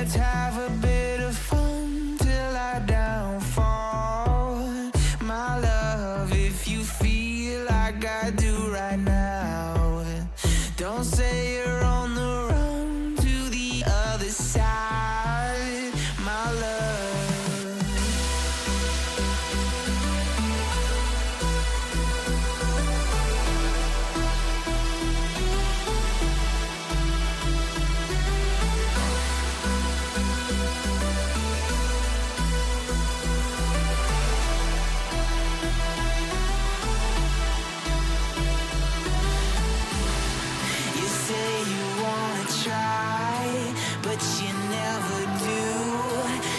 Let's have a bit of fun till I downfall. My love, if you feel like I do right now, don't say you're on the run to the other side, my love. But you never do.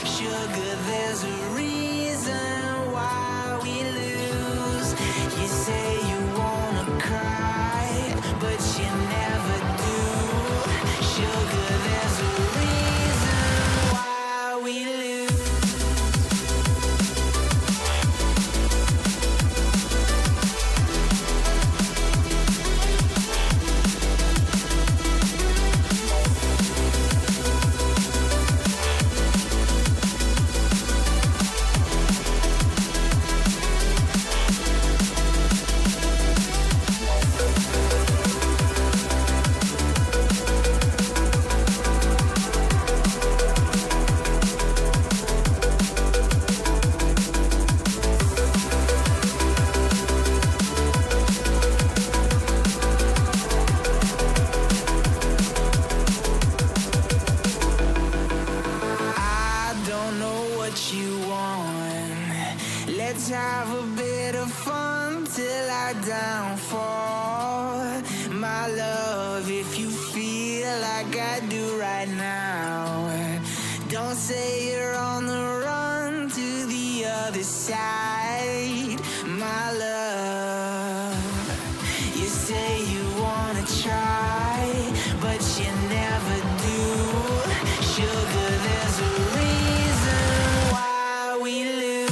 Sugar, there's a reason why we lose. You say you wanna cry, but you never do. Sugar, there's a reason why we lose. Let's have a bit of fun till I downfall. My love, if you feel like I do right now, don't say you're on the run to the other side, my love. You say you wanna try, but you never do. Sugar, there's a reason why we lose.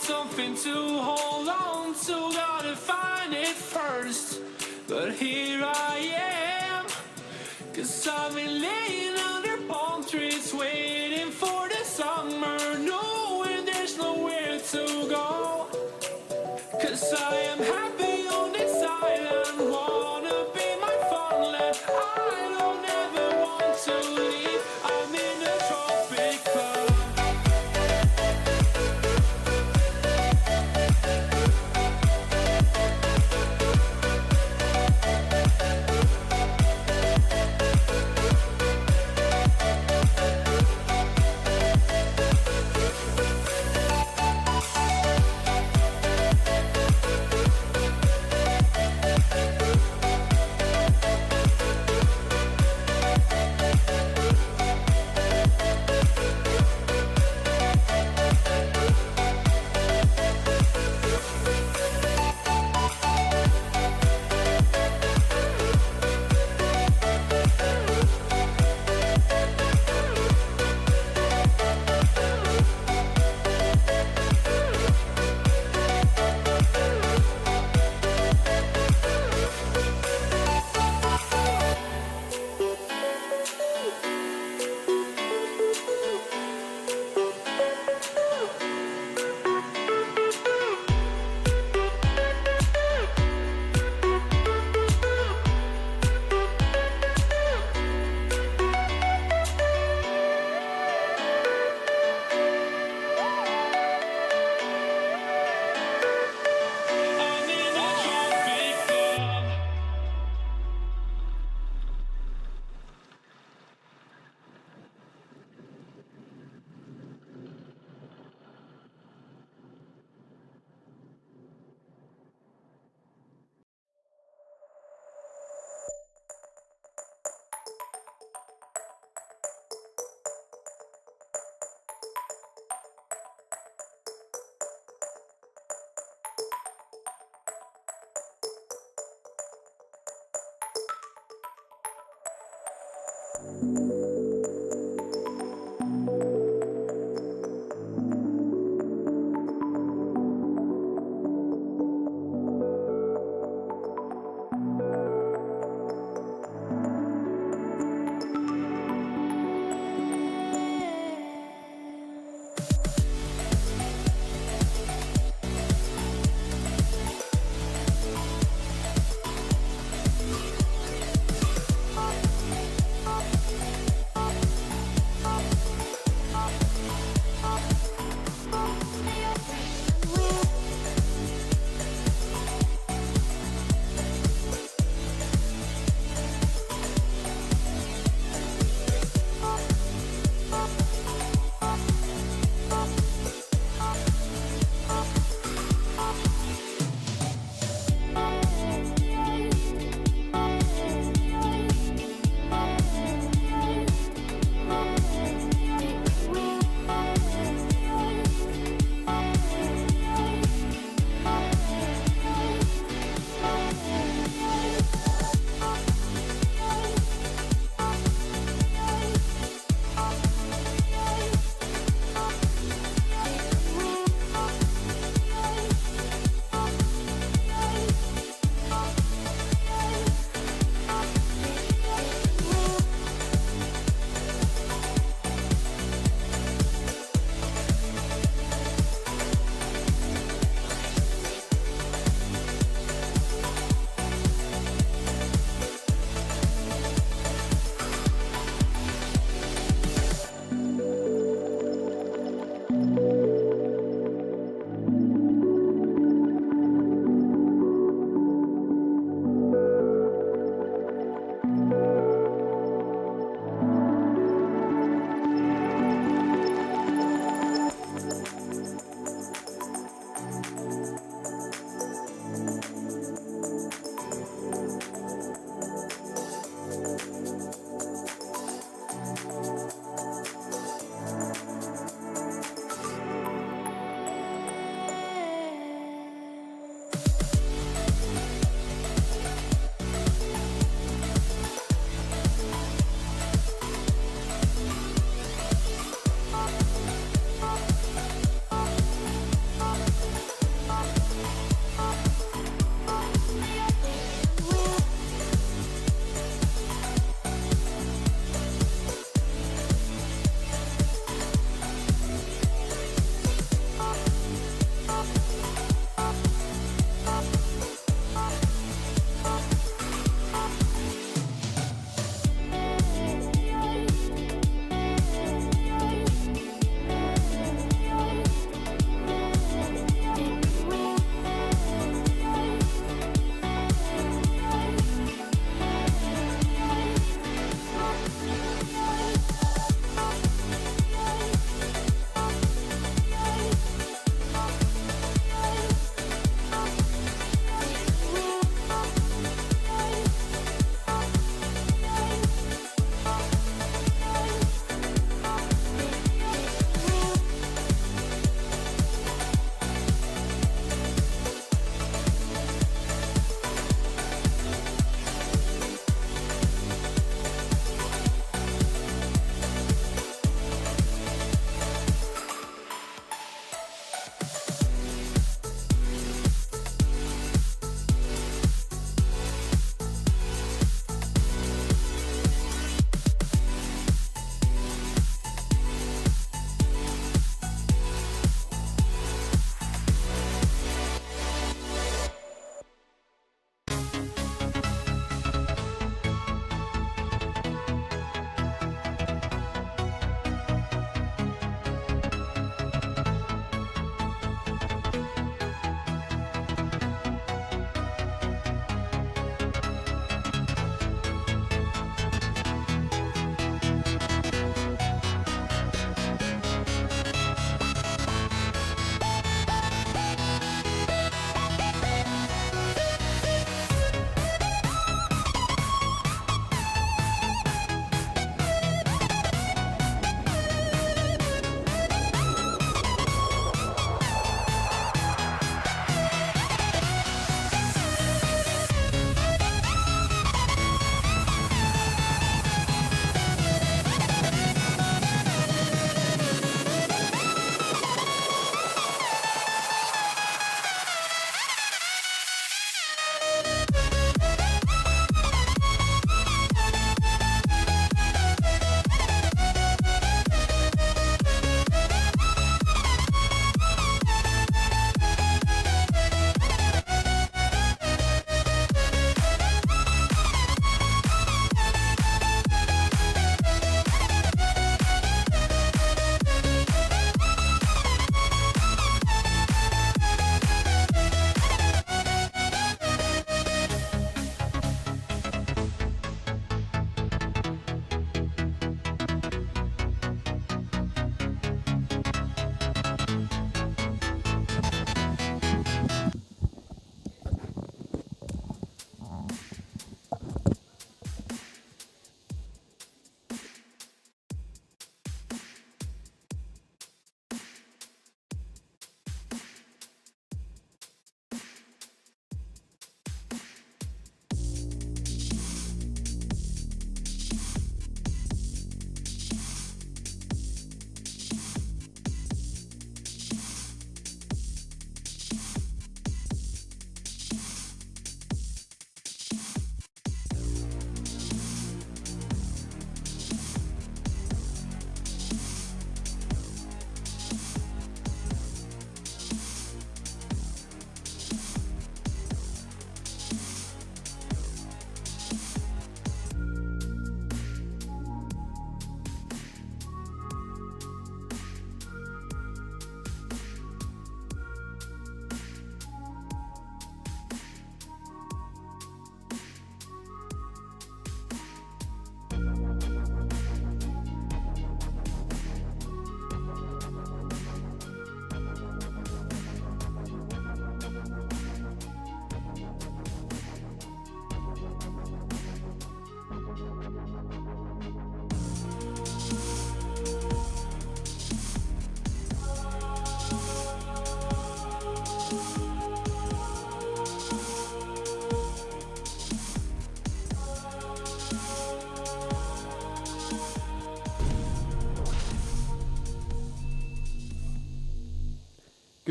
something to hold on to, gotta find it first. But here I am, 'cause I've been laying under palm trees, waiting for the summer, knowing there's nowhere to go. 'Cause I am happy on this island, wanna be my funland. I don't ever want to leave, I'm in a tropic club.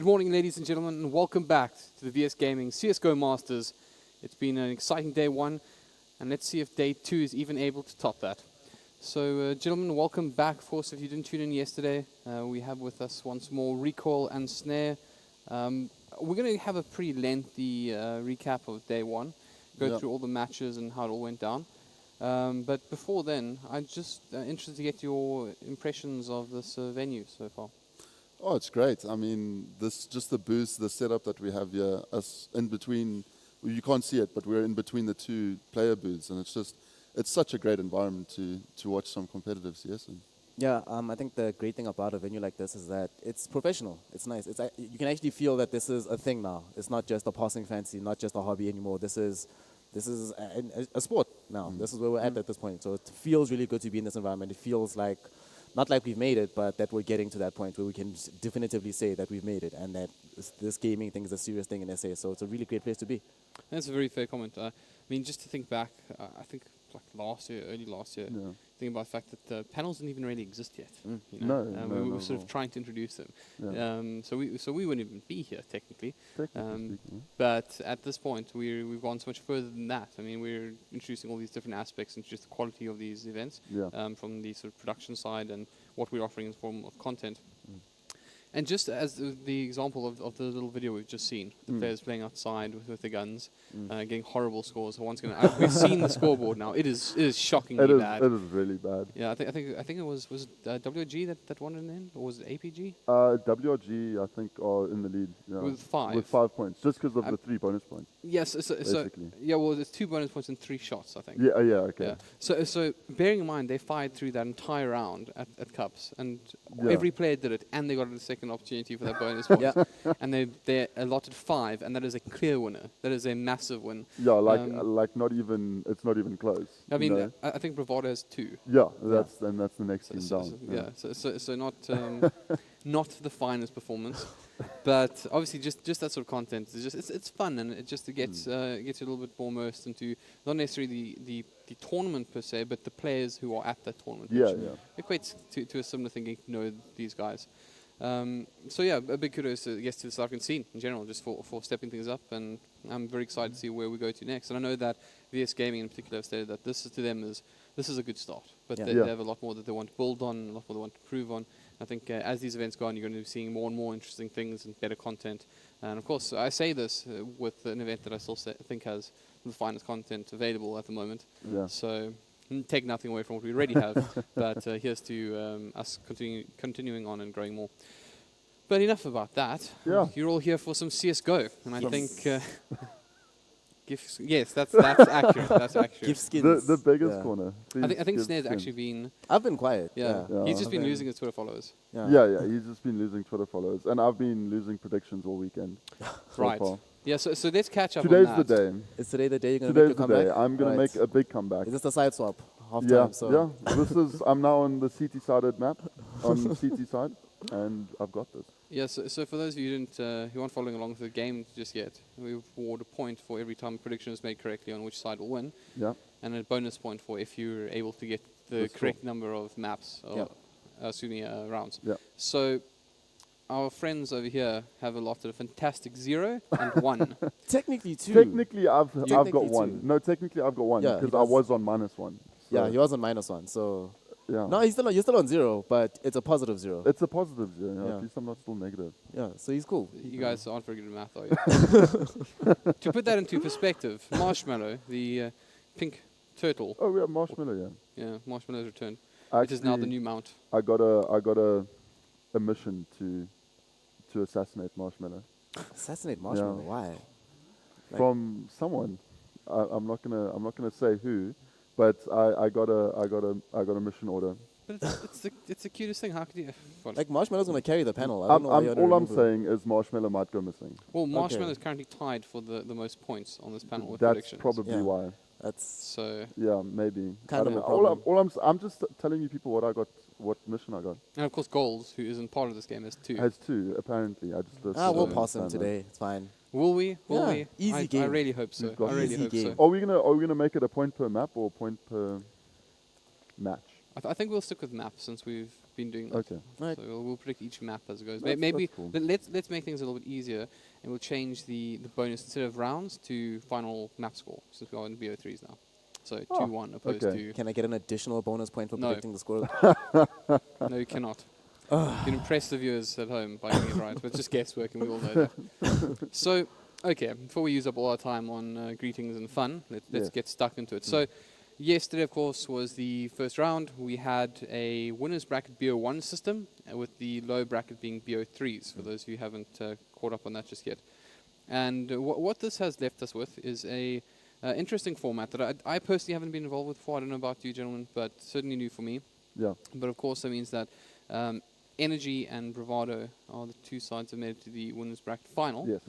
Good morning, ladies and gentlemen, and welcome back to the VS Gaming CSGO Masters. It's been an exciting day one, and let's see if day two is even able to top that. So, gentlemen, welcome back. Of course, if you didn't tune in yesterday, we have with us once more Recoil and Snare. We're going to have a pretty lengthy recap of day one, go through all the matches and how it all went down. But before then, I'm just interested to get your impressions of this venue so far. Oh, it's great. I mean, this just the booth, the setup that we have here, us in between, well, you can't see it, but we're in between the two player booths, and it's such a great environment to watch some competitive CS in. Yeah, I think the great thing about a venue like this is that it's professional. It's nice. You can actually feel that this is a thing now. It's not just a passing fancy, not just a hobby anymore. This is a sport now. This is where we're at this point. So it feels really good to be in this environment. It feels like, not like we've made it, but that we're getting to that point where we can definitively say that we've made it and that this gaming thing is a serious thing in SA. So it's a really great place to be. That's a very fair comment. I mean, just to think back, I think like last year, early last year, thinking about the fact that panels didn't even really exist yet. You know? We were sort of trying to introduce them. Yeah. So we wouldn't even be here technically. But at this point, we've gone so much further than that. I mean, we're introducing all these different aspects and just the quality of these events from the sort of production side and what we're offering in form of content. And just as the example of the little video we've just seen, the players playing outside with the guns, getting horrible scores. We've seen the scoreboard now. It is shockingly bad. It is really bad. Yeah, I think it was WG that won in the end, or was it APG? WRG, I think, are in the lead. Yeah. With 5. With 5 points, just because of the 3 bonus points. Yes, so yeah, well, there's 2 bonus points and 3 shots, I think. Yeah, okay. Yeah. So bearing in mind they fired through that entire round at Cups, and every player did it, and they got a second opportunity for that bonus point. And they allotted 5, and that is a clear winner. That is a massive win. Yeah, like not even, it's not even close. I mean, I think Bravado has 2. Yeah, that's the next team down. So not not the finest performance, but obviously just that sort of content is just it's fun, and it just gets you a little bit more immersed into not necessarily the tournament per se, but the players who are at that tournament. Which equates to a similar thing, getting to know these guys. So yeah, a big kudos to the South African scene in general, just for stepping things up, and I'm very excited to see where we go to next. And I know that VS Gaming in particular have stated that this is a good start, but they have a lot more that they want to build on, a lot more they want to improve on. I think as these events go on, you're going to be seeing more and more interesting things and better content. And of course, I say this with an event that I still think has the finest content available at the moment. So take nothing away from what we already have, but here's to us continuing on and growing more. But enough about that. You're all here for some CSGO, and I think gifts. Yes, that's accurate. That's accurate. Gift skins. The biggest corner. I think Snare's actually been. I've been quiet. He's just been losing his Twitter followers. He's just been losing Twitter followers, and I've been losing predictions all weekend. Right. Far. Yeah, so let's catch up Today's on that. the day. Is today the day you're going to make your comeback? Today's the day. I'm going to make a big comeback. Is this the side swap? Half time, so. I'm now on the CT-sided map, on the CT side, and I've got this. Yeah, so for those of you who aren't following along with the game just yet, we've awarded a point for every time a prediction is made correctly on which side will win. And a bonus point for if you're able to get the correct number of maps, or rounds. So our friends over here have allotted a fantastic 0 and 1. Technically 2. Technically, I've got 1. No, technically I've got 1 because I was on -1. So yeah, he was on -1. So no, you're still on 0, but it's a positive 0. It's a positive 0. At least I'm not still negative. Yeah, so he's cool. You guys aren't very good at math, are you? To put that into perspective, Marshmallow, the pink turtle. Oh, we have Marshmallow. Yeah, Marshmallow's returned. Actually, it is now the new mount. I got a mission to assassinate Marshmallow. Assassinate Marshmallow? Why? From someone. I'm not gonna say who, but I got a mission order. But it's the cutest thing. How could you? Like Marshmallow's gonna carry the panel. I don't know all I'm saying is Marshmallow might go missing. Well, Marshmallow is currently tied for the most points on this panel with That's predictions. probably why. That's so. Yeah, maybe. Kind of a problem. I'm just telling you people what mission I got. And of course, Goals, who isn't part of this game, has 2. Has 2 apparently. I just. We'll pass him today. It's fine. Will we? Will we? Easy game. I really hope so. I really hope so. Are we gonna make it a point per map or a point per match? I think we'll stick with map since we've been doing that. Okay. Right. So we'll predict each map as it goes. That's Maybe cool. let's make things a little bit easier, and we'll change the bonus instead of rounds to final map score, since we are in BO3s now. So 2-1 opposed okay. to Can I get an additional bonus point for No. predicting the score? no, you cannot. You can impress the viewers at home by getting it right, but it's just guesswork, and we all know that. So, okay, before we use up all our time on greetings and fun, let's Yes. get stuck into it. So, yesterday, of course, was the first round. We had a winners bracket BO1 system, with the low bracket being BO3s, for those of you who haven't caught up on that just yet. And what this has left us with is a interesting format that I personally haven't been involved with before. I don't know about you, gentlemen, but certainly new for me. Yeah. But of course, that means that Energy and Bravado are the two sides that made it to the winners bracket final. Yes.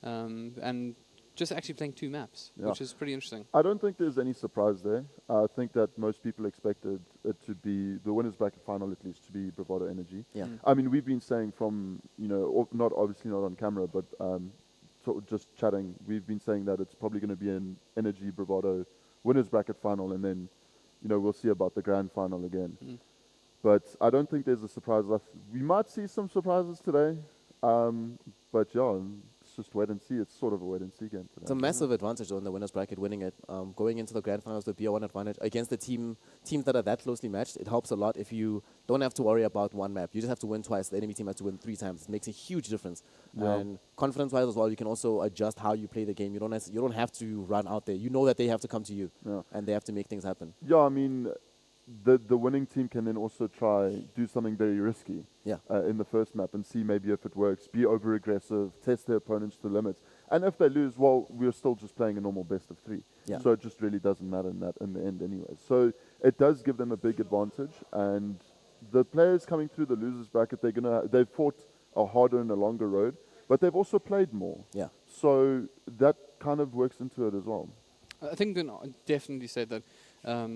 And just actually playing two maps, Yeah. which is pretty interesting. I don't think there's any surprise there. I think that most people expected it to be the winners bracket final, at least, to be Bravado Energy. Yeah. I mean, we've been saying from, not obviously not on camera, but sort of just chatting, we've been saying that it's probably going to be an Energy Bravado winners bracket final, and then, we'll see about the grand final again. But I don't think there's a surprise left. We might see some surprises today, but yeah, it's just wait and see. It's sort of a wait and see game today. It's a massive advantage though in the winners bracket, winning it. Going into the grand finals with BO1 advantage against the teams that are that closely matched, it helps a lot if you don't have to worry about one map. You just have to win twice. The enemy team has to win 3 times. It makes a huge difference. Yeah. And confidence-wise as well, you can also adjust how you play the game. You don't have to run out there. You know that they have to come to you, Yeah. and they have to make things happen. Yeah, I mean, the winning team can then also try do something very risky Yeah. in the first map and see maybe if it works. Be over aggressive, test their opponents to the limits, and if they lose, well, we're still just playing a normal best of 3. Yeah. So it just really doesn't matter in the end anyway. So it does give them a big advantage, and the players coming through the losers bracket, they've fought a harder and a longer road, but they've also played more. Yeah. So that kind of works into it as well. I think definitely said that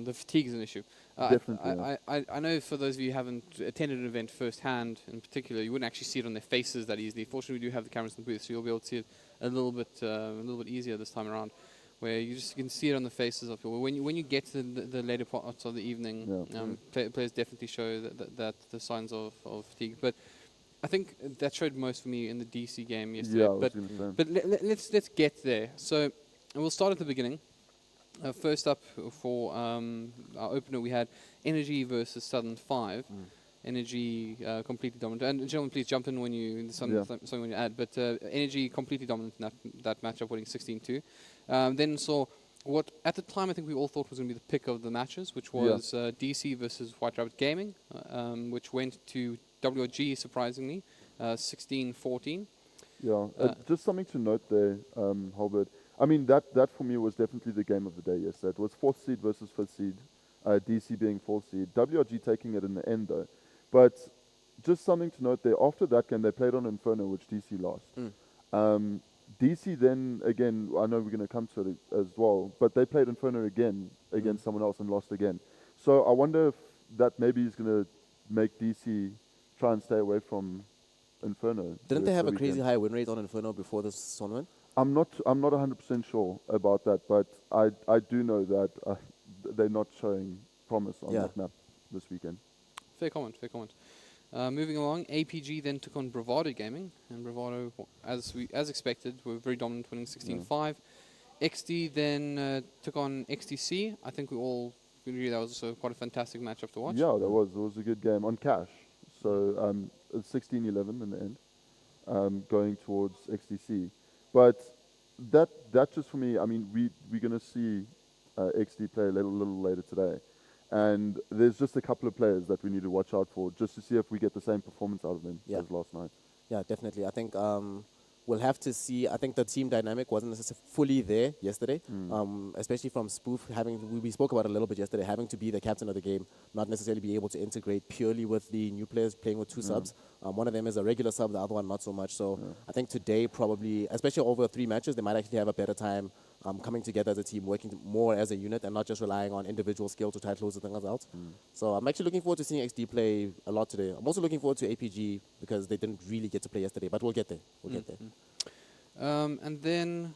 the fatigue is an issue. Definitely, I know for those of you who haven't attended an event firsthand, in particular, you wouldn't actually see it on their faces that easily. Fortunately, we do have the cameras in the booth, so you'll be able to see it a little bit easier this time around, where you can see it on the faces of people. When you get to the later parts of the evening, players definitely show that the signs of fatigue. But I think that showed most for me in the DC game yesterday. Yeah, I was gonna say. Let's get there. So we'll start at the beginning. First up for our opener, we had Energy versus Southern 5. Energy completely dominant. And gentlemen, please jump in when something when you add. But Energy completely dominant in that matchup, winning 16-2. Then saw what at the time I think we all thought was going to be the pick of the matches, which was DC versus White Rabbit Gaming, which went to WRG surprisingly, 16-14. Yeah, just something to note there, Holbert. I mean, that for me was definitely the game of the day yesterday. It was 4th seed versus 5th seed, DC being 4th seed. WRG taking it in the end, though. But just something to note there, after that game, they played on Inferno, which DC lost. DC then, again, I know we're going to come to it as well, but they played Inferno again against someone else and lost again. So I wonder if that maybe is going to make DC try and stay away from Inferno. Didn't they have a crazy high win rate on Inferno before this tournament? I'm not 100% sure about that, but I do know that they're not showing promise on that map this weekend. Fair comment. Moving along, APG then took on Bravado Gaming, and Bravado, as expected, were very dominant, winning 16-5. XD then took on XTC. I think we all agree that was also quite a fantastic matchup to watch. Yeah, that was. It was a good game on cash. So 16-11 in the end, going towards XTC. But that just for me, I mean, we're going to see XD play a little later today. And there's just a couple of players that we need to watch out for just to see if we get the same performance out of them as last night. Yeah, definitely. I think we'll have to see. I think the team dynamic wasn't necessarily fully there yesterday, especially from Spoof we spoke about it a little bit yesterday, having to be the captain of the game, not necessarily be able to integrate purely with the new players playing with 2 subs. One of them is a regular sub, the other one not so much. So I think today probably, especially over 3 matches, they might actually have a better time coming together as a team, working more as a unit and not just relying on individual skill to try to close the things out. So I'm actually looking forward to seeing XD play a lot today. I'm also looking forward to APG because they didn't really get to play yesterday, but we'll get there. And then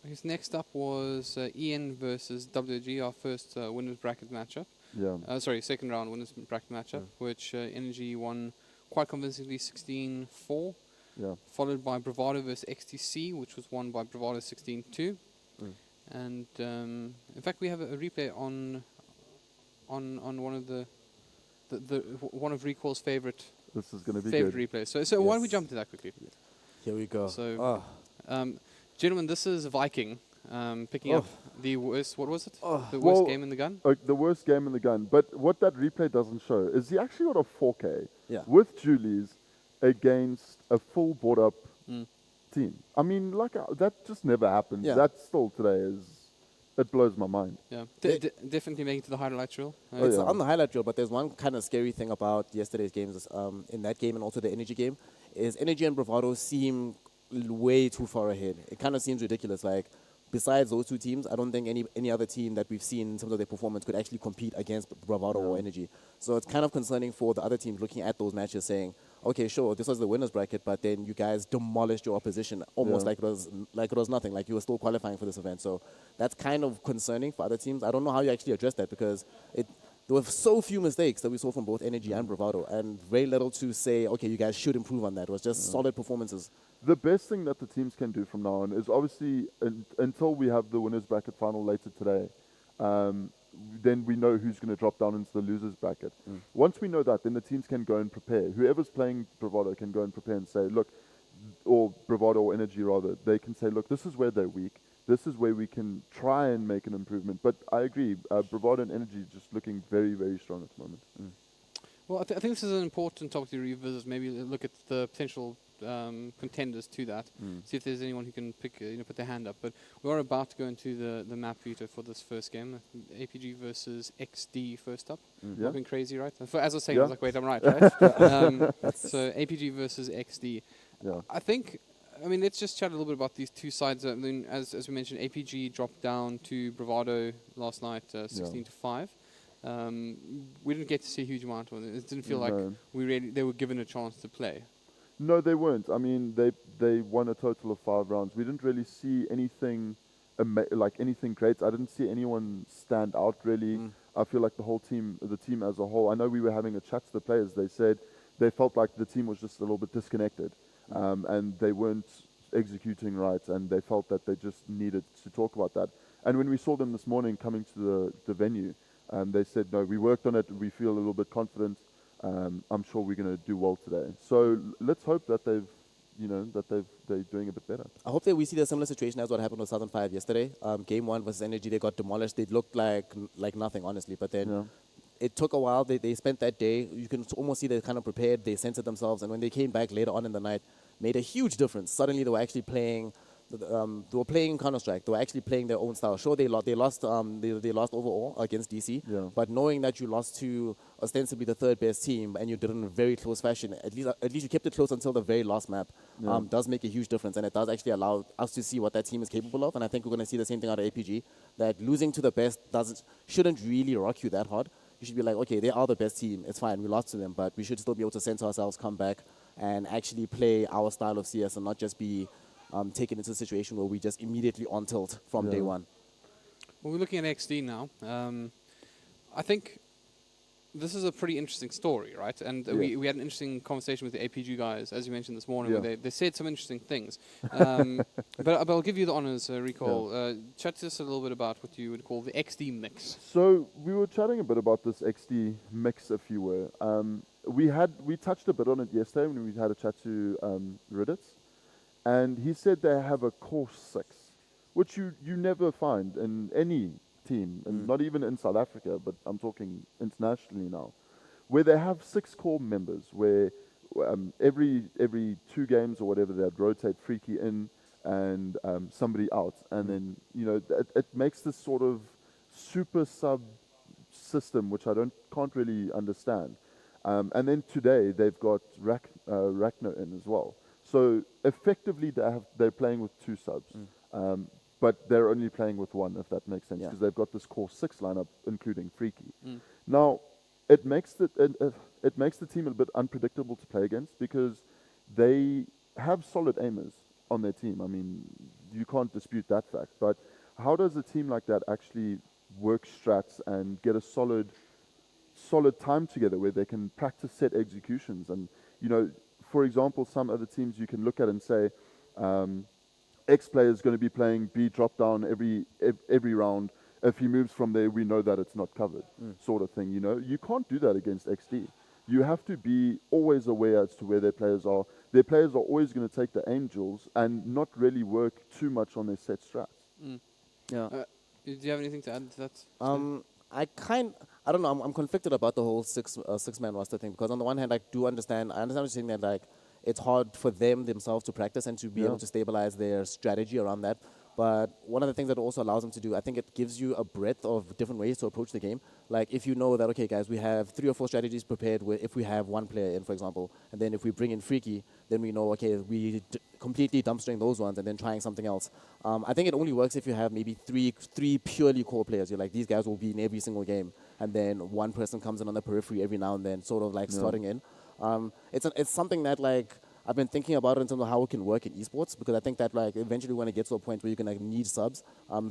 I guess next up was EN versus WG, our first winners bracket matchup. Yeah. Sorry, second round winners bracket matchup, which Energy won quite convincingly 16-4, Yeah. followed by Bravado versus XTC, which was won by Bravado 16-2. And in fact, we have a replay on one of one of Recall's favorite This is going to be favorite good. replays. So why don't we Yes. jump to that quickly? Here we go. So, gentlemen, this is Viking picking up the worst. What was it? The worst Well, game in the gun. The worst game in the gun. But what that replay doesn't show is he actually got a 4K Yeah. with Julie's against a full board up Mm. team. I mean, that just never happens. Yeah. That still today it blows my mind. Yeah, definitely making it to the highlights reel. It's yeah. on the highlight reel, but there's one kind of scary thing about yesterday's games. In that game and also the Energy game, is Energy and Bravado seem way too far ahead. It kind of seems ridiculous. Like, besides those two teams, I don't think any other team that we've seen in terms of their performance could actually compete against Bravado or Energy. So it's kind of concerning for the other teams looking at those matches saying, okay, sure, this was the winners bracket, but then you guys demolished your opposition almost like it was nothing, like you were still qualifying for this event. So that's kind of concerning for other teams. I don't know how you actually address that because there were so few mistakes that we saw from both Energy and Bravado, and very little to say, okay, you guys should improve on that. It was just solid performances. The best thing that the teams can do from now on is obviously until we have the winners bracket final later today, then we know who's going to drop down into the losers bracket. Once we know that, then the teams can go and prepare. Whoever's playing Bravado can go and prepare and say, look, or Bravado or Energy rather, they can say, look, this is where they're weak. This is where we can try and make an improvement. But I agree, Bravado and Energy just looking very, very strong at the moment. Well, I think this is an important topic to revisit. Maybe look at the potential contenders to that. See if there's anyone who can put their hand up. But we are about to go into the map veto for this first game. APG versus XD first up. Yeah. I've been crazy, right? As I was saying, Yeah. I was like, wait, I'm right, right? So APG versus XD. Yeah. I think. I mean, let's just chat a little bit about these two sides. I mean, as we mentioned, APG dropped down to Bravado last night, 16-5. We didn't get to see a huge amount of it. It didn't feel like they were given a chance to play. No, they weren't. I mean, they won a total of 5 rounds. We didn't really see anything anything great. I didn't see anyone stand out really. I feel like the team as a whole. I know we were having a chat to the players. They said they felt like the team was just a little bit disconnected, and they weren't executing right, and they felt that they just needed to talk about that. And when we saw them this morning coming to the venue, they said, no, we worked on it. We feel a little bit confident. I'm sure we're going to do well today. So let's hope that they're doing a bit better. I hope that we see the similar situation as what happened with Southern 5 yesterday. Game 1 versus Energy, they got demolished. They looked like nothing, honestly. But then it took a while. They spent that day. You can almost see they kind of prepared. They centered themselves. And when they came back later on in the night, made a huge difference. Suddenly they were actually playing. They were playing Counter-Strike. They were actually playing their own style. Sure, they lost overall against DC. Yeah. But knowing that you lost to ostensibly the third best team and you did it in a very close fashion, at least you kept it close until the very last map, does make a huge difference. And it does actually allow us to see what that team is capable of. And I think we're going to see the same thing out of APG, that losing to the best shouldn't really rock you that hard. You should be like, okay, they are the best team. It's fine. We lost to them. But we should still be able to center ourselves, come back, and actually play our style of CS and not just be taken into a situation where we just immediately on tilt from day one. Well, we're looking at XD now. I think this is a pretty interesting story, right? And we had an interesting conversation with the APG guys, as you mentioned this morning, where they said some interesting things. But I'll give you the honors, Recall. Chat to us a little bit about what you would call the XD mix. So we were chatting a bit about this XD mix, if you were. We touched a bit on it yesterday when we had a chat to Reddit. And he said they have a core 6, which you never find in any team, and not even in South Africa, but I'm talking internationally now, where they have 6 core members, where every 2 games or whatever, they'd rotate Freaky in and somebody out. And then, it makes this sort of super sub system, which I can't really understand. And then today, they've got Rachno in as well. So effectively, they're playing with 2 subs, but they're only playing with 1, if that makes sense, because they've got this core 6 lineup, including Freaky. Now, it makes the team a bit unpredictable to play against because they have solid aimers on their team. I mean, you can't dispute that fact. But how does a team like that actually work strats and get a solid solid time together where they can practice set executions. And, you know, for example, some other teams you can look at and say, X player is going to be playing B drop down every round. If he moves from there, we know that it's not covered, sort of thing. You know, you can't do that against XD. You have to be always aware as to where their players are. Their players are always going to take the angels and not really work too much on their set strats. Yeah. Do you have anything to add to that? I don't know. I'm conflicted about the whole six-man roster thing, because on the one hand, I understand what you're saying, that like it's hard for themselves to practice and to be able to stabilize their strategy around that. But one of the things that it also allows them to do, I think it gives you a breadth of different ways to approach the game. Like if you know that, okay, guys, we have 3 or 4 strategies prepared if we have one player in, for example, and then if we bring in Freaky, then we know, okay, we completely dumpstering those ones and then trying something else. I think it only works if you have maybe three purely core players. You're like, these guys will be in every single game, and then one person comes in on the periphery every now and then, sort of like slotting in. It's something that like I've been thinking about it in terms of how it can work in esports, because I think that like eventually when it gets to a point where you're gonna need subs,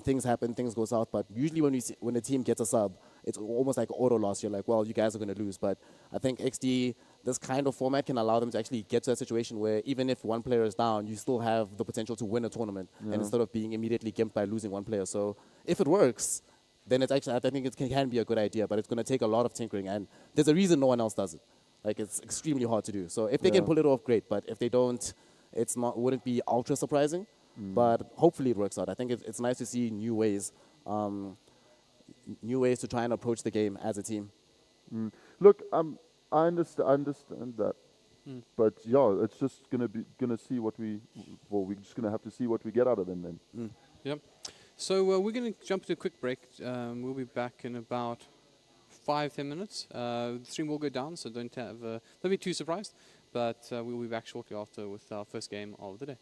things happen, things go south. But usually when a team gets a sub, it's almost like auto loss. You're like, well, you guys are gonna lose. But I think XD, this kind of format can allow them to actually get to a situation where even if one player is down, you still have the potential to win a tournament, and instead of being immediately gimped by losing one player. So if it works, then it's actually, I think it can be a good idea, but it's going to take a lot of tinkering, and there's a reason no one else does it. Like, it's extremely hard to do. So if they can pull it off, great, but if they don't, wouldn't be ultra surprising, but hopefully it works out. I think it's nice to see new ways to try and approach the game as a team. Look, I understand that, but yeah, it's just gonna see what we're just gonna have to see what we get out of them then. Yep. So we're going to jump to a quick break. We'll be back in about 5-10 minutes. The stream will go down, so don't be too surprised. But we'll be back shortly after with our first game of the day.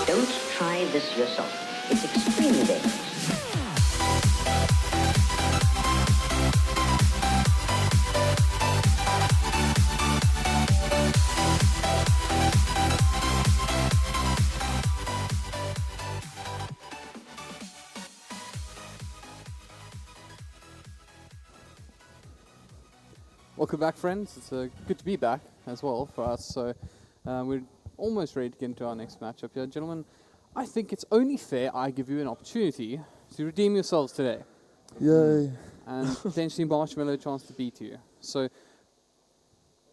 Don't try this yourself. It's extremely dangerous. Welcome back, friends. It's good to be back as well for us. So we're almost ready to get into our next matchup here. Gentlemen, I think it's only fair I give you an opportunity to redeem yourselves today. Yay. And potentially Marshmallow a chance to beat you. So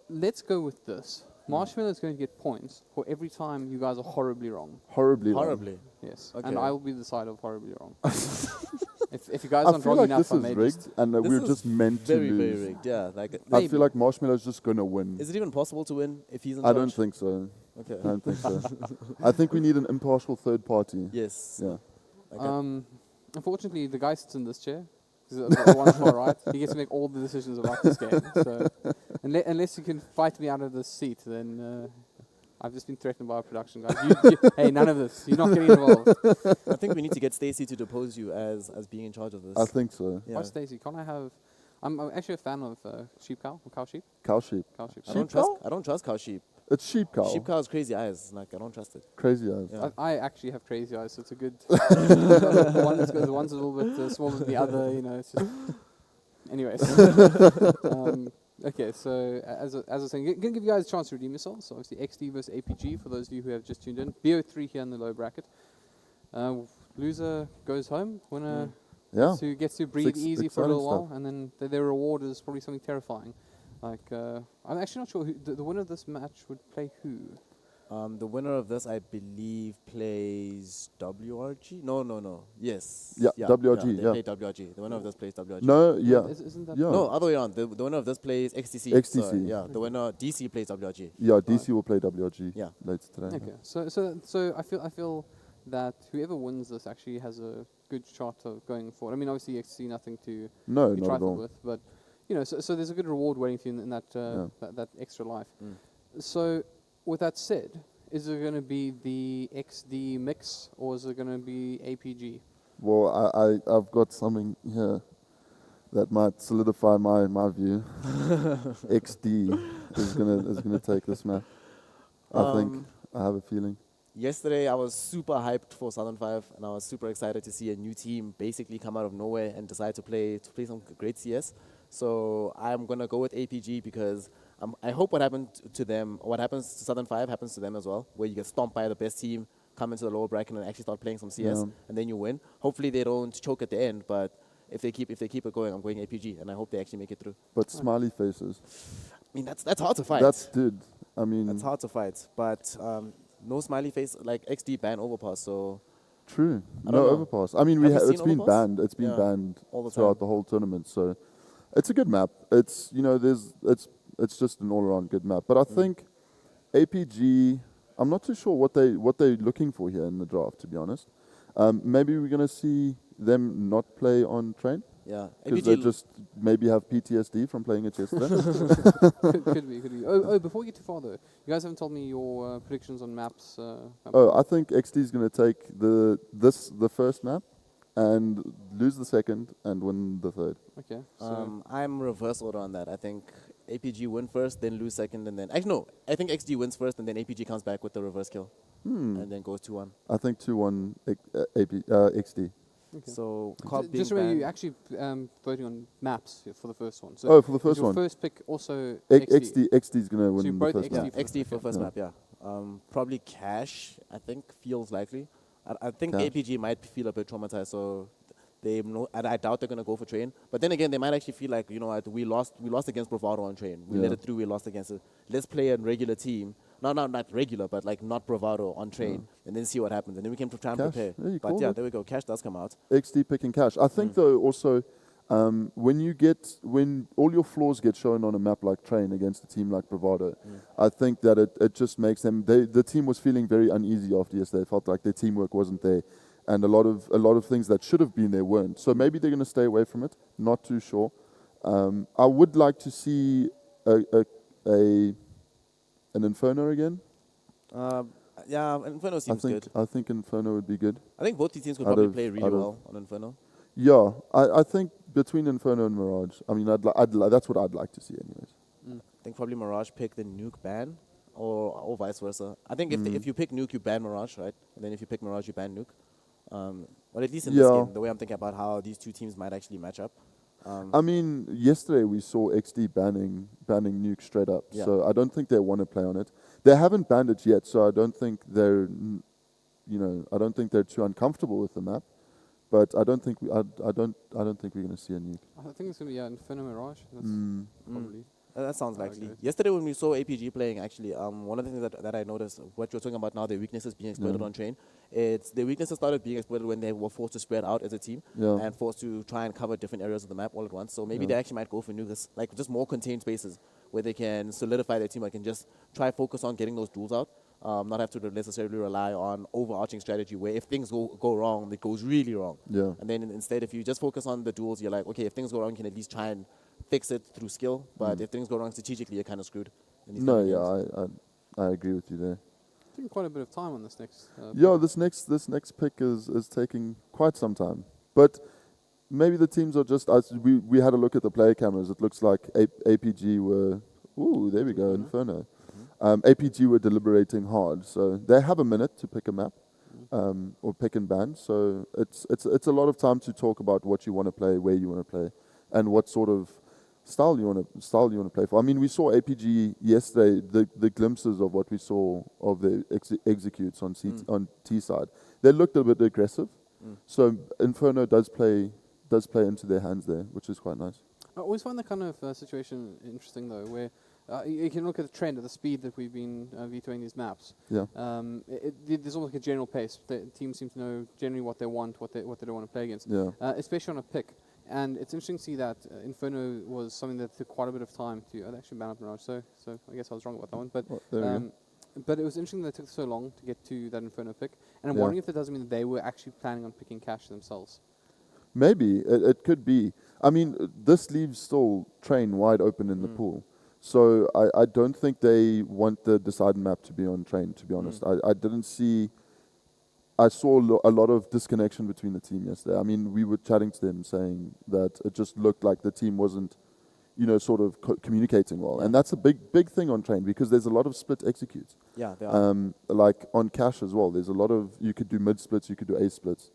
let's go with this. Marshmallow is going to get points for every time you guys are horribly wrong. Horribly. wrong. Horribly. Yes. Okay. And I will be the side of horribly wrong. if you guys I aren't feel wrong like enough, this I is may rigged, just... and This we're is just meant very, to very lose. rigged. Yeah, like I Maybe. feel like Marshmallow's just going to win. is it even possible to win if he's in I charge? don't think so. Okay. I don't think so. I think we need an impartial third party. Yes. Yeah. Okay. Unfortunately, the guy sits in this chair. He's the one far right. He gets to make all the decisions about this game. So, unless you can fight me out of this seat, then I've just been threatened by our production guys. Hey, none of this. You're not getting involved. I think we need to get Stacey to depose you as being in charge of this. I think so. Yeah. Why, Stacey? Can't I have? I'm actually a fan of sheep cow or cow sheep. Cow sheep. Cow sheep. I don't Sheep trust. cow? I don't trust cow sheep. It's sheep cow. Sheep cow has crazy eyes. Like I don't trust it. Crazy eyes. Yeah. I actually have crazy eyes, so it's a good. one's a little bit smaller than the other. You know, it's just. Anyways. Okay, so as I was saying, going to give you guys a chance to redeem yourselves. So obviously XD versus APG for those of you who have just tuned in. BO3 here in the low bracket. Loser goes home. Winner Yeah. gets to breathe It's easy for a little exciting while, and then their reward is probably something terrifying. Like I'm actually not sure who the winner of this match would play who. The winner of this, I believe, plays WRG. No. Yes. Yeah, WRG, They yeah. play WRG. The winner of this plays WRG. No, yeah. Isn't that Yeah. No, other way around. The winner of this plays XTC. XTC. So, yeah, the winner DC plays WRG. Yeah, DC will play WRG Yeah. later today. Okay, so I feel that whoever wins this actually has a good shot of going forward. I mean, obviously XC nothing to No, be not at trifled all. with, but you know, so there's a good reward waiting for you in that that extra life. So with that said, is it going to be the XD mix or is it going to be APG? Well, I've got something here that might solidify my view. XD is gonna take this map. I think. I have a feeling. Yesterday, I was super hyped for Southern 5, and I was super excited to see a new team basically come out of nowhere and decide to play some great CS. So I'm gonna go with APG because I hope what happened to them, what happens to Southern 5 happens to them as well, where you get stomped by the best team, come into the lower bracket and actually start playing some CS, Yeah. and then you win. Hopefully they don't choke at the end, but if they keep it going, I'm going APG, and I hope they actually make it through. But smiley faces. I mean, that's hard to fight. That's dude. I mean, That's hard to fight, but no smiley face, like XD ban overpass, so true. I No don't know. overpass. I mean, Have you it's seen been overpass? banned. It's been Yeah, banned all the throughout time. the whole tournament. So it's a good map. It's it's just an all-around good map. But I think APG. I'm not too sure what they're looking for here in the draft. To be honest, maybe we're gonna see them not play on train yeah. because they APG just maybe have PTSD from playing it yesterday. could be. Oh, before we get too far though, you guys haven't told me your predictions on maps. Oh, I think XD is going to take the first map and lose the second and win the third. Okay. So I'm reverse order on that. I think APG win first, then lose second, and then actually no. I think XD wins first, and then APG comes back with the reverse kill, and then goes 2-1. I think 2-1 XD. okay. So Ju- Cobb just being remember, you banned- actually voting on maps for the first one. So Oh, for the is first your one. first pick also XD is going to So you're win the both first yeah, map. XD for first Yeah. map. Yeah, probably Cash. I think feels likely. I think Cash. APG might feel a bit traumatized, so I doubt they're gonna go for train. But then again, they might actually feel like, you know what, we lost against Bravado on train. We let Yeah. it through. We lost against it. Let's play a regular team. No, not regular, but like not Bravado on train, and then see what happens, and then we can try and Cash. prepare. Yeah, you But called yeah, it. there we go. Cash does come out. XD picking Cash. I think though also when all your flaws get shown on a map like Train against a team like Bravado, I think that it just makes them. The team was feeling very uneasy after yesterday. They felt like their teamwork wasn't there, and a lot of things that should have been there weren't. So maybe they're going to stay away from it. Not too sure. I would like to see an Inferno again. Yeah, Inferno seems good. I think Inferno would be good. I think both these teams could Out probably of- play really out of- well on Inferno. Yeah, I think between Inferno and Mirage, I mean, that's what I'd like to see, anyways. I think probably Mirage pick the nuke ban, or vice versa. I think if you pick nuke, you ban Mirage, right? And then if you pick Mirage, you ban nuke. Or at least in this Yeah. game, the way I'm thinking about how these two teams might actually match up. I mean, yesterday we saw XD banning Nuke straight up. Yeah. So I don't think they want to play on it. They haven't banned it yet, so I don't think I don't think they're too uncomfortable with the map. But I don't think I don't think we're going to see a nuke. I think it's going to be Inferno Mirage. That's probably. That sounds likely. agree. Yesterday when we saw APG playing, actually, one of the things that I noticed, what you're talking about now, their weaknesses being exploited on train, their weaknesses started being exploited when they were forced to spread out as a team and forced to try and cover different areas of the map all at once. So maybe they actually might go for nukes, like just more contained spaces where they can solidify their team. I can just try focus on getting those duels out. Not have to necessarily rely on overarching strategy where if things go wrong, it goes really wrong. Yeah. And then instead, if you just focus on the duels, you're like, okay, if things go wrong, you can at least try and fix it through skill. But if things go wrong strategically, you're kind of screwed. in these No, kind of yeah, games. I agree with you there. Taking quite a bit of time on this next. Yeah, this next pick is taking quite some time. But maybe the teams are just us. We had a look at the player cameras. It looks like APG were. Ooh, there we go, Inferno. APG were deliberating hard, so they have a minute to pick a map or pick and ban. So it's a lot of time to talk about what you want to play, where you want to play, and what sort of style you want to play for. I mean, we saw APG yesterday. The glimpses of what we saw of the executes on T side, they looked a bit aggressive. So Inferno does play into their hands there, which is quite nice. I always find that kind of situation interesting, though, where you can look at the trend at the speed that we've been vetoing these maps. Yeah. There's almost like a general pace. The teams seem to know generally what they want, what they don't want to play against, Yeah. especially on a pick. And it's interesting to see that Inferno was something that took quite a bit of time to. I'd actually ban up Mirage, so I guess I was wrong about that one. But Well, there we go. but it was interesting that it took so long to get to that Inferno pick. And I'm Yeah. wondering if that doesn't mean that they were actually planning on picking Cash themselves. Maybe it could be. I mean, this leaves still Train wide open in the pool. So I don't think they want the decided map to be on Train, to be honest. I didn't see... I saw a lot of disconnection between the team yesterday. I mean, we were chatting to them saying that it just looked like the team wasn't, sort of communicating well. And that's a big thing on Train because there's a lot of split executes. Yeah, they are. Like on Cash as well, there's a lot of... You could do mid splits, you could do A splits.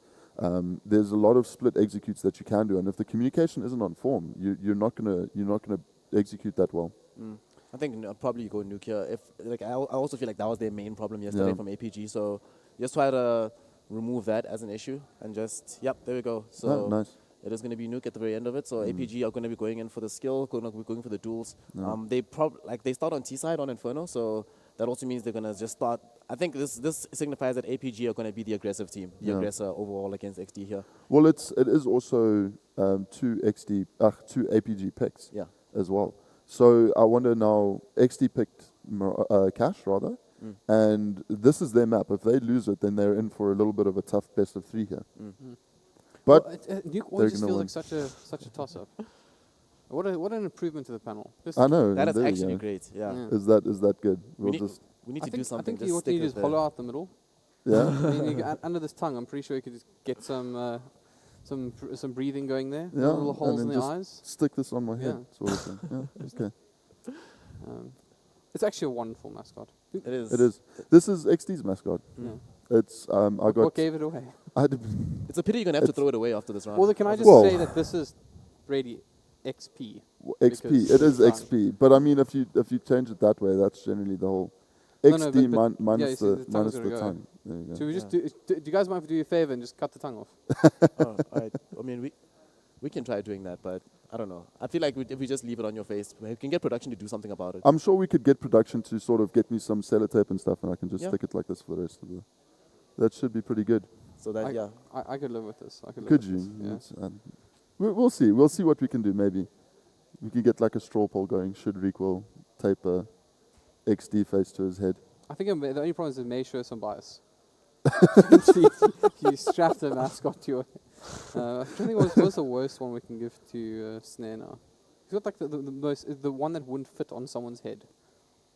There's a lot of split executes that you can do, and if the communication isn't on form, you're not gonna execute that well. I think probably you go nuke here. I also feel like that was their main problem yesterday from APG. So just try to remove that as an issue and just there we go. So nice. it is going to be nuke at the very end of it. So APG are going to be going in for the skill, going for the duels. They start on T side on Inferno, so that also means they're going to just start. I think this signifies that APG are going to be the aggressive team, the aggressor overall against XD here. Well, it is also two APG picks as well. So I wonder now, XD picked Cash rather, and this is their map. If they lose it, then they're in for a little bit of a tough best of 3 here. But Nuke always just feels like such a toss-up. What an improvement to the panel. I know. That is there we actually go. great. Yeah. Is that good? We need to do I something. think what you need is hollow out the middle. Yeah. I mean, under this tongue, I'm pretty sure you could just get some breathing going there. Yeah, Little holes and in then the just eyes. stick this on my head, Yeah. sort of thing. Yeah. Okay. It's actually a wonderful mascot. It is. It is. This is XD's mascot. Yeah. It's What gave it away? It's a pity you're gonna have to throw it away after this round. Well, can I just Well- say that this is Brady XP? XP. because It is it's XP. But I mean, if you change it that way, that's generally the whole No, no, XD but minus you see, the the tongue's minus gotta the go. tongue. There you go. So we just do you guys mind if we do you a favor and just cut the tongue off? All right. I mean, we can try doing that, but I don't know. I feel like if we just leave it on your face, we can get production to do something about it. I'm sure we could get production to sort of get me some sellotape and stuff, and I can just Yeah. stick it like this for the rest of the. That should be pretty good. So that I could live with this. I could live Could with you? this, yeah. It's, we'll see. We'll see what we can do. Maybe we can get like a straw poll going. Should Requel tape a XD face to his head? I think the only problem is it may show some bias. you strap the mascot to your... I think what's the worst one we can give to Snare now? He's got like the one that wouldn't fit on someone's head.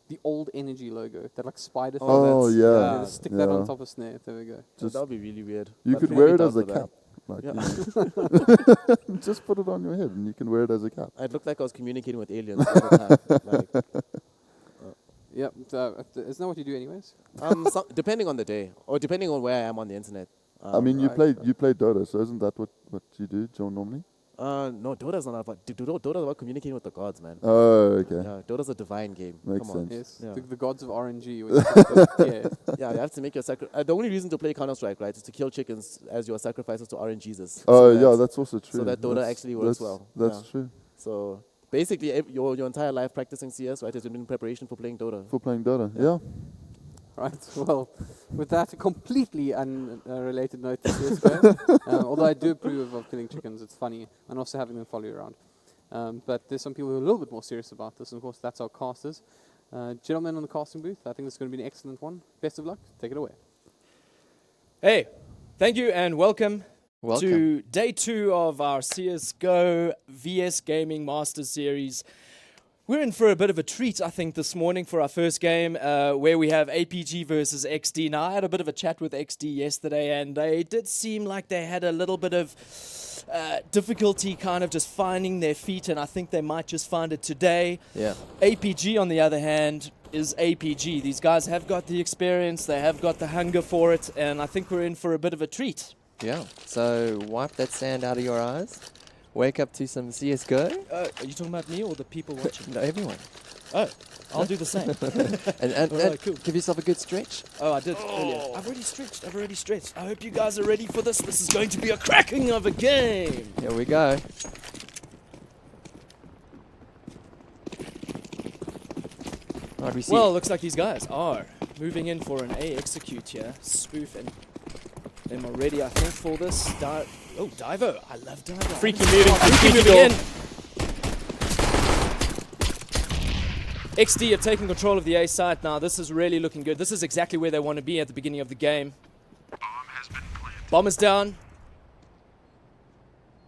The old energy logo, that like spider thing. Oh, that's- yeah. Just stick that on Yeah. top of Snare. There we go. Just- that would be really weird. You But could maybe wear it down as a for that. cap. Like, Yeah. just put it on your head, and you can wear it as a cap. It looked like I was communicating with aliens all the time. Like, Yep. Isn't that what you do anyways? depending on the day, or depending on where I am on the internet. I mean, right, you play Dota, so isn't that what you do, John, normally? No, Dota's not about. Dota's about communicating with the gods, man. Oh, okay. Yeah, Dota's a divine game. Makes Come on. sense. Yes, Yeah. the gods of RNG. With yeah. Yeah, you have to make your sacrifice. The only reason to play Counter-Strike, right, is to kill chickens as your sacrifices to RNGesus. Oh, yeah, that's also true. so that Dota That's- actually works that's- well. That's Yeah. true. So basically, your entire life practicing CS, right, has been in preparation for playing Dota. For playing Dota, yeah. Right. Well, with that completely unrelated note to CSGO, although I do approve of killing chickens, it's funny, and also having them follow you around. But there's some people who are a little bit more serious about this, and of course that's our casters. Gentlemen on the casting booth, I think this is going to be an excellent one. Best of luck. Take it away. Hey, thank you and welcome to day 2 of our CSGO VS Gaming Masters Series. We're in for a bit of a treat, I think, this morning for our first game, where we have APG versus XD. Now, I had a bit of a chat with XD yesterday, and they did seem like they had a little bit of difficulty kind of just finding their feet, and I think they might just find it today. Yeah. APG, on the other hand, is APG. These guys have got the experience, they have got the hunger for it, and I think we're in for a bit of a treat. Yeah. So wipe that sand out of your eyes. Wake up to some CSGO. Are you talking about me or the people watching? No, everyone. Oh, I'll do the same. And Alright, cool. give yourself a good stretch. Oh, I did earlier. I've already stretched. I hope you guys are ready for this. This is going to be a cracking of a game. Here we go. Right, we see. Well, looks like these guys are moving in for an A execute here. Spoof and them are ready, I think, for this. Divo. I love Divo. Freaky moving. Freaky moving in. XD are taking control of the A site now. This is really looking good. This is exactly where they want to be at the beginning of the game. Bomb is down.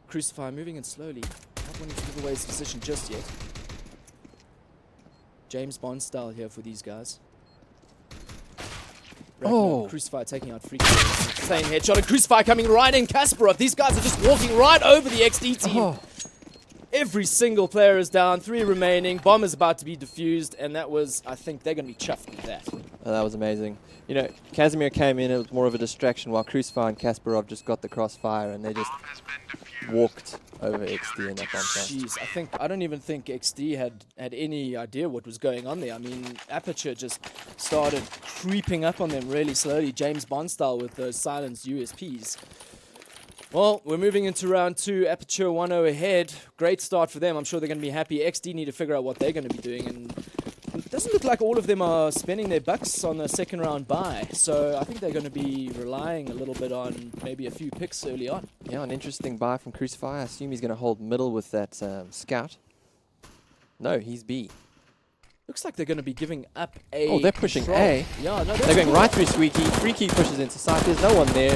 Crucify moving in slowly. Not wanting to give away his position just yet. James Bond style here for these guys. Oh. Crucify taking out Freaky. Same headshot and Crucify coming right in. Kasparov. These guys are just walking right over the XD team. Oh. Every single player is down. 3 remaining. Bomb is about to be defused, and that was, I think, they're going to be chuffed with that. Oh, that was amazing. You know, Casimir came in, it was more of a distraction, while Crucify and Kasparov just got the crossfire and they just walked over XD in that bomb site. Jeez, I don't even think XD had any idea what was going on there. I mean, Aperture just started creeping up on them really slowly, James Bond style with those silenced USPs. Well, we're moving into round 2. Aperture 1-0 ahead. Great start for them. I'm sure they're going to be happy. XD need to figure out what they're going to be doing. And it doesn't look like all of them are spending their bucks on the second round bye. So I think they're going to be relying a little bit on maybe a few picks early on. Yeah, an interesting buy from Crucify. I assume he's going to hold middle with that scout. No, he's B. Looks like they're going to be giving up A. Oh, they're pushing control. A. Yeah, no, They're going right through Squeaky. Freaky pushes into site. There's no one there.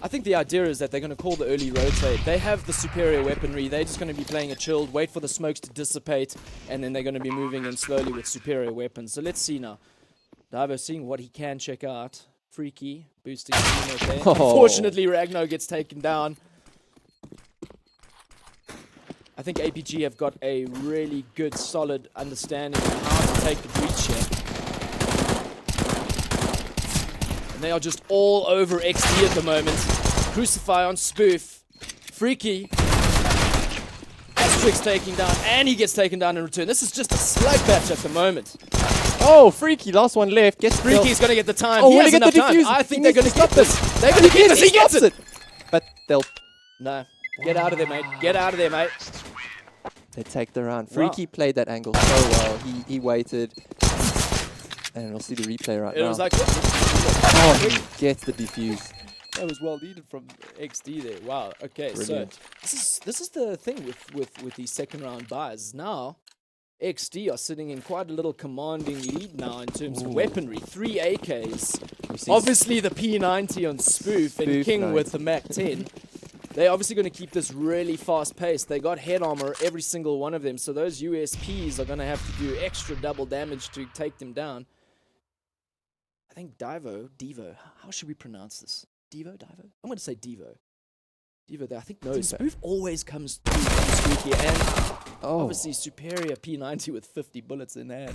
I think the idea is that they're going to call the early rotate. They have the superior weaponry. They're just going to be playing a chilled, wait for the smokes to dissipate, and then they're going to be moving in slowly with superior weapons. So let's see now. Divo seeing what he can check out. Freaky, boosting the team there. Oh. Unfortunately, Ragno gets taken down. I think APG have got a really good, solid understanding of how to take the breach here. And they are just all over XD at the moment. Crucify on Spoof. Freaky. Asterix taking down, and he gets taken down in return. This is just a slugmatch at the moment. Oh, Freaky, last one left. Gets Freaky's going to get the time. Oh, He when has they get the enough time. defuse, I he think they're needs going to to get this. They're going to get this. He gets it. But they'll... No. Get out of there, mate. Get out of there, mate. They take the round. Wow. Freaky played that angle so well. He waited. And we'll see the replay right It now. was like... Oh, he gets the defuse. That was well needed from XD there. Wow. Okay, Brilliant. so this is the thing with these second round buys. Now, XD are sitting in quite a little commanding lead now in terms of weaponry. 3 AKs. You see Obviously the P90 on Spoof and Spoof King 90. with the Mac 10. They're obviously going to keep this really fast paced. They got head armor, every single one of them. So those USPs are going to have to do extra double damage to take them down. I think Devo, how should we pronounce this? Devo? I'm going to say Devo. Devo there, I think no. Spoof always comes through Squeaky, and obviously superior P90 with 50 bullets in hand.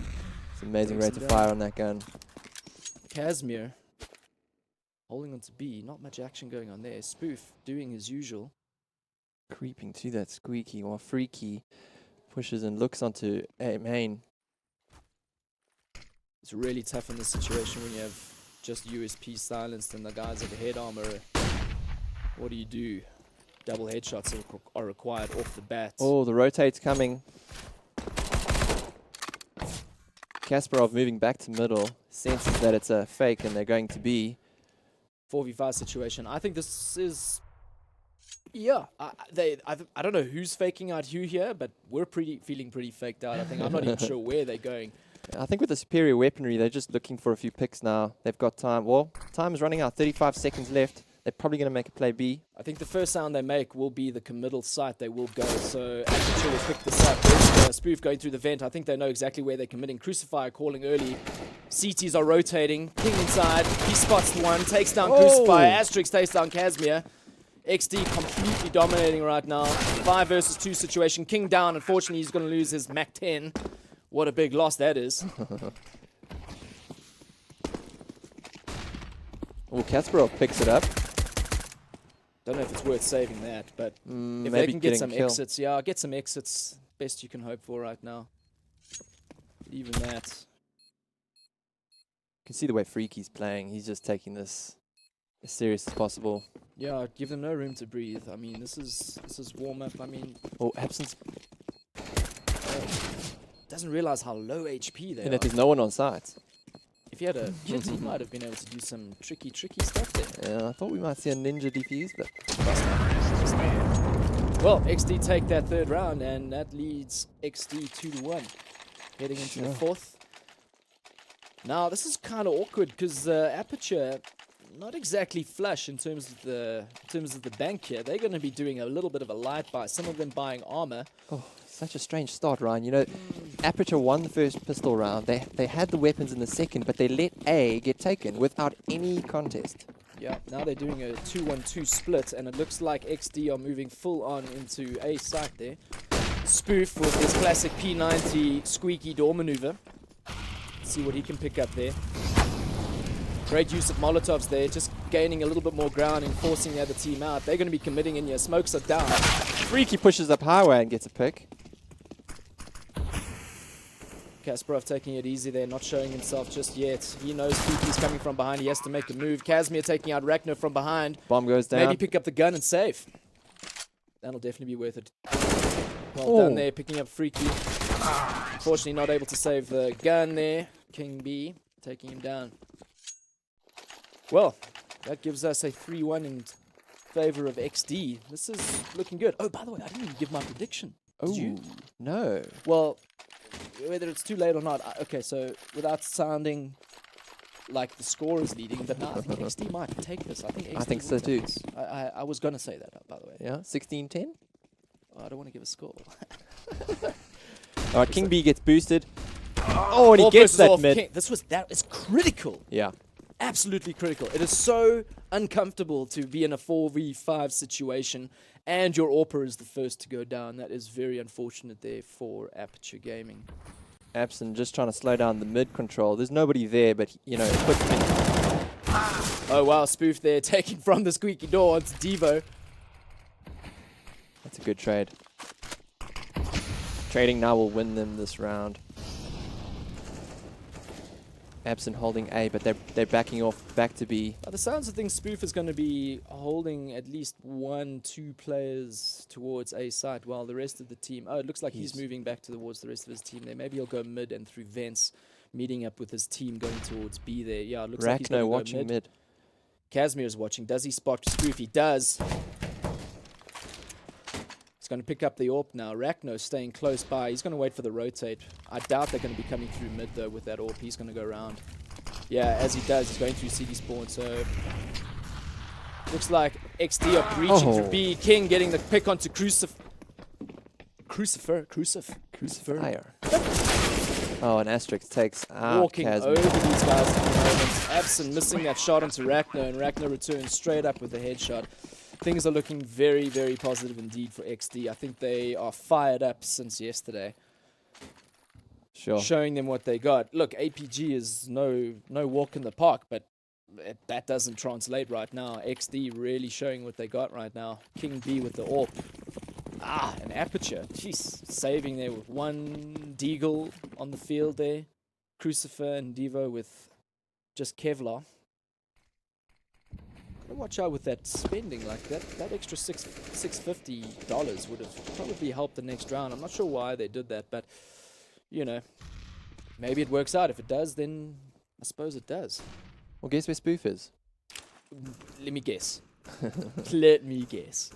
It's an amazing rate Breaks of him fire down. on that gun. Casimir holding on to B, not much action going on there. Spoof doing his usual. Creeping to that squeaky while Freaky pushes and looks onto A main. It's really tough in this situation when you have just USP silenced and the guys have head armor. What do you do? Double headshots are required off the bat. Oh, the rotate's coming. Kasparov moving back to middle, senses that it's a fake and they're going to be. 4v5 situation. I think this is... Yeah, I don't know who's faking out who here, but we're feeling pretty faked out. I think I'm not even sure where they're going. I think with the superior weaponry, they're just looking for a few picks now. They've got time. Well, time is running out. 35 seconds left. They're probably going to make a play B. I think the first sound they make will be the committal site they will go. So Aperture will pick this up. There's Spoof going through the vent. I think they know exactly where they're committing. Crucifier calling early. CTs are rotating. King inside. He spots the one. Takes down Crucifier. Asterix takes down Casimir. XD completely dominating right now. 5 versus 2 situation. King down. Unfortunately, he's going to lose his Mac 10. What a big loss that is. Well, Kasparov picks it up. Don't know if it's worth saving that, but if they maybe can get getting some kill. exits, yeah, get some exits. Best you can hope for right now. Even that. You can see the way Freaky's playing. He's just taking this as serious as possible. Yeah, give them no room to breathe. I mean, this is warm up. I mean, Oh, Absence. doesn't realize how low HP they And are. if there's no one on site. If he had a kit, he might have been able to do some tricky stuff there. Yeah, I thought we might see a ninja defuse, but Well, XD take that third round, and that leads XD 2-1, heading into the fourth. Now, this is kind of awkward because Aperture not exactly flush in terms of the bank here. They're going to be doing a little bit of a light buy. Some of them buying armor. oh, such a strange start, Ryan. You know, Aperture won the first pistol round. They had the weapons in the second, but they let A get taken without any contest. Yeah, now they're doing a 2-1-2 split, and it looks like XD are moving full on into A site there. Spoof with his classic P90 squeaky door maneuver. See what he can pick up there. Great use of Molotovs there, just gaining a little bit more ground and forcing the other team out. They're going to be committing in here. Smokes are down. Freaky pushes up highway and gets a pick. Kasparov taking it easy there, not showing himself just yet. He knows Freaky's coming from behind. He has to make a move. Casimir taking out Ragnar from behind. Bomb goes down. Maybe pick up the gun and save. That'll definitely be worth it. Well done there, picking up Freaky. Unfortunately, not able to save the gun there. King B taking him down. Well, that gives us a 3-1 in favor of XD. This is looking good. Oh, by the way, I didn't even give my prediction. Did you? No. Well, whether it's too late or not. Okay, so without sounding like the score is leading, but no, I think XD might take this. I think XD I think will so take too. this. I was going to say that, by the way. Yeah, 16-10. Oh, I don't want to give a score. All right, King B gets boosted. Oh, and he Off gets versus that off. mid. That is critical. Yeah. Absolutely critical. It is so uncomfortable to be in a 4v5 situation and your AWPer is the first to go down. That is very unfortunate there for Aperture Gaming. Abson just trying to slow down the mid control. There's nobody there, but, you know, quick pin. Oh, wow. Spoof there taking from the squeaky door onto Devo. That's a good trade. Trading now will win them this round. Absent holding A, but they're backing off back to B. By the sounds of things, Spoof is going to be holding at least 1-2 players towards A site while the rest of the team... Oh, it looks like he's moving back towards the rest of his team there. Maybe he'll go mid and through vents, meeting up with his team going towards B there. Yeah, it looks like he's going to Rachno go watching mid. mid. Casimir is watching. Does he spot Spoof? He does. He's going to pick up the AWP now. Rachno staying close by. He's going to wait for the rotate. I doubt they're going to be coming through mid, though, with that AWP. He's going to go around. Yeah, as he does, he's going through CD spawn, so... Looks like XD are breaching through B. King getting the pick onto Crucifer. Fire. Oh, and Asterix takes out Walking Casimir. over these guys at the moment. Absent missing that shot onto Rachno, and Rachno returns straight up with a headshot. Things are looking very, very positive indeed for XD. I think they are fired up since yesterday. Sure. Showing them what they got. Look, APG is no walk in the park, but that doesn't translate right now. XD really showing what they got right now. King B with the AWP. An Aperture. Jeez, saving there with one Deagle on the field there. Crucifer and Devo with just Kevlar. Gotta watch out with that spending like that. That extra $650 would have probably helped the next round. I'm not sure why they did that, but you know, maybe it works out. If it does, then I suppose it does. Well, guess where Spoof is? Let me guess. Let me guess.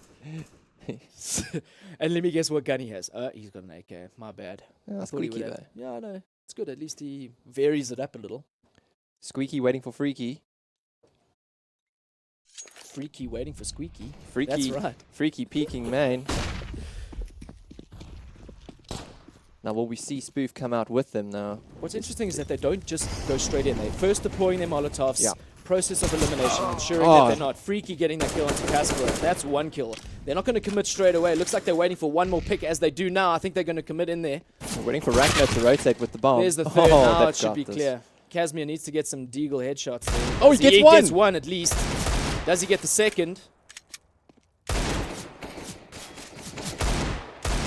And let me guess what gun he has. He's got an AK. My bad. Yeah, I thought he would Squeaky have. though. Yeah, I know. It's good. At least he varies it up a little. Squeaky waiting for Freaky. Freaky waiting for Squeaky. Freaky. That's right. Freaky peeking main. Now will we see Spoof come out with them now? What's interesting is that they don't just go straight in. They're first deploying their Molotovs. Yeah. Process of elimination, ensuring that they're not. Freaky getting that kill onto Casper. That's one kill. They're not going to commit straight away. It looks like they're waiting for one more pick as they do now. I think they're going to commit in there. We're waiting for Rackno to rotate with the bomb. There's the third. Now that it should got be this. clear. Casimir needs to get some Deagle headshots there. Oh, he gets one! He gets one at least. Does he get the second?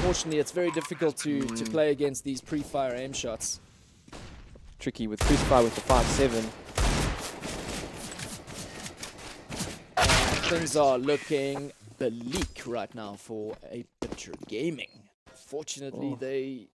Fortunately, it's very difficult to play against these pre-fire aim shots. Tricky with Crucify with the 5-7. Things are looking bleak right now for Aperture Gaming. Fortunately, they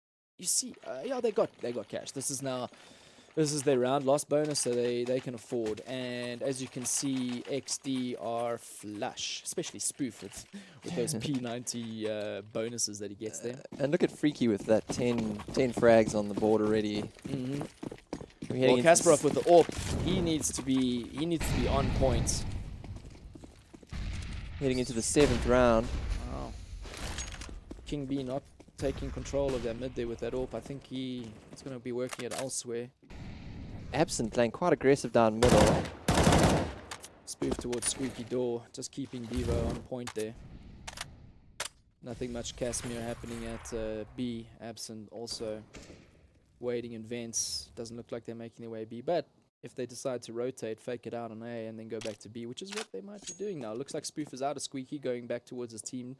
got cash. This is their round loss bonus, so they can afford. And as you can see, XD are flush, especially Spoof with those P90 bonuses that he gets there. And look at Freaky with that 10 frags on the board already. Well, Kasparov with the AWP, he needs to be on point. Heading into the 7th round. Wow. King B not taking control of that mid there with that AWP. I think he's going to be working it elsewhere. Absent playing quite aggressive down middle. Spoof towards Squeaky Door, just keeping Devo on point there. Nothing much Casimir happening at B. Absent also waiting in vents. Doesn't look like they're making their way B, but if they decide to rotate, fake it out on A and then go back to B, which is what they might be doing now. Looks like Spoof is out of Squeaky, going back towards his team.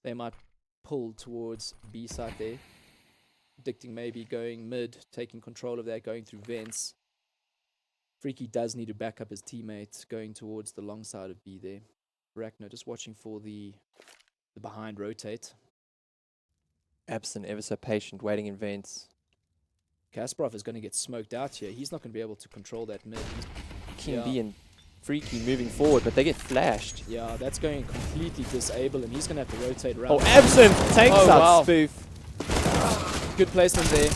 They might pull towards B side there. Predicting maybe going mid, taking control of that, going through vents. Freaky does need to back up his teammates going towards the long side of B there. Rackno just watching for the behind rotate. Absent, ever so patient, waiting in vents. Kasparov is going to get smoked out here. He's not going to be able to control that mid. King B and Freaky moving forward, but they get flashed. Yeah, that's going to completely disable him. He's going to have to rotate around. Oh, Absent takes out Spoof. Good placement there.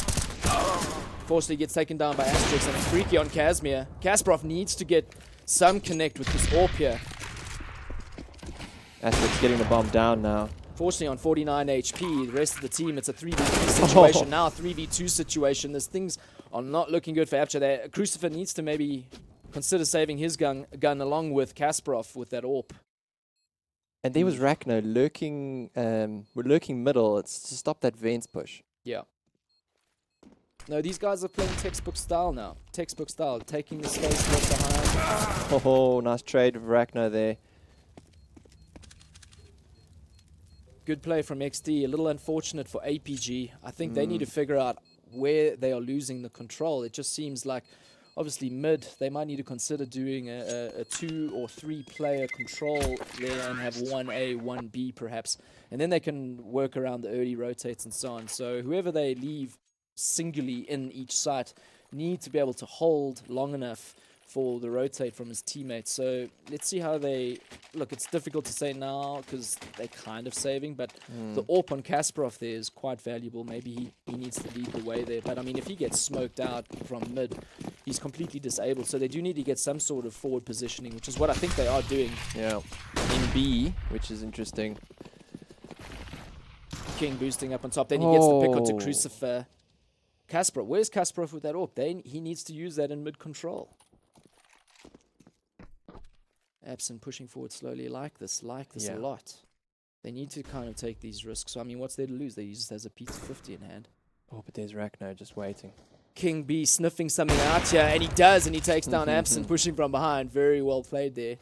Fortunately gets taken down by Asterix and Freaky on Casimir. Kasparov needs to get some connect with this AWP here. Asterix getting the bomb down now. Fortunately on 49 HP, the rest of the team, it's a 3v3 situation. Now a 3v2 situation. These things are not looking good for Aperture there. Crucifer needs to maybe consider saving his gun along with Kasparov with that AWP. And there was Rackno lurking, we're lurking middle. It's to stop that vents push. Yeah. No, these guys are playing textbook style now. Textbook style, taking the space left behind. Oh, nice trade with Rackno there. Good play from XD. A little unfortunate for APG. I think they need to figure out where they are losing the control. It just seems like, obviously mid, they might need to consider doing a 2 or 3 player control there and have 1A, 1B perhaps. And then they can work around the early rotates and so on. So whoever they leave singularly in each site need to be able to hold long enough for the rotate from his teammates. So let's see how they look. It's difficult to say now because they're kind of saving, but the AWP on Kasparov there is quite valuable. Maybe he needs to lead the way there. But I mean, if he gets smoked out from mid, he's completely disabled. So they do need to get some sort of forward positioning, which is what I think they are doing. Yeah. In B, which is interesting. King boosting up on top. Then he gets the pick onto Crucifer. Kasparov, where's Kasparov with that AWP? He needs to use that in mid control. Absent pushing forward slowly like this a lot. They need to kind of take these risks. So, I mean, what's there to lose? They use it as a P50 in hand. Oh, but there's Rackno just waiting. King be sniffing something out here, and he does, and he takes down Absent, pushing from behind. Very well played there.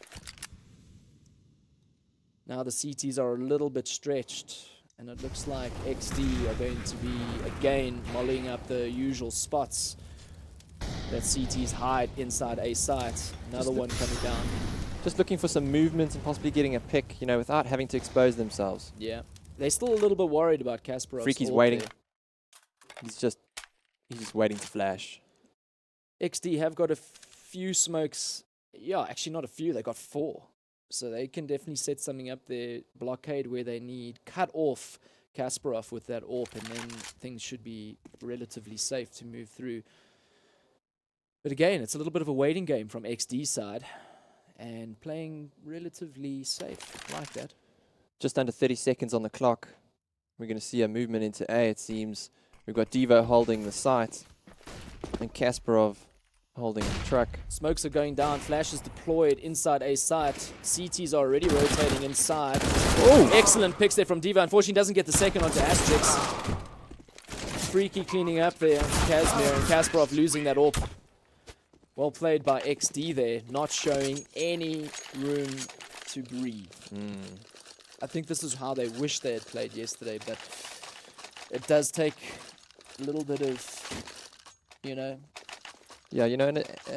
Now the CTs are a little bit stretched, and it looks like XD are going to be, again, mollying up the usual spots that CTs hide inside A site. Another one coming down. Just looking for some movement and possibly getting a pick, you know, without having to expose themselves. Yeah. They're still a little bit worried about Kasparov's Freaky's ult waiting. there. He's just waiting to flash. XD have got a few smokes. Yeah, actually not a few. They got 4. So they can definitely set something up there. Blockade where they need. Cut off Kasparov with that AWP, and then things should be relatively safe to move through. But again, it's a little bit of a waiting game from XD's side. And playing relatively safe like that. Just under 30 seconds on the clock. We're going to see a movement into A, it seems. We've got Devo holding the site. And Kasparov holding the truck. Smokes are going down. Flash is deployed inside A site. CTs are already rotating inside. Oh! Excellent picks there from Devo. Unfortunately, doesn't get the second onto Asterix. Freaky cleaning up there onto Casimir, and Kasparov losing that AWP. Well played by XD there, not showing any room to breathe. I think this is how they wish they had played yesterday, but it does take a little bit of, you know... Yeah, you know,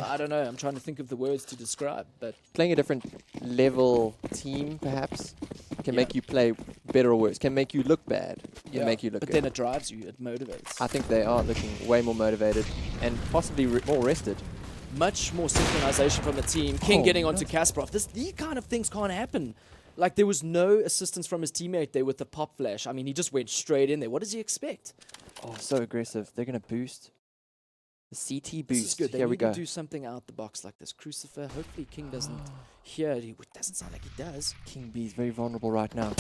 I don't know, I'm trying to think of the words to describe, but... playing a different level team, perhaps, can make you play better or worse, can make you look bad, can make you look but good. Then it drives you, it motivates. I think they are looking way more motivated and possibly more rested. Much more synchronization from the team. King getting onto Kasparov. These kind of things can't happen. Like, there was no assistance from his teammate there with the pop flash. I mean, he just went straight in there. What does he expect? Oh, so aggressive. They're going to boost. The CT boost. This is good. They Here we need to go. do something out the box like this. Crucifer. Hopefully King doesn't hear it. It doesn't sound like he does. King B is very vulnerable right now.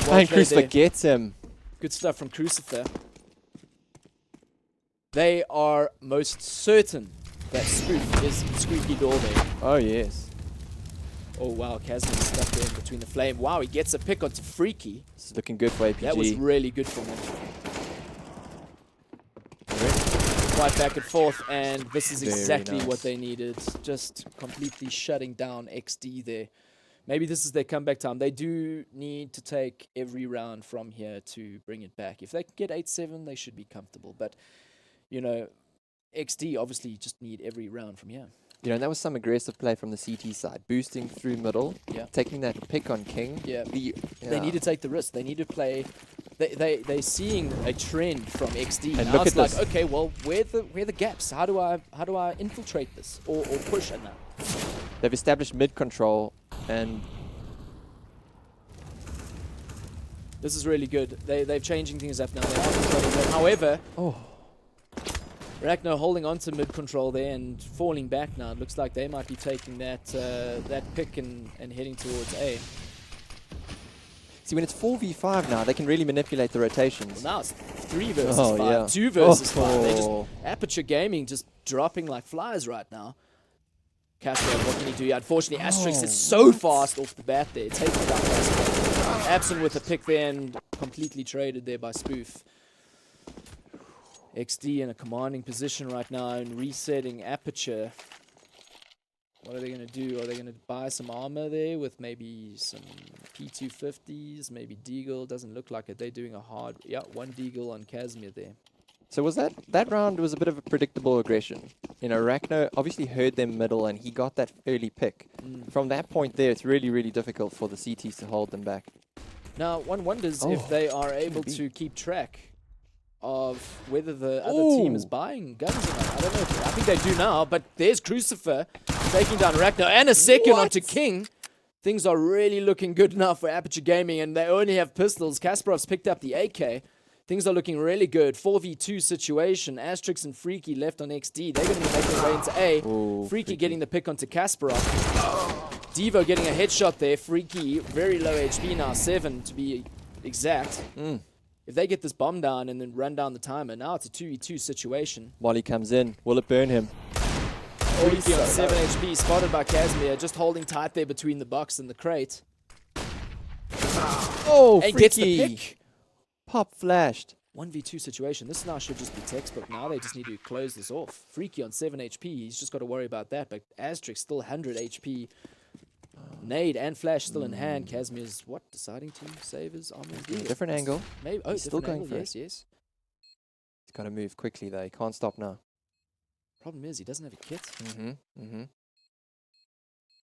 Well And played Crucifer there. gets him. Good stuff from Crucifer. They are most certain that Spoof is squeaky door there. Oh, yes. Oh, wow. Casimir stuck there in between the flame. Wow, he gets a pick onto Freaky. This is looking good for APG. That was really good for him. Quite back and forth, and this is Very exactly nice. what they needed. Just completely shutting down XD there. Maybe this is their comeback time. They do need to take every round from here to bring it back. If they can get 8-7, they should be comfortable. But, you know, XD obviously just need every round from here. You know, and that was some aggressive play from the CT side. Boosting through middle, taking that pick on King. Yeah. They need to take the risk. They need to play... They're seeing a trend from XD. And now look it's at like, this. okay, well, where are the gaps? How do I infiltrate this or push it now? They've established mid control, and this is really good. They're changing things up now. They are controlling them. However, Ragnar holding on to mid control there and falling back now. It looks like they might be taking that that pick and heading towards A. see, when it's 4v5 now, they can really manipulate the rotations. Well, now it's 3 versus 5, yeah. 2 versus 5. They just Oh. Aperture Gaming just dropping like flies right now. Casper, what can he do? Unfortunately, Asterix is so fast off the bat there, taking down Casper. Absent with a pick there and completely traded there by Spoof. XD in a commanding position right now and resetting Aperture. What are they going to do? Are they going to buy some armor there with maybe some P250s, maybe Deagle? Doesn't look like it. They're doing a hard... Yeah, 1 Deagle on Casimir there. So was that round was a bit of a predictable aggression. You know, Ragnar obviously heard them middle and he got that early pick. From that point there, it's really, really difficult for the CTs to hold them back. Now, one wonders if they are able to keep track of whether the other team is buying guns or not. I don't know. I think they do now, but there's Crucifer taking down Ragnar and a second onto King. Things are really looking good now for Aperture Gaming, and they only have pistols. Kasparov's picked up the AK. Things are looking really good. 4v2 situation. Asterix and Freaky left on XD. They're going to be making their way into A. Freaky getting the pick onto Kasparov. Devo getting a headshot there. Freaky, very low HP now. 7 to be exact. If they get this bomb down and then run down the timer, now it's a 2v2 situation. While he comes in, will it burn him? Freaky on 7 HP, spotted by Casimir. Just holding tight there between the box and the crate. Oh, And gets the Freaky! pick. Pop flashed. 1v2 situation. This now should just be textbook. Now they just need to close this off. Freaky on 7 HP. He's just got to worry about that. But Asterix still 100 HP. Nade and flash still in hand. Casimir's deciding to save his armor. Different angle. Maybe. Oh, He's still different going for angle. Yes. He's got to move quickly though. He can't stop now. Problem is he doesn't have a kit.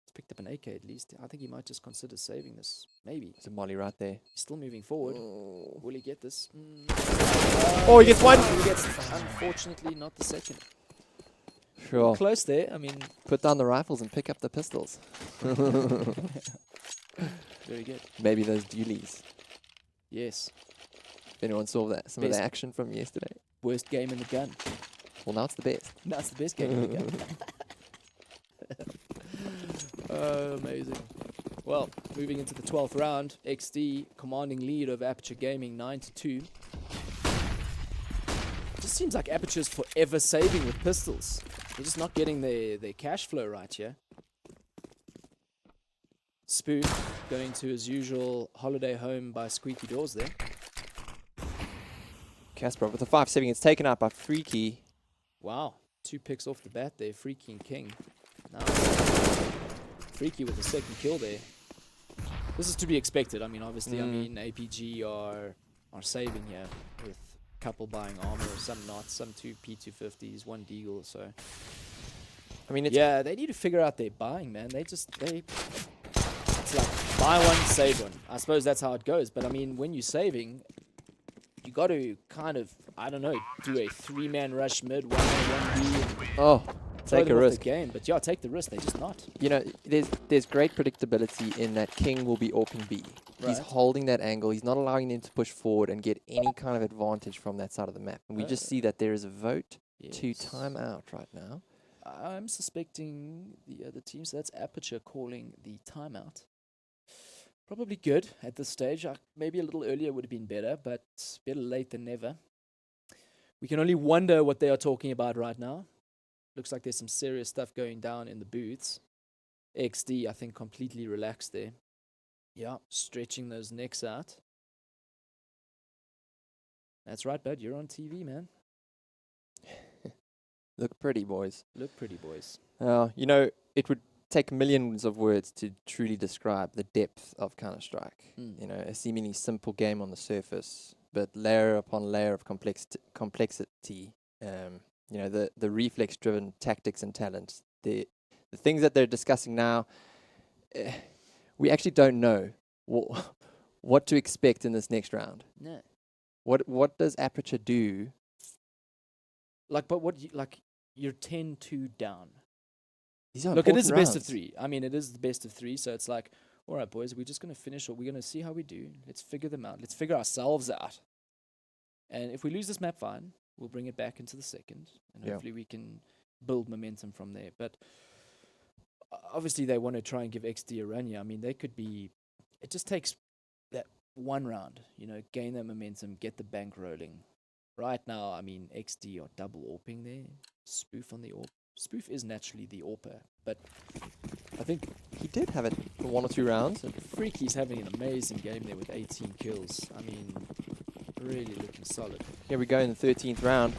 He's picked up an AK at least. I think he might just consider saving this. Maybe. There's a molly right there. He's still moving forward. Will he get this? Oh, he gets one. He gets, unfortunately, not the second. Sure. Close there. I mean, Put down the rifles and pick up the pistols. very good. Maybe those dualies. Yes. If anyone saw that, some of Best. the action from yesterday. Worst game in the gun. Well, now it's the best. That's the best game in the gun. Amazing. Well, moving into the 12th round, XD commanding lead over Aperture Gaming 9-2. Just seems like Aperture's forever saving with pistols. They're just not getting their cash flow right here. Spoon going to his usual holiday home by squeaky doors there. Kasparov with a 5-7 gets taken out by Freaky. Wow, 2 picks off the bat there, Freaky and King. Now, Freaky with the second kill there. This is to be expected. I mean, obviously, APG are saving here with a couple buying armor, some not, some 2 P250s, 1 Deagle. So, I mean, it's yeah, they need to figure out their buying, man. It's like buy one, save one. I suppose that's how it goes. But I mean, when you're saving, you got to kind of, I don't know, do a 3-man rush mid, 1-1B. Oh, take a risk. Game, but yeah, take the risk. They're just not. You know, there's great predictability in that King will be AWPing B. He's Right. holding that angle. He's not allowing them to push forward and get any kind of advantage from that side of the map. And we just see that there is a vote to Yes. time out right now. I'm suspecting the other team, so that's Aperture calling the timeout. Probably good at this stage. Maybe a little earlier would have been better, but better late than never. We can only wonder what they are talking about right now. Looks like there's some serious stuff going down in the booths. XD, I think, completely relaxed there. Yeah, stretching those necks out. That's right, bud. You're on TV, man. Look pretty, boys. Look pretty, boys. You know, it would take millions of words to truly describe the depth of Counter-Strike. You know, a seemingly simple game on the surface, but layer upon layer of complexity. You know, the reflex-driven tactics and talents. The things that they're discussing now, we actually don't know what to expect in this next round. No. What does Aperture do? You're 10-2 down. These are Look, it is the important best of rounds. 3. I mean, it is the best of 3, so it's like, all right, boys, we're just going to finish, or we're going to see how we do. Let's figure them out. Let's figure ourselves out. And if we lose this map, fine. We'll bring it back into the second, and hopefully we can build momentum from there. But obviously, they want to try and give XD a run here. I mean, they could be... It just takes that one round, you know, gain that momentum, get the bank rolling. Right now, I mean, XD are double AWPing there. Spoof on the AWP. Spoof is naturally the AWPer, but I think He did have it for 1 or 2 rounds. Freaky's having an amazing game there with 18 kills. I mean, really looking solid. Here we go in the 13th round.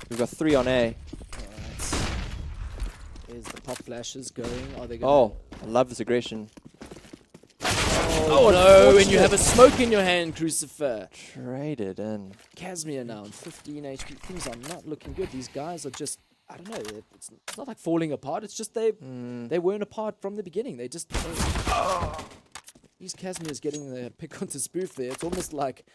We've got 3 on A. Alright. Is the pop flashes going? Are they going? Oh, I love this aggression. Oh no! And you have a smoke in your hand, Crucifer. Traded in. Casimir now on 15 HP. Things are not looking good. These guys are just, I don't know. It's not like falling apart. It's just they weren't apart from the beginning. They just. These Casimir's getting the pick onto Spoof there. It's almost like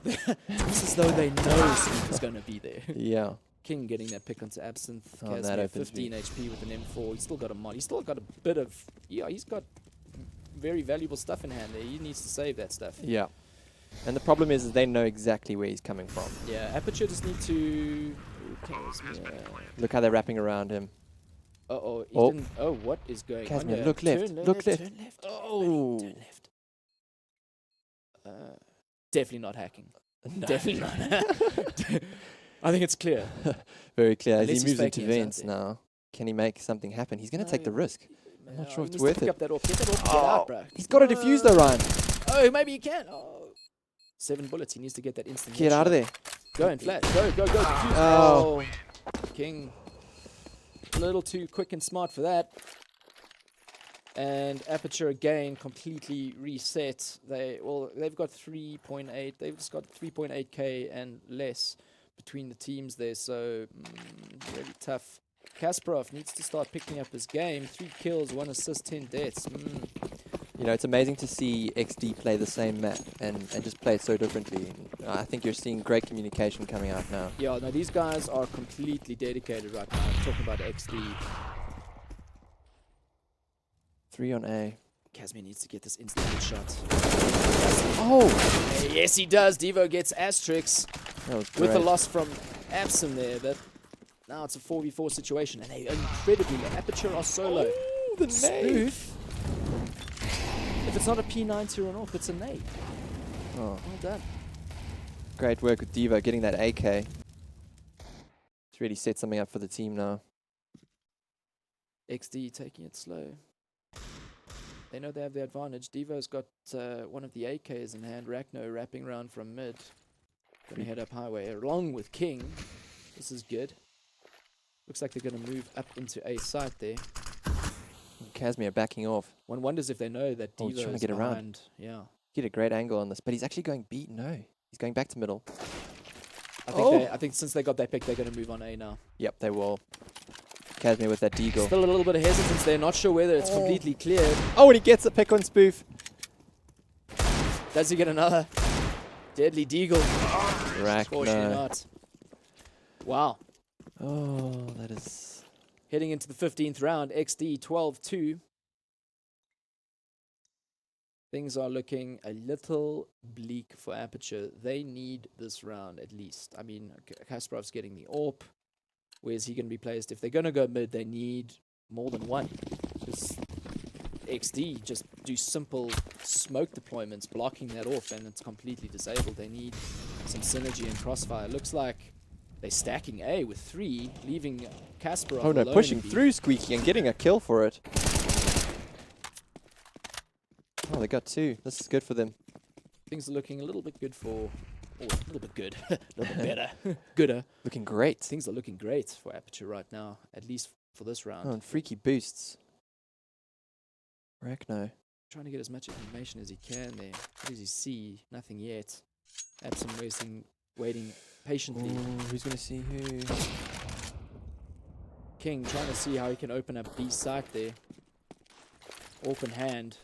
it's almost as though they know Spoof is going to be there. Yeah. King getting that pick onto Absinthe. Oh, that Casimir opens 15 me. HP with an M4. He's still got a mod. He's still got a bit of. Yeah, he's got very valuable stuff in hand there. He needs to save that stuff. Yeah. And the problem is they know exactly where he's coming from. Yeah, Aperture just need to. Casimir. Look how they're wrapping around him. Uh-oh. He Oh. didn't. Oh, what is going Casimir, on here? look left, Turn look left. Turn left. Oh. Turn left. Definitely not hacking. Definitely not. I think it's clear. Very clear. Unless As he he's moves into faking us out vents there. now, can he make something happen? He's going to take the risk. I'm not sure he if it's needs to worth pick it. up that off. Get that off. Get out, bro. He's got a defuse though, Ryan. Oh, maybe he can. Oh. 7 bullets. He needs to get that instant. Get out of there. Go and flash. Go, go, go. Defuse. Oh. King. A little too quick and smart for that. And Aperture again completely reset. They've got 3.8. They've just got 3.8k and less between the teams there. So really tough. Kasparov needs to start picking up his game. 3 kills, 1 assist, 10 deaths. You know, it's amazing to see XD play the same map and just play it so differently. I think you're seeing great communication coming out now. Yeah, no, these guys are completely dedicated right now. I'm talking about XD. 3 on A. Casimir needs to get this instant shot. Oh! Yes, he does. Devo gets Asterix That was with a great. loss from Absam there, but now it's a 4v4 situation, and they incredibly, the Aperture are solo. Ooh, the nade. Spoof. If it's not a P90 or an AWP, it's a nade. Oh, Well done. great work with Devo getting that AK. It's really set something up for the team now. XD taking it slow. They know they have the advantage. Devo's got one of the AKs in hand. Rachno wrapping around from mid. Gonna head up highway along with King. This is good. Looks like they're gonna move up into A site there. Casimir backing off. One wonders if they know that Oh, he's Devo trying to is get around. behind. Yeah. Get a great angle on this, but he's actually going B. No, he's going back to middle. I think since they got that pick, they're gonna move on A now. Yep, they will. Casimir with that deagle. Still a little bit of hesitance there. Not sure whether it's completely cleared. Oh, and he gets a pick on Spoof. Does he get another deadly deagle? Rack, Fortunately no. not. Wow. Oh, that is... Heading into the 15th round, XD 12-2. Things are looking a little bleak for Aperture. They need this round at least. I mean, Kasparov's getting the AWP. Where's he going to be placed? If they're going to go mid, they need more than one. Because XD just do simple smoke deployments, blocking that off, and it's completely disabled. They need some synergy and crossfire. Looks like they're stacking A with 3, leaving Kasparov Oh no, alone pushing in B. through Squeaky and getting a kill for it. Oh, they got 2. This is good for them. Things are looking a little bit good for... Oh, a little bit good. A little bit better. Gooder. Looking great. Things are looking great for Aperture right now, at least for this round. Oh, and freaky boosts. Rachno. Trying to get as much information as he can there. What does he see? Nothing yet. Absam waiting patiently. Ooh, who's going to see who? King trying to see how he can open up B site there. Open hand.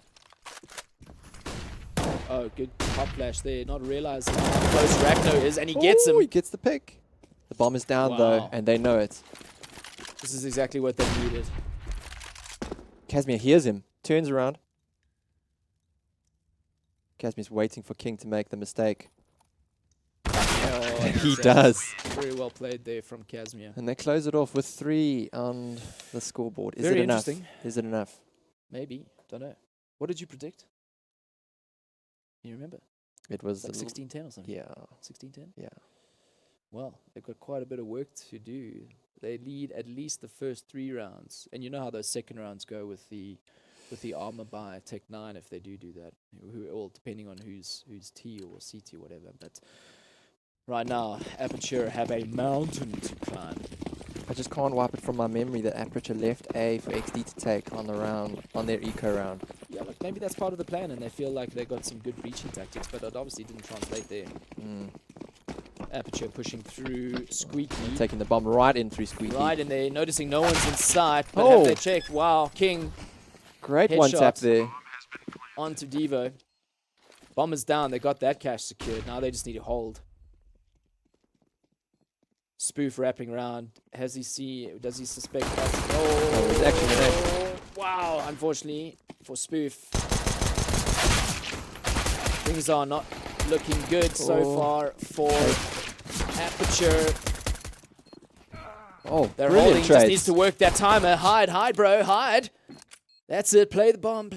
Oh, good pop flash there. Not realizing how close Rachno is, and he gets him. He gets the pick. The bomb is down though, Wow. and they know it. This is exactly what they needed. Casimir hears him, turns around. Casimir's waiting for King to make the mistake. Oh, And he that's does. Very well played there from Casimir. And they close it off with 3 on the scoreboard. Is Very it enough? interesting. Is it enough? Maybe. Don't know. What did you predict? You remember? It was It's like a little- 16-10 or something. Yeah, 16-10? yeah. Well, they've got quite a bit of work to do. They lead at least the first 3 rounds. And you know how those second rounds go with the armor by Tech 9 if they do that. All depending on who's T or CT or whatever. But right now, Aperture have a mountain to climb. I just can't wipe it from my memory that Aperture left A for XD to take on the round, on their eco round. Yeah, look, maybe that's part of the plan, and they feel like they got some good breaching tactics, but it obviously didn't translate there. Aperture pushing through Squeaky. Taking the bomb right in through Squeaky. Right in there, noticing no one's in sight, but Oh. have they checked? Wow, King Great one tap Headshot. there. onto Devo. Bomb is down, they got that cache secured, now they just need to hold. Spoof wrapping around. Does he suspect that? Oh, there's action in it. Wow, unfortunately for Spoof. Things are not looking good so Oh. far for Aperture. Oh, They're brilliant holding, just trades. needs to work that timer. Hide, bro, hide. That's it, play the bomb.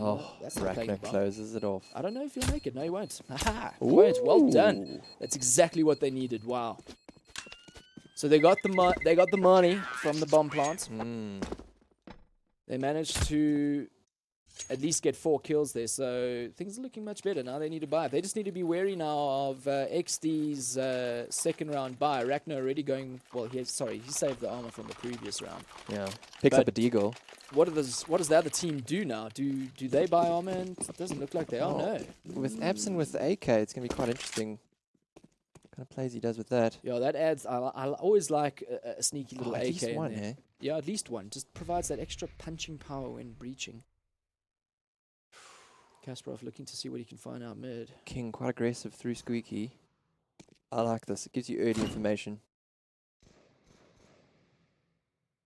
Oh, That's not playing the Rachno bomb. closes it off. I don't know if he'll make it. No, he won't. Haha, he won't. Well done. Ooh. That's exactly what they needed. Wow. So they got the money from the bomb plant. Mm. They managed to at least get 4 kills there. So things are looking much better. Now they need to buy. They just need to be wary now of XD's second round buy. Rachno already going, well, he saved the armor from the previous round. Yeah. Picks up a But deagle. what does the other team do now? Do they buy armor? And it doesn't look like they are, no. With Absent with the AK, it's going to be quite interesting. What kind of plays he does with that. Yeah, that adds, I always like a sneaky little At AK least in one, there. eh? Yeah, at least one. Just provides that extra punching power when breaching. Kasparov looking to see what he can find out mid. King quite aggressive through Squeaky. I like this. It gives you early information.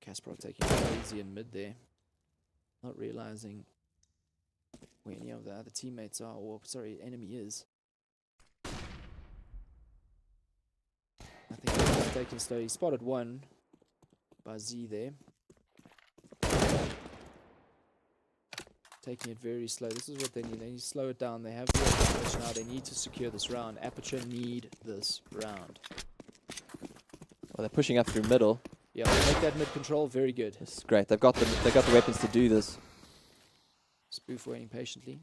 Kasparov taking it easy in mid there. Not realizing where any of the other teammates are, or sorry, enemy is. I think he's taking slow. He spotted one by Z there. Taking it very slow. This is what they need. They need to slow it down. They have the advantage now. They need to secure this round. Aperture need this round. Well, they're pushing up through middle. Yeah, take that mid control. Very good. This is great. They've got the weapons to do this. Spoof waiting patiently.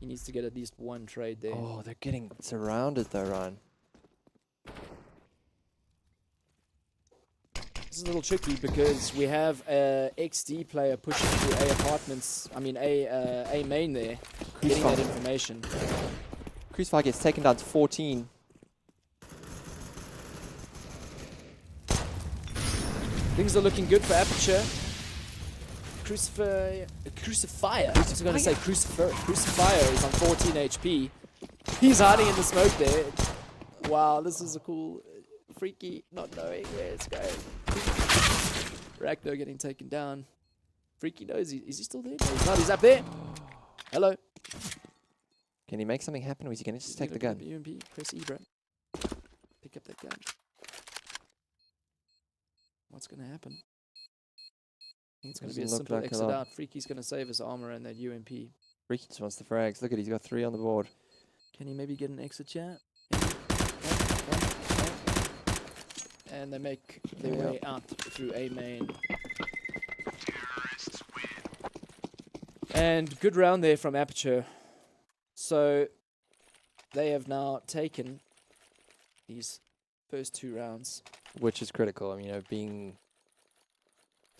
He needs to get at least one trade there. Oh, they're getting surrounded though, Ryan. This is a little tricky because we have a XD player pushing through A apartments. I mean A main there, getting that information. Crucify gets taken down to 14. Things are looking good for Aperture. Crucifier. I was going to say Crucifier is on 14 HP. He's hiding in the smoke there. Wow, this is a cool, freaky, not knowing where it's going. Rachno getting taken down. Freaky knows. Is he still there? No, he's not. He's up there. Hello. Can he make something happen, or is he going to just take the gun? UMP, press E, bro. Pick up that gun. What's going to happen? I think it's going to be a Doesn't look simple like a exit lot. out. Freaky's going to save his armor and that UMP. Ricky just wants the frags. Look at he's got 3 on the board. Can he maybe get an exit chat? And they make their way out through A main. And good round there from Aperture. So they have now taken these first 2 rounds. Which is critical. I mean, being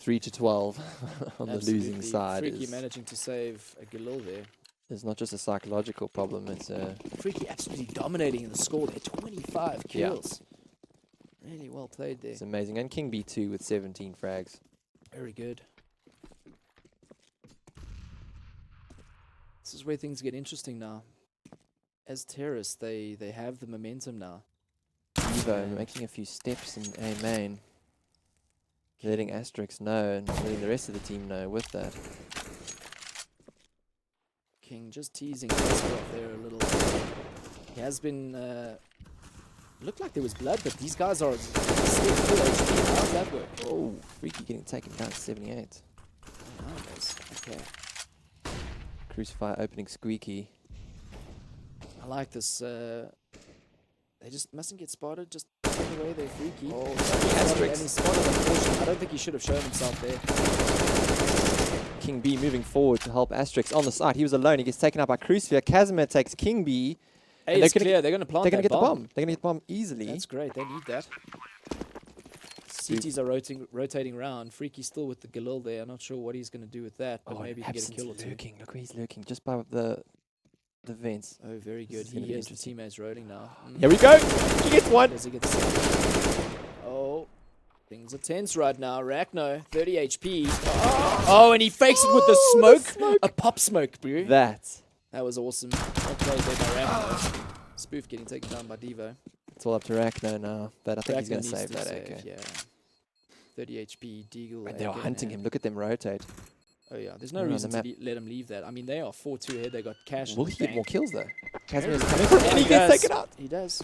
3-12 on the losing side Freaky is managing to save a Galil there. it's not just a psychological problem. It's a Freaky absolutely dominating in the score there. 25 kills. Really well played there. it's amazing. And King B2 with 17 frags. Very good. This is where things get interesting now. As terrorists, they have the momentum now. Evo making a few steps in A main. Letting Asterix know and letting the rest of the team know with that. King just teasing Kasparov there a little. He has been... looked like there was blood, but these guys are still full HP. How's that work? Oh, Freaky getting taken down to 78. Oh, nice. Okay. Crucify opening Squeaky. I like this. They just mustn't get spotted. Just take away their Freaky. Oh, Asterix. And he's spotted, unfortunately. I don't think he should have shown himself there. King B moving forward to help Asterix on the side. He was alone. He gets taken out by Crucifer. Casimir takes King B. Hey, it's clear. They're going to plant They're going to that get the bomb. They're going to get the bomb easily. That's great. They need that. CTs are rotating around. Freaky still with the Galil there. I'm not sure what he's going to do with that, but maybe he can get a kill or two. lurking. Look where he's lurking, just by the vents. Oh, very good. This is gonna He be has the interesting. teammates rotating now. Here we go. He gets one. Does he get the second? Oh, things are tense right now. Rachno, 30 HP. Oh, and he fakes it with the smoke. A pop smoke, bro. That. That was awesome. Well played there by Rachno. Spoof getting taken down by Devo. It's all up to Rachno now, but I think he's Rachno going to needs save that. save, Okay. Yeah. 30 HP, Deagle. And they're again, hunting him. and- Look at them rotate. Oh yeah, there's no They're on reason the to let him leave that. I mean, they are 4-2 ahead. They got cash. Will in he the get more bank. kills though? Casimir's Yeah, coming for him, and he gets does. taken out. He does.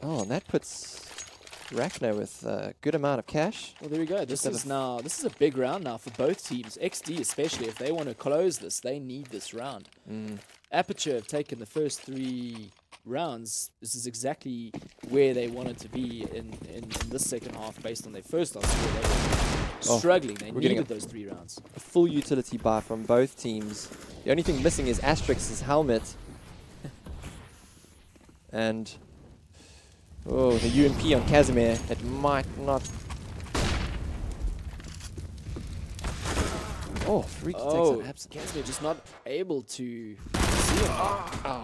Oh, and that puts Rachno with a good amount of cash. Well, there we go. This is a big round now for both teams. XD especially, if they want to close this, they need this round. Aperture have taken the first 3 rounds. This is exactly where they wanted to be in this second half based on their first half score. They were struggling. They we're getting needed those 3 rounds. A full utility buy from both teams. The only thing missing is Asterix's helmet. And the UMP on Casimir. It might not. Oh, Freaky takes an absent. Casimir just not able to see him.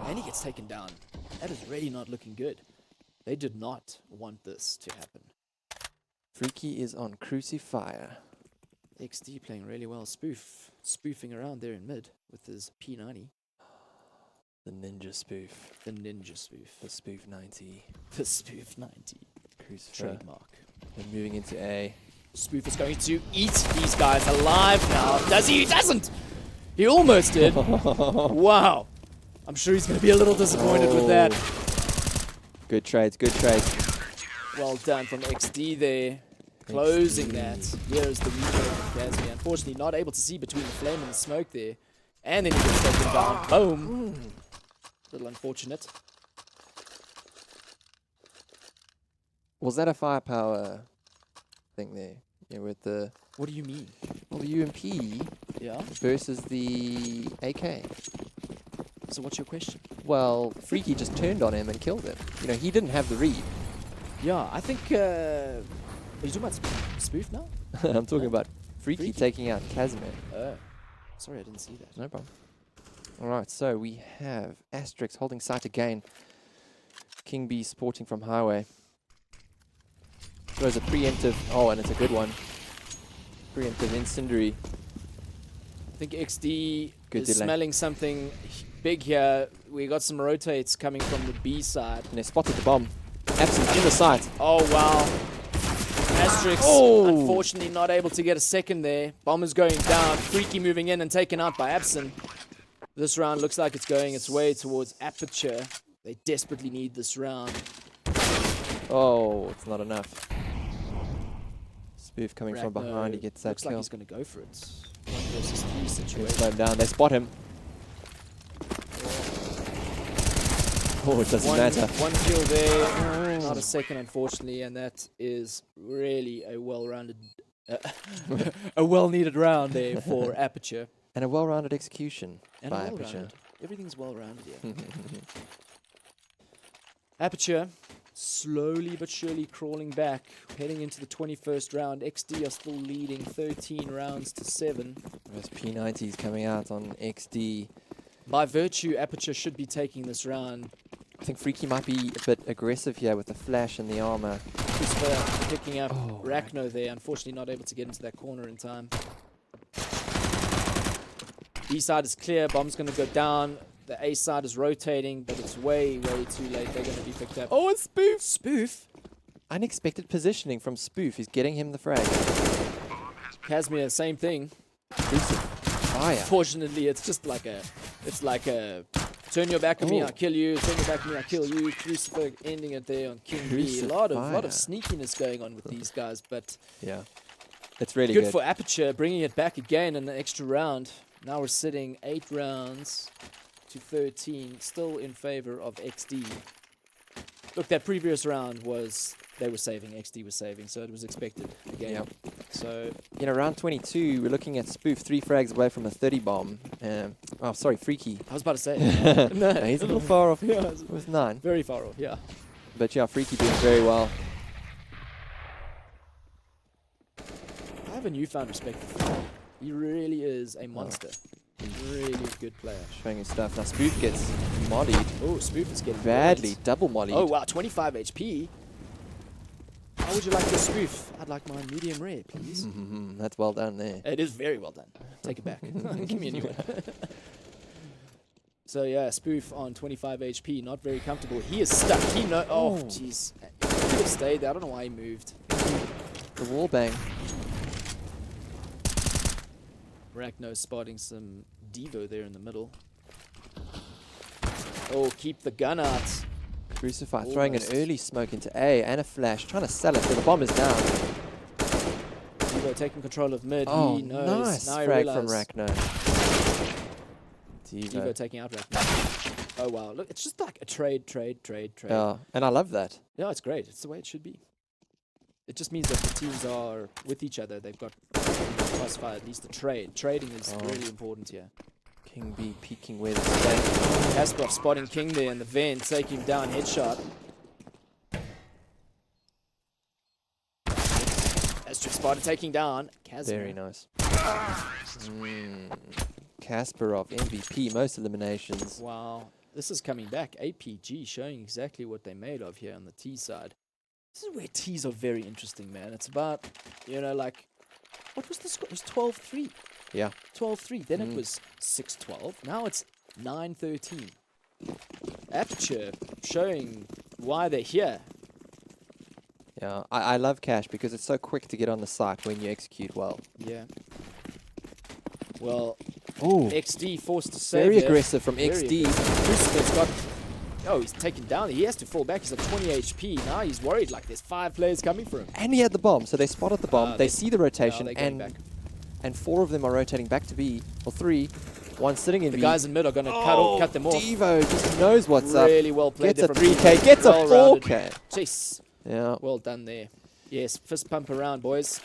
And he gets taken down. That is really not looking good. They did not want this to happen. Freaky is on Crucifier. XD playing really well. Spoofing around there in mid with his P90. The ninja spoof. The ninja spoof. The spoof 90. The spoof 90. Crucifier. Trademark. Then moving into A. Spoof is going to eat these guys alive now. Does he? He doesn't! He almost did. Wow. I'm sure he's going to be a little disappointed with that. Good trades, good trades. Well done from XD there. Closing that. Here's the replay from Casimir. Unfortunately, not able to see between the flame and the smoke there. And then he gets taken down. Boom. Little unfortunate. Was that a firepower thing there? Yeah, with the What do you mean? well, the UMP Yeah? versus the AK. So what's your question? Well, Freaky just turned on him and killed him. You know, he didn't have the read. Yeah, I think... are you talking about Spoof now? I'm talking about Freaky Freaky. taking out Casimir. Sorry, I didn't see that. No problem. All right, so we have Asterix holding site again. King B sporting from Highway. Throws a preemptive. Oh, and it's a good one. Preemptive incendiary. I think XD Good is delay. smelling something big here. We got some rotates coming from the B side. And they spotted the bomb. Absent in the site. Oh, wow. Asterix, unfortunately, not able to get a second there. Bomber's going down. Freaky moving in and taken out by Absent. This round looks like it's going its way towards Aperture. They desperately need this round. Oh, it's not enough. Spoof coming from Ragnar behind. He gets that looks like kill. he's going to go for it. 1 versus 3 They situation. slow him down. They spot him. Oh, it doesn't matter. One kill there, not a second, unfortunately, and that is really a well-rounded, a well-needed round there for Aperture. And a well-rounded execution And by well-rounded. Aperture. Everything's well-rounded here. Aperture, slowly but surely crawling back, heading into the 21st round. XD are still leading 13 rounds to 7. Those P90s coming out on XD. By virtue, Aperture should be taking this round. I think Freaky might be a bit aggressive here with the flash and the armor. Christopher picking up Oh, Rachno there, unfortunately not able to get into that corner in time. B side is clear, bomb's going to go down. The A side is rotating, but it's way, way too late. They're going to be picked up. Oh, it's Spoof! Spoof! Unexpected positioning from Spoof. He's getting him the frag. Casimir, same thing. Fire. Fortunately, it's just like a, turn your back on me, Oh. I'll kill you. Turn your back on me, I'll kill you. Crucifer ending it there on King B. A lot of Crucifire. sneakiness going on with these guys, but Yeah. It's really good good. for Aperture, bringing it back again in an extra round. Now we're sitting 8 rounds to 13, still in favor of XD. Look, that previous round was, they were saving, XD was saving, so it was expected again. Yep. So, In round 22, we're looking at Spoof 3 frags away from a 30 bomb. Oh, sorry, Freaky. I was about to say, No, he's a little far off Yeah, with 9. very far off, yeah. But yeah, Freaky doing very well. I have a newfound respect for him. He really is a monster. Really good player. Showing his stuff. Now Spoof gets mollied Oh, Spoof is getting badly. brilliant. Double mollied. Oh, wow, 25 HP. How would you like your Spoof? I'd like mine medium rare, please. That's well done there. It is very well done. Take it back. Give me a new one. So yeah, Spoof on 25 HP, not very comfortable. He is stuck. He oh, jeez. He could have stayed there. I don't know why he moved. The wall bang. Rachno spotting some Devo there in the middle. Oh, keep the gun out. Crucify throwing an Almost. early smoke into A and a flash, trying to sell it, but the bomb is down. Devo taking control of mid. Oh, He knows. nice Now he frag from realized. Rachno. Devo taking out Rachno. Oh wow, look, it's just like a trade. Yeah, and I love that. Yeah, it's great. It's the way it should be. it just means that the teams are with each other. They've got classified at least a trade. Trading is really important here. King B peeking where the stake. Kasparov spotting King there in the vent, taking him down, headshot. Asterix spotted, taking down Kazma. Very nice. Kasparov, MVP, most eliminations. Wow, this is coming back. APG showing exactly what they're made of here on the T side. This is where Ts are very interesting, man. It's about, you know, like, what was the score? It was 12-3. Yeah. 12-3. Then it was 6-12. Now it's 9-13. Aperture showing why they're here. Yeah, I love Cash because it's so quick to get on the site when you execute well. Yeah. Well, Oh, XD forced to save very there. aggressive from Very XD. aggressive. Crucifix got... Oh, he's taken down. He has to fall back. He's at 20 HP. Now he's worried like there's 5 players coming for him. And he had the bomb, so they spotted the bomb. They see the rotation, they're going back. and 4 of them are rotating back to B, or 3. One sitting in The B. guys in mid are going to cut them off. Devo just knows what's up. Really well played Gets a there from 3K, Devo. gets a Well-rounded. 4K. Jeez. Yeah. Well done there. Yes, fist pump around, boys.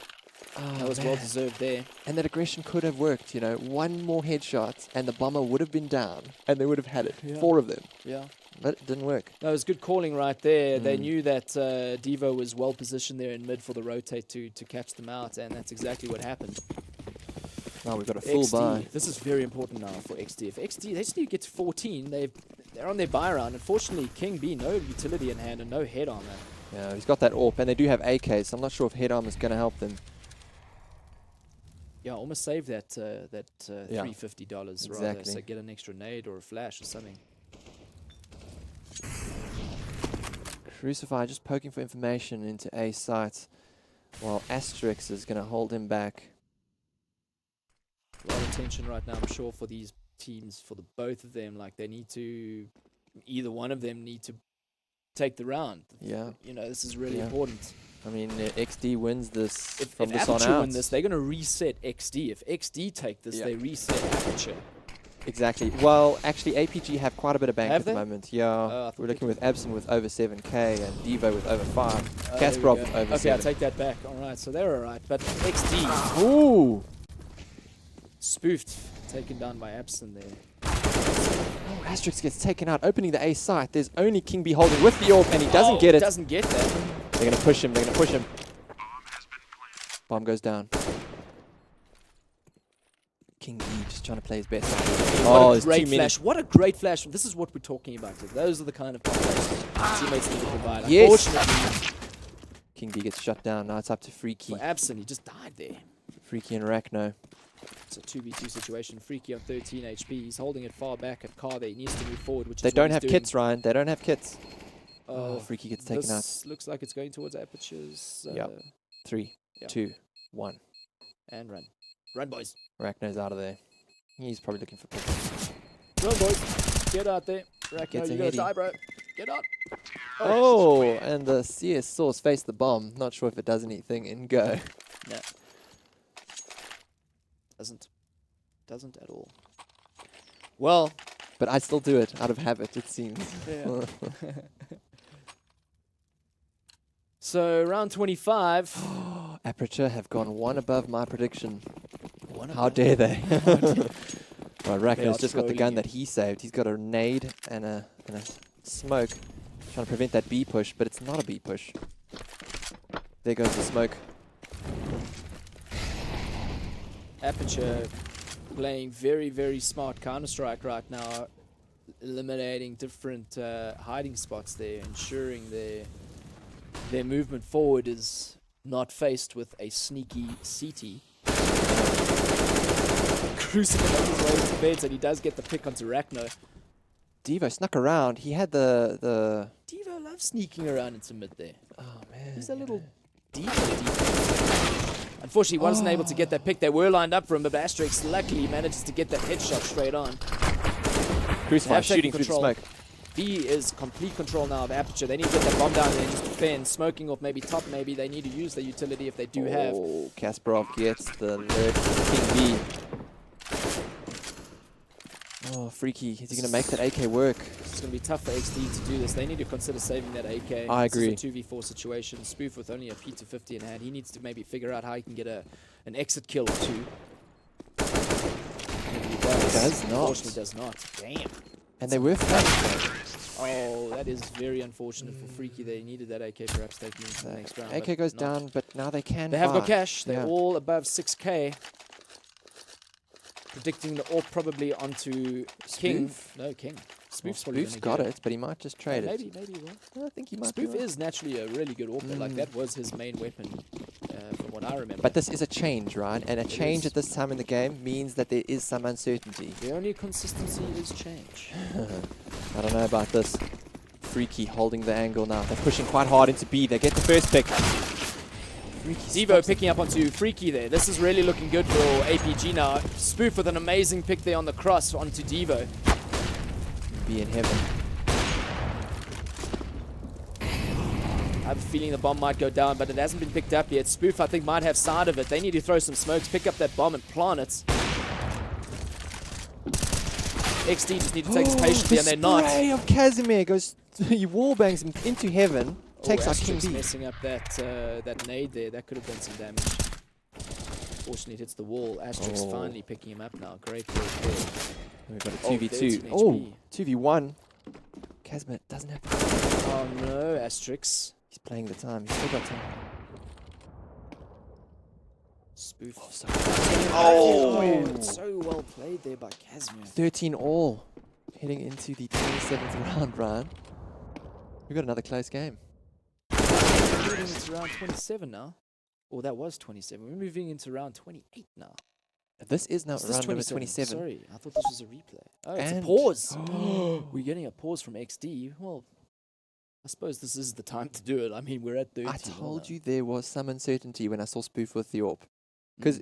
That was well deserved there. And that aggression could have worked, you know. 1 more headshot, and the bomber would have been down, and they would have had it. Yeah. 4 of them. Yeah. But it didn't work. No, it was good calling right there. They knew that Devo was well positioned there in mid for the rotate to catch them out, and that's exactly what happened. Now we've got a full XD, buy. this is very important now for XD. If XD, they just need to get to 14, they're on their buy round. Unfortunately, King B, no utility in hand and no head armor. Yeah, he's got that AWP, and they do have AKs, so I'm not sure if head armor is going to help them. Yeah, almost save that Yeah. $350 rather. Exactly. So get an extra nade or a flash or something. Crucify just poking for information into A site, while Asterix is going to hold him back. A lot of tension right now, I'm sure, for these teams, for the both of them. Like, they need to, either one of them need to take the round. Yeah. You know, this is really Yeah. important. I mean, XD wins this If from this on Aperture out. win this, they're going to reset XD. If XD take this, Yeah. they reset Aperture. Exactly. Well, actually, APG have quite a bit of bank Have at the they? moment. Yeah. I thought We're they looking with Abson with over 7K and Devo with over 5. Oh, there we Kasparov go. with over Okay, I'll 7. take that back. All right, so they're all right. But XD, Ooh! spoofed, taken down by Abson there. Oh, Asterix gets taken out, opening the A site. There's only King B holding with the AWP, and he doesn't get it. Doesn't get that. They're going to push him. They're going to push him. Bomb goes down. King B just trying to play his best. What a there's 2 great minutes. flash. What a great flash. This is what we're talking about. Those are the kind of flashes teammates need to provide. Yes. Unfortunately, King B gets shut down. Now it's up to Freaky. for Abson, he just died there. Freaky and Arachno. It's a 2v2 situation. Freaky on 13 HP. He's holding it far back at car there. He needs to move forward, which They is what don't he's have doing. kits, Ryan. They don't have kits. Oh, Freaky gets taken out. this looks like it's going towards Aperture's. Yep. 3, Yeah. 2, 1. And run. Run, boys. Arachno's out of there. He's probably looking for picks. Run, boys. Get out there. Racno, Gets a you're going to heady. die, bro. Get out. Oh, and the CS Source faced the bomb. Not sure if it does anything in Go. No. Doesn't at all. Well, But I still do it out of habit, it seems. yeah. So round 25. Aperture have gone 1 above my prediction. One How above. dare they? Right, They are Rachno's just got the trolling gun you. that he saved. He's got a nade and a smoke. Trying to prevent that B push, but it's not a B push. There goes the smoke. Aperture playing very, very smart Counter-Strike right now, eliminating different hiding spots there, ensuring their movement forward is not faced with a sneaky CT. Crucifix on his way to beds, and he does get the pick onto Rachno. Devo snuck around. He had the Devo loves sneaking around into mid there. oh man. He's a little deep. Unfortunately, wasn't able to get that pick. They were lined up for him, but Asterix luckily manages to get that headshot straight on. Crucify Have taken shooting through the control. smoke. B is complete control now of Aperture. They need to get that bomb down and then just defend. Smoking off maybe top, maybe they need to use their utility if they do have. Oh, Kasparov gets the alert. King B. Oh, Freaky. Is he going to make that AK work? It's going to be tough for XD to do this. They need to consider saving that AK. I agree. This is a 2v4 situation. Spoof with only a P250 in hand. He needs to maybe figure out how he can get an exit kill or two. Maybe he does. Unfortunately, does not. Damn. And they were flanked. Oh, that is very unfortunate for Freaky. They needed that AK perhaps taking into the next round. AK goes down, but now they can They have got buy. cash. They're Yeah. all above 6k. Predicting the AWP probably onto King. Spoof? No, King. Well, Spoof's probably Spoof's gonna got get it, but he might just trade Maybe it. he will. I think he might. Spoof be right. is naturally a really good AWPer. Like that was his main weapon, from what I remember. But this is a change, right? And a change is. at this time in the game means that there is some uncertainty. the only consistency is change. I don't know about this. Freaky holding the angle now. They're pushing quite hard into B. They get the first pick. Devo picking up onto Freaky there. This is really looking good for APG now. Spoof with an amazing pick there on the cross onto Devo. Be in heaven. I have a feeling the bomb might go down, but it hasn't been picked up yet. Spoof, I think, might have side of it. They need to throw some smokes, pick up that bomb and plant it. XD just need to take this patiently, and they're not. The spray of Casimir goes, he wallbangs him into heaven, takes out King Asterix B. messing up that nade there. That could have done some damage. Fortunately, it hits the wall. Asterix finally picking him up now. Great play. We've got a Oh, 2v2. 13 Oh, HP. 2v1. Casimir doesn't have the Oh no, Asterix. He's playing the time. He's still got time. Spoof. Oh, So well played there by Casimir. 13 all. Heading into the 27th round, Ryan. We've got another close game. Moving into round 27 now. Or that was 27. We're moving into round 28 now. This is now This is round number 27. Sorry, I thought this was a replay. Oh, it's a And- pause. We're getting a pause from XD. Well, I suppose this is the time to do it. I mean, we're at 30. I told you there was some uncertainty when I saw Spoof with the AWP. Because,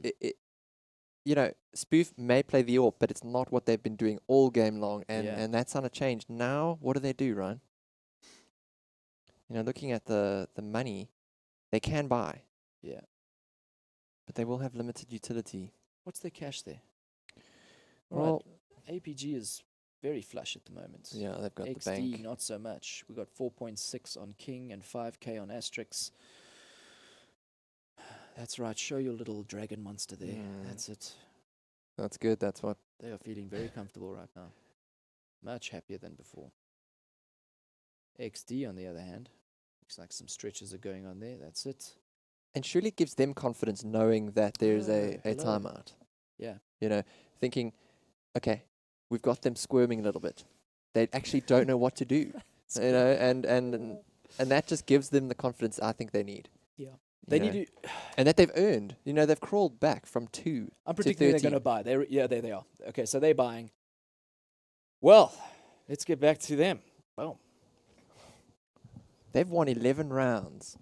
you know, Spoof may play the AWP, but it's not what they've been doing all game long. And, Yeah. and that's kind of changed. Now, what do, Ryan? You know, looking at the money, they can buy. Yeah. But they will have limited utility. What's their cash there? Well, APG is very flush at the moment. yeah, they've got the XD, bank. not so much. We got 4.6 on King and 5k on Asterix. That's right. Show your little dragon monster there. That's it. That's good. That's what. They are feeling very comfortable right now. Much happier than before. XD, on the other hand, looks like some stretches are going on there. That's it. And surely it gives them confidence knowing that there's a hello. timeout. Yeah. You know, thinking, okay, we've got them squirming a little bit. They actually don't know what to do. You know, and that just gives them the confidence I think they need. Yeah. You They know, need to. and that they've earned. You know, they've crawled back from 2 I'm to predicting they're 13. going to buy. There they are. Okay, so they're buying. Well, let's get back to them. Boom. They've won 11 rounds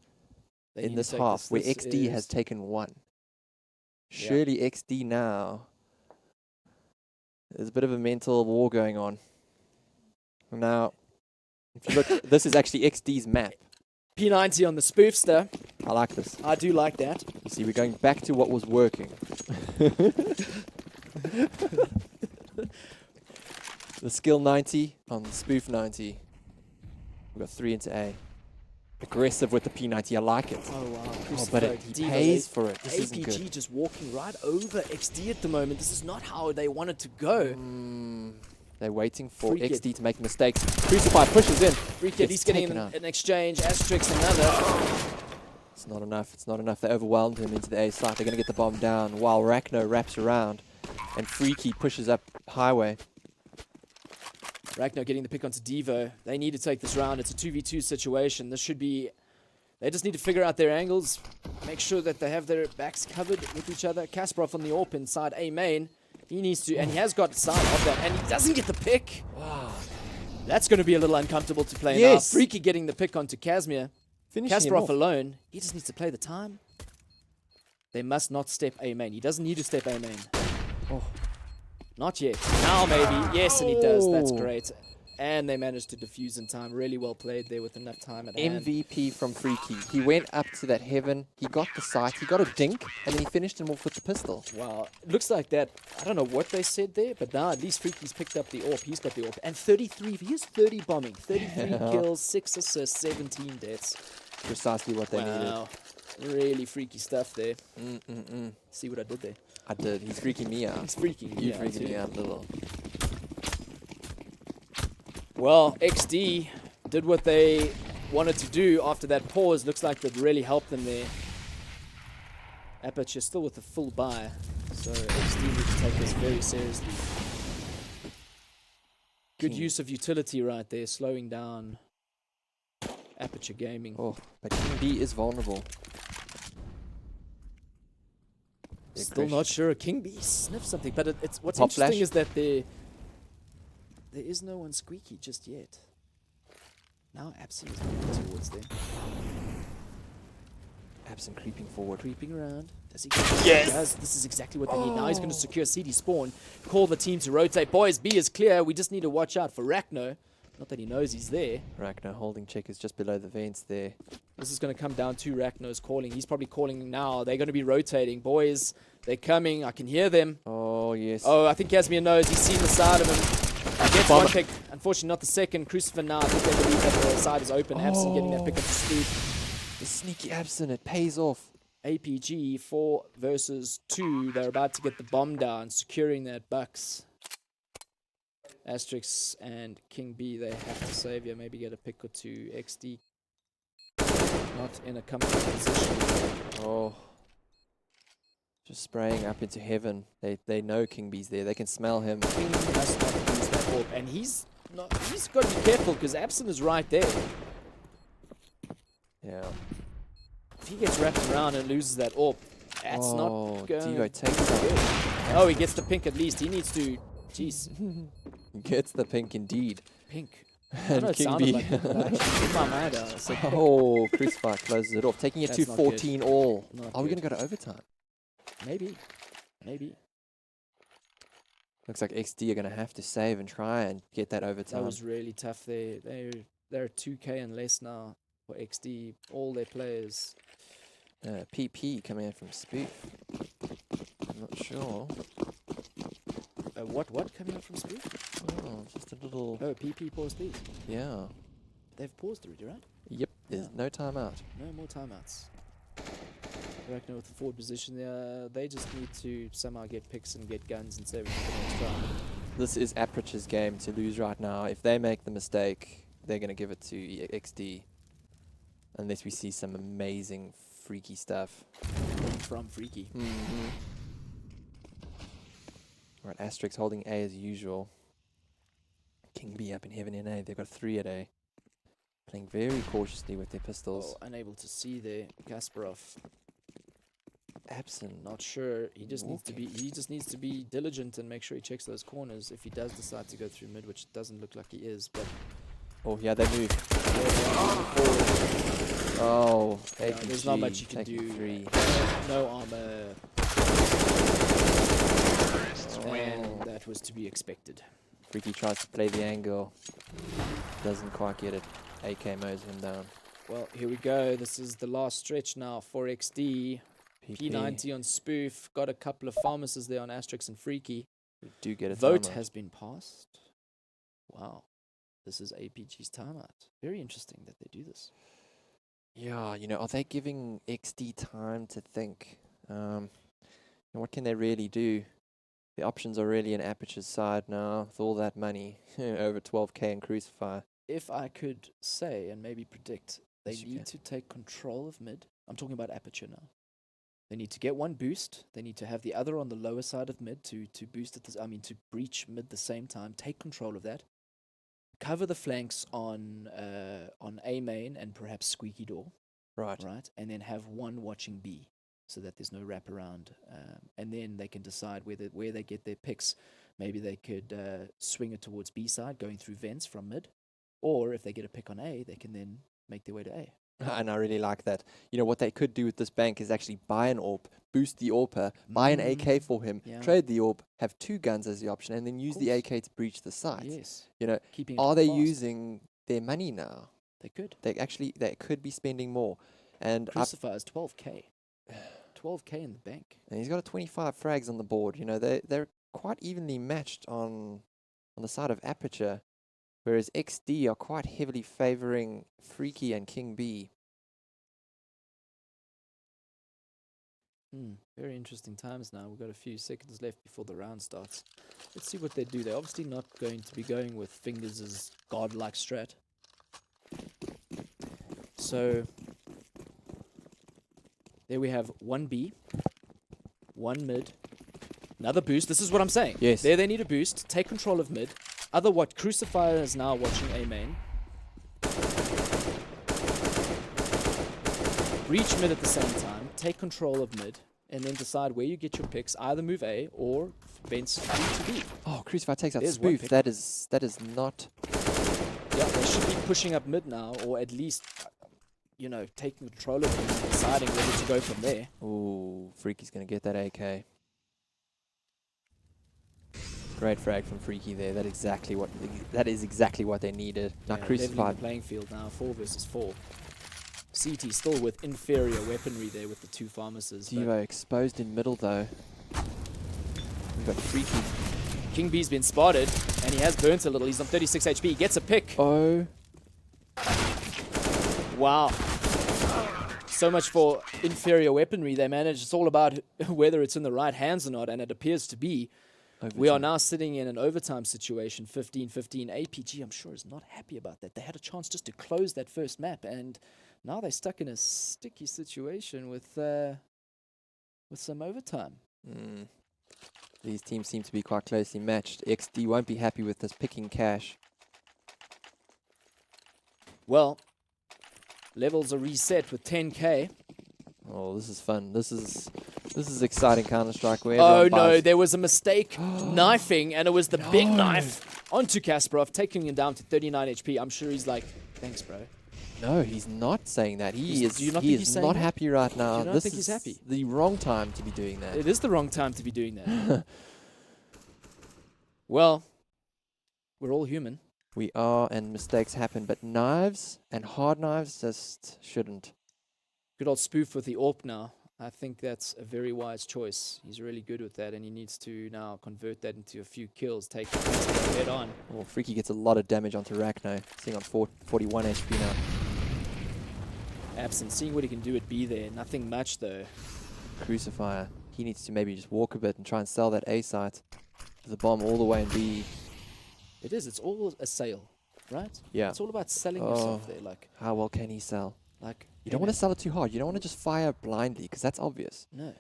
They in need to this take half, where This XD has is- taken 1. Yeah. Surely XD now, there's a bit of a mental war going on. Now, if you look, this is actually XD's map. P90 on the spoofster. I like this. I do like that. You see, we're going back to what was working. The skill 90 on the spoof 90. We've got 3 into A. Aggressive with the P90, I like it. Oh, wow. Oh, but he pays for it. This isn't APG good. just walking right over XD at the moment. This is not how they wanted to go. They're waiting for Freak it. XD to make mistakes. Crucify pushes in. Freak it, Gets he's getting taken out. an exchange. Asterix another. It's not enough. It's not enough. They overwhelmed him into the A site. They're going to get the bomb down while Rachno wraps around and Freaky pushes up highway. Ragnar getting the pick onto Devo. They need to take this round. It's a 2v2 situation. This should be... They just need to figure out their angles, make sure that they have their backs covered with each other. Kasparov on the AWP inside A main. He needs to, and he has got sight of that, and he doesn't get the pick. Wow. That's going to be a little uncomfortable to play Yes. now. Freaky getting the pick onto Casimir. Finishing him Kasparov off. alone. He just needs to play the time. They must not step A main. He doesn't need to step A main. Oh. Not yet. Now maybe. Yes, and he does. That's Oh. great. and they managed to defuse in time. Really well played there with enough time at hand. MVP from Freaky. He went up to that heaven, he got the sight, he got a dink, and then he finished him off with the pistol. Wow. It looks like that. I don't know what they said there, but now at least Freaky's picked up the AWP. He's got the AWP. And 33. He has 30 bombing. 33 kills, 6 assists, 17 deaths. Precisely what they needed. Wow. Really freaky stuff there. Mm-mm-mm. See what I did there? I did. He's freaking me out. He's freaking You me out freaking too. me out a little. Well, XD did what they wanted to do after that pause. Looks like that really helped them there. Aperture still with a full buy, so XD need to take this very seriously. Good use of utility right there, slowing down Aperture Gaming. Oh, but King B is vulnerable. Yeah, Still Krish. not sure. King B sniffed something, but it's what's Pop interesting flash? is that there is no one squeaky just yet. Now Absent is moving towards them. Absent creeping forward. Creeping around. Does he get yes! This is exactly what they need. Now he's going to secure CD spawn. Call the team to rotate. Boys, B is clear. We just need to watch out for Rachno. Not that he knows he's there. Ragnar holding checkers just below the vents there. This is going to come down to Rachno's calling. He's probably calling now. They're going to be rotating. Boys, they're coming. I can hear them. Oh, yes. Oh, I think Casimir knows. He's seen the side of him. Gets one pick. Unfortunately, not the second. Crucifer now. I think they believe that the side is open. Absent getting that pick up to speed. The sneaky Absent. It pays off. APG 4 versus 2. They're about to get the bomb down, securing that Bucks. Asterix and King B, they have to save you. Maybe get a pick or two. XD not in a comfortable position. Oh. Just spraying up into heaven. They know King B's there. They can smell him. King must not lose that orb, and he's got to be careful because Absent is right there. Yeah. If he gets wrapped around and loses that orb, that's not going. Divo takes that. Oh, he gets the pink at least. He needs to. Jeez, Gets the pink indeed. pink. And it King sounded B. like it, but actually in my mind, I said pink. Oh, Crucify closes it off, taking it That's to not 14 all. Not Are we going good. to go to overtime? Maybe. Looks like XD are going to have to save and try and get that That overtime. was really tough there. They're 2K and less now for XD. All their players. PP coming in from Spoof. I'm not sure. What coming up from Spoof? Oh, just a little... Oh, PP pause please. Yeah. They've paused already, right? Yep, there's Yeah. no timeout. No more timeouts. Ragnar with the forward position there. They just need to somehow get picks and get guns and save it for the next round. This is Aperture's game to lose right now. If they make the mistake, they're going to give it to XD. Unless we see some amazing, freaky stuff. From Freaky. Mm-hmm. Right, Asterix holding A as usual. King B up in heaven in A. They've got 3 at A. Playing very cautiously with their pistols. Oh, unable to see there. Kasparov. Absent. Not sure. He just needs to be diligent and make sure he checks those corners if he does decide to go through mid, which it doesn't look like he is, but Oh, yeah, they move. forward. Oh, Yeah, APG there's not much you can taking do. 3. No armor. Oh. And that was to be expected. Freaky tries to play the angle. Doesn't quite get it. AK mows him down. Well, here we go. This is the last stretch now for XD. P90 on Spoof. Got a couple of pharmacists there on Asterix and Freaky. We do get a Vote timeout. has been passed. Wow. This is APG's timeout. Very interesting that they do this. Yeah, you know, are they giving XD time to think? And what can they really do? The options are really in Aperture's side now with all that money. Over 12k in Crucify. If I could say and maybe predict, they Yes, you need can. to take control of mid. I'm talking about Aperture now. They need to get one boost. They need to have the other on the lower side of mid to boost it. To breach mid the same time. Take control of that. Cover the flanks on A main and perhaps Squeaky Door, Right. right? And then have one watching B, so that there's no wraparound. And then they can decide where they get their picks. Maybe they could swing it towards B side, going through vents from mid. Or if they get a pick on A, they can then make their way to A. And I really like that. You know, what they could do with this bank is actually buy an AWP, boost the AWPer, buy an AK for him, Yeah. trade the AWP, have 2 guns as the option, and then use the course. AK to breach the site. Yes. You know, Keeping it are they fast. using their money now? They could. They could be spending more. And Crucifier is 12k. 12k in the bank. and he's got a 25 frags on the board. You know, they're quite evenly matched on the side of Aperture, whereas XD are quite heavily favoring Freaky and King B. Very interesting times now. We've got a few seconds left before the round starts. Let's see what they do. They're obviously not going to be going with Fingers' as godlike strat. So there we have 1B, 1 mid, another boost. This is what I'm saying. Yes. There they need a boost. Take control of mid. What Crucifier is now watching A main. Breach mid at the same time. Take control of mid. And then decide where you get your picks. Either move A or Ben's B to B. Oh, Crucify takes out There's one Spoof. pick. That is not. Yeah, they should be pushing up mid now, or at least, you know, taking control of it and deciding whether to go from there. Ooh, Freaky's gonna get that AK. Great frag from Freaky there. That is exactly what they needed. Now Yeah, leveling Crucified. the playing field now, 4 versus 4. CT still with inferior weaponry there with the 2 pharmacists. but Devo exposed in middle though. We've got Freaky. King B's been spotted, and he has burnt a little. He's on 36 HP. He gets a pick. Oh, Wow. So much for inferior weaponry they managed. It's all about whether it's in the right hands or not, and it appears to be. We are overtime. now sitting in an overtime situation, 15-15. APG, I'm sure, is not happy about that. They had a chance just to close that first map, and now they're stuck in a sticky situation with some overtime. These teams seem to be quite closely matched. XD won't be happy with this picking cash. Well, levels are reset with 10k. Oh, this is fun. This is exciting Counter-Strike. Where Oh everyone no, buys. there was a mistake knifing, and it was the big knife onto Kasparov, taking him down to 39 HP. I'm sure he's like, thanks, bro. No, he's not saying that. He is. Do you not he think is he's saying not that? happy right now. Do you not This think he's is happy? the wrong time to be doing that. It is the wrong time to be doing that. Well, we're all human. We are, and mistakes happen, but knives and hard knives just shouldn't. Good old Spoof with the AWP now. I think that's a very wise choice. He's really good with that, and he needs to now convert that into a few kills, take it head on. Oh, Freaky gets a lot of damage onto Rachno, sitting on 41 HP now. Absent, seeing what he can do at B there. Nothing much though. Crucifier. He needs to maybe just walk a bit and try and sell that A site. There's a bomb all the way in B. It is. It's all a sale, right? Yeah. It's all about selling yourself there. How well can he sell? Like You don't want to sell it too hard. You don't want to just fire blindly, because that's obvious. No.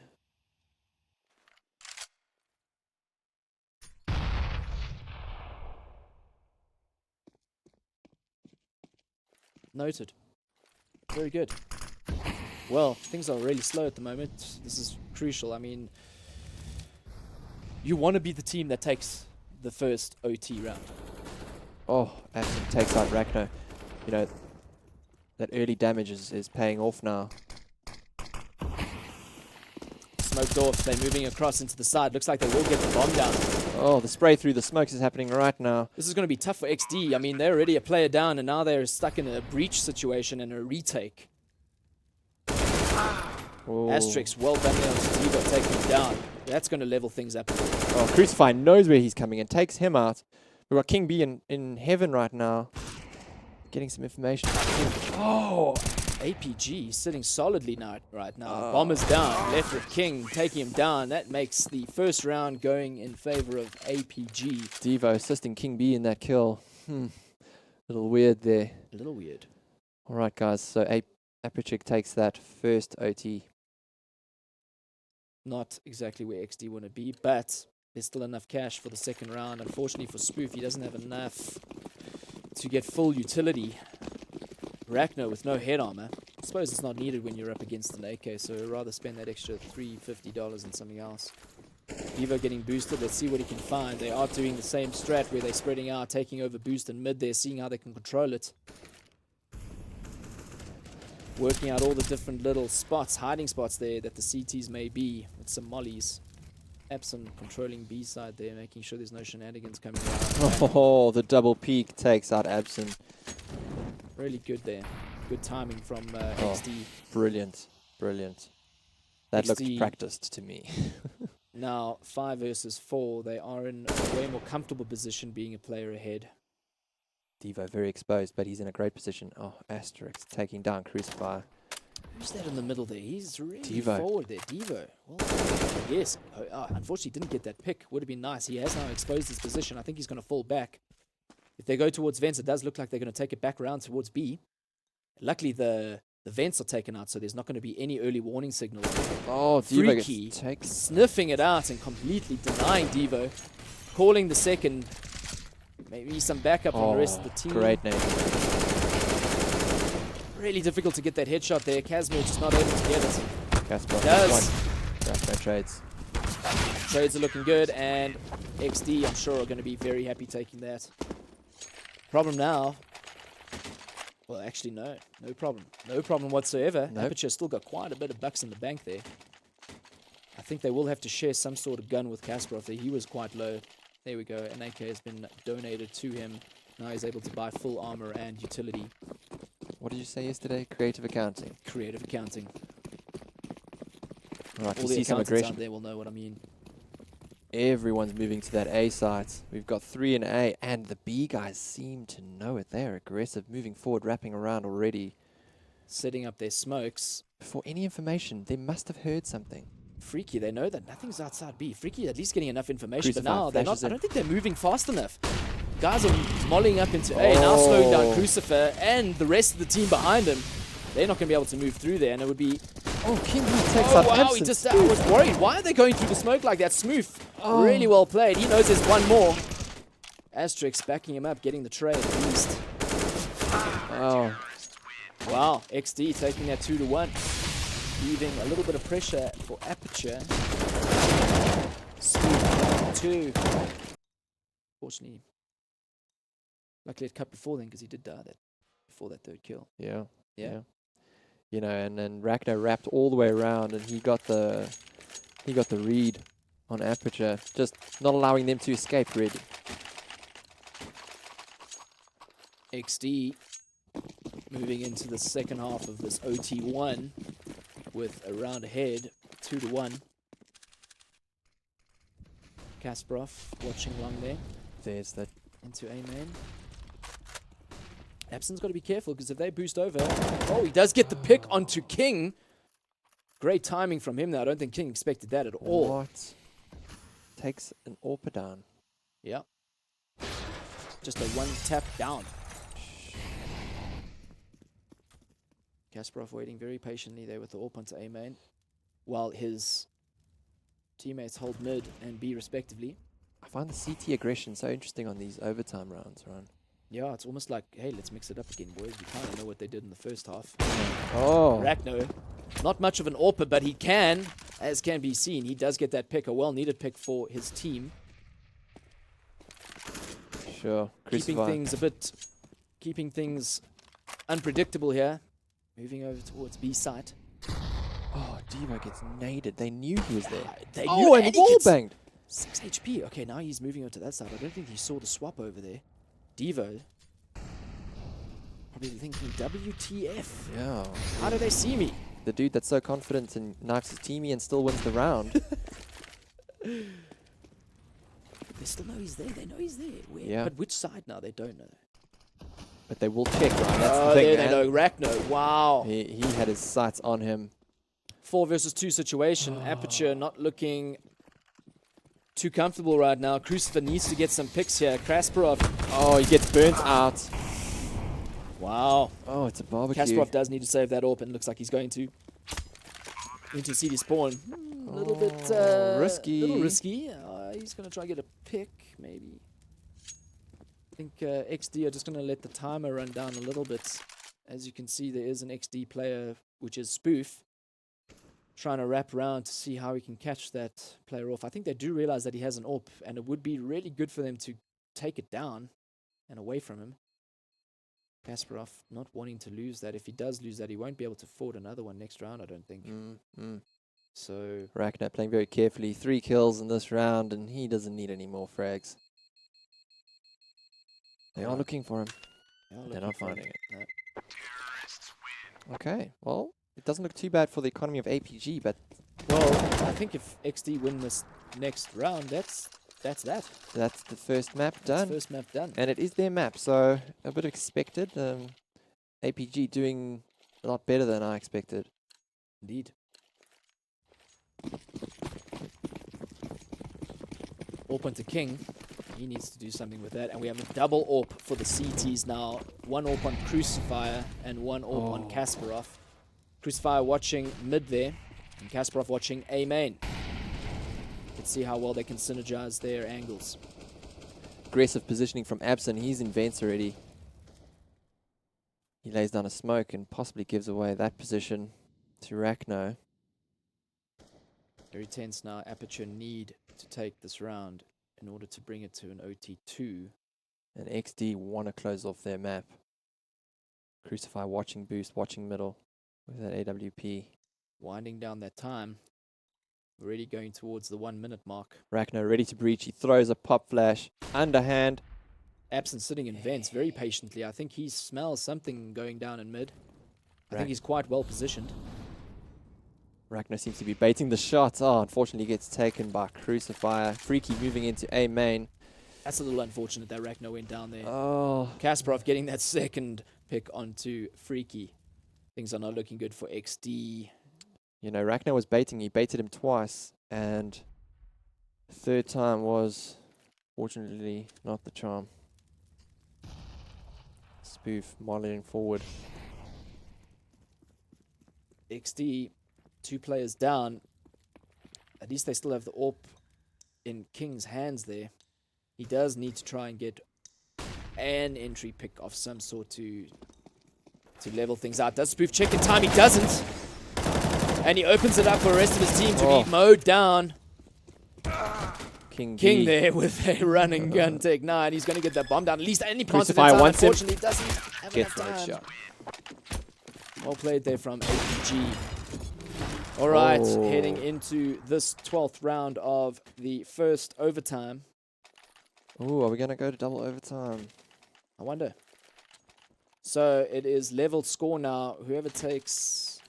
Noted. Very good. Well, things are really slow at the moment. This is crucial. I mean, you want to be the team that takes the first OT round. Oh, Aston takes out Rachno. You know, that early damage is paying off now. Smoked off. They're moving across into the side. Looks like they will get the bomb down. Oh, the spray through the smokes is happening right now. This is going to be tough for XD. I mean, they're already a player down, and now they're stuck in a breach situation and a retake. Oh. Asterix, well done there on Devo, taking him down. That's going to level things up. Oh, Crucify knows where he's coming and takes him out. We've got King B in heaven right now. Getting some information. Oh, APG sitting solidly right now. Bomber's down, left with King, taking him down. That makes the first round going in favor of APG. Devo assisting King B in that kill. Little weird there. A little weird. All right, guys. So Aperture takes that first OT. Not exactly where XD want to be, but there's still enough cash for the second round. Unfortunately for Spoof, he doesn't have enough to get full utility. Rachno with no head armor. I suppose it's not needed when you're up against an AK, so I'd rather spend that extra $350 on something else. Devo getting boosted. Let's see what he can find. They are doing the same strat where they're spreading out, taking over boost and mid there, seeing how they can control it. working out all the different little spots, hiding spots there that the CTs may be with some mollies. Epson controlling B side there, making sure there's no shenanigans coming out. Oh, the double peak takes out Abson. Really good there. Good timing from Oh. XD. Brilliant, brilliant. That looked XD. practiced to me. Now, 5 versus 4, they are in a way more comfortable position being a player ahead. Devo very exposed, but he's in a great position. Oh, Asterix taking down Crucify. Who's that in the middle there? He's really Devo. forward there. Devo. Well, yes. Unfortunately, didn't get that pick. Would have been nice. He has now exposed his position. I think he's going to fall back. If they go towards vents, it does look like they're going to take it back around towards B. Luckily, the vents are taken out, so there's not going to be any early warning signals. Oh, Devo Freaky takes. sniffing it out and completely denying Devo. Calling the second. Maybe some backup from the rest of the team. Great name. Really difficult to get that headshot there. Casimir just not able to get it. Casper. Does. Casper trades. Trades are looking good, and XD, I'm sure, are going to be very happy taking that. Problem now. Well, actually, no. No problem. No problem whatsoever. Nope. Aperture still got quite a bit of bucks in the bank there. I think they will have to share some sort of gun with Kasparov there. He was quite low. There we go. An AK has been donated to him. Now he's able to buy full armor and utility. What did you say yesterday? Creative accounting. Creative accounting. All right, All we the see some accountants aggression. out there will know what I mean. Everyone's moving to that A site. We've got 3 in A, and the B guys seem to know it. They're aggressive, moving forward, wrapping around already. Setting up their smokes. Before any information, they must have heard something. Freaky, they know that nothing's outside B. Freaky at least getting enough information, but Crucify now they're not. flashes I in. don't think they're moving fast enough. Guys are mollying up into A, now slowing down Crucifer and the rest of the team behind him. They're not going to be able to move through there, and it would be... Oh, King takes Oh, up wow, Absent. he just... I was worried. Why are they going through the smoke like that? Smooth. Really well played. He knows there's one more. Asterix backing him up, getting the trade at least. Oh, Wow, XD taking that 2-1. Leaving a little bit of pressure for Aperture. Smooth 2. Fortunately, luckily it cut before then because he did die before that third kill. yeah. Yeah. You know, and then Ragnar wrapped all the way around, and he got the read on Aperture, just not allowing them to escape, really. XD moving into the second half of this OT1 with a round ahead, 2-1. Kasparov watching long there There's that. into A main. Epson's got to be careful because if they boost over, oh, he does get the pick onto King. Great timing from him there. I don't think King expected that at all. What? Takes an AWP down. Yeah. Just a one tap down. Kasparov waiting very patiently there with the AWP onto A main, while his teammates hold mid and B respectively. I find the CT aggression so interesting on these overtime rounds, Ron. Yeah, it's almost like, hey, let's mix it up again, boys. We kind of know what they did in the first half. Oh, Ragno, not much of an AWPer, but he can, as can be seen. He does get that pick, a well-needed pick for his team. sure. Crucify. Keeping things unpredictable here. Moving over towards B site. Oh, Devo gets naded. They knew he was there. They Oh, knew, and and he wall gets banged. 6 HP. Okay, now he's moving over to that side. I don't think he saw the swap over there. Devo. Probably thinking, WTF. Yeah. How do they see me? The dude that's so confident and knifes his teamie and still wins the round. They still know he's there. They know he's there. Where? Yeah. But which side now? They don't know. But they will check, right? That's Oh, the thing, there man. they know. Ragno. Wow. He had his sights on him. 4 versus 2 situation. Aperture not looking too comfortable right now. Crucifer needs to get some picks here. Kasparov. Oh, he gets burnt out. Wow. Oh, it's a barbecue. Kasparov does need to save that AWP, and looks like he's going to. Into CD spawn. A little bit risky. little risky. He's going to try and get a pick, maybe. I think XD are just going to let the timer run down a little bit. As you can see, there is an XD player, which is Spoof, trying to wrap around to see how he can catch that player off. I think they do realize that he has an AWP, and it would be really good for them to take it down and away from him. Kasparov not wanting to lose that. If he does lose that, he won't be able to afford another one next round, I don't think. So Ragnar playing very carefully. 3 kills in this round, and he doesn't need any more frags. They are looking for him. They're not finding it. No. Okay, well, it doesn't look too bad for the economy of APG, but Well, I think if XD win this next round, that's that. that's the first map That's done. first map done. And it is their map, so a bit expected. APG doing a lot better than I expected. Indeed. AWP onto King. He needs to do something with that. And we have a double AWP for the CTs now. 1 AWP on Crucifier and 1 AWP on Kasparov. Crucifier watching mid there, and Kasparov watching A main. Let's see how well they can synergize their angles. Aggressive positioning from Abson. He's in vents already. He lays down a smoke and possibly gives away that position to Rachno. Very tense now. Aperture need to take this round in order to bring it to an OT2. And XD want to close off their map. Crucify watching boost, watching middle with that AWP. Winding down that time. Already going towards the 1 minute mark. Rachno ready to breach. He throws a pop flash. Underhand. Absent sitting in vents very patiently. I think he smells something going down in mid. I think he's quite well positioned. Rachno seems to be baiting the shot. Oh, unfortunately gets taken by Crucifier. Freaky moving into A main. That's a little unfortunate that Rachno went down there. Oh, Kasparov getting that second pick onto Freaky. Things are not looking good for XD. you know, Rachno was baiting. He baited him twice. And the third time was, fortunately, not the charm. Spoof modeling forward. XD, 2 players down. At least they still have the AWP in King's hands there. He does need to try and get an entry pick of some sort to level things out. Does Spoof check in time? He doesn't. And he opens it up for the rest of his team to be mowed down. King King there with a run and gun take 9. He's going to get that bomb down. At least any plants Crucify wants him. unfortunately doesn't have Gets enough no time. shot. Well played there from APG. All right, Oh. heading into this 12th round of the first overtime. Ooh, are we going to go to double overtime? I wonder. So it is leveled score now. Whoever takes...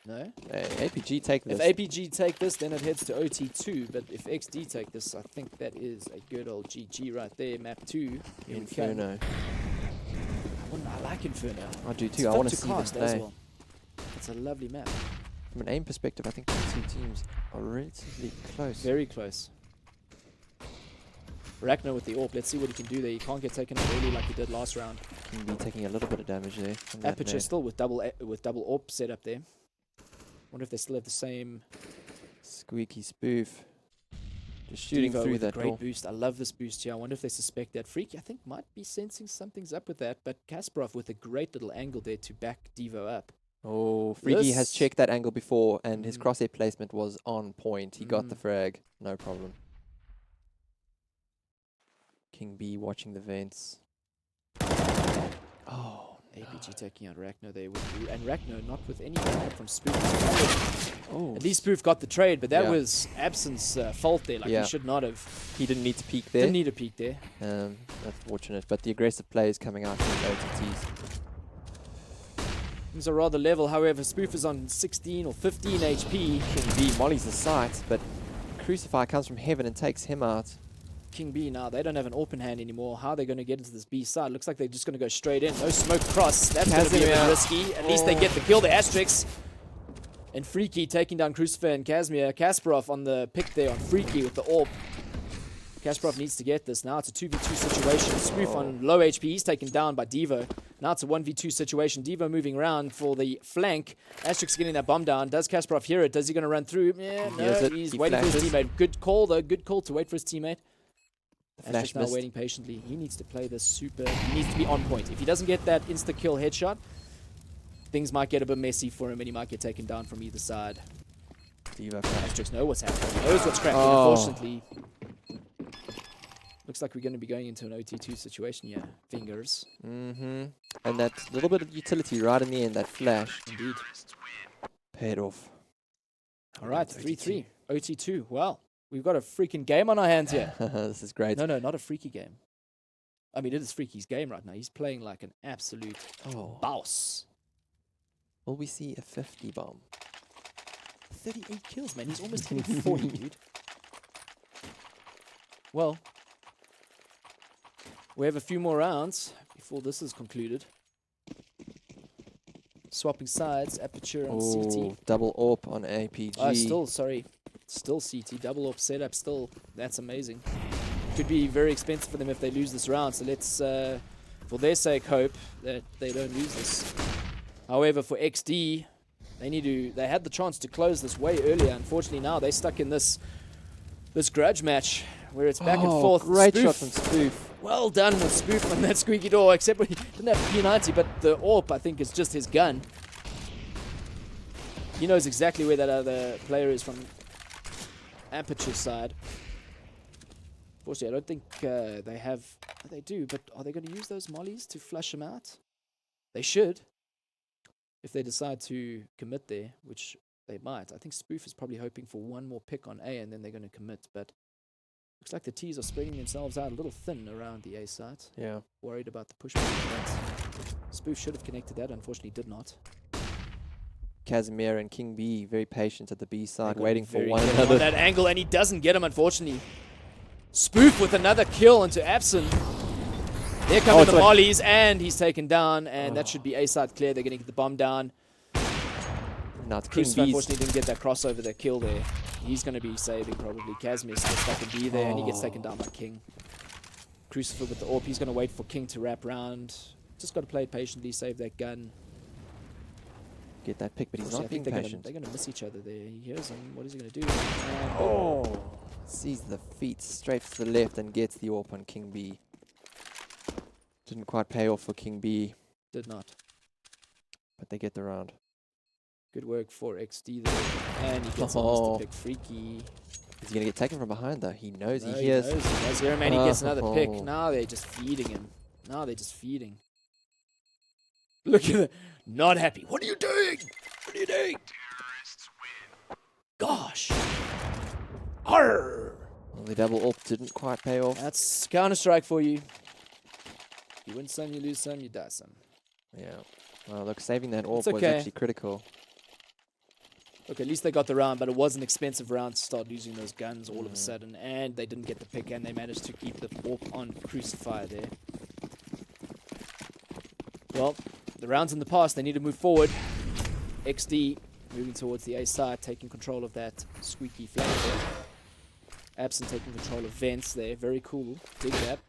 No? Hey, APG take If this. APG take this, then it heads to OT2. But if XD take this, I think that is a good old GG right there. Map 2. Here we come. Inferno. I like Inferno. I do It's too. I fun want to see them cast as play. well. It's a lovely map. From an aim perspective, I think the 2 teams are relatively close. Very close. Rachno with the AWP. Let's see what he can do there. He can't get taken out early like he did last round. Can be taking a little bit of damage there. From that Aperture nade. still with double AWP set up there. Wonder if they still have the same Squeaky spoof. Just shooting Devo through with a that great door. boost. I love this boost here. I wonder if they suspect that. Freaky, I think, might be sensing something's up with that. But Kasparov with a great little angle there to back Devo up. Oh, Freaky has This- checked that angle before, and his Mm. crosshair placement was on point. He got the Mm. frag, no problem. King B watching the vents. Oh, APG taking out Rachno there. And Rachno not with any help from Spoof. oh. At least Spoof got the trade, but that Yeah. was Absent's fault there. Like, Yeah. he should not have. He didn't need to peek there. Didn't need a peek there. That's fortunate, but the aggressive play is coming out from the OTTs. Things are rather level. However, Spoof is on 16 or 15 HP. King B mollies the sight, but Crucify comes from heaven and takes him out. King B now, they don't have an open hand anymore. How are they going to get into this B side? Looks like they're just going to go straight in. No smoke cross. That's going to be a bit Casimir. risky. At least they get the kill, the Asterix. And Freaky taking down Crucifer and Casimir. Kasparov on the pick there on Freaky with the AWP. Kasparov needs to get this. Now it's a 2v2 situation. Spoof on low HP. He's taken down by Devo. Now it's a 1v2 situation. Devo moving around for the flank. Asterix getting that bomb down. Does Kasparov hear it? Does he going to run through? Yeah, He no, hears it. he's He waiting for his flashes. teammate. Good call, though. Good call to wait for his teammate. The flash Asterix now missed. waiting patiently. He needs to play this super. He needs to be on point. If he doesn't get that insta-kill headshot, things might get a bit messy for him and he might get taken down from either side. Devo flash. Asterix knows what's happening. He knows what's cracking. Oh. Unfortunately, looks looks like we're going to be going into an OT2 situation here. Fingers. Mm-hmm. And that little bit of utility right in the end, that flash, Indeed. paid off. All right, It's 3-3. OT2. Wow. We've got a freaking game on our hands here. This is great. No, not a freaky game. I mean, it is Freaky's game right now. He's playing like an absolute boss. Will we see a 50 bomb? 38 kills, man. He's almost hitting 40, dude. Well, we have a few more rounds before this is concluded. Swapping sides, Aperture on CT. Double AWP on APG. Still CT. Double AWP setup, still. That's amazing. Could be very expensive for them if they lose this round. So let's, for their sake, hope that they don't lose this. However, for XD, they had the chance to close this way earlier. Unfortunately, now they're stuck in this grudge match where it's back and forth. Great Spoof. shot from Spoof. Well done with Spoof on that squeaky door, except when he didn't have P90, but the AWP, I think, is just his gun. He knows exactly where that other player is from Aperture side. Unfortunately, I don't think they have... They do, but are they going to use those mollies to flush him out? They should. If they decide to commit there, which they might. I think Spoof is probably hoping for one more pick on A, and then they're going to commit, but... Looks like the T's are spreading themselves out a little thin around the A site. Yeah. Worried about the push. Spoof should have connected that, unfortunately did not. Casimir and King B very patient at the B side, They waiting got for very one careful another. on that angle, and he doesn't get him, unfortunately. Spoof with another kill into Absent. There come the mollies, and he's taken down, and that should be A side clear. They're going to get the bomb down. Now it's King Crucifer B's. unfortunately didn't get that crossover, that kill there. He's going to be saving probably. Casimir's still stuck in B there, and he gets taken down by King. Crucifer with the AWP. He's going to wait for King to wrap round. Just got to play it patiently, save that gun. Get that pick, but he's I not being think patient. they're going to miss each other there. He hears him. What is he going to do? Sees the feet straight to the left and gets the AWP on King B. Didn't quite pay off for King B, Did not. but they get the round. Good work for XD there. And he gets almost to pick Freaky. Is he going to get taken from behind, though? He knows. No, He hears. knows. He does hear him, and he gets another pick. Oh. Now they're just feeding him. Look at it. Not happy. What are you doing? What are you doing? Gosh. Arr. Well, the double AWP didn't quite pay off. That's Counter-Strike for you. You win some, you lose some, you die some. Yeah. Well, look, saving that AWP It's was okay. actually critical. Look, at least they got the round, but it was an expensive round to start using those guns all of a sudden, and they didn't get the pick, and they managed to keep the AWP on Crucify there. Well, the round's in the past. They need to move forward. XD moving towards the A side, taking control of that squeaky flank there. Absent taking control of Vents there. Very cool. Dig that.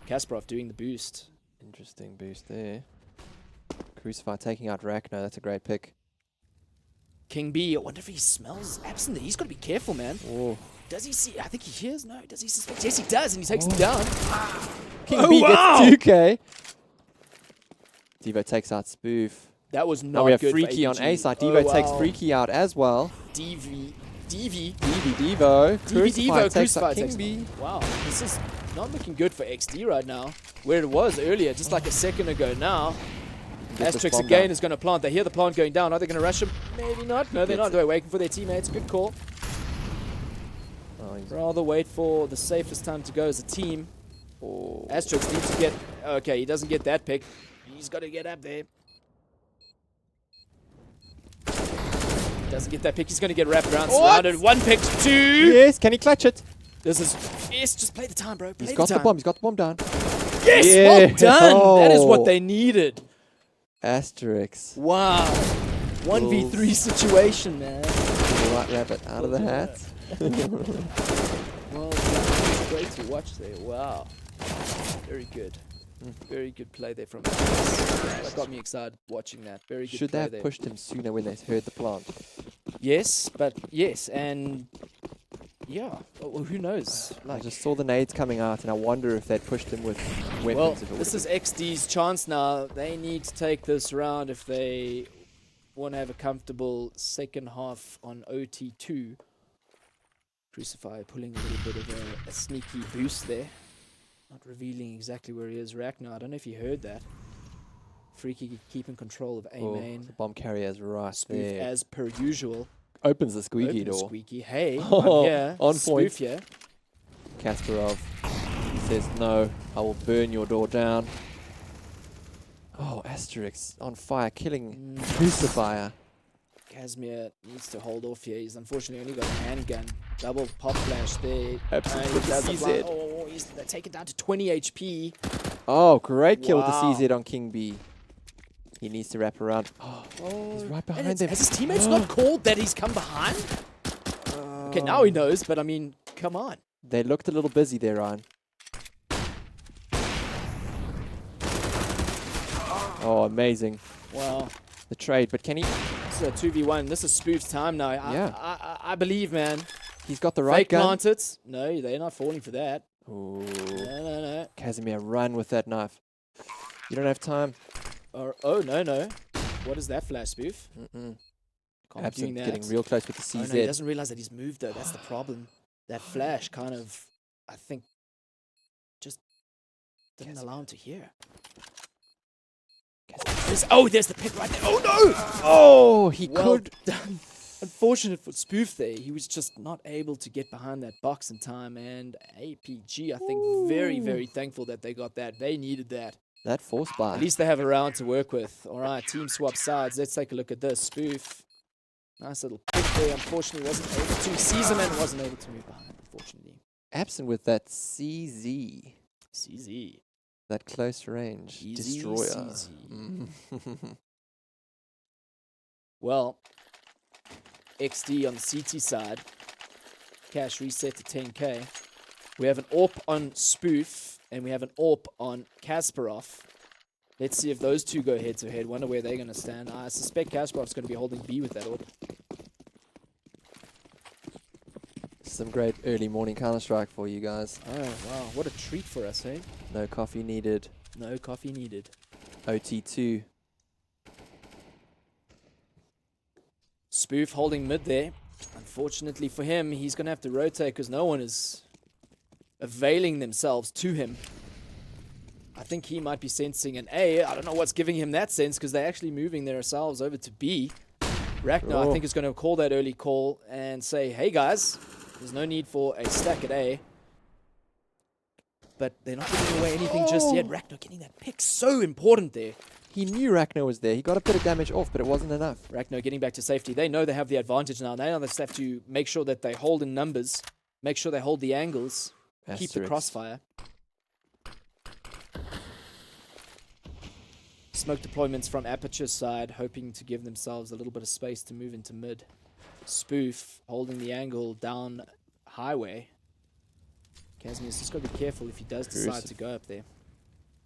Kasparov doing the boost. Interesting boost there. Crucify taking out Rakno. That's a great pick. King B, I wonder if he smells Absent there. He's got to be careful, man. Oh. Does he see? I think he hears. No, does he suspect? Yes, he does, and he takes him down. King B gets 2K. Devo takes out Spoof. That was not Now we have good Freaky for on APG. A side. Devo takes wow. Freaky out as well. Devo. Devo. Devo, Crucify takes King B. Wow, this is not looking good for XD right now. Where it was earlier, just like a second ago now. Get this Asterix bomb again down. is going to plant. They hear the plant going down. Are they going to rush him? Maybe not. No, they're Gets not. it. They're waiting for their teammates. Good call. Oh, he's Rather wait for the safest time to go as a team. Asterix needs to get... Okay, he doesn't get that pick. He's got to get up there. Doesn't get that pick. He's going to get wrapped around. Surrounded. One pick to two. Yes, can he clutch it? This is... Yes, just play the time, bro. Play He's got the time. bomb. He's got the bomb down. Yes, Yeah. well done. That is what Oh. they needed. Asterix. Wow. 1v3 situation, man. The white rabbit out of the hat. Well done. Great to watch there. Wow. Very good. Very good play there from That got me excited watching that. Very good Should they play have there. pushed him sooner when they heard the plant? Yes, but yes, and yeah, well, who knows? I just saw the nades coming out, and I wonder if they'd pushed him with weapons. Well, if it this would've is XD's chance now. They need to take this round if they want to have a comfortable second half on OT2. Crucify pulling a little bit of a sneaky boost there. Not revealing exactly where he is. Ragnar, I don't know if you heard that. Freaky keeping control of A Oh, main. the bomb carrier's right Spoof there. as per usual. Opens the squeaky Open the door. squeaky. Hey, Oh, I'm here. on Spoof point. here. Kasparov says, no, I will burn your door down. Oh, Asterix on fire, killing Crucifier. Casimir needs to hold off here. He's unfortunately only got a handgun. Double pop flash there. Absolutely. And he does CZ. apply- Oh, he's taken down to 20 HP. Oh, great kill Wow. with the CZ on King B. He needs to wrap around. Oh, he's right behind them. Has his teammates not called that he's come behind? Okay, now he knows, but I mean, come on. They looked a little busy there, Ryan. Oh, amazing. Wow. The trade, but can he? This is a 2v1. This is Spoof's time now. Yeah. I believe, man. He's got the right Fake gun. plant it. No, they're not falling for that. Ooh. No. Casimir, run with that knife. You don't have time. Oh, no. What is that flash, Spoof? Mm-mm. Can't be doing Absent that. getting real close with the Oh, CZ. no, he doesn't realize that he's moved, though. That's the problem. That flash kind of, I think, just didn't allow him to hear. There's the pit right there. Oh, no! Oh, he Well could. done. Unfortunate for Spoof there. He was just not able to get behind that box in time. And APG, I think, very, very thankful that they got that. They needed that. That force buy. At least they have a round to work with. All right, team swap sides. Let's take a look at this. Spoof. Nice little pick there. Unfortunately, wasn't able to. Caesar wasn't able to move behind, unfortunately. Absent with that CZ. CZ. That close range Easy destroyer. CZ. Mm. Well, XD on the CT side. Cash reset to 10k. We have an AWP on Spoof, and we have an AWP on Kasparov. Let's see if those two go head to head. Wonder where they're going to stand. I suspect Kasparov's going to be holding B with that AWP. Some great early morning Counter-Strike for you guys. Oh, wow. What a treat for us, hey? No coffee needed. No coffee needed. OT2. Spoof holding mid there. Unfortunately for him, he's going to have to rotate because no one is availing themselves to him. I think he might be sensing an A. I don't know what's giving him that sense because they're actually moving themselves over to B. Ragnar, I think, is going to call that early call and say, hey, guys, there's no need for a stack at A. But they're not giving away anything just yet. Ragnar getting that pick, so important there. He knew Ragnar was there. He got a bit of damage off, but it wasn't enough. Ragnar getting back to safety. They know they have the advantage now. They just have to make sure that they hold in numbers, make sure they hold the angles, keep the Asterix. crossfire. Smoke deployments from Aperture's side, hoping to give themselves a little bit of space to move into mid. Spoof holding the angle down highway. Casimir's just got to be careful if he does decide to go up there.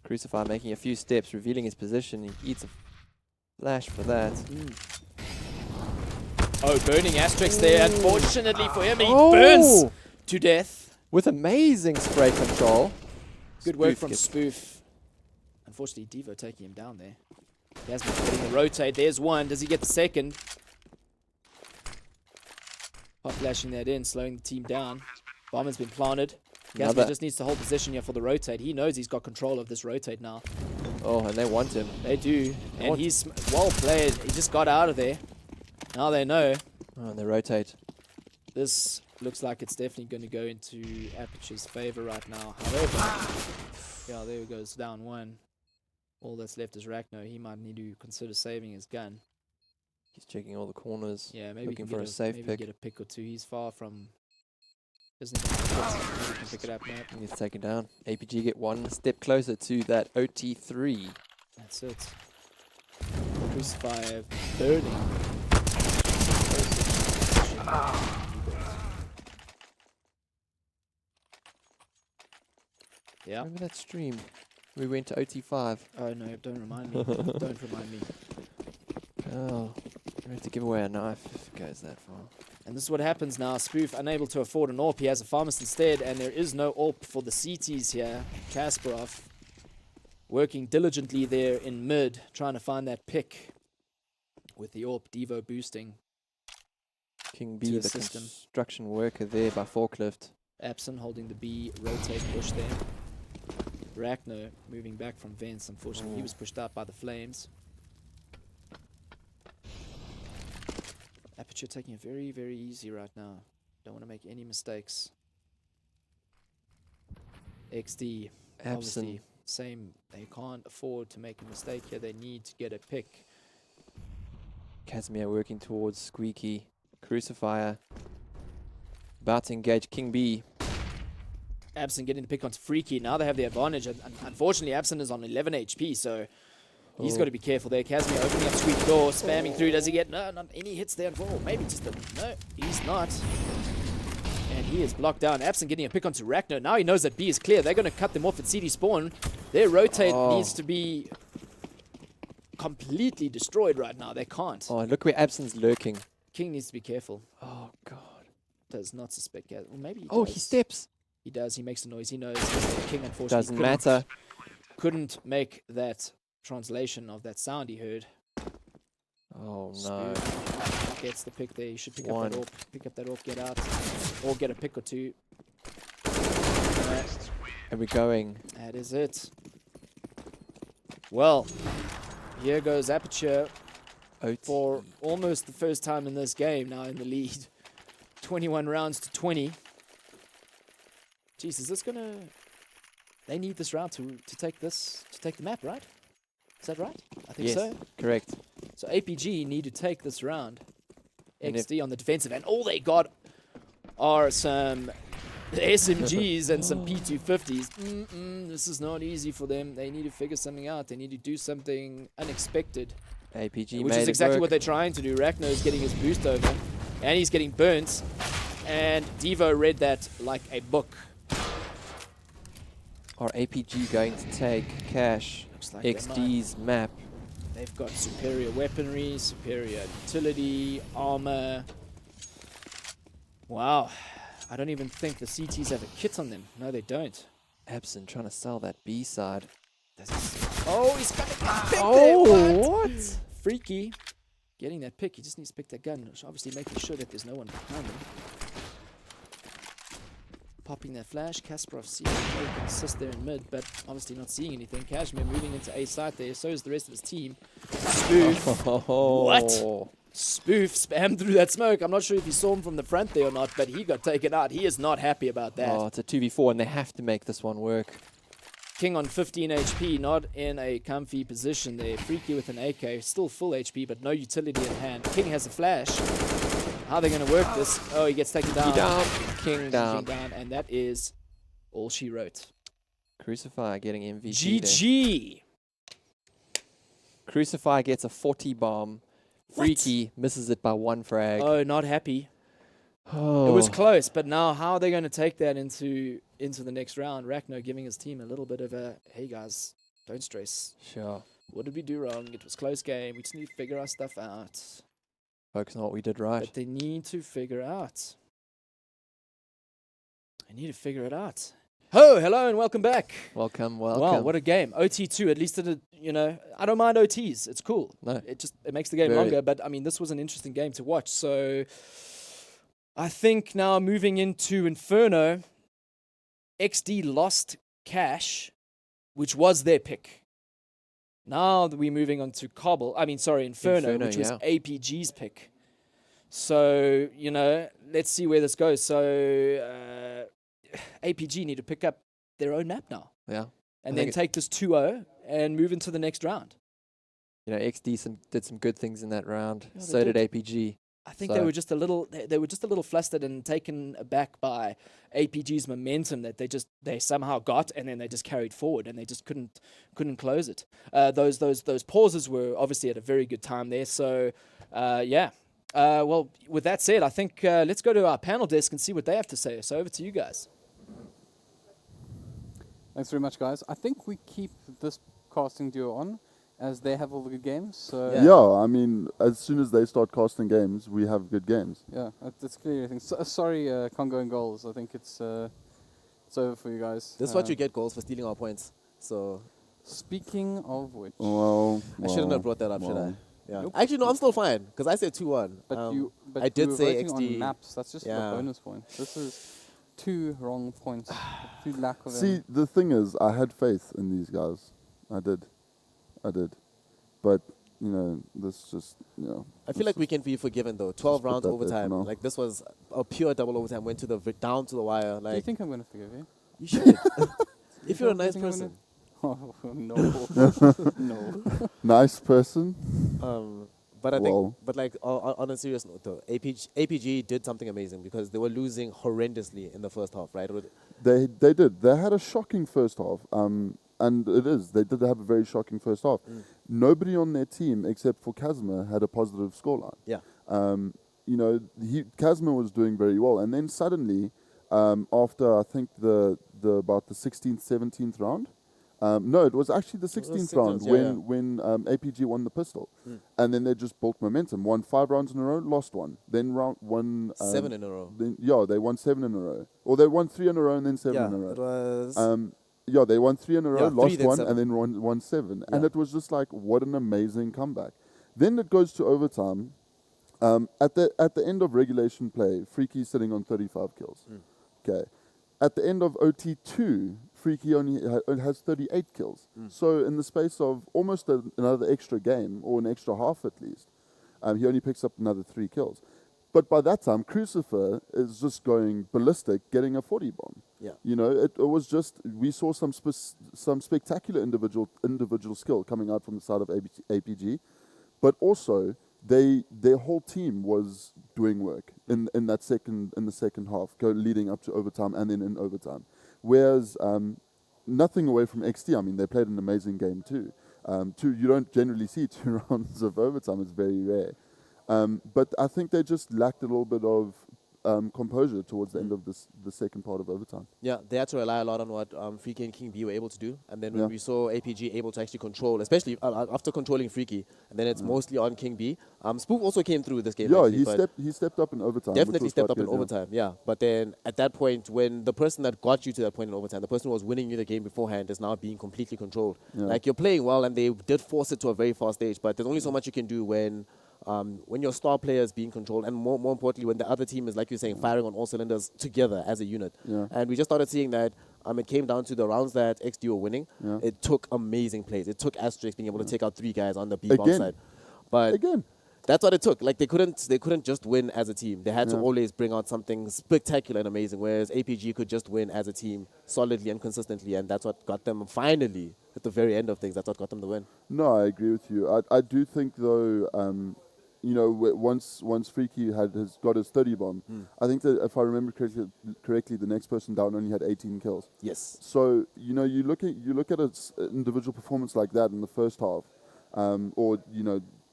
Crucify making a few steps, revealing his position. He eats a flash for that. Oh, burning Asterix there. Unfortunately for him, he burns to death. With amazing spray control. Good work Spoof from gets- Spoof. Unfortunately, Devo taking him down there. Casimir getting the rotate. There's one. Does he get the second? Pop flashing that in, slowing the team down. Bomber's been planted. Casimir Another- just needs to hold position here for the rotate. He knows he's got control of this rotate now. Oh, and they want him. They do. And want- he's well played. He just got out of there. Now they know. Oh, and they rotate. This looks like it's definitely going to go into Aperture's favor right now. However, yeah, there he goes, down one. All that's left is Ragnar. He might need to consider saving his gun. He's checking all the corners. Yeah, maybe Looking he can for get a safe maybe pick. get a pick or two. He's far from. Doesn't he? Maybe he can pick it up now. He gets taken down. APG get one step closer to that OT3. That's it. Crucify burning. Yeah. Remember that stream? We went to OT5. Oh no! Don't remind me. Don't remind me. Oh, we have to give away a knife if it goes that far. And this is what happens now. Spoof unable to afford an AWP. He has a Pharmacist instead, and there is no AWP for the CTs here. Kasparov working diligently there in mid, trying to find that pick with the AWP. Devo boosting. King to B, the assist him. construction worker there by Forklift. Absent holding the B, rotate, push there. Rachno moving back from Vents. Unfortunately, he was pushed out by the Flames. Aperture taking it very, very easy right now. Don't want to make any mistakes. XD, obviously, Absent. same. They can't afford to make a mistake here. They need to get a pick. Casimir working towards Squeaky. Crucifier. About to engage King B. Absent getting the pick onto Freaky. Now they have the advantage. And unfortunately, Absent is on 11 HP, so he's got to be careful there. Casimir opening up Squeak door, spamming through. Does he get... No, not any hits there. Oh, maybe just a... No, he's not. And he is blocked down. Absent getting a pick onto Rachno. Now he knows that B is clear. They're going to cut them off at CD spawn. Their rotate needs to be completely destroyed right now. They can't. Oh, look where Absent's lurking. King needs to be careful. Oh, God. Does not suspect Gaz. Well, maybe he Oh, does. he steps. He does. He makes the noise. He knows. King, unfortunately, Doesn't matter. couldn't make that translation of that sound he heard. Oh, no. Spook gets the pick there. You should pick up that orc. Pick up that orc, get out. Or get a pick or two. And we're going. That is it. Well, here goes Aperture OT. for almost the first time in this game now in the lead. 21 rounds to 20. Jeez, is this gonna... They need this round to take the map, right? Is that right? I think Yes, so. correct. So APG need to take this round. And XD on the defensive end. All they got are some SMGs and some P250s. This is not easy for them. They need to figure something out. They need to do something unexpected. APG Which made is it exactly work. what they're trying to do. Rachno is getting his boost over. And he's getting burnt. And Devo read that like a book. Are APG going to take Cash Looks like they XD's map? They've got superior weaponry, superior utility, armor. Wow. I don't even think the CTs have a kit on them. No, they don't. Absent trying to sell that B side. Oh, he's got a pick Oh, there. what? Freaky. Getting that pick. He just needs to pick that gun. Obviously making sure that there's no one behind him. Popping that flash. Kasparov seeing an assist there in mid, but obviously not seeing anything. Kashmir moving into A side there. So is the rest of his team. Spoof. Oh. What? Spoof spammed through that smoke. I'm not sure if he saw him from the front there or not, but he got taken out. He is not happy about that. Oh, it's a 2v4 and they have to make this one work. King on 15 HP, not in a comfy position there. Freaky with an AK, still full HP, but no utility in hand. King has a flash. How are they going to work this? Oh, he gets taken down. King down. King down, and that is all she wrote. Crucify getting MVP there. GG! Crucify gets a 40 bomb. Freaky misses it by one frag. Oh, not happy. Oh. It was close, but now how are they going to take that into the next round? Rachno giving his team a little bit of a, hey guys, don't stress. Sure. What did we do wrong? It was close game. We just need to figure our stuff out. Focus on what we did right. But they need to figure out. They need to figure it out. Oh, hello and welcome back. Welcome. Wow, what a game. OT2, at least, I don't mind OTs. It's cool. No. It makes the game Very. longer, but I mean, this was an interesting game to watch. So I think now moving into Inferno, XD lost Cash, which was their pick. Now that we're moving on to Inferno, which was APG's pick. So, let's see where this goes. So, APG need to pick up their own map now. Yeah. And then take this 2-0 and move into the next round. XD did some good things in that round. Yeah, So did APG. I think they were just a little flustered and taken aback by APG's momentum that they somehow got, and then they just carried forward and they just couldn't close it. Those pauses were obviously at a very good time there. So yeah. Well, with that said, I think let's go to our panel desk and see what they have to say. So over to you guys. Thanks very much, guys. I think we keep this casting duo on, as they have all the good games. So Yeah, I mean, as soon as they start casting games, we have good games. yeah, that's clear. I think. Sorry, Congo and goals. I think it's over for you guys. This is what you get goals for stealing our points. So Speaking of which, Well, I shouldn't have brought that up, should I? well. Yeah. Nope. Actually, no, I'm still fine because I said 2-1. but But I did we were say voting on XD. maps. That's just Yeah. a bonus point. This is 2 wrong points. Through lack of See, them. the thing is, I had faith in these guys. I did. But, this just, I feel like we can be forgiven though. 12 put rounds that there for overtime. now. Like this was a pure double overtime. Went to the down to the wire. Do you Like think I'm going to forgive you? you should. If you're a Do you nice think I'm person. Oh, no. No. Nice person. But I Wow. think, but like on a serious note though, APG did something amazing because they were losing horrendously in the first half, right? They did. They had a shocking first half. And it is. They did have a very shocking first half. Nobody on their team except for Kazma had a positive scoreline. Yeah. Kazma was doing very well, and then suddenly, after I think the about the 16th, 17th round. No, it was actually the 16th round when APG won the pistol, and then they just built momentum. Won 5 rounds in a row, lost one. Then won 7 in a row. Then, they won 7 in a row, or they won 3 in a row and then 7 in a row. It was. They won 3 in a row, 3 lost then 1, 7. and then won 7. And Yeah. it was just like, what an amazing comeback. Then it goes to overtime. At the end of regulation play, Freaky sitting on 35 kills. Okay. At the end of OT2, Freaky only has 38 kills. So in the space of almost another extra game, or an extra half at least, he only picks up another 3 kills. But by that time, Crucifer is just going ballistic, getting a 40 bomb. Yeah. It was just, we saw some spectacular individual skill coming out from the side of APG, but also their whole team was doing work in the second half, leading up to overtime and then in overtime. Whereas nothing away from XT. I mean, they played an amazing game too. You don't generally see 2 rounds of overtime; it's very rare. But I think they just lacked a little bit of composure towards the end of the second part of overtime. Yeah, they had to rely a lot on what Freaky and King B were able to do. And then when Yeah. we saw APG able to actually control, especially after controlling Freaky, and then it's mostly on King B. Spoof also came through this game. Yeah, actually, he stepped up in overtime. definitely which was stepped quite up in good, yeah. overtime, yeah. But then at that point, when the person that got you to that point in overtime, the person who was winning you the game beforehand is now being completely controlled. Yeah. Like you're playing well, and they did force it to a very fast stage, but there's only so much you can do when your star player is being controlled, and more importantly, when the other team is, like you're saying, firing on all cylinders together as a unit. Yeah. And we just started seeing that it came down to the rounds that XD were winning. Yeah. It took amazing plays. It took Asterix being able to take out 3 guys on the B bomb Again. side. But Again. that's what it took. Like they couldn't just win as a team. They had to Yeah. always bring out something spectacular and amazing. Whereas APG could just win as a team solidly and consistently, and that's what got them finally at the very end of things. That's what got them the win. No, I agree with you. I do think though, once Freaky has got his 30 bomb, I think that if I remember correctly, the next person down only had 18 kills. Yes. So you look at an individual performance like that in the first half, or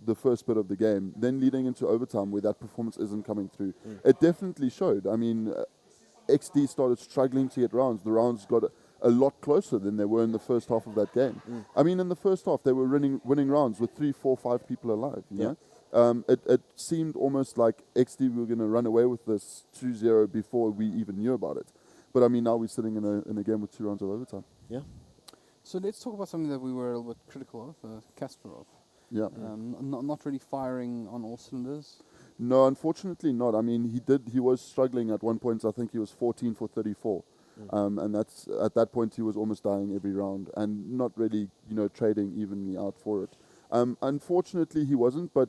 the first bit of the game, then leading into overtime where that performance isn't coming through. It definitely showed. I mean, XD started struggling to get rounds. The rounds got a lot closer than they were in the first half of that game. I mean, in the first half, they were winning rounds with 3, 4, 5 people alive. You know? It seemed almost like XD were going to run away with this 2-0 before we even knew about it. But I mean, now we're sitting in a game with 2 rounds of overtime. Yeah. So let's talk about something that we were a little bit critical of, Kasparov. Yeah. Not really firing on all cylinders. No, unfortunately not. I mean, he was struggling at one point. I think he was 14 for 34. And that's at that point he was almost dying every round and not really, trading evenly out for it. Unfortunately, he wasn't, but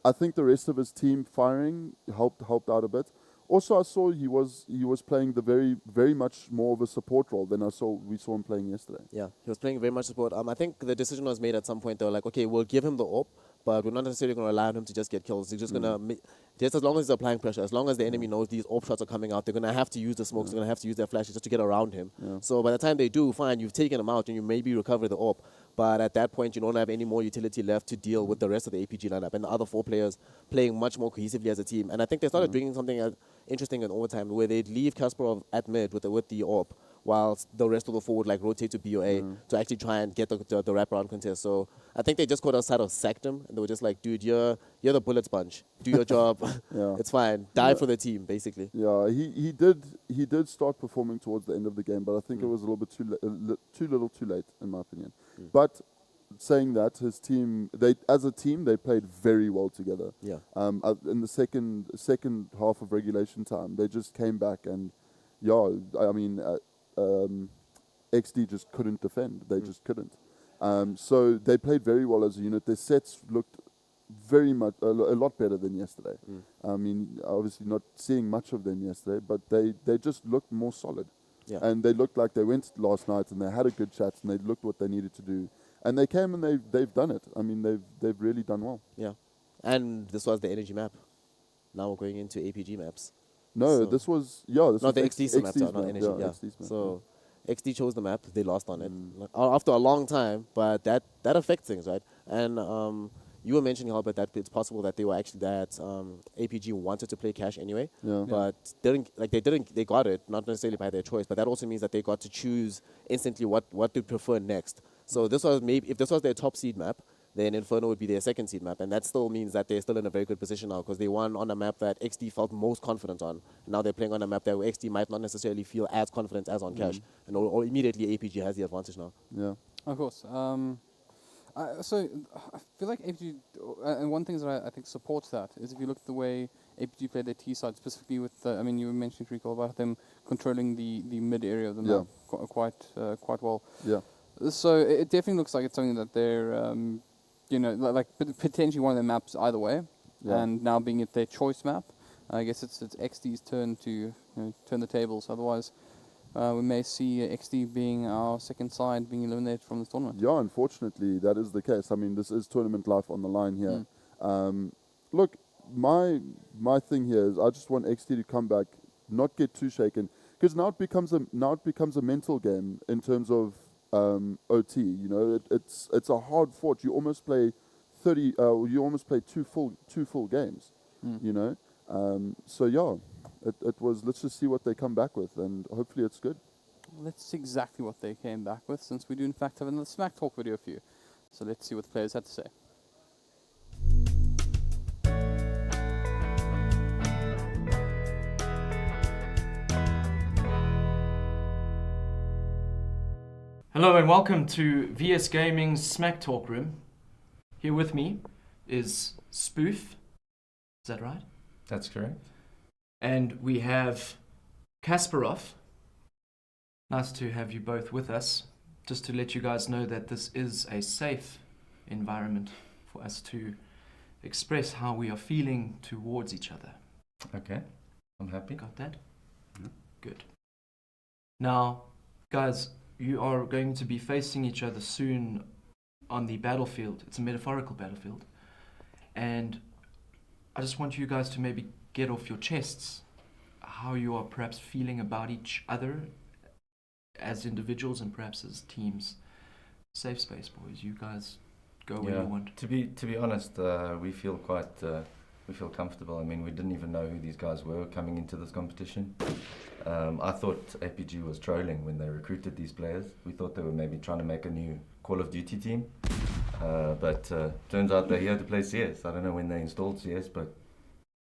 I think the rest of his team firing helped out a bit. Also, I saw he was playing the very much more of a support role than we saw him playing yesterday. Yeah, he was playing very much support. I think the decision was made at some point. They were like, okay, we'll give him the AWP, but we're not necessarily going to rely on him to just get kills. He's just going to, just as long as he's applying pressure, as long as the enemy knows these AWP shots are coming out, they're going to have to use the smokes, they're going to have to use their flashes just to get around him. Yeah. So by the time they do, fine, you've taken him out and you maybe recover the AWP. But at that point, you don't have any more utility left to deal with the rest of the APG lineup and the other 4 players playing much more cohesively as a team. And I think they started doing something interesting in overtime where they'd leave Kasparov at mid with the AWP, whilst the rest of the 4 would rotate to B or A to actually try and get the wraparound contest. So I think they just caught us out of sacked him, and they were just like, dude, you're the bullet sponge. Do your job. Yeah. It's fine. Die for the team, basically. Yeah, he did start performing towards the end of the game, but I think it was a little bit too little too late, in my opinion. But saying that his team, as a team, they played very well together. Yeah. In the second half of regulation time, they just came back and, yeah, I mean, XD just couldn't defend. They just couldn't. So they played very well as a unit. Their sets looked very much a lot better than yesterday. I mean, obviously not seeing much of them yesterday, but they just looked more solid. Yeah. And they looked like they went last night and they had a good chat and they looked what they needed to do. And they came and they've done it. I mean, they've really done well. Yeah. And this was the energy map. Now we're going into APG maps. No, So- this was Not the was XD map, XD's not energy. Yeah. XD's map, So XD chose the map. They lost on it after a long time, but that affects things, right? And you were mentioning, Albert, that it's possible that they were actually that APG wanted to play cash anyway, Yeah. but they got it, not necessarily by their choice, but that also means that they got to choose instantly what they prefer next. So this was maybe if this was their top seed map, then Inferno would be their second seed map, and that still means that they're still in a very good position now because they won on a map that XD felt most confident on. Now they're playing on a map that XD might not necessarily feel as confident as on cash, and or immediately APG has the advantage now. Yeah. Of course. So I feel like APG, and one thing that I think supports that is if you look at the way APG played their T side, specifically with, I mean, you were mentioning, Rico, about them controlling the mid area of the map quite well. Yeah. So it definitely looks like it's something that they're, like potentially one of their maps either way, and now being it their choice map, I guess it's XD's turn to turn the tables. Otherwise, we may see XD being our second side being eliminated from this tournament. Yeah, unfortunately, that is the case. I mean, this is tournament life on the line here. Look, my thing here is I just want XD to come back, not get too shaken, because now it becomes a mental game in terms of OT. You know, it's a hard fought. You almost play 30. You almost play two full games. You know, so yeah. It was, let's just see what they come back with, and hopefully it's good. Let's see exactly what they came back with, since we do in fact have another Smack Talk video for you. So let's see what the players had to say. Hello and welcome to VS Gaming's Smack Talk Room. Here with me is Spoof. Is that right? That's correct. And we have Kasparov. Nice to have you both with us. Just to let you guys know that this is a safe environment for us to express how we are feeling towards each other. Okay, I'm happy. Got that? Good. Now, guys, you are going to be facing each other soon on the battlefield. It's a metaphorical battlefield. And I just want you guys to maybe get off your chests how you are perhaps feeling about each other as individuals and perhaps as teams. Safe space, boys. You guys go where you want. To be honest, we feel comfortable. I mean, we didn't even know who these guys were coming into this competition. I thought APG was trolling when they recruited these players. We thought they were maybe trying to make a new Call of Duty team. But turns out they're here to play CS. I don't know when they installed CS, but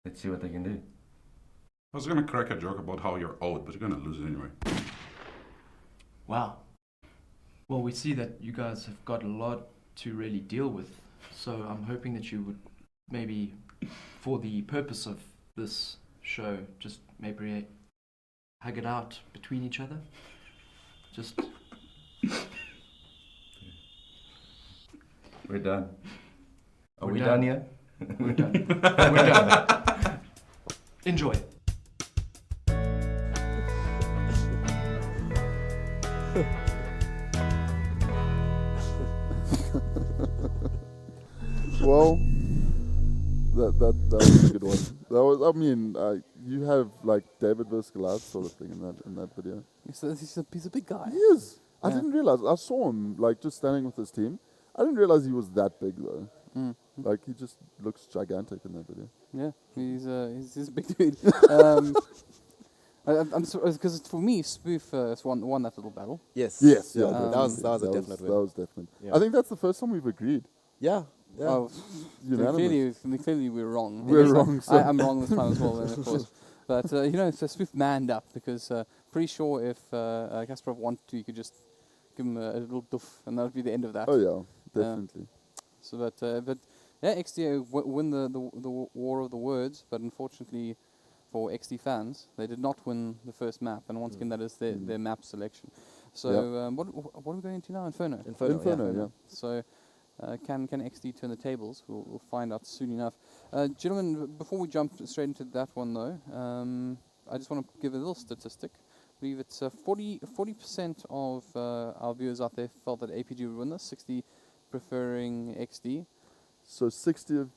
let's see what they can do. I was going to crack a joke about how you're out, but you're going to lose it anyway. Wow. Well, we see that you guys have got a lot to really deal with. So I'm hoping that you would maybe, for the purpose of this show, just maybe hug it out between each other. Just... We're done. Are we We're done done. here? We're done. We're done. Enjoy. Well, that was a good one. That was, I mean, you have like David versus Goliath sort of thing in that video. He's a big guy. He is. I Yeah. didn't realize. I saw him like just standing with his team. I didn't realize he was that big though. Like he just looks gigantic in that video. Yeah, he's a big dude. I'm because for me, Spoof won that little battle. Yes. Yes, Yeah. yeah, that was a definite win. That was definite. Yeah. I think that's the first time we've agreed. Yeah. Yeah. Oh, Unanimous. clearly we're wrong. We're Yes, wrong, so- I'm wrong this time as well, then, of course. But so Spoof manned up because pretty sure if Kasparov wanted to, you could just give him a little doof, and that would be the end of that. Oh yeah. definitely. So but yeah, XD win the war of the words, but unfortunately for XD fans, they did not win the first map, and once again that is their map selection. So what are we going into now? Inferno. Inferno, So can XD turn the tables? We'll find out soon enough. Gentlemen, before we jump straight into that one though, I just want to give a little statistic. I believe it's 40% of our viewers out there felt that APG would win this, 60 preferring XD. So 60%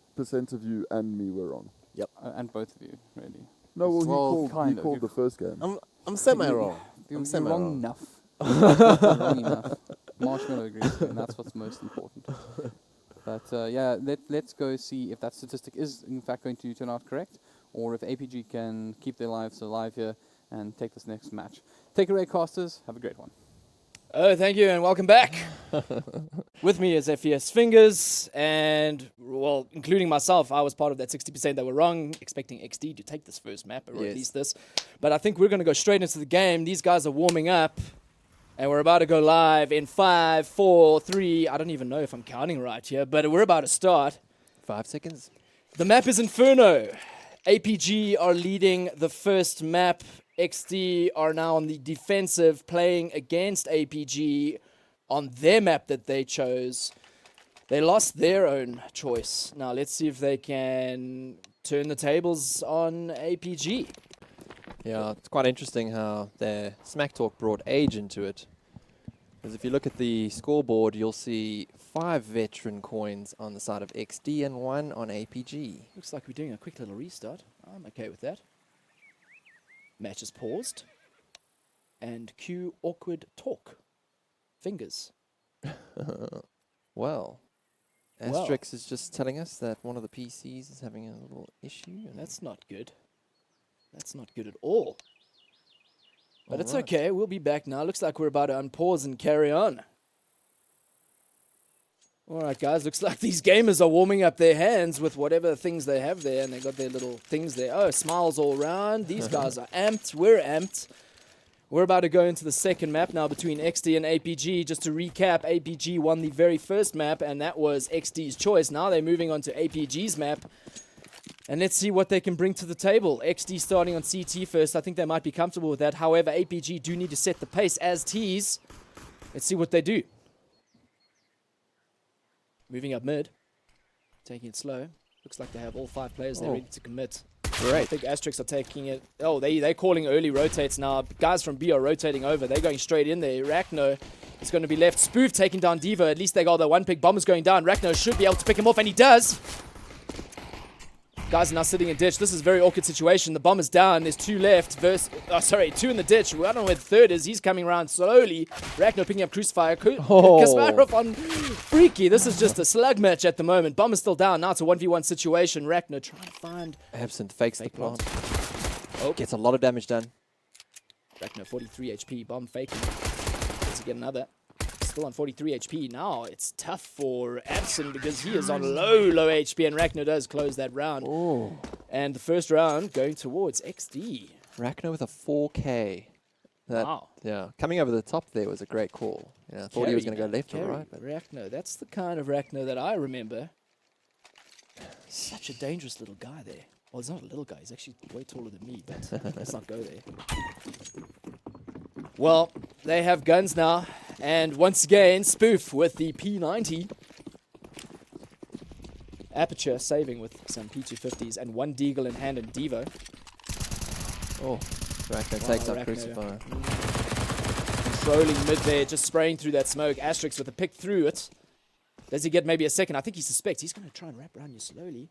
of you and me were wrong. Yep. And both of you, really. No, well, Well, he kind of. called the first game. I'm semi-wrong. You're I'm semi-wrong. wrong enough. You're wrong enough. Marshmallow agrees with you, and that's what's most important. But yeah, let's go see if that statistic is in fact going to turn out correct, or if APG can keep their lives alive here and take this next match. Take it away, casters. Have a great one. Oh, thank you, and welcome back. With me is FES Fingers, and, well, including myself, I was part of that 60% that were wrong, expecting XD to take this first map, or at least this. But I think we're going to go straight into the game. These guys are warming up, and we're about to go live in 5, 4, 3. I don't even know if I'm counting right here, but we're about to start. 5 seconds. The map is Inferno. APG are leading the first map. XD are now on the defensive, playing against APG on their map that they chose. They lost their own choice. Now let's see if they can turn the tables on APG. Yeah, it's quite interesting how their Smack Talk brought age into it. Because if you look at the scoreboard, you'll see 5 veteran coins on the side of XD and 1 on APG. Looks like we're doing a quick little restart. I'm okay with that. Match is paused. And cue awkward talk. Fingers. Well, Asterix is just telling us that one of the PCs is having a little issue. And that's not good. That's not good at all. But it's Alright. okay. We'll be back now. Looks like we're about to unpause and carry on. Alright, guys. Looks like these gamers are warming up their hands with whatever things they have there. And they got their little things there. Oh, smiles all around. These guys are amped. We're amped. We're about to go into the second map now between XD and APG. Just to recap, APG won the very first map, and that was XD's choice. Now they're moving on to APG's map. And let's see what they can bring to the table. XD starting on CT first. I think they might be comfortable with that. However, APG do need to set the pace as tees. Let's see what they do. Moving up mid. Taking it slow. Looks like they have all 5 players there ready to commit. Great. I think Asterix are taking it. Oh, they're calling early rotates now. Guys from B are rotating over. They're going straight in there. Rachno is going to be left. Spoof taking down Devo. At least they got the one pick. Bomber's going down. Rachno should be able to pick him off, and he does. Guys are now sitting in ditch. This is a very awkward situation. The bomb is down. There's 2 left. 2 in the ditch. I don't know where the third is. He's coming around slowly. Rachno picking up Crucifier. Kasparov on Freaky. This is just a slug match at the moment. Bomb is still down. Now it's a 1v1 situation. Rachno trying to find... Absent fakes Fake the plant. Oh. Gets a lot of damage done. Rachno 43 HP. Bomb faking. Does he get another? Still on 43 HP. Now it's tough for Absent because he is on low HP, and Rachno does close that round. Oh. And the first round going towards XD. Rachno with a 4K. Wow. Yeah, coming over the top there was a great call. Yeah, I thought he was going to go left or right. But Rachno, that's the kind of Rachno that I remember. Such a dangerous little guy there. Well, he's not a little guy. He's actually way taller than me, but let's not go there. Well, they have guns now. And once again, Spoof with the P90. Aperture saving with some P250s and 1 Deagle in hand and Devo. oh, Rachno takes up Crucifier. Controlling mid there, just spraying through that smoke. Asterix with a pick through it. Does he get maybe a second? I think he suspects. He's going to try and wrap around you slowly.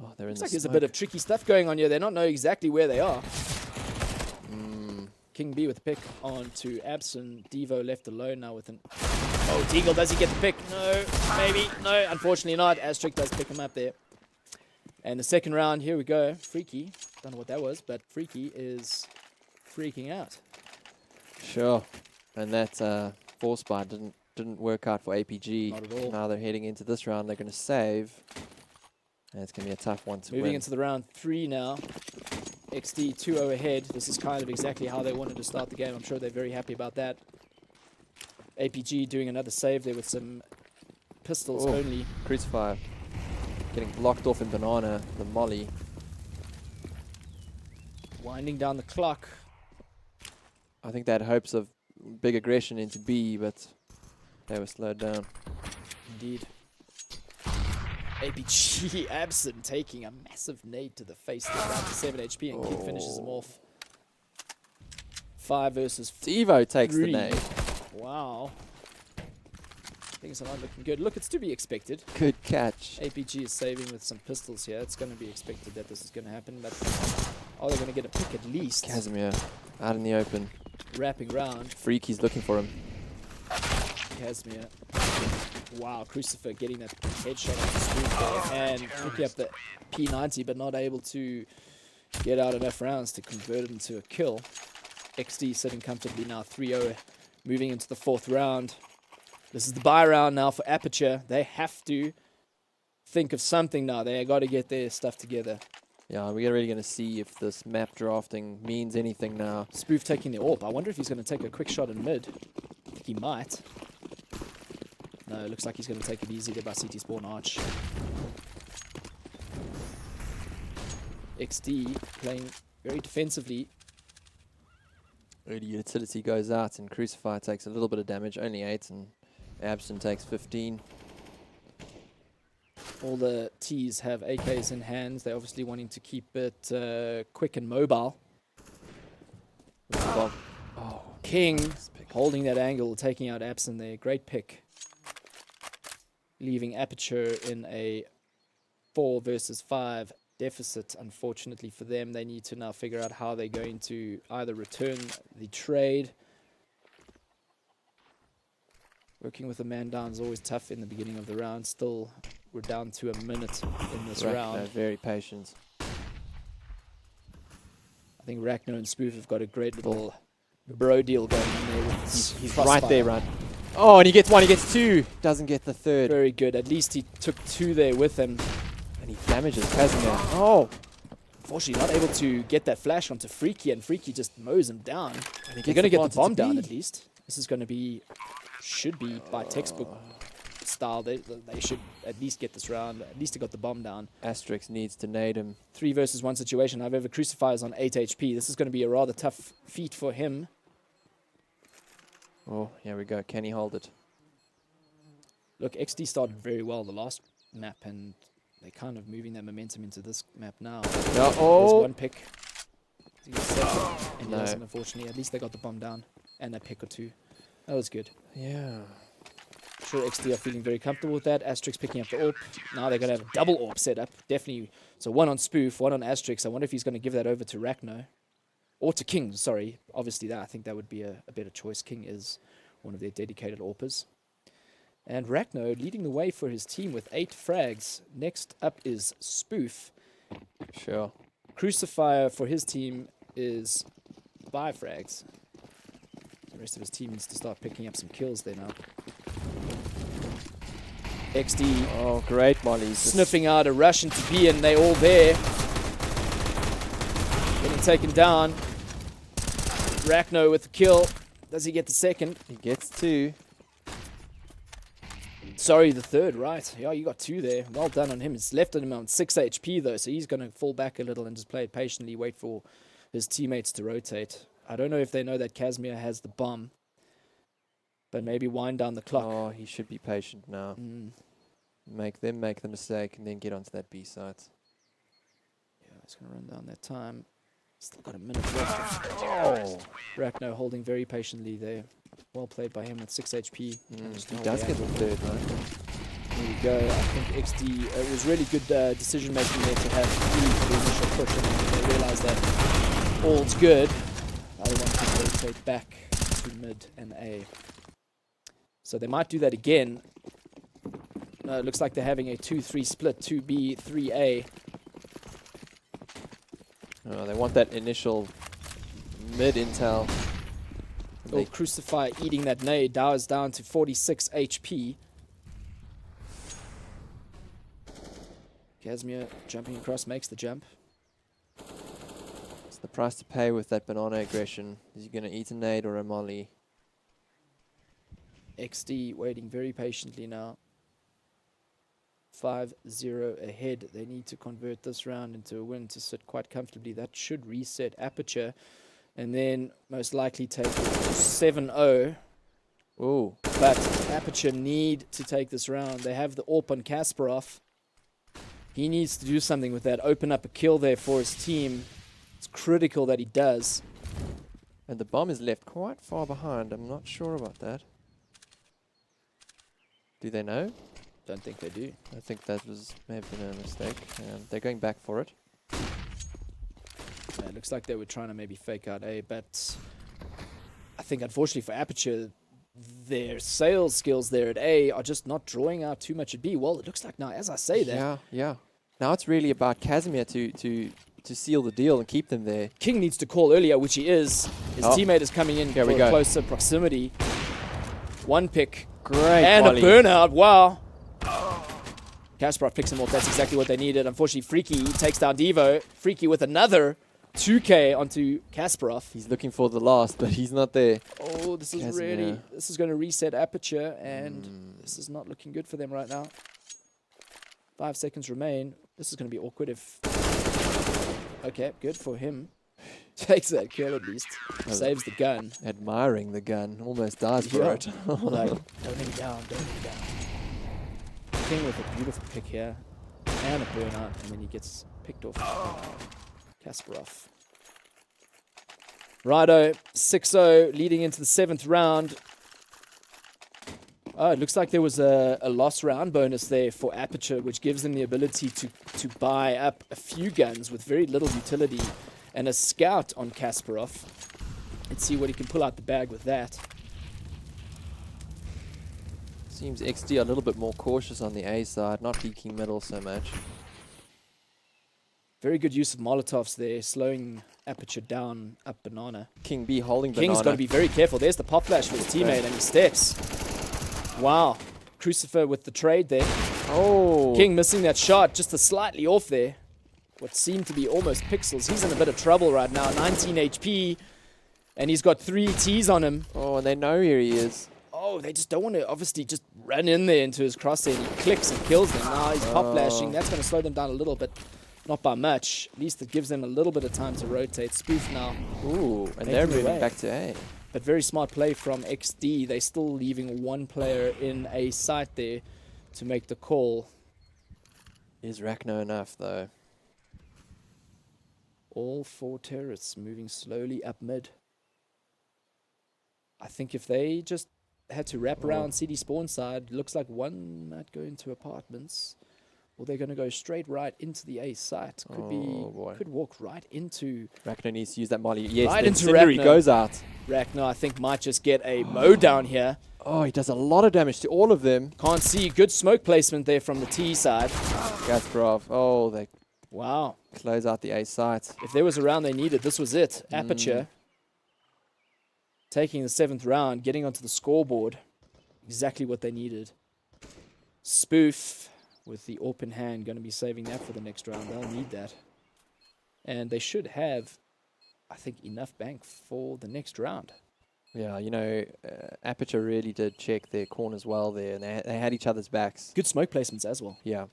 Oh, they're in Looks the like there's a smoke. bit of tricky stuff going on here. They're not knowing exactly where they are. King B with the pick on to Abson. Devo left alone now with an... Oh, Deagle, does he get the pick? No, maybe. No, unfortunately not. Asterix does pick him up there. And the second round, here we go. Freaky. Don't know what that was, but Freaky is freaking out. Sure. And that force bar didn't work out for APG. Not at all. Now they're heading into this round. They're going to save. And it's going to be a tough one to Moving win. into the round 3 now. XD 2-0 ahead. This is kind of exactly how they wanted to start the game. I'm sure they're very happy about that. APG doing another save there with some pistols Oh. only. Crucifier getting blocked off in banana. The molly. Winding down the clock. I think they had hopes of big aggression into B, but they were slowed down. Indeed. APG absent taking a massive nade to the face. They're down to 7 HP and King finishes him off. 5 versus Evo takes 3. the nade. Wow. Things are not looking good. Look, it's to be expected. Good catch. APG is saving with some pistols here. It's going to be expected that this is going to happen, but are they going to get a pick at least? Casimir out in the open. Wrapping round. Freaky's looking for him. Casimir. Wow, Crucifer getting that headshot on the screen there and picking up the P90, but not able to get out enough rounds to convert it into a kill. XD sitting comfortably now 3-0, moving into the 4th round. This is the buy round now for Aperture. They have to think of something now. They got to get their stuff together. Yeah, we're really going to see if this map drafting means anything now. Spoof taking the AWP. I wonder if he's going to take a quick shot in mid. I think he might. No, it looks like he's going to take it easy there by CT Spawn Arch. XD playing very defensively. Early utility goes out and Crucifier takes a little bit of damage, only 8, and Absent takes 15. All the Ts have AKs in hands. They're obviously wanting to keep it quick and mobile. Oh, King holding that angle, taking out Absent there. Great pick. Leaving Aperture in a 4 versus 5 deficit, unfortunately for them. They need to now figure out how they're going to either return the trade. Working with a man down is always tough in the beginning of the round. Still, we're down to a minute in this round. Very patient. I think Rachno and Spoof have got a great little bro deal going on there. With He's Crossfire. right there, right? Oh, and he gets 1, he gets 2. Doesn't get the 3rd. Very good. At least he took 2 there with him. And he damages Casimir. Oh! Unfortunately, not able to get that flash onto Freaky, and Freaky just mows him down. And They're going to get the bomb down at least. This is going to be, should be by textbook style. They should at least get this round. At least they got the bomb down. Asterix needs to nade him. 3 versus 1 situation. However, Crucifier's on 8 HP. This is going to be a rather tough feat for him. Oh, here we go. Can he hold it? Look, XD started very well the last map, and they're kind of moving that momentum into this map now. No, oh! There's 1 pick. He gets second, and he No. doesn't, unfortunately. At least they got the bomb down, and a pick or 2. That was good. Yeah. Sure, XD are feeling very comfortable with that. Asterix picking up the AWP. Now they're going to have a double AWP set up. Definitely. So 1 on Spoof, 1 on Asterix. I wonder if he's going to give that over to Rachno. Or to King, sorry. Obviously, I think that would be a better choice. King is one of their dedicated AWPers. And Rachno leading the way for his team with 8 frags. Next up is Spoof. Sure. Crucifier for his team is 5 frags. The rest of his team needs to start picking up some kills there now. XD Oh, great mollies. sniffing out a rush into B, and they all there. Getting taken down. Rachno with the kill. Does he get the second? He gets 2. Sorry, the 3rd, right. Yeah, you got 2 there. Well done on him. It's left on him on 6 HP, though, so he's going to fall back a little and just play it patiently, wait for his teammates to rotate. I don't know if they know that Casimir has the bomb, but maybe wind down the clock. Oh, he should be patient now. Make them make the mistake and then get onto that B site. Yeah, he's going to run down that time. Still got a minute left. Oh! Rachno holding very patiently there. Well played by him with 6 HP. He Understand does the get the angle. 3rd, right? There you go. I think XD, it was really good decision making there to have 3 for the initial push, and then they realized that all's good. The other one can rotate back to mid and A. So they might do that again. No, it looks like they're having a 2-3 split, 2B, 3A. Oh, they want that initial mid intel. Oh, Crucifier eating that nade. Dow is down to 46 HP. Casimir jumping across makes the jump. It's the price to pay with that banana aggression. Is he going to eat a nade or a molly? XD waiting very patiently now. 5-0 ahead. They need to convert this round into a win to sit quite comfortably. That should reset Aperture. And then most likely take 7-0. Ooh. But Aperture need to take this round. They have the AWP on Kasparov. He needs to do something with that. Open up a kill there for his team. It's critical that he does. And the bomb is left quite far behind. I'm not sure about that. Do they know? Don't think they do. I think that may have been a mistake. They're going back for it. Yeah, it looks like they were trying to maybe fake out A, but I think unfortunately for Aperture, their sales skills there at A are just not drawing out too much at B. Well, it looks like now, as I say that. Yeah. Now it's really about Casimir to seal the deal and keep them there. King needs to call earlier, which he is. His teammate is coming in for closer proximity. One pick. Great and volley. A burnout. Wow. Kasparov picks him off. That's exactly what they needed. Unfortunately, Freaky takes down Devo. Freaky with another 2K onto Kasparov. He's looking for the last, but he's not there. Oh, this is this is going to reset Aperture, and this is not looking good for them right now. 5 seconds remain. This is going to be awkward if... Okay, good for him. Takes that kill at least. Saves the gun. Admiring the gun. Almost dies for it. Like, don't let me down, don't let me down. King with a beautiful pick here. And a burnout, and then he gets picked off. Kasparov. Righto, 6-0, leading into the 7th round. Oh, it looks like there was a lost round bonus there for Aperture, which gives them the ability to buy up a few guns with very little utility and a scout on Kasparov. Let's see what he can pull out the bag with that. Seems XD a little bit more cautious on the A side, not peeking middle so much. Very good use of Molotovs there, slowing Aperture down up Banana. King B holding Banana. King's got to be very careful. There's the pop flash for his teammate, and he steps. Wow. Crucifer with the trade there. Oh. King missing that shot, just a slightly off there. What seemed to be almost pixels. He's in a bit of trouble right now. 19 HP, and he's got 3 Ts on him. Oh, and they know here he is. Oh, they just don't want to obviously just run in there into his crosshair, and he clicks and kills them. Now he's pop flashing. That's going to slow them down a little bit. Not by much. At least it gives them a little bit of time to rotate. Spoof now. Ooh, and they're moving back to A. But very smart play from XD. They're still leaving one player in a site there to make the call. Is Rachno enough, though? All 4 turrets moving slowly up mid. I think if they just had to wrap around CD spawn side, looks like one might go into apartments. Or they're going to go straight right into the A site. Could walk right into... Rachno needs to use that molly. Yes, right the into incendiary Rachno. goes out. Rachno, I think, might just get a mow down here. Oh, he does a lot of damage to all of them. Can't see. Good smoke placement there from the T side. Kasparov. Oh, they Wow. close out the A site. If there was a round they needed, this was it. Aperture taking the 7th round, getting onto the scoreboard. Exactly what they needed. Spoof with the open hand, going to be saving that for the next round. They'll need that. And they should have, I think, enough bank for the next round. Yeah, you know, Aperture really did check their corners well there, and they had each other's backs. Good smoke placements as well. Yeah.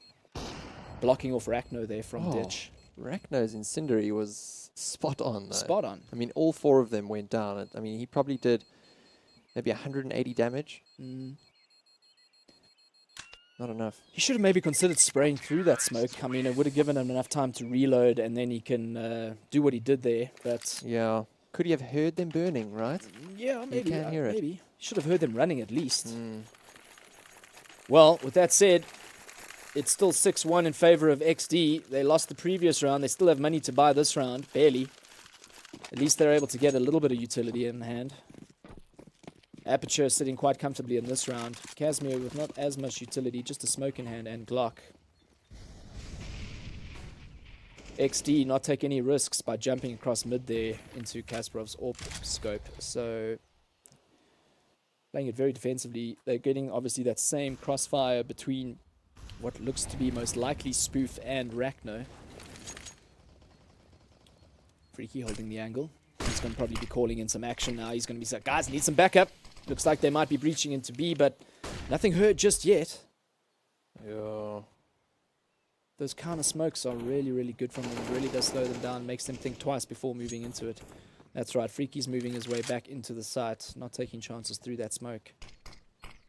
Blocking off Rachno there from Ditch. Rachno's incendiary was spot on, though. Spot on. I mean, all 4 of them went down. I mean, he probably did maybe 180 damage. Not enough. He should have maybe considered spraying through that smoke. I mean, it would have given him enough time to reload, and then he can do what he did there. But yeah, could he have heard them burning? Right? Yeah, maybe. You can hear it. Maybe he should have heard them running at least. Well, with that said, it's still 6-1 in favor of XD. They lost the previous round. They still have money to buy this round, barely. At least they're able to get a little bit of utility in hand. Aperture sitting quite comfortably in this round. Casimir with not as much utility, just a smoke in hand and Glock. XD not take any risks by jumping across mid there into Kasparov's AWP scope. So playing it very defensively. They're getting obviously that same crossfire between what looks to be most likely Spoof and Rachno. Freaky holding the angle. He's going to probably be calling in some action now. He's going to be saying, guys, need some backup. Looks like they might be breaching into B, but nothing heard just yet. Yeah. those counter smokes are really, really good from them. It really does slow them down, makes them think twice before moving into it. That's right, Freaky's moving his way back into the site, not taking chances through that smoke.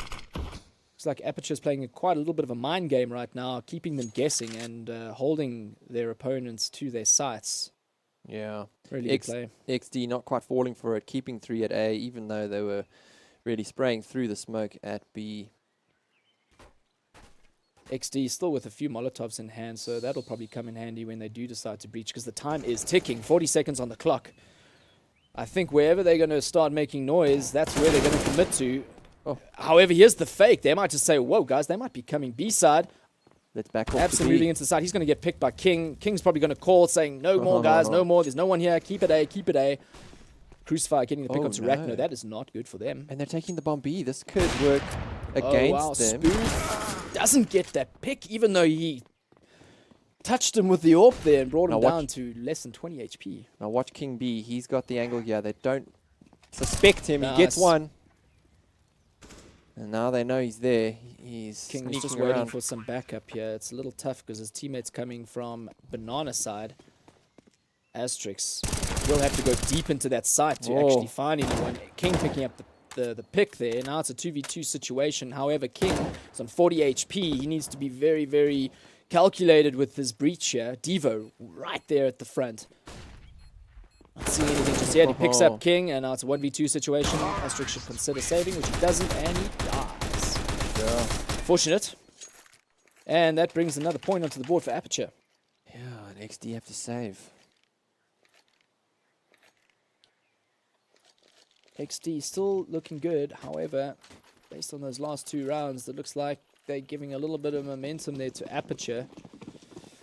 Looks like Aperture's playing quite a little bit of a mind game right now, keeping them guessing and holding their opponents to their sights. Yeah. Really good play. XD not quite falling for it, keeping 3 at A, even though they were really spraying through the smoke at B. XD still with a few Molotovs in hand, so that'll probably come in handy when they do decide to breach, because the time is ticking, 40 seconds on the clock. I think wherever they're going to start making noise, that's where they're going to commit to. Oh. However, here's the fake. They might just say, whoa, guys, they might be coming B-side. Let's back off. Abson moving into the side. He's going to get picked by King. King's probably going to call, saying, no more, guys, no more. There's no one here. Keep it A, keep it A. Crucify getting the pick up to Rachno. That is not good for them. And they're taking the bomb B. This could work against them. Spoof doesn't get that pick, even though he touched him with the AWP there and brought him down to less than 20 HP. Now watch King B. He's got the angle here. They don't suspect him. Nice. He gets one. And now they know he's there. He's King's just around. waiting for some backup here. It's a little tough because his teammate's coming from Banana side. Asterix will have to go deep into that site to actually find anyone. King picking up the pick there. Now it's a 2v2 situation. However, King is on 40 HP. He needs to be very, very calculated with his breach here. Devo right there at the front. Not seeing anything just yet. He picks up King, and now it's a 1v2 situation. Asterix should consider saving, which he doesn't, and he dies. Yeah. Fortunate. And that brings another point onto the board for Aperture. Yeah, and XD have to save. XD still looking good. However, based on those last 2 rounds, it looks like they're giving a little bit of momentum there to Aperture.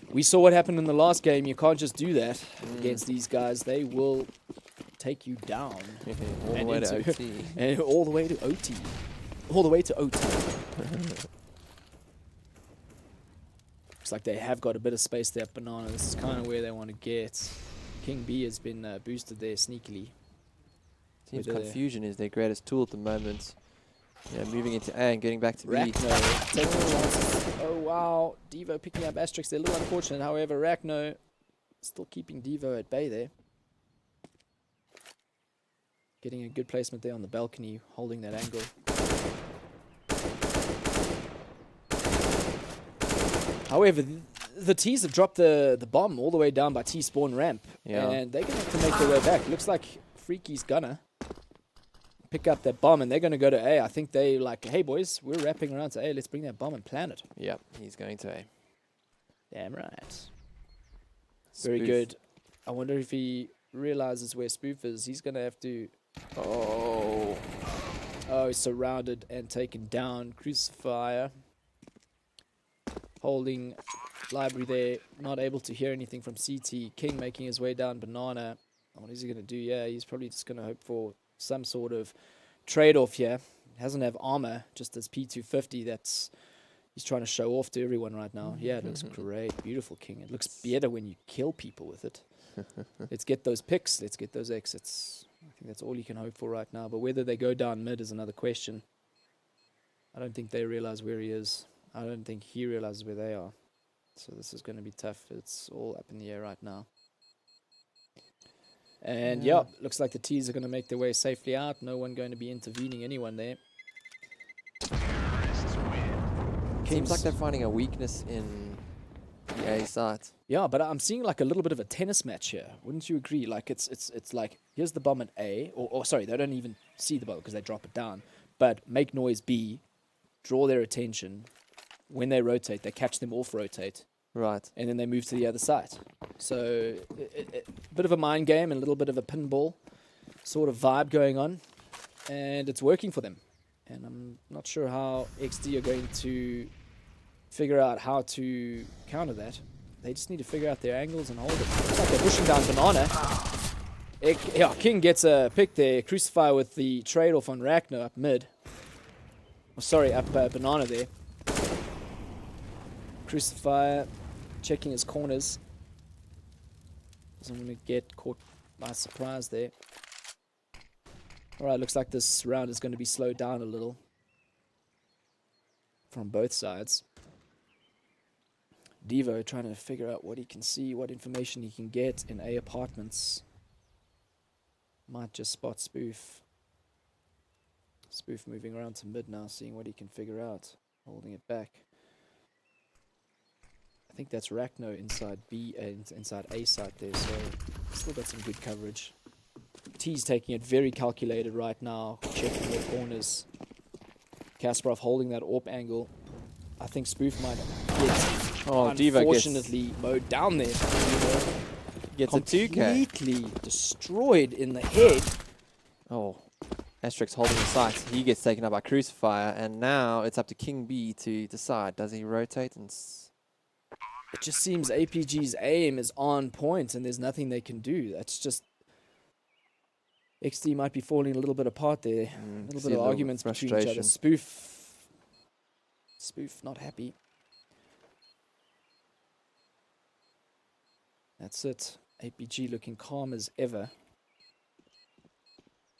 We saw what happened in the last game. You can't just do that against these guys. They will take you down. All the way to OT. And all the way to OT. All the way to OT. Looks like they have got a bit of space there at Banana. This is kind of where they want to get. King B has been boosted there sneakily. Seems confusion is their greatest tool at the moment. Yeah, moving into A and getting back to B. Rachno taking chances. Oh, wow. Devo picking up Asterix there. A little unfortunate. However, Rachno still keeping Devo at bay there. Getting a good placement there on the balcony, holding that angle. However, the T's have dropped the bomb all the way down by T spawn ramp. Yeah. And they're going to have to make their way back. Looks like Freaky's gonna pick up that bomb, and they're going to go to A. I think they like, hey, boys, we're wrapping around to A. Let's bring that bomb and plant it. Yep, he's going to A. Damn right. Very Spoof. good. I wonder if he realizes where Spoof is. He's going to have to... Oh, he's surrounded and taken down. Crucifier holding library there. Not able to hear anything from CT. King making his way down Banana. What is he going to do? Yeah, he's probably just going to hope for some sort of trade-off here. Doesn't have armor, just as P250. He's trying to show off to everyone right now. Yeah, it looks great. Beautiful King. It looks better when you kill people with it. Let's get those picks. Let's get those exits. I think that's all you can hope for right now. But whether they go down mid is another question. I don't think they realize where he is. I don't think he realizes where they are. So this is going to be tough. It's all up in the air right now. And yeah, looks like the T's are going to make their way safely out. No one going to be intervening anyone there. Seems like they're finding a weakness in the A side. Yeah, but I'm seeing like a little bit of a tennis match here. Wouldn't you agree? Like it's like here's the bomb at A, or sorry, they don't even see the bomb because they drop it down. But make noise B, draw their attention. When they rotate, they catch them off rotate. Right. And then they move to the other side. So a bit of a mind game and a little bit of a pinball sort of vibe going on. And it's working for them. And I'm not sure how XD are going to figure out how to counter that. They just need to figure out their angles and hold it. Looks like they're pushing down Banana. Yeah, King gets a pick there. Crucify with the trade-off on Rachno up mid. Oh, sorry, up Banana there. Crucifier checking his corners. Doesn't want to get caught by surprise there. Alright, looks like this round is going to be slowed down a little from both sides. Devo trying to figure out what he can see, what information he can get in A apartments. Might just spot Spoof. Spoof moving around to mid now, seeing what he can figure out. Holding it back. I think that's Rachno inside B, inside A side there, so still got some good coverage. T's taking it very calculated right now, checking their corners. Kasparov holding that AWP angle. I think Spoof might get, Diva unfortunately, mowed down there. Gets a 2K. Completely destroyed in the head. Oh, Asterix holding the sight. He gets taken up by Crucifier, and now it's up to King B to decide. Does he rotate and... It just seems APG's aim is on point, and there's nothing they can do. That's just... XD might be falling a little bit apart there. A little bit of arguments between each other. Spoof not happy. That's it. APG looking calm as ever.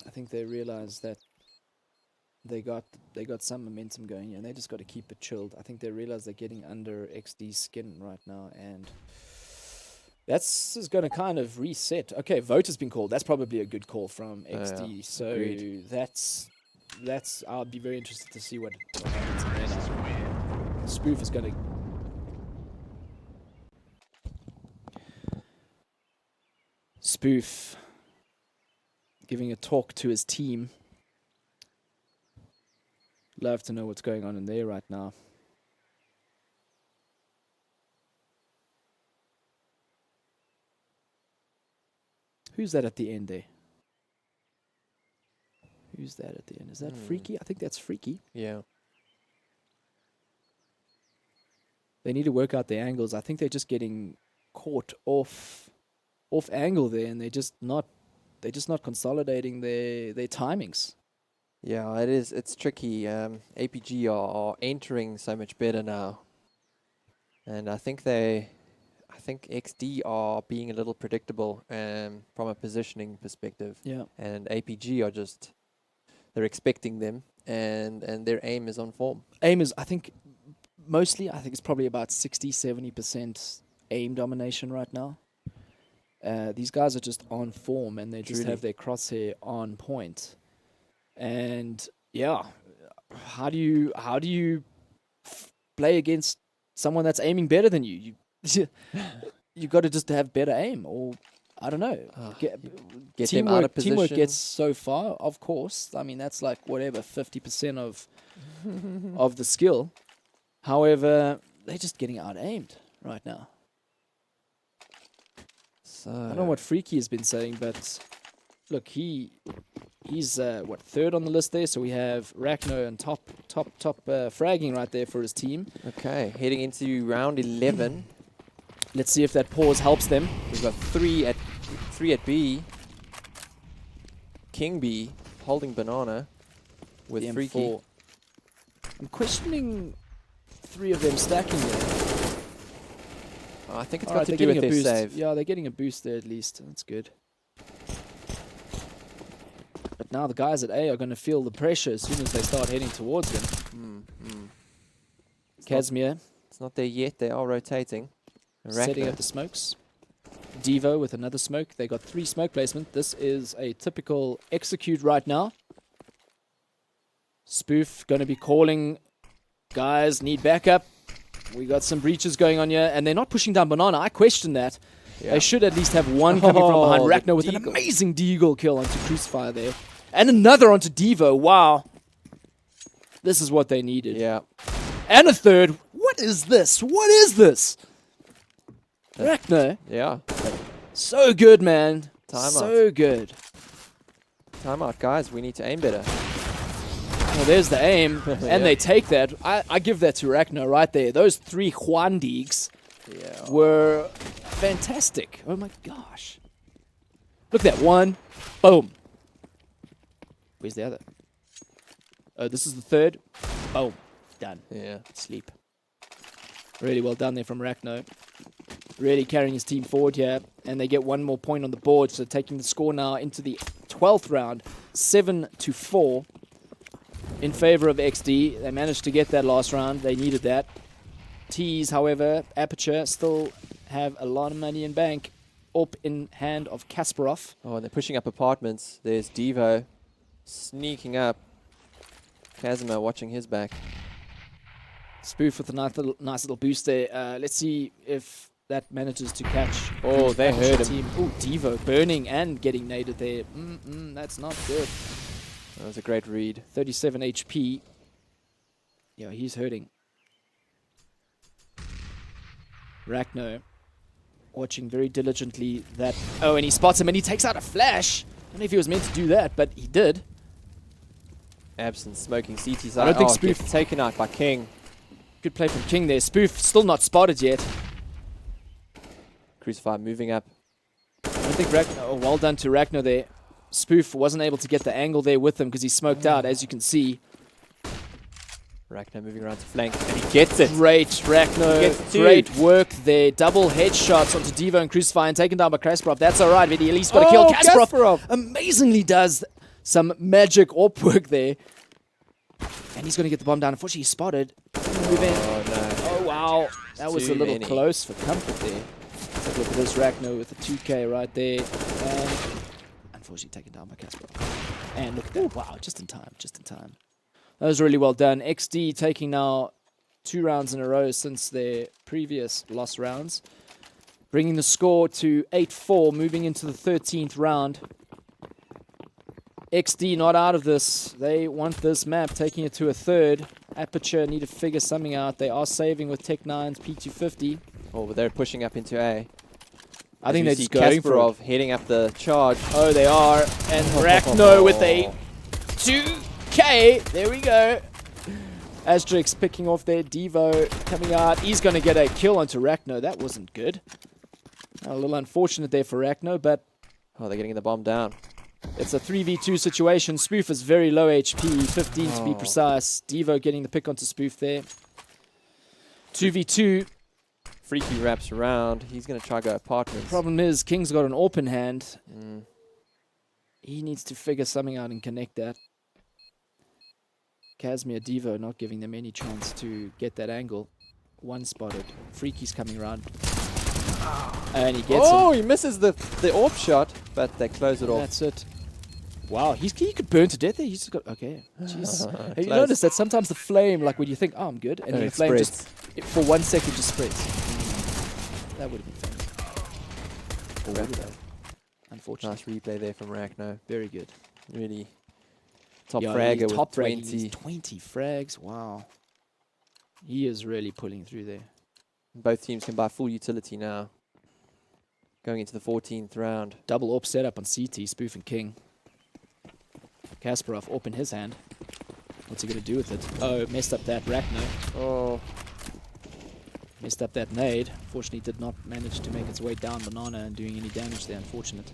I think they realize that they got some momentum going here, and they just got to keep it chilled. I think they realize they're getting under XD's skin right now, and that's is going to kind of reset. Okay, vote has been called. That's probably a good call from XD. So agreed. that's I'll be very interested to see what happens in there now. Spoof is going to... Spoof giving a talk to his team. Love to know what's going on in there right now. Who's that at the end there? Who's that at the end? Is that Freaky? I think that's Freaky. Yeah. They need to work out their angles. I think they're just getting caught off angle there, and they're just not consolidating their timings. Yeah, it is. It's tricky. APG are entering so much better now, and I think XD are being a little predictable from a positioning perspective. Yeah. And APG are just, they're expecting them, and their aim is on form. Aim is, I think it's probably about 60-70% aim domination right now. These guys are just on form, and they just have their crosshair on point. And yeah, how do you play against someone that's aiming better than you? You got to just have better aim, or I don't know. Get them out of position. Teamwork gets so far, of course. I mean, that's like 50% of the skill. However, they're just getting out aimed right now. So I don't know what Freaky has been saying, but look, he's third on the list there. So we have Rachno and top fragging right there for his team. Okay, heading into round 11. Let's see if that pause helps them. We've got three at B. King B holding banana with the Freaky. M4. I'm questioning 3 of them stacking there. I think it's All got right, to do with their boost. save. Yeah, they're getting a boost there at least. That's good. But now the guys at A are going to feel the pressure as soon as they start heading towards them. Casimir It's not there yet. They are rotating. setting up the smokes. Devo with another smoke. They got 3 smoke placement. This is a typical execute right now. Spoof going to be calling, guys, need backup. We got some breaches going on here, and they're not pushing down banana. I question that. Yeah. They should at least have one coming from behind. Rachno with an amazing deagle kill onto Crucifier there. And another onto Devo. Wow. This is what they needed. Yeah. And a third. What is this? What is this? Rachno. Yeah. So good, man. Timeout. So good. Timeout, guys. We need to aim better. Well, there's the aim, and they take that. I give that to Rachno right there. Those 3 Juandigs were fantastic. Oh my gosh. Look at that. 1. Boom. Where's the other? Oh, this is the 3rd. Boom. Done. Yeah. Sleep. Really well done there from Rachno. Really carrying his team forward here, and they get 1 more point on the board, so taking the score now into the 12th round, 7-4. In favor of XD. They managed to get that last round. They needed that. Tease, however, Aperture still have a lot of money in bank. Up in hand of Kasparov. Oh, and they're pushing up apartments. There's Devo sneaking up. Casimir watching his back. Spoof with a nice little boost there. Let's see if that manages to catch. Oh, they heard him. Team. Oh, Devo burning and getting naded there. That's not good. That was a great read. 37 HP. Yeah, he's hurting. Ragnar watching very diligently that. Oh, and he spots him and he takes out a flash. I don't know if he was meant to do that, but he did. Absent smoking CT side. I don't think Spoof Spoof taken out by King. Good play from King there. Spoof still not spotted yet. Crucify moving up. I don't think Ragnar. Oh, well done to Ragnar there. Spoof wasn't able to get the angle there with him because he smoked out, as you can see. Ragnar moving around to flank, and he gets it. Great, Ragnar. Great work there. Double headshots onto Devo and Crucify and taken down by Kasparov. That's all right, but he at least got a kill. Kasparov amazingly does some magic AWP work there. And he's going to get the bomb down. Unfortunately, he's spotted. Move in. Oh, no. Oh, wow. That was Too a little many. close for comfort there. Let's have a look at this Ragnar with a 2K right there. And unfortunately taken down by Kasparov. And look at that. Wow, just in time. Just in time. That was really well done. XD taking now 2 rounds in a row since their previous loss rounds. Bringing the score to 8-4, moving into the 13th round. XD not out of this. They want this map, taking it to a third. Aperture need to figure something out. They are saving with Tech 9's P250. Oh, but they're pushing up into A. I think they're just going for Kasparov heading up the charge. Oh, they are. And Ragnar with a 2K. There we go. Asterix picking off their Devo coming out. He's going to get a kill onto Ragnar. That wasn't good. A little unfortunate there for Ragnar, but... Oh, they're getting the bomb down. It's a 3v2 situation. Spoof is very low HP, 15 to be precise. Devo getting the pick onto Spoof there. 2v2. Freaky wraps around. He's going to try go apartments. Problem is, King's got an open hand. He needs to figure something out and connect that. Casimir, Devo not giving them any chance to get that angle. One spotted. Freaky's coming around. And he gets him. He misses the AWP shot, but they close it off. That's it. Wow, he could burn to death there. He's got... Okay. Jeez. Have you noticed that sometimes the flame, like when you think, oh, I'm good, and then the flame spreads. just, for 1 second, just spreads. That would have been famous. Unfortunately. Nice replay there from Ragnar. Very good. Really top Yeah, fragger he's with top 20. fragging. 20 frags. Wow. He is really pulling through there. Both teams can buy full utility now. Going into the 14th round. Double AWP setup on CT, Spoof and King. Kasparov AWP in his hand. What's he going to do with it? Oh, messed up that Ragnar. Oh. Messed up that nade. Fortunately, did not manage to make its way down Banana and doing any damage there. Unfortunate.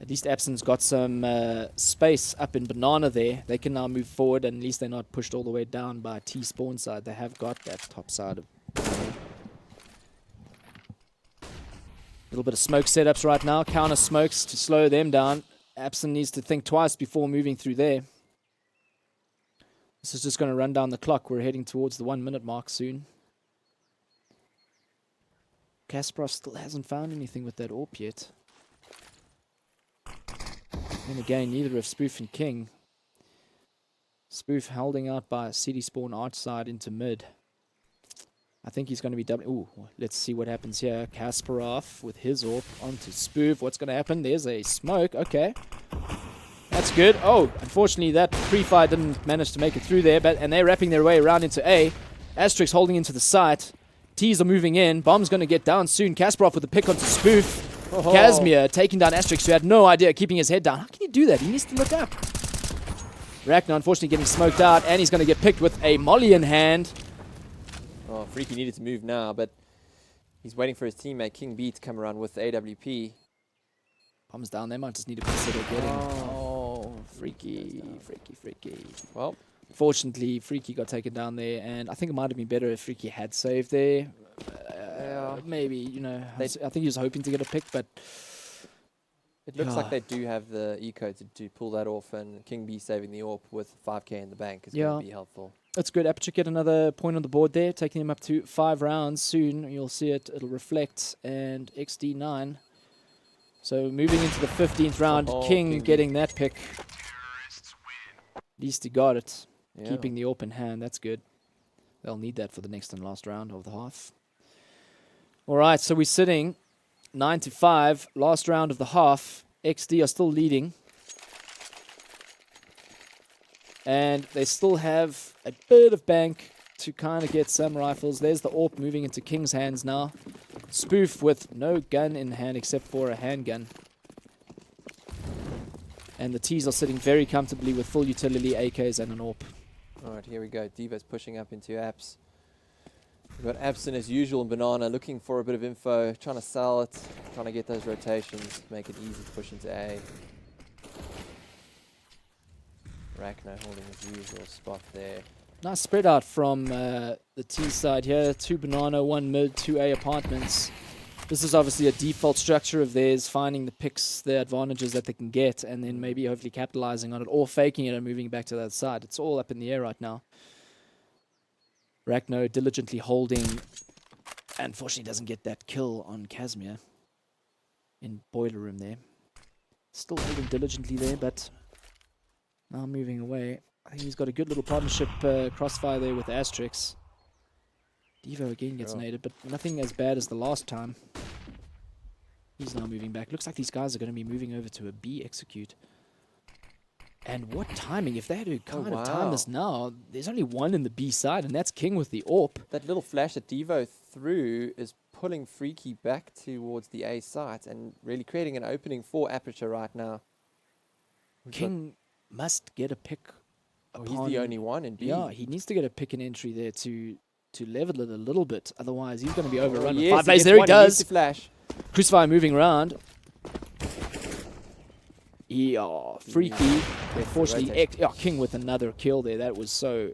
At least Abson's got some space up in Banana there. They can now move forward, and at least they're not pushed all the way down by T-spawn side. They have got that top side of Banana. Little bit of smoke setups right now. Counter smokes to slow them down. Abson needs to think twice before moving through there. This is just going to run down the clock. We're heading towards the 1 minute mark soon. Kasparov still hasn't found anything with that AWP yet. And again, neither of Spoof and King. Spoof holding out by City Spawn arch side into mid. I think he's going to be doubling. Ooh, let's see what happens here. Kasparov with his AWP onto Spoof. What's going to happen? There's a smoke. Okay. That's good. Oh, unfortunately, that pre-fire didn't manage to make it through there. And they're wrapping their way around into A. Asterix holding into the site. T's are moving in. Bomb's going to get down soon. Kasparov with a pick onto Spoof. Casimir taking down Asterix, who had no idea, keeping his head down. How can you do that? He needs to look up. Ragnar, unfortunately, getting smoked out. And he's going to get picked with a molly in hand. Oh, Freaky needed to move now, but he's waiting for his teammate King B to come around with the AWP. Bombs down. They might just need to consider getting... Oh, Freaky. Well, fortunately, Freaky got taken down there, and I think it might have been better if Freaky had saved there. Maybe, you know, I think he was hoping to get a pick, but... It looks like they do have the eco to pull that off, and King B saving the AWP with 5k in the bank is going to be helpful. That's good. Aperture get another point on the board there, taking him up to 5 rounds soon. You'll see it. It'll reflect. And XD 9. So moving into the 15th round, King getting that pick. At least he got it. Yeah. Keeping the open hand. That's good. They'll need that for the next and last round of the half. All right, so we're sitting 9-5. Last round of the half. XD are still leading. And they still have a bit of bank to kind of get some rifles. There's the AWP moving into King's hands now. Spoof with no gun in hand except for a handgun. And the T's are sitting very comfortably with full utility AKs and an AWP. All right, here we go. Diva's pushing up into Apps. We've got Apps in as usual and Banana looking for a bit of info, trying to sell it, trying to get those rotations, make it easy to push into A. Rachno holding his usual spot there. Nice spread out from the T side here. 2 Banana, 1 mid, 2 A apartments. This is obviously a default structure of theirs, finding the picks, the advantages that they can get, and then maybe hopefully capitalizing on it or faking it and moving back to that side. It's all up in the air right now. Rachno diligently holding. Unfortunately, doesn't get that kill on Casimir in Boiler Room there. Still holding diligently there, but now moving away. I think he's got a good little partnership crossfire there with Asterix. Devo again gets naded, but nothing as bad as the last time. He's now moving back. Looks like these guys are going to be moving over to a B execute. And what timing? If they had to kind of time this now, there's only one in the B side, and that's King with the AWP. That little flash that Devo threw is pulling Freaky back towards the A site and really creating an opening for Aperture right now. King must get a pick. Oh, he's the only one in B. Yeah, he needs to get a pick and entry there to level it a little bit. Otherwise, he's going to be overrun. Yes, 5 plays there, he does. Flash. Crucify moving around. Freaky. Unfortunately, King with another kill there. That was so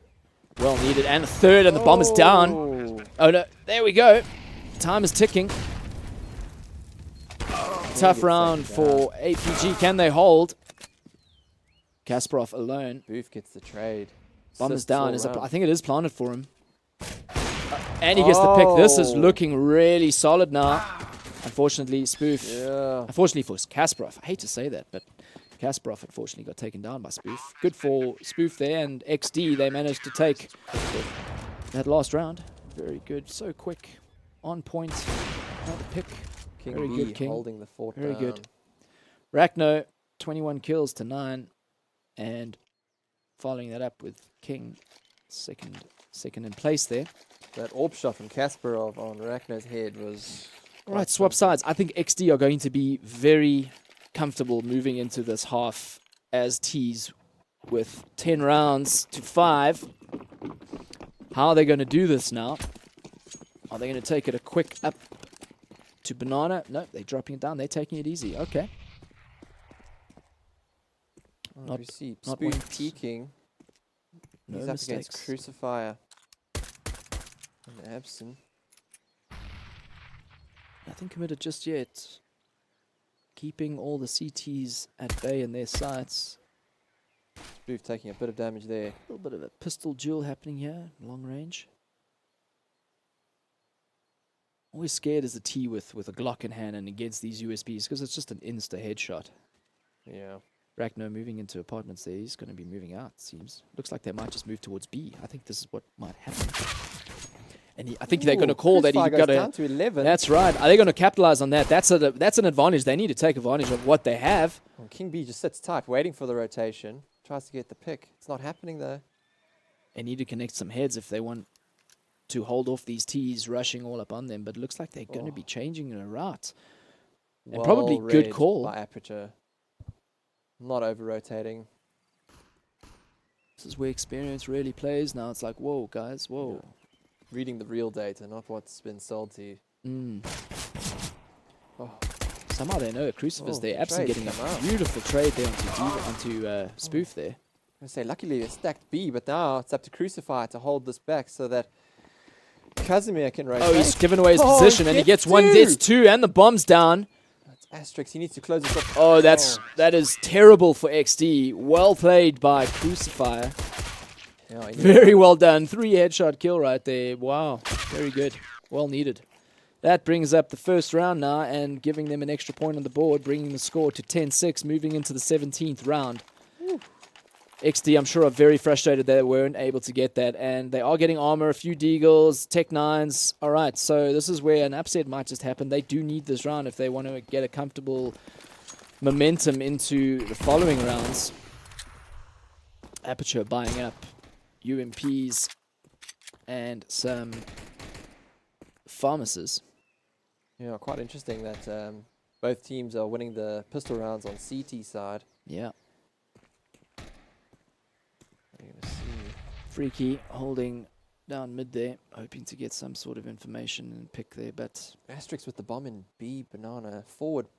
well needed. And a third, and the bomb is down. Oh, no. There we go. Time is ticking. Tough round for APG. Can they hold? Kasparov alone. Booth gets the trade. Bomb is down. I think it is planted for him. And he gets the pick. This is looking really solid now. Unfortunately, Spoof. Yeah. Unfortunately for Kasparov. I hate to say that, but Kasparov unfortunately got taken down by Spoof. Good for Spoof there, and XD, they managed to take that last round. Very good. So quick. On point. Not a pick. King Very B good, King. holding the fort Very down. good. Rachno, 21 kills to 9. And following that up with King, second in place there. That AWP shot from Kasparov on Rachno's head was... All right, swap sides. I think XD are going to be very comfortable moving into this half as T's with 10 rounds to 5. How are they going to do this now? Are they going to take it a quick up to Banana? No, they're dropping it down. They're taking it easy. Okay. Not Spoof peeking. No He's mistakes. up against Crucifier. And Abson. Nothing committed just yet. Keeping all the CTs at bay in their sights. Spoof taking a bit of damage there. A little bit of a pistol duel happening here, long range. Always scared as a T with a Glock in hand and against these USBs because it's just an insta headshot. Yeah. Rachno moving into apartments there. He's going to be moving out, it seems. Looks like they might just move towards B. I think this is what might happen. And I think they're going to call that he's got down to 11. That's right. Are they going to capitalize on that? That's an advantage. They need to take advantage of what they have. Well, King B just sits tight, waiting for the rotation. Tries to get the pick. It's not happening, though. They need to connect some heads if they want to hold off these T's rushing all up on them. But it looks like they're going to be changing a route. And probably good call. By Aperture. Not over-rotating. This is where experience really plays now. It's like, whoa, guys, whoa. Yeah. Reading the real data, not what's been sold to you. Oh. Somehow they know it. Crucifix there. Absent getting a beautiful trade there onto Spoof there. I say, luckily they stacked B, but now it's up to Crucify to hold this back so that Casimir can rotate. Oh, he's given away his position, and he gets one, gets two, and the bomb's down. Asterix, he needs to close this up. Oh, that is terrible for XD. Well played by Crucifier. Yeah, Very well done. 3 headshot kill right there. Wow. Very good. Well needed. That brings up the first round now and giving them an extra point on the board, bringing the score to 10-6, moving into the 17th round. XD, I'm sure, are very frustrated they weren't able to get that, and they are getting armor, a few deagles, tech 9s. All right, so this is where an upset might just happen. They do need this round if they want to get a comfortable momentum into the following rounds. Aperture buying up UMPs and some pharmacists. Yeah, quite interesting that both teams are winning the pistol rounds on CT side. Yeah. You're gonna see. Freaky holding down mid there, hoping to get some sort of information and pick there, but Asterix with the bomb in B, Banana forward.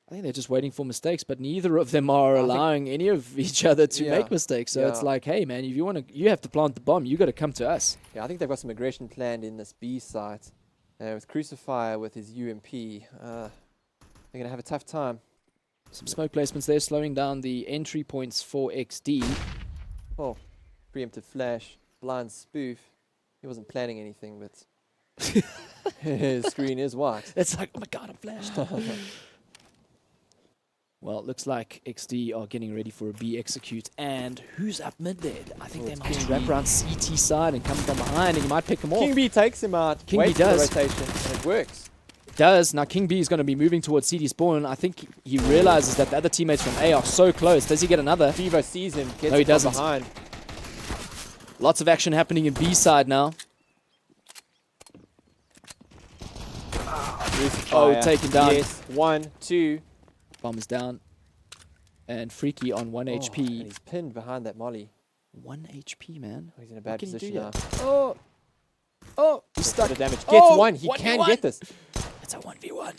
I think they're just waiting for mistakes, but neither of them are allowing any of each other to make mistakes. So it's like, hey man, if you want to, you have to plant the bomb. You got to come to us. Yeah, I think they've got some aggression planned in this B site. With Crucifier with his UMP, they're gonna have a tough time. Some smoke placements there, slowing down the entry points for XD. Oh, preemptive flash, blind spoof. He wasn't planning anything, but his screen is white. It's like, oh my god, I'm flashed. Well, it looks like XD are getting ready for a B execute. And who's up mid there? I think they might just wrap around CT side and come from behind, and you might pick him off. King B takes him out. King B waits does. for the rotation, and it works. Does. Now King B is going to be moving towards CD spawn. I think he realizes that the other teammates from A are so close. Does he get another? Devo sees him, gets no, he him from doesn't. behind. Lots of action happening in B side now. Oh, taken down. Yes, 1, 2. Bomb is down. And Freaky on 1 HP. And he's pinned behind that molly. 1 HP, man. Oh, he's in a bad position now. Oh, he's stuck. The damage. Gets one. He 1v1. can get this. It's a 1v1.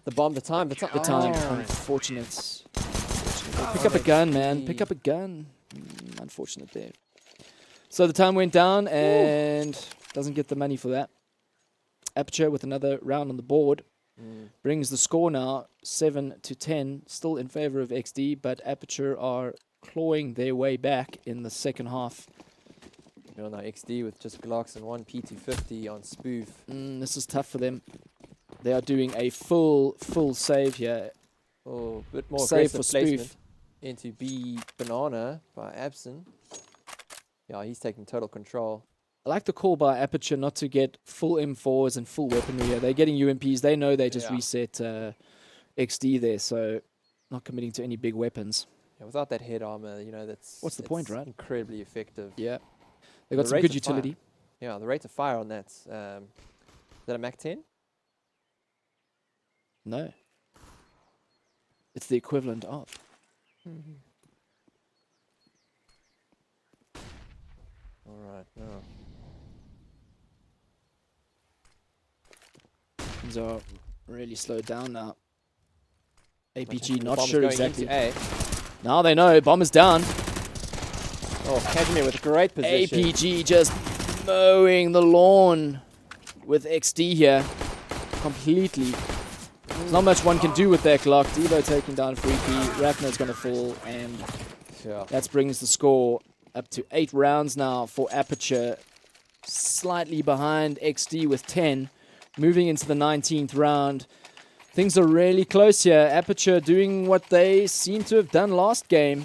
The bomb, the time. The time. Unfortunate. Pick up a gun, man. Pick up a gun. Unfortunate there. So the time went down and doesn't get the money for that. Aperture with another round on the board. Brings the score now 7-10, still in favor of XD, but Aperture are clawing their way back in the second half. Now XD with just Glocks and 1 P250 on spoof. This is tough for them. They are doing a full save here. Oh, a bit more save aggressive for placement spoof. into B Banana by Abson. Yeah, he's taking total control. I like the call by Aperture not to get full M4s and full weaponry here. They're getting UMPs. They know they just reset XD there, so not committing to any big weapons. Yeah, without that head armor, that's... What's the point, right? Incredibly effective. Yeah. They got some good utility. Fire. Yeah, the rate of fire on that. Is that a Mac 10? No. It's the equivalent of. All right, no. Things are really slowed down now. APG The not bomb is sure going exactly. into A. Now they know. Bomb is down. Oh, Casimir with a great position. APG just mowing the lawn with XD here. Completely. There's not much one can do with that Glock. Devo taking down Freaky. Rafner's going to fall, and that brings the score up to 8 rounds now for Aperture. Slightly behind XD with 10. Moving into the 19th round. Things are really close here. Aperture doing what they seem to have done last game.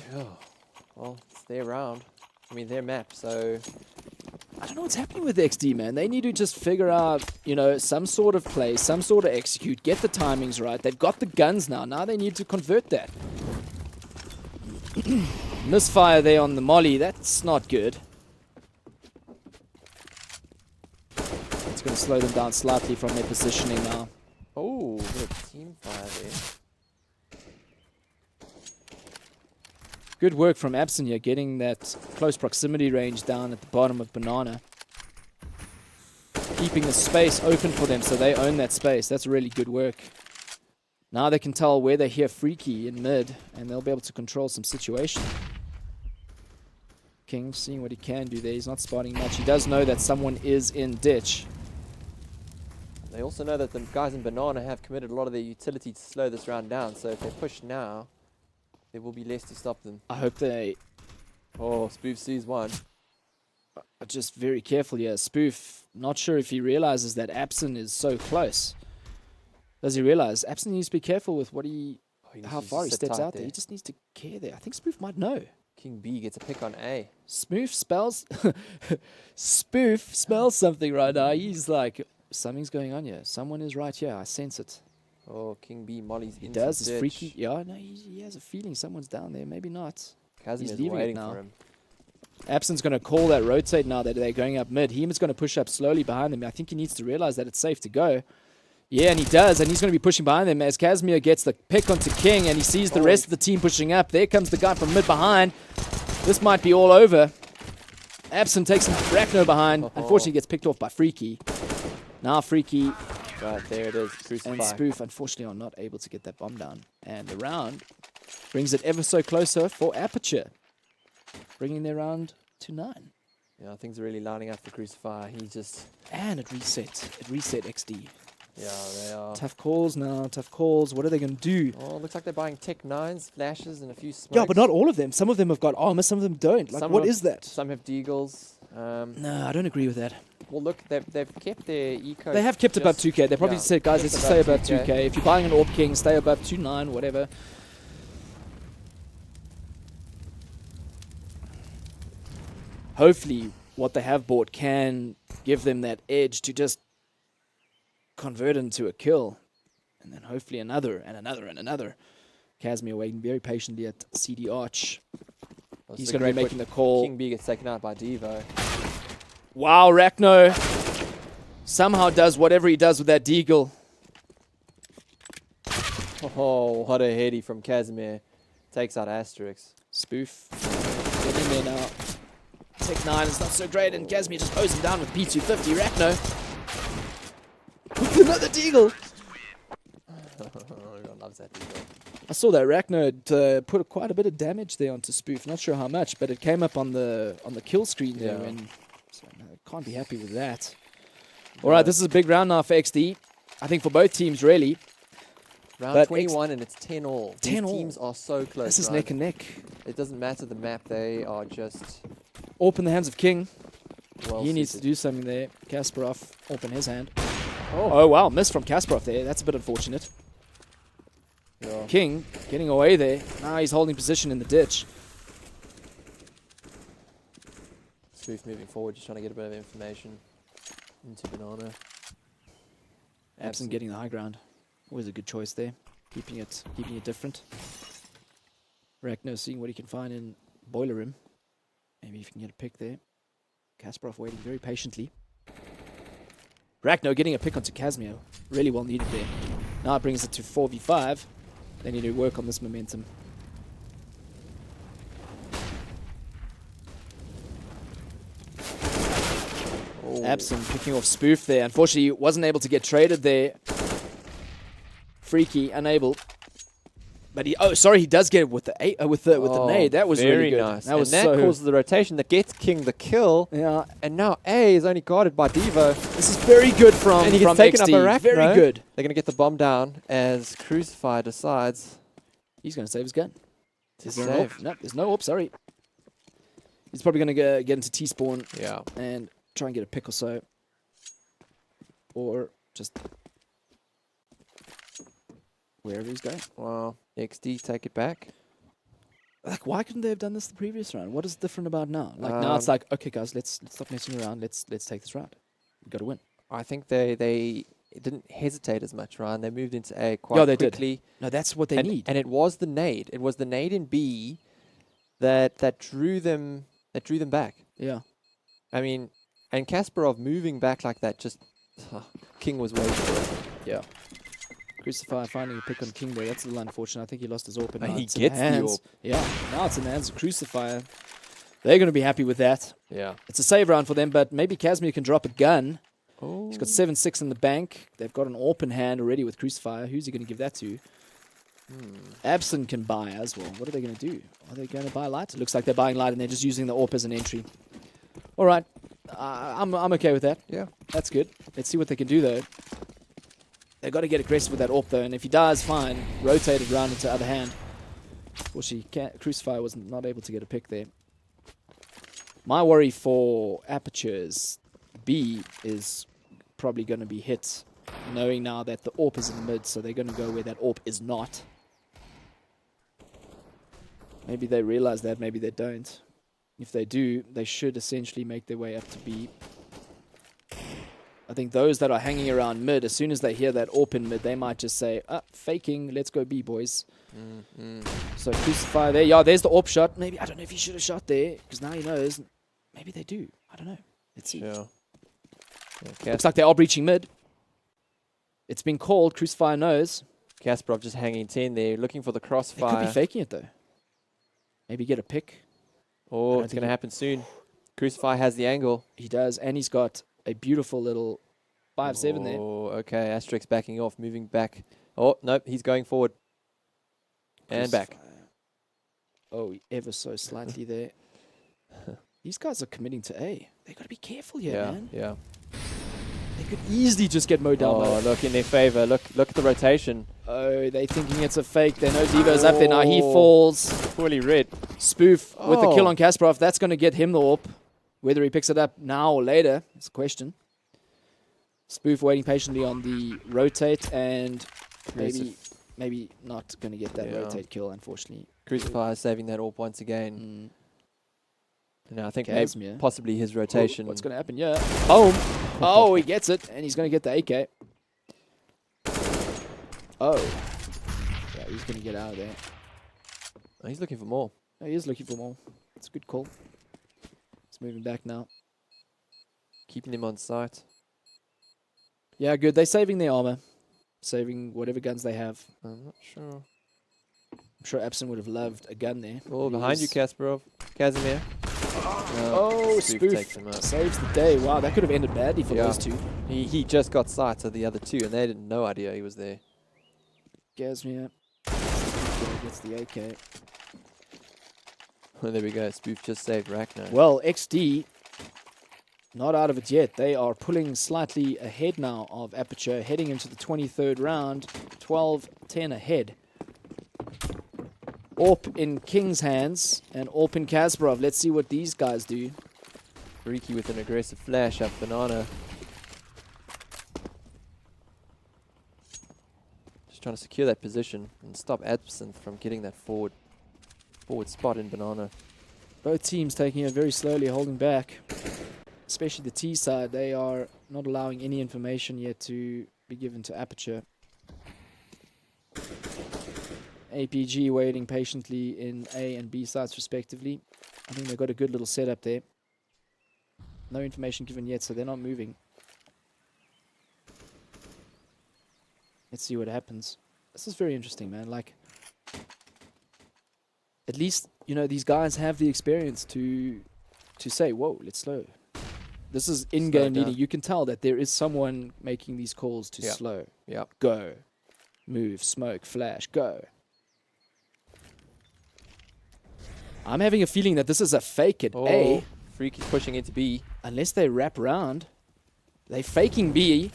Well, it's their round. I mean, their map, so... I don't know what's happening with XD, man. They need to just figure out, some sort of play, some sort of execute, get the timings right. They've got the guns now. Now they need to convert that. Misfire there on the molly. That's not good. It's going to slow them down slightly from their positioning now. Oh, good team fire there. Good work from Abson here, getting that close proximity range down at the bottom of Banana. Keeping the space open for them so they own that space. That's really good work. Now they can tell where they hear Freaky in mid, and they'll be able to control some situation. King seeing what he can do there. He's not spotting much. He does know that someone is in ditch. They also know that the guys in Banana have committed a lot of their utility to slow this round down, so if they push now, there will be less to stop them. I hope they Oh, Spoof sees one. Just very careful here. Spoof, not sure if he realizes that Abson is so close. Does he realize? Abson needs to be careful with what how far he steps out there. He just needs to care there. I think Spoof might know. King B gets a pick on A. Spoof smells something right now. He's like, something's going on here. Someone is right here. I sense it. Oh, King B, Molly's He into does. the It's ditch. freaky. Yeah, no, he has a feeling someone's down there. Maybe not. Kazim is leaving it waiting now. for him. Abson's going to call that rotate now that they're going up mid. Heem is going to push up slowly behind them. I think he needs to realize that it's safe to go. Yeah, and he does, and he's going to be pushing behind them as Casimir gets the pick onto King, and he sees the rest of the team pushing up. There comes the guy from mid behind. This might be all over. Abson takes Rachno behind. Unfortunately, gets picked off by Freaky. Now Freaky Right, there it is. Crucify. and Spoof, unfortunately, are not able to get that bomb down. And the round brings it ever so closer for Aperture, bringing their round to 9. Yeah, things are really lining up for Crucify. He just... And it reset. It reset XD. Yeah, they are. Tough calls now, tough calls. What are they going to do? Oh, looks like they're buying Tech 9s, flashes, and a few smokes. Yeah, but not all of them. Some of them have got armor, some of them don't. Like, Some what have- is that? Some have Deagles. No, I don't agree with that. Well, look, they've kept their eco. They have kept above 2k. They probably yeah, said, guys, kept let's stay above 2K. 2k. If you're buying an Orb King, stay above 2.9, whatever. Hopefully, what they have bought can give them that edge to just convert into a kill. And then hopefully another, and another, and another. Casimir waiting very patiently at CD Arch. Well, He's it's a going to be great making the put. call. King B gets taken out by Devo. Wow, Rachno somehow does whatever he does with that Deagle. Oh, what a heady from Casimir. Takes out Asterix. Spoof. Getting there now. Tech 9 is not so great, and Casimir just mows him down with P250. Rachno. With another Deagle. Everyone loves that Devo. I saw that Rachno had put quite a bit of damage there onto Spoof. Not sure how much, but it came up on the kill screen there, Yeah. and so I can't be happy with that. All right, this is a big round now for XD. I think for both teams, really. Round But 21 and it's 10 all. 10 These all. teams are so close. This is right? neck and neck. It doesn't matter the map. They are just Orp in the hands of King. well He needs to suited. do something there. Kasparov, Orp in his hand. Oh, wow, miss from Kasparov there. That's a bit unfortunate. Yeah. King getting away there. Now he's holding position in the ditch. Spoof moving forward, just trying to get a bit of information into Banana. Absent getting the high ground. Always a good choice there. Keeping it different. Rachno seeing what he can find in Boiler Room. Maybe if he can get a pick there. Kasparov waiting very patiently. Rachno getting a pick onto Casimir. Really well needed there. Now it brings it to 4v5. They need to work on this momentum. Absent picking off Spoof there. Unfortunately, he wasn't able to get traded there. Freaky, unable. But he does get it with the nade. That was very really good. nice. That was and that so causes the rotation that gets King the kill. yeah. And now A is only guarded by Devo. This is very good from And he gets from taken XD. up a Very Rachno. good. They're going to get the bomb down as Crucify decides He's going to save his gun. to Is there an AWP? save. No, there's no AWP, sorry. He's probably going to get into T-spawn Yeah. and try and get a pick or so. Or just wherever he's going. Well, XD take it back. Like, why couldn't they have done this the previous round? What is different about now? Like, now it's like, okay, guys, let's stop messing around. Let's take this round. We've got to win. I think they didn't hesitate as much, Ryan. They moved into A quite they did. quickly. No, that's what they and, need. And it was the nade. It was the nade in B that drew them back. Yeah. I mean, and Kasparov moving back like that, just King was waiting for it. Yeah. Crucify finding a pick on King there. That's a little unfortunate. I think he lost his AWP. And Now he it's in gets the hands. AWP. Yeah. Now it's in the hands of Crucifier. They're going to be happy with that. Yeah. It's a save round for them, but maybe Casimir can drop a gun. Oh. He's got 7-6 in the bank. They've got an AWP in hand already with Crucifier. Who's he going to give that to? Abson can buy as well. What are they going to do? Are they going to buy light? It looks like they're buying light and they're just using the AWP as an entry. All right. I'm okay with that. Yeah. That's good. Let's see what they can do, though. They've got to get aggressive with that AWP, though. And if he does, fine. Rotate it around into the other hand. Well, Crucifier was not able to get a pick there. My worry for Aperture's B is probably going to be hit, knowing now that the AWP is in the mid, so they're going to go where that AWP is not. Maybe they realize that, maybe they don't. If they do, they should essentially make their way up to B. I think those that are hanging around mid, as soon as they hear that AWP in mid, they might just say, faking, let's go B, boys. So Crucify there. Yeah, there's the AWP shot. Maybe, I don't know if he should have shot there, because now he knows. Maybe they do. I don't know. Let's see. Sure. Looks like they are breaching mid. It's been called. Crucify knows. Kasparov just hanging 10 there, looking for the They crossfire. could be faking it, though. Maybe get a pick. Oh, it's going to happen soon. Crucify has the angle. He does, and he's got a beautiful little 5-7 there. Oh, okay. Asterix backing off, moving back. Oh, nope, he's going forward. And back. Oh, ever so slightly there. These guys are committing to A. They got to be careful here, man. Yeah. They could easily just get mowed down. Oh, look in their favor. Look at the rotation. Oh, they thinking it's a fake. They know Devo's up there now. He falls. Poorly read. Spoof with the kill on Kasparov. That's going to get him the AWP. Whether he picks it up now or later is a question. Spoof waiting patiently on the rotate, and maybe not going to get that rotate kill, unfortunately. Crucify saving that AWP once again. Now I think Casimir. possibly his rotation. What's going to happen? Yeah. Boom. Oh, he gets it, and he's going to get the AK. Oh. Yeah, he's going to get out of there. Oh, he's looking for more. Oh, he is looking for more. It's a good call. He's moving back now. Keeping him on sight. Yeah, good. They're saving their armor. Saving whatever guns they have. I'm not sure. I'm sure Epson would have loved a gun there. Oh, behind you, Kasparov. Casimir. Oh, Spoof takes him out. saves the day. Wow, that could have ended badly for those two. He just got sight of the other two, and they had no idea he was there. Casimir gets the AK. Oh, there we go. Spoof just saved Rachno. Well, XD, not out of it yet. They are pulling slightly ahead now of Aperture, heading into the 23rd round, 12-10 ahead. AWP in King's hands and AWP in Kasparov. Let's see what these guys do. Freaky with an aggressive flash up Banana. Just trying to secure that position and stop Absinthe from getting that forward spot in Banana. Both teams taking it very slowly, holding back. Especially the T side. They are not allowing any information yet to be given to Aperture. APG waiting patiently in A and B sides respectively. I think they've got a good little setup there. No information given yet, so they're not moving. Let's see what happens. This is very interesting, man. Like, at least, you know, these guys have the experience to say, whoa, let's slow. This is in-game leading. You can tell that there is someone making these calls to slow. Yep. Go. Move, smoke, flash, go. I'm having a feeling that this is a fake at A. Freaky pushing into B. Unless they wrap around. They faking B.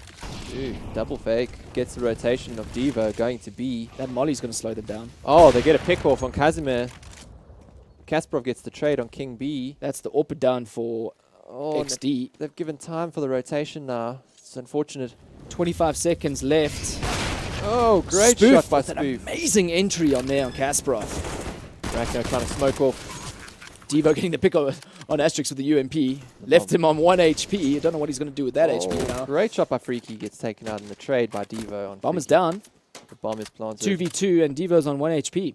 Ooh, double fake. Gets the rotation of Devo going to B. That Molly's going to slow them down. Oh, they get a pick off on Casimir. Kasparov gets the trade on King B. That's the up and down for XD. They've given time for the rotation now. It's unfortunate. 25 seconds left. Oh, great Spoof shot by with an Spoof. amazing entry on there on Kasparov. Rachno trying to smoke off. Devo getting the pick on Asterix with the UMP. Left him on 1 HP. I don't know what he's going to do with that HP now. Great shot by Freaky. Gets taken out in the trade by Devo. On Bomb is Freaky. down. The bomb is planted. 2v2 and Devo's on 1 HP.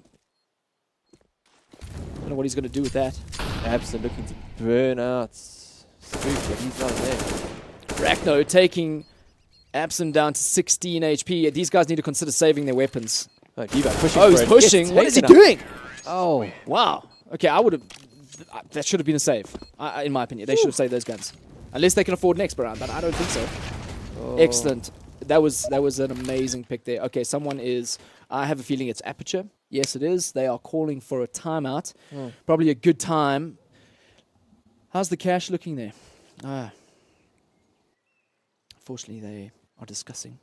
Don't know what he's going to do with that. Absent looking to burn out Spoof, but he's not there. Rachno taking Absent down to 16 HP. These guys need to consider saving their weapons. Oh, Devo pushing. Oh, he's pushing. What is he doing? Oh. Wow. Okay, I would have... That should have been a save, in my opinion. They should have saved those guns. Unless they can afford next round, but I don't think so. Oh. Excellent. That was an amazing pick there. Okay, someone is... I have a feeling it's Aperture. Yes, it is. They are calling for a timeout. Probably a good time. How's the cash looking there? Unfortunately, they are discussing.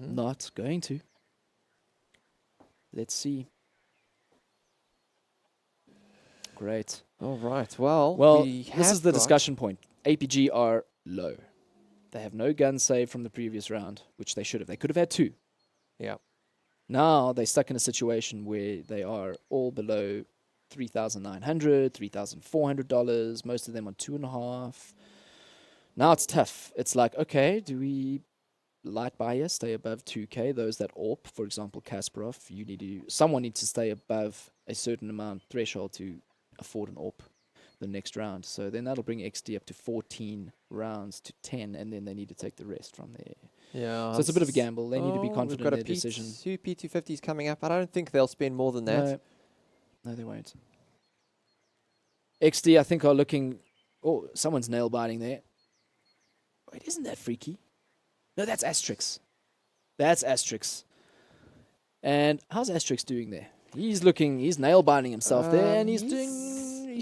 Not going to. Let's see. Great. All right. Well, this is the discussion point. APG are low. They have no gun save from the previous round, which they should have. They could have had 2. Yeah. Now they're stuck in a situation where they are all below $3,900, $3,400. Most of them on 2.5. Now it's tough. It's like, okay, do we light buyer stay above 2K? Those that AWP, for example, Kasparov, someone needs to stay above a certain amount threshold to afford an AWP the next round. So then that'll bring XD up to 14 rounds to 10, and then they need to take the rest from there. Yeah. So it's a bit of a gamble. They need to be we've confident got in a their decision. 2 P250s coming up. I don't think they'll spend more than that. No, they won't. XD, I think, are looking... Oh, someone's nail biting there. Wait, isn't that freaky? No, that's Asterix. That's Asterix. And how's Asterix doing there? He's nail biting himself there, and he's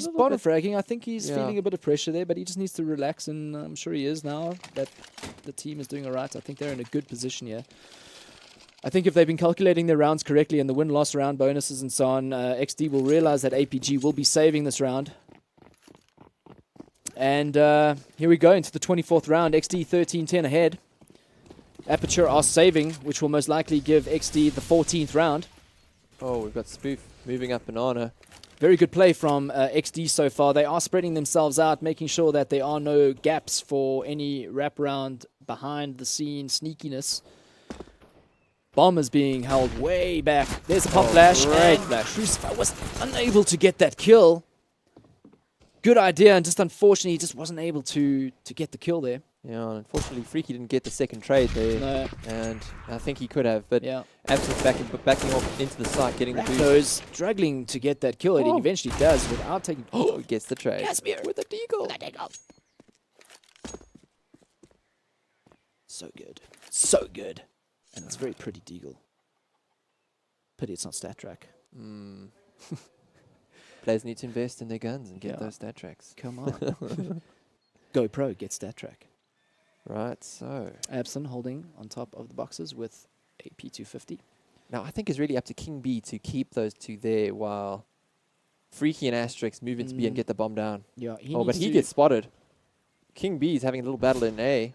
bottom fragging. I think he's feeling a bit of pressure there, but he just needs to relax, and I'm sure he is now that the team is doing all right. I think they're in a good position here. I think if they've been calculating their rounds correctly and the win-loss round bonuses and so on, XD will realize that APG will be saving this round. And here we go into the 24th round. XD 13-10 ahead. Aperture are saving, which will most likely give XD the 14th round. Oh, we've got Spoof moving up Banana. Very good play from XD so far. They are spreading themselves out, making sure that there are no gaps for any wraparound behind the scene sneakiness. Bomb is being held way back. There's a pop flash. Great flash. Crucifer was unable to get that kill. Good idea, and just unfortunately, he just wasn't able to get the kill there. Yeah, unfortunately, Freaky didn't get the second trade there. No. And I think he could have, but yeah. Absolutely backing off into the site, getting the boost. Rakno's struggling to get that kill, and he eventually does without taking... Oh, he gets the trade. Casimir with a deagle. So good. So good. And it's a very pretty deagle. Pity it's not stat track. Players need to invest in their guns and get those stat tracks. Come on. GoPro gets stat track. Right, so... Abson holding on top of the boxes with a P250. Now, I think it's really up to King B to keep those two there while Freaky and Asterix move into B and get the bomb down. Yeah, but he gets spotted. King B is having a little battle in A.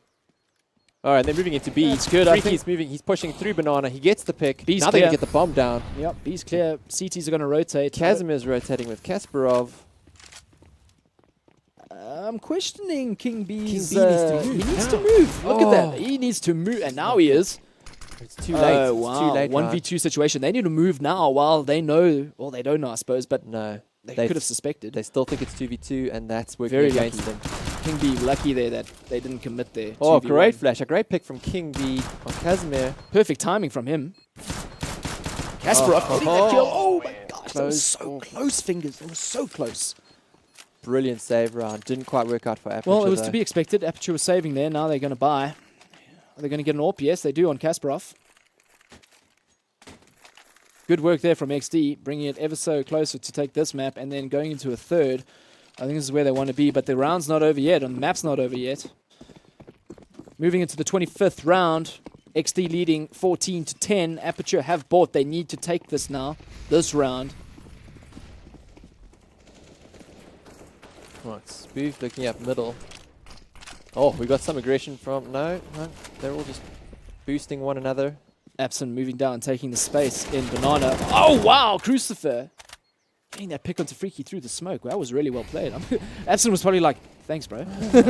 All right, they're moving into B. That's good. Freaky's moving. He's pushing through Banana. He gets the pick. B's now clear. they can get the bomb down. Yep, B's clear. CTs are going to rotate. Casimir's rotating with Kasparov. I'm questioning King B's... King B needs to move. He needs to move. Look at that. He needs to move, and now he is. It's too late. Oh, wow. It's too late. 1v2 situation. They need to move now while they know... Well, they don't know, I suppose, but no, they could have suspected. They still think it's 2v2, and that's working Very against lucky. them. King B lucky there that they didn't commit there. Oh, 2v1. great flash. A great pick from King B on Casimir. Perfect timing from him. Kasparov getting that kill. Oh, my gosh. That was so close, fingers. It was so close. Brilliant save round. Didn't quite work out for Aperture. Well, it was to be expected. Aperture was saving there. Now they're going to buy. Are they going to get an AWP? Yes, they do on Kasparov. Good work there from XD, bringing it ever so closer to take this map and then going into a third. I think this is where they want to be, but the round's not over yet, and the map's not over yet. Moving into the 25th round, XD leading 14-10. Aperture have bought. They need to take this now, this round. Right, Spoof looking up middle. Oh, we got some aggression from... No, they're all just boosting one another. Abson moving down, taking the space in Banana. Oh, wow, Crucifer. Getting that pick onto Freaky through the smoke. That was really well played. Abson was probably like, thanks, bro. That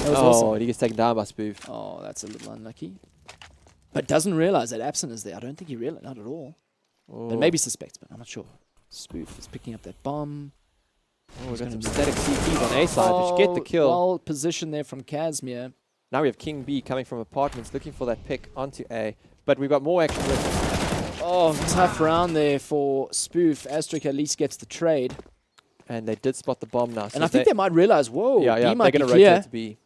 was awesome. And he gets taken down by Spoof. Oh, that's a little unlucky. But doesn't realize that Abson is there. I don't think he realized, not at all. Oh. But maybe suspects, but I'm not sure. Spoof is picking up that bomb. Oh, we've got some static CTs on A side, which get the kill. Well positioned there from Casimir. Now we have King B coming from apartments, looking for that pick onto A. But we've got more action with... Oh, tough round there for Spoof. Asterix at least gets the trade. And they did spot the bomb now. So and I think they might realize, whoa, yeah, B might they're be going to clear. rotate to B.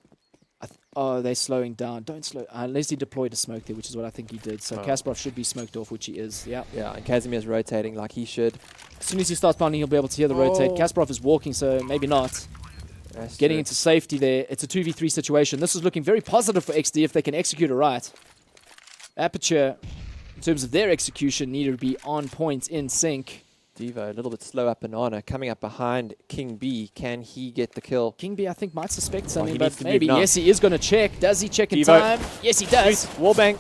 Oh, they're slowing down. Don't slow... Unless he deployed a smoke there, which is what I think he did. So Kasparov should be smoked off, which he is. Yeah. Yeah, and Casimir's rotating like he should. As soon as he starts pounding, he'll be able to hear the rotate. Kasparov is walking, so maybe not. That's Getting true. into safety there. It's a 2v3 situation. This is looking very positive for XD if they can execute it right. Aperture, in terms of their execution, need to be on point, in sync. Devo, a little bit slow up Banana, coming up behind King B. Can he get the kill? King B, I think, might suspect something, he but needs to move maybe. now. Yes, he is going to check. Does he check in Devo. time? Yes, he does. Wallbang.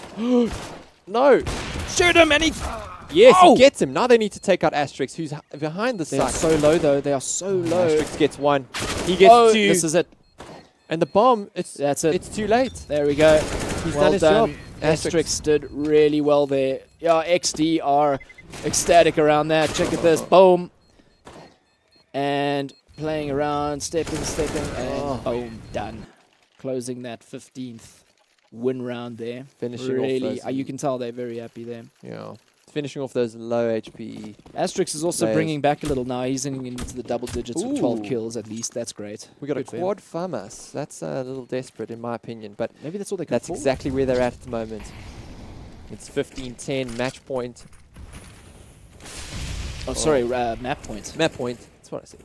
No. Shoot him, and he... Yes, Oh! he gets him. Now they need to take out Asterix, who's behind the They are site. so low, though. They are so low. Asterix gets one. He gets Oh, two. this is it. And the bomb, That's it. it's too late. There we go. He's Well done his done. job. Asterix did really well there. Yeah, XD are ecstatic around that. Check at this. Boom. And playing around, stepping, and boom, done. Closing that 15th win round there. Finishing off really, those- you can tell they're very happy there. Yeah. Finishing off those low HP. Asterix is also players. bringing back a little now. He's into the double digits with 12 Ooh. kills at least. That's great. We got Good for a him. quad FAMAS. That's a little desperate in my opinion, but Maybe that's all they can that's afford. exactly where they're at the moment. It's 15-10 match point. Oh, sorry, map point. Map point. That's what I said.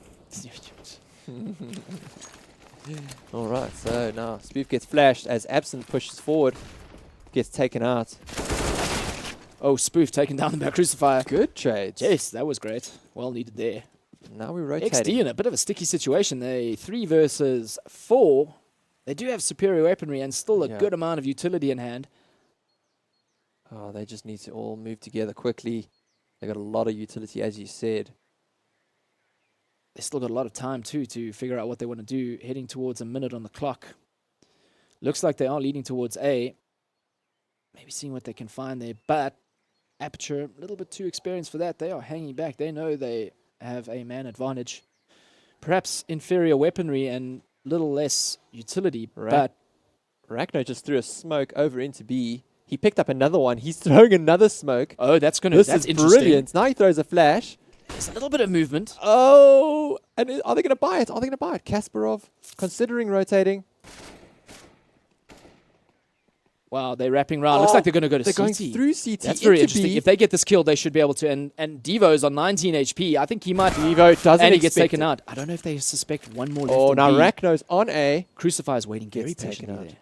All right, so now Spoof gets flashed as Absent pushes forward, gets taken out. Oh, Spoof taking down the back crucifier. Good trades. Yes, that was great. Well needed there. Now we're rotating. XD in a bit of a sticky situation. They 3 versus 4. They do have superior weaponry and still a Yeah. good amount of utility in hand. Oh, they just need to all move together quickly. They got a lot of utility, as you said. They still got a lot of time too to figure out what they want to do. Heading towards a minute on the clock. Looks like they are leading towards A. Maybe seeing what they can find there, but Aperture a little bit too experienced for that. They are hanging back. They know they have a man advantage. Perhaps inferior weaponry and little less utility, but Ragnar just threw a smoke over into B. He picked up another one. He's throwing another smoke. oh, that's This that's is interesting. brilliant. Now he throws a flash. There's a little bit of movement. Oh, and are they going to buy it? Are they going to buy it? Kasparov considering rotating. Wow, they're wrapping around. Looks like they're going to go to They're going CT. through CT. That's very into interesting. B. If they get this kill, they should be able to. And Devo's on 19 HP. I think he might. Devo doesn't and he gets expect taken it. out. I don't know if they suspect one more left. Oh, on now B. Ragno's on A. Crucify's waiting very Gets taken patiently out. there.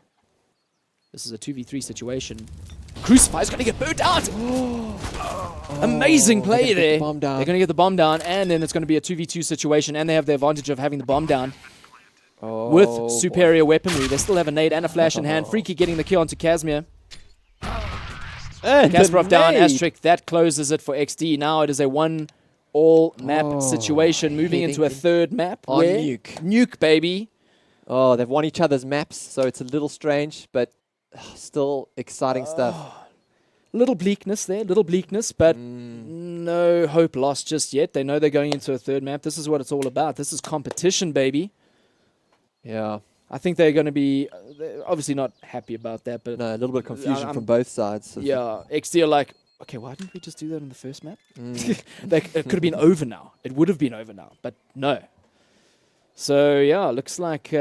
This is a 2v3 situation. Crucify's going to get burnt out. Amazing they're play gonna get the there. bomb down. They're going to get the bomb down, and then it's going to be a 2v2 situation, and they have the advantage of having the bomb down. Oh, With boy. superior weaponry. They still have a nade and a flash in hand. Freaky getting the kill onto Casimir. And Kasparov down, nade. Asterix. That closes it for XD. Now it is a one-all map situation, moving into a heading third map. on where Nuke. Nuke, baby. Oh, they've won each other's maps, so it's a little strange, but still exciting stuff. Little bleakness there, but no hope lost just yet. They know they're going into a third map. This is what it's all about. This is competition, baby. Yeah. I think they're going to be they're obviously not happy about that, but No, a little bit of confusion I'm- from both sides. yeah, XD are like, okay, why didn't we just do that in the first map? It could have been over now. It would have been over now, but no. So yeah, looks like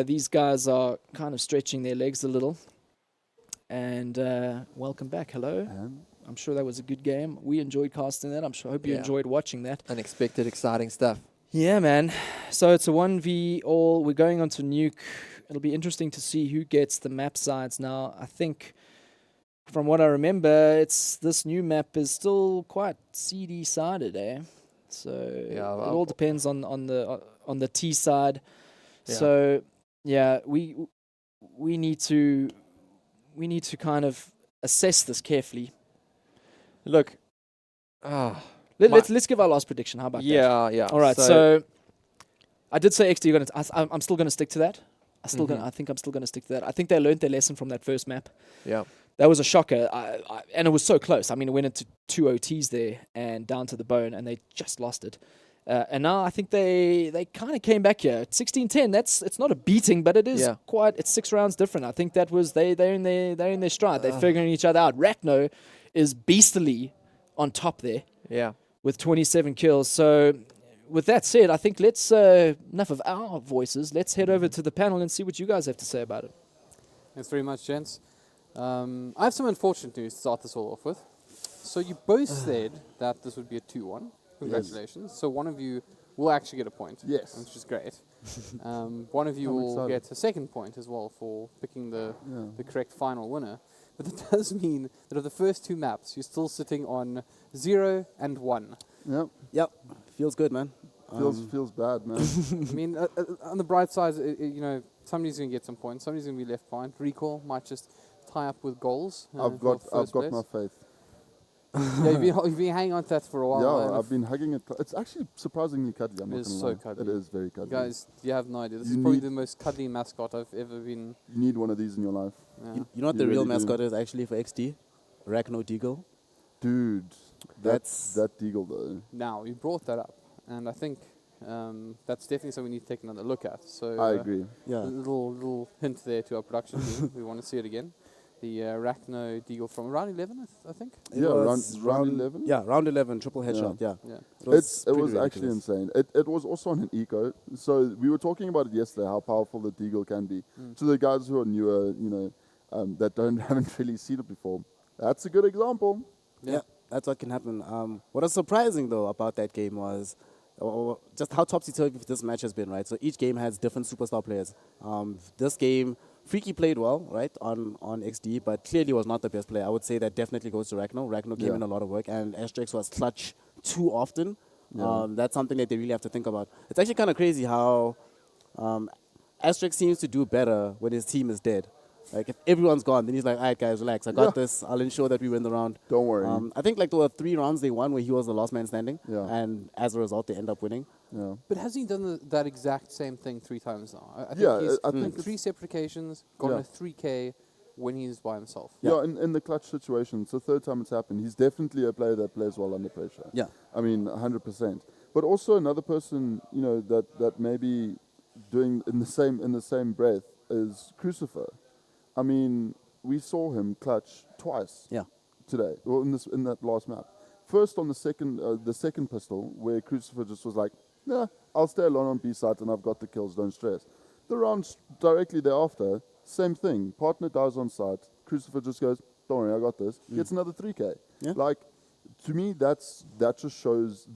these guys are kind of stretching their legs a little. And welcome back. Hello. I'm sure that was a good game. We enjoyed casting that. Hope you Yeah. enjoyed watching that. Unexpected, exciting stuff. Yeah, man. So it's a 1v all. We're going on to Nuke. It'll be interesting to see who gets the map sides now. I think, from what I remember, this new map is still quite CD-sided, eh? So Yeah, it all depends on the T side. Yeah. So yeah, we need to kind of assess this carefully. Look. Let's give our last prediction. How about that? Yeah. All right, so I did say XD. I'm still gonna stick to that. I think I'm still gonna stick to that. I think they learned their lesson from that first map. Yeah. That was a shocker, and it was so close. I mean, it went into 2 OTs there and down to the bone, and they just lost it. And now I think they kind of came back here. 16-10. It's not a beating, but it is quite. It's 6 rounds different. I think that was they're in their stride. They're figuring each other out. Ratno is beastily on top there. Yeah. With 27 kills. So, with that said, I think let's enough of our voices. Let's head over to the panel and see what you guys have to say about it. Thanks very much, gents. I have some unfortunate news to start this all off with. So you both said that this would be a 2-1. Congratulations. So one of you will actually get a point. Yes. Which is great. One of you I'm will excited. get a second point as well for picking the Yeah. correct final winner. But that does mean that of the first two maps, you're still sitting on 0 and 1. Yep. Yep. Feels good, man. Feels bad, man. I mean, on the bright side, you know, somebody's going to get some points. Somebody's going to be left behind. Recall might just tie up with goals. I've for got first my place. faith. Yeah, you've been hanging on to that for a while. Yeah, and I've been hugging it. It's actually surprisingly cuddly. I'm It not is gonna so lie. cuddly. It is very cuddly. Guys, you have no idea. This You is probably need- the most cuddly mascot I've ever been. You need one of these in your life, Yeah. You know what You the real really do. mascot is actually for XD? Rachno Deagle. dude. That's- That Deagle though. Now, you brought that up, and I think that's definitely something we need to take another look at. So I agree. Yeah. A little hint there to our production team. We want to see it again. The Rachno Deagle from round 11, I think. It Yeah, was round 11. Yeah, round 11, triple headshot. Yeah. Yeah. It pretty was actually ridiculous. insane. It was also on an eco. So we were talking about it yesterday, how powerful the Deagle can be. To the guys who are newer, that haven't really seen it before. That's a good example. Yeah, that's what can happen. What was surprising though about that game was just how topsy-turvy this match has been, right? So each game has different superstar players. This game, Freaky played well, right, on XD, but clearly was not the best player. I would say that definitely goes to Rachno. Rachno came Yeah. in a lot of work, and Asterix was clutch too often. Yeah. That's something that they really have to think about. It's actually kind of crazy how Asterix seems to do better when his team is dead. Like, if everyone's gone, then he's like, all right, guys, relax. I got Yeah. this. I'll ensure that we win the round. Don't worry. I think like there were 3 rounds they won where he was the last man standing. Yeah. And as a result, they end up winning. Yeah. But has he done that exact same thing 3 times now? I think Yeah, he's I on think 3 separate occasions, gone Yeah. a 3K when he's by himself. Yeah, in the clutch situation, it's the third time it's happened. He's definitely a player that plays well under pressure. Yeah. I mean, 100%. But also another person, that maybe doing in the same breath is Crucifer. I mean, we saw him clutch twice. Yeah. Today, well, in that last map. First on the second pistol, where Crucifer just was like, "Nah, I'll stay alone on B site and I've got the kills. Don't stress." The round directly thereafter, same thing. Partner dies on site. Crucifer just goes, "Don't worry, I got this." Gets another 3K. Yeah. Like, to me, that just shows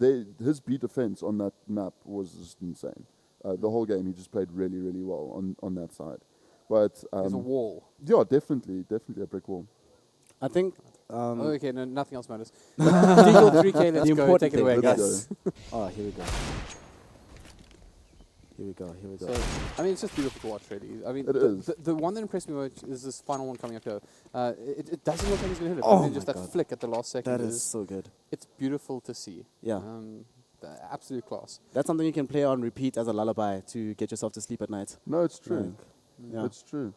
his B defense on that map was just insane. The whole game, he just played really, really well on that side. But There's a wall. yeah, definitely a brick wall. I think. Oh, okay, no, nothing else matters. Deagle 3K, let's The go. important Take it thing, away, let's guys. Oh, here we go. Here we go. Here we go. So, I mean, it's just beautiful to watch, really. I mean, It is. The one that impressed me most is this final one coming up here. It doesn't look like he's going to hit it. Oh but then my just that God. flick at the last second That is so good. it's beautiful to see. Yeah. The absolute class. That's something you can play on repeat as a lullaby to get yourself to sleep at night. No, it's true. Like, yeah. It's true.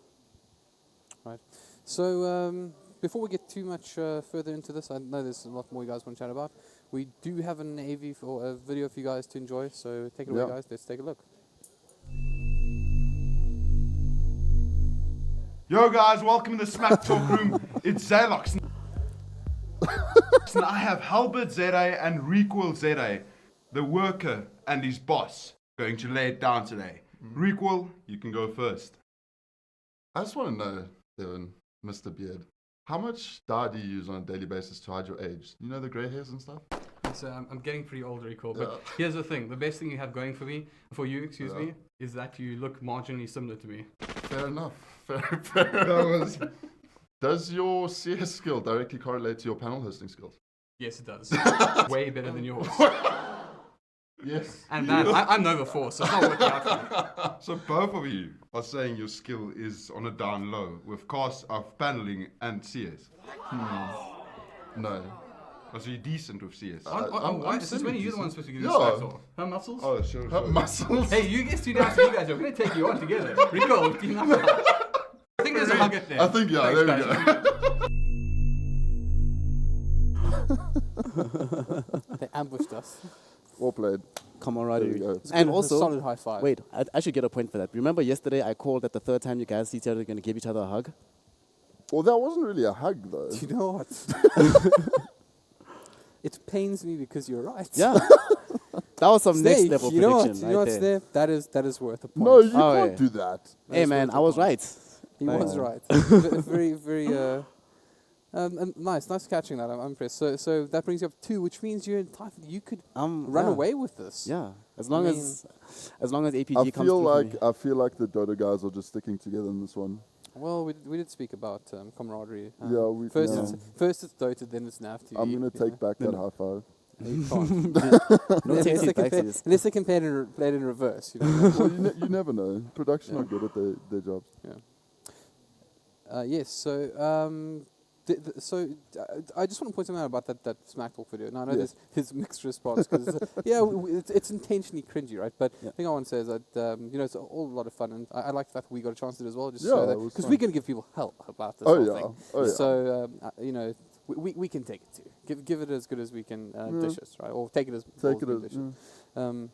Right. So, before we get too much further into this, I know there's a lot more you guys want to chat about. We do have an AV or a video for you guys to enjoy, so take it away, Yeah. guys. Let's take a look. Yo guys, welcome to the Smack Talk Room. It's Zalox. And I have Halbert Zere and Recoil Zere, the worker and his boss, going to lay it down today. Recoil, you can go first. I just want to know, Devin, Mr. Beard, how much dye do you use on a daily basis to hide your age? You know the grey hairs and stuff? So I'm getting pretty old, Recall. Yeah. But here's the thing: the best thing you have going for you, excuse Yeah. me, is that you look marginally similar to me. Fair enough. Fair. Does your CS skill directly correlate to your panel hosting skills? Yes, it does. Way better than yours. Yes. And man, I'm Nova 4, so it's not working out for me. So both of you are saying your skill is on a down low with costs of paneling and CS. No. Oh, so you're decent with CS. Why? Since when are you the one supposed to give you Yeah. the off? Her muscles? Oh, sure. Muscles. Hey, you guys 2 down to you guys. We're going to take you on together. Recall, team up. I think there's a hug at there. I think, yeah, Thanks, there we guys. go. They ambushed us. Well played. Camaraderie. There you go. It's And a also, solid high five. wait, I should get a point for that. Remember yesterday I called that the third time you guys see each other, you're going to give each other a hug? Well, that wasn't really a hug, though. Do you know what? It pains me because you're right. Yeah. That was some next Snake, level you know what? prediction You know right what's there. there? That is worth a point. No, you Oh, can't yeah. do that. Hey man, I was right. He Thanks. was right. Very, very. And nice catching that. I'm impressed. So that brings you up 2, which means you're entitled. You could run yeah. away with this. Yeah, as long as APG I comes feel through for like me. I feel like the Dota guys are just sticking together in this one. Well, we did speak about camaraderie. Yeah, we first yeah. First it's Dota, then it's NAF TV. I'm gonna take back that high five. You can't. No unless, taking they back to compare, this. unless they compared it played in reverse. You know? Well, you never know. Production are good at their jobs. Yeah. Yes. So I just want to point something out about that Smack Talk video. Now I know there's mixed response because it's intentionally cringy, right? But the thing I want to say is that it's all a lot of fun, and I like the fact that we got a chance to do it as well. Just so that because we're going to give people hell about this whole thing. Oh yeah. So we can take it too. Give it as good as we can dish it, right? Or take it as dish it.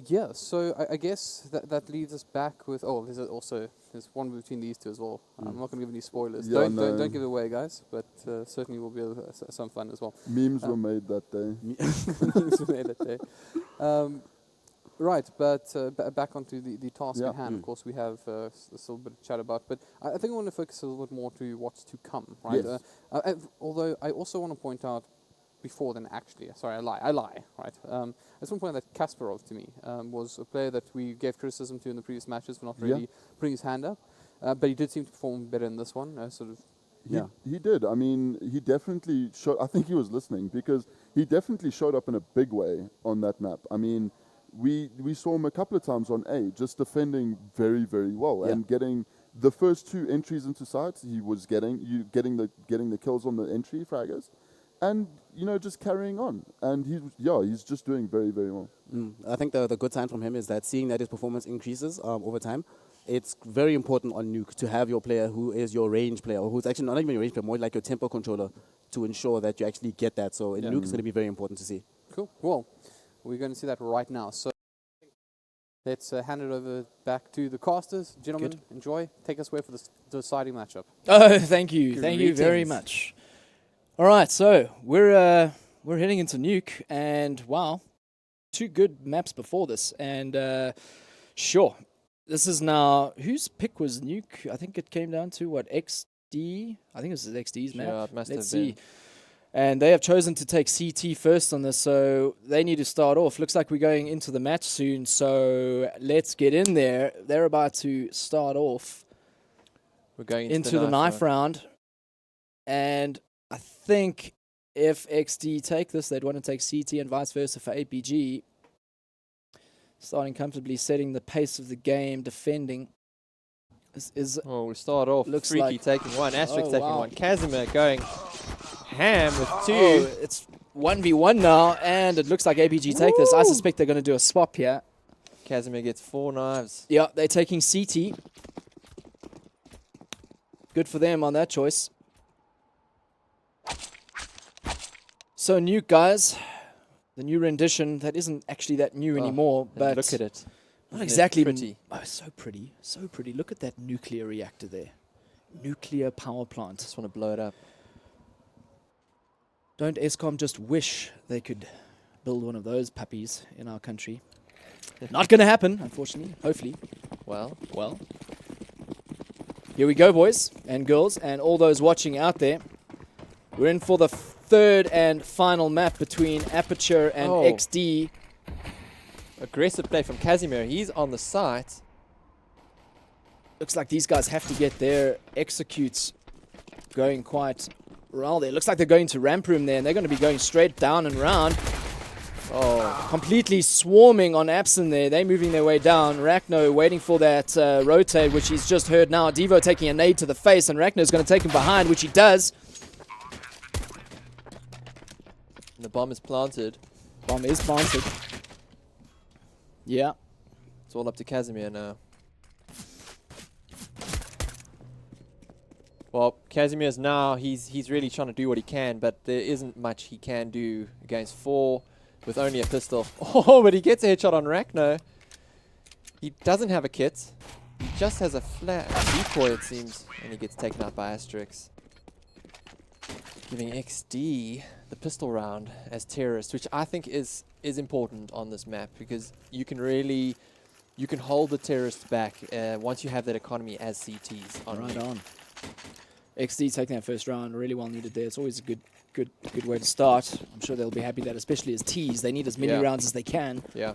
Yeah, so I guess that leaves us back with there's one between these two as well. I'm not going to give any spoilers. Yeah, Don't give it away, guys. But certainly will be some fun as well. Memes were made that day. Memes were made that day. Right, but back onto the task at hand. Of course, we have a little bit of chat about, but I think I want to focus a little bit more to what's to come. Right. Yes. Although I also want to point out. Before then, actually, sorry, I lie, right? I just want to point out that Kasparov, to me, was a player that we gave criticism to in the previous matches for not really putting his hand up, but he did seem to perform better in this one, He did. I mean, he definitely showed. I think he was listening because he definitely showed up in a big way on that map. I mean, we saw him a couple of times on A, just defending very, very well and getting the first 2 entries into sites. He was getting the kills on the entry fraggers. And, just carrying on. And he's just doing very, very well. I think the good sign from him is that seeing that his performance increases over time, it's very important on Nuke to have your player who is your range player, or who's actually not even your range player, more like your tempo controller, to ensure that you actually get that. So in Nuke, it's going to be very important to see. Cool. Well, we're going to see that right now. So let's hand it over back to the casters. Gentlemen, enjoy. Take us away for the deciding matchup. Oh, thank you. Thank you very much. All right, so we're heading into Nuke, and wow, 2 good maps before this, and sure, this is now whose pick was Nuke? I think it came down to what, XD? I think this is XD's map. Yeah, it must Let's have see. been. And they have chosen to take CT first on this, so they need to start off. Looks like we're going into the match soon, so let's get in there. They're about to start off. We're going into the knife round, and I think if XD take this, they'd want to take CT and vice versa for APG. Starting comfortably, setting the pace of the game, defending. We start off. Looks Freaky like taking 1, Asterisk taking wow. 1. Casimir going ham with 2. Oh, it's 1v1 now, and it looks like APG take this. I suspect they're going to do a swap here. Casimir gets 4 knives. Yeah, they're taking CT. Good for them on that choice. So Nuke, guys, the new rendition that isn't actually that new anymore, but look at it. Not Isn't it exactly pretty. Oh, so pretty, so pretty. Look at that nuclear reactor there, nuclear power plant. Just want to blow it up. Don't ESCOM just wish they could build one of those puppies in our country? Not going to happen, unfortunately. Hopefully. Well. Here we go, boys and girls, and all those watching out there. We're in for the 3rd and final map between Aperture and XD. Aggressive play from Casimir. He's on the site. Looks like these guys have to get their executes going quite well there. Looks like they're going to ramp room there, and they're going to be going straight down and round. Oh, completely swarming on Absen there. They're moving their way down. Rachno waiting for that rotate, which he's just heard now. Devo taking a nade to the face, and Rachno's going to take him behind, which he does. The bomb is planted. Bomb is planted. Yeah. It's all up to Casimir now. Well, Casimir's now, he's really trying to do what he can, but there isn't much he can do against 4 with only a pistol. Oh, but he gets a headshot on Rachno. He doesn't have a kit. He just has a flat decoy, it seems, and he gets taken out by Asterix. Giving XD the pistol round as terrorist, which I think is important on this map, because you can hold the terrorists back once you have that economy as CTs on. Right on. XD taking that first round, really well needed there. It's always a good way to start. I'm sure they'll be happy that, especially as T's, they need as many rounds as they can. Yeah.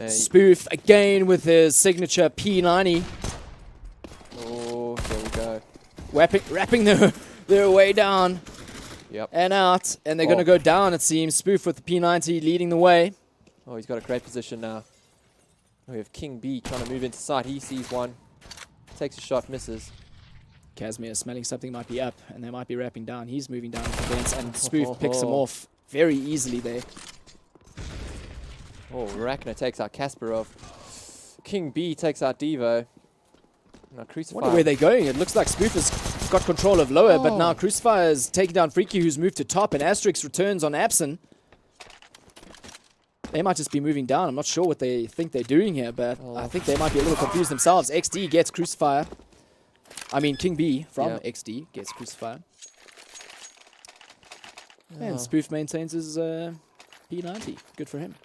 Spoof again with his signature P90. Oh, there we go. Wrapping their way down and out. And they're going to go down, it seems. Spoof with the P90 leading the way. Oh, he's got a great position now. We have King B trying to move into sight. He sees one. Takes a shot, misses. Casimir smelling something might be up, and they might be wrapping down. He's moving down the fence, and Spoof picks him off very easily there. Oh, Rakna takes out Kasparov. King B takes out Devo. Now Crucifier. I wonder where they're going. It looks like Spoof has got control of lower, but now Crucifier is taking down Freaky, who's moved to top, and Asterix returns on Absen. They might just be moving down. I'm not sure what they think they're doing here, but I think they might be a little confused themselves. XD gets Crucifier. I mean, King B from XD gets Crucifier. And Spoof maintains his P90. Good for him.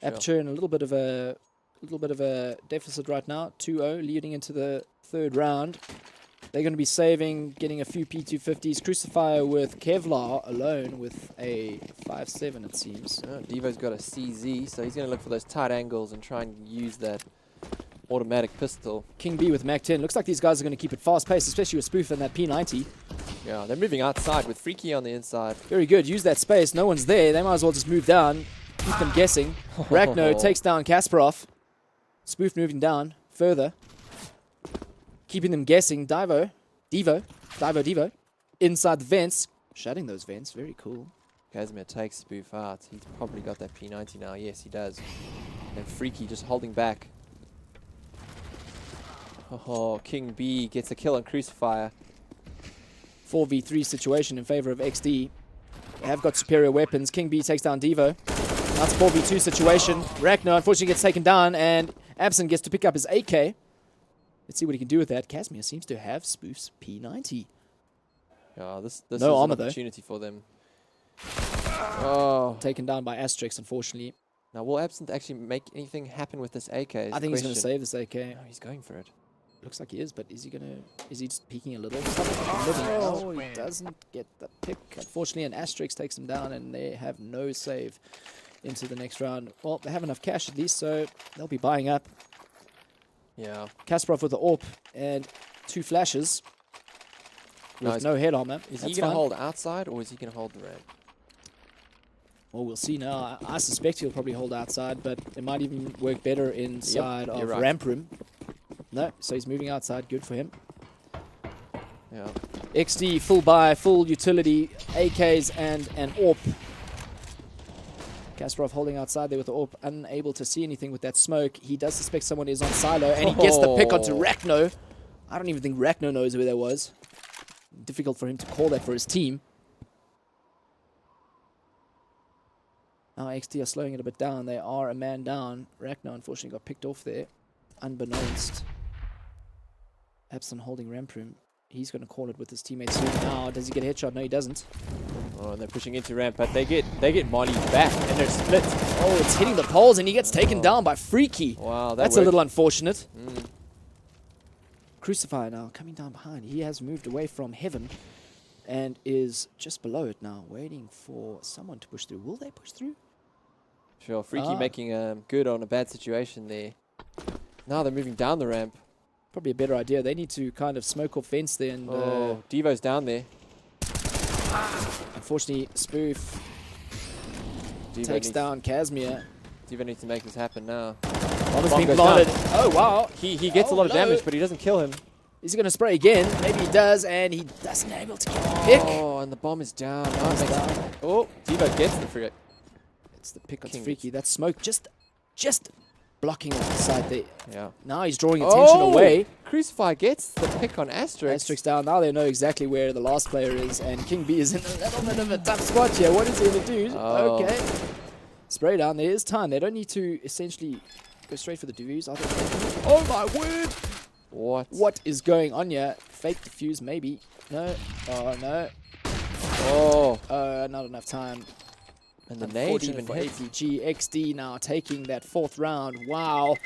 Aperture in a little bit of a deficit right now. 2-0 leading into the third round. They're going to be saving, getting a few P250s. Crucifier with Kevlar alone with a 5-7, it seems. Devo's got a CZ, so he's going to look for those tight angles and try and use that automatic pistol. King B with Mac 10. Looks like these guys are going to keep it fast-paced, especially with Spoof and that P90. Yeah, they're moving outside with Freaky on the inside. Very good. Use that space. No one's there. They might as well just move down. Keep them guessing. Rachno takes down Kasparov. Spoof moving down further. Keeping them guessing. Devo. Inside the vents. Shutting those vents. Very cool. Casimir takes Spoof out. He's probably got that P90 now. Yes, he does. And Freaky just holding back. Oh, King B gets a kill on Crucifier. 4v3 situation in favor of XD. They have got superior weapons. King B takes down Devo. That's a 4v2 situation. Rachno unfortunately gets taken down, and Absen gets to pick up his AK. Let's see what he can do with that. Casimir seems to have Spoof's P90. Yeah, this no is armor, an opportunity for them. Taken down by Asterix, unfortunately. Now, will Absent actually make anything happen with this AK? I think he's going to save this AK. No, he's going for it. Looks like he is, but is he just peeking a little? Oh, he doesn't get the pick, unfortunately, and Asterix takes him down, and they have no save into the next round. Well, they have enough cash at least, so they'll be buying up. Yeah. Kasparov with the AWP and 2 flashes with no head armor. Is he going to hold outside, or is he going to hold the ramp? Well, we'll see now. I suspect he'll probably hold outside, but it might even work better inside of ramp room. No, so he's moving outside. Good for him. Yeah. XD, full buy, full utility, AKs and an AWP. Kasparov holding outside there with the AWP, unable to see anything with that smoke. He does suspect someone is on silo, and he gets the pick onto Rachno. I don't even think Rachno knows where that was. Difficult for him to call that for his team. Now XD are slowing it a bit down. They are a man down. Rachno unfortunately got picked off there, unbeknownst. Absen holding ramp room. He's going to call it with his teammates soon. Now, does he get a headshot? No, he doesn't. Oh, and they're pushing into ramp, but they get Molly back, and they're split. Oh, it's hitting the poles, and he gets taken down by Freaky. Wow, that's a little unfortunate. Crucifier now coming down behind. He has moved away from heaven and is just below it now, waiting for someone to push through. Will they push through? Sure, Freaky making good on a bad situation there. Now they're moving down the ramp. Probably a better idea. They need to kind of smoke off fence there. And, Devo's down there. Unfortunately, Spoof Devo takes down Casimir. Devo needs to make this happen now. Bomb has been planted. Oh, wow. He gets a lot of damage, but he doesn't kill him. Is he going to spray again? Maybe he does, and he doesn't able to get the pick. Oh, and the bomb is down. Oh, Devo gets the free. It's the pick on Freaky. That smoke just blocking off the side there. Yeah. Now he's drawing attention away. Crucify gets the pick on Asterix. Asterix down. Now they know exactly where the last player is, and King B is in a little bit of a tough spot here. What is he going to do? Okay. Spray down. There is time. They don't need to essentially go straight for the defuse. Oh my word! What is going on here? Fake defuse, maybe. No. Oh, no. Not enough time. And the nade even for hits. APG. XD now taking that 4th round. Wow.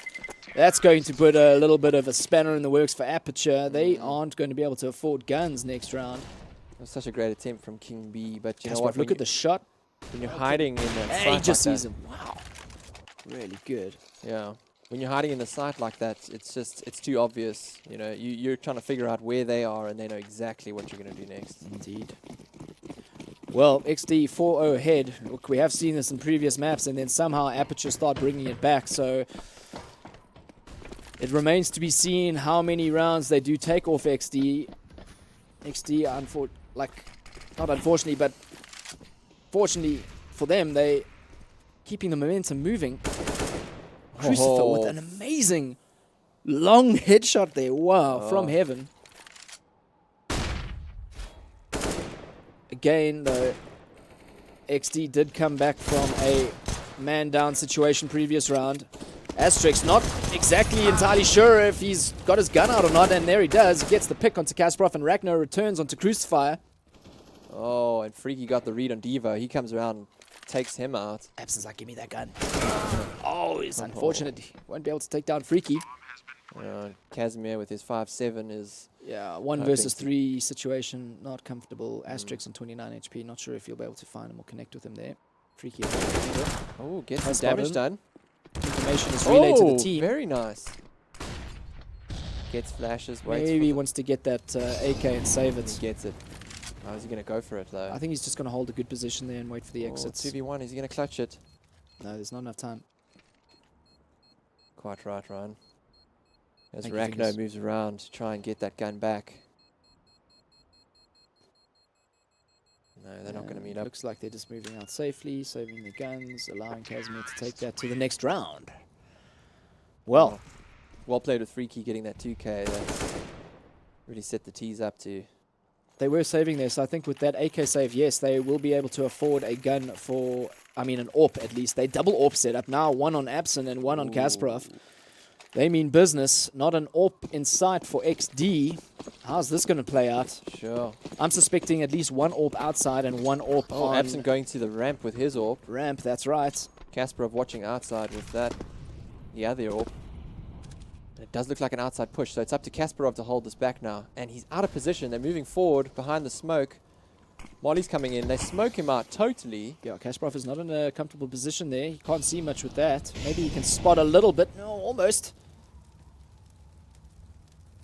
That's going to put a little bit of a spanner in the works for Aperture. They aren't going to be able to afford guns next round. It was such a great attempt from King B, but you know Kasparov, what? look at the shot. When you're hiding in that He site like just that, sees him. Wow. Really good. yeah. When you're hiding in the site like that, it's too obvious. You know, you're trying to figure out where they are, and they know exactly what you're going to do next. Indeed. Well, XD 4-0 ahead. Look, we have seen this in previous maps, and then somehow Aperture start bringing it back. So it remains to be seen how many rounds they do take off XD. XD, not unfortunately, but fortunately for them, they keeping the momentum moving. Crucifer with an amazing long headshot there. Wow, from heaven. Again, though, XD did come back from a man-down situation previous round. Asterix not exactly entirely sure if he's got his gun out or not, and there he does. He gets the pick onto Kasparov, and Ragnar returns onto Crucifier. Oh, and Freaky got the read on Devo. He comes around and takes him out. Abson's like, give me that gun. Oh, it's unfortunate. He won't be able to take down Freaky. Casimir with his 5-7 is... Yeah, 1 versus 3 situation, not comfortable. Asterix on 29 HP, not sure if you'll be able to find him or connect with him there. Freaky. Oh, gets Has some damage spotted him. done. Information is relayed to the team. Very nice. Gets flashes, waits Maybe for he wants to get that AK and save it. He gets it. Oh, is he going to go for it, though? I think he's just going to hold a good position there and wait for the exits. 2v1, is he going to clutch it? No, there's not enough time. Quite right, Ryan. As Thank you, Ragno Fingers. moves around to try and get that gun back. No, they're not going to meet up. Looks like they're just moving out safely, saving their guns, allowing Casimir to take that to the next round. Well, Well played with Freaky getting that 2k. That's really set the tees up to... they were saving there, so I think with that AK save, yes, they will be able to afford a gun for, I mean, an AWP at least. They double AWP setup now, one on Abson and one on Kasparov. They mean business, not an AWP in sight for XD. How's this going to play out? Sure. I'm suspecting at least one AWP outside and one AWP on... Abson going to the ramp with his AWP. Ramp, that's right. Kasparov watching outside with that. The other AWP. It does look like an outside push, so it's up to Kasparov to hold this back now. And he's out of position. They're moving forward behind the smoke. Molly's coming in. They smoke him out totally. Yeah, Kasparov is not in a comfortable position there. He can't see much with that. Maybe he can spot a little bit. No, almost.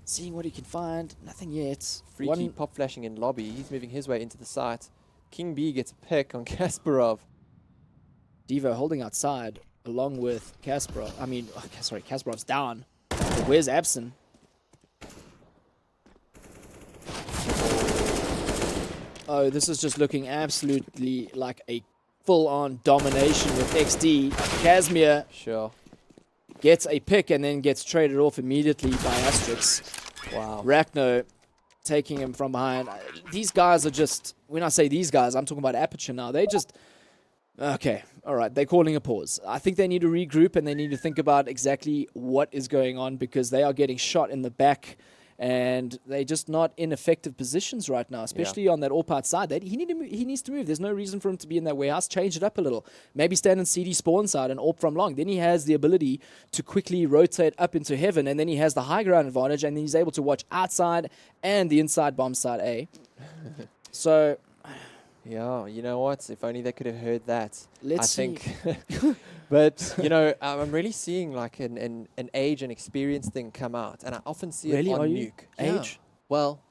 Seeing what he can find. Nothing yet. Freaky pop flashing in lobby. He's moving his way into the site. King B gets a pick on Kasparov. Devo holding outside along with Kasparov. I mean, sorry, Kasparov's down. But where's Abson? Oh, this is just looking absolutely like a full-on domination with XD. Casimir Sure. gets a pick and then gets traded off immediately by Asterix. Wow. Ragno taking him from behind. These guys are just, when I say these guys, I'm talking about Aperture now. They just, okay, all right, they're calling a pause. I think they need to regroup and they need to think about exactly what is going on because they are getting shot in the back and they're just not in effective positions right now, especially on that AWP outside. He needs to move. There's no reason for him to be in that warehouse. Change it up a little. Maybe stand in CD spawn side and AWP from long. Then he has the ability to quickly rotate up into heaven, and then he has the high ground advantage, and then he's able to watch outside and the inside bomb side A. So... yeah, you know what? If only they could have heard that. Let's I think. But, you know, I'm really seeing like an age and experience thing come out. And I often see Really? it on Are you? Nuke. Age? Yeah. Well,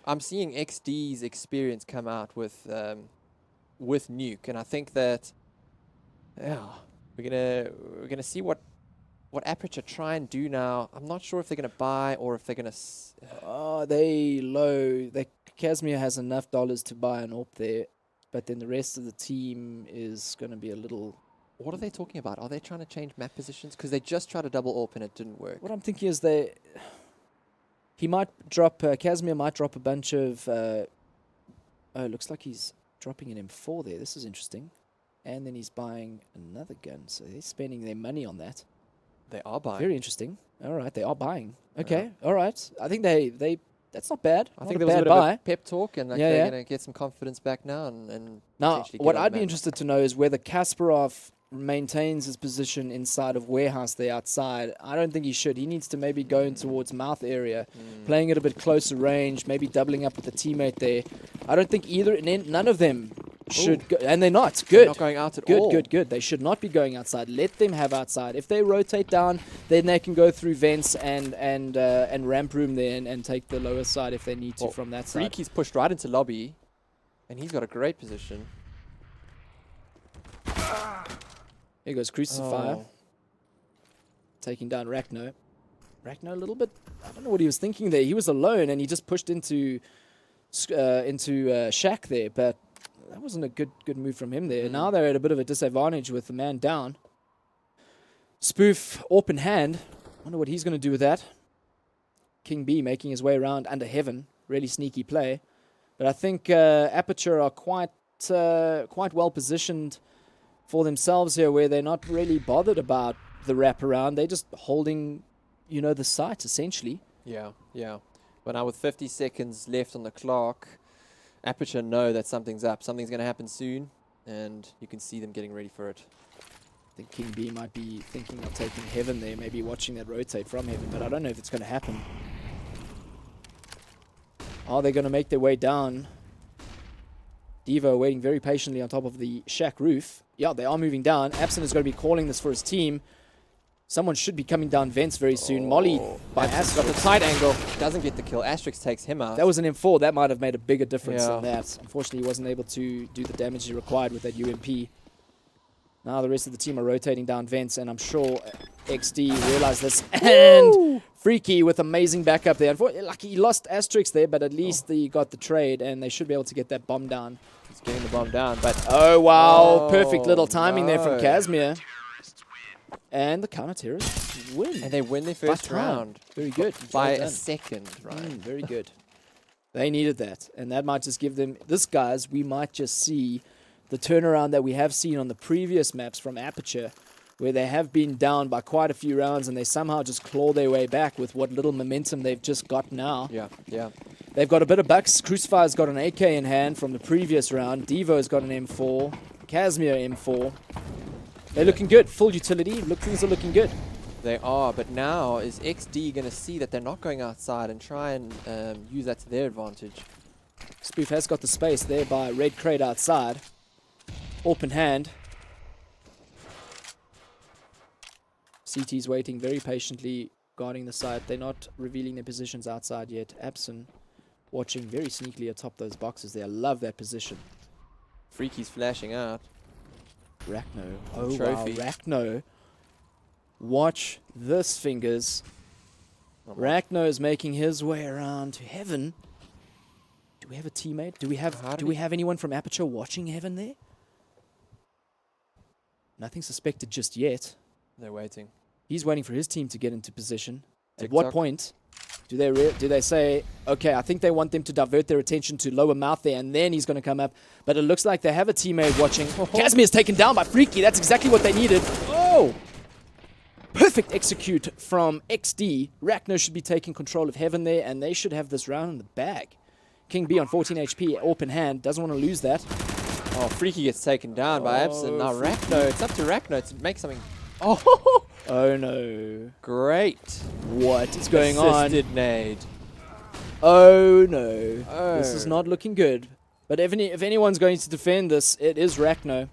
I'm seeing XD's experience come out with Nuke. And I think that, yeah, we're gonna see what Aperture try and do now. I'm not sure if they're going to buy or if they're going to... Casimir has enough dollars to buy an AWP there, but then the rest of the team is going to be a little... What are they talking about? Are they trying to change map positions? Because they just tried a double AWP and it didn't work. What I'm thinking is he might drop... Casimir might drop a bunch of... oh, it looks like he's dropping an M4 there. This is interesting. And then he's buying another gun, so they're spending their money on that. They are buying. Very interesting. All right, they are buying. Okay, all right. I think they that's not bad. I think not there was a bit buy. of a pep talk, and like Yeah, they're yeah. going to get some confidence back now. And Now, potentially what get on I'd the be map. interested to know is whether Kasparov maintains his position inside of warehouse there outside. I don't think he should. He needs to maybe go in towards mouth area, playing at a bit closer range, maybe doubling up with a teammate there. I don't think none of them should go, and they're not. Good. They're not going out at all. Good. They should not be going outside. Let them have outside. If they rotate down, then they can go through vents and ramp room there and take the lower side if they need to from that side. Freaky's pushed right into lobby, and he's got a great position. Here goes Crucifier. Oh. Taking down Rachno. Rachno a little bit, I don't know what he was thinking there. He was alone and he just pushed into Shaq there, but that wasn't a good move from him there. Now they're at a bit of a disadvantage with the man down. Spoof, open hand. Wonder what he's going to do with that. King B making his way around under Heaven. Really sneaky play. But I think Aperture are quite well positioned for themselves here, where they're not really bothered about the wraparound. They're just holding, the site essentially. Yeah. But now with 50 seconds left on the clock, Aperture know that something's up. Something's going to happen soon, and you can see them getting ready for it. I think King B might be thinking of taking Heaven there, maybe watching that rotate from Heaven, but I don't know if it's going to happen. Are they going to make their way down? Devo waiting very patiently on top of the shack roof. Yeah, they are moving down. Absent is going to be calling this for his team. Someone should be coming down vents very soon. Molly by Asterix. Asterix. Got the tight angle. Doesn't get the kill. Asterix takes him out. That was an M4. That might have made a bigger difference Yeah. than that. Unfortunately, he wasn't able to do the damage he required with that UMP. Now the rest of the team are rotating down vents, and I'm sure XD realized this. And Freaky with amazing backup there. Lucky he lost Asterix there, but at least he got the trade, and they should be able to get that bomb down. He's getting the bomb down, but... Oh, wow. Perfect little timing there from Casimir. And the counter-terrorists win. And they win their first round. Very good. By Well a done. second, right? Very good. They needed that. And that might just give them... This, guys, we might just see the turnaround that we have seen on the previous maps from Aperture, where they have been down by quite a few rounds and they somehow just claw their way back with what little momentum they've just got now. Yeah. They've got a bit of bucks. Crucifier's got an AK in hand from the previous round. Devo's got an M4. Casimir M4. They're looking good. Full utility. Things are looking good. They are, but now is XD going to see that they're not going outside and try and use that to their advantage? Spoof has got the space there by Red Crate outside. Open hand. CT's waiting very patiently, guarding the side. They're not revealing their positions outside yet. Abson watching very sneakily atop those boxes there. I love that position. Freaky's flashing out. Rachno. Oh, Trophy. wow. Rachno. Watch this, fingers. Rachno is making his way around to Heaven. Do we have a teammate? Do we have anyone from Aperture watching Heaven there? Nothing suspected just yet. They're waiting. He's waiting for his team to get into position. At TikTok. what point do they say, okay, I think they want them to divert their attention to lower mouth there, and then he's going to come up. But it looks like they have a teammate watching. Casimir is taken down by Freaky. That's exactly what they needed. Oh! Perfect execute from XD. Rachno should be taking control of Heaven there, and they should have this round in the bag. King B on 14 HP, open hand. Doesn't want to lose that. Oh, Freaky gets taken down by Absent. Now Rachno, it's up to Rachno to make something. Oh no. Great. What is going on? Assisted nade. Oh no. This is not looking good. But if anyone's going to defend this, it is Rachno.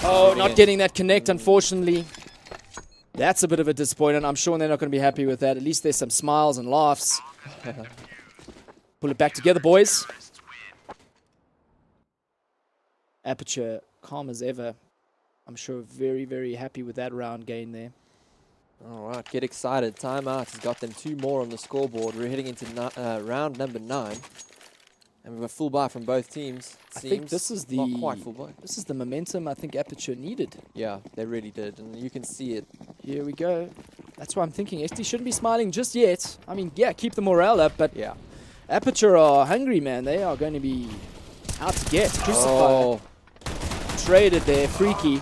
Oh, not getting that connect, unfortunately. That's a bit of a disappointment. I'm sure they're not going to be happy with that. At least there's some smiles and laughs. Pull it back together, boys. Aperture, calm as ever. I'm sure very, very happy with that round gain there. All right, get excited. Timeout has got them 2 more on the scoreboard. We're heading into round number 9. And we've a full buy from both teams. I think this is the not quite full buy. This is the momentum I think Aperture needed. Yeah, they really did, and you can see it. Here we go. That's why I'm thinking SD shouldn't be smiling just yet. I mean, yeah, keep the morale up, but yeah, Aperture are hungry, man. They are going to be out to get. Crucified. Traded there, Freaky.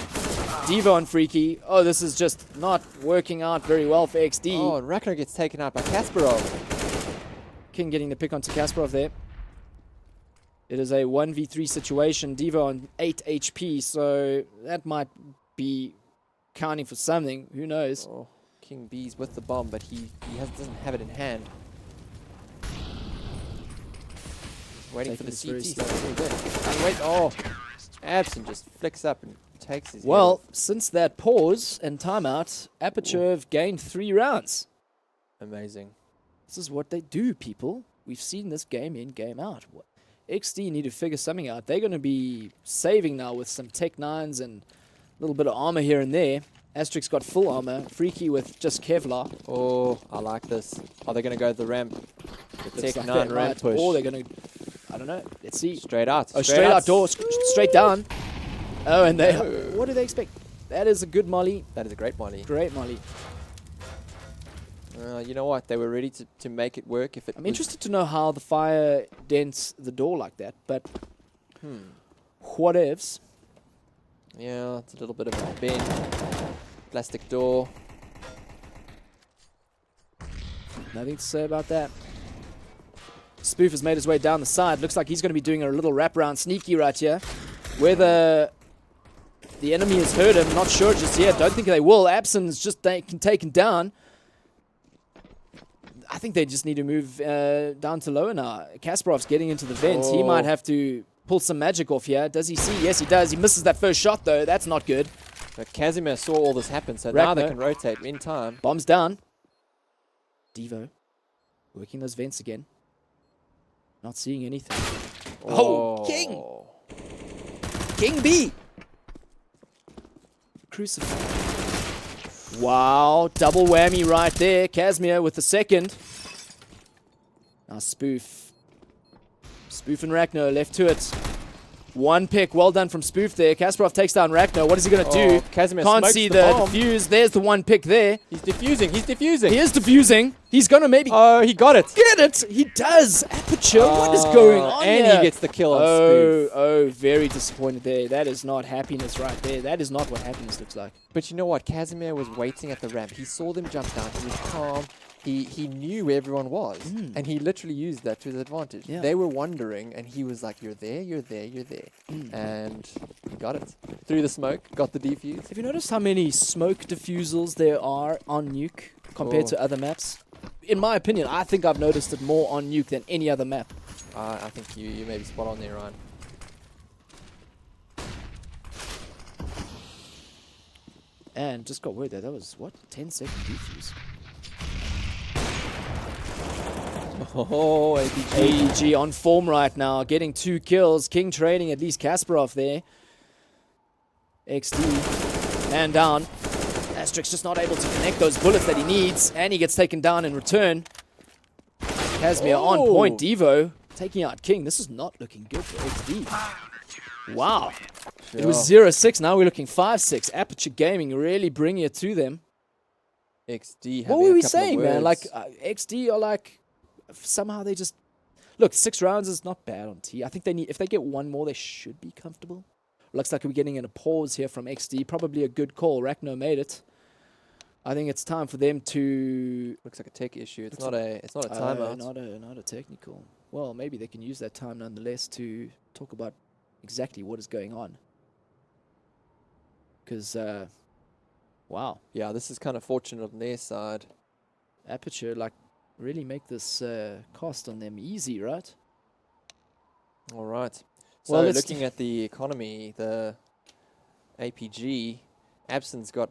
Devo and Freaky. Oh, this is just not working out very well for XD. Oh, and Rachno gets taken out by Kasparov. King getting the pick onto Kasparov there. It is a 1v3 situation. Devo on 8 HP, so that might be counting for something. Who knows? Oh, King B's with the bomb, but he doesn't have it in hand. Waiting for the CT. And wait, oh, Absent just flicks up and takes his Well, head since that pause and timeout, Aperture have gained 3 rounds. off. Amazing. This is what they do, people. We've seen this game in, game out. XD need to figure something out. They're going to be saving now with some Tech 9s and a little bit of armor here and there. Asterix got full armor. Freaky with just Kevlar. Oh, I like this. Are they going to go to the ramp? The Looks Tech like 9 they ramp might, push. or they're going to, I don't know. Let's see. Straight out. Oh, straight out door. Straight down. Oh, and they, what do they expect? That is a good molly. That is a great molly. Great molly. You know what? They were ready to make it work. If it I'm was interested to know how the fire dents the door like that, but whatevs. Yeah, it's a little bit of a bend. Plastic door. Nothing to say about that. Spoof has made his way down the side. Looks like he's going to be doing a little wraparound sneaky right here. Whether the enemy has heard him, not sure just yet. Don't think they will. Abson's just taken down. I think they just need to move down to lower now. Kasparov's getting into the vent. He might have to pull some magic off here. Does he see? Yes, he does. He misses that first shot, though. That's not good. But Casimir saw all this happen, so now they can rotate in time. Bombs down. Devo working those vents again. Not seeing anything. Oh, King! King B! Crucify. Wow, double whammy right there. Casimir with the second. Now Spoof. Spoof and Ragnar left to it. One pick, well done from Spoof there. Kasparov takes down Ragnar. What is he going to do? Casimir Can't smokes see the the bomb. defuse. There's the one pick there. He's defusing. He's defusing. He is defusing. He's going to maybe he got it. get it. He does. Aperture. What is going on and here? he gets the kill on Spoof. Oh, very disappointed there. That is not happiness right there. That is not what happiness looks like. But you know what? Casimir was waiting at the ramp. He saw them jump down. He was calm. He knew where everyone was. And he literally used that to his advantage. Yeah. They were wondering, and he was like, you're there, you're there, you're there. And he got it. Through the smoke, got the defuse. Have you noticed how many smoke diffusals there are on Nuke compared to other maps? In my opinion, I think I've noticed it more on Nuke than any other map. I think you may be spot on there, Ryan. And just got word there. That was, what, 10-second defuse? Oh, APG. AEG on form right now, getting 2 kills. King trading at least Kasparov there. XD, man down. Asterix just not able to connect those bullets that he needs, and he gets taken down in return. Casimir on point. Devo taking out King. This is not looking good for XD. Wow. It was 0-6. Now we're looking 5-6. Aperture Gaming really bringing it to them. XD. What were we saying, man? Like XD are like somehow they just look. 6 rounds is not bad on T. I think they need, if they get one more, they should be comfortable. Looks like we're getting in a pause here from XD. Probably a good call. Ragnar made it. I think it's time for them to. Looks like a tech issue. It's not a timeout. Not a technical. Well, maybe they can use that time nonetheless to talk about exactly what is going on. Because, wow. Yeah, this is kind of fortunate on their side. Aperture, like, really make this cost on them easy, right? All right. So Well, looking at the economy, the APG, Abson's got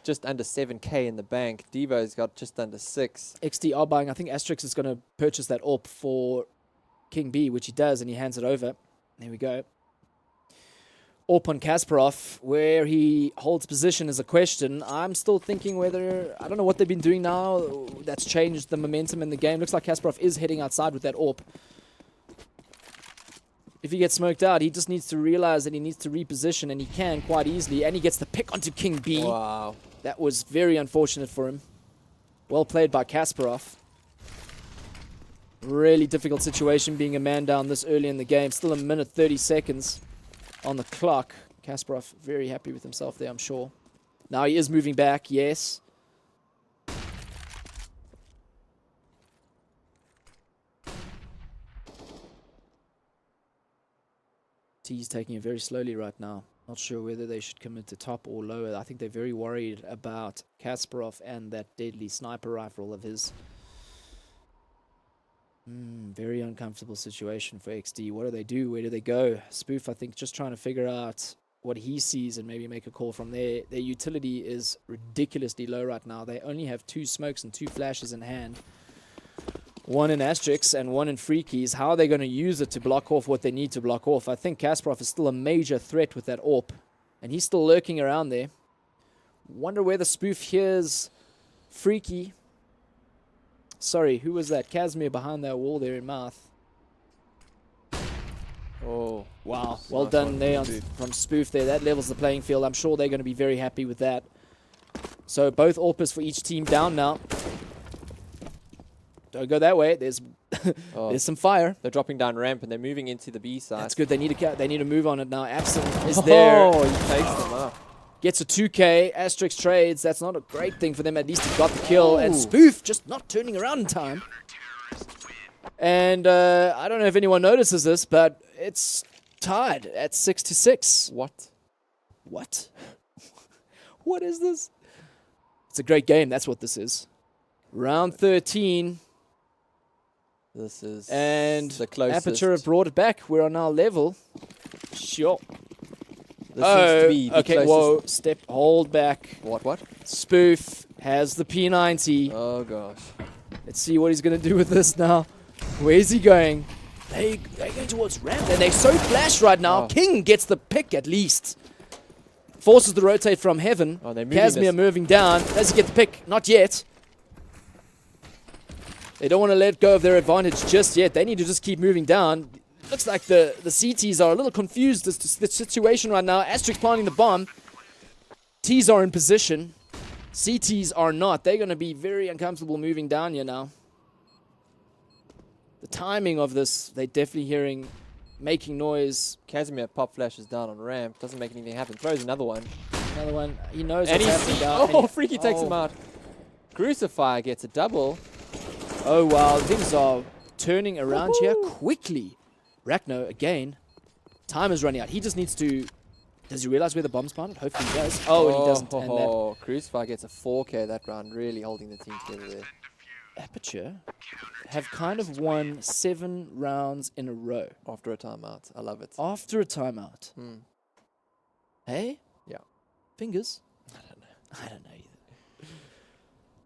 just under 7k in the bank. Devo's got just under 6. XD are buying. I think Asterix is going to purchase that AWP for King B, which he does, and he hands it over. There we go. AWP on Kasparov, where he holds position is a question. I'm still thinking whether, I don't know what they've been doing now that's changed the momentum in the game. Looks like Kasparov is heading outside with that AWP. If he gets smoked out, he just needs to realize that he needs to reposition, and he can quite easily. And he gets the pick onto King B. Wow. That was very unfortunate for him. Well played by Kasparov. Really difficult situation being a man down this early in the game. Still 1 minute 30 seconds on the clock. Kasparov very happy with himself there, I'm sure. Now he is moving back, yes. T's taking it very slowly right now. Not sure whether they should commit to top or lower. I think they're very worried about Kasparov and that deadly sniper rifle of his. Very uncomfortable situation for XD. What do they do? Where do they go? Spoof, I think, just trying to figure out what he sees and maybe make a call from there. Their utility is ridiculously low right now. They only have 2 smokes and 2 flashes in hand. 1 in Asterix and 1 in Freakies. How are they going to use it to block off what they need to block off? I think Kasparov is still a major threat with that AWP. And he's still lurking around there. Wonder where the Spoof hears Freaky. Sorry, who was that? Casimir behind that wall there in Mouth. Oh, wow. Well done there from Spoof there. That levels the playing field. I'm sure they're going to be very happy with that. So both AWPers for each team down now. Don't go that way. There's there's some fire. They're dropping down ramp and they're moving into the B side. That's good. They need to move on it now. Absent is there. Oh, he takes them up. Gets a 2K. Asterix trades. That's not a great thing for them. At least he got the kill. And Spoof just not turning around in time. And I don't know if anyone notices this, but it's tied at 6-6. What? What? What is this? It's a great game. That's what this is. Round 13. This is and the closest. Aperture have brought it back. We're on our level. Sure. This seems to be the okay, closest. whoa, step, hold back. What? Spoof has the P90. Oh, gosh. Let's see what he's going to do with this now. Where's he going? They're going towards ramp, and they're so flash right now. Oh. King gets the pick at least. Forces the rotate from heaven. Oh, they're moving Casimir this. moving down. Does he get the pick? Not yet. They don't want to let go of their advantage just yet. They need to just keep moving down. Looks like the CTs are a little confused as to the situation right now. Asterix planting the bomb. Ts are in position. CTs are not. They're going to be very uncomfortable moving down here now. The timing of this, they're definitely hearing, making noise. Casimir pop flashes down on ramp. Doesn't make anything happen. Throws another one. Another one. He knows And what's he's happening down. Oh, Freaky takes him out. Crucifier gets a double. Oh, wow. Things are turning around here quickly. Rachno, again. Time is running out. He just needs to... Does he realize where the bomb's planted? Hopefully he does. Oh, and he doesn't. And that Crucifier gets a 4K that round. Really holding the team together there. Aperture have kind of won 7 rounds in a row. After a timeout. I love it. After a timeout. Hey? Yeah. Fingers? I don't know either.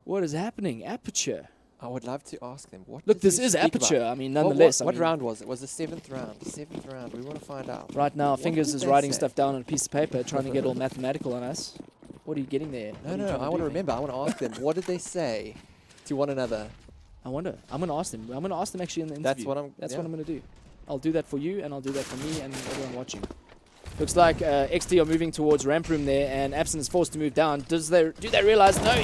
What is happening? Aperture. I would love to ask them. What Look, does this he is speak Aperture. about? I mean, nonetheless. What I mean, round was it? Was the 7th round? 7th round. We want to find out. Right now, What Fingers did is they writing say? stuff down on a piece of paper, trying to get all mathematical on us. What are you getting there? No, I want to remember. I want to ask them. What did they say to one another? I wonder. I'm going to ask them. I'm going to ask them actually in the interview. That's what I'm going to do. I'll do that for you, and I'll do that for me and everyone watching. Looks like XT are moving towards ramp room there, and Absent is forced to move down. Do they realize? No,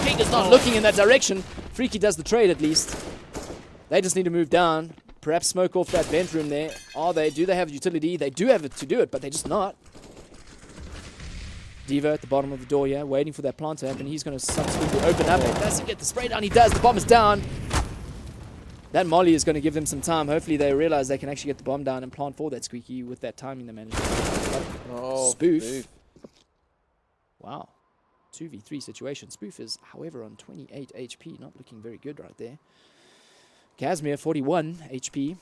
King is not looking in that direction. Freaky does the trade at least. They just need to move down. Perhaps smoke off that vent room there. Do they have utility? They do have it to do it, but they're just not. Diva at the bottom of the door here, waiting for that plant to happen. He's going to subsequently open up. And does he get the spray down? He does. The bomb is down. That molly is going to give them some time. Hopefully they realize they can actually get the bomb down and plant for that Squeaky with that timing they managed. Spoof. Wow. 2v3 situation. Spoof is, however, on 28 HP. Not looking very good right there. Casimir, 41 HP.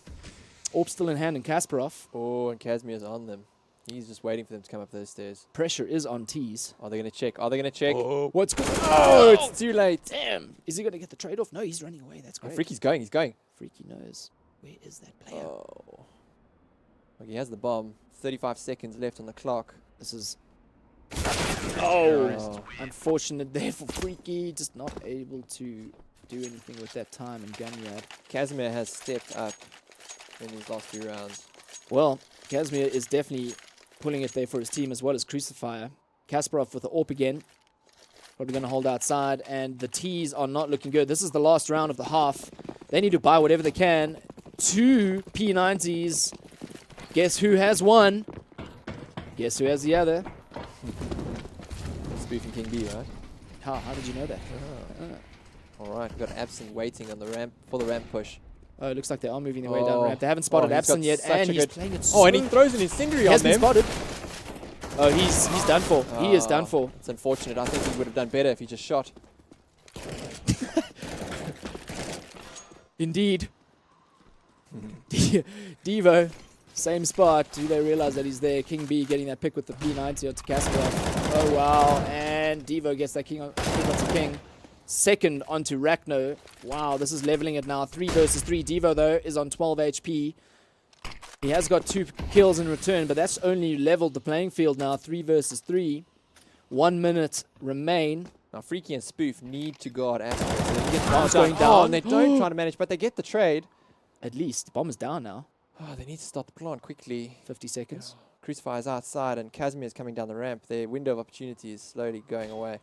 Orb still in hand and Kasparov. Oh, and Casimir's on them. He's just waiting for them to come up those stairs. Pressure is on T's. Are they going to check? What's going on? Oh, it's too late. Damn. Is he going to get the trade-off? No, he's running away. That's great. Freaky's going. Freaky knows. Where is that player? Oh. Well, he has the bomb. 35 seconds left on the clock. This is... Oh. Unfortunate there for Freaky. Just not able to do anything with that time and gun yard. Casimir has stepped up in these last 2 rounds. Well, Casimir is definitely pulling it there for his team as well as Crucifier. Kasparov with the AWP again. Probably going to hold outside, and the T's are not looking good. This is the last round of the half. They need to buy whatever they can. 2 P90s. Guess who has one? Guess who has the other? Spoof and King B, right? How did you know that? All right, we've got Absent waiting on the ramp for the ramp push. Oh, it looks like they are moving their way down ramp. They haven't spotted he's got Abson yet, such and a he's good- playing it Oh, and he so- throws an incendiary He on has been them. spotted. Oh, he's done for. He is done for. It's unfortunate. I think he would have done better if he just shot. Indeed. Devo, same spot. Do they realize that he's there? King B getting that pick with the P90 onto Casper. Oh, wow. And Devo gets that kick onto King. Second onto Rachno. Wow, this is leveling it now. 3 versus 3. Devo, though, is on 12 HP. He has got 2 kills in return, but that's only leveled the playing field now. 3 versus 3. 1 minute remain. Now, Freaky and Spoof need to guard Astro. So they get the Bomb's bomb going down. down. Oh, and they don't try to manage, but they get the trade. At least. The bomb is down now. Oh, they need to start the plant quickly. 50 seconds. Crucifier's outside, and Casimir's coming down the ramp. Their window of opportunity is slowly going away.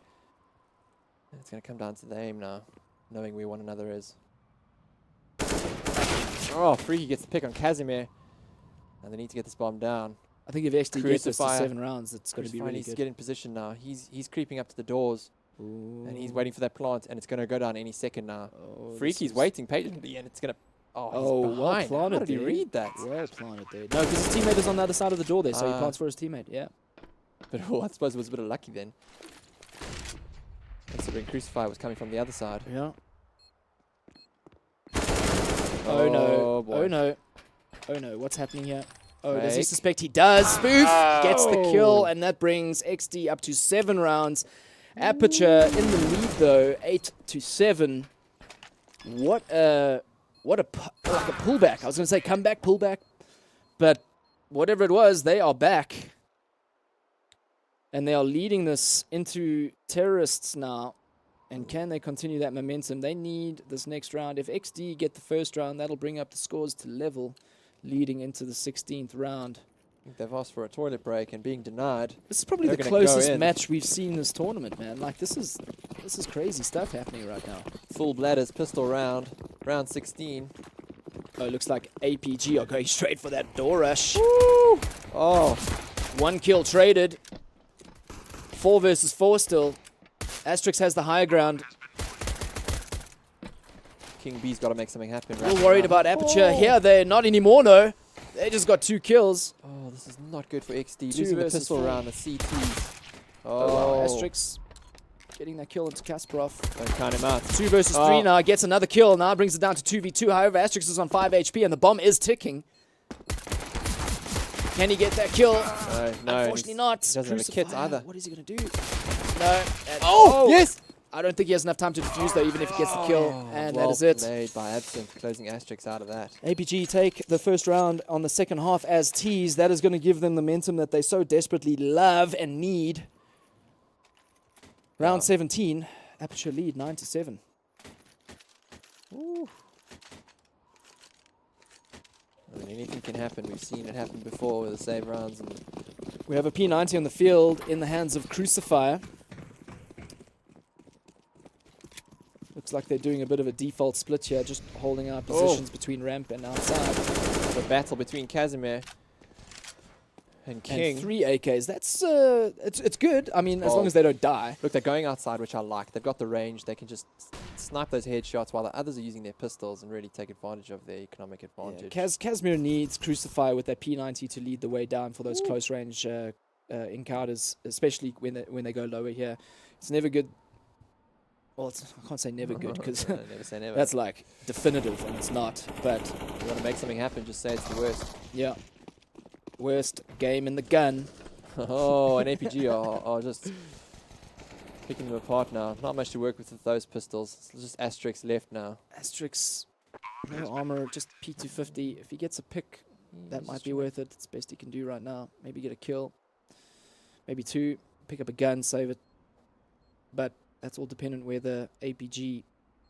And it's going to come down to the aim now, knowing where one another is. Oh, Freaky gets the pick on Casimir. And they need to get this bomb down. I think if XD gets this to Crucifier. 7 rounds, it's going to be Crucifier really needs good. to get in position now. He's creeping up to the doors. Ooh. And he's waiting for that plant, and it's going to go down any second now. Oh, Freaky's waiting patiently, and it's going to... Oh, he's Oh, well behind. planted How did he there. read that? Well planted there. No, because his teammate is on the other side of the door there, so he Ah. plants for his teammate, yeah. But oh, I suppose it was a bit of lucky then. Considering Crucifier was coming from the other side. Yeah. Oh, no. boy. Oh no. Oh no, what's happening here? Oh, does he Fake. suspect he does? Spoof gets the kill, and that brings XD up to 7 rounds. Aperture in the lead though, 8-7. What a like a pullback. I was gonna say comeback, pullback, but whatever it was, they are back. And they are leading this into terrorists now. And can they continue that momentum? They need this next round. If XD get the first round, that'll bring up the scores to level, leading into the 16th round. I think they've asked for a toilet break and being denied. This is probably They're the gonna go closest in. match we've seen this tournament, man. Like this is crazy stuff happening right now. Full bladders, pistol round, round 16. Oh, it looks like APG are going straight for that door rush. Woo! Oh, 1 kill traded. 4 versus 4 still. Asterix has the higher ground. King B's got to make something happen. We're worried about Aperture. Here they're not anymore, no. They just got 2 kills. Oh, this is not good for XD. 2 Losing the versus pistol 4. round, the CTs. Oh, wow. Oh, Asterix getting that kill into Kasparov. don't count him out. 2 versus 3 now. Gets another kill. Now brings it down to 2v2. However, Asterix is on 5 HP and the bomb is ticking. Can he get that kill? No, Unfortunately not. He doesn't have a kit Crucifier. either. What is he going to do? No. Oh, yes! I don't think he has enough time to defuse though, even if he gets the kill. And well that is it. played by Absinthe, closing Asterix out of that. APG take the first round on the second half as teased. That is going to give them the momentum that they so desperately love and need. Round 17, Aperture lead 9-7. Ooh. I mean, anything can happen. We've seen it happen before with the save rounds. And We have a P90 on the field in the hands of Crucifier. Looks like they're doing a bit of a default split here, just holding out positions between ramp and outside. the battle between Casimir and King. And 3 AKs. That's it's good. I mean, as Well, long as they don't die. Look, they're going outside, which I like. They've got the range. They can just snipe those headshots while the others are using their pistols and really take advantage of their economic advantage. Casimir needs Crucifier with that P90 to lead the way down for those close range encounters, especially when they go lower here. It's never good. Well, I can't say never good because Never say never. that's like definitive and it's not. But you want to make something happen, just say it's the worst. yeah, worst game in the gun. Oh, and APG are just picking them apart now. Not much to work with those pistols. It's just Asterix left now. Asterix, no armor, just P250. If he gets a pick, that might be worth it. It's best he can do right now. Maybe get a kill. Maybe 2. Pick up a gun, save it. But that's all dependent where the APG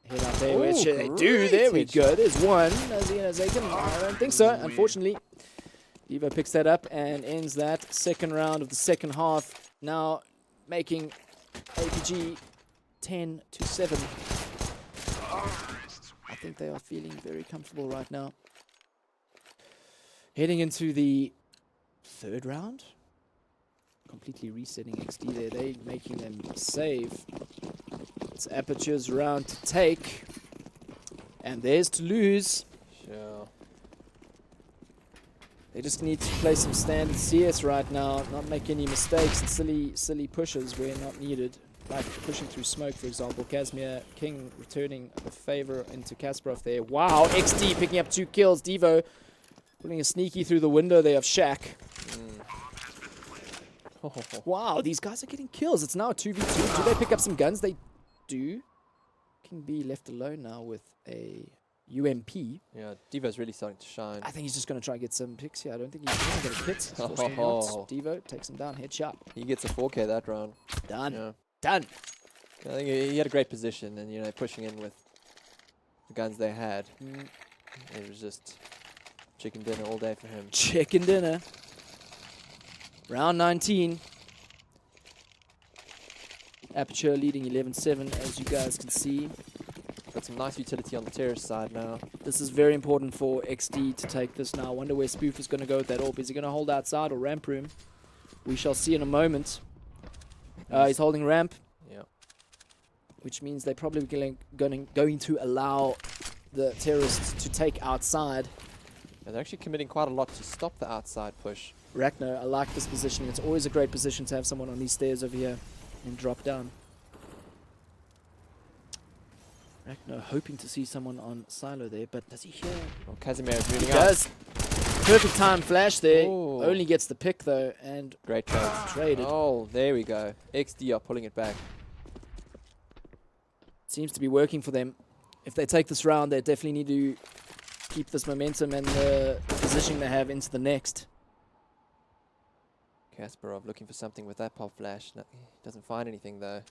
head out there. Which they do. There we go. There's one. As they can. I don't think so, unfortunately. Evo picks that up and ends that second round of the second half. Now making APG 10-7. I think they are feeling very comfortable right now. Heading into the third round. Completely resetting XD there. They making them save. It's Aperture's round to take. And there's to lose. They just need to play some standard CS right now, not make any mistakes and silly pushes where not needed. Like pushing through smoke, for example. Casimir King returning the favor into Kasparov there. Wow, XD picking up 2 kills. Devo putting a sneaky through the window there of Shaq. Wow, these guys are getting kills. It's now a 2v2. Do they pick up some guns? They do. Can be left alone now with a UMP. Yeah, Devo's really starting to shine. I think he's just going to try and get some picks here. I don't think he's going to get a hit. Unfortunately not. Devo takes him down. Headshot. He gets a 4K that round. Done. Yeah. Done. I think he had a great position, and pushing in with the guns they had, it was just chicken dinner all day for him. Chicken dinner. Round 19. Aperture leading 11-7, as you guys can see. Got some nice utility on the terrace side now. This is very important for XD to take this now. I wonder where Spoof is going to go with that AWP. Is he going to hold outside or ramp room? We shall see in a moment. He's holding ramp. Yeah. Which means they're probably going to allow the terrorists to take outside. And they're actually committing quite a lot to stop the outside push. Rachno, I like this positioning. It's always a great position to have someone on these stairs over here and drop down. Rachno hoping to see someone on silo there, but does he hear? Well, Casimir is moving He up. does. Perfect time flash there. Ooh. Only gets the pick though, and Great trade. traded. Oh, there we go. XD are pulling it back. Seems to be working for them. If they take this round, they definitely need to keep this momentum and the positioning they have into the next. Kasparov looking for something with that pop flash. No, he doesn't find anything though.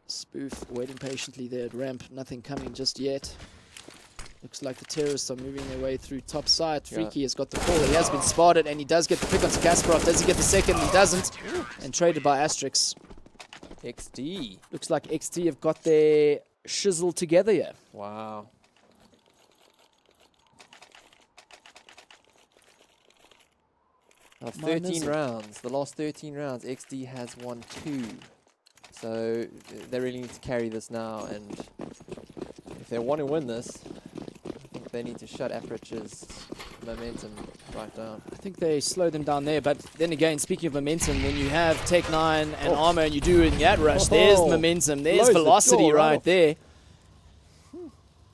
Spoof waiting patiently there at ramp. Nothing coming just yet. Looks like the terrorists are moving their way through top side. Freaky has got the call. He has been spotted and he does get the pick onto Kasparov. Does he get the second? He doesn't. And traded by Asterix. XD. Looks like XD have got their shizzle together here. Wow. Now 13 rounds. The last 13 rounds, XD has won 2. So they really need to carry this now, and if they want to win this, I think they need to shut Aperture's momentum right down. I think they slow them down there, but then again, speaking of momentum, when you have Tech 9 and Armor and you do it in that rush, there's momentum, there's velocity right there.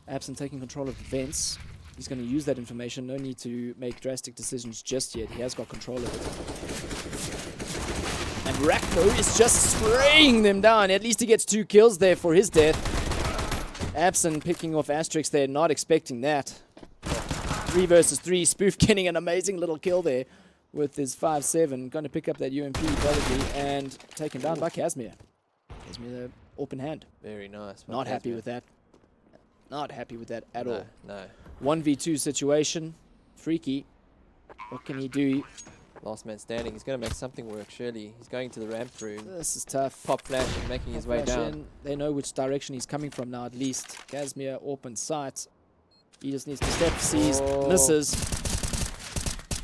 Absent taking control of the vents. He's going to use that information. No need to make drastic decisions just yet. He has got control of it. And Rachno is just spraying them down. At least he gets 2 kills there for his death. Absent picking off Asterix there, not expecting that. 3 versus 3. Spoof getting an amazing little kill there with his 5-7. Going to pick up that UMP probably and taken down by Casimir. Casimir the open hand. Very nice. Not happy with that. Not happy with that at all. No. 1v2 situation. Freaky. What can he do? Last man standing. He's going to make something work, surely. He's going to the ramp room. This is tough. Pop flashing, making his way down. In. They know which direction he's coming from now, at least. Casimir open sight. He just needs to step, sees, misses.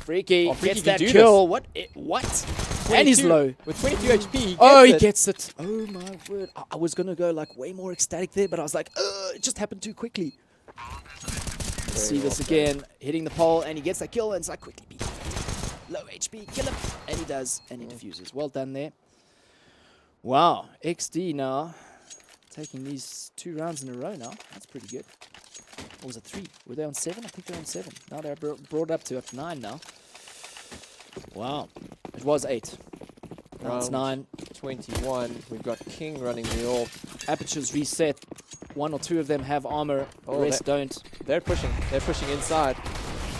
Freaky gets that kill. What? What? And he's low. With 22 HP, he gets it. Oh my word. I was going to go like way more ecstatic there, but I was like, it just happened too quickly. See this again, hitting the pole, and he gets that kill, and it's like, quickly beat him. Low HP, kill him. And he does, and he defuses. Well done there. Wow, XD now, taking these 2 rounds in a row now. That's pretty good. Or was it 3? Were they on 7? I think they're on 7. Now they're brought up to 9 now. Wow, it was 8. Now it's 9. 21. We've got King running the AWP. Aperture's reset. 1 or 2 of them have armor. The rest don't. They're pushing. They're pushing inside.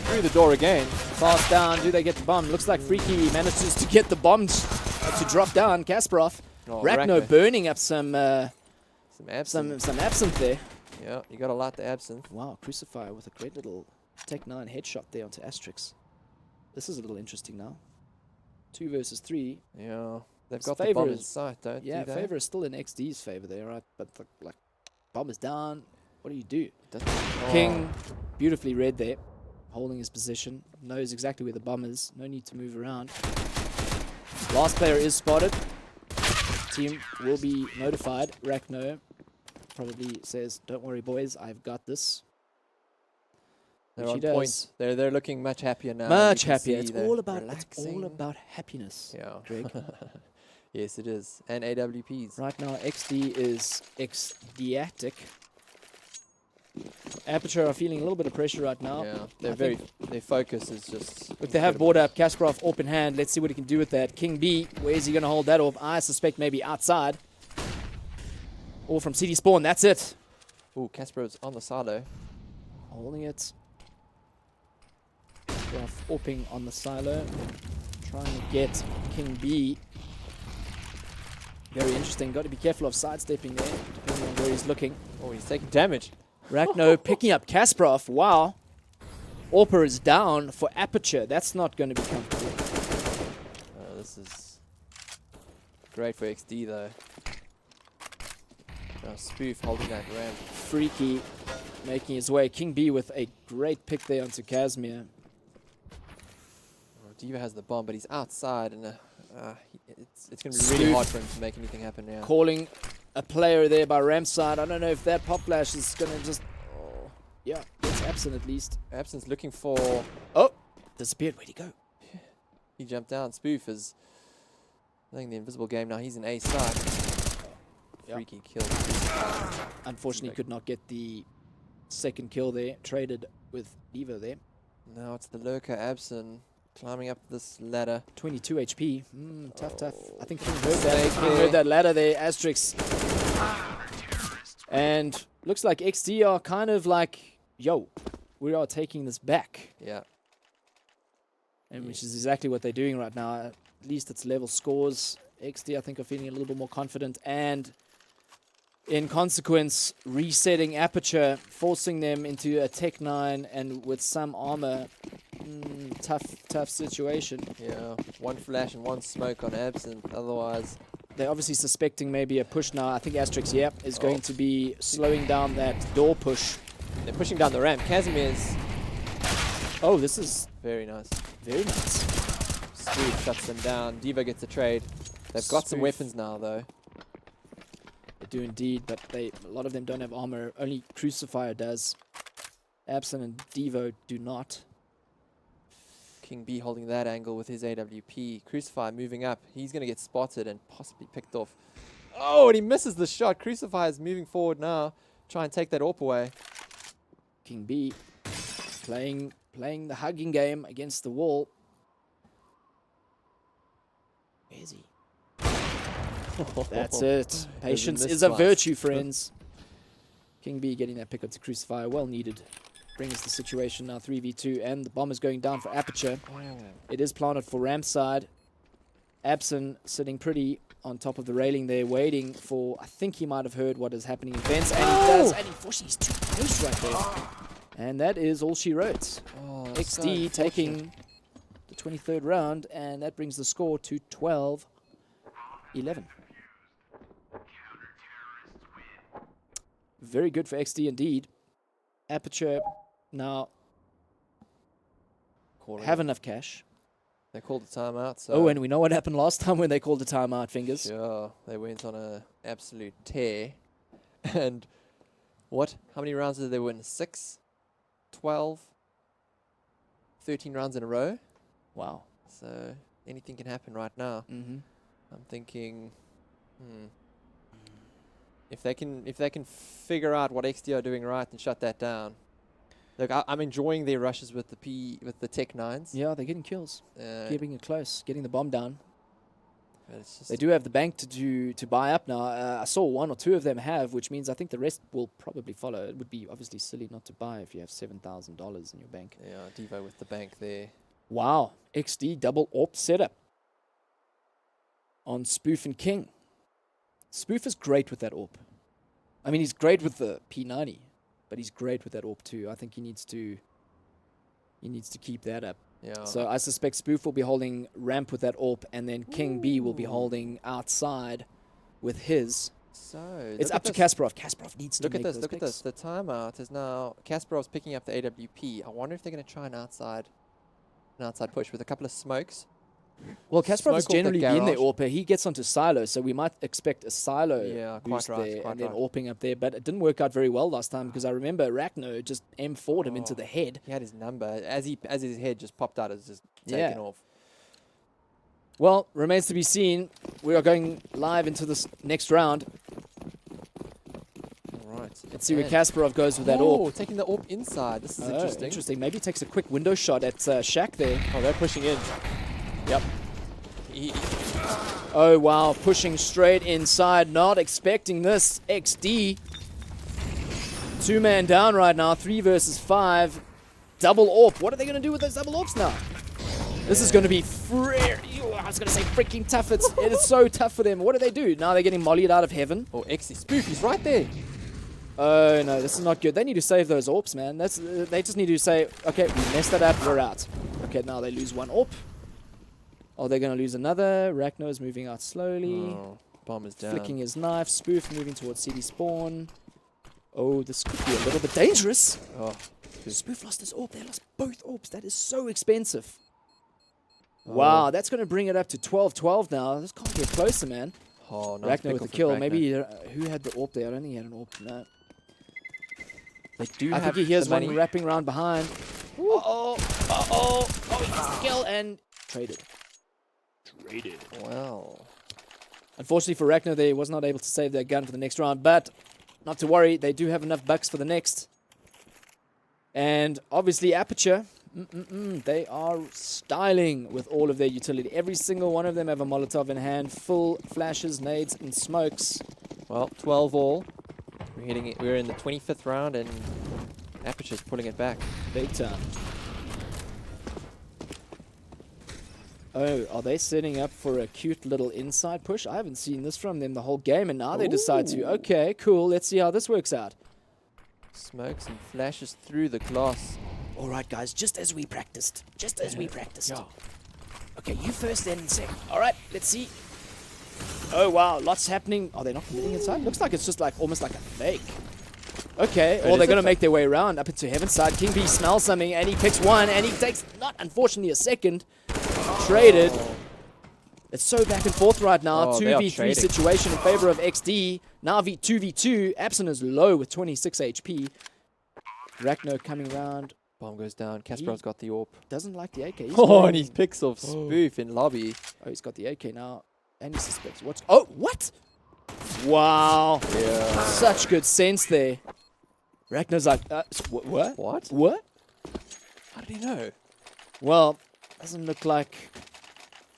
Through the door again. Fast down. Do they get the bomb? Looks like Freaky manages to get the bomb to drop down. Kasparov. Rachno burning up some absinthe there. Yeah, you got to light the absinthe. Wow, Crucifier with a great little Tech 9 headshot there onto Asterix. This is a little interesting now. 2 versus 3. Yeah, they've got the bomb in sight, don't they? Yeah, favor is still in XD's favor there, right? But like, bomb is down. What do you do? King, beautifully read there, holding his position, knows exactly where the bomb is. No need to move around. Last player is spotted. Team will be notified. Rachno probably says, "Don't worry, boys, I've got this." They're Which on he point. does. They're looking much happier now. Much You can happier. see It's they're all about relaxing. happiness. Yeah. Greg. Yes, it is. And AWPs. Right now, XD is ecstatic. Aperture are feeling a little bit of pressure right now. Yeah, I think their focus is just. if they have brought up Kasparov up in hand, let's see what he can do with that. King B, where is he going to hold that off? I suspect maybe outside. Or from CD Spawn, that's it. Ooh, Kasparov's on the silo. Holding it. Kasparov upping on the silo. Trying to get King B. Very interesting. Got to be careful of sidestepping there, depending on where he's looking. Oh, he's taking damage. Rachno picking up Kasparov. Wow. Orper is down for Aperture. That's not going to be comfortable. This is great for XD though. Now Spoof holding that ramp. Freaky making his way. King B with a great pick there onto Casimir. Oh, Diva has the bomb, but he's outside, and it's going to be really hard for him to make anything happen now. Calling a player there by ramp side. I don't know if that pop flash is going to just... Oh, yeah, it's Absent at least. Absent's looking for... Oh! Disappeared. Where'd he go? He jumped down. Spoof is playing the invisible game now. He's in A side. Freaky kill. Unfortunately, could not get the second kill there. Traded with Diva there. Now it's the lurker Absent climbing up this ladder. 22 HP. Tough. I think King heard that. King heard that ladder there. Asterix. And looks like XD are kind of like, yo, we are taking this back. Yeah. And which is exactly what they're doing right now. At least it's level scores. XD, I think, are feeling a little bit more confident. And in consequence, resetting Aperture, forcing them into a Tech 9 and with some armor. Tough situation. Yeah, one flash and one smoke on Absent. Otherwise, they're obviously suspecting maybe a push now. I think Asterix, is going to be slowing down that door push. They're pushing down the ramp. Casimir's... Oh, this is... Very nice. Very nice. Spoof shuts them down. Diva gets the trade. They've got some weapons now, though. They do indeed, but a lot of them don't have armor. Only Crucifier does. Absent and Devo do not. King B holding that angle with his AWP. Crucifier moving up. He's going to get spotted and possibly picked off. Oh, and he misses the shot. Crucifier is moving forward now. Try and take that AWP away. King B playing the hugging game against the wall. Where is he? That's it. Patience is a virtue, friends. King B getting that pick up to Crucifier. Well needed. Brings the situation now 3v2, and the bomb is going down for Aperture. It is planted for ramp side. Absent sitting pretty on top of the railing there, waiting for... I think he might have heard what is happening in fence, and he does, and unfortunately he's too close right there. And that is all she wrote. XD taking the 23rd round, and that brings the score to 12-11. Very good for XD indeed. Aperture now have enough cash. They called a timeout. So oh, and we know what happened last time when they called a timeout, Fingers. Sure, they went on an absolute tear. And what? How many rounds did they win? 6, 12, 13 rounds in a row? Wow. So anything can happen right now. Mm-hmm. I'm thinking, if they can figure out what XD are doing right and shut that down. Look, I'm enjoying their rushes with the Tech 9s. Yeah, they're getting kills, keeping it close, getting the bomb down. They do have the bank to buy up now. I saw one or two of them have, which means I think the rest will probably follow. It would be obviously silly not to buy if you have $7,000 in your bank. Yeah, Devo with the bank there. Wow, XD double AWP setup on Spoof and King. Spoof is great with that AWP. I mean, he's great with the P90, but he's great with that AWP too. I think he needs to keep that up. Yeah. So I suspect Spoof will be holding ramp with that AWP, and then King B will be holding outside with his. So it's up to Kasparov. Kasparov needs to make those Look at this. The timeout is now Kasparov's picking up the AWP. I wonder if they're going to try an outside push with a couple of smokes. Well, Kasparov has Smoke off generally that been there, garage. AWP. He gets onto Silo, so we might expect a Silo Yeah, quite boost right, there quite and then right. AWPing up there. But it didn't work out very well last time because I remember Rachno just M4'd him into the head. He had his number. As his head just popped out, it's just Yeah. taken off. Well, remains to be seen. We are going live into this next round. All right. Let's see where And- Kasparov goes with that Oh, AWP. taking the AWP inside. This is Oh, interesting. interesting. Maybe takes a quick window shot at Shaq there. Oh, they're pushing in. Yep. He- Oh, wow. Pushing straight inside. Not expecting this. XD. 2-man down right now. 3 versus 5. Double AWP. What are they going to do with those double AWPs now? This is going to be I was going to say freaking tough. It is so tough for them. What do they do? Now they're getting mollied out of heaven. Oh, XD Spoof, he's right there. Oh, no. This is not good. They need to save those AWPs, man. They just need to say, okay, we messed that up. We're out. Okay, now they lose one AWP. Oh, they're going to lose another. Rachno's moving out slowly. Oh, bomb is down. Flicking his knife. Spoof moving towards CD spawn. Oh, this could be a little bit dangerous. Oh, Spoof lost his AWP. They lost both AWPs. That is so expensive. Wow, that's going to bring it up to 12-12 now. This can't get closer, man. oh no. Rachno with the kill. Maybe who had the AWP there? I don't think he had an AWP. No. They do I have think he hears the one money. wrapping around behind. Uh-oh. Uh-oh. Oh, he gets the kill and traded. Wow. Unfortunately for Rachno, they was not able to save their gun for the next round, but not to worry, they do have enough bucks for the next. And obviously Aperture, they are styling with all of their utility. Every single one of them have a Molotov in hand, full flashes, nades, and smokes. Well, 12 all. We're in the 25th round, and Aperture's pulling it back. Big time. Oh, are they setting up for a cute little inside push? I haven't seen this from them the whole game, and now they decide to. Okay, cool. Let's see how this works out. Smokes and flashes through the glass. All right, guys, just as we practiced. Just as we practiced. Okay, you first, then second. All right, let's see. Oh, wow, lots happening. Are they not committing inside? Looks like it's just like almost like a fake. Okay, well, they're going to make their way around up into Heaven's side. King B smells something, and he picks one, and he takes, not unfortunately, a second. Traded. It's so back and forth right now. Oh, they are 2v3 trading. situation in favor of XD. Now 2v2. Abson is low with 26 HP. Rachno coming around. Bomb goes down. Kasparov's got the AWP. Doesn't like the AK. He's Oh, going- and he picks off Spoof in lobby. Oh, he's got the AK now. And he suspects what's... Oh, what? Wow. Yeah. Such good sense there. Rachno's like, what? What? What? How did he know? Well, doesn't look like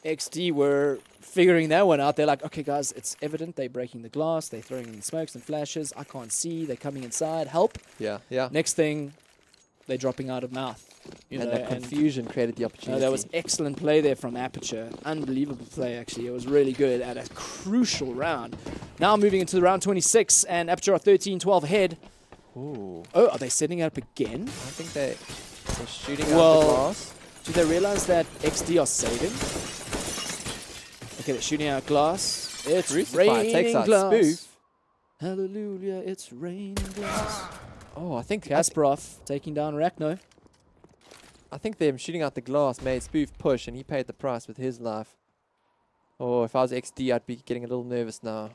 XD were figuring that one out. They're like, okay, guys, it's evident they're breaking the glass. They're throwing in smokes and flashes. I can't see. They're coming inside. Help. Yeah, yeah. Next thing, they're dropping out of mouth. You And know, that confusion created the opportunity. that was excellent play there from Aperture. Unbelievable play, actually. It was really good at a crucial round. Now moving into the round 26, and Aperture are 13-12 ahead. Ooh. Oh, are they setting up again? I think they're shooting out Well, the glass. do they realize that XD are saving? Okay, they're shooting out glass. It's Crucify raining takes out glass. Spoof. Hallelujah, it's raining glass. Oh, I think Kasparov taking down Rachno. I think them shooting out the glass made Spoof push, and he paid the price with his life. Oh, if I was XD, I'd be getting a little nervous now.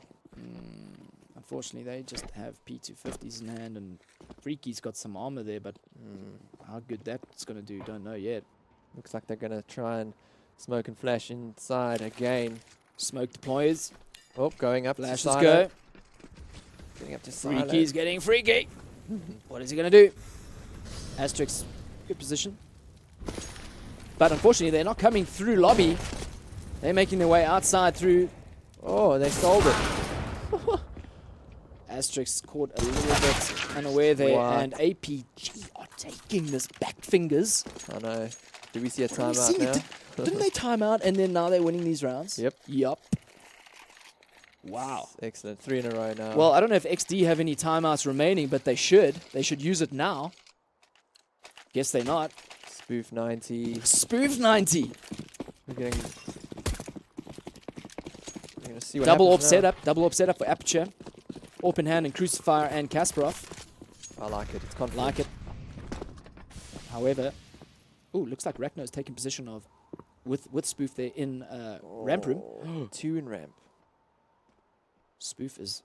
Unfortunately, they just have P250s in hand, and Freaky's got some armor there, but how good that's going to do, don't know yet. Looks like they're going to try and smoke and flash inside again. Smoke deploys. Oh, going up Flashes to Silo. go. Getting up to Silo. Freaky's getting freaky. What is he going to do? Asterix, good position. But unfortunately, they're not coming through lobby. They're making their way outside through. Oh, they sold it. Asterix caught a little bit unaware there, What? and APG are taking this back fingers. I know. Do we see a We timeout see now? it. Didn't they time out, and then now they're winning these rounds? Yep. Yup. Wow. Excellent. 3 in a row now. Well, I don't know if XD have any timeouts remaining, but they should. They should use it now. Guess they're not. Spoof 90. Spoof 90. We're going to see what Double AWP happens now. setup. Double AWP setup for Aperture. Open hand and Crucifier and Kasparov. I like it. It's confident. Like it. However, ooh, looks like Rachno's taking position of with Spoof there in ramp room. 2 in ramp. Spoof is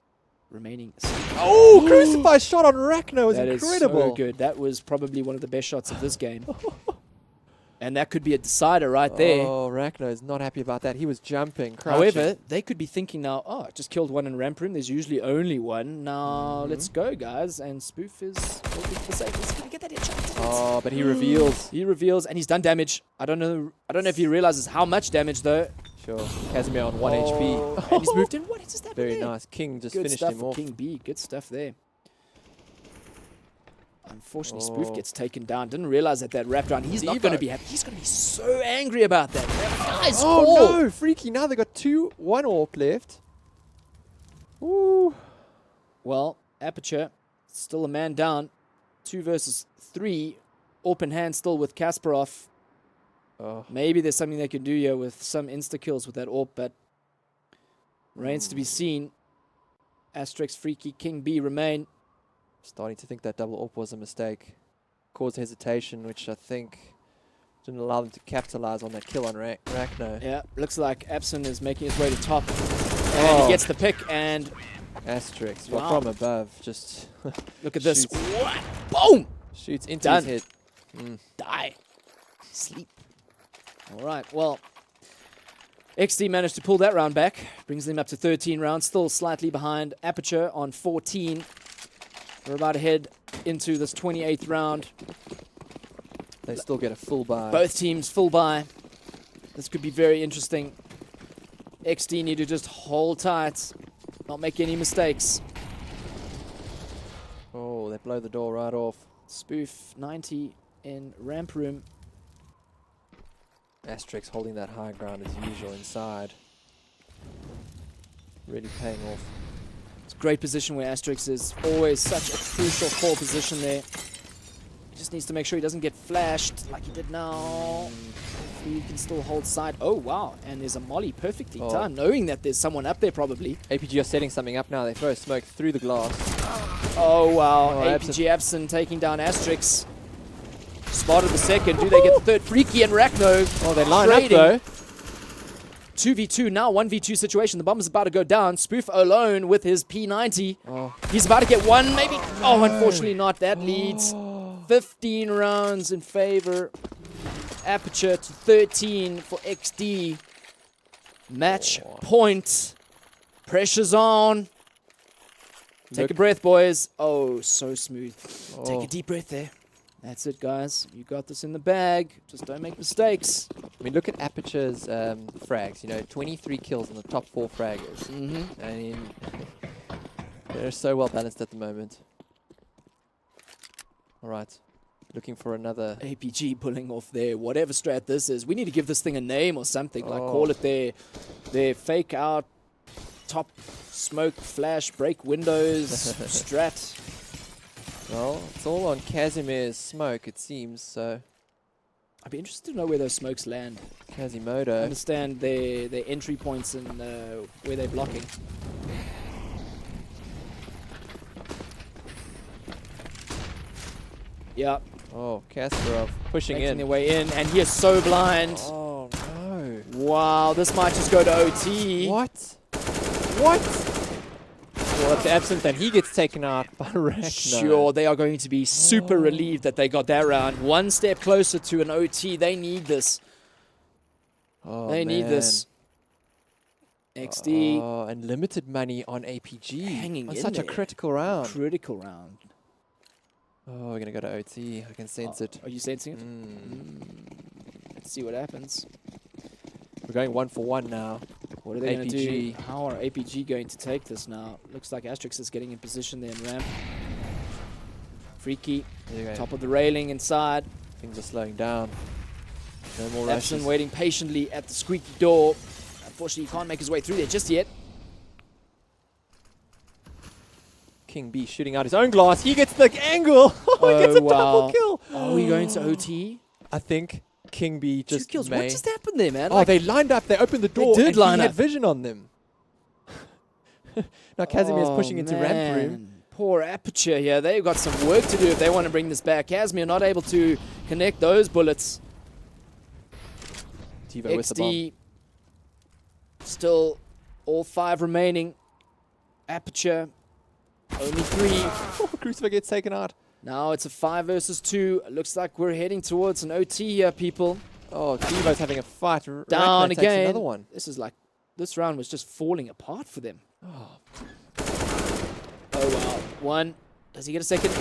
remaining. Oh, Crucify shot on Rachno was That incredible. is so good. That was probably one of the best shots of this game. And that could be a decider right there. Oh, Rachno is not happy about that. He was jumping, crouching. However, they could be thinking now, oh, I just killed one in ramp room. There's usually only one. Now, let's go, guys. And Spoof is hoping for the save. He's going to get that headshot. Oh, but he reveals. He reveals, and he's done damage. I don't know if he realizes how much damage, though. Sure. Casimir on 1 HP. And he's moved in. What just happened Very there? nice. King just Good finished stuff him for off. King B. Good stuff there. Unfortunately, Spoof gets taken down. Didn't realize that wrapped around. He's not going to be happy. He's going to be so angry about that. Nice Oh, call. no. Freaky. Now they got 1 AWP left. Ooh. Well, Aperture, still a man down. 2 versus 3. Open hand still with Kasparov. Oh. Maybe there's something they can do here with some insta-kills with that AWP, but remains to be seen. Asterix, Freaky, King B remain. Starting to think that double AWP was a mistake. Caused hesitation, which I think didn't allow them to capitalize on that kill on Rachno. Yeah, looks like Epson is making his way to top. And he gets the pick, and Asterix, Wow. from above, just look at this. shoots- What? Boom! Shoots into Done. his head. Die. Sleep. All right, well, XD managed to pull that round back. Brings them up to 13 rounds, still slightly behind Aperture on 14. We're about to head into this 28th round. They still get a full buy. Both teams full buy. This could be very interesting. XD need to just hold tight, not make any mistakes. Oh, they blow the door right off. Spoof 90 in ramp room. Asterix holding that high ground as usual inside. Really paying off. It's a great position where Asterix is. Always such a crucial core position there. He just needs to make sure he doesn't get flashed like he did now. He can still hold side. Oh, wow. And there's a molly perfectly timed, knowing that there's someone up there probably. APG are setting something up now. They throw smoke through the glass. Oh, wow. Oh, APG Epson taking down Asterix. Spotted the second. Do they get the third? Freaky and Rachno. Oh, they line trading. up though. 2v2 now, 1v2 situation. The bomb is about to go down. Spoof alone with his P90. Oh. He's about to get one, maybe. Oh, unfortunately not. That leads 15 rounds in favor. Aperture to 13 for XD. Match point. Pressure's on. Take a breath, boys. Oh, so smooth. Take a deep breath there. That's it, guys. You got this in the bag. Just don't make mistakes. I mean, look at Aperture's frags. You know, 23 kills in the top 4 fraggers. I mean, they're so well balanced at the moment. All right, looking for another. APG pulling off their whatever strat this is. We need to give this thing a name or something. Like call it their fake out, top smoke, flash, break windows, strat. Well, it's all on Casimir's smoke, it seems. So I'd be interested to know where those smokes land. Quasimodo. Understand their entry points and where they're blocking. Yeah. Oh, Kasparov pushing Making in. their way in, and he is so blind. Oh no! Wow, this might just go to OT. What? Well, if absent, then he gets taken out by Rachno. Sure, they are going to be super relieved that they got that round. One step closer to an OT. They need this. Oh, They need this. XD. Oh, and limited money on APG. Hanging on in such a there. critical round. Critical round. Oh, we're going to go to OT. I can sense it. Are you sensing it? Let's see what happens. We're going 1 for 1 now. What are they going to do? APG. How are APG going to take this now? Looks like Asterix is getting in position there in ramp. Freaky. Top of the railing inside. Things are slowing down. No more Epson rushes. waiting patiently at the squeaky door. Unfortunately, he can't make his way through there just yet. King B shooting out his own glass. He gets the angle. He gets a double kill. Are we going to OT? I think King B just 2 kills. may. What just happened there, man? Oh, they lined up. They opened the door. did and line he had up. vision on them. Now Casimir is pushing into ramp man. room. Poor Aperture here. They've got some work to do if they want to bring this back. Casimir not able to connect those bullets. Tivo with the bomb. XD, still all 5 remaining. Aperture, only 3. Crucifer gets taken out. Now it's a 5 versus 2. Looks like we're heading towards an OT here, people. Oh, Tivo's having a fight. Down Rackman takes again. another one. This round was just falling apart for them. Oh, wow. 1. Does he get a second?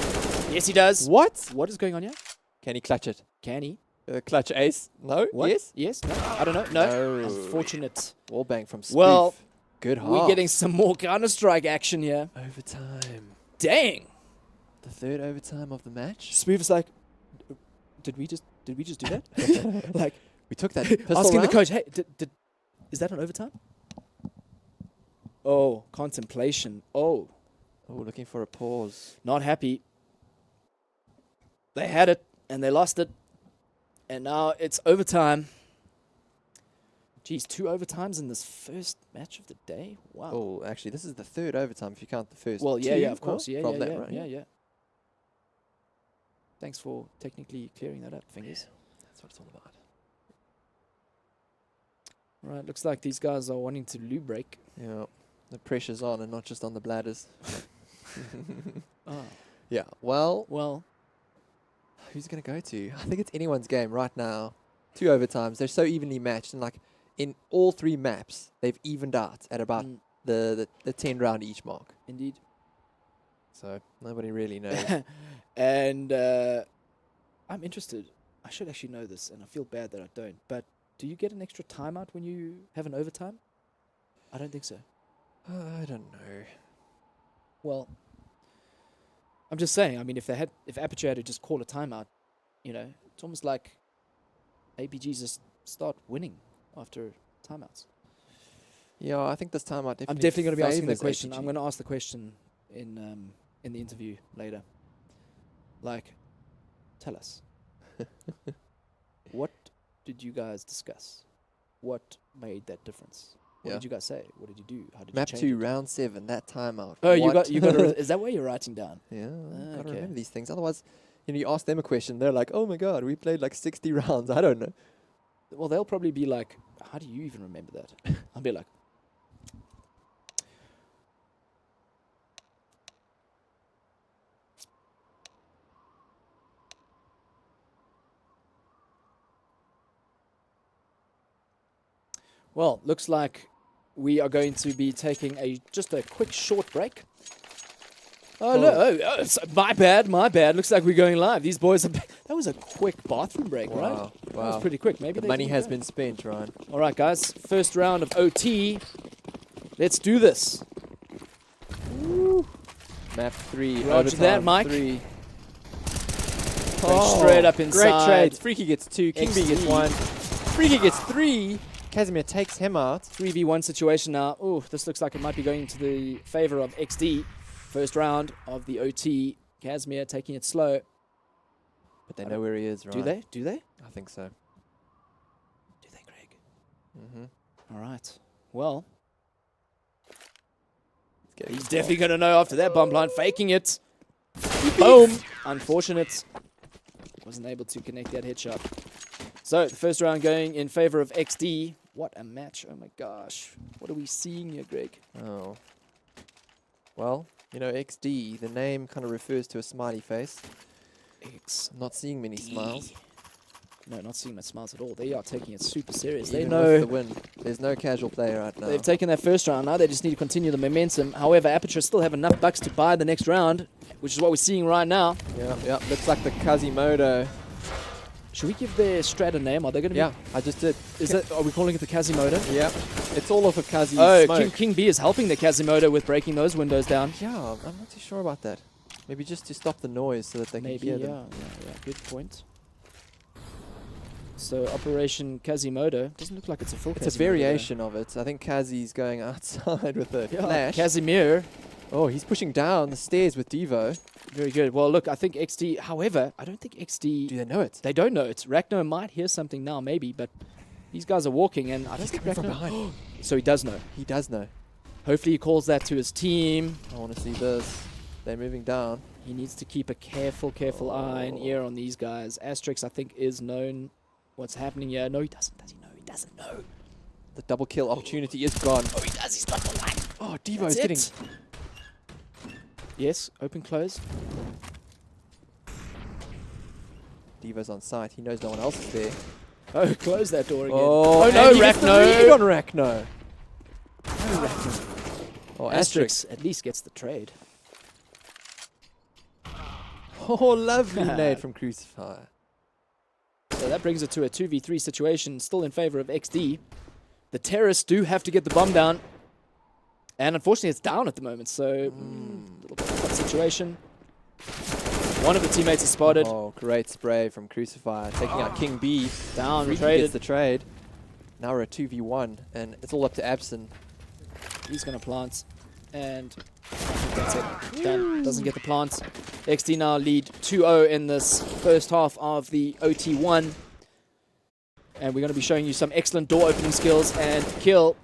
Yes, he does. What? What is going on here? Can he clutch it? Can he? Clutch ace? No? What? Yes? Yes? No? I don't know. No. Oh. Unfortunate. Wall bang from Spoof. Well, good half. we're getting some more Counter-Strike action here. Overtime. Dang. The 3rd overtime of the match. Spoof's like, did we just do that? Like, we took that pistol asking round? the coach, hey, is that an overtime? Oh, contemplation. Oh, looking for a pause. not happy. They had it and they lost it, and now it's overtime. Geez, 2 overtimes in this first match of the day. Wow. Oh, actually, this is the 3rd overtime if you count the first. Well, yeah, 2, yeah, of course, yeah, from yeah, that yeah, round. yeah. Thanks for technically clearing that up, Fingers. That's what it's all about. All right, looks like these guys are wanting to loo break. Yeah, the pressure's on and not just on the bladders. Ah. Yeah, well, who's it going to go to? I think it's anyone's game right now. 2 overtimes. They're so evenly matched, and like in all 3 maps, they've evened out at about the 10 round each mark. Indeed. So nobody really knows. And I'm interested. I should actually know this, and I feel bad that I don't. But do you get an extra timeout when you have an overtime? I don't think so. I don't know. Well, I'm just saying. I mean, if Aperture had to just call a timeout, it's almost like APGs just start winning after timeouts. Yeah, I think this timeout definitely. I'm definitely going to be asking the favours question. APG. I'm going to ask the question in the interview later. Like, tell us. What did you guys discuss? What made that difference? What did you guys say? What did you do? How did Map you change 2, it? round 7, that timeout. Oh, you got. Is that what you're writing down? Yeah, gotta okay. remember these things. Otherwise, you ask them a question, they're like, "Oh my god, we played like 60 rounds." I don't know. Well, they'll probably be like, "How do you even remember that?" I'll be like, well, looks like we are going to be taking just a quick short break. Oh, no. My bad. Looks like we're going live. These boys are... That was a quick bathroom break, right? Wow. That was pretty quick. Maybe the money has been spent, Ryan. All right, guys. First round of OT. Let's do this. Woo. Map 3. Roger that, Mike. 3. Straight up inside. Great trades. Freaky gets 2. King B gets 1. Freaky gets 3. Casimir takes him out. 3v1 situation now. Ooh, this looks like it might be going to the favor of XD. First round of the OT. Casimir taking it slow. But they know where he is, right? Do they? Do they? I think so. Do they, Greg? Mm-hmm. All right. Well, he's definitely going to know after that bump line. Faking it. Boom. Unfortunate. Wasn't able to connect that headshot. So, the first round going in favor of XD. What a match. Oh my gosh. What are we seeing here, Greg? Oh. Well, XD, the name kind of refers to a smiley face. I'm not seeing many smiles. No, not seeing much smiles at all. They are taking it super serious. Even they know with the win. There's no casual player right now. They've taken that first round. Now they just need to continue the momentum. However, Aperture still have enough bucks to buy the next round, which is what we're seeing right now. Yeah. Looks like the Quasimodo. Should we give their strat a name? Are they going to be? Yeah, I just did. Are we calling it the Quasimodo? Yeah. It's all off of Kazi. Oh, King B is helping the Quasimodo with breaking those windows down. Yeah, I'm not too sure about that. Maybe just to stop the noise so that they can hear them. Yeah. Good point. So Operation Quasimodo doesn't look like it's a full. It's a variation of it. I think Kazi's going outside with a flash. Casimir. Oh, he's pushing down the stairs with Devo. Very good. Well, look, I think XD. However, I don't think XD. Do they know it? They don't know it. Ragnar might hear something now, maybe, but these guys are walking, and I don't He's think coming from Ragnar. behind. So he does know. He does know. Hopefully, he calls that to his team. I want to see this. They're moving down. He needs to keep a careful eye and ear on these guys. Asterix, I think, is known what's happening here. No, he doesn't. Does he know? He doesn't know. The double kill opportunity is gone. Oh, he does. He's got the one. Oh, Devo That's is getting... it. Yes, open, close. Devo's on site. He knows no one else is there. Oh, close that door again. Oh, Oh no, and he gets the read Rachno. on Rachno. Oh, Asterix at least gets the trade. Oh, lovely nade from Crucifier. So that brings it to a 2v3 situation, still in favor of XD. The terrorists do have to get the bomb down. And unfortunately, it's down at the moment, so a little bit of a situation. One of the teammates is spotted. Oh, great spray from Crucifier, taking out King B. Down, Freaky traded. gets the trade. Now we're at 2v1, and it's all up to Abson. He's going to plant, and I think that's it. Done. Doesn't get the plant. XD now lead 2-0 in this first half of the OT1. And we're going to be showing you some excellent door opening skills and kill.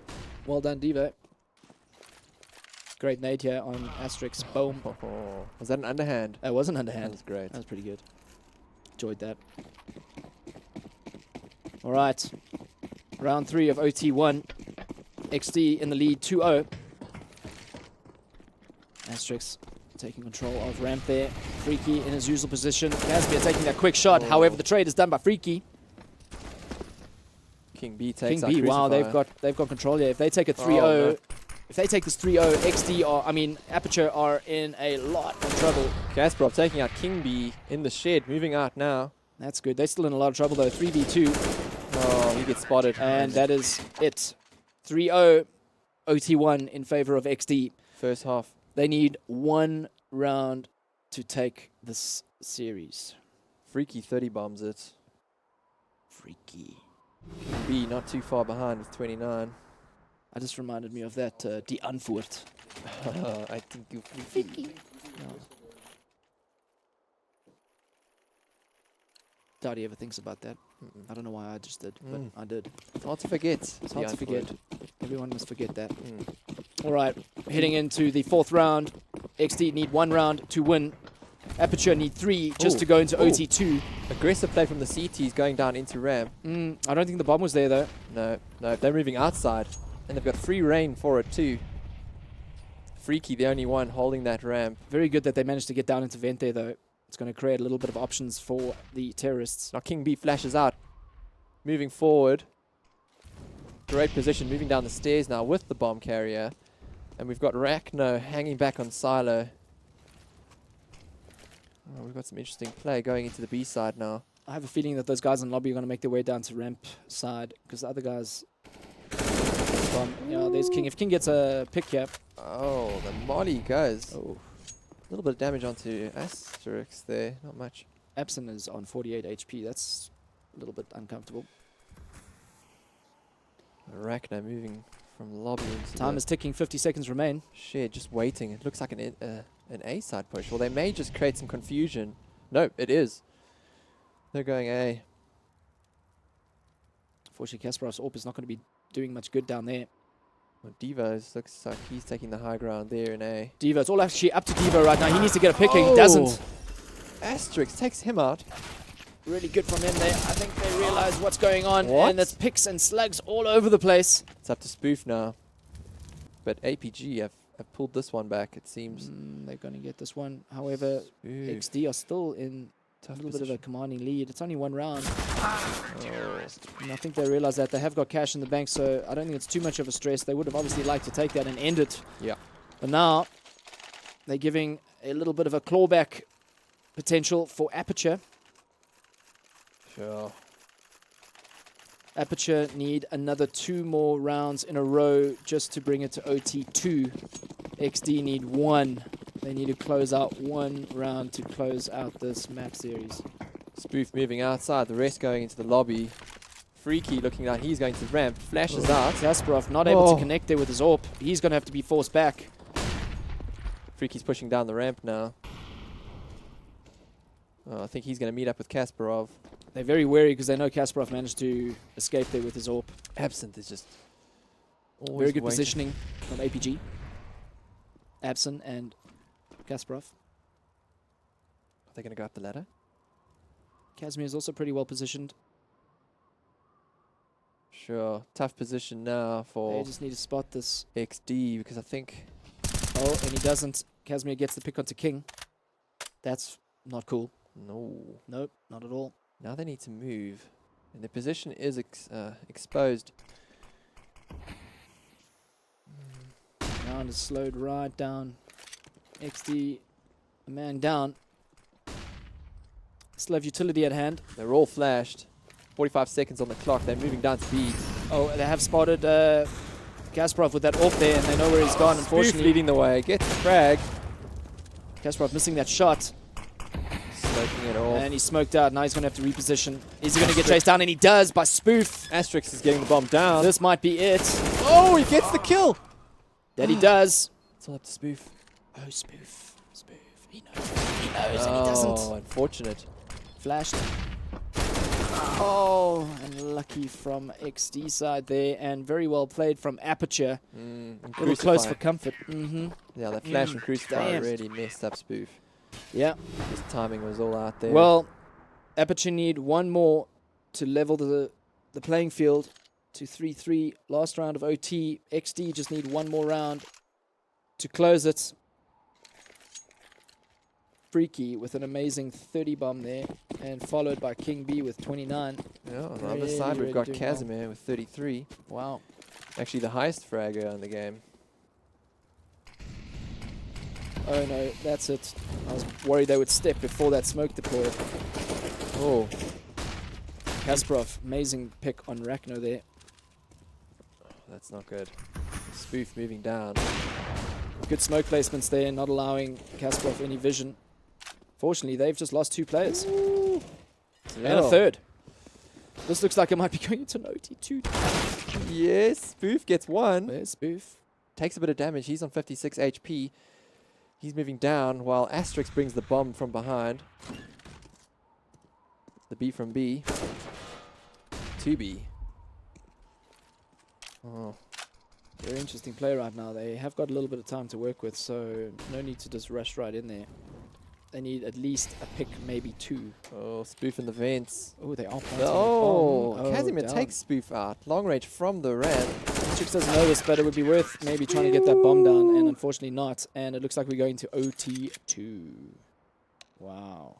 Well done, Devo. Great nade here on Asterix. Boom. Oh, was that an underhand? That was an underhand. That was great. That was pretty good. Enjoyed that. All right. Round 3 of OT1. XD in the lead, 2-0. Asterix taking control of ramp there. Freaky in his usual position. Casimir taking that quick shot. However, the trade is done by Freaky. King B takes King B, wow, they've got control here. If they take a 3-0, no. if they take this 3-0, XD are, I mean, Aperture are in a lot of trouble. Kasparov taking out King B in the shed, moving out now. That's good. They're still in a lot of trouble though. 3v2. Oh, he gets spotted. And that is it. 3-0 OT1 in favor of XD. First half. They need one round to take this series. Freaky 30 bombs it. Freaky. King B not too far behind with 29. I just reminded me of that Die Antwoord. I think you freaky. No. Daddy ever thinks about that. I don't know why I just did, but I did. It's hard to forget. It's hard to forget. Everyone must forget that. All right, heading into the fourth round. XD need one round to win. Aperture need 3 just to go into OT2. Aggressive play from the CTs going down into ramp. I don't think the bomb was there though. No, they're moving outside. And they've got free reign for it too. Freaky, the only one holding that ramp. Very good that they managed to get down into vent there though. It's going to create a little bit of options for the terrorists. Now King B flashes out. Moving forward. Great position, moving down the stairs now with the bomb carrier. And we've got Rachno hanging back on Silo. Oh, we've got some interesting play going into the B side now. I have a feeling that those guys in lobby are going to make their way down to ramp side because the other guys... there's King. If King gets a pick here... Oh, the molly goes. Oh. A little bit of damage onto Asterix there, not much. Abson is on 48 HP. That's a little bit uncomfortable. Rachno moving from lobby into Time is ticking. 50 seconds remain. Shed just waiting. It looks like an A side push. Well, they may just create some confusion. No, it is. They're going A. Unfortunately, Kasparov's AWP is not going to be doing much good down there. Well, Devos looks like he's taking the high ground there in A. Devo, it's all actually up to Devo right now. He needs to get a pick. He doesn't. Asterix takes him out. Really good from him there. I think they realize what's going on. What? And it's picks and slugs all over the place. It's up to Spoof now. But APG have pulled this one back, it seems. They're going to get this one. However, XD are still in a little bit of a commanding lead. It's only one round. And I think they realize that they have got cash in the bank, so I don't think it's too much of a stress. They would have obviously liked to take that and end it. Yeah. But now they're giving a little bit of a clawback potential for Aperture. Sure. Aperture need another 2 more rounds in a row just to bring it to OT2. XD need 1. They need to close out 1 round to close out this map series. Spoof moving outside, the rest going into the lobby. Freaky looking like he's going to ramp, flashes out. Kasparov not able to connect there with his AWP. He's going to have to be forced back. Freaky's pushing down the ramp now. I think he's going to meet up with Kasparov. They're very wary because they know Kasparov managed to escape there with his AWP. Absinthe is just always very good waiting. positioning from APG. Absinthe and Kasparov. Are they going to go up the ladder? Casimir is also pretty well positioned. Sure. Tough position now for They just need to spot this. XD because I think Oh, and he doesn't. Casimir gets the pick onto King. That's not cool. no. Nope, not at all. Now they need to move, and their position is exposed. Round is slowed right down. XD, a man down. Still have utility at hand. They're all flashed. 45 seconds on the clock. They're moving down to B. Oh, they have spotted Kasparov with that off there, and they know where he's gone, Spoof unfortunately. leading the way. Gets the frag. Kasparov missing that shot, Smoking it off. and he's smoked out. Now he's going to have to reposition. Is he going to get chased down? And he does by Spoof. Asterix is getting the bomb down. This might be it. Oh, he gets the kill. That he does. It's all up to Spoof. Oh, Spoof. Spoof. He knows. He knows, and he doesn't. Oh, unfortunate. Flashed. Oh, and lucky from XD side there, and very well played from Aperture. And A little close Crucify. for comfort. Mm-hmm. Yeah, that flash and Crucify Damn. really messed up Spoof. Yeah. His timing was all out there. Well, Aperture need one more to level the playing field to 3-3. Last round of OT. XD just need one more round to close it. Freaky with an amazing 30 bomb there, and followed by King B with 29. yeah, on the really, other side, really we've got doing well. Casimir with 33. Wow. Actually, the highest fragger in the game. Oh no, that's it. I was worried they would step before that smoke deployed. Oh, Kasparov, amazing pick on Rakno there. that's not good. Spoof moving down. Good smoke placements there, not allowing Kasparov any vision. Fortunately, they've just lost 2 players. And a third. This looks like it might be going into an OT2. Yes, Spoof gets one. There's Spoof. Takes a bit of damage. He's on 56 HP. He's moving down while Asterix brings the bomb from behind. The B from B. 2B. Oh, Very interesting play right now. They have got a little bit of time to work with, so no need to just rush right in there. They need at least a pick, maybe 2. oh, Spoof in the vents. Oh, they are planting Oh, a bomb. Casimir down. takes Spoof out. Long range from the ramp. Chicks doesn't know this, but it would be worth maybe trying to get that bomb down, and unfortunately not. And it looks like we're going to OT2. Wow.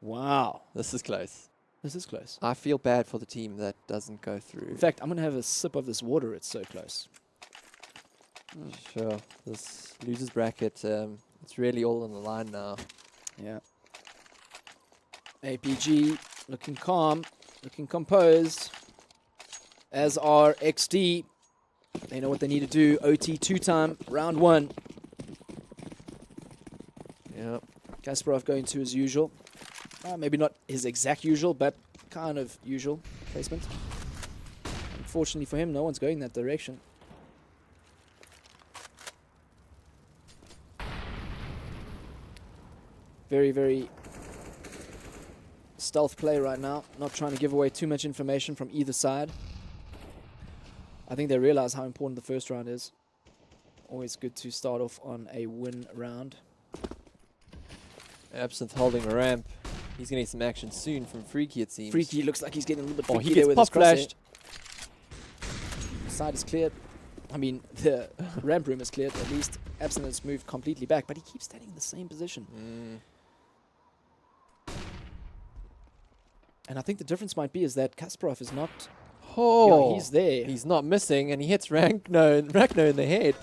Wow. This is close. This is close. I feel bad for the team that doesn't go through. In fact, I'm going to have a sip of this water. It's so close. Sure. This losers bracket, it's really all on the line now. Yeah. APG looking calm, looking composed. As are XD. They know what they need to do. OT2 time, round 1. Yeah. Kasparov going to his usual. Maybe not his exact usual, but kind of usual placement. Unfortunately for him, no one's going that direction. Very, very stealth play right now. Not trying to give away too much information from either side. I think they realize how important the first round is. Always good to start off on a win round. Absinthe holding a ramp. He's going to need some action soon from Freaky, it seems. Freaky looks like he's getting a little bit Oh, freaky he there gets with pop his crosshair. flashed. Side is cleared. I mean, the ramp room is cleared at least. Absinthe has moved completely back, but he keeps standing in the same position. And I think the difference might be is that Kasparov is not... Oh, yeah, he's there. He's not missing, and he hits Rakno in the head.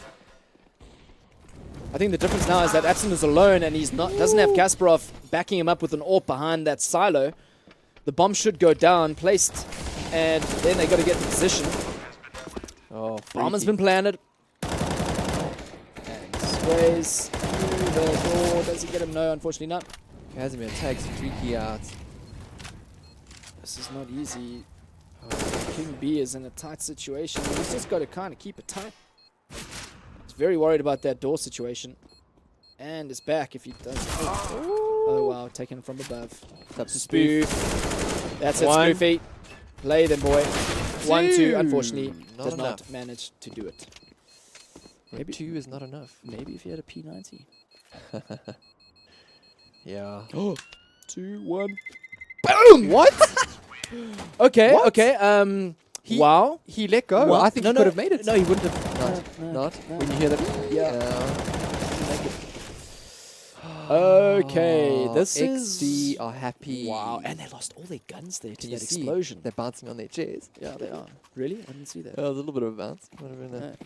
I think the difference now is that Absinthe is alone and he's not doesn't have Kasparov backing him up with an AWP behind that silo. The bomb should go down, placed, and then they got to get the position. Oh, Bomb has Freaky. been planted. And sprays through the door. Does he get him? No, unfortunately not. Casimir takes Freaky out. This is not easy. King B is in a tight situation. He's just got to kind of keep it tight. He's very worried about that door situation. And is back if he does. Oh wow, taken from above. Up to Spoof. That's it, One. Spoofy. Play them, boy. 1-2, Two. unfortunately, Not did enough. not manage to do it. Maybe 2 is not enough. Maybe if he had a P90. Yeah. 2-1. Boom! What? Okay, What? okay. Wow. He let go. Wow. I think No, he no, could have made it. No, he wouldn't have. Not. no. When you hear that. Okay, this XD is... are happy. Wow, and they lost all their guns there to Can you that see? explosion. They're bouncing on their chairs. Yeah, they are. Really? I didn't see that. A little bit of a bounce. Might have been a-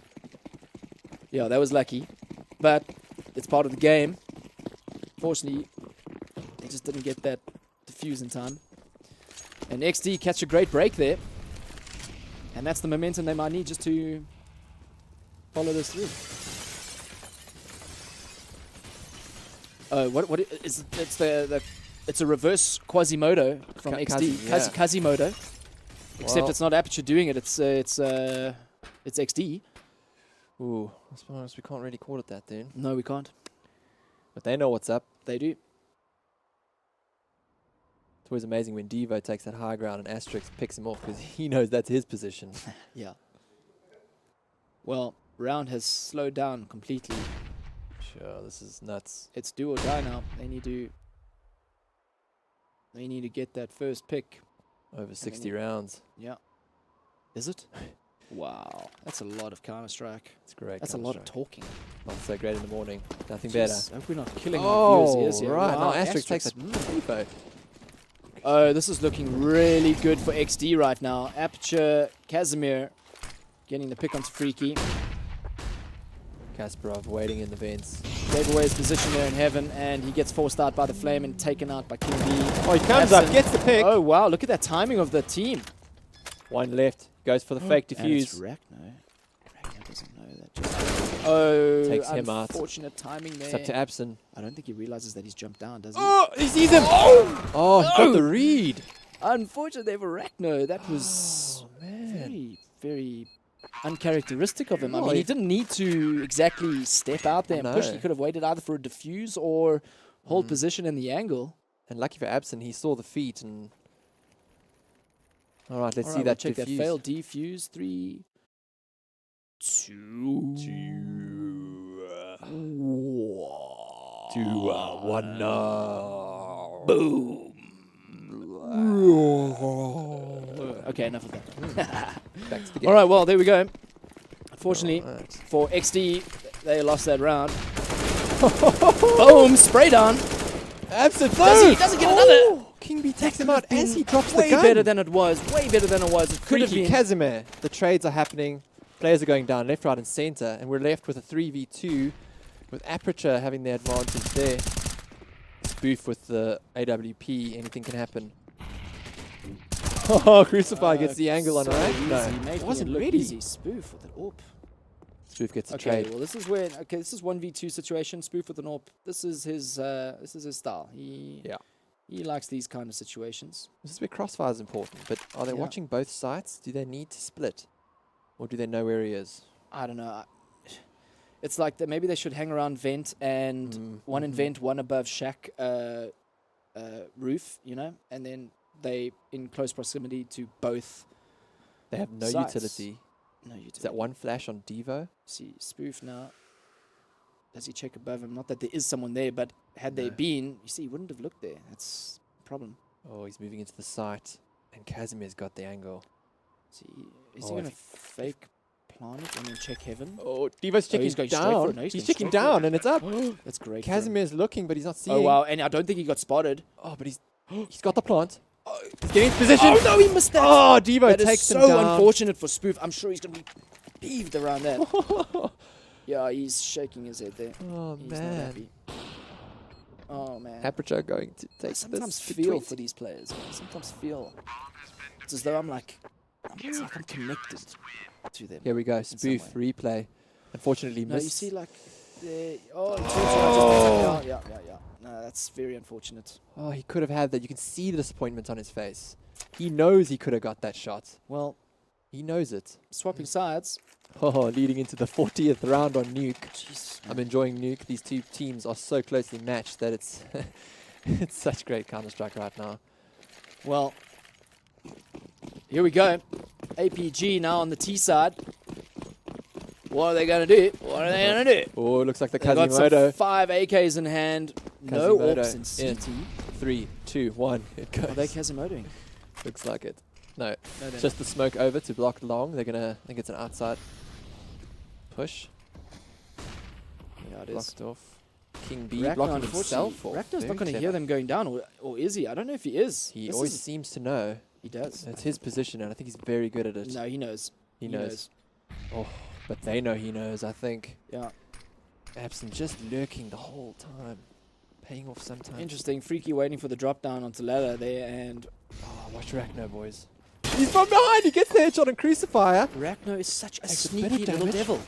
Yeah, that was lucky. But it's part of the game. Fortunately, they just didn't get that defuse in time. And XD catch a great break there. And that's the momentum they might need just to follow this through. What is it's it's a reverse Quasimodo from XD. Quasimodo. Except it's not Aperture doing it, it's XD. Ooh, I suppose we can't really call it that then. No, we can't. But they know what's up. They do. It's always amazing when Devo takes that high ground and Asterix picks him off because he knows that's his position. Yeah. Well, round has slowed down completely. Sure, this is nuts. It's do or die now. They need to get that first pick. Over 60 rounds. Yeah. Is it? Wow. That's a lot of Counter-Strike. It's great. That's a lot of talking. Not so great in the morning. Nothing Jeez, better. hope we're not killing our viewers' ears here. Right. Wow, Now Asterix takes a Devo. Oh, this is looking really good for XD right now. Aperture, Casimir getting the pick onto Freaky. Kasparov waiting in the vents. Gave away his position there in heaven, and he gets forced out by the flame and taken out by King B. Oh, he comes up, gets the pick. Oh, wow, look at that timing of the team. One left. Goes for the fake And it's defuse. Rachno. Rachno doesn't know that. Just Takes him out. Unfortunate timing there. It's up to Abson. I don't think he realizes that he's jumped down, does he? Oh, he sees him. Oh, he got the read. Unfortunately for Rachno, that was very, very uncharacteristic of him. I mean, he didn't need to exactly step out there and push. He could have waited either for a diffuse or hold position in the angle. And lucky for Abson, he saw the feet and... All right, let's see We'll that check defuse. that failed defuse. 3, 2, 1 no. Boom. Okay, enough of that. Back to the game. All right, well, there we go. Unfortunately, for XD, they lost that round. Boom, spray down. Abson, doesn't get another. King B takes him out as he drops the Way gun. better than it was. Way better than it was. It could have Freaky been. Casimir. The trades are happening. Players are going down left, right, and center, and we're left with a 3v2 with Aperture having the advantage there. Spoof with the AWP. Anything can happen. Oh, Crucify gets the angle on right. No, it wasn't look ready. easy. Spoof with an AWP. Spoof gets a Okay, trade. well, this is where. Okay, this is 1v2 situation. Spoof with an AWP. This is his style. He likes these kind of situations. This is where Crossfire is important, but are they watching both sites? Do they need to split? Or do they know where he is? I don't know. It's like that. Maybe they should hang around vent and one in vent, one above shack roof, you know, and then they in close proximity to both. They have no sites. utility. No utility. Is that one flash on Devo? See, Spoof now. Does he check above him? Not that there is someone there, but had they been, you see, he wouldn't have looked there. That's a problem. Oh, he's moving into the site, and Casimir's got the angle. See, is he going to fake plant it and then check heaven? Oh, Devo's checking he's going straight for down. it. No, he's going checking straight for it. down, and it's up. That's great. Casimir's looking, but he's not seeing. Oh, wow. And I don't think he got spotted. Oh, but he's got the plant. He's getting his position. Oh, no, he missed that. Oh, Devo That is takes him so down. unfortunate for Spoof. I'm sure he's going to be peeved around that. Yeah, he's shaking his head there. Oh, He's not man. happy. Oh, man. Aperture going to I take sometimes this to feel 20. for these players. I sometimes feel it's as though I'm connected to them. Here we go. in some Spoof replay. Unfortunately, No, missed. you see, like, he turns around, yeah. No, that's very unfortunate. Oh, he could have had that. You can see the disappointment on his face. He knows he could have got that shot. Well, he knows it. Swapping sides. Oh, leading into the 40th round on Nuke. Jeez, I'm enjoying Nuke. These two teams are so closely matched that it's it's such great Counter-Strike right now. Well, here we go. APG now on the T side. What are they going to do? What are they going to do? Oh, it looks like the They've got some Kazimoto. 5 AKs in hand. No Kazimoto AWPs in CT. 3, 2, 1. It goes. Are they Kazimotoing? Looks like it. No, No, they're just the smoke over to block long. They're gonna, I think it's an outside push. Yeah, it is. Blocked off. King B Ragnar, blocking unfortunately, himself off. Ragnar's not Very going to hear clever. them going down, or is he? I don't know if he is. He This always is- seems to know. He does. It's his position, and I think he's very good at it. No, he knows. He knows. Oh, but they know he knows, I think. Yeah. Absent just lurking the whole time. Paying off sometimes. Interesting. Freaky waiting for the drop down onto ladder there, and Oh, watch Ragnar, boys. He's from behind. He gets the headshot on Crucifier. Ragnar is such a Takes a bit of sneaky little damage. devil.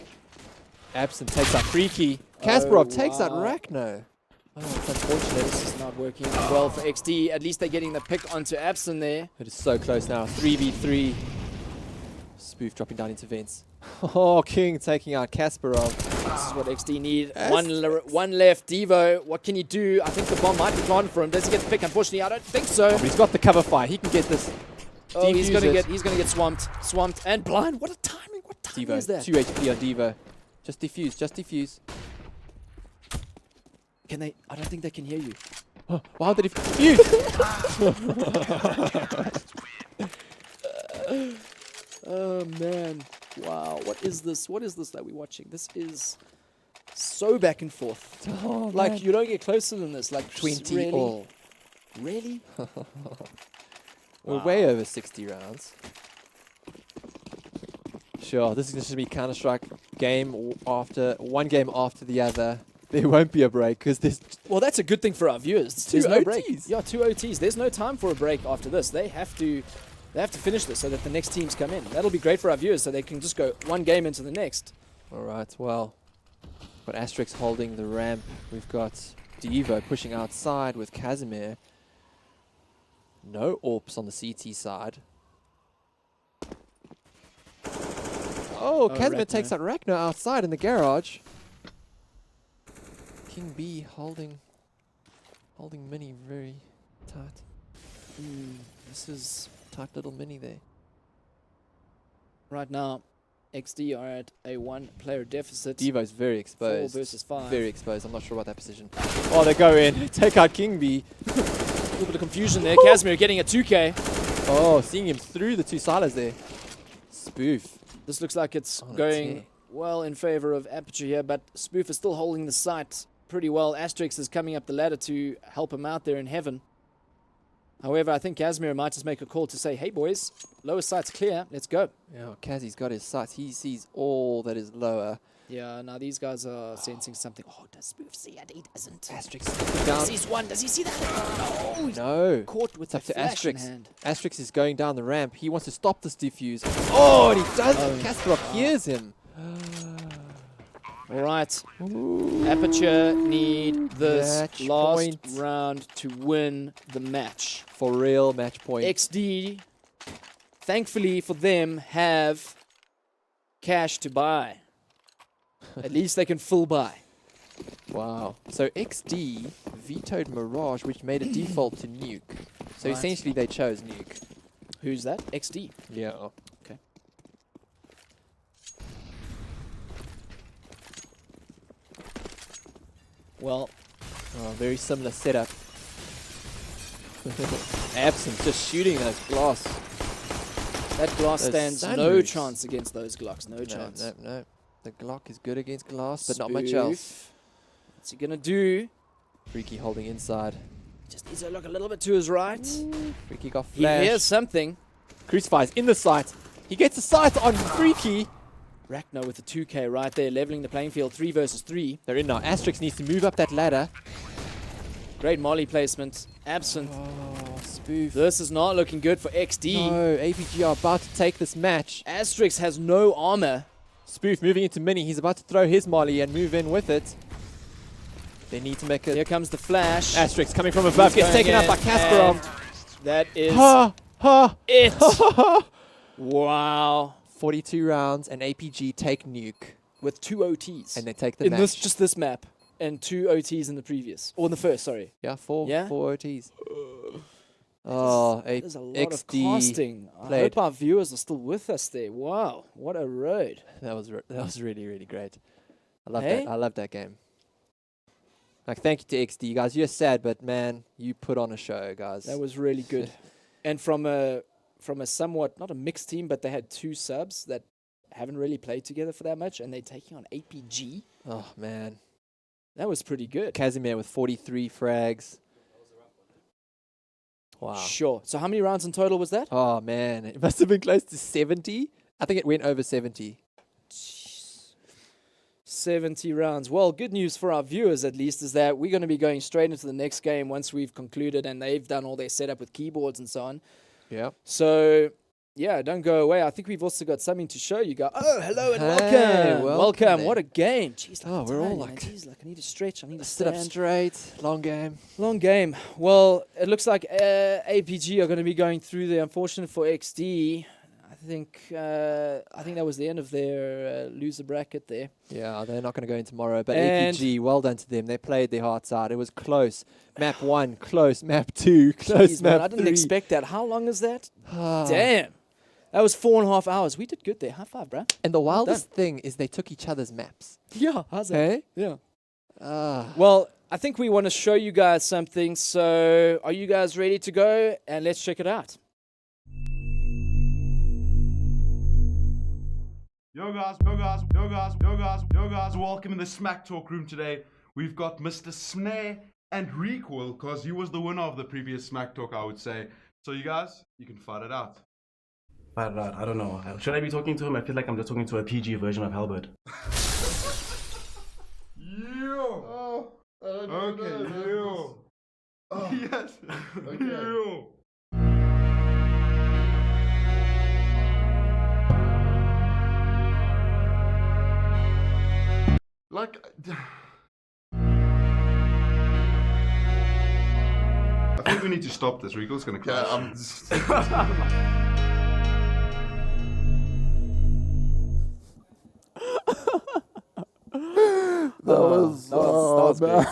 Absent takes out Freaky. Kasparov Oh, takes out wow. Ragnar. Oh, it's unfortunate. This is not working well for XD. At least they're getting the pick onto Abson there. It is so close now. 3v3. Spoof dropping down into vents. Oh, King taking out Kasparov. This is what XD need. One left. Devo, what can you do? I think the bomb might be planted for him. Does he get the pick? Unfortunately, I don't think so. Oh, but he's got the cover fire. He can get this. Oh, he's Defuse gonna it. get swamped and blind. What a timing! What timing Devo, is that? 2 HP on Devo. Just defuse, just defuse. Can they? I don't think they can hear you. Oh, wow, did he defuse? Oh man! Wow, what is this? What is this that we're watching? This is so back and forth. Oh, Like man. you don't get closer than this. Like 20 really? all. Really? We're way over 60 rounds. Sure, this is going to be Counter-Strike one game after the other. There won't be a break because there's Well, that's a good thing for our viewers. Two There's no break. OTs. Yeah, 2 OTs. There's no time for a break after this. They have to finish this so that the next teams come in. That'll be great for our viewers so they can just go one game into the next. all right. Well, got Asterix holding the ramp. We've got Devo pushing outside with Casimir. No AWPs on the CT side. Oh, Casimir Ragnar. takes out Ragnar outside in the garage. King B holding Mini very tight. This is Tight little Mini there. right now. XD are at a 1-player deficit. Devo's very 4 exposed. versus 5. Very exposed. I'm not sure about that position. Oh, they go in. Take out King B. A little bit of confusion there. Casimir getting a 2K. Oh, seeing him through the two silos there. Spoof. This looks like it's On a going tear. well in favor of Aperture here, but Spoof is still holding the site pretty well. Asterix is coming up the ladder to help him out there in heaven. However, I think Casimir might just make a call to say, hey boys, lower site's clear, let's go. Yeah, Kazzy's got his sights. He sees all that is lower. Yeah, now these guys are sensing something. Oh, does Spoof see it? He doesn't. Asterix He down. sees one. Does he see that? No, he's No. caught with It's the up to flash in Asterix. hand. Asterix is going down the ramp. He wants to stop this defuse. Oh, and he does. Oh. Kasparov hears him. All right. Aperture need this Match last point. round to win the match. For real, match point. XD, thankfully for them, have cash to buy. At least they can full buy. Wow. So XD vetoed Mirage, which made a default to Nuke. So Right. essentially they chose Nuke. Who's that? XD. Yeah. Okay. Well, Very similar setup. Absent just shooting those glass. that glass Those stands no sunroofs. chance against those Glocks. No chance. No. The Glock is good against glass, but not much else. Spoof. What's he gonna do? Freaky holding inside. Just needs to look a little bit to his right. Freaky got He flash. hears something. Crucify's in the sight. He gets a sight on Freaky. Ragnar with the 2K right there, leveling the playing field. 3 versus 3. They're in now. Asterix needs to move up that ladder. Great molly placement. Absent. Oh, Spoof. This is not looking good for XD. No, APG are about to take this match. Asterix has no armor. Spoof moving into Mini. He's about to throw his molly and move in with it. They need to make Here it. comes the flash. Asterix coming from above. Gets Going taken out by in, Kasparov. and That is Ha! Ha! it. Ha! Wow. 42 rounds and APG take Nuke. With 2 OTs. And they take the in match. this map. And 2 OTs in the previous. Or in the first, sorry. Yeah, four Yeah? OTs. Oh, There's a lot of XD casting. I played. hope our viewers are still with us there. Wow. What a road. That was really, really great. I love Hey? that. I love that game. Like, thank you to XD, guys. You're sad, but man, you put on a show, guys. That was really good. And from a from a somewhat, not a mixed team, but they had 2 subs that haven't really played together for that much, and they're taking on APG. Oh, man. That was pretty good. Casimir with 43 frags. Wow. Sure. So how many rounds in total was that? Oh, man. It must have been close to 70. I think it went over 70. 70 rounds. Well, good news for our viewers, at least, is that we're going to be going straight into the next game once we've concluded and they've done all their setup with keyboards and so on. Yeah. So, yeah, don't go away. I think we've also got something to show you guys. Oh, hello and Hey, welcome. welcome there. What a game. Jeez, Oh, we're all like- Jeez, like I need to stretch. I need to Sit up stand. straight. Long game. Long game. Well, it looks like APG are going to be going through the unfortunate for XD. I think that was the end of their loser bracket there. Yeah, they're not going to go in tomorrow. But And- APG, well done to them. They played their hearts out. It was close. Map 1, close. Map 2, close. Jeez, man, map I didn't 3. expect that. How long is that? Ah. Damn. That was 4.5 hours. We did good there. High five, bruh. And the wildest thing is they took each other's maps. Yeah, how's that? Hey? Yeah. Ah. Well, I think we want to show you guys something. So, are you guys ready to go? And let's check it out. Yo guys, welcome in the Smack Talk room today. We've got Mr. Snare and Recoil, because he was the winner of the previous Smack Talk, I would say. So you guys, you can fight it out. Fight it out, I don't know. Should I be talking to him? I feel like I'm just talking to a PG version of Halbert. Yo! Okay, yo! Yes! Okay. Yo! Like, I think we need to stop this. Recoil's gonna crash. that was great.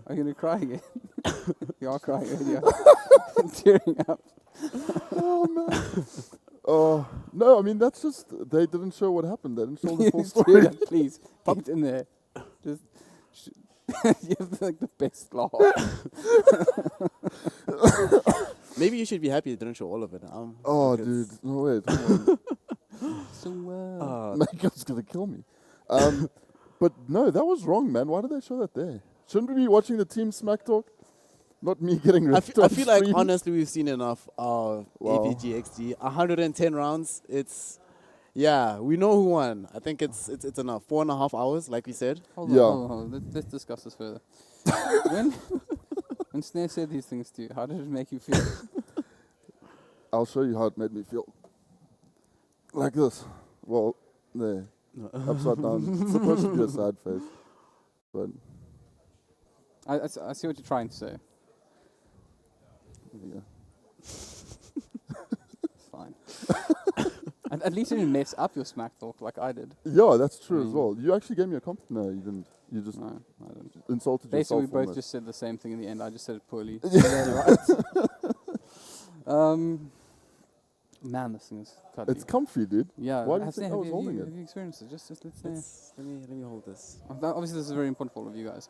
Are you gonna cry again? You are crying earlier. Tearing up. Oh man. Oh no, I mean that's just they didn't show what happened. They didn't show the full story. Please, pop it in there. Just you have like the best laugh. Maybe you should be happy they didn't show all of it. Oh, because- dude, no wait. So Makeup's gonna kill me. But no, that was wrong, man. Why did they show that there? Shouldn't we be watching the team Smack Talk? Not me getting ripped I on feel like stream? honestly we've seen enough of Wow. APG XD. 110 rounds. Yeah, we know who won. I think it's enough. 4.5 hours, like we said. Hold Yeah. on. Let's discuss this further. when Snare said these things to you, how did it make you feel? I'll show you how it made me feel. Like this. Well, there. Upside down. It's supposed to be a sad face. But I see what you're trying to say. yeah. It's fine. At least you didn't mess up your Smack Talk like I did. Yeah, that's true as well. You actually gave me a compliment. No, you didn't. You just No, I didn't. insulted Basically, yourself. we both almost. just said the same thing in the end. I just said it poorly. Yeah. Man, this thing is It's cuddly. comfy, dude. Yeah. Why do you I've think seen- I was have holding you, it? Have you experienced it? Just let's say. Let me hold this. Obviously, this is very important for all of you guys.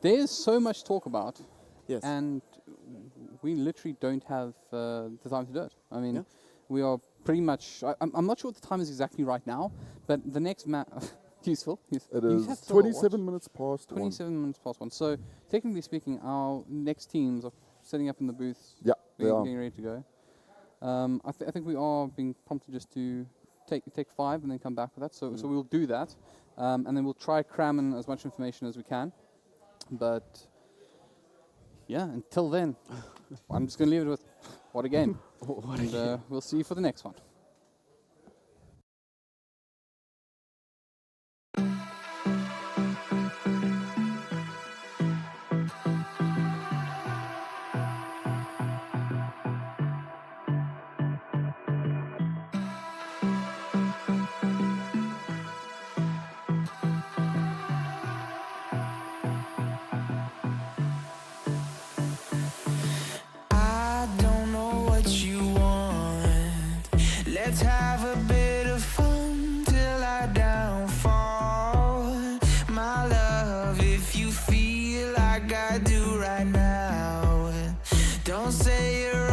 There's so much to talk about, Yes. and we literally don't have the time to do it. I mean, Yeah. we are pretty much. I'm not sure what the time is exactly right now, but the next useful. It You is have to tell what? 27 minutes past 27 minutes past 1. So technically speaking, our next teams are setting up in the booth. Yeah, they are. Getting ready to go. I think we are being prompted just to take 5 and then come back with that. So we'll do that, and then we'll try cram in as much information as we can. But yeah, until then, I'm just going to leave it with what a game. And we'll see you for the next one. I don't know what you want. Let's have a bit of fun till I downfall. My love, if you feel like I do right now, don't say you're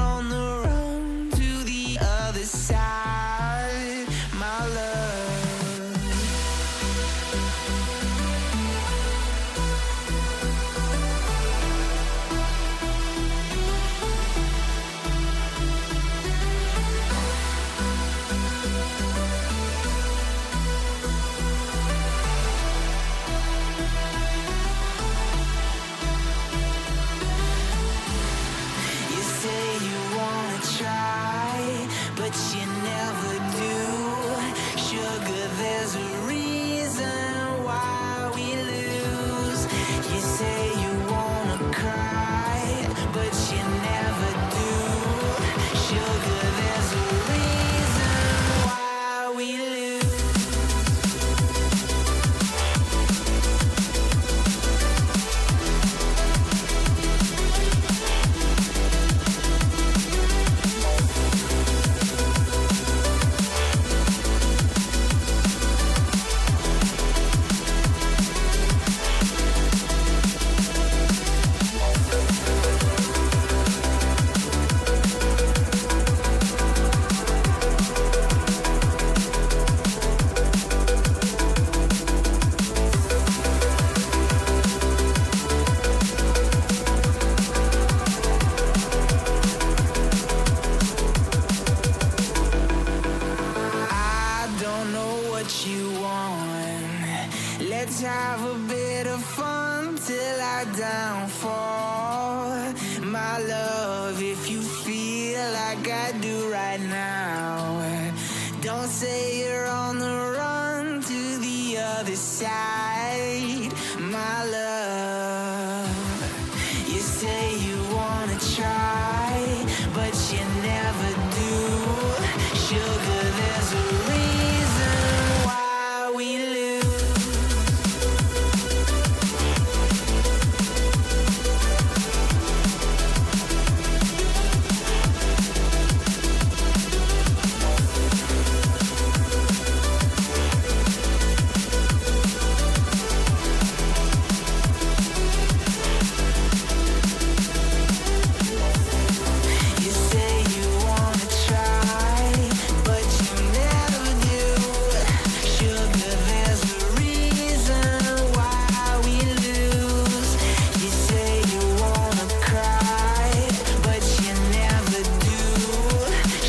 downfall. My love, if you feel like I do right now, don't say you're on the run to the other side. My love, you say you wanna try, but you never do. Sugar, there's a reason why we lose. You say you wanna try, but you never do. Sugar, there's a reason why we lose. You say you wanna cry, but you never do.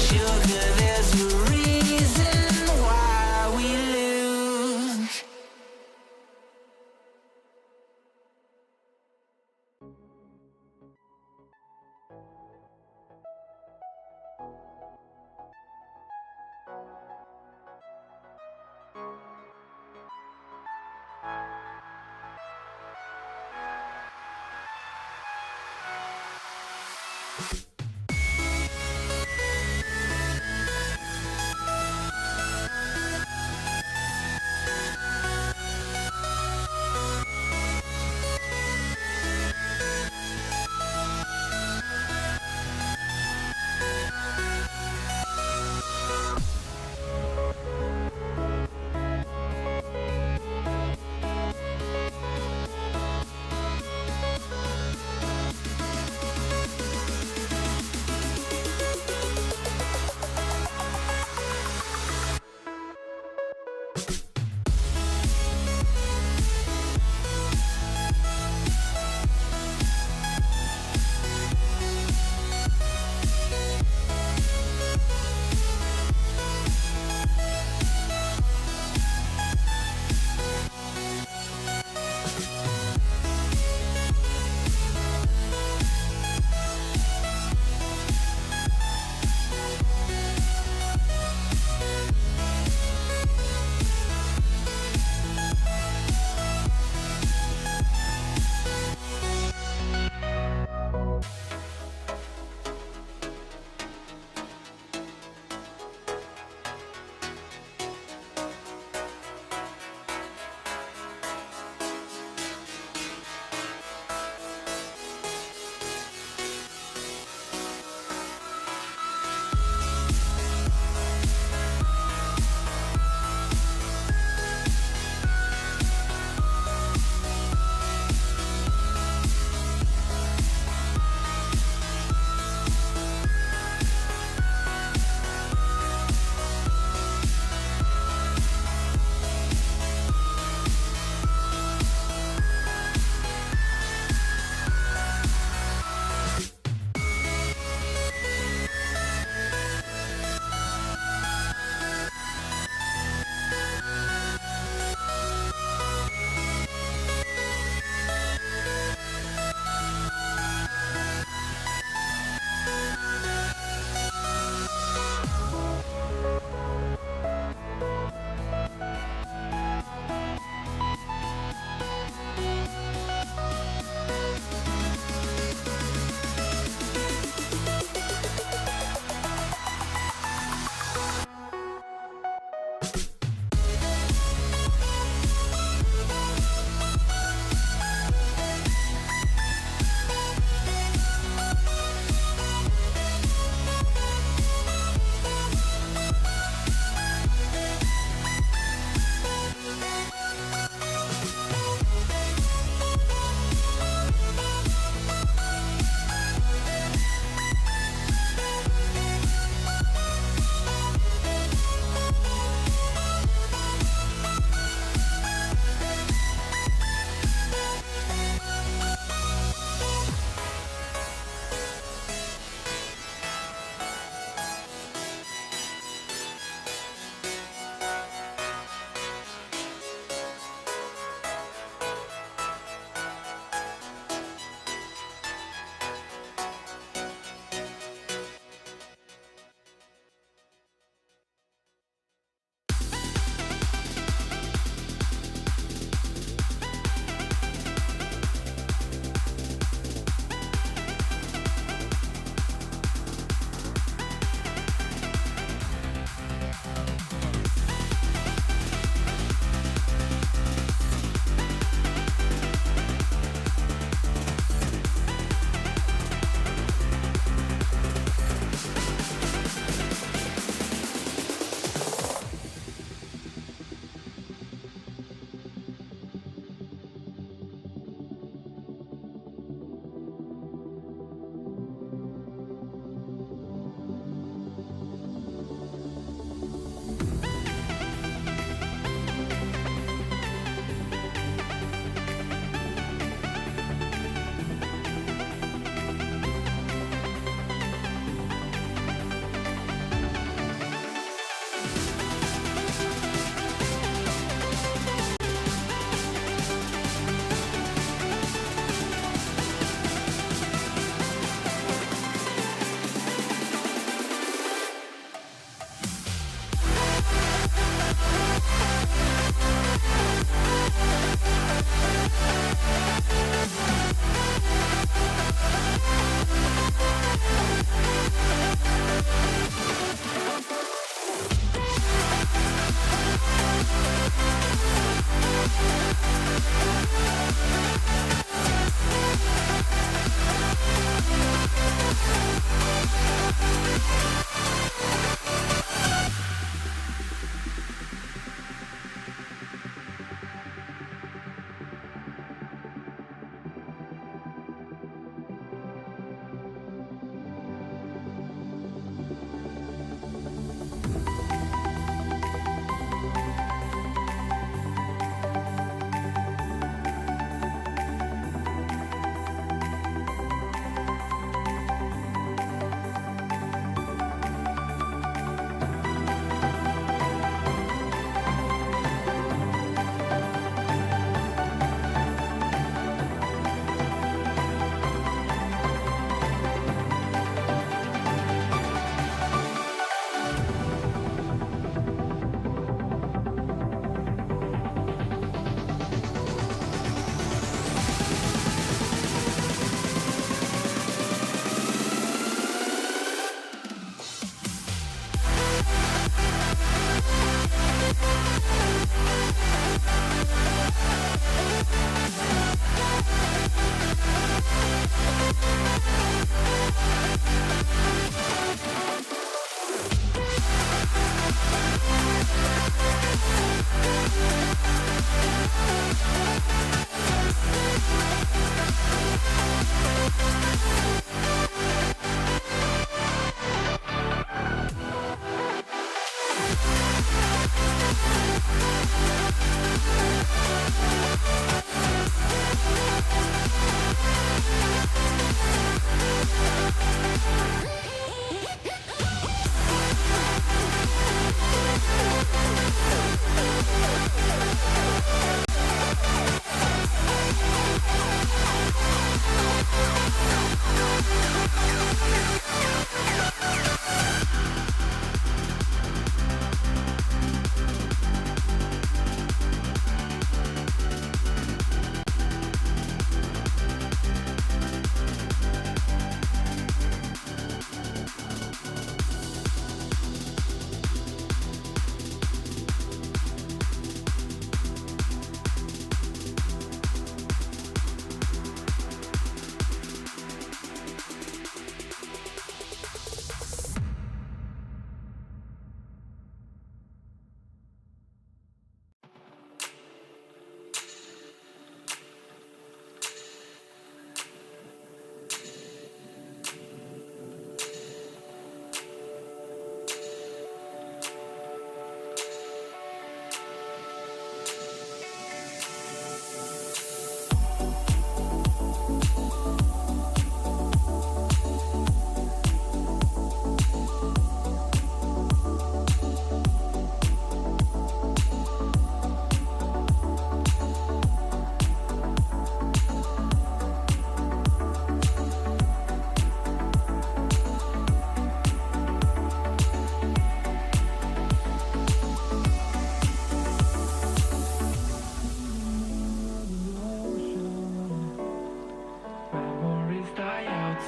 Sugar, there's a reason why we lose.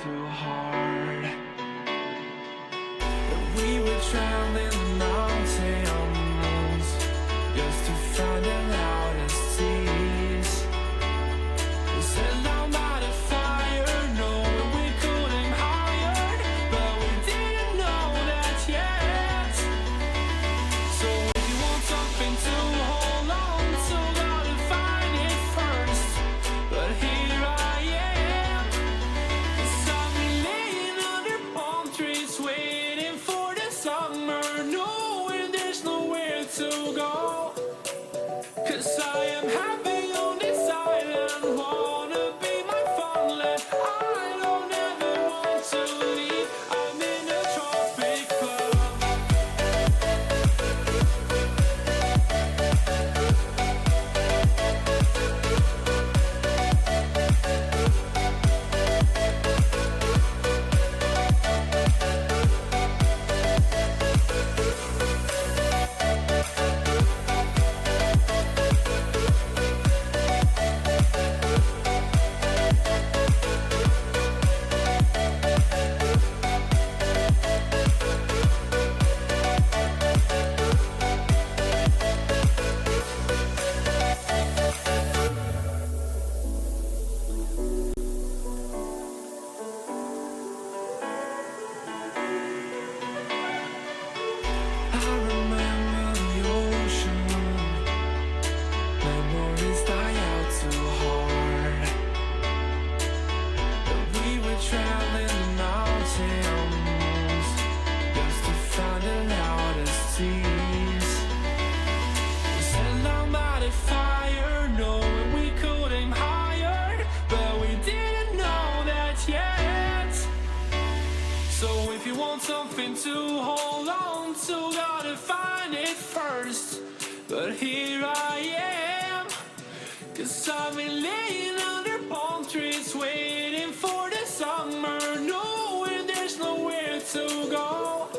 too hard. But we were traveling the mountains just to find the loudest seas. We set down by the fire, knowing we could aim higher, but we didn't know that yet. So if you want something to hold on to, gotta find it first. But here I am, 'cause I've been laying under palm trees, waiting for the summer, knowing there's nowhere to go. 'Cause I am happy on this island, wanna be my farmland. I don't ever want to leave, I'm in a tropic club. I remember the ocean, memories die out too hard. But we were traveling the mountains just to find the loudest seas. We sat down by the fire, knowing we could aim higher, but we didn't know that yet. So if you want something to hold on to, gotta find it first. But here I am, 'cause I've been laying under palm trees, waiting for the summer, knowing there's nowhere to go.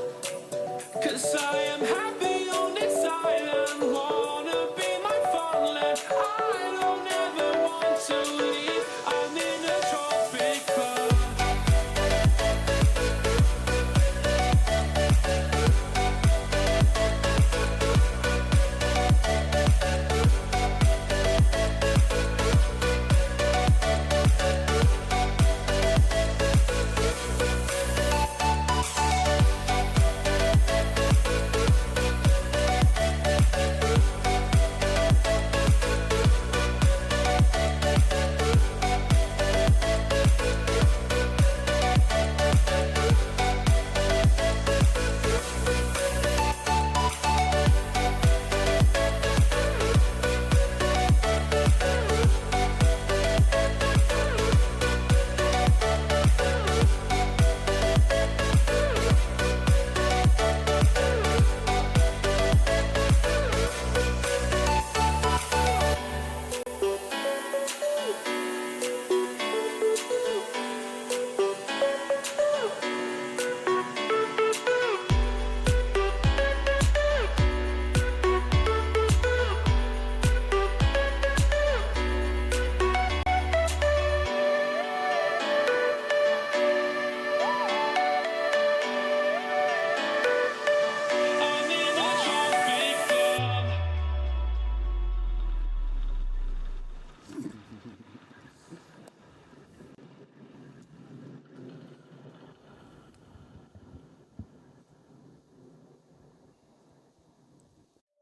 'Cause I am happy on this island, wanna be my farmland. I don't ever want to leave, I'm in a tropic club.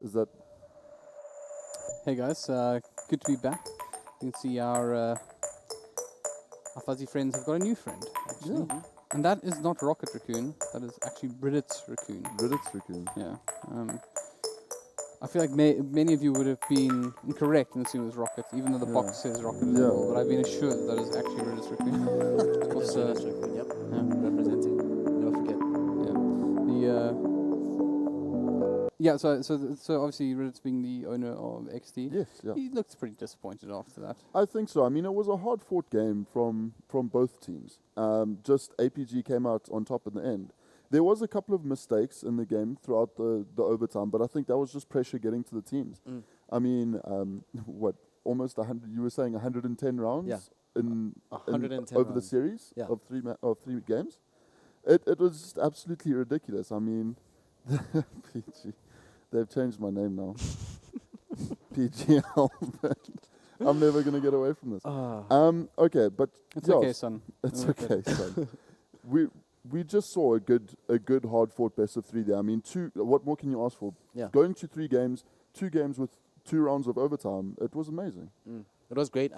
Is that Hey guys, good to be back. You can see our fuzzy friends have got a new friend, actually. Yeah. And that is not Rocket Raccoon, that is actually Bridget's Raccoon. Bridget's Raccoon? Yeah. I feel like many of you would have been incorrect in assuming it was Rocket, even though the box says Rocket as well. But I've been assured that is actually Bridget's Raccoon. Of course, Raccoon, yep. Representing. Never forget. Yeah. So obviously Reddit's being the owner of XD. Yes, yeah. He looked pretty disappointed after that. I think so. I mean, it was a hard-fought game from both teams. Just APG came out on top in the end. There was a couple of mistakes in the game throughout the overtime, but I think that was just pressure getting to the teams. I mean, almost 100. You were saying 110 rounds. Yeah. In 110 over the rounds. series Yeah. of three games. It was just absolutely ridiculous. I mean, PG, they've changed my name now. PGL. I'm never gonna get away from this. Okay, but It's yeah, okay, son. It's We'll okay, son. We just saw a good hard fought best of 3 there. I mean, what more can you ask for? Yeah. Going to 3 games, 2 games with 2 rounds of overtime. It was amazing. It was great.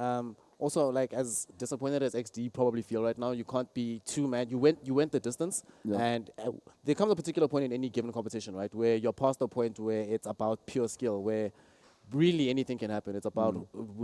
Also, like as disappointed as XD probably feel right now, you can't be too mad. You went the distance, Yeah. and there comes a particular point in any given competition, right, where you're past the point where it's about pure skill, where really anything can happen. It's about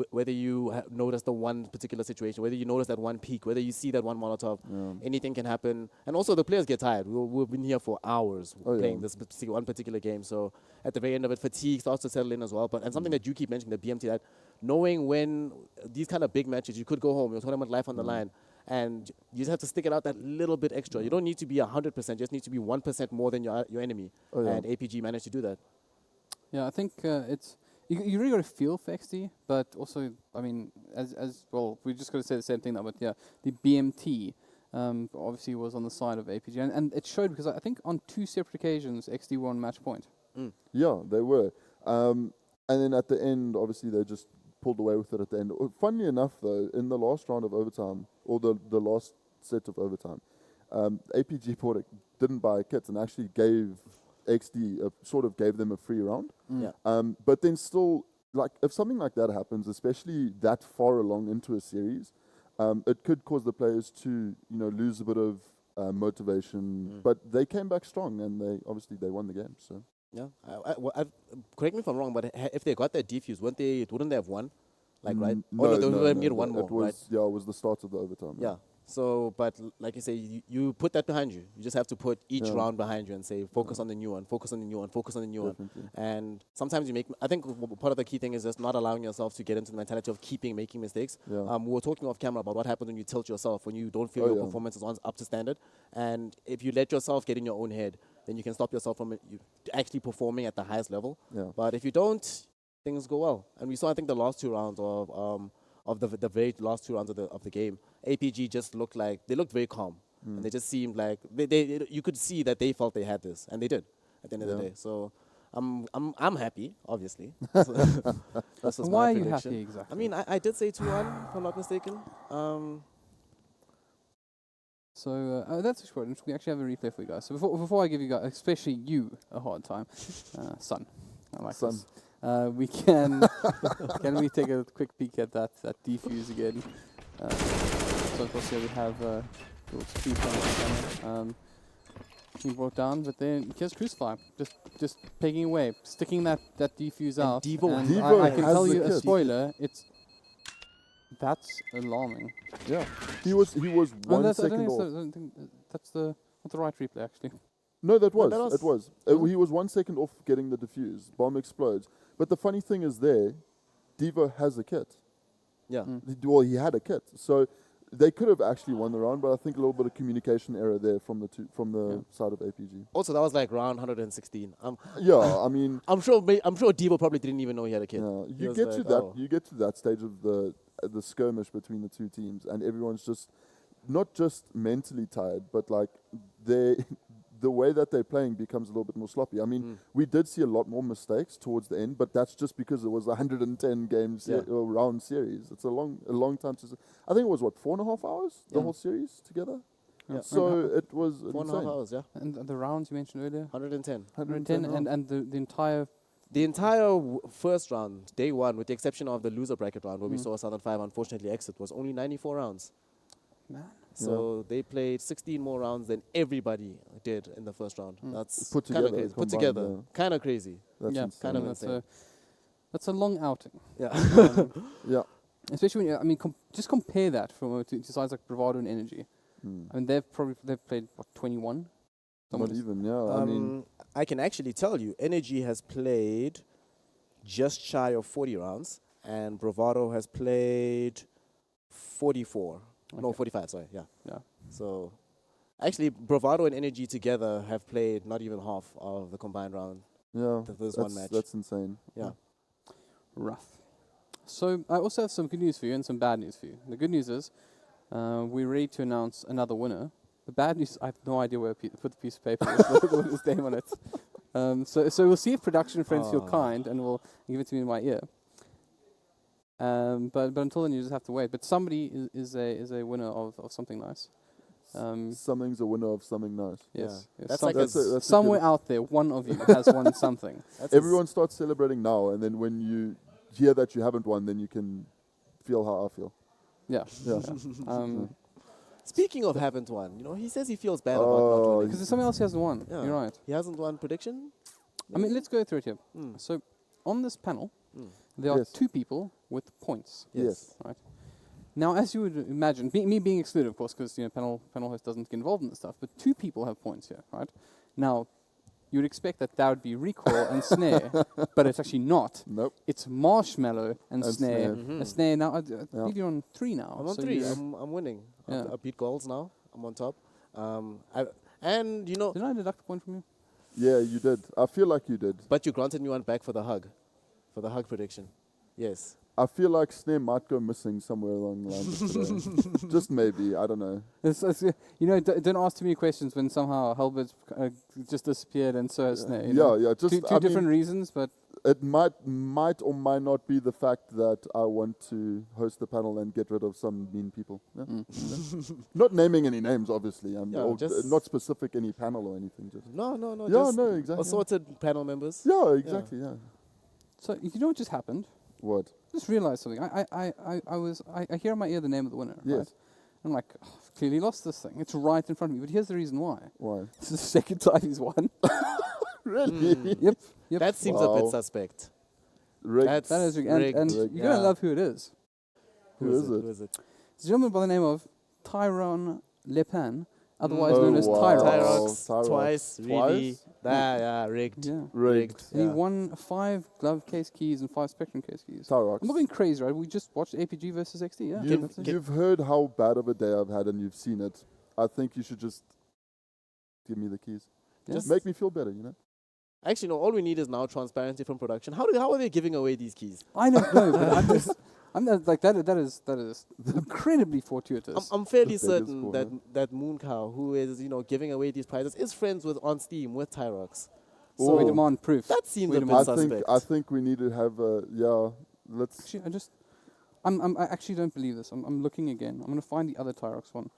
whether you notice the one particular situation, whether you notice that one peak, whether you see that one Molotov. Anything can happen. And also the players get tired. We've been here for hours playing this one particular game. So at the very end of it, fatigue starts to settle in as well. And something that you keep mentioning, the BMT, that knowing when these kind of big matches, you could go home, you're talking about life on the line, and you just have to stick it out that little bit extra. You don't need to be 100%, you just need to be 1% more than your enemy. And APG managed to do that. Yeah, I think it's... You really got to feel for XD, but also, I mean, as well, we just got to say the same thing now, but yeah, the BMT obviously was on the side of APG, and it showed because I think on 2 separate occasions, XD were on match point. Yeah, they were. And then at the end, obviously, they just pulled away with it at the end. Funnily enough, though, in the last round of overtime, or the last set of overtime, APG didn't buy kits and actually gave XD sort of gave them a free round. But then still, like, if something like that happens, especially that far along into a series, it could cause the players to, lose a bit of motivation. But they came back strong, and they won the game. So yeah, correct me if I'm wrong, but if they got that defuse, wouldn't they have won? Like, right? No, they would have needed no, one more, it was, right? Yeah, it was the start of the overtime. Yeah. So, but like you say, you put that behind you. You just have to put each round behind you and say, focus on the new one, focus on the new one, focus on the new one. And sometimes I think part of the key thing is just not allowing yourself to get into the mentality of making mistakes. We were talking off camera about what happens when you tilt yourself, when you don't feel your performance is up to standard. And if you let yourself get in your own head, then you can stop yourself from actually performing at the highest level. But if you don't, things go well. And we saw, I think, the last 2 rounds of the very last 2 rounds of the game, APG just looked very calm, and they just seemed like you could see that they felt they had this, and they did at the end of the day. So I'm happy, obviously. Why are you happy exactly? I mean, I did say 2-1, if I'm not mistaken. So that's important. We actually have a replay for you guys. So before I give you guys, especially you, a hard time, son, I like Son. this. We can we take a quick peek at that defuse again? So of course here we have speed he brought down, but then here's Crucify just pegging away, sticking that defuse out. Devo I can tell you a spoiler. That's alarming. Yeah, he was 1 second off. I don't think that's not the right replay actually. No, it was. He was 1 second off getting the defuse. Bomb explodes. But the funny thing is Devo has a kit. Yeah. Well, he had a kit. So they could have actually won the round, but I think a little bit of communication error there from the side of APG. Also, that was like round 116. Yeah, I mean, I'm sure Devo probably didn't even know he had a kid. Yeah, you get to that stage of the skirmish between the 2 teams, and everyone's just not just mentally tired, but like the way that they're playing becomes a little bit more sloppy. I mean, we did see a lot more mistakes towards the end, but that's just because it was a 110 round series. It's a long time to. I think it was 4.5 hours the whole series together. Yeah. So it was 4.5 hours. Yeah. And the rounds you mentioned earlier. 110. 110 and the entire. The entire first round, day 1, with the exception of the loser bracket round, where we saw Southern 5 unfortunately exit, was only 94 rounds. Man. So they played 16 more rounds than everybody did in the first round. That's Put kind of together, crazy. Put together, kind of crazy. That's insane. Kind of insane. That's a long outing. Yeah. Yeah. Especially when just compare that to sides like Bravado and Energy. I mean, they've played 21. Not even, yeah. I mean, I can actually tell you, Energy has played just shy of 40 rounds, and Bravado has played 44. Okay. No, 45, sorry, yeah. So, actually, Bravado and Energy together have played not even half of the combined round. Yeah, There's one match. That's insane. Yeah. Rough. So I also have some good news for you and some bad news for you. The good news is we're ready to announce another winner. The bad news, I have no idea where to put the piece of paper with the winner's name on it. So we'll see if production friends feel kind and will give it to me in my ear. But until then, you just have to wait. But somebody is a winner of something nice. Something's a winner of something nice. Yes. Yeah. That's like that's somewhere out there, one of you has won something. Everyone starts celebrating now, and then when you hear that you haven't won, then you can feel how I feel. Yeah. Yeah. Speaking of haven't won, he says he feels bad about not winning. Because there's something else he hasn't won. Yeah. You're right. He hasn't won prediction? I mean, let's go through it here. So, on this panel, there are two people with points. Yes. Right. Now, as you would imagine, me being excluded, of course, because panel host doesn't get involved in this stuff, but two people have points here, right? Now, you would expect that would be Recoil and Snare, but it's actually not. Nope. It's Marshmallow and Snare. Snare now, I believe you're on 3 now. I'm on 3. I'm winning. Yeah. I beat goals now. I'm on top. And Did I deduct a point from you? Yeah, you did. I feel like you did. But you granted me one back for the hug prediction. Yes. I feel like Snare might go missing somewhere along the line today. Just maybe, I don't know. Don't ask too many questions when somehow Halbert's just disappeared and so has Snare. Yeah. Just two different reasons, but it might or might not be the fact that I want to host the panel and get rid of some mean people. Yeah? Not naming any names, obviously. Not specific any panel or anything. Just no. Yeah, just no, exactly. assorted panel members. Yeah, exactly. Yeah. So you know what just happened? What? Just realized something. I hear in my ear the name of the winner. Yes. Right? I'm like, I've clearly lost this thing. It's right in front of me. But here's the reason why. Why? This is the second time he's won. Really? Yep. That seems a bit suspect. Rigged. That is rigged. And you're going to love who it is. Who is it? It's a gentleman by the name of Tyrone Lepan, otherwise known as Tyrox. Tyrox. Twice, really. Rigged. Yeah. Rigged. He won 5 glove case keys and 5 Spectrum case keys. Tyrox. I'm not being crazy, right? We just watched APG versus XD. Yeah. You've heard how bad of a day I've had and you've seen it. I think you should just give me the keys. Just make me feel better, Actually, no. All we need is now transparency from production. How are they giving away these keys? I don't know, but I'm not, like that is incredibly fortuitous. I'm fairly certain that Mooncow, who is giving away these prizes, is friends with on Steam with Tyrox. So we demand proof. That seems a bit suspect. I think we need to have let's. Actually, I actually don't believe this. I'm looking again. I'm going to find the other Tyrox one,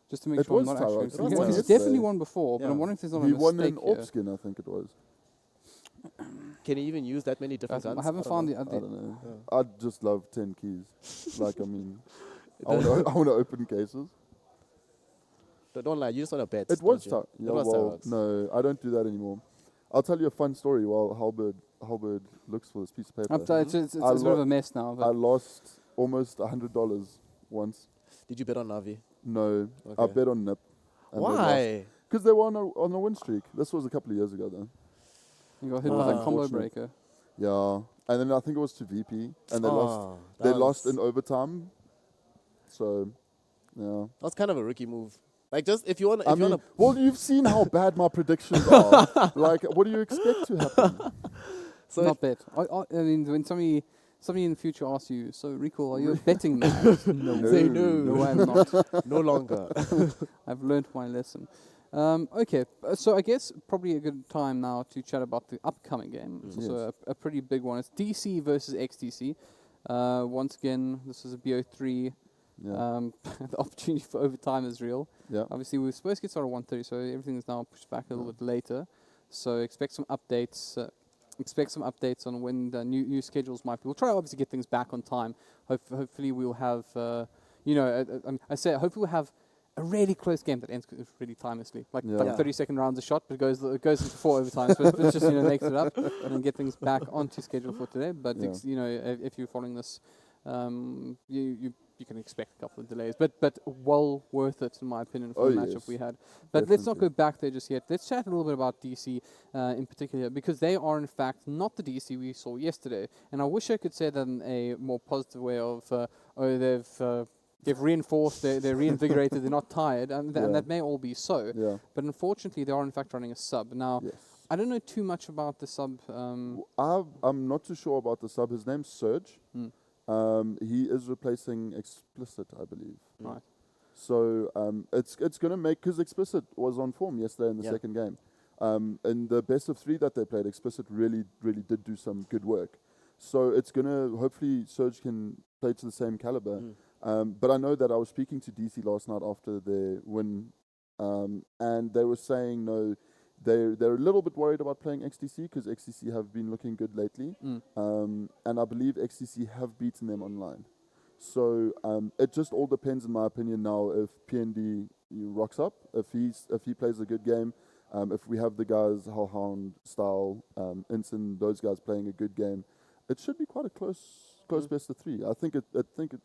just to make sure I'm not Tyrox. actually. He's definitely won before, but I'm wondering if there's not a mistake. He won in Opskin, I think it was. Can he even use that many different guns? I haven't found the I other. don't know. I'd just love 10 keys. I want to open cases. Don't lie, you just want to bet. It was Tyrox. Tyrox. No, I don't do that anymore. I'll tell you a fun story while Halberd looks for this piece of paper. It's a bit of a mess now. I lost almost $100 once. Did you bet on Navi? No, I bet on Nip. Why? Because they were on a win streak. This was a couple of years ago, though. You got hit with a combo breaker. Yeah, and then I think it was to VP, and they lost. They lost in overtime. So, yeah. That's kind of a rookie move. Like, just if you want. Well, you've seen how bad my predictions are. Like, what do you expect to happen? So not bet. I mean, when somebody in the future asks you, so Recoil, are you a betting man? No. Say no. No, I'm not. No longer. I've learned my lesson. Okay, so I guess probably a good time now to chat about the upcoming game. It's also a pretty big one. It's DC versus XDC. Once again, this is a BO3. The opportunity for overtime is real. Yeah. Obviously, we were supposed to get started at 1:30, so everything is now pushed back a little bit later. So expect some updates. On when the new schedules might be. We'll try obviously get things back on time. Hopefully, we'll have. Hopefully we'll have a really close game that ends really timelessly, like 30-second rounds a shot, but it goes into 4 overtimes. So it's just makes it up and then get things back onto schedule for today. But if you're following this, you can expect a couple of delays, but well worth it in my opinion for the matchup we had. But let's not go back there just yet. Let's chat a little bit about DC in particular, because they are in fact not the DC we saw yesterday. And I wish I could say that in a more positive way of they've reinforced, they're reinvigorated, they're not tired, and that may all be so. Yeah. But unfortunately, they are in fact running a sub. Now, I don't know too much about the sub. I'm not too sure about the sub. His name's Surge. He is replacing Explicit, I believe. Right. So it's going to make, because Explicit was on form yesterday in the second game. In the best of 3 that they played, Explicit really did do some good work. So it's going to, hopefully Surge can play to the same caliber. But I know that I was speaking to DC last night after their win, and they were saying, no, they're a little bit worried about playing XTC because XTC have been looking good lately. And I believe XTC have beaten them online. So it just all depends, in my opinion, now if PND rocks up, if he plays a good game, if we have the guys Hellhound style, Ensign, those guys playing a good game, it should be quite a close best of 3. I think it.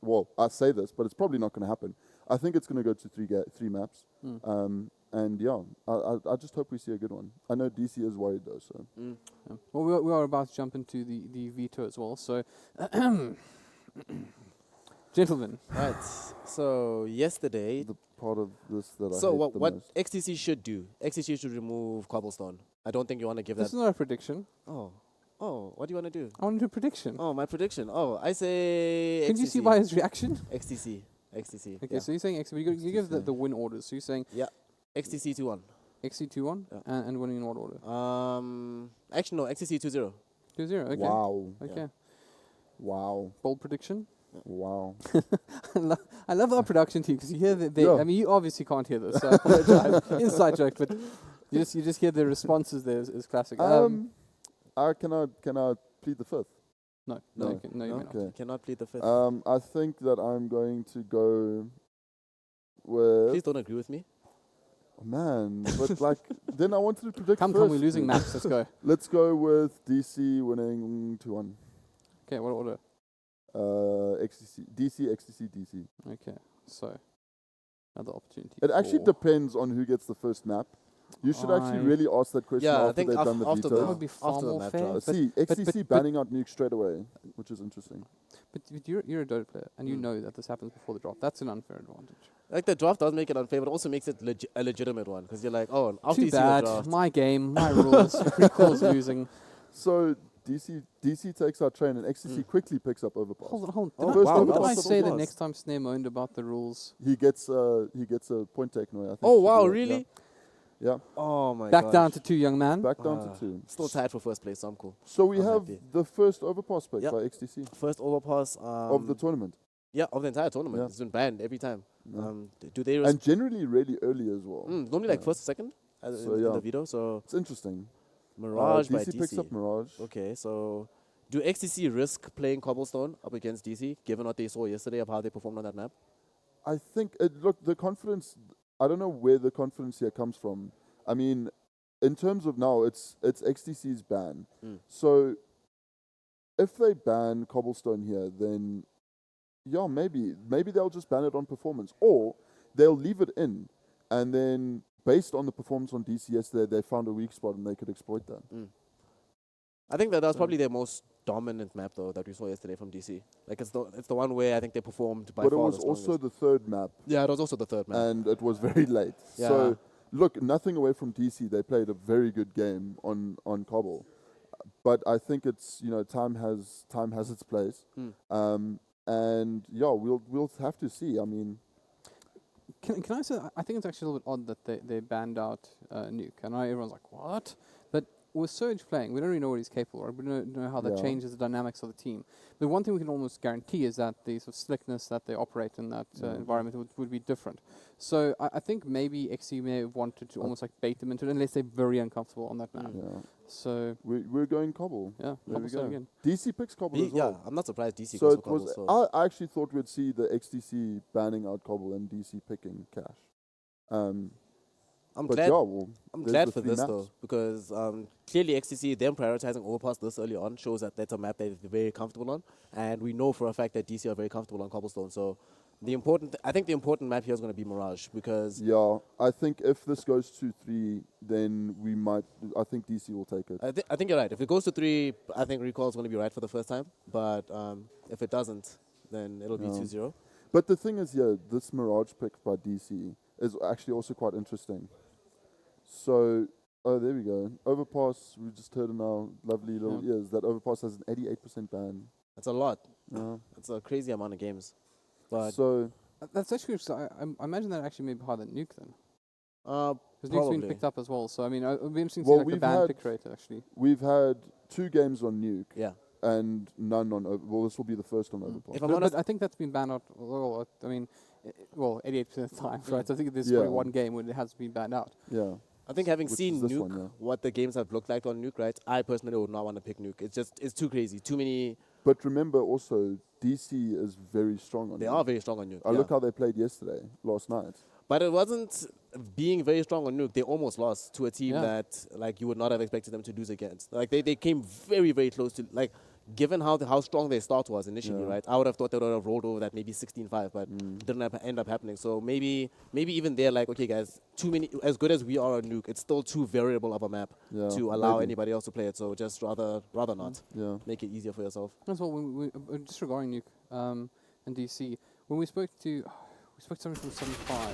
Well, I say this, but it's probably not going to happen. I think it's going to go to 3 maps. And yeah, I just hope we see a good one. I know DC is worried though, so. Yeah. Well, we are about to jump into the veto as well. So, gentlemen. Right. So yesterday, the part of this that I so hate what the what most. XTC should do? XTC should remove Cobblestone. I don't think you want to give This that. is not a prediction. Oh, what do you want to do? I want to do a prediction. Oh, my prediction. Oh, I say. Can XTC. you see by his reaction? XTC. Okay, Yeah. so you're saying XTC. You give the win orders. So you're saying XTC 2-1. XC 2-1 and winning in what order? Actually, no. XTC 2-0. 2-0. Okay. Wow. Okay. Yeah. Wow. Bold prediction. Wow. I love our production team because you hear that they. I mean, you obviously can't hear this. So I apologize. Inside joke, but you just hear the responses there is classic. Can I plead the 5th? No, No. you may not. You cannot plead the 5th. I think that I'm going to go with. Please don't agree with me. Man, but like, then I wanted to predict. Come, we're losing maps. Let's go. Let's go with DC winning 2-1. Okay, what order? XTC, DC. Okay, so another opportunity. It actually depends on who gets the first map. You should actually really ask that question Yeah, I after think they've done the after veto. That would be far after the more map fair. draft. See, XTC banning out nukes straight away, which is interesting. But you're a Dota player, and you know that this happens before the draft. That's an unfair advantage. Like the draft does make it unfair, but also makes it a legitimate one because you're like, oh, after Too you see the bad. draft, My game, my rules. Recall's losing. So DC takes our train and XTC quickly picks up overpass. Hold on. Oh, Did first I, overpass did I of say that overpass. next time Snare moaned about the rules? He gets a point taken away. I think Oh he should wow, do that, really? Yeah. Oh my god. Back down to 2, young man. Back down to 2. Still tied for first place, so I'm cool. So we I'm have happy. the first overpass pick Yep. by XTC First overpass of the tournament. Yeah, of the entire tournament. Yeah. It's been banned every time. Yeah. Do they And generally really early as well. normally like first or second So in yeah. the veto, so It's interesting. Mirage by DC picks up Mirage. Okay, so do XTC risk playing Cobblestone up against DC, given what they saw yesterday of how they performed on that map? I think, look, the confidence, I don't know where the confidence here comes from. I mean, in terms of now, it's XTC's ban. So if they ban Cobblestone here, then yeah, maybe they'll just ban it on performance. Or they'll leave it in, and then based on the performance on DC yesterday, they found a weak spot and they could exploit that. I think that was probably their most dominant map though that we saw yesterday from DC. Like it's the one where I think they performed by But it far was the also strongest. the third map. Yeah, it was also the third map. And it was very late. Yeah. So look, nothing away from DC. They played a very good game on Cobble. But I think it's, time has its place. And yeah, we'll have to see. I mean, Can I say, I think it's actually a little bit odd that they banned out Nuke. And everyone's like, what? But with Surge playing, we don't really know what he's capable of. We don't know how that Yeah. changes the dynamics of the team. But one thing we can almost guarantee is that the sort of slickness that they operate in that environment would be different. So I think maybe XC may have wanted to almost like bait them into it unless they're very uncomfortable on that map. yeah. So We're going Cobble. yeah, There we Cobblestone go. again. DC picks Cobble as Yeah, well. I'm not surprised DC So goes it for was. Cobble. I actually thought we'd see the XTC banning out Cobble and DC picking Cash. I'm but glad. yeah, well, I'm there's glad the for 3 this maps. though, because clearly XTC, them prioritizing overpass this early on shows that that's a map that they're very comfortable on, and we know for a fact that DC are very comfortable on Cobblestone. So I think the important map here is going to be Mirage because Yeah, I think if this goes to 3, then I think DC will take it. I think you're right. If it goes to 3, I think Recall is going to be right for the first time. But if it doesn't, then it'll be 2-0. But the thing is, this Mirage pick by DC is actually also quite interesting. So, there we go. Overpass, we just heard in our lovely little ears that Overpass has an 88% ban That's a lot. It's a crazy amount of games. But So That's actually, I imagine that actually may be higher than Nuke then. uh, Because Nuke's been probably. picked up as well. So, I mean, it'll be interesting to Well, see like the we've ban had- pick rate actually. we've had 2 games on Nuke Yeah. and none on well, this will be the first on Mm. Overpass. If I'm But honest, I think that's been banned out, well, I mean, well, 88% of the time, right? So I think there's Yeah. probably one game when it has been banned out. Yeah. I think having Which is seen this Nuke, one, yeah. what the games have looked like on Nuke, right? I personally would not want to pick Nuke. It's too crazy. Too many. But remember also, DC is very strong on They Nuke. are very strong on Nuke. I yeah. look how they played last night. But it wasn't being very strong on Nuke. They almost lost to a team Yeah. that like you would not have expected them to lose against. Like they came very, very close to like. Given how strong their start was initially, Yeah. right? I would have thought they would have rolled over that maybe 16-5, but didn't end up happening. So maybe even they're like, okay, guys, too many. As good as we are on Nuke, it's still too variable of a map Yeah, to allow maybe. anybody else to play it. So just rather not. Yeah. Make it easier for yourself. As well, when just regarding Nuke and DC, when we spoke to someone from 75,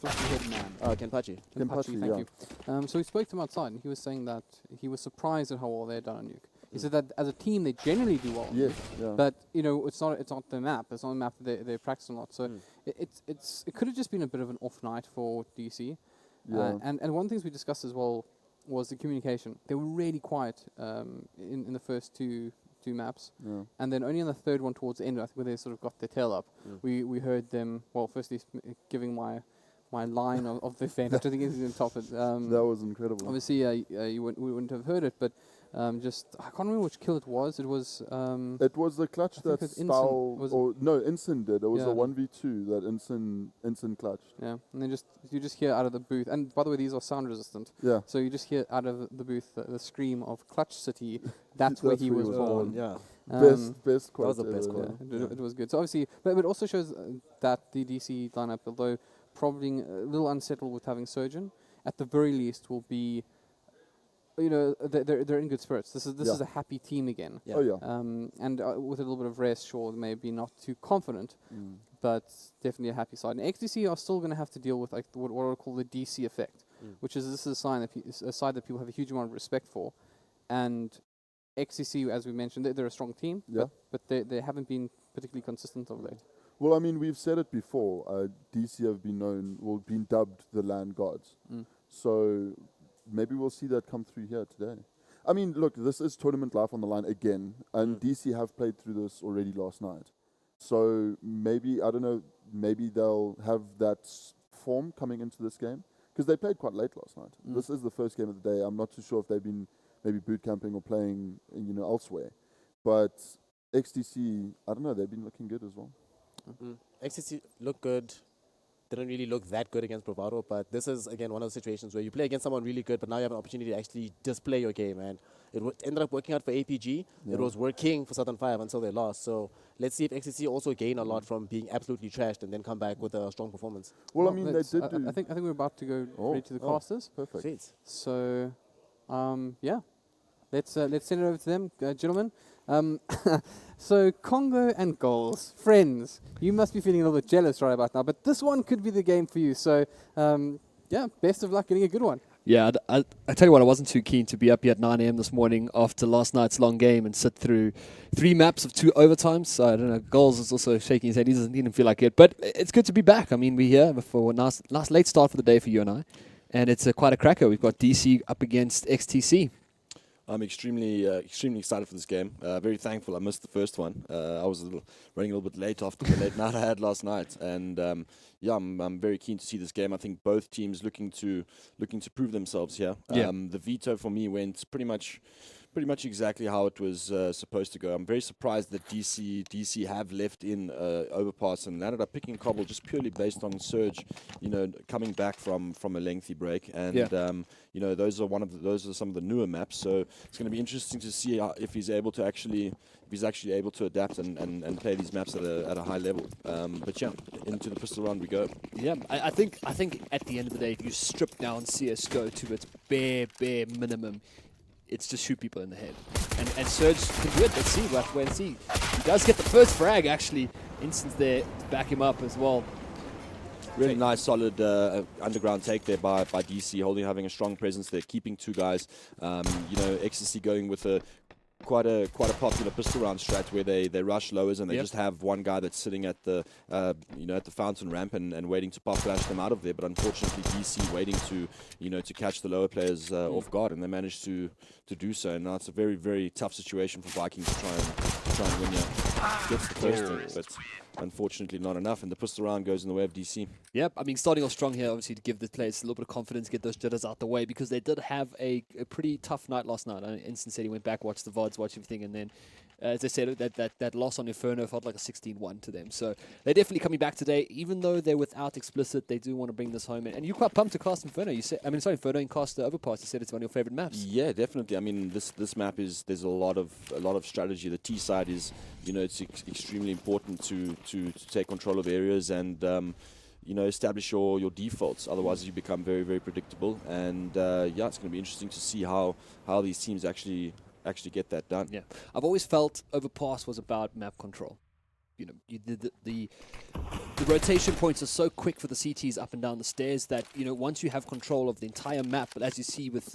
flashy head man. Kenpachi. Kenpachi, thank yeah. you. So we spoke to him outside, and he was saying that he was surprised at how well they'd done on Nuke. He said that as a team they generally do well. on Yes, Nuke, yeah. But it's not the map. It's not the map that they practice a lot. So it could have just been a bit of an off night for DC. Yeah. And one of the things we discussed as well was the communication. They were really quiet in the first two maps. Yeah. And then only on the third one towards the end, I think, where they sort of got their tail up, we heard them, well, firstly giving my line of the event, which I think is in top it. That was incredible. Obviously, we wouldn't have heard it, but just, I can't remember which kill it was. It was... it was the clutch I think that it was Ensign. Style... Was Or, no, Ensign did. It was Yeah. the 1v2 that Ensign clutched. Yeah, and then you just hear out of the booth, and by the way, these are sound resistant. Yeah. So you just hear out of the booth the scream of Clutch City. That's where he was born. Yeah. Best quote. was the best ever, quote. Yeah, it was good. So obviously, but it also shows that the DC lineup, although probably a little unsettled with having Surgeon, at the very least will be, they're in good spirits. This is a happy team again. Yeah. Oh, yeah. And with a little bit of rest, sure, maybe not too confident, but definitely a happy side. And XDC are still going to have to deal with like what I would call the DC effect, which is this is a sign that a side that people have a huge amount of respect for, and XCC, as we mentioned, they're a strong team, Yeah. but they haven't been particularly consistent of late. Well, I mean, we've said it before. DC have been dubbed the land gods. So maybe we'll see that come through here today. I mean, look, this is tournament life on the line again, and DC have played through this already last night. So maybe, I don't know, maybe they'll have that form coming into this game, because they played quite late last night. This is the first game of the day. I'm not too sure if they've been maybe boot camping or playing, elsewhere. But XTC, I don't know, they've been looking good as well. XCC looked good. Didn't really look that good against Bravado, but this is again one of those situations where you play against someone really good, but now you have an opportunity to actually display your game, and it ended up working out for APG. Yeah. It was working for Southern 5 until they lost. So let's see if XCC also gain a lot from being absolutely trashed and then come back with a strong performance. Well, I mean, they let's- did I, do... I think we're about to go ready to the casters. Perfect. Sweet. So, yeah, let's send it over to them, gentlemen. So Congo and goals, friends. You must be feeling a little bit jealous right about now, but this one could be the game for you. So, yeah, best of luck getting a good one. Yeah, I tell you what, I wasn't too keen to be up here at 9 a.m. this morning after last night's long game and sit through 3 maps of 2 overtimes. So I don't know, Goals is also shaking his head. He doesn't even feel like it. But it's good to be back. I mean, we're here for a nice late start for the day for you and I. And it's quite a cracker. We've got DC up against XTC. I'm extremely excited for this game. Very thankful I missed the first one. I was running a little bit late after the late night I had last night, and I'm very keen to see this game. I think both teams looking to prove themselves here. Yeah. The veto for me went pretty much exactly how it was supposed to go. I'm very surprised that DC have left in Overpass and landed up picking Cobble just purely based on Surge, coming back from a lengthy break. And those are some of the newer maps. So it's going to be interesting to see if he's actually able to adapt and play these maps at a high level. But yeah, into the pistol round we go. Yeah, I think at the end of the day, if you strip down CSGO to its bare minimum, it's just shoot people in the head. And Surge can do it. Let's see. We'll have to wait and see. He does get the first frag, actually. Instance there to back him up as well. Really nice, solid underground take there by DC, having a strong presence there, keeping 2 guys. Ecstasy going with a quite a popular pistol round strat where they rush lowers and they Yep. just have one guy that's sitting at the at the fountain ramp and waiting to pop flash them out of there. But unfortunately, DC waiting to catch the lower players off guard, and they managed to do so. And now it's a very, very tough situation for Viking to try and win here. Gets the first thing, but unfortunately not enough. And the pistol round goes in the way of DC. Yep, I mean, starting off strong here, obviously, to give the players a little bit of confidence, get those jitters out the way, because they did have a pretty tough night last night. Instant said he went back, watched the VODs, watched everything, and then, as I said, that loss on Inferno felt like a 16-1 to them. So they're definitely coming back today, even though they're without Explicit. They do want to bring this home, and you're quite pumped to cast Inferno. You said, Inferno and cast the Overpass. You said it's one of your favorite maps. Yeah, definitely. I mean, this map there's a lot of strategy. The T side is, it's extremely important to take control of areas and establish your defaults. Otherwise, you become very, very predictable. And it's going to be interesting to see how these teams actually get that done. Yeah, I've always felt Overpass was about map control. The rotation points are so quick for the CTs up and down the stairs that once you have control of the entire map, but as you see with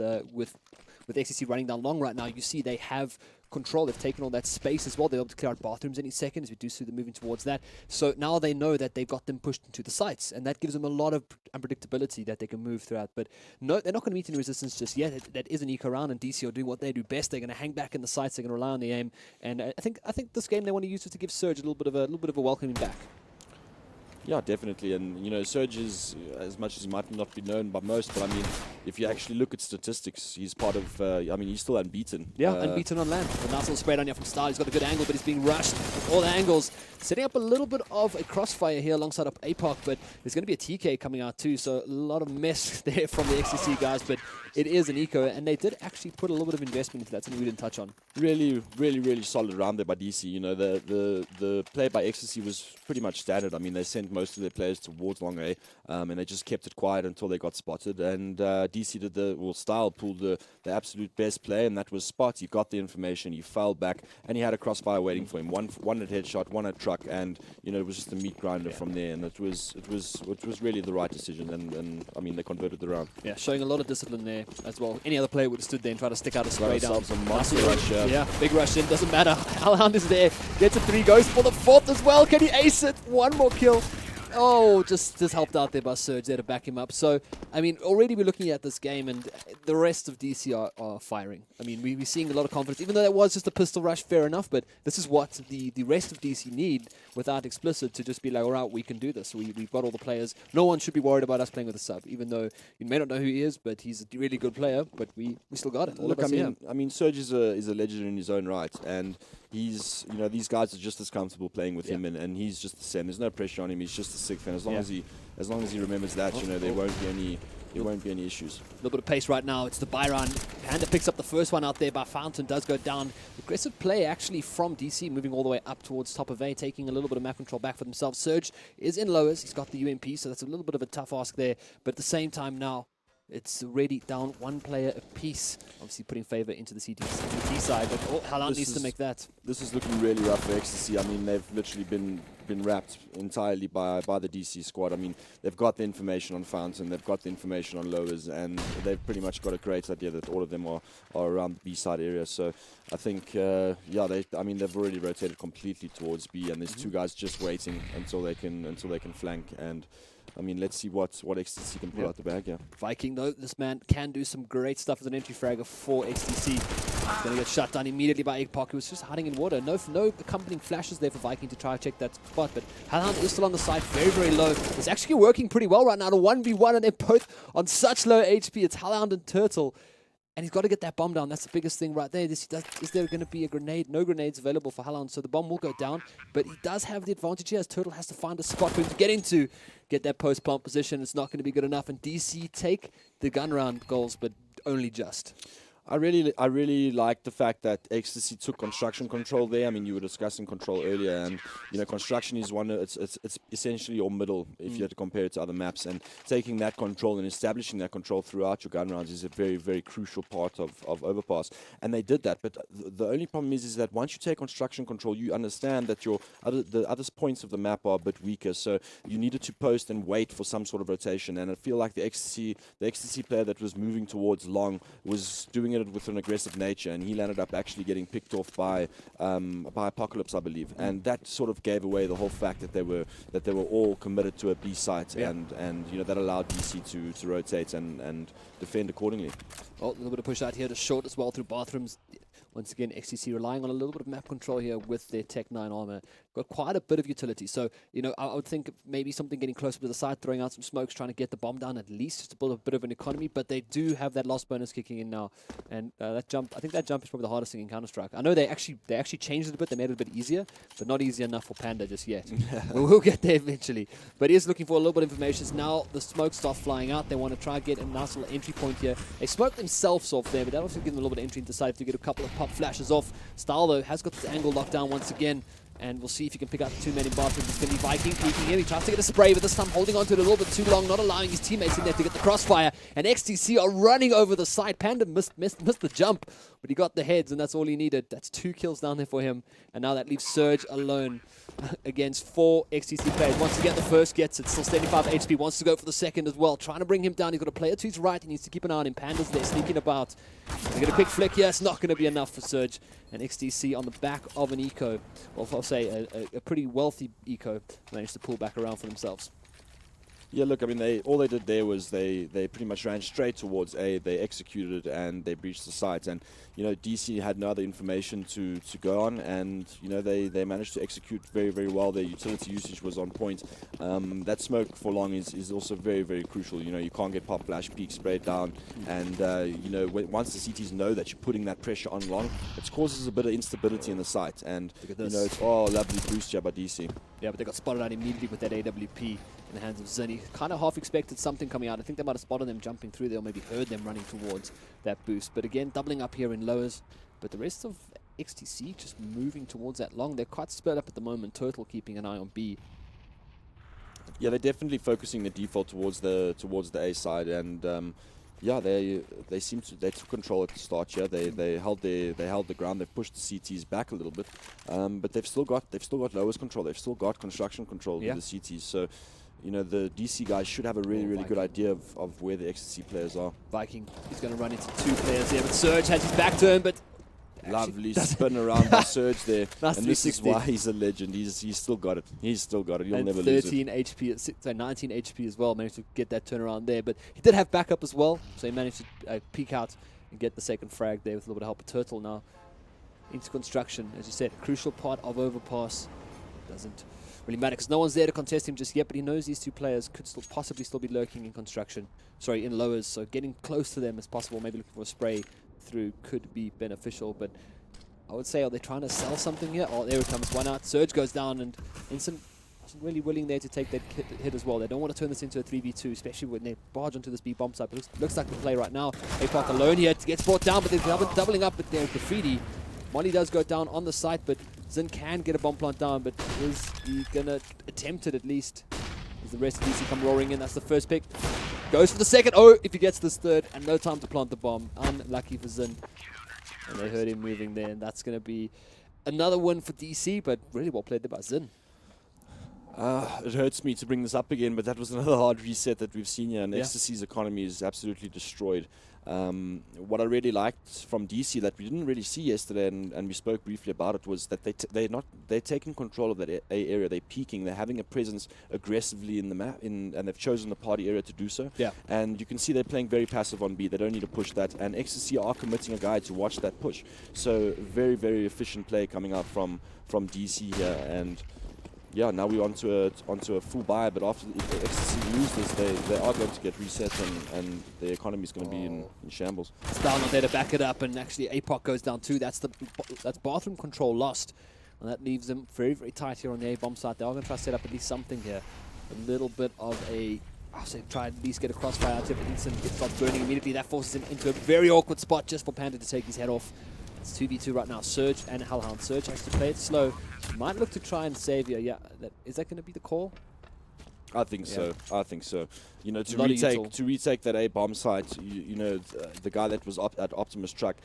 XCC running down long right now, you see they have control. They've taken all that space as well. They're able to clear out bathrooms any second, as we do see them moving towards that. So now they know that they've got them pushed into the sites, and that gives them a lot of unpredictability that they can move throughout. But no, they're not going to meet any resistance just yet. That is an eco round, and DC are doing what they do best. They're going to hang back in the sites. They're going to rely on the aim, and I think this game they want to use it to give Surge a little bit of a welcoming back. Yeah, definitely. And, Surge is, as much as he might not be known by most, but I mean, if you actually look at statistics, he's part of, he's still unbeaten. Yeah, unbeaten on land. A nice little spray down here from Star. He's got a good angle, but he's being rushed with all the angles. Setting up a little bit of a crossfire here alongside up APOC, but there's going to be a TK coming out too, so a lot of mess there from the XCC guys, but it is an eco, and they did actually put a little bit of investment into that, something we didn't touch on. Really, really, really solid round there by DC. The play by XCC was pretty much standard. I mean, they sent most of their players towards long A, and they just kept it quiet until they got spotted. And DC did Style pulled the absolute best play, and that was Spot. He got the information, he fell back, and he had a crossfire waiting for him. One at headshot, one at truck, and it was just a meat grinder from there. And it was really the right decision. And I mean, they converted the round. Yeah, showing a lot of discipline there as well. Any other player would have stood there and tried to stick out a spray down. A monster rush, yeah, big rush in, doesn't matter. Hellhound is there, gets a 3, goes for the 4th as well. Can he ace it? One more kill. Oh, just helped out there by Surge there to back him up. So, I mean, already we're looking at this game, and the rest of DC are firing. I mean, we're seeing a lot of confidence, even though that was just a pistol rush, fair enough, but this is what the rest of DC need without Explicit to just be like, all right, we can do this. We've got all the players. No one should be worried about us playing with a sub, even though you may not know who he is, but he's a really good player, but we still got it. Look, I mean, Surge is a legend in his own right, and he's, these guys are just as comfortable playing with him, and he's just the same. There's no pressure on him. He's just a sixth, and as long as he remembers that, there won't be any issues. A little bit of pace right now. It's the Byron. Panda picks up the first one out there by Fountain. Does go down. Aggressive play actually from DC, moving all the way up towards top of A, taking a little bit of map control back for themselves. Surge is in lowers. He's got the UMP, so that's a little bit of a tough ask there. But at the same time now, it's already down one player apiece. Obviously putting favor into the CT side, but Haaland needs to make that. This is looking really rough for XCC. I mean, they've literally been wrapped entirely by the DC squad. I mean, they've got the information on Fountain, they've got the information on lowers, and they've pretty much got a great idea that all of them are around the B side area. So I think, they've already rotated completely towards B, and there's two guys just waiting until they can flank. And I mean, let's see what XTC can pull out the bag, yeah. Viking, though, this man can do some great stuff as an entry fragger for XTC. He's going to get shut down immediately by Eggpock, who was just hiding in water. No accompanying flashes there for Viking to try and check that spot, but Hellhound is still on the side, very, very low. It's actually working pretty well right now to 1v1, and they're both on such low HP. It's Hellhound and Turtle. And he's got to get that bomb down. That's the biggest thing right there. Is there going to be a grenade? No grenades available for Hellhound, so the bomb will go down. But he does have the advantage here, as Turtle has to find a spot for him to get into. Get that post-plant position. It's not going to be good enough. And DC take the gun round goals, but only just. I really like the fact that XTC took construction control there. I mean, you were discussing control earlier, and construction is it's essentially your middle if you had to compare it to other maps. And taking that control and establishing that control throughout your gun rounds is a very, very crucial part of Overpass. And they did that, but the only problem is that once you take construction control, you understand that the other points of the map are a bit weaker. So you needed to post and wait for some sort of rotation. And I feel like the XTC player that was moving towards long was doing coming at it with an aggressive nature, and he landed up actually getting picked off by Apocalypse, I believe, and that sort of gave away the whole fact that they were all committed to a B site, and that allowed DC to rotate and defend accordingly. Oh, a little bit of push out here to short as well through bathrooms. Once again, XTC relying on a little bit of map control here with their Tech 9 armor. Got quite a bit of utility. So, I would think maybe something getting closer to the side, throwing out some smokes, trying to get the bomb down at least, just to build a bit of an economy. But they do have that loss bonus kicking in now. And that jump, I think that jump is probably the hardest thing in Counter-Strike. I know they actually changed it a bit. They made it a bit easier, but not easy enough for Panda just yet. We'll get there eventually. But he is looking for a little bit of information. Now the smokes start flying out. They want to try and get a nice little entry point here. They smoked themselves off there, but that also gives them a little bit of entry into side to get a couple of pop flashes off. Style, though, has got this angle locked down once again, and we'll see if he can pick out the two men in bathroom. It's going to be Viking peeking in. He tries to get a spray, but this time holding on to it a little bit too long, not allowing his teammates in there to get the crossfire. And XTC are running over the side. Panda missed the jump, but he got the heads, and that's all he needed. That's 2 kills down there for him, and now that leaves Surge alone against 4 XTC players. Once again, the first gets it. Still 75 HP. Wants to go for the second as well. Trying to bring him down. He's got a player to his right. He needs to keep an eye on him. Panda's there sneaking about. They get a quick flick here. It's not going to be enough for Surge. And XTC on the back of an eco, or I'll say a pretty wealthy eco, managed to pull back around for themselves. Yeah, look, I mean, all they did there was they pretty much ran straight towards A. They executed it and they breached the site. And, DC had no other information to go on. And, they managed to execute very, very well. Their utility usage was on point. That smoke for long is also very, very crucial. You can't get pop flash peak sprayed down. And, once the CTs know that you're putting that pressure on long, it causes a bit of instability in the site. And, it's lovely boost here by DC. Yeah, but they got spotted out immediately with that AWP in the hands of Zinni. Kind of half expected something coming out. I think they might have spotted them jumping through there, or maybe heard them running towards that boost. But again, doubling up here in lowers. But the rest of XTC just moving towards that long. They're quite split up at the moment. Total keeping an eye on B. Yeah, they're definitely focusing the default towards the A side, and they seem to took control at the start here. They held the ground. They've pushed the CTs back a little bit, but they've still got lowers control. They've still got construction control with the CTs. So, the DC guys should have a really, really good idea of where the XTC players are. Viking is going to run into 2 players here, but Surge has his back to him, but lovely spin around by Surge there. Nice, and this is why he's a legend. He's still got it. He's still got it. You'll and never lose it. 13 HP, 19 HP as well. Managed to get that turnaround there, but he did have backup as well, so he managed to peek out and get the second frag there with a little bit of help. A Turtle now into construction, as you said, a crucial part of overpass. Doesn't really matter because no one's there to contest him just yet, but he knows these 2 players could possibly still be lurking in construction. Sorry, in lowers, so getting close to them as possible, maybe looking for a spray through could be beneficial, but I would say, are they trying to sell something here? Oh, there it comes, one out. Surge goes down, and Instant wasn't really willing there to take that hit as well. They don't want to turn this into a 3v2, especially when they barge onto this B bomb site. But looks like the play right now. APOC alone here, gets brought down, but they're doubling up with their graffiti. Molly does go down on the site, but Zin can get a bomb plant down, but is he going to attempt it at least? As the rest of DC come roaring in, that's the first pick. Goes for the second. Oh, if he gets this third, and no time to plant the bomb. Unlucky for Zin. And they heard him moving there, and that's going to be another win for DC, but really well played there by Zin. It hurts me to bring this up again, but that was another hard reset that we've seen here, and Yeah. XTC's economy is absolutely destroyed. What I really liked from DC that we didn't really see yesterday, and we spoke briefly about it, was that they're taking control of that A area. They're peaking. They're having a presence aggressively in the map, and they've chosen the party area to do so. Yeah. And you can see they're playing very passive on B. They don't need to push that, and XTC are committing a guy to watch that push. So very, very efficient play coming out from DC here, and yeah, now we're onto a full buy, but after if the XTC lose this, they are going to get reset, and the economy is going to be in shambles. Style not there to back it up, and actually APOC goes down too. That's bathroom control lost, and that leaves them very, very tight here on the A bomb site. They are going to try to set up at least something here, a little bit of a. I'll say try at least get a crossfire out here, but Instant starts burning immediately. That forces him into a very awkward spot just for Panda to take his head off. It's 2v2 right now. Surge and Hellhound. Surge has to play it slow. Might look to try and save you. Yeah, is that going to be the call? I think so. I think so. You know, to Not retake that A bomb site, the guy that was at Optimus Truck,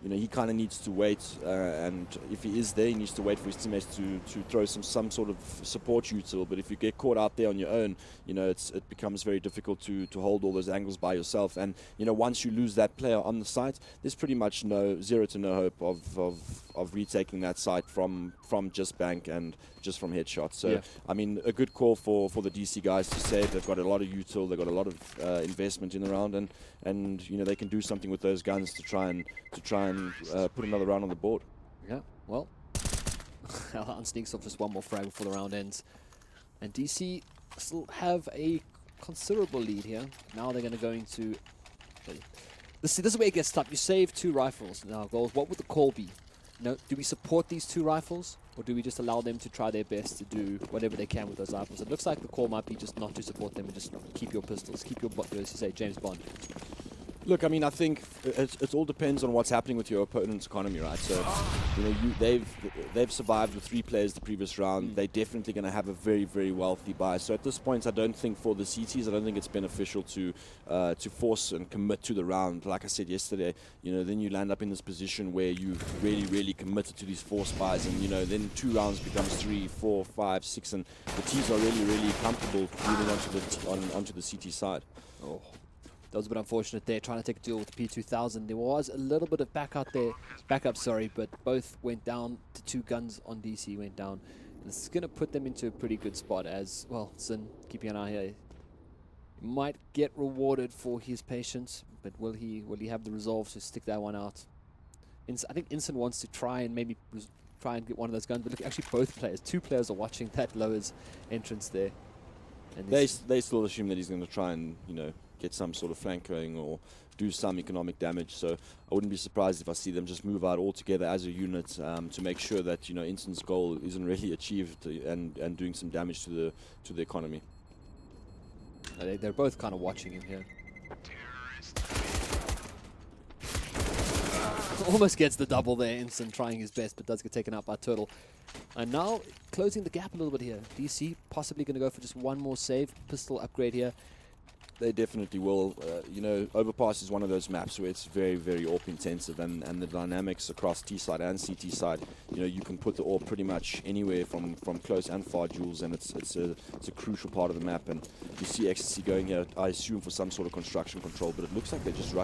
he kind of needs to wait, and if he is there, he needs to wait for his teammates to throw some sort of support util. But if you get caught out there on your own, it becomes very difficult to hold all those angles by yourself. And once you lose that player on the site, there's pretty much zero to no hope of retaking that site from just bank and just from headshots. So Yeah. I mean, a good call for the DC guys to save. They've got a lot of util, they've got a lot of investment in the round, and they can do something with those guns to try and put another round on the board. Yeah, well, Alhan sneaks off just one more frag before the round ends. And DC still have a considerable lead here. Now they're going to go into... This is where it gets tough. You save 2 rifles. Now, Goals, what would the call be? Do we support these 2 rifles? Or do we just allow them to try their best to do whatever they can with those rifles? It looks like the call might be just not to support them and just keep your pistols, keep your, as you say, James Bond. Look, I mean, I think it all depends on what's happening with your opponent's economy, right? So, they've survived with 3 players the previous round. They're definitely going to have a very, very wealthy buy. So at this point, I don't think for the CTs, I don't think it's beneficial to force and commit to the round. Like I said yesterday, then you land up in this position where you've really, really committed to these force buys, and then 2 rounds becomes 3, 4, 5, 6, and the teams are really, really comfortable moving onto the CT side. Oh. That was a bit unfortunate there, trying to take a duel with the P2000. There was a little bit of backup, but both went down. The 2 guns on DC went down. And this is going to put them into a pretty good spot as, well, Sin, keeping an eye here, might get rewarded for his patience, but will he have the resolve to stick that one out? I think Inson wants to try and maybe try and get one of those guns, but look, actually both players, 2 players are watching that lowers entrance there. And they still assume that he's going to try and, get some sort of flank going or do some economic damage. So I wouldn't be surprised if I see them just move out all together as a unit to make sure that Inson's goal isn't really achieved and doing some damage to the economy. They're both kind of watching him here. Almost gets the double there. Inson trying his best, but does get taken out by Turtle. And now closing the gap a little bit here. DC possibly going to go for just one more save. Pistol upgrade here. They definitely will. Overpass is one of those maps where it's very, very AWP intensive, and the dynamics across T side and CT side, you can put the AWP pretty much anywhere from close and far duels, and it's a crucial part of the map. And you see XTC going here, I assume for some sort of construction control, but it looks like they're just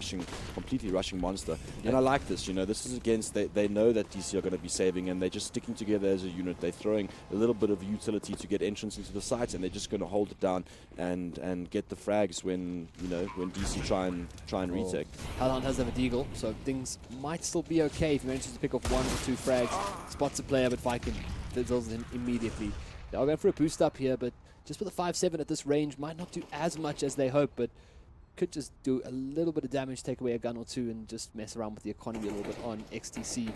completely rushing Monster. And I like this. This is against they know that DC are going to be saving, and they're just sticking together as a unit. They're throwing a little bit of utility to get entrance into the site, and they're just going to hold it down and get the frags when DC try and retake. Alhan does have a deagle, so things might still be okay if he manages to pick off 1 or 2 frags. Spots a player, but Viking fizzles him immediately. They are going for a boost up here, but just with a 5-7 at this range, might not do as much as they hope, but could just do a little bit of damage, take away a gun or 2, and just mess around with the economy a little bit on XTC.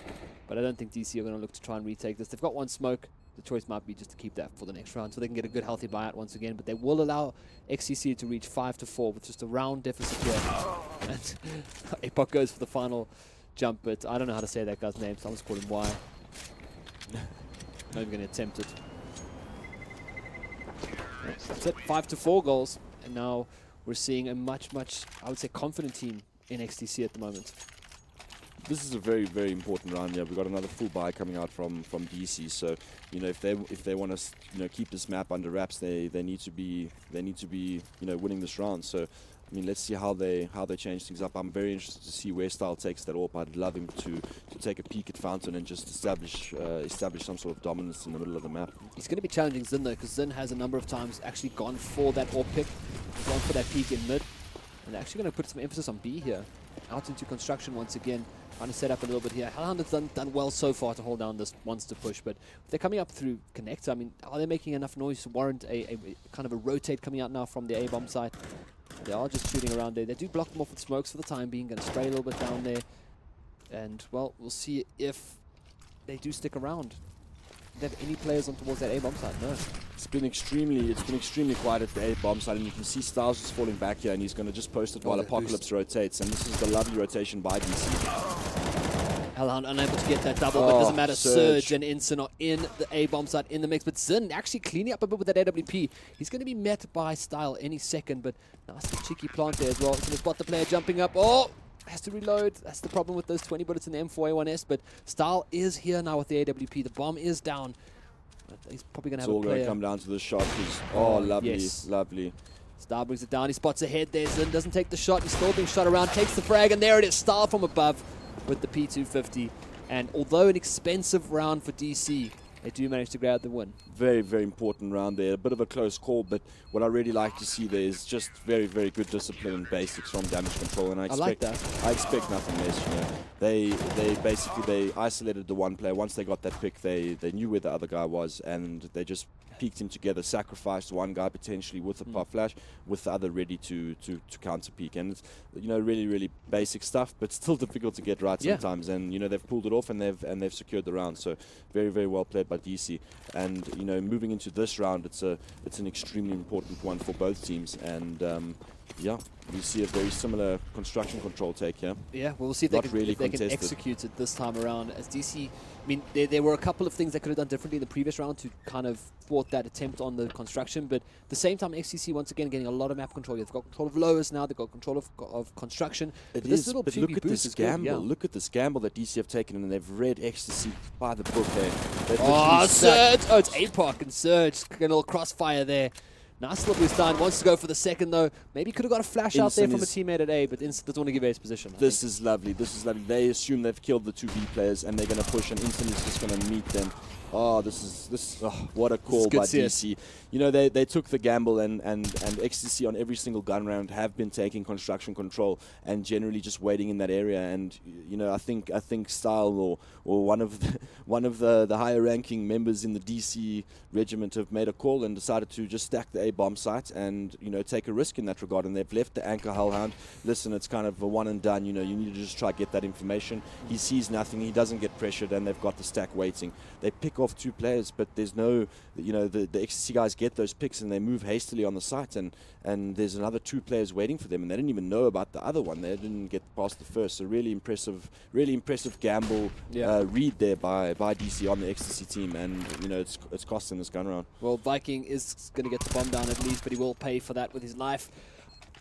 But I don't think DC are going to look to try and retake this. They've got 1 smoke. The choice might be just to keep that for the next round so they can get a good healthy buyout once again, but they will allow XCC to reach 5-4 with just a round deficit here. And Apok goes for the final jump, but I don't know how to say that guy's name, so I'll just call him Y. Not even going to attempt it. That's it, 5-4 goals, and now we're seeing a much, I would say, confident team in XTC at the moment. This is a very, very important round. Yeah, we've got another full buy coming out from DC. So, if they want to, keep this map under wraps, they need to be winning this round. So, I mean, let's see how they change things up. I'm very interested to see where Style takes that AWP. I'd love him to take a peek at Fountain and just establish some sort of dominance in the middle of the map. It's going to be challenging Zin though, because Zin has a number of times actually gone for that AWP pick, gone for that peek in mid, and they're actually going to put some emphasis on B here, out into construction once again. Trying to set up a little bit here. Alhan has done well so far to hold down this monster push, but if they're coming up through Connect, I mean, are they making enough noise to warrant a kind of a rotate coming out now from the A-bomb site? They are just shooting around there. They do block them off with smokes for the time being, going to spray a little bit down there. And, well, we'll see if they do stick around. Do they have any players on towards that A-bomb side? No. It's been extremely quiet at the A-bomb side, and you can see Styles just falling back here, and he's going to just post it while Apocalypse rotates, and this is the lovely rotation by DC. Alhan unable to get that double, but it doesn't matter. Surge and Inson are in the A-bomb side in the mix, but Zin actually cleaning up a bit with that AWP. He's going to be met by Style any second, but nice cheeky plant there as well. He's going to spot the player jumping up. Oh! has to reload. That's the problem with those 20 bullets in the M4A1S. But Style is here now with the AWP. The bomb is down. But he's probably going to have a player. It's all going to come down to the shot. Oh, lovely, yes. lovely. Style brings it down. He spots ahead there. Zin doesn't take the shot. He's still being shot around. Takes the frag, and there it is. Style from above with the P250. And although an expensive round for DC, they do manage to grab the win. Very, very important round there. A bit of a close call, but what I really like to see there is just very, very good discipline and basics from damage control. And I expect nothing less. You know, they basically isolated the one player. Once they got that pick, they knew where the other guy was, and they just peeked him together, sacrificed one guy potentially with a pop flash, with the other ready to counter peek. And it's, you know, really, really basic stuff, but still difficult to get right sometimes. And you know, they've pulled it off, and they've secured the round. So very, very well played by DC. And you know, moving into this round, it's an extremely important one for both teams. And yeah, we see a very similar construction control take here. Yeah, well, we'll see if they can execute it this time around. As DC, I mean, there were a couple of things they could have done differently in the previous round to kind of thwart that attempt on the construction, but at the same time, XTC once again getting a lot of map control. They've got control of lowers now, they've got control of construction. But look at this gamble. Look at this gamble that DC have taken, and they've read XTC by the book there. Surge! Oh, it's APOC and Surge. A little crossfire there. Nice little boost down. Wants to go for the second, though. Maybe could have got a flash out there from a teammate at A, but Instant doesn't want to give A's position. This is lovely. This is lovely. They assume they've killed the 2B players, and they're going to push, and Instant is just going to meet them. Oh, what a call by DC. You know, they took the gamble, and XTC on every single gun round have been taking construction control and generally just waiting in that area. And you know, I think Style or one of the higher ranking members in the DC regiment have made a call and decided to just stack the A bomb site and, you know, take a risk in that regard. And they've left the anchor Hellhound. Listen, it's kind of a one and done. You know, you need to just try to get that information. He sees nothing. He doesn't get pressured, and they've got the stack waiting. They pick off 2 players, but there's no, you know, the XTC guys get those picks and they move hastily on the site, and there's another 2 players waiting for them, and they didn't even know about the other one. They didn't get past the first. So really impressive gamble read there by DC on the XTC team, and you know, it's costing this gun round. Well, Viking is going to get the bomb down at least, but he will pay for that with his life.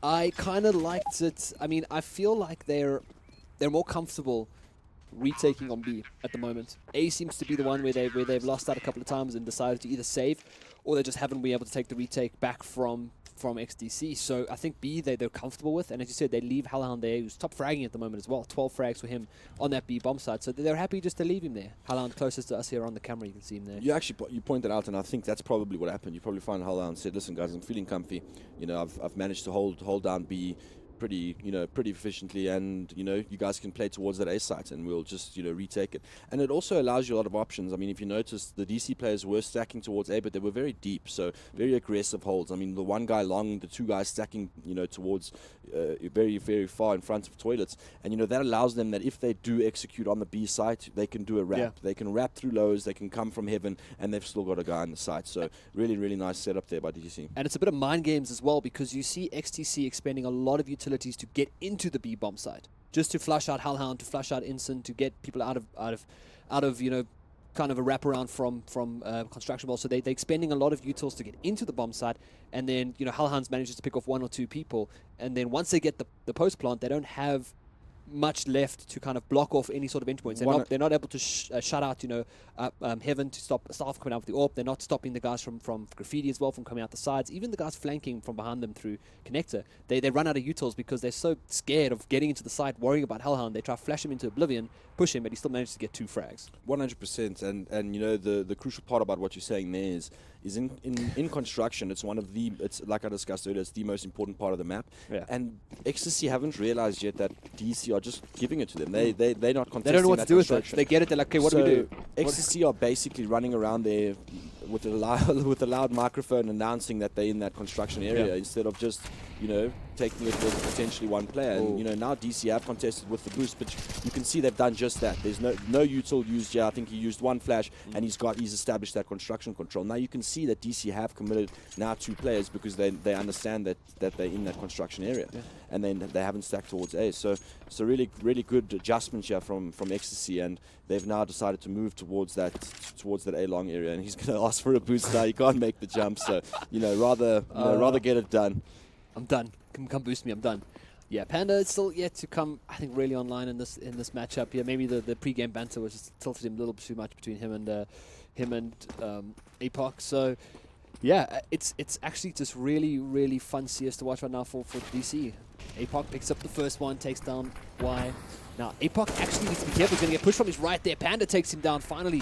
I kind of liked it. I mean, I feel like they're more comfortable retaking on B at the moment. A seems to be the one where they've lost out a couple of times and decided to either save, or they just haven't been able to take the retake back from XDC. So I think B they're comfortable with, and as you said, they leave Hellhound there, who's top fragging at the moment as well. 12 frags for him on that B bomb side, so they're happy just to leave him there. Hellhound closest to us here on the camera, you can see him there. You pointed out, and I think that's probably what happened. You probably find Hellhound said, "Listen, guys, I'm feeling comfy. You know, I've managed to hold down B pretty efficiently, and you know, you guys can play towards that A site, and we'll just, you know, retake it." And it also allows you a lot of options. I mean, if you notice, the DC players were stacking towards A, but they were very deep, so very aggressive holds. I mean, the one guy long, the 2 guys stacking, you know, towards very, very far in front of toilets, and you know, that allows them that if they do execute on the B site, they can do a wrap. They can wrap through lows, they can come from heaven, and they've still got a guy on the site. So really, really nice setup there by DC. And it's a bit of mind games as well, because you see XTC expending a lot of utilities to get into the B bomb site, just to flush out Hellhound, to flush out Instant, to get people out of you know, kind of a wraparound from construction ball. So they're expending a lot of utils to get into the bomb site, and then, you know, Hellhounds manages to pick off 1 or 2 people, and then once they get the post plant, they don't have much left to kind of block off any sort of entry points. They're not able to shut out, you know, Heaven to stop Staff coming out with the AWP. They're not stopping the guys from Graffiti as well from coming out the sides. Even the guys flanking from behind them through Connector, they run out of utils because they're so scared of getting into the site, worrying about Hellhound. They try to flash him into oblivion, push him, but he still manages to get 2 frags. 100%. And you know, the crucial part about what you're saying there is in construction, it's it's like I discussed earlier, it's the most important part of the map. And XTC haven't realized yet that DC are just giving it to them. They're not contesting. They don't know what to do with it. They get it. They're like, okay, what do we do? XTC are basically running around there with a loud microphone announcing that they're in that construction area, instead of just, you know, taking it with potentially 1 player. And you know, now DC have contested with the boost, but you can see they've done just that. There's no util used here. I think he used 1 flash, and he's established that construction control. Now you can see that DC have committed now 2 players because they understand that they're in that construction area, and then they haven't stacked towards A. So really, really good adjustments here from XTC, and they've now decided to move towards that A long area. And he's going to ask for a boost now. He can't make the jump, so you know, rather get it done. I'm done. Come boost me. I'm done. Yeah, Panda is still yet to come, I think, really online in this matchup. Yeah, maybe the pre-game banter was just tilted him a little bit too much between him and APOC. So, yeah, it's actually just really fun CS to watch right now for DC. APOC picks up the first one, takes down Y. Now, APOC actually needs to be careful. He's going to get pushed from his right there. Panda takes him down finally.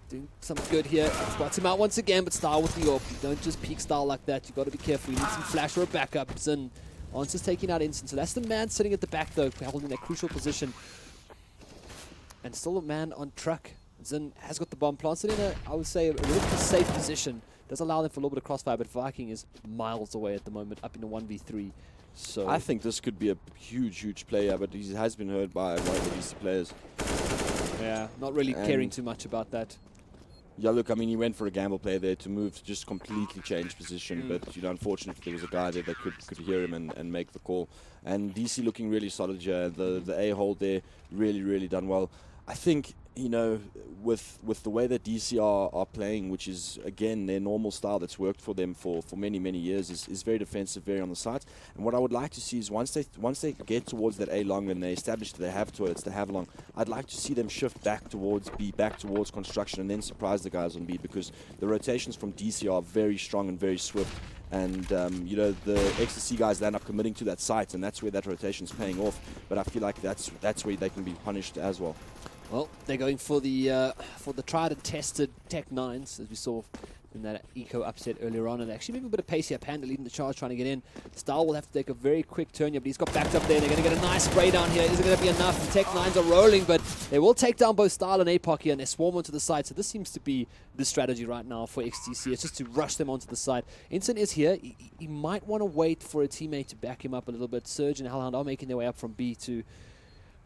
Doing something good here. Spots him out once again, but Star with the AWP. You don't just peek Star like that. You've got to be careful. You need some flash or a backup. Zin Answer's taking out Instant. So that's the man sitting at the back, though, holding that crucial position. And still a man on truck. Zin has got the bomb planted in a, I would say, a relatively safe position. Does allow them for a little bit of crossfire, but Viking is miles away at the moment, up in a 1v3. So I think this could be a huge player, but he has been heard by one of the DC players. Yeah, not really caring too much about that. Yeah, look, I mean, he went for a gamble play there to move, to just completely change position. But, you know, unfortunately, there was a guy there that could hear him and make the call. And DC looking really solid here. The A-hold there, really done well. I think, you know, with the way that DC are playing, which is, again, their normal style that's worked for them for many years, is very defensive, very on the side. And what I would like to see is once they get towards that A long and they establish that they have toilets, they have long, I'd like to see them shift back towards B, back towards construction, and then surprise the guys on B, because the rotations from DC are very strong and very swift. And, you know, the XTC guys end up committing to that site, and that's where that rotation's paying off. But I feel like that's where they can be punished as well. Well, they're going for the tried and tested Tech 9s, as we saw in that eco upset earlier on. And actually maybe a bit of pace here. Panda leading the charge, trying to get in. Stahl will have to take a very quick turn here, but he's got backed up there. They're going to get a nice spray down here. Is it going to be enough? The Tech 9s are rolling, but they will take down both Stahl and APOC here, and they swarm onto the side. So this seems to be the strategy right now for XTC. It's just to rush them onto the side. Instant is here. He might want to wait for a teammate to back him up a little bit. Surge and Hellhound are making their way up from B to...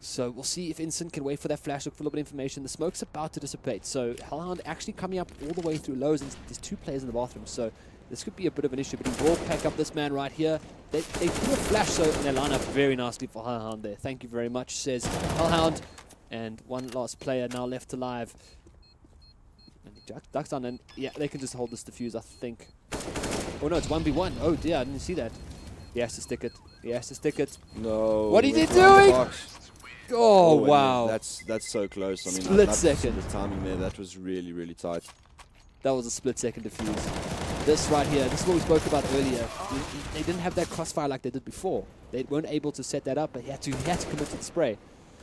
So we'll see if Instant can wait for that flash, look for a little bit of information. The smoke's about to dissipate. So Hellhound actually coming up all the way through lows, and there's two players in the bathroom. So this could be a bit of an issue, but he will pack up this man right here. They do a flash, so and they line up very nicely for Hellhound there. Thank you very much, says Hellhound. And one last player now left alive. And he ducks down, and yeah, they can just hold this defuse, I think. Oh no, it's 1v1. Oh dear, I didn't see that. He has to stick it. He has to stick it. No. What is he doing? Oh, wow. That's so close. I mean, split second. The timing there, that was really tight. That was a split second defuse. This right here, this is what we spoke about earlier. They didn't have that crossfire like they did before. They weren't able to set that up, but he had to commit to the spray.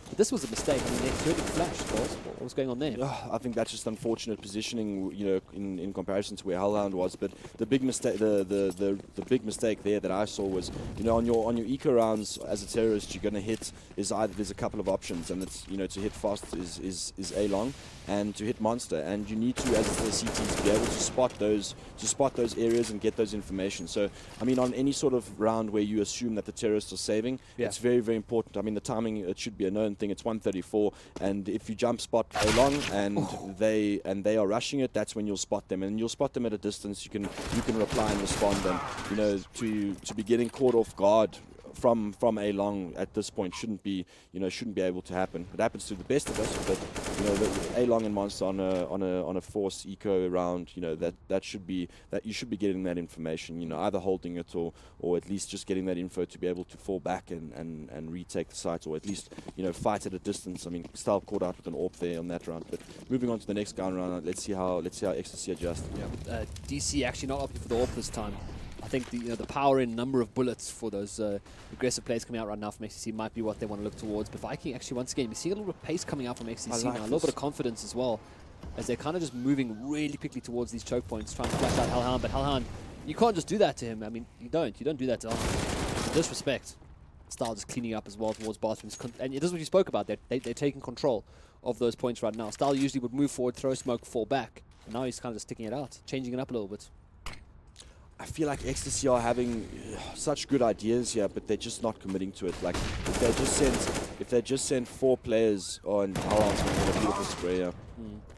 But this was a mistake. I mean, they threw it in flash. What was going on there? I think that's just unfortunate positioning, you know, in comparison to where Hellhound was. But the big mistake, the big mistake there that I saw was, you know, on your eco rounds as a terrorist, you're going to hit is either there's a couple of options, and it's, you know, to hit fast is A long, and to hit monster, and you need to, as the CT, to be able to spot those areas and get those information. So I mean, on any sort of round where you assume that the terrorists are saving, it's very important. I mean, the timing, it should be a known thing. It's 134, and if you jump spot along and they are rushing it, that's when you'll spot them, and you'll spot them at a distance. You can reply and respond, and you know, to be getting caught off guard from a long at this point shouldn't be able to happen. It happens to the best of us, but you know, the A long and monster on a force eco round, you know, that you should be getting that information, you know, either holding it or at least just getting that info to be able to fall back and retake the site, or at least, you know, fight at a distance. I mean, Stahl caught out with an AWP there on that round, but moving on to the next gun round, let's see how XTC adjust. Yeah. DC actually not opting for the AWP this time. I think the power in number of bullets for those aggressive players coming out right now from XTC might be what they want to look towards. But Viking actually, once again, we see a little bit of pace coming out from XTC now, a little bit of confidence as well, as they're kind of just moving really quickly towards these choke points, trying to flash out Hellhound. But Hellhound, you can't just do that to him. I mean, you don't do that to him. Disrespect. Style just cleaning up as well towards bathrooms. And this is what you spoke about. They're taking control of those points right now. Style usually would move forward, throw smoke, fall back. And now he's kind of just sticking it out, changing it up a little bit. I feel like XTC are having such good ideas here, but they're just not committing to it. Like, if they just send 4 players on Hellhound's going to get a beautiful spray here.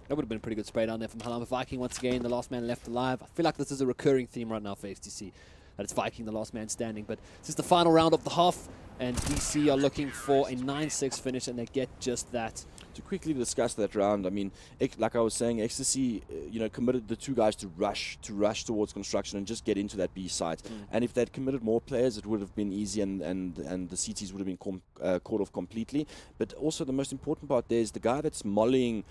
That would have been a pretty good spray down there from Hellhound. Viking once again, the last man left alive. I feel like this is a recurring theme right now for XTC, that it's Viking, the last man standing. But this is the final round of the half, and DC are looking for a 9-6 finish, and they get just that. to quickly discuss that round, I mean, like I was saying, Ecstasy, committed the two guys to rush towards construction and just get into that B site. And if they'd committed more players, it would have been easy, and the CTs would have been caught off completely. But also the most important part there is the guy that's mollying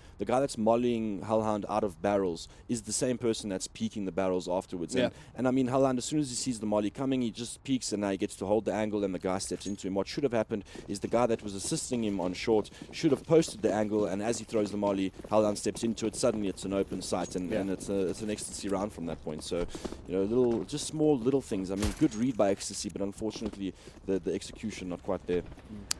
Hellhound out of barrels is the same person that's peeking the barrels afterwards. Yeah. And I mean, Hellhound, as soon as he sees the molly coming, he just peeks, and now he gets to hold the angle, and the guy steps into him. What should have happened is the guy that was assisting him on short should have posted the angle, and as he throws the molly, Hellhound steps into it. Suddenly it's an open sight, and it's an Ecstasy round from that point. So, small little things. I mean, good read by Ecstasy, but unfortunately the execution not quite there.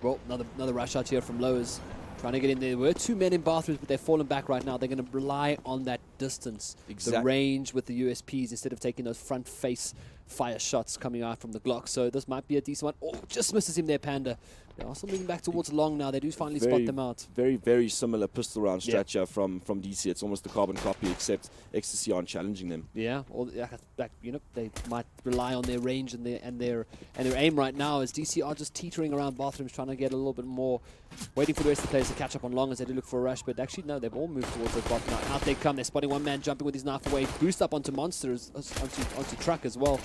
Well, another rush out here from Lowers. Trying to get in there. There were 2 men in bathrooms, but they've fallen back right now. They're going to rely on that distance, the range with the USPs, instead of taking those front face fire shots coming out from the Glock. So this might be a decent one. Oh, just misses him there, Panda. They're also moving back towards long now. They do finally spot them out. Very, very similar pistol round structure from DC. It's almost the carbon copy, except Ecstasy aren't challenging them. Yeah, or they might rely on their range and their aim right now, as DC are just teetering around bathrooms, trying to get a little bit more, waiting for the rest of the players to catch up on long as they do look for a rush. But actually, no, they've all moved towards the bottom now. Out they come. They're spotting one man jumping with his knife away. Boost up onto Monsters, onto Truck as well.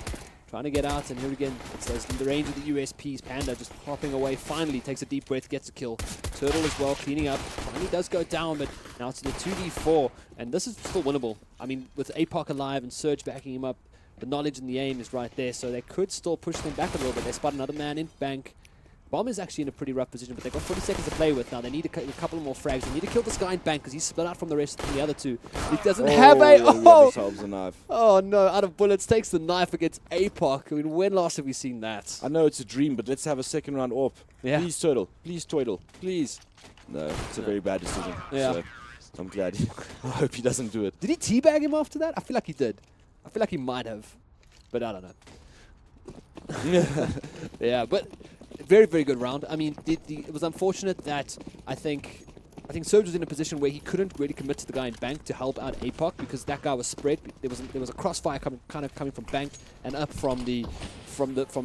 Trying to get out, and here again, it's in the range of the USPs. Panda just hopping away. Finally takes a deep breath, gets a kill. Turtle as well, cleaning up. Finally does go down, but now it's in the 2v4, and this is still winnable. I mean, with APOC alive and Surge backing him up, the knowledge and the aim is right there, so they could still push them back a little bit. They spot another man in bank. Bomb is actually in a pretty rough position, but they've got 40 seconds to play with now. They need a couple more frags. They need to kill this guy in bank because he's split out from the rest of the other two. He doesn't have a... a knife. Oh, no. Out of bullets. Takes the knife against APOC. I mean, when last have we seen that? I know it's a dream, but let's have a second round AWP. Yeah. Please, Turtle. Please, Toidle. Please. No, it's a very bad decision. Yeah. So I'm glad. I hope he doesn't do it. Did he teabag him after that? I feel like he did. I feel like he might have. But I don't know. Yeah, but... Very, very good round. I mean, it was unfortunate that I think Surge was in a position where he couldn't really commit to the guy in bank to help out APOC because that guy was spread. There was a crossfire coming from bank and up from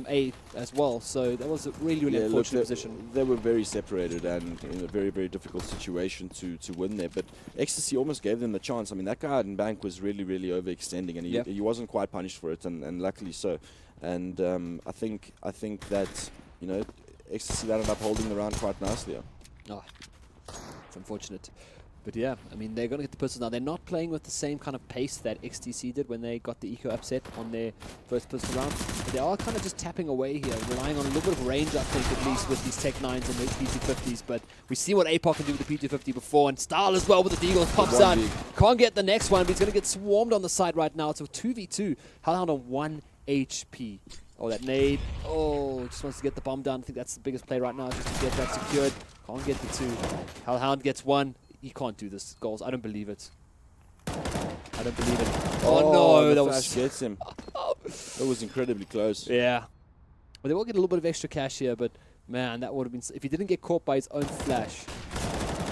A as well. So that was a really, really unfortunate position. They were very separated and in a very, very difficult situation to win there. But Ecstasy almost gave them the chance. I mean, that guy in bank was really, really overextending, and he wasn't quite punished for it, and luckily so. And I think that. Ecstasy ended up holding the round quite nicely. Oh, it's unfortunate. But yeah, I mean, they're going to get the pistols now. They're not playing with the same kind of pace that XTC did when they got the eco upset on their first pistol round. But they are kind of just tapping away here, relying on a little bit of range, I think, at least with these Tech 9s and the P250s. But we see what APOC can do with the P250 before, and Style as well with the Deagle pops out. Can't get the next one, but he's going to get swarmed on the side right now. It's a 2v2. Hellhound on 1 HP. Oh, that nade. Oh, just wants to get the bomb down. I think that's the biggest play right now, just to get that secured. Can't get the 2. Hellhound gets 1. He can't do this, goals. I don't believe it. I don't believe it. Oh no, that was... gets him. That was incredibly close. Yeah. Well, they will get a little bit of extra cash here, but man, that would have been... If he didn't get caught by his own flash,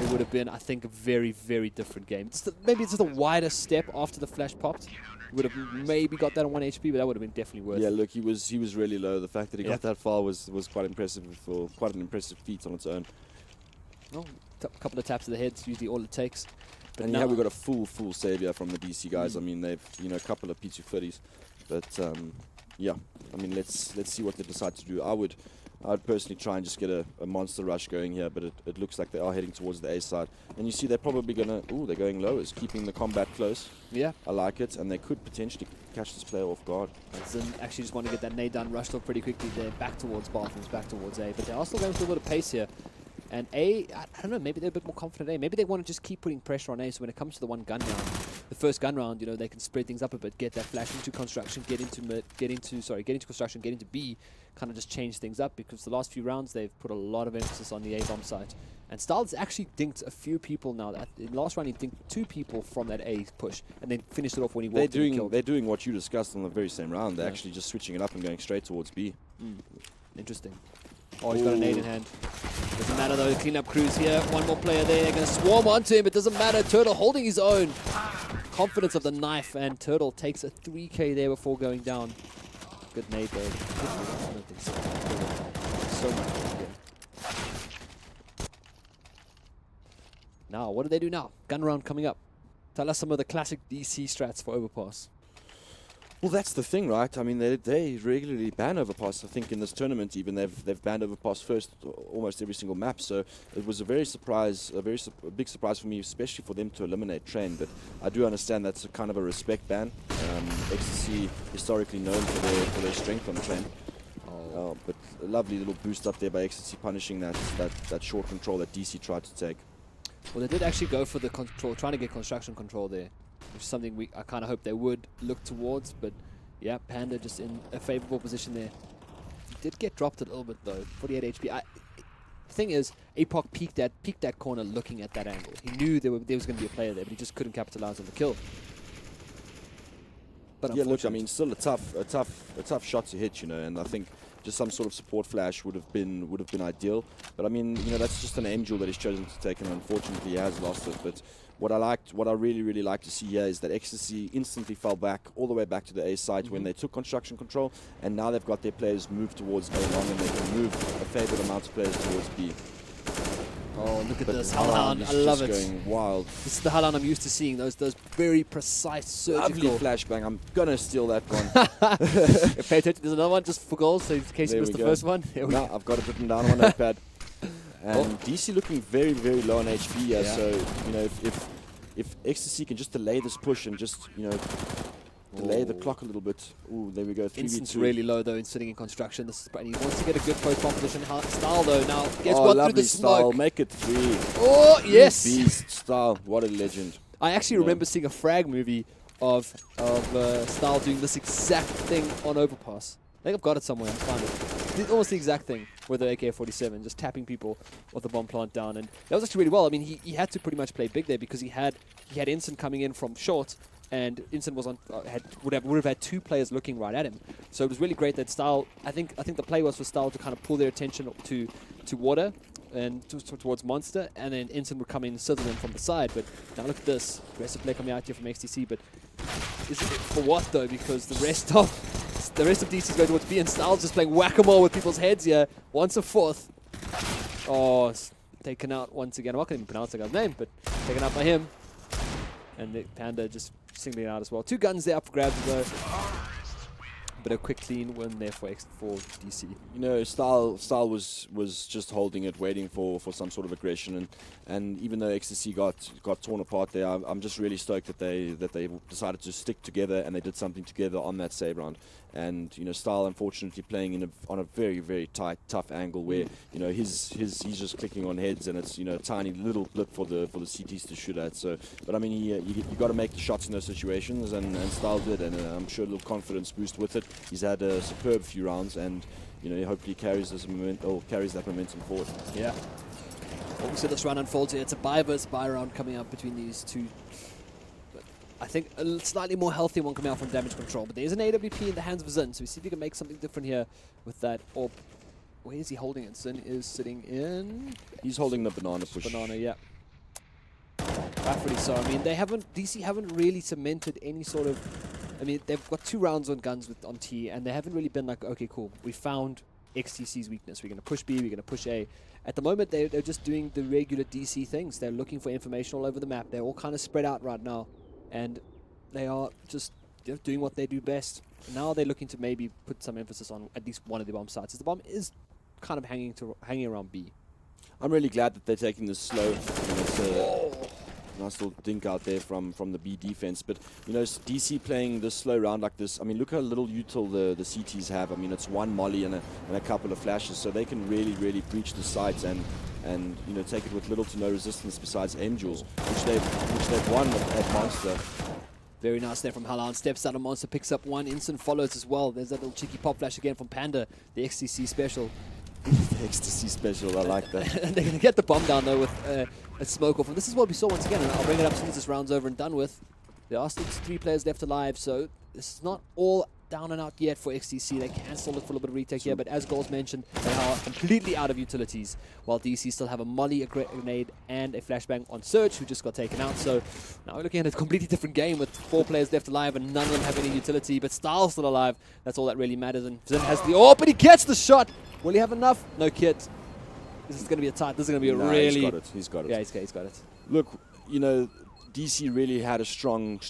it would have been, I think, a very, very different game. Maybe it's just a wider step after the flash popped. Would have maybe got that on 1 HP, but that would have been definitely worth it. Yeah, look, he was really low. The fact that he got that far was quite impressive, for quite an impressive feat on its own. Oh, a couple of taps to the head is usually all it takes. But and now we've got a full savior from the DC guys. I mean, they've a couple of P230s, but yeah, I mean, let's see what they decide to do. I'd personally try and just get a monster rush going here, but it looks like they are heading towards the A side. And you see they're probably gonna... Ooh, they're going lowers, keeping the combat close. Yeah. I like it, and they could potentially catch this player off guard. Zin actually just want to get that nade down, rushed off pretty quickly there, back towards bathrooms, back towards A. But they are still going through a bit of pace here. And A, I don't know, maybe they're a bit more confident A. Maybe they want to just keep putting pressure on A, so when it comes to the one gun round, the first gun round, they can spread things up a bit, get that flash into construction, get into construction, get into B, kind of just change things up, because the last few rounds they've put a lot of emphasis on the A bomb site. And Styles actually dinked a few people now. In the last round he dinked 2 people from that A push, and then finished it off when he walked in and killed. They're doing what you discussed on the very same round. They're actually just switching it up and going straight towards B. Interesting. Oh, he's got a nade in hand. Doesn't matter though, the cleanup crew's here. One more player there. They're going to swarm onto him. It doesn't matter. Turtle holding his own. Confidence of the knife, and Turtle takes a 3K there before going down. Good nade though. I don't think so. So much. Now, what do they do now? Gun round coming up. Tell us some of the classic DC strats for overpass. Well, that's the thing, right? I mean, they regularly ban overpass. I think in this tournament, even they've banned overpass first almost every single map. So it was a big surprise for me, especially for them to eliminate Train. But I do understand that's a kind of a respect ban. Ecstasy historically known for their strength on Train. But a lovely little boost up there by Ecstasy, punishing that short control that DC tried to take. Well, they did actually go for the control, trying to get construction control there, which is something I kind of hope they would look towards. But yeah, Panda just in a favorable position there. He did get dropped a little bit though, 48 HP. The thing is, APOC peeked that corner looking at that angle. He knew there was going to be a player there, but he just couldn't capitalize on the kill. But yeah, look, I mean, still a tough shot to hit, you know, and I think just some sort of support flash would have been ideal. But I mean, you know, that's just an angel that he's chosen to take, and unfortunately he has lost it. But what I really like to see here is that Ecstasy instantly fell back all the way back to the A site when they took construction control, and now they've got their players move towards A long, and they can move a favourite amount of players towards B. Oh, look at this Hellhound! I love it. Going wild. This is the Hellhound I'm used to seeing. Those very precise surgical. Lovely flashbang. I'm gonna steal that one. Pay attention. There's another one just for goals, so in case you missed the first one. No, I've got it written down on my notepad. And DC looking very low on HP here. Yeah. So you know, if Ecstasy can just delay this push and just delay the clock a little bit. Ooh, there we go. 3v2. Instant's really low though in sitting in construction. And he wants to get a good post-bomb position. Style though now gets one through the smoke. Style. Make it 3. Oh yes. Beast Style. What a legend. I actually remember seeing a frag movie of Style doing this exact thing on overpass. I think I've got it somewhere. I found it. It's almost the exact thing with the AK-47, just tapping people with the bomb plant down, and that was actually really well. I mean, he had to pretty much play big there because he had Ensign coming in from short, and Ensign was on would have had 2 players looking right at him. So it was really great that Style. I think the play was for Style to kind of pull their attention to water and towards Monster, and then Ensign would come in and sizzle them from the side. But now look at this aggressive play coming out here from XTC. But is it for what though? Because the rest of DC is going towards B, and Style's just playing whack-a-mole with people's heads here. Once a fourth. Oh, taken out once again. I can't even pronounce the guy's name, but taken out by him. And the Panda just singling out as well. 2 guns there up for grabs though. But a quick clean win there for DC. You know, Style was just holding it, waiting for some sort of aggression, and even though XTC got torn apart there, I'm just really stoked that they decided to stick together and they did something together on that save round. And you know, Style unfortunately playing on a very tight, tough angle where you know he's just clicking on heads, and it's, you know, a tiny little blip for the CTs to shoot at. So, but I mean, you got to make the shots in those situations, and Style did, and I'm sure a little confidence boost with it. He's had a superb few rounds, and you know, hopefully carries that momentum forward. Yeah. Well, we see this round unfolds here. It's a buy versus buy round coming up between these two. I think a slightly more healthy one coming out from damage control, but there's an AWP in the hands of Zin, so we see if we can make something different here with that. Or where is he holding it? Zin is sitting in. He's holding the banana push. Banana, yeah. Rightfully so. I mean, DC haven't really cemented any sort of. I mean, they've got 2 rounds on guns on T, and they haven't really been like, okay, cool, we found XTC's weakness. We're going to push B, we're going to push A. At the moment, they're just doing the regular DC things. They're looking for information all over the map. They're all kind of spread out right now. And they are just doing what they do best. Now they're looking to maybe put some emphasis on at least one of the bomb sites. The bomb is kind of hanging around B. I'm really glad that they're taking this slow. It's a nice little dink out there from the B defense. But you know, DC playing this slow round like this. I mean, look how little util the CTs have. I mean, it's 1 molly and a couple of flashes, so they can really breach the sites and you know, take it with little to no resistance besides aim duels, which they've won at Monster. Very nice there from Halan. Steps out of Monster, picks up 1. Instant follows as well. There's that little cheeky pop flash again from Panda, the XTC special. The XTC special, I like that. They're going to get the bomb down though with a smoke off. And this is what we saw once again, and I'll bring it up as soon as this round's over and done with. There are still 3 players left alive, so this is not all down and out yet for XTC. They can still look for a little bit of retake here, but as Goals mentioned, they are completely out of utilities, while DC still have a molly, a grenade, and a flashbang on Surge, who just got taken out. So now we're looking at a completely different game with 4 players left alive and none of them have any utility, but Style's still alive. That's all that really matters, and Zin has the... Oh, but he gets the shot! Will he have enough? No, kid. This is going to be a tight. This is going to be a really... He's got it. Yeah, he's got it. Look, DC really had a strong,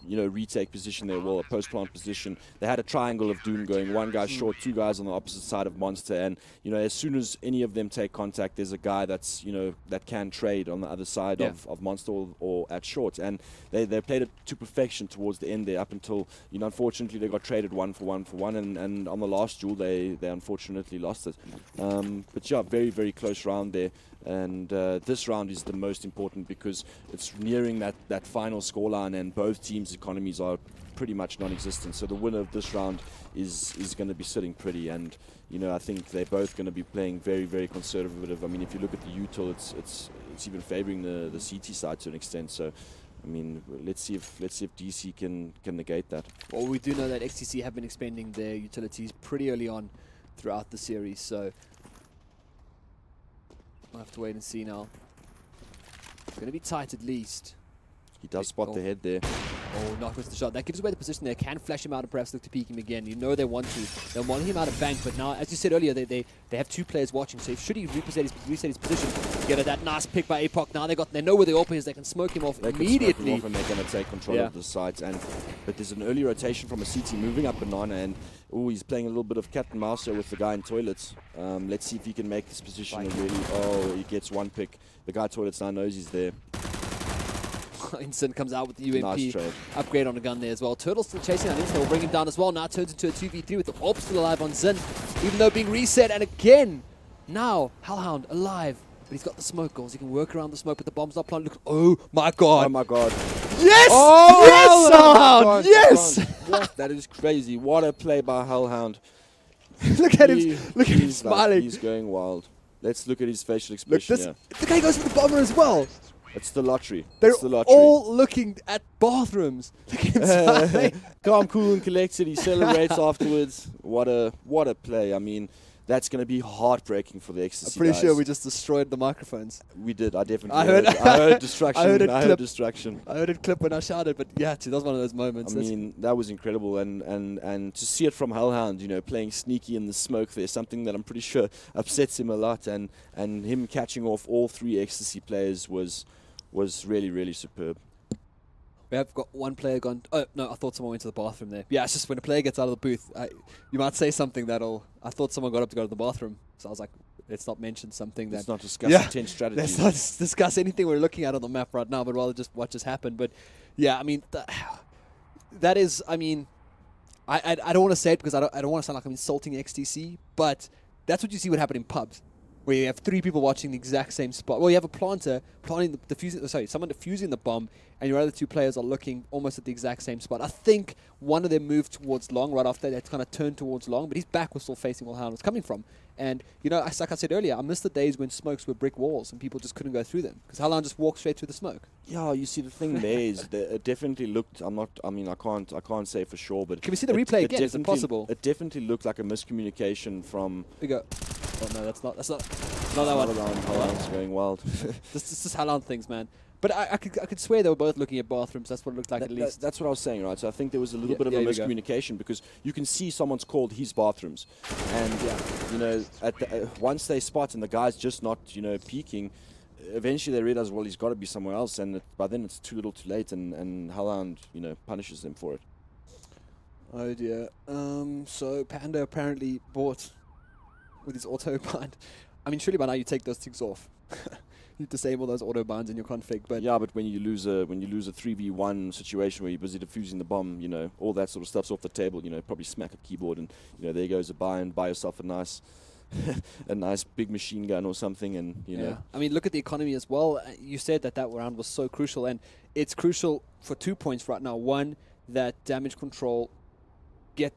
retake position there, well, a post-plant position. They had a triangle of doom going, one guy short, two guys on the opposite side of Monster, and, as soon as any of them take contact, there's a guy that's, that can trade on the other side of Monster or at short, and they played it to perfection towards the end there, up until, unfortunately, they got traded 1-for-1, and on the last duel, they unfortunately lost it. But yeah, very, very close round there. And this round is the most important because it's nearing that final scoreline, and both teams' economies are pretty much non-existent. So the winner of this round is going to be sitting pretty, and I think they're both going to be playing very, very conservative. I mean, if you look at the util, it's even favouring the CT side to an extent. So, I mean, let's see if DC can negate that. Well, we do know that XTC have been expending their utilities pretty early on throughout the series, so we'll have to wait and see now. It's going to be tight at least. He does spot the head there. Oh, not with the shot. That gives away the position there. Can flash him out and perhaps look to peek him again. They want to. They want him out of bank, but now, as you said earlier, they have two players watching. So should he reset his position, get that nice pick by APOC. Now they know where the AWP is. They can smoke him off immediately. Can smoke him off, and they're going to take control of the sides. But there's an early rotation from a CT moving up Banana, and he's playing a little bit of cat and mouse here with the guy in toilets. Let's see if he can make this position. And really, he gets one pick. The guy toilets now knows he's there. Instant comes out with the UMP nice upgrade on the gun there as well. Turtle's still chasing that Instant, will bring him down as well. Now turns into a 2v3 with the AWP still alive on Zin, even though being reset. And again, now Hellhound alive, but he's got the smoke goals. He can work around the smoke, but the bomb's not planted. Look, oh my god! Oh my god! Yes! Oh, yes, Hellhound! Yes! What? That is crazy! What a play by Hellhound! Look at him! Look at him smiling. He's going wild. Let's look at his facial expression. Look, the guy goes for the bomber as well. It's the lottery. They're it's the lottery. all looking at bathrooms. Look at him smiling. Calm, cool, and collected. He celebrates afterwards. What a play! I mean, that's going to be heartbreaking for the XTC I'm pretty guys. sure we just destroyed the microphones. We did. I definitely. I heard destruction. I heard destruction. I heard it clip when I shouted, but yeah, that was one of those moments. I mean, that was incredible, and to see it from Hellhound, playing sneaky in the smoke there, something that I'm pretty sure upsets him a lot, and him catching off all three XTC players was really, really superb. We have got one player gone. Oh, no, I thought someone went to the bathroom there. Yeah, it's just when a player gets out of the booth, you might say something I thought someone got up to go to the bathroom. So I was like, let's not mention something that... Let's not discuss intense strategies. Let's not discuss anything we're looking at on the map right now, but rather just what just happened. But yeah, I mean, that is, I mean, I don't want to say it because I don't want to sound like I'm insulting XTC, but that's what you see what happened in pubs, where you have three people watching the exact same spot. Well, you have a planter planting someone defusing the bomb, and your other two players are looking almost at the exact same spot. I think one of them moved towards long right after that, kind of turned towards long, but his back was still facing where Hellhound was coming from. And, like I said earlier, I miss the days when smokes were brick walls and people just couldn't go through them, because Hellhound just walked straight through the smoke. Yeah, you see, the thing there is that it definitely looked, I can't say for sure, but... Can we see the replay again? Is it possible? It definitely looked like a miscommunication from... We go. Oh no, that's not that one. Hellhound's going wild. This is Hellhound things, man. But I could swear they were both looking at bathrooms. That's what it looked like, at least. That's what I was saying, right? So I think there was a little bit of a miscommunication, because you can see someone's called his bathrooms, and once they spot and the guy's just not peeking, eventually they realize, well, he's got to be somewhere else, and by then it's too little, too late, and Hellhound punishes them for it. Oh dear. So Panda apparently bought with his auto bind. I mean, surely by now you take those things off. You disable those auto binds in your config, but yeah, but when you lose a 3v1 situation where you're busy defusing the bomb, all that sort of stuff's off the table. Probably smack a keyboard, and there goes a buy, and buy yourself a nice a nice big machine gun or something, and Yeah, I mean, look at the economy as well. You said that round was so crucial, and it's crucial for 2 points right now. One, that damage control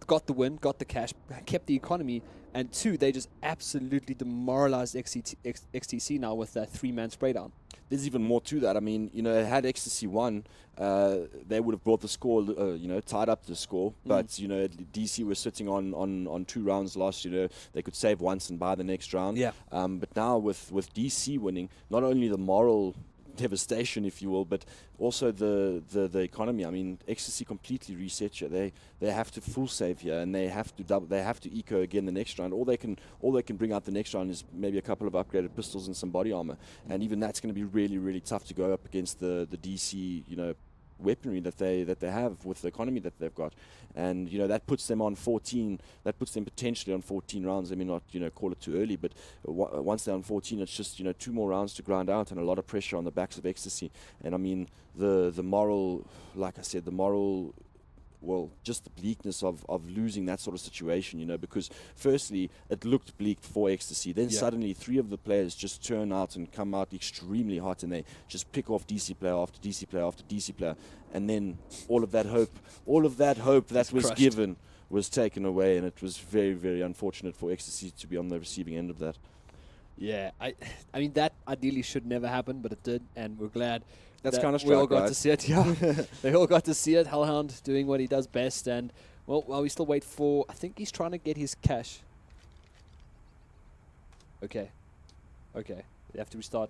got the win, got the cash, kept the economy, and two, they just absolutely demoralized XTC now with that 3-man spray down. There's even more to that. I mean, had XTC won, they would have brought the score, tied up the score. But, DC was sitting on 2 rounds lost. They could save once and buy the next round. Yeah. But now with DC winning, not only the moral devastation, if you will, but also the economy. I mean, Ecstasy completely reset here. They have to full save here, and they have to eco again the next round. All they can bring out the next round is maybe a couple of upgraded pistols and some body armor, and even that's going to be really, really tough to go up against the DC, weaponry that they have with the economy that they've got. And that puts them on 14, that puts them potentially on 14 rounds. I mean, not call it too early, but once they're on 14, it's just 2 more rounds to grind out, and a lot of pressure on the backs of Ecstasy. And I mean, the moral, like I said, just the bleakness of losing that sort of situation, because firstly, it looked bleak for Ecstasy. Then suddenly 3 of the players just turn out and come out extremely hot, and they just pick off DC player after DC player after DC player. And then all of that hope that was given was taken away, and it was very, very unfortunate for Ecstasy to be on the receiving end of that. Yeah, I mean, that ideally should never happen, but it did, and we're glad that's that Counter-Strike, we all got right? to see it. Yeah, they all got to see it. Hellhound doing what he does best, and while we still wait for, I think he's trying to get his cash. Okay, they have to restart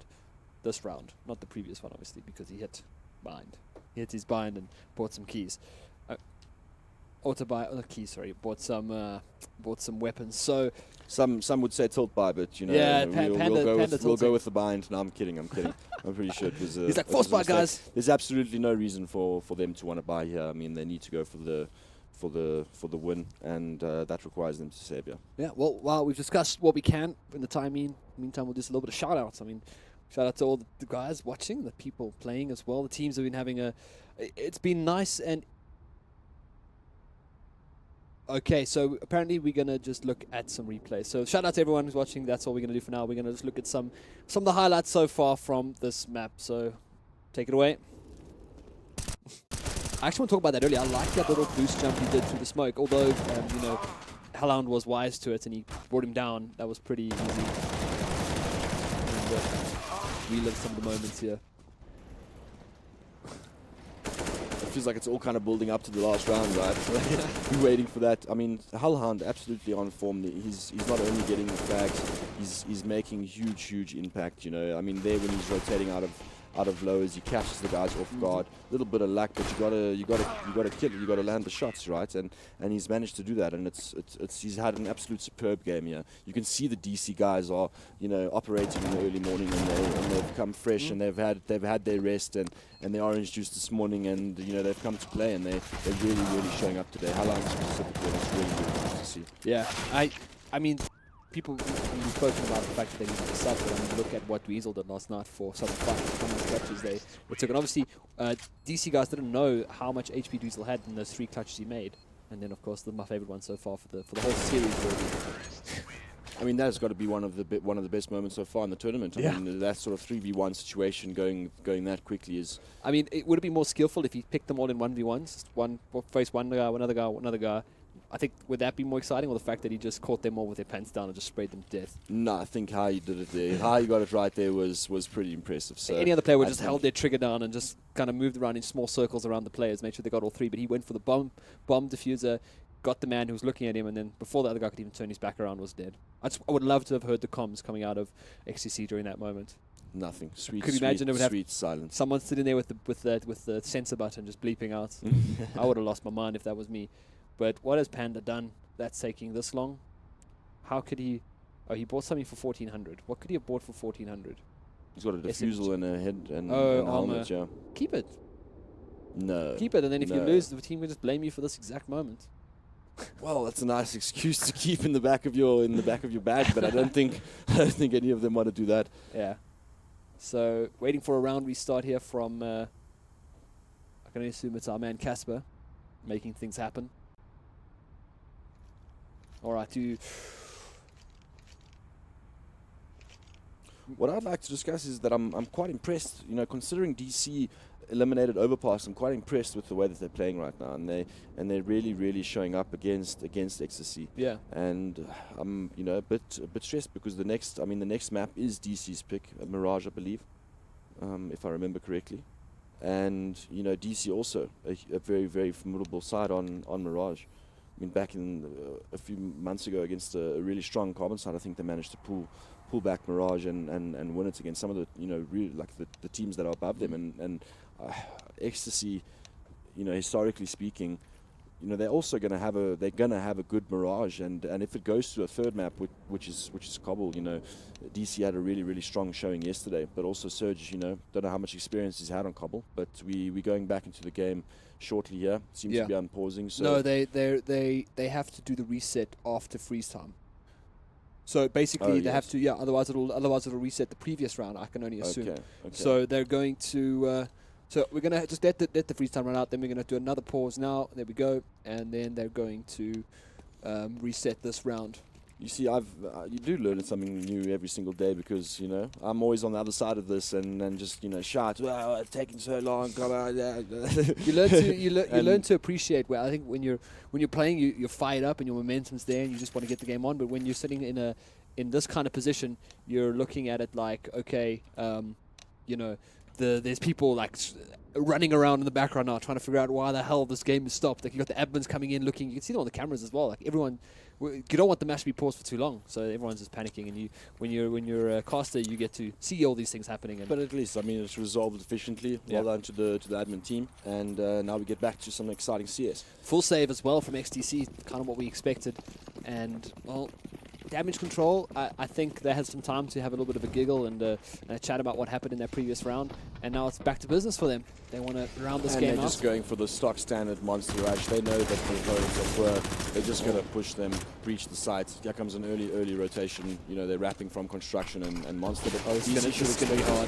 this round, not the previous one, obviously, because he hit bind. He hit his bind and bought some keys. Bought some weapons. So some would say tilt buy, but we'll go with the bind. No, I'm kidding. I'm pretty sure it was. He's like, force buy, guys. There's absolutely no reason for them to want to buy here. I mean, they need to go for the win, and that requires them to save. Yeah. Well, we've discussed what we can in the meantime, we'll do a little bit of shout outs. I mean, shout out to all the guys watching, the people playing as well. The teams have been having it's been nice. And okay, so apparently we're going to just look at some replays. So shout out to everyone who's watching. That's all we're going to do for now. We're going to just look at some of the highlights so far from this map. So take it away. I actually want to talk about that earlier. I like that little boost jump he did through the smoke. Although, Hellhound was wise to it and he brought him down. That was pretty easy. And, relive some of the moments here. It feels like it's all kind of building up to the last round, right? We're waiting for that. I mean, Hellhound absolutely on form. He's not only getting the frags, he's making huge impact. I mean, there when he's rotating out of lowers, he catches the guys off guard. A little bit of luck, but you gotta kill it. You gotta land the shots, right? And he's managed to do that. And he's had an absolute superb game here. You can see the DC guys are operating in the early morning, and they've come fresh, and they've had their rest and the orange juice this morning, and they've come to play, and they're really showing up today. How long specifically? It's really good to see. Yeah, I mean. People we've spoken about the fact that they need to suck, but I mean, look at what Weasel did last night for Southern Fight. How many clutches they took. And obviously, DC guys didn't know how much HP Weasel had in those 3 clutches he made. And then, of course, my favorite one so far for the whole series. Really. I mean, that's got to be one of the best moments so far in the tournament. I mean, that sort of 3v1 situation going that quickly is. I mean, it would have been more skillful if he picked them all in 1v1s. One face one guy, another guy. I think, would that be more exciting, or the fact that he just caught them all with their pants down and just sprayed them to death? No, I think how he did it there, how he got it right there was pretty impressive. So any other player would just held their trigger down and just kind of moved around in small circles around the players, made sure they got all 3. But he went for the bomb diffuser, got the man who was looking at him, and then before the other guy could even turn his back around, was dead. I would love to have heard the comms coming out of XCC during that moment. Nothing. Sweet. Could you imagine it would have silence. Someone sitting there with the sensor button just bleeping out? I would have lost my mind if that was me. But what has Panda done? That's taking this long. How could he? Oh, he bought something for 1,400. What could he have bought for 1,400? He's got a diffusal and a head and a helmet. Yeah. Keep it. No. Keep it, and then if you lose, the team will just blame you for this exact moment. Well, that's a nice excuse to keep in the back of your bag, but I don't think any of them want to do that. Yeah. So waiting for a round restart here from. I can only assume it's our man Casper, making things happen. All right, What I'd like to discuss is that I'm quite impressed. Considering DC eliminated Overpass, I'm quite impressed with the way that they're playing right now, and they're really showing up against Ecstasy. Yeah. And I'm a bit stressed because the next map is DC's pick, Mirage, I believe, if I remember correctly, and DC also a very formidable side on Mirage. mean, back in a few months ago against a really strong Carbon side, I think they managed to pull back Mirage and win it against some of the, really like the teams that are above them. And Ecstasy, historically speaking, they're also going to have a good Mirage, and if it goes to a third map, which is Cobble, DC had a really, really strong showing yesterday, but also Surge, don't know how much experience he's had on Cobble, but we're going back into the game shortly here. Seems to be unpausing. So no, they have to do the reset after freeze time. So basically, they have to. Yeah, otherwise it'll reset the previous round. I can only assume. Okay. So they're going to. So we're gonna just let the freeze time run out. Then we're gonna do another pause now. There we go, and then they're going to reset this round. You see, you do learn something new every single day, because I'm always on the other side of this and just shout, "Wow, it's taking so long, come on!" You learn to appreciate. Where I think when you're playing, you're fired up and your momentum's there, and you just want to get the game on. But when you're sitting in this kind of position, you're looking at it like, okay, there's people like running around in the background now, trying to figure out why the hell this game is stopped. Like, you got the admins coming in, looking. You can see them on the cameras as well. Like, everyone, you don't want the match to be paused for too long, so everyone's just panicking. And when you're a caster, you get to see all these things happening. But at least, I mean, it's resolved efficiently. Well done to the admin team, and now we get back to some exciting CS. Full save as well from XTC, kind of what we expected, and well. Damage control, I think they had some time to have a little bit of a giggle and a chat about what happened in their previous round, and now it's back to business for them. They want to round this game out. And they're just going for the stock standard Monster Rush. They know that the opponents are poor. They're just going to push them, breach the site. Here comes an early rotation. They're wrapping from Construction and Monster. But it's going to be hard.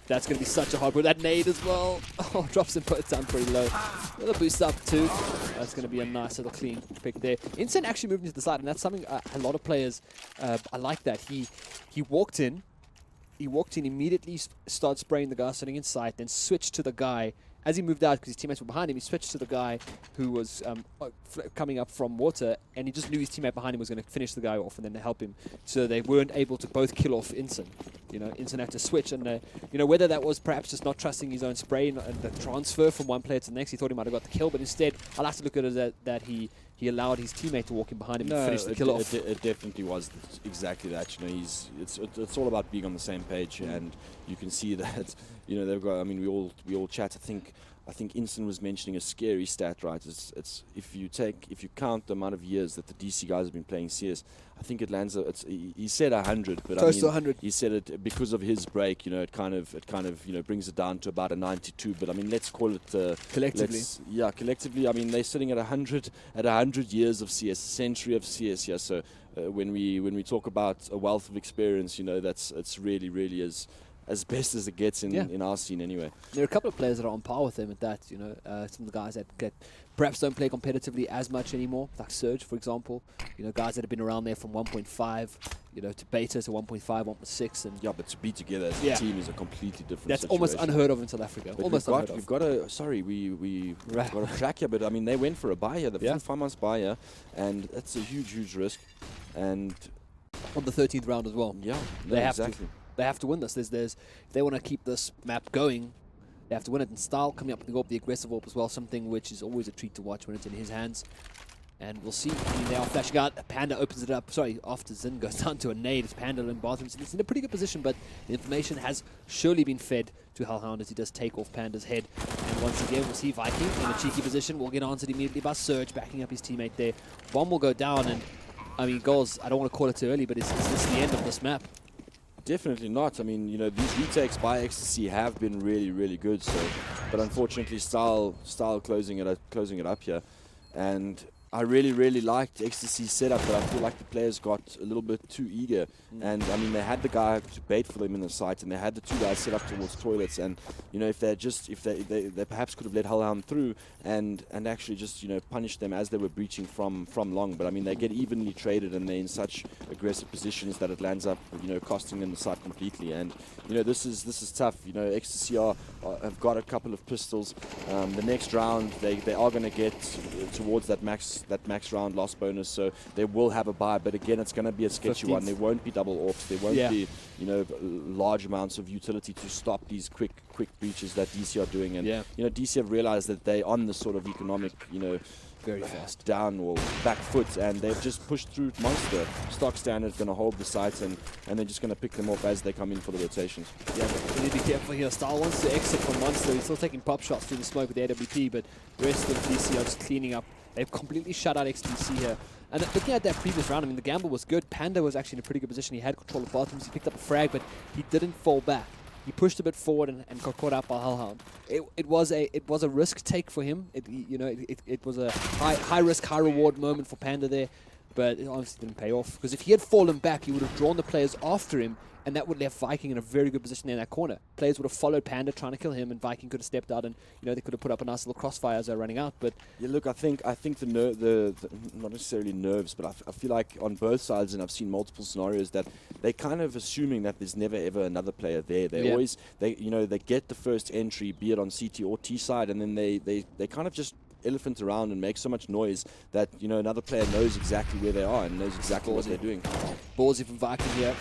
That's going to be such a hard one. That nade as well. Oh, drops him down pretty low. Little boost up too. That's going to be a nice little clean pick there. Insane actually moving to the side, and that's something a lot of players, I like that. He walked in. He walked in, immediately started spraying the guy sitting in sight, then switched to the guy. As he moved out, because his teammates were behind him, he switched to the guy who was coming up from water, and he just knew his teammate behind him was going to finish the guy off and then help him. So they weren't able to both kill off Inson. Inson had to switch, and whether that was perhaps just not trusting his own spray and the transfer from one player to the next, he thought he might have got the kill, but instead, I like to look at it that he allowed his teameate to walk in behind him and finish the kill off. It definitely was exactly that. It's all about being on the same page, and you can see that. They've got. I mean, we all chat. I think Inson was mentioning a scary stat, right? It's if you count the amount of years that the DC guys have been playing CS, I think it lands. He said 100, but close to 100. He said it because of his break. It kind of brings it down to about a 92. But I mean, let's call it collectively. Collectively. I mean, they're sitting at 100 years of CS, a century of CS. Yeah. So when we talk about a wealth of experience, it's really as best as it gets in our scene anyway. There are a couple of players that are on par with them at that, some of the guys that perhaps don't play competitively as much anymore, like Surge, for example. Guys that have been around there from 1.5, to beta to 1.5, 1.6. And but to be together as a team is a completely different That's situation. almost unheard of in South Africa. But almost unheard of. We've got a track here, but I mean, they went for a buy here, the 5 months buy here, and that's a huge risk. And on the 13th round as well. Yeah, they have to. They have to win this. If they want to keep this map going, they have to win it in style. Coming up with the aggressive AWP as well, something which is always a treat to watch when it's in his hands. And we'll see. I mean, they are flashing out. Panda opens it up. Sorry, after Zin goes down to a nade, it's Panda in bathrooms. It's in a pretty good position, but the information has surely been fed to Hellhound as he does take off Panda's head. And once again, we'll see Viking in a cheeky position. Will get answered immediately by Surge, backing up his teammate there. Bomb will go down, and I mean, goals, I don't want to call it too early, but is this the end of this map? Definitely not. I mean, these retakes by Ecstasy have been really good. So, but unfortunately, Style closing it up here, and I really liked Ecstasy's setup, but I feel like the players got a little bit too eager. And I mean, they had the guy to bait for them in the site, and they had the 2 guys set up towards toilets. And if they perhaps could have let Hellhound through and actually just punish them as they were breaching from long. But I mean, they get evenly traded, and they're in such aggressive positions that it lands up costing them the site completely. And this is tough. Ecstasy have got a couple of pistols. The next round they are going to get towards that max round loss bonus, so they will have a buy, but again, it's going to be a sketchy 15th one. There won't be double ops. There won't be large amounts of utility to stop these quick breaches that DC are doing. And DC have realized that they're on this sort of economic Very fast. Down or back foot, and they've just pushed through Monster. Stock Standard going to hold the sights, and they're just going to pick them off as they come in for the rotations. Yeah, but we need to be careful here. Star wants to exit from Monster. He's still taking pop shots through the smoke with the AWP, but the rest of DC are just cleaning up. They've completely shut out XTC here. And looking at that previous round, I mean, the gamble was good. Panda was actually in a pretty good position. He had control of bottoms. He picked up a frag, but he didn't fall back. He pushed a bit forward and got caught out by Hellhound. It was a risk take for him. It was a high risk, high reward moment for Panda there, but it honestly didn't pay off. Because if he had fallen back, he would have drawn the players after him, and that would have left Viking in a very good position in that corner. Players would have followed Panda trying to kill him, and Viking could have stepped out, and they could have put up a nice little crossfire as they're running out. But yeah, look, I think the not necessarily nerves, but I feel like on both sides, and I've seen multiple scenarios that they're kind of assuming that there's never ever another player there. They always they get the first entry, be it on CT or T side, and then they kind of just elephant around and make so much noise that another player knows exactly where they are and knows exactly what they're doing. Ballsy from Viking here,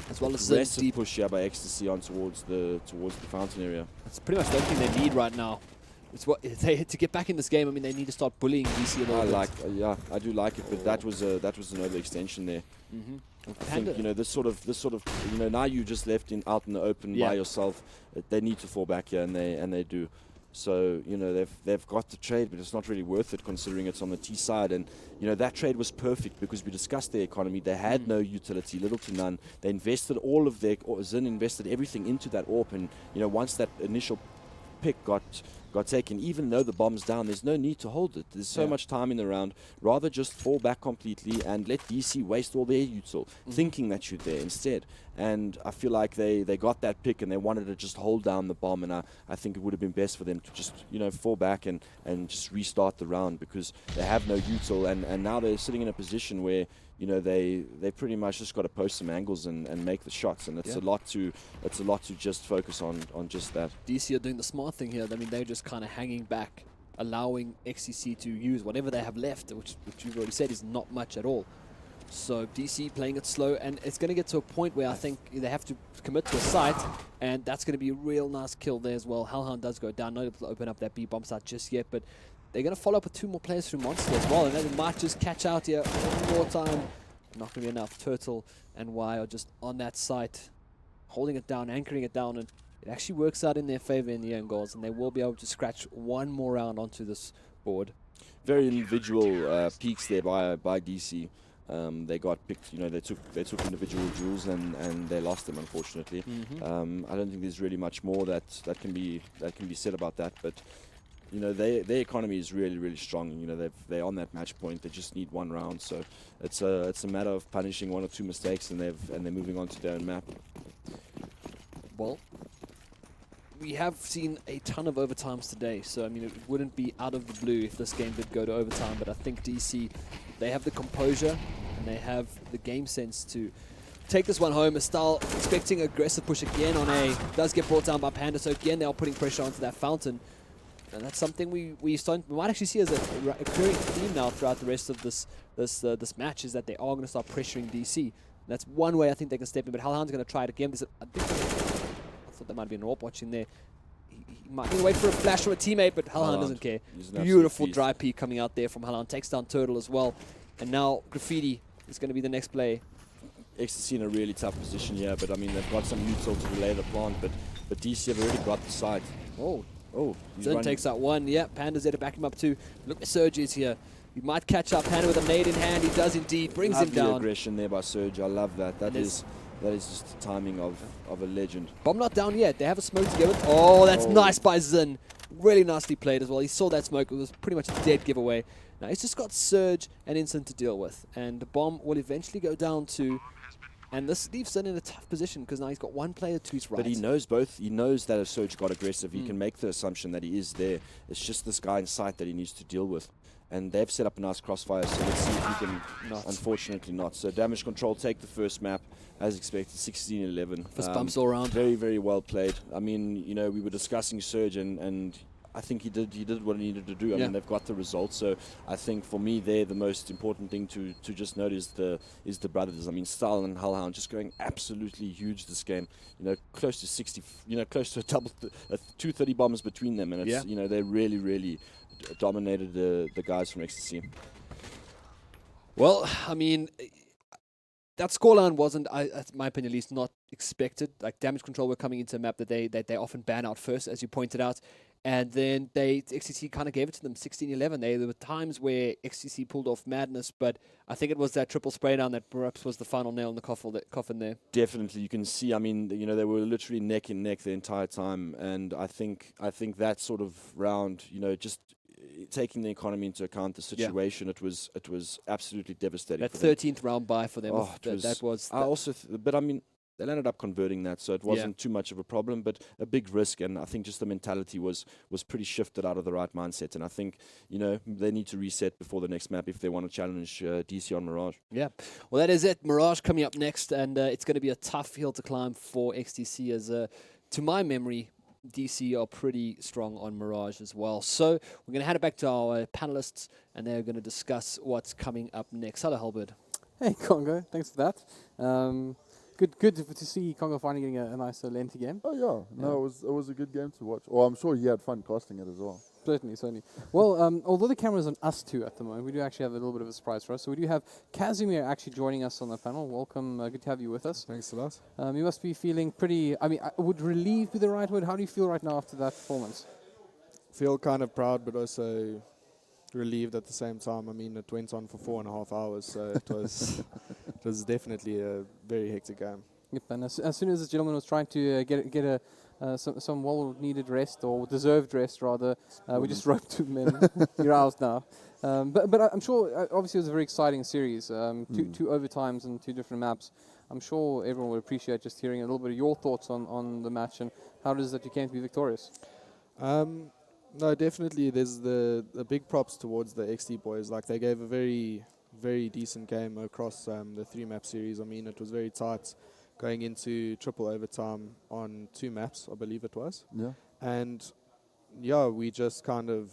as well as aggressive deep push here by Ecstasy on towards the fountain area. That's pretty much the only thing they need right now. It's what to get back in this game. I mean, they need to start bullying DC a little bit. I do like it, but that was an overextension there. I think this sort of now you just left out in the open by yourself. They need to fall back here, and they do. So they've got the trade, but it's not really worth it considering it's on the T side. And that trade was perfect because we discussed their economy. They had no utility, little to none. They invested all of their Zin invested everything into that AWP, and once that initial pick got taken, even though the bomb's down, there's no need to hold it. There's so much time in the round. Rather just fall back completely and let DC waste all their util, thinking that you're there instead. And I feel like they got that pick and they wanted to just hold down the bomb, and I think it would have been best for them to just fall back and just restart the round because they have no util, and now they're sitting in a position where they pretty much just got to post some angles and make the shots, and it's a lot to just focus on just that. DC are doing the smart thing here. I mean, they're just kind of hanging back, allowing XCC to use whatever they have left, which you've already said is not much at all. So DC playing it slow, and it's going to get to a point where I think they have to commit to a site, and that's going to be a real nice kill there as well. Hellhound does go down, not able to open up that B bomb site just yet, but they're going to follow up with 2 more players through Monster as well, and then they might just catch out here one more time. Not going to be enough. Turtle and Y are just on that site, holding it down, anchoring it down, and it actually works out in their favor in the end goals, and they will be able to scratch one more round onto this board. Very individual peaks there by DC. They got picked, they took individual duels and they lost them, unfortunately. I don't think there's really much more that can be said about that, but their economy is really, really strong. They're on that match point. They just need one round, so it's a matter of punishing 1 or 2 mistakes, and they're moving on to their own map. Well, we have seen a ton of overtimes today, so I mean it wouldn't be out of the blue if this game did go to overtime. But I think DC, they have the composure and they have the game sense to take this one home. Estelle expecting aggressive push again on A, does get brought down by Panda, so again they are putting pressure onto that fountain. And that's something we might actually see as a recurring theme now throughout the rest of this match, is that they are going to start pressuring DC. That's one way I think they can step in, but Hellhound's going to try it again. I thought there might be an AWP watching there. He might need to wait for a flash from a teammate, but Hellhound doesn't care. Beautiful dry peek coming out there from Hellhound. Takes down Turtle as well. And now Graffiti is going to be the next play. Ecstasy in a really tough position here, but I mean they've got some util to relay the plant, but DC have already got the site. Oh, Zin takes out one. Yeah, Panda's there to back him up too. Look where Surge is here. He might catch up Panda with a nade in hand. He does indeed. Brings him down. Aggression there by Surge. I love that. That is just the timing of a legend. Bomb not down yet. They have a smoke to give it. Oh, that's nice by Zin. Really nicely played as well. He saw that smoke. It was pretty much a dead giveaway. Now he's just got Surge and Instant to deal with. And the bomb will eventually go down to... And this leaves Zin in a tough position because now he's got one player to his right. But he knows both. He knows that if Surge got aggressive, he can make the assumption that he is there. It's just this guy in sight that he needs to deal with. And they've set up a nice crossfire, so let's see if he can... Unfortunately not. So damage control take the first map, as expected, 16-11. Fist bumps all around. Very, very well played. I mean, we were discussing Surge, and I think he did what he needed to do. I Yeah. mean, they've got the results. So I think for me, there the most important thing to just note is the brothers. I mean, Stahl and Hellhound just going absolutely huge this game. You know, close to 60. You know, close to a double, 230 bombs between them, and it's Yeah. you know they really dominated the guys from XTC. Well, I mean, that scoreline wasn't, in my opinion at least, not expected. Like, damage control were coming into a map that they often ban out first, as you pointed out. And then XTC kind of gave it to them, 16-11. There were times where XTC pulled off madness, but I think it was that triple spray down that perhaps was the final nail in the coffin there. Definitely, you can see. I mean, you know, they were literally neck and neck the entire time, and I think that sort of round, you know, just taking the economy into account, the situation, it was absolutely devastating. That 13th round bye for them. Oh, but I mean, they ended up converting that, so it wasn't too much of a problem, but a big risk, and I think just the mentality was pretty shifted out of the right mindset, and I think, you know, they need to reset before the next map if they want to challenge DC on Mirage. Yeah, well, that is it. Mirage coming up next, and it's going to be a tough hill to climb for XTC, as to my memory, DC are pretty strong on Mirage as well. So we're going to hand it back to our panelists, and they're going to discuss what's coming up next. Hello, Halbert. Hey, Congo. Thanks for that. Good to see Congo finally getting a nice lengthy game. Oh yeah, no, it was a good game to watch. Oh, I'm sure he had fun casting it as well. Certainly. Well, although the camera's on us two at the moment, we do actually have a little bit of a surprise for us. So we do have Casimir actually joining us on the panel. Welcome, good to have you with us. Thanks a lot. You must be feeling pretty, I mean, would relieved be the right word? How do you feel right now after that performance? Feel kind of proud, but also relieved at the same time. I mean, it went on for 4.5 hours, so it was definitely a very hectic game. Yep, and as soon as this gentleman was trying to get some well-needed rest, or deserved rest rather, we just roped him in. You're out now. But I'm sure, obviously it was a very exciting series, two overtimes and 2 different maps. I'm sure everyone would appreciate just hearing a little bit of your thoughts on the match and how it is that you came to be victorious. No, definitely there's the big props towards the XT boys. Like, they gave a very, very decent game across the 3-map series. I mean, it was very tight going into triple overtime on 2 maps, I believe it was. Yeah. And yeah, we just kind of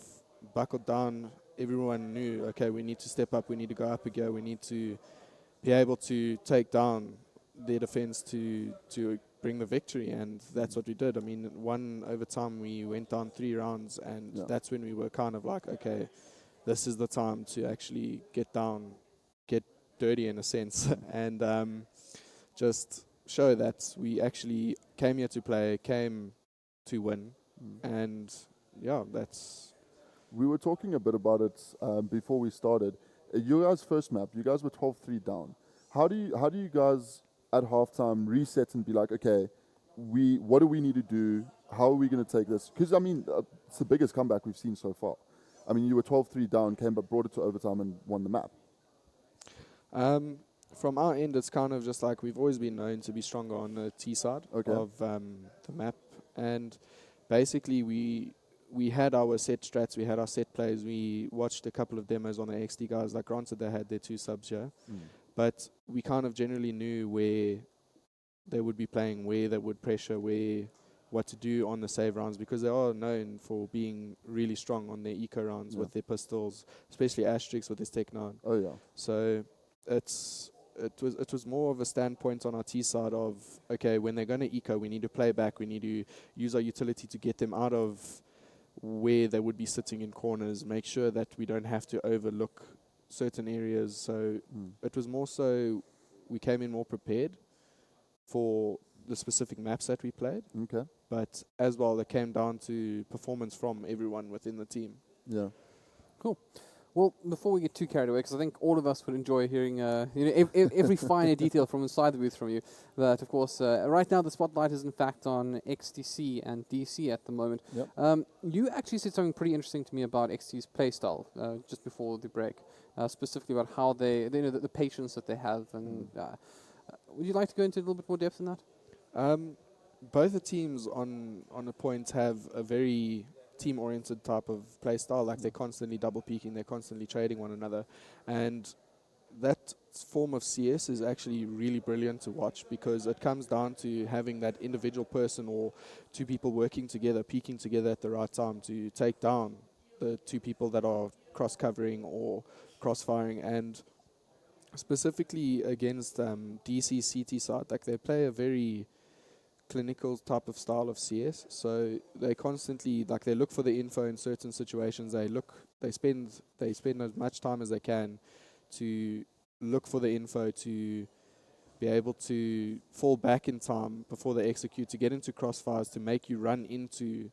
buckled down. Everyone knew, okay, we need to step up, we need to go up a gear, we need to be able to take down their defense to bring the victory, and that's what we did. I mean, 1 overtime we went down 3 rounds, and that's when we were kind of like, okay, this is the time to actually get dirty in a sense, and just show that we actually came here to play, came to win, and yeah, that's... We were talking a bit about it before we started. Your guys' first map, you guys were 12-3 down. How do you guys at halftime reset and be like, okay, what do we need to do? How are we going to take this? Because, I mean, it's the biggest comeback we've seen so far. I mean, you were 12-3 down, brought it to overtime and won the map. From our end, it's kind of just like we've always been known to be stronger on the T side of the map. And basically, we had our set strats, we had our set plays. We watched a couple of demos on the XD guys. Like, granted, they had their 2 subs here. But we kind of generally knew where they would be playing, where they would pressure, what to do on the save rounds, because they are known for being really strong on their eco rounds with their pistols, especially Asterix with his Tech 9. Oh, yeah. So it was more of a standpoint on our T side of, okay, when they're going to eco, we need to play back, we need to use our utility to get them out of where they would be sitting in corners, make sure that we don't have to overlook certain areas. So it was more so we came in more prepared for the specific maps that we played. Okay. But as well, it came down to performance from everyone within the team. Yeah. Cool. Well, before we get too carried away, because I think all of us would enjoy hearing every finer detail from inside the booth from you. But of course, right now the spotlight is in fact on XTC and DC at the moment. Yep. You actually said something pretty interesting to me about XTC's playstyle just before the break, specifically about how they know the patience that they have. And would you like to go into a little bit more depth in that? Both the teams on a point have a very team-oriented type of play style. Like, they're constantly double peaking, they're constantly trading one another, and that form of CS is actually really brilliant to watch, because it comes down to having that individual person or two people working together, peeking together at the right time to take down the two people that are cross-covering or cross-firing. And specifically against DC CT side, like they play a very clinical type of style of CS. So they constantly, like, they look for the info in certain situations. They spend as much time as they can to look for the info, to be able to fall back in time before they execute, to get into crossfires, to make you run into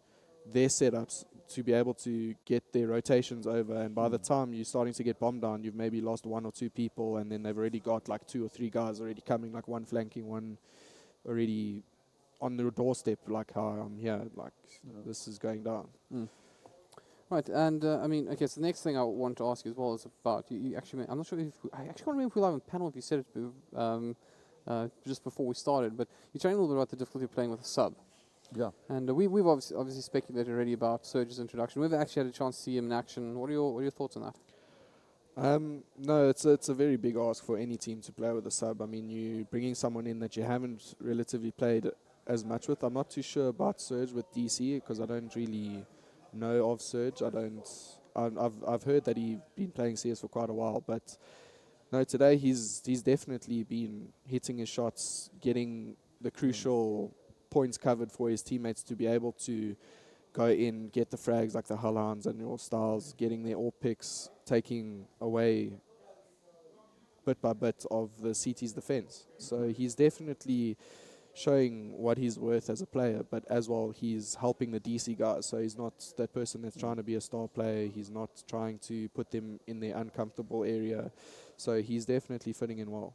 their setups, to be able to get their rotations over. And by the time you're starting to get bombed down, you've maybe lost one or two people, and then they've already got like 2 or 3 guys already coming, like one flanking, one already on the doorstep, like how I'm here, like this is going down. Right, and I mean, okay, so the next thing I want to ask you as well is about, you actually, I'm not sure if, I actually can't remember if we were live on panel, if you said it just before we started, but you're telling a little bit about the difficulty of playing with a sub. Yeah. And we've obviously speculated already about Surge's introduction. We've actually had a chance to see him in action. What are your thoughts on that? No, it's a very big ask for any team to play with a sub. I mean, you bringing someone in that you haven't relatively played as much with. I'm not too sure about Surge with DC because I don't really know of Surge. I've heard that he's been playing CS for quite a while, but no, today he's definitely been hitting his shots, getting the crucial points covered for his teammates to be able to go in, get the frags like the Hellhounds and your Styles, getting their AWP picks, taking away bit by bit of the CT's defense. So he's definitely showing what he's worth as a player, but as well he's helping the DC guys. So he's not that person that's trying to be a star player. He's not trying to put them in their uncomfortable area. So he's definitely fitting in well.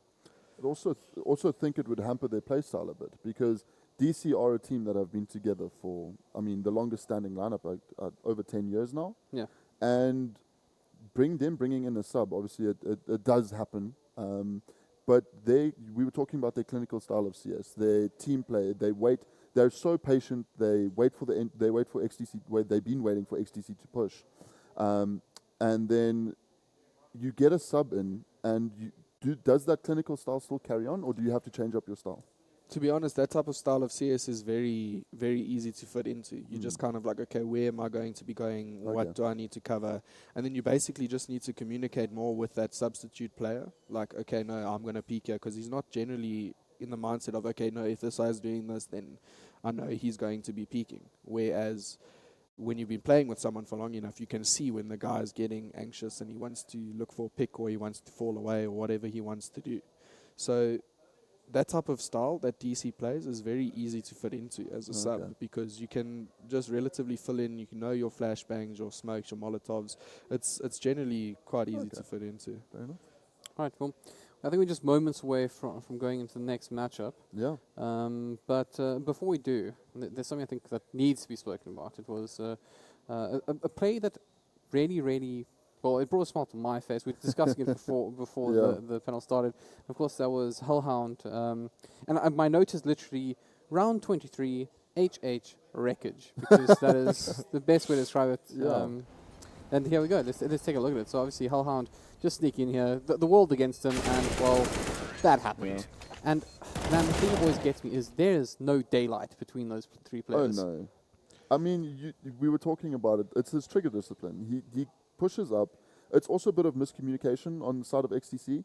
I also think it would hamper their play style a bit, because DC are a team that have been together for, I mean, the longest standing lineup, over 10 years now. Yeah. And bringing in a sub, obviously it does happen. But we were talking about their clinical style of CS, their team play. They're so patient. They wait for XTC. They've been waiting for XTC to push, and then you get a sub in, and does that clinical style still carry on, or do you have to change up your style? To be honest, that type of style of CS is very, very easy to fit into. You just kind of like, okay, where am I going to be going? Okay. What do I need to cover? And then you basically just need to communicate more with that substitute player. Like, okay, no, I'm going to peek here, because he's not generally in the mindset of, okay, no, if this guy's doing this, then I know he's going to be peeking. Whereas when you've been playing with someone for long enough, you can see when the guy's getting anxious and he wants to look for a pick, or he wants to fall away, or whatever he wants to do. So that type of style that DC plays is very easy to fit into as a sub, because you can just relatively fill in. You can know your flashbangs, your smokes, your Molotovs. It's generally quite easy to fit into. Fair enough. All right, well, I think we're just moments away from going into the next matchup. Yeah. But before we do, there's something I think that needs to be spoken about. It was a play that really, well, it brought a smile to my face. We were discussing it before the panel started. Of course, that was Hellhound. And my note is literally round 23, HH wreckage, because that is the best way to describe it. Yeah. And here we go. Let's take a look at it. So obviously Hellhound just sneaking in here. The world against him, and, well, that happened. Yeah. And, man, the thing that always gets me is there's no daylight between those three players. Oh, no. I mean, we were talking about it. It's his trigger discipline. He pushes up. It's also a bit of miscommunication on the side of XTC.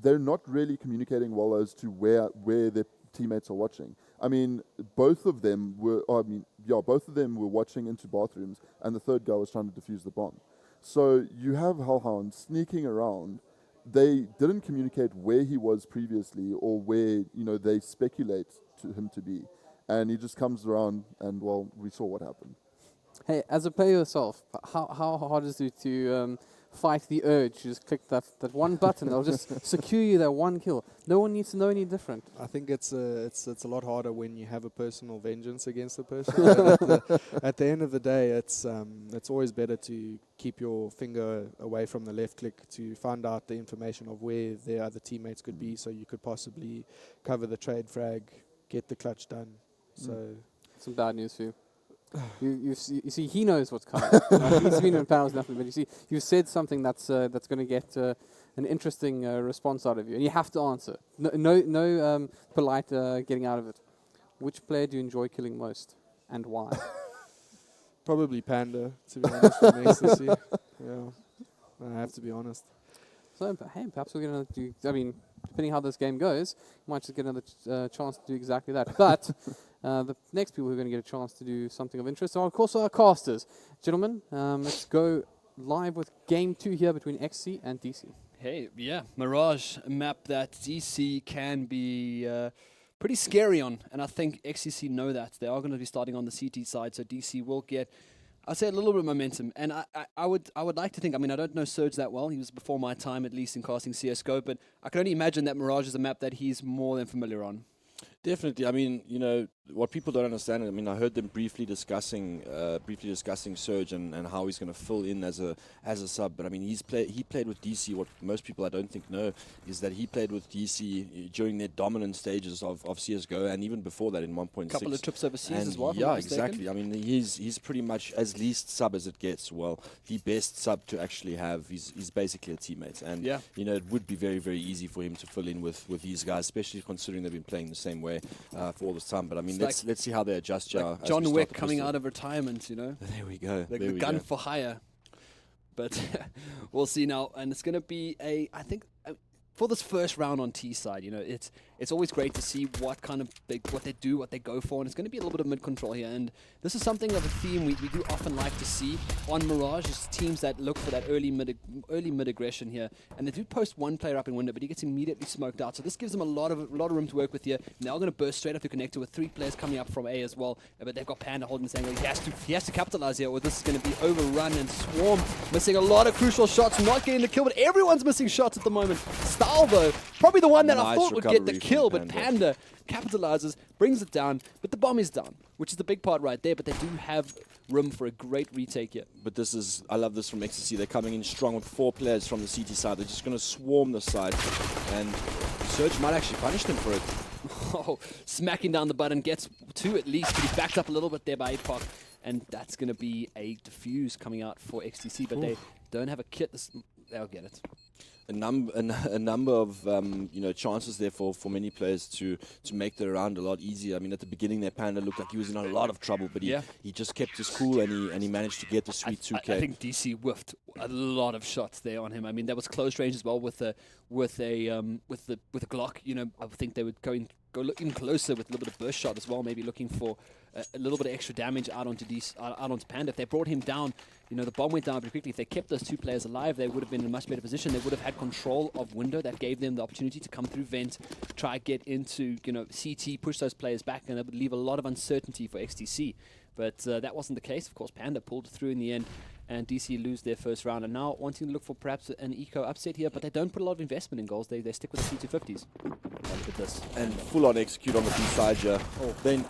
They're not really communicating well as to where their teammates are watching. I mean, both of them were watching into bathrooms, and the third guy was trying to defuse the bomb. So you have Hellhound sneaking around. They didn't communicate where he was previously, or where they speculate to him to be, and he just comes around, and, well, we saw what happened. Hey, as a player yourself, how hard is it to fight the urge to just click that one button? It'll just secure you that one kill. No one needs to know any different. I think it's a lot harder when you have a personal vengeance against the person. At the end of the day, it's always better to keep your finger away from the left click to find out the information of where their other teammates could be, so you could possibly cover the trade frag, get the clutch done. So some bad news for you. You see, he knows what's coming. He's been in panels nothing, but you see, you said something that's going to get an interesting response out of you, and you have to answer. No polite getting out of it. Which player do you enjoy killing most, and why? Probably Panda, to be honest, from ecstasy. Yeah, I have to be honest. So, hey, perhaps we're going to do, I mean, depending how this game goes, you might just get another chance to do exactly that. But the next people who are going to get a chance to do something of interest are, of course, our casters. Gentlemen, let's go live with Game 2 here between XC and DC. Hey, yeah, Mirage, a map that DC can be pretty scary on, and I think XCC know that. They are going to be starting on the CT side, so DC will get, I'd say, a little bit of momentum. And I would like to think, I mean, I don't know Surge that well. He was before my time, at least, in casting CSGO, but I can only imagine that Mirage is a map that he's more than familiar on. Definitely. I mean, you know, what people don't understand, I mean, I heard them briefly discussing Surge and how he's going to fill in as a sub. But I mean, he played with DC. What most people I don't think know is that he played with DC during their dominant stages of CSGO, and even before that in 1.6. Couple of trips overseas as well. Yeah, exactly. I mean, he's pretty much as least sub as it gets. Well, the best sub to actually have. He's basically a teammate, and you know, it would be very, very easy for him to fill in with these guys, especially considering they've been playing the same way for all this time. But I mean, let's see how they adjust. Like John Wick coming out of retirement, you know. There we go. The gun for hire. But we'll see now, and it's going to be I think for this first round on T side, you know, it's always great to see what kind of what they do, what they go for, and it's going to be a little bit of mid control here. And this is something of a theme we do often like to see on Mirage, is teams that look for that early mid aggression here. And they do post one player up in window, but he gets immediately smoked out. So this gives them a lot of room to work with here. And they're going to burst straight up to connector with 3 players coming up from A as well. But they've got Panda holding this angle. He has to capitalize here, or this is going to be overrun and Swarm missing a lot of crucial shots, not getting the kill, but everyone's missing shots at the moment. Style though, probably the one that I thought would get the kill, but Panda capitalizes, brings it down, but the bomb is down, which is the big part right there, but they do have room for a great retake here. But this is, I love this from Ecstasy. They're coming in strong with 4 players from the CT side. They're just going to swarm the side, and Surge might actually punish them for it. Oh, smacking down the button, gets 2 at least, but he's backed up a little bit there by Apoc, and that's going to be a defuse coming out for XTC, but they don't have a kit. They'll get it. A number of you know, chances there for many players to make the round a lot easier. I mean, at the beginning there, Panda looked like he was in a lot of trouble, but he just kept his cool, and he managed to get the sweet 2K. I think DC whiffed a lot of shots there on him. I mean, that was close range as well with a Glock. You know, I think they would go even closer with a little bit of burst shot as well, maybe looking for a little bit of extra damage out onto Panda. If they brought him down, you know, the bomb went down pretty quickly. If they kept those 2 players alive, they would have been in a much better position. They would have had control of window. That gave them the opportunity to come through vent, try get into, you know, CT, push those players back, and that would leave a lot of uncertainty for XTC. But that wasn't the case. Of course, Panda pulled through in the end, and DC lose their first round, and now wanting to look for perhaps an eco upset here, but they don't put a lot of investment in goals. They stick with the C250s. Look at this. And full on execute on the B side here. Then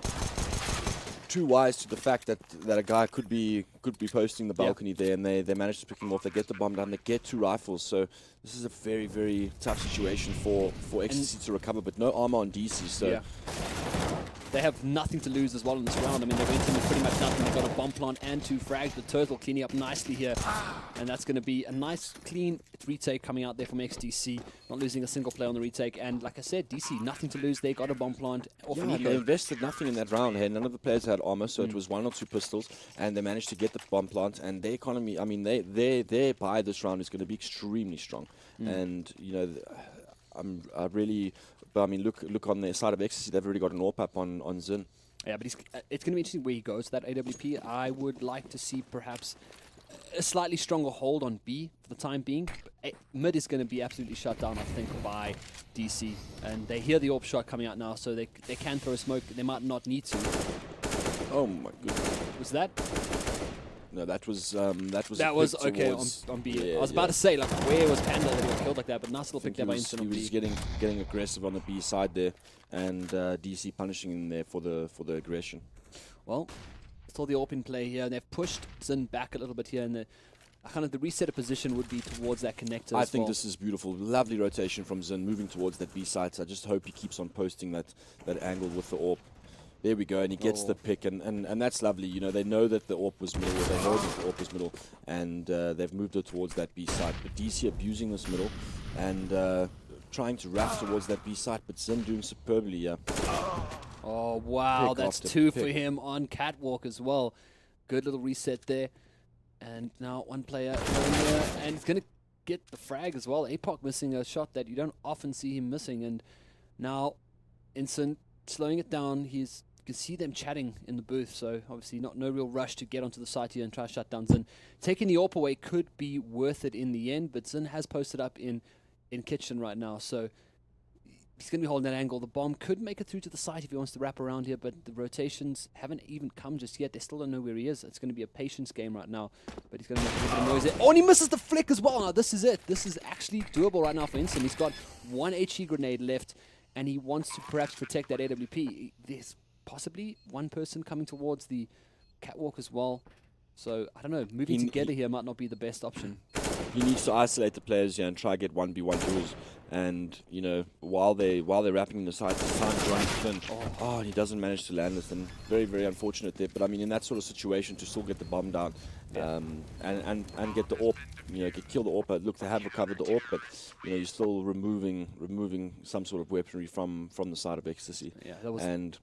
too wise to the fact that a guy could be posting the balcony there, and they manage to pick him off. They get the bomb down, they get 2 rifles, so this is a very, very tough situation for XTC to recover, but no armor on DC, so they have nothing to lose as well in this round. I mean, they went in with pretty much nothing. They've got a bomb plant and 2 frags. The Turtle cleaning up nicely here. And that's going to be a nice, clean retake coming out there from XTC. Not losing a single player on the retake. And like I said, DC, nothing to lose. They got a bomb plant off an eco. They invested nothing in that round. Hey, none of the players had armor, so it was 1 or 2 pistols. And they managed to get the bomb plant. And their economy, I mean, their buy this round is going to be extremely strong. And, you know, but I mean, look on the side of Ecstasy, they've already got an AWP on Zin. Yeah, but it's going to be interesting where he goes, that AWP. I would like to see perhaps a slightly stronger hold on B for the time being. Mid is going to be absolutely shut down, I think, by DC. And they hear the AWP shot coming out now, so they can throw a smoke. They might not need to. Oh my goodness. Was that? No, that was okay on B. Yeah, I was about to say, like, where was Panda that he got killed like that? But Nassil picked that by instant on B. He was getting aggressive on the B side there, and DC punishing him there for the aggression. Well, saw the open play here. They've pushed Zin back a little bit here, and the reset of position would be towards that connector. I think this is beautiful. Lovely rotation from Zin, moving towards that B side. So I just hope he keeps on posting that angle with the AWP. There we go, and he gets the pick, and that's lovely. You know, they know that the AWP was middle, or they heard that the AWP was middle, and they've moved it towards that B side. But DC abusing this middle, and trying to wrap towards that B side, but Zin doing superbly, yeah. Oh, wow, Pick that's after 2 for pick. him on Catwalk as well. Good little reset there. And now one player going here, and he's going to get the frag as well. APOC missing a shot that you don't often see him missing, and now Instant slowing it down. You can see them chatting in the booth, so obviously no real rush to get onto the site here and try to shut down Zin. Taking the AWP away could be worth it in the end, but Zin has posted up in kitchen right now, so he's going to be holding that angle. The bomb could make it through to the site if he wants to wrap around here, but the rotations haven't even come just yet. They still don't know where he is. It's going to be a patience game right now, but he's going to make a little bit of noise there. Oh, and he misses the flick as well. Now, this is it. This is actually doable right now for Instant. He's got 1 HE grenade left, and he wants to perhaps protect that AWP. There's possibly one person coming towards the catwalk as well. So, I don't know, moving together here might not be the best option. He needs to isolate the players here and try to get 1v1 duels. And, you know, while they're wrapping in the side, it's time to run to Finn. Oh, and he doesn't manage to land this, and very, very unfortunate there. But, I mean, in that sort of situation, to still get the bomb down and get the AWP, you know, kill the AWP. Look, they have recovered the AWP, but, you know, you're still removing some sort of weaponry from the side of Ecstasy. Yeah, that was... And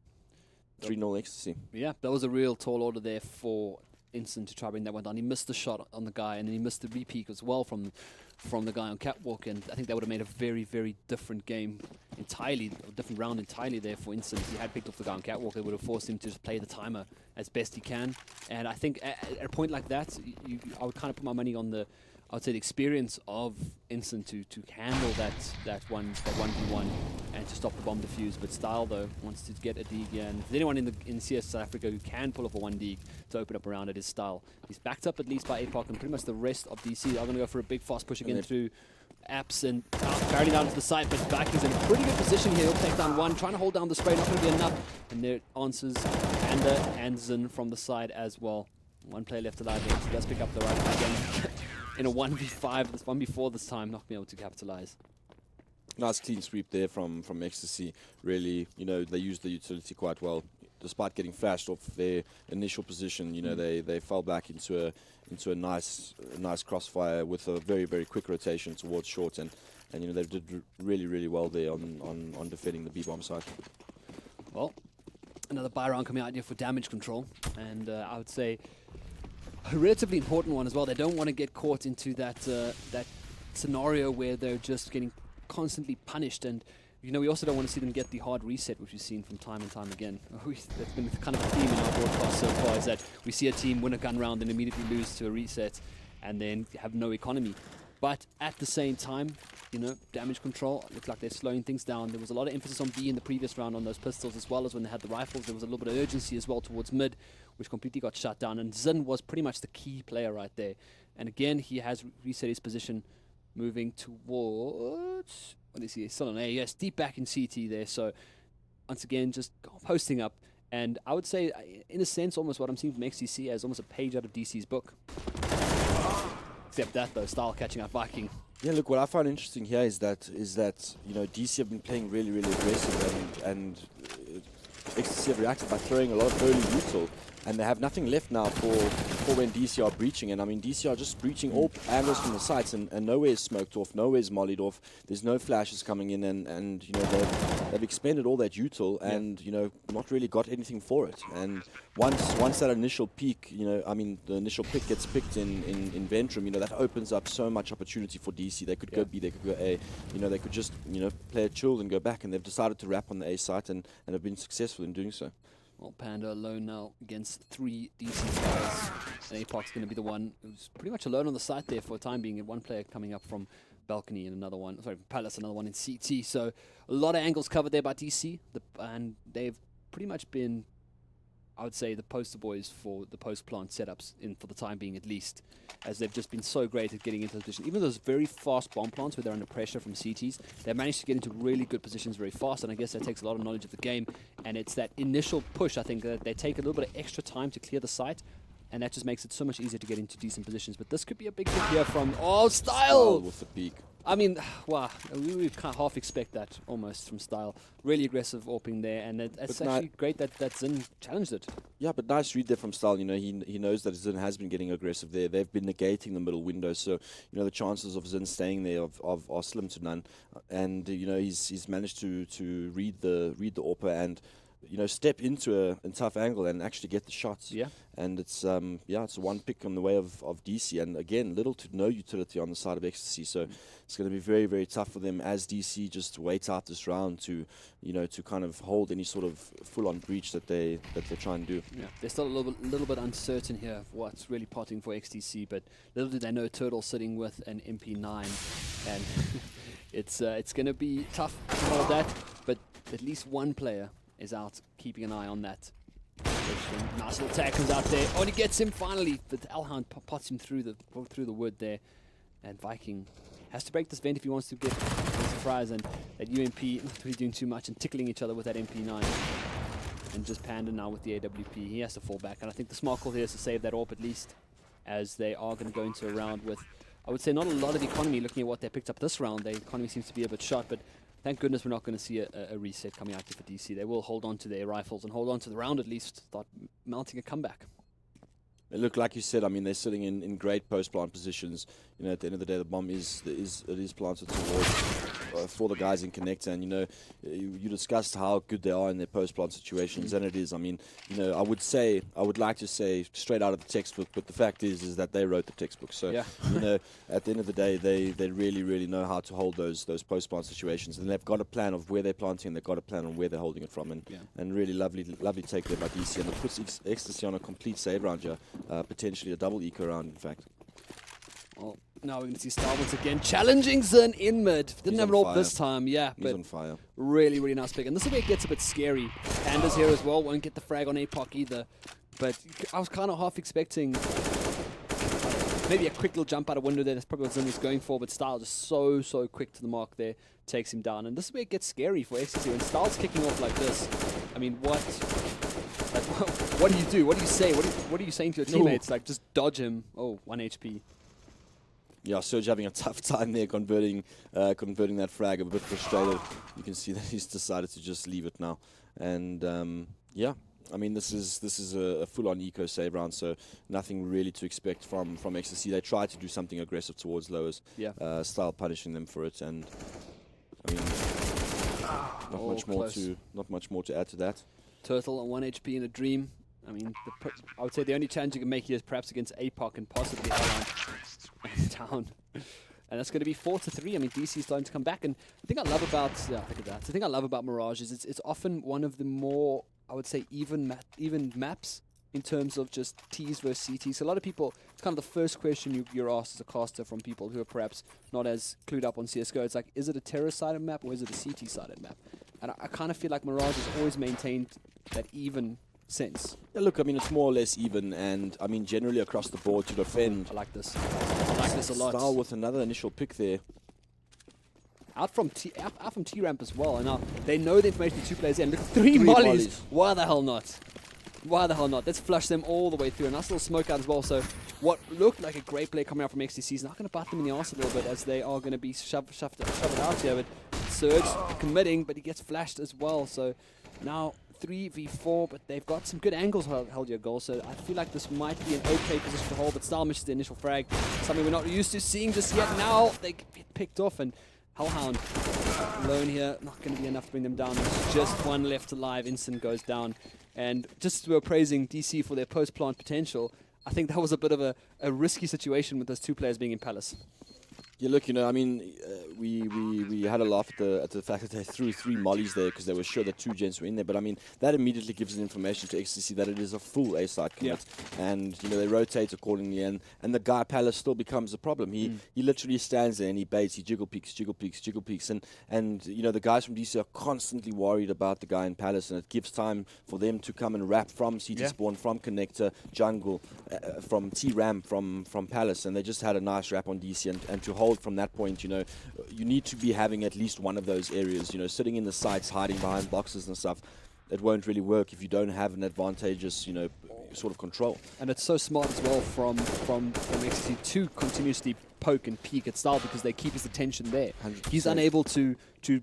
3-0 Ecstasy. Yeah, that was a real tall order there for Instant to try to bring that one down. He missed the shot on the guy, and then he missed the repeat as well from the guy on catwalk, and I think that would have made a very, very different game entirely, a different round entirely there for Instant. If he had picked up the guy on catwalk, it would have forced him to just play the timer as best he can. And I think at a point like that, I would kind of put my money on the experience of Instant to handle that 1v1 and to stop the bomb defuse. But Style though wants to get a dig, and if there's anyone in CS South Africa who can pull off a 1 dig to open up around it is Style. He's backed up at least by APOC, and pretty much the rest of DC are going to go for a big fast push again through Apps and barreling down to the side, but Viking's in a pretty good position here. He'll take down one, trying to hold down the spray, not going to be enough. And there answers Panda and Zin from the side as well. One player left alive here, so let's pick up the right back again. In a 1v5, this 1v4 this time, not being able to capitalize. Nice clean sweep there from Ecstasy. Really, you know, they used the utility quite well. Despite getting flashed off their initial position, you know, they fell back into a nice crossfire with a very, very quick rotation towards short, and you know, they did really, really well there on defending the B-bomb side. Well, another buy round coming out here for damage control, and I would say a relatively important one as well. They don't want to get caught into that scenario where they're just getting constantly punished, and you know, we also don't want to see them get the hard reset, which we've seen from time and time again. That's been kind of a theme in our broadcast so far, is that we see a team win a gun round and immediately lose to a reset and then have no economy. But at the same time, you know, damage control looked like they're slowing things down. There was a lot of emphasis on B in the previous round on those pistols, as well as when they had the rifles. There was a little bit of urgency as well towards mid, which completely got shut down. And Zin was pretty much the key player right there. And again, he has reset his position, moving towards... What is he? Still on A. Yes, deep back in CT there. So once again, just posting up. And I would say, in a sense, almost what I'm seeing from XTC as almost a page out of DC's book. Except that, though, Style catching up Viking. Yeah, look, what I find interesting here is that you know, DC have been playing really, really aggressive, and XTC have reacted by throwing a lot of early util, and they have nothing left now for when DC are breaching. And I mean, DC are just breaching all angles from the sites, and nowhere is smoked off, nowhere is mollied off. There's no flashes coming in, and you know, they've expended all that util, and you know, not really got anything for it. And once that initial peak, you know, I mean, the initial pick gets picked in Ventrum, you know, that opens up so much opportunity for DC. They could go B, they could go A, you know, they could just, you know, play it chilled and go back, and they've decided to wrap on the A site and have been successful in doing so. Well, Panda alone now against 3 DC players. And APOC's going to be the one who's pretty much alone on the site there for a time being. And one player coming up from Balcony and another one, sorry, Palace, another one in CT. So a lot of angles covered there by DC. And they've pretty much been, I would say, the poster boys for the post-plant setups, for the time being at least, as they've just been so great at getting into the position. Even those very fast bomb plants where they're under pressure from CTs, they managed to get into really good positions very fast, and I guess that takes a lot of knowledge of the game, and it's that initial push, I think, that they take a little bit of extra time to clear the site, and that just makes it so much easier to get into decent positions. But this could be a big pick here from, Style! With the peak. I mean, wow, we kind of half expect that almost from Style. Really aggressive AWPing there, and it's actually great that Zin challenged it. Yeah, but nice read there from Style. You know, he knows that Zin has been getting aggressive there. They've been negating the middle window, so you know the chances of Zin staying there are slim to none. And you know he's managed to read the AWPer and you know step into a tough angle and actually get the shots. Yeah. And it's it's one pick on the way of DC, and again little to no utility on the side of Ecstasy. So it's going to be very, very tough for them as DC just wait out this round to to kind of hold any sort of full-on breach that they try and do. Yeah, they're still a little bit uncertain here of what's really potting for XTC, but little do they know Turtle sitting with an MP9, and it's going to be tough to hold that. But at least one player is out keeping an eye on that. Nice little tag comes out there. Oh, and he gets him finally. But Alhound pots him through the wood there. And Viking has to break this vent if he wants to get a surprise. And that UMP not really doing too much and tickling each other with that MP9. And just Panda now with the AWP. He has to fall back. And I think the smart call here is to save that AWP at least. As they are going to go into a round with, I would say, not a lot of economy looking at what they picked up this round. The economy seems to be a bit shot, but thank goodness we're not going to see a reset coming out here for DC. They will hold on to their rifles and hold on to the round at least, start mounting a comeback. It looked like you said. I mean, they're sitting in great post-plant positions. You know, at the end of the day, the bomb is planted towards for the guys in connector. And you know, you discussed how good they are in their post-plant situations, and it is. I mean, you know, I would like to say straight out of the textbook, but the fact is that they wrote the textbook. So yeah. you know, at the end of the day, they really, really know how to hold those post-plant situations, and they've got a plan of where they're planting, and they've got a plan on where they're holding it from, and really lovely take there by DC, and it puts Ecstasy on a complete save round here. Potentially a double eco round, in fact. Well, now we're going to see Star once again challenging Zin in mid. Didn't have it all this time, yeah. He's on fire. Really, really nice pick. And this is where it gets a bit scary. Panda's here as well. Won't get the frag on APOC either. But I was kind of half expecting maybe a quick little jump out of window there. That's probably what Zin was going for. But Style just so quick to the mark there. Takes him down. And this is where it gets scary for Ecstasy. When Style's kicking off like this, I mean, what do you do? What do you say? What are you saying to your teammates? Like, just dodge him. Oh, 1 HP. Yeah, Serge having a tough time there converting that frag. A bit frustrated. You can see that he's decided to just leave it now. And yeah, I mean this is a full-on eco save round, so nothing really to expect from Ecstasy. They tried to do something aggressive towards lowers. Yeah. Style punishing them for it, and I mean not much more to add to that. Turtle on 1 HP in a dream. I mean, I would say the only challenge you can make here is perhaps against APOC and possibly down. And that's going to be 4-3. I mean, DC is starting to come back. And the thing I love about the thing I love about Mirage is it's often one of the more, I would say, even maps in terms of just Ts versus CTs. So a lot of people, it's kind of the first question you're asked as a caster from people who are perhaps not as clued up on CSGO. It's like, is it a terror-sided map or is it a CT-sided map? And I kind of feel like Mirage has always maintained that even sense. Yeah, look, I mean, it's more or less even, and I mean, generally across the board to defend. I like this. I like this a lot. Style with another initial pick there. Out from T-Ramp as well, and now they know the information of 2 players in. Look, 3 mollies. Why the hell not? Why the hell not? Let's flush them all the way through. A nice little smoke out as well. So what looked like a great play coming out from XTC is not going to bite them in the arse a little bit, as they are going to be shoved out here. But Surge committing, but he gets flashed as well. So now 3v4, but they've got some good angles held your goal. So I feel like this might be an okay position to hold, but Style misses the initial frag. Something we're not used to seeing just yet. Now they get picked off, and Hellhound alone here, not going to be enough to bring them down. There's just one left alive. Instant goes down. And just as we were praising DC for their post-plant potential, I think that was a bit of a risky situation with those 2 players being in Palace. Yeah, look, you know, I mean, we had a laugh at the fact that they threw 3 mollies there because they were sure that 2 gents were in there. But I mean, that immediately gives the information to XTC that it is a full A-side commit. Yeah. And, you know, they rotate accordingly, and the guy Palace still becomes a problem. He literally stands there and he baits, he jiggle peeks. And you know, the guys from DC are constantly worried about the guy in Palace, and it gives time for them to come and wrap from CT spawn, from connector, jungle, from T-Ramp, from Palace. And they just had a nice wrap on DC, and to hold from that point, you know, you need to be having at least one of those areas, you know, sitting in the sites, hiding behind boxes and stuff. It won't really work if you don't have an advantageous, you know, sort of control. And it's so smart as well from XC to continuously poke and peek at Style because they keep his attention there. 100%. He's unable to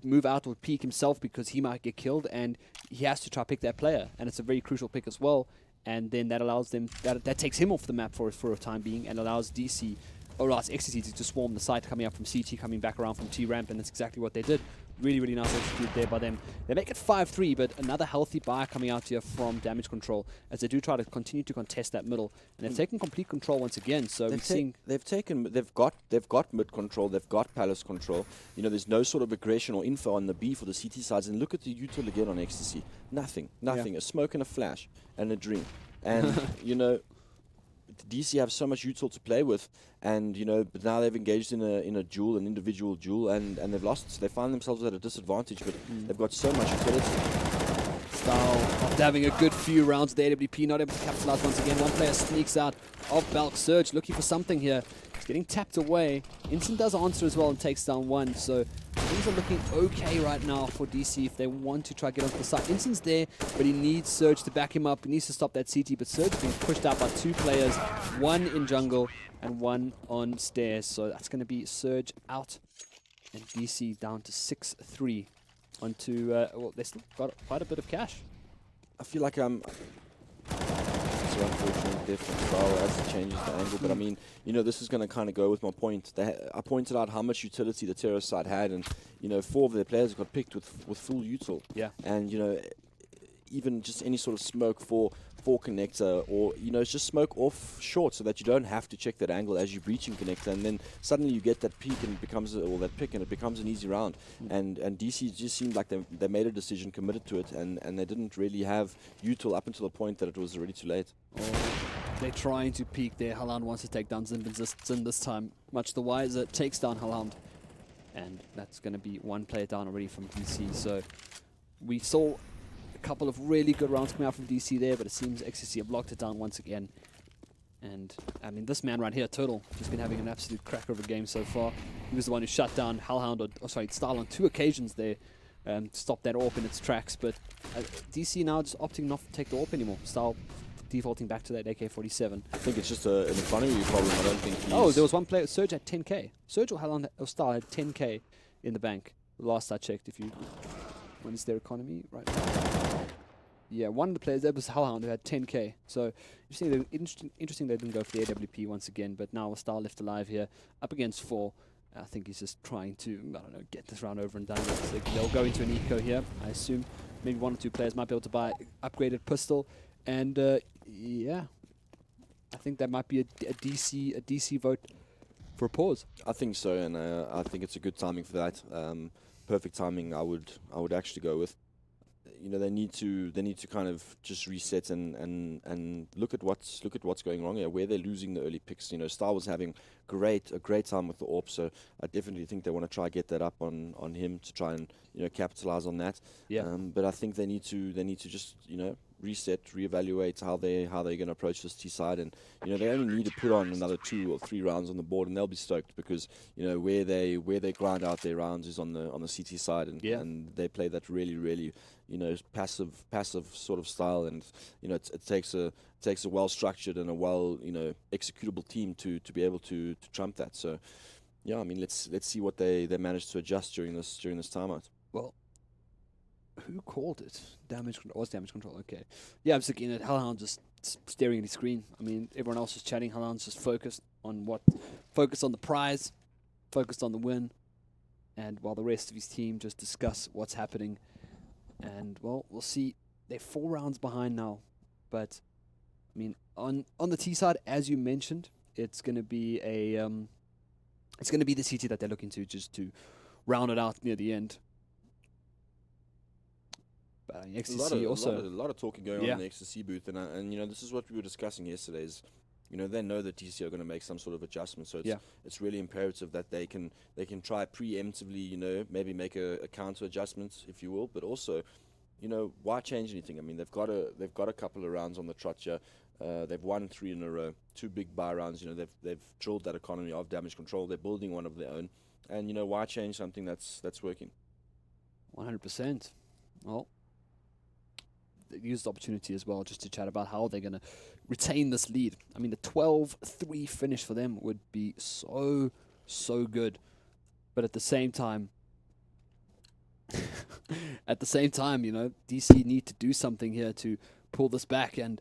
move out or peek himself because he might get killed, and he has to try pick that player, and it's a very crucial pick as well. And then that allows them that takes him off the map for a time being, and allows DC or allows XCC to swarm the site coming up from CT, coming back around from T ramp, and that's exactly what they did. Really, really nice execute there by them. They make it 5-3, but another healthy buy coming out here from Damage Control as they do try to continue to contest that middle, and they've taken complete control once again. So they've got mid control, they've got palace control. You know, there's no sort of aggression or info on the B for the CT sides. And look at the util again on ecstasy. Nothing. Yeah. A smoke and a flash and a dream. And you know, DC have so much util to play with, and you know, but now they've engaged in a duel, an individual duel, and they've lost. So they find themselves at a disadvantage, but they've got so much utility. Style after having a good few rounds, the AWP not able to capitalize once again. One player sneaks out of Balk. Surge looking for something here. He's getting tapped away. Instant does answer as well and takes down one. So things are looking okay right now for DC if they want to try to get onto the side. Instant's there, but he needs Surge to back him up. He needs to stop that CT, but Surge is being pushed out by two players, one in jungle and one on stairs. So that's going to be Surge out and DC down to 6-3. Onto, well, they still got quite a bit of cash. I feel like so unfortunate death from Style as it changes the angle, but I mean, you know, this is going to kind of go with my point. I pointed out how much utility the terror side had, and you know, 4 of their players got picked with full util. Yeah. And you know, even just any sort of smoke for connector, or you know, it's just smoke off short so that you don't have to check that angle as you're breaching connector, and then suddenly you get that peak and it becomes that pick and it becomes an easy round. And DC just seemed like they made a decision, committed to it, and they didn't really have util up until the point that it was already too late. They're trying to peak there. Haland wants to take down Zin this time. Much the wiser, takes down Haland, and that's going to be one player down already from DC. So we saw a couple of really good rounds coming out from DC there, but it seems XCC have locked it down once again. And I mean, this man right here, Turtle, has been having an absolute cracker of a game so far. He was the one who shut down Hellhound, Style on 2 occasions there, to stop that AWP in its tracks. But DC now just opting not to take the AWP anymore. Style defaulting back to that AK-47. I think it's just an economy problem. I don't think he's... Oh, there was one player, Surge had 10k. Surge or Hellhound or Style had 10k in the bank. Last I checked, when is their economy right now? Yeah, one of the players, that was Hellhound, who had 10k. So you see, interesting they didn't go for the AWP once again, but now Style left alive here, up against 4. I think he's just trying to, I don't know, get this round over and done with. So they'll go into an eco here, I assume. Maybe 1 or 2 players might be able to buy upgraded pistol. And yeah, I think that might be a DC vote for a pause. I think so, and I think it's a good timing for that. Perfect timing, I would actually go with. You know, they need to kind of just reset and look at what's going wrong here, where they're losing the early picks. You know, Star was having a great time with the AWP, so I definitely think they want to try to get that up on him to try and, you know, capitalize on that. Yeah. But I think they need to just, you know, reset, reevaluate how they're going to approach this T side, and you know, they only need to put on another 2 or 3 rounds on the board, and they'll be stoked, because you know, where they grind out their rounds is on the CT side, and they play that really, you know, passive sort of style, and you know, it takes a well structured and a well, you know, executable team to be able to trump that. So yeah, I mean, let's see what they manage to adjust during this timeout. Well, who called it? Damage control. Was damage control? Okay. Yeah, I'm just looking at Hellhound just staring at his screen. I mean, everyone else is chatting. Hellhound's just focused on the prize, focused on the win, and while the rest of his team just discuss what's happening. And well, we'll see. They're 4 rounds behind now, but I mean, on the T side, as you mentioned, it's going to be the CT that they're looking to just to round it out near the end. XCC a lot of talking going on in the XCC booth, and you know, this is what we were discussing yesterday. Is, you know, they know that DC are going to make some sort of adjustment, so it's really imperative that they can try preemptively, you know, maybe make a counter adjustment, if you will, but also, you know, why change anything? I mean, they've got a couple of rounds on the trot here. They've won 3 in a row, 2 big buy rounds. You know, they've drilled that economy of damage control. They're building one of their own, and you know, why change something that's working? 100%. Well, use the opportunity as well just to chat about how they're going to retain this lead. I mean, the 12-3 finish for them would be so good. But at the same time, you know, DC need to do something here to pull this back. And,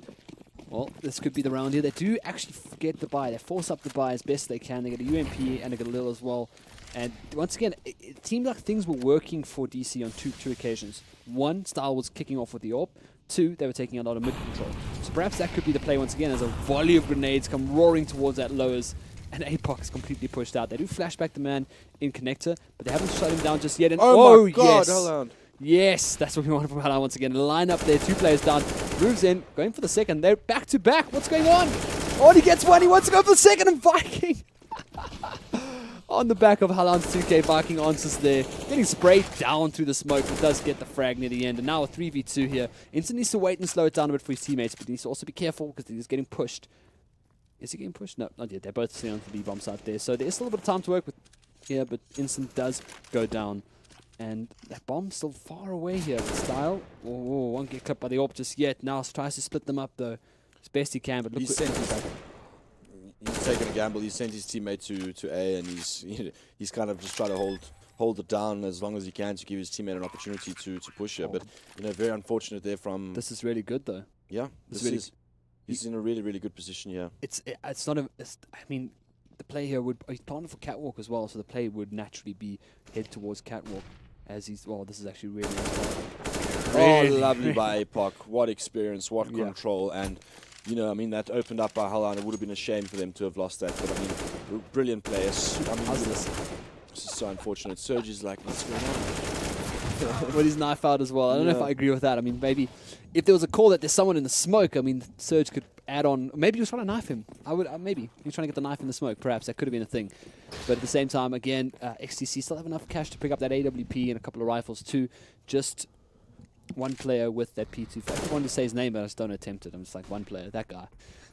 well, this could be the round here. They do actually get the buy. They force up the buy as best they can. They get a UMP and a Galil as well. And once again, it seemed like things were working for DC on two occasions. One, Style was kicking off with the AWP. Two, they were taking a lot of mid control. So perhaps that could be the play once again as a volley of grenades come roaring towards that lowers. And APOC is completely pushed out. They do flashback the man in connector, but they haven't shut him down just yet. And oh my God, yes. hold on. Yes, that's what we wanted from Halan once again. Line up there, 2 players down. Moves in, going for the second. They're back to back. What's going on? Oh, he gets one. He wants to go for the second, and Viking on the back of Halan's 2K. Viking answers there. Getting sprayed down through the smoke, but does get the frag near the end. And now a 3v2 here. Instant needs to wait and slow it down a bit for his teammates, but he needs to also be careful because he's getting pushed. Is he getting pushed? No, not yet. They're both sitting on the B-bomb side there. So there's still a bit of time to work with here, but Instant does go down. And that bomb's still far away here with Style. Oh, won't get clipped by the AWP just yet. Now tries to split them up though. As best he can, but look, he's taking a gamble. He sent his teammate to A, and he's kind of just trying to hold it down as long as he can to give his teammate an opportunity to push here. But very unfortunate there from. This is really good though. Yeah, he's in a really, really good position here. It's not a. I mean, the play here he's planning for catwalk as well, so the play would naturally be head towards catwalk. As he's this is actually really. Lovely by APOC. What experience, what control, and I mean that opened up by Halan. It would have been a shame for them to have lost that, but I mean, brilliant players. I mean, this is so unfortunate. Surge is like, what's going on? With his knife out as well. I don't know if I agree with that. I mean, maybe if there was a call that there's someone in the smoke, I mean, Surge could add on. Maybe he was trying to knife him. Maybe he was trying to get the knife in the smoke. Perhaps that could have been a thing. But at the same time, again, XTC still have enough cash to pick up that AWP and a couple of rifles too. Just one player with that P250. I wanted to say his name, but I just don't attempt it. I'm just like one player, that guy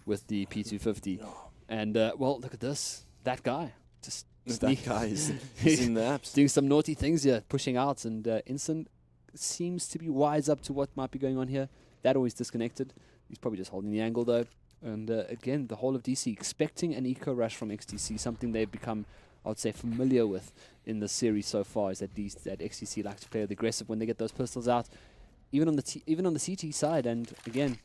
with the P250. And well, look at this. That guy just. That guy is in the apps. Doing some naughty things here, pushing out, and Instant seems to be wise up to what might be going on here. That always disconnected. He's probably just holding the angle though. And again, the whole of DC expecting an eco rush from XTC, something they've become, I would say, familiar with in the series so far. Is that XTC likes to play the aggressive when they get those pistols out, even on the CT side. And again,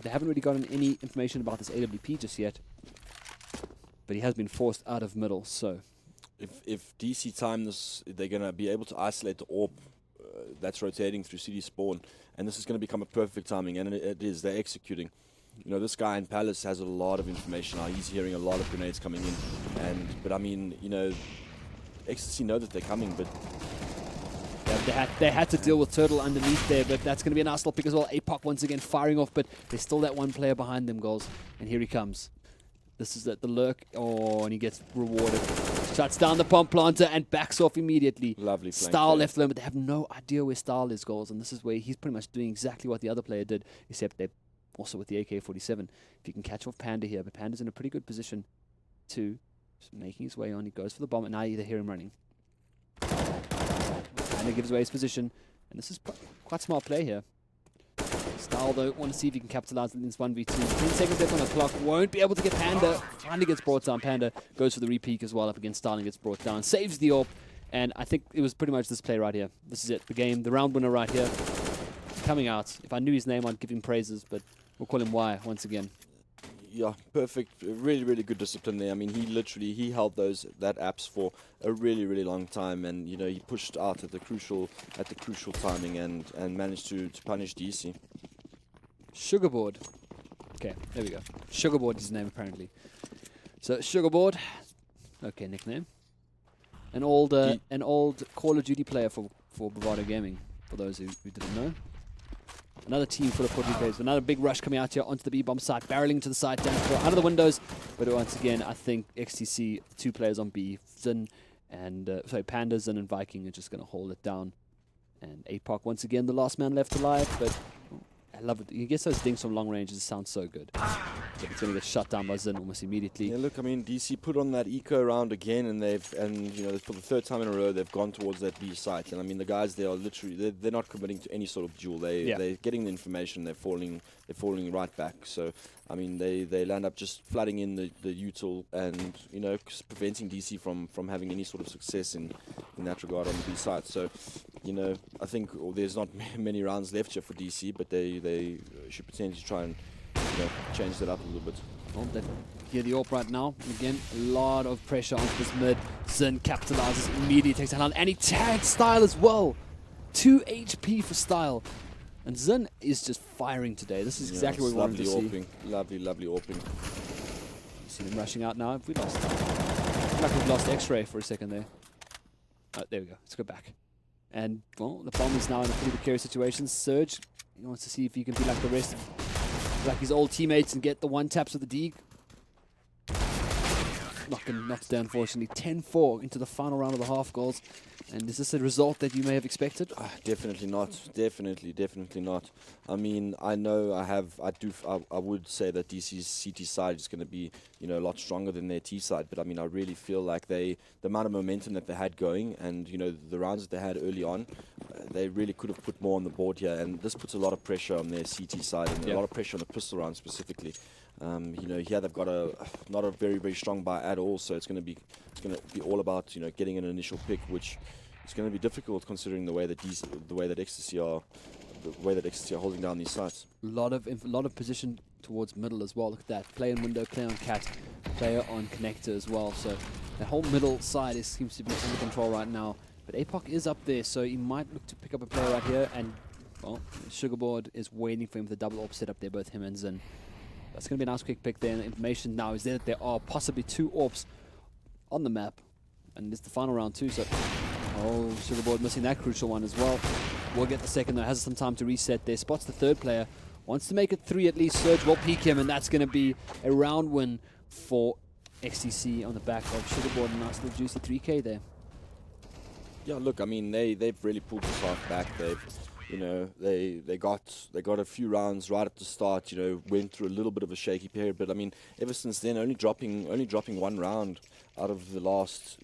they haven't really gotten any information about this AWP just yet. But he has been forced out of middle, so. If DC time this, they're going to be able to isolate the AWP that's rotating through city spawn, and this is going to become a perfect timing, and it is. They're executing. This guy in Palace has a lot of information now. He's hearing a lot of grenades coming in, but I mean, XTC know that they're coming, but. Yeah, they had to deal with Turtle underneath there, but that's going to be a nice little pick as well. APOC once again firing off, but there's still that one player behind them, goals, and here he comes. This is the lurk. Oh, and he gets rewarded. Shuts down the pump planter and backs off immediately. Lovely. Style left alone, but they have no idea where Style is, goals. And this is where he's pretty much doing exactly what the other player did, except they're also with the AK-47. If you can catch off Panda here, but Panda's in a pretty good position to just making his way on. He goes for the bomb, and now you hear him running. Panda gives away his position, and this is quite smart play here. Style though, want to see if he can capitalize on this 1v2. 10 seconds left on the clock, won't be able to get Panda. Finally gets brought down. Panda goes for the repeat as well up against Style and gets brought down. Saves the AWP, and I think it was pretty much this play right here. This is it, the game, the round winner right here. Coming out. If I knew his name, I'd give him praises, but we'll call him Y once again. Yeah, perfect. Really, really good discipline there. I mean, he held that apps for a really, really long time, and he pushed out at the crucial timing and managed to punish DC. Sugarboard. Okay, there we go. Sugarboard is his name apparently. So Sugarboard, okay, nickname. An old Call of Duty player for Bravado Gaming. For those who didn't know. Another team full of Call of Duty players. Another big rush coming out here onto the B-bomb side, barreling to the side, down out of the windows. But once again, I think XTC, 2 players on B, Zin and Panda, Zin and Viking are just going to hold it down. And APOC once again, the last man left alive, but I love it. You get those things from long range, it sounds so good. But it's going to get shut down by Zin almost immediately. Yeah, look, I mean, DC put on that eco round again, and for the third time in a row, they've gone towards that B site. And I mean, the guys there are literally, they're not committing to any sort of duel. They're getting the information, they're falling right back. So, I mean, they land up just flooding in the util and, preventing DC from having any sort of success in that regard on the B site. So, I think there's not many rounds left here for DC, but they should potentially try and change that up a little bit. Well, they hear the AWP right now. Again, a lot of pressure onto this mid. Zin capitalizes immediately, takes down, and he tags Style as well. 2 HP for Style. And Zin is just firing today. This is exactly what we wanted to see. Lovely AWPing. You see them rushing out now. Have we lost? I feel like we've lost X-Ray for a second there. Oh, there we go. Let's go back. And, well, the bomb is now in a pretty precarious situation. Surge, he wants to see if he can be like the rest of his old teammates and get the one taps with the D. Not down, unfortunately. 10-4 into the final round of the half goals. And is this a result that you may have expected? Definitely not. Definitely not. I mean, I would say that DC's CT side is going to be, a lot stronger than their T side. But I mean, I really feel like the amount of momentum that they had going, and the rounds that they had early on, they really could have put more on the board here. And this puts a lot of pressure on their CT side and a lot of pressure on the pistol round specifically. Here they've got not a very, very strong buy at all, so it's going to be all about getting an initial pick, which is going to be difficult considering the way that Ecstasy are holding down these sites. A lot of position towards middle as well. Look at that, play in window, play on cat, player on connector as well. So the whole middle side seems to be under control right now. But APOC is up there, so he might look to pick up a player right here. And well, Sugarboard is waiting for him with the double AWP set up there, both him and Zin. That's going to be a nice quick pick there. And the information now is that there are possibly 2 AWPs on the map. And it's the final round too, so... Oh, Sugarboard missing that crucial one as well. We'll get the second though, has some time to reset there. Spots the third player. Wants to make it 3 at least. Surge will peek him, and that's going to be a round win for XTC on the back of Sugarboard. And nice little juicy 3K there. Yeah, look, I mean, they've really pulled this off back. They got a few rounds right at the start. Went through a little bit of a shaky period, but I mean, ever since then, only dropping 1 round out of the last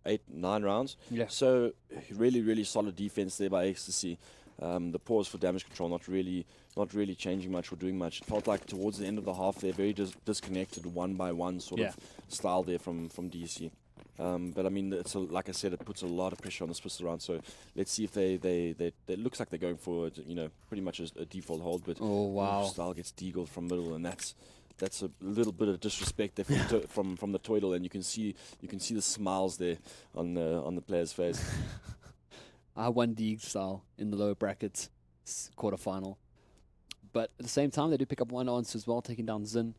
8-9 rounds. Yeah. So really, really solid defense there by Ecstasy. The pause for damage control not really changing much or doing much. It felt like towards the end of the half they're very disconnected, one by one sort of style there from DC. But I mean, like I said, it puts a lot of pressure on this pistol round. So let's see if they looks like they're going for pretty much a default hold. But oh wow, Style gets deagled from middle, and that's a little bit of disrespect there from the Toidle, and you can see the smiles there on the player's face. I won the Style in the lower brackets quarterfinal, but at the same time they do pick up 1 answer as well, taking down Zin.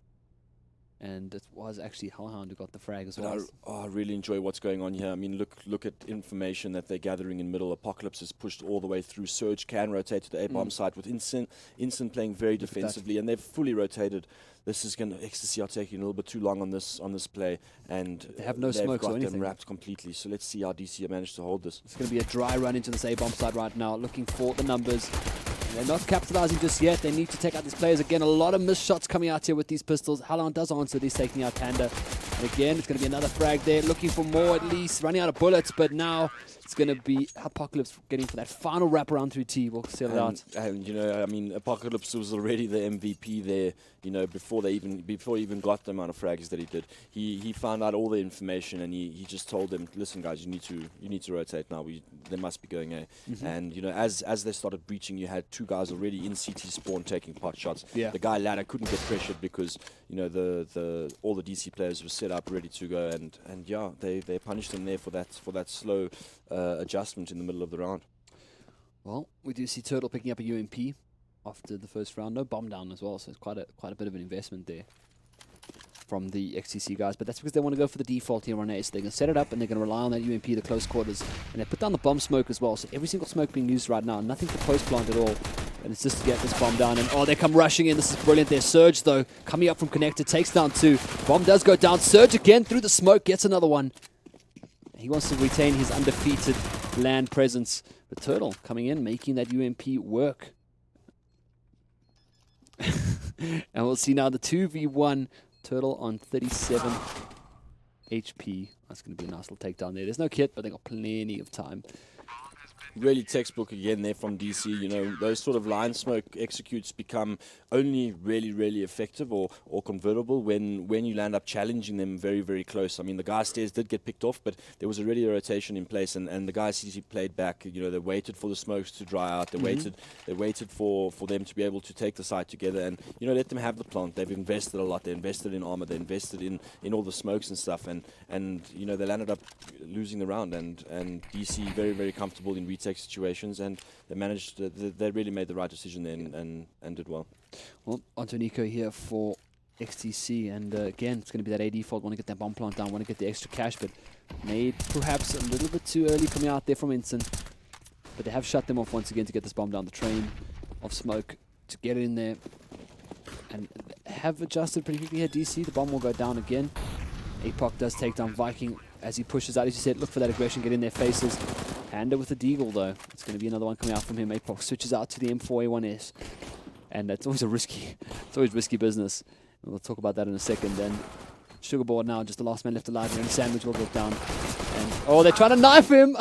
And it was actually Hellhound who got the frag as well. I really enjoy what's going on here. I mean, look at information that they're gathering in middle. Apocalypse is pushed all the way through. Surge can rotate to the A-bomb site with Instant playing very defensively, and they've fully rotated. This is going to Ecstasy are taking a little bit too long on this play, and they have no smokes or anything. They've got them wrapped completely. So let's see how DC have managed to hold this. It's going to be a dry run into this A-bomb site right now, looking for the numbers. They're not capitalizing just yet. They need to take out these players. Again, a lot of missed shots coming out here with these pistols. Hellhound does answer. He's taking out Panda. And again, it's going to be another frag there. Looking for more at least. Running out of bullets. But now it's going to be Apocalypse getting for that final wraparound through T. We'll seal it out. And, I mean, Apocalypse was already the MVP there, before he even got the amount of frags that he did. He found out all the information, and he just told them, listen, guys, you need to rotate now. They must be going A. And, as they started breaching, you had 2 guys already in CT spawn taking pot shots. Yeah. The guy ladder couldn't get pressured because all the DC players were set up ready to go, and yeah, they punished him there for that slow adjustment in the middle of the round. Well, we do see Turtle picking up a UMP after the first round. No bomb down as well, so it's quite a bit of an investment there from the XTC guys, but that's because they want to go for the default here on A. So they're going to set it up and they're going to rely on that UMP, the close quarters, and they put down the bomb smoke as well. So every single smoke being used right now, nothing for post plant at all. And it's just to get this bomb down. And oh, they come rushing in. This is brilliant. Their Surge, though, coming up from connector, takes down 2. Bomb does go down. Surge again through the smoke, gets another one. He wants to retain his undefeated land presence. But Turtle coming in, making that UMP work. And we'll see now the 2v1 Turtle on 37 HP. That's going to be a nice little takedown there. There's no kit, but they got plenty of time. Really textbook again there from DC. You know, those sort of line smoke executes become only really effective or convertible when you land up challenging them very close. I mean, the guy stairs did get picked off, but there was already a rotation in place, and the guys CC played back. You know, they waited for the smokes to dry out. They waited for them to be able to take the site together, and you know, let them have the plant. They've invested a lot. They invested in armor. They invested in all the smokes and stuff, and you know, they landed up losing the round. And DC very comfortable in retake situations, and they managed. They really made the right decision then and did well. Well, onto Nico here for XTC, and again, it's going to be that AD fault. Want to get that bomb plant down, want to get the extra cash, but made perhaps a little bit too early coming out there from Instant. But they have shut them off once again to get this bomb down the train of smoke to get it in there, and have adjusted pretty quickly here. DC, the bomb will go down again. APOC does take down Viking as he pushes out. As you said, look for that aggression, get in their faces. Hander with the deagle though. It's going to be another one coming out from him. APOC switches out to the M4A1S. And it's always risky business. And we'll talk about that in a second. And Sugarboard now, just the last man left alive here, and Sandwich will get down. And oh, they're trying to knife him!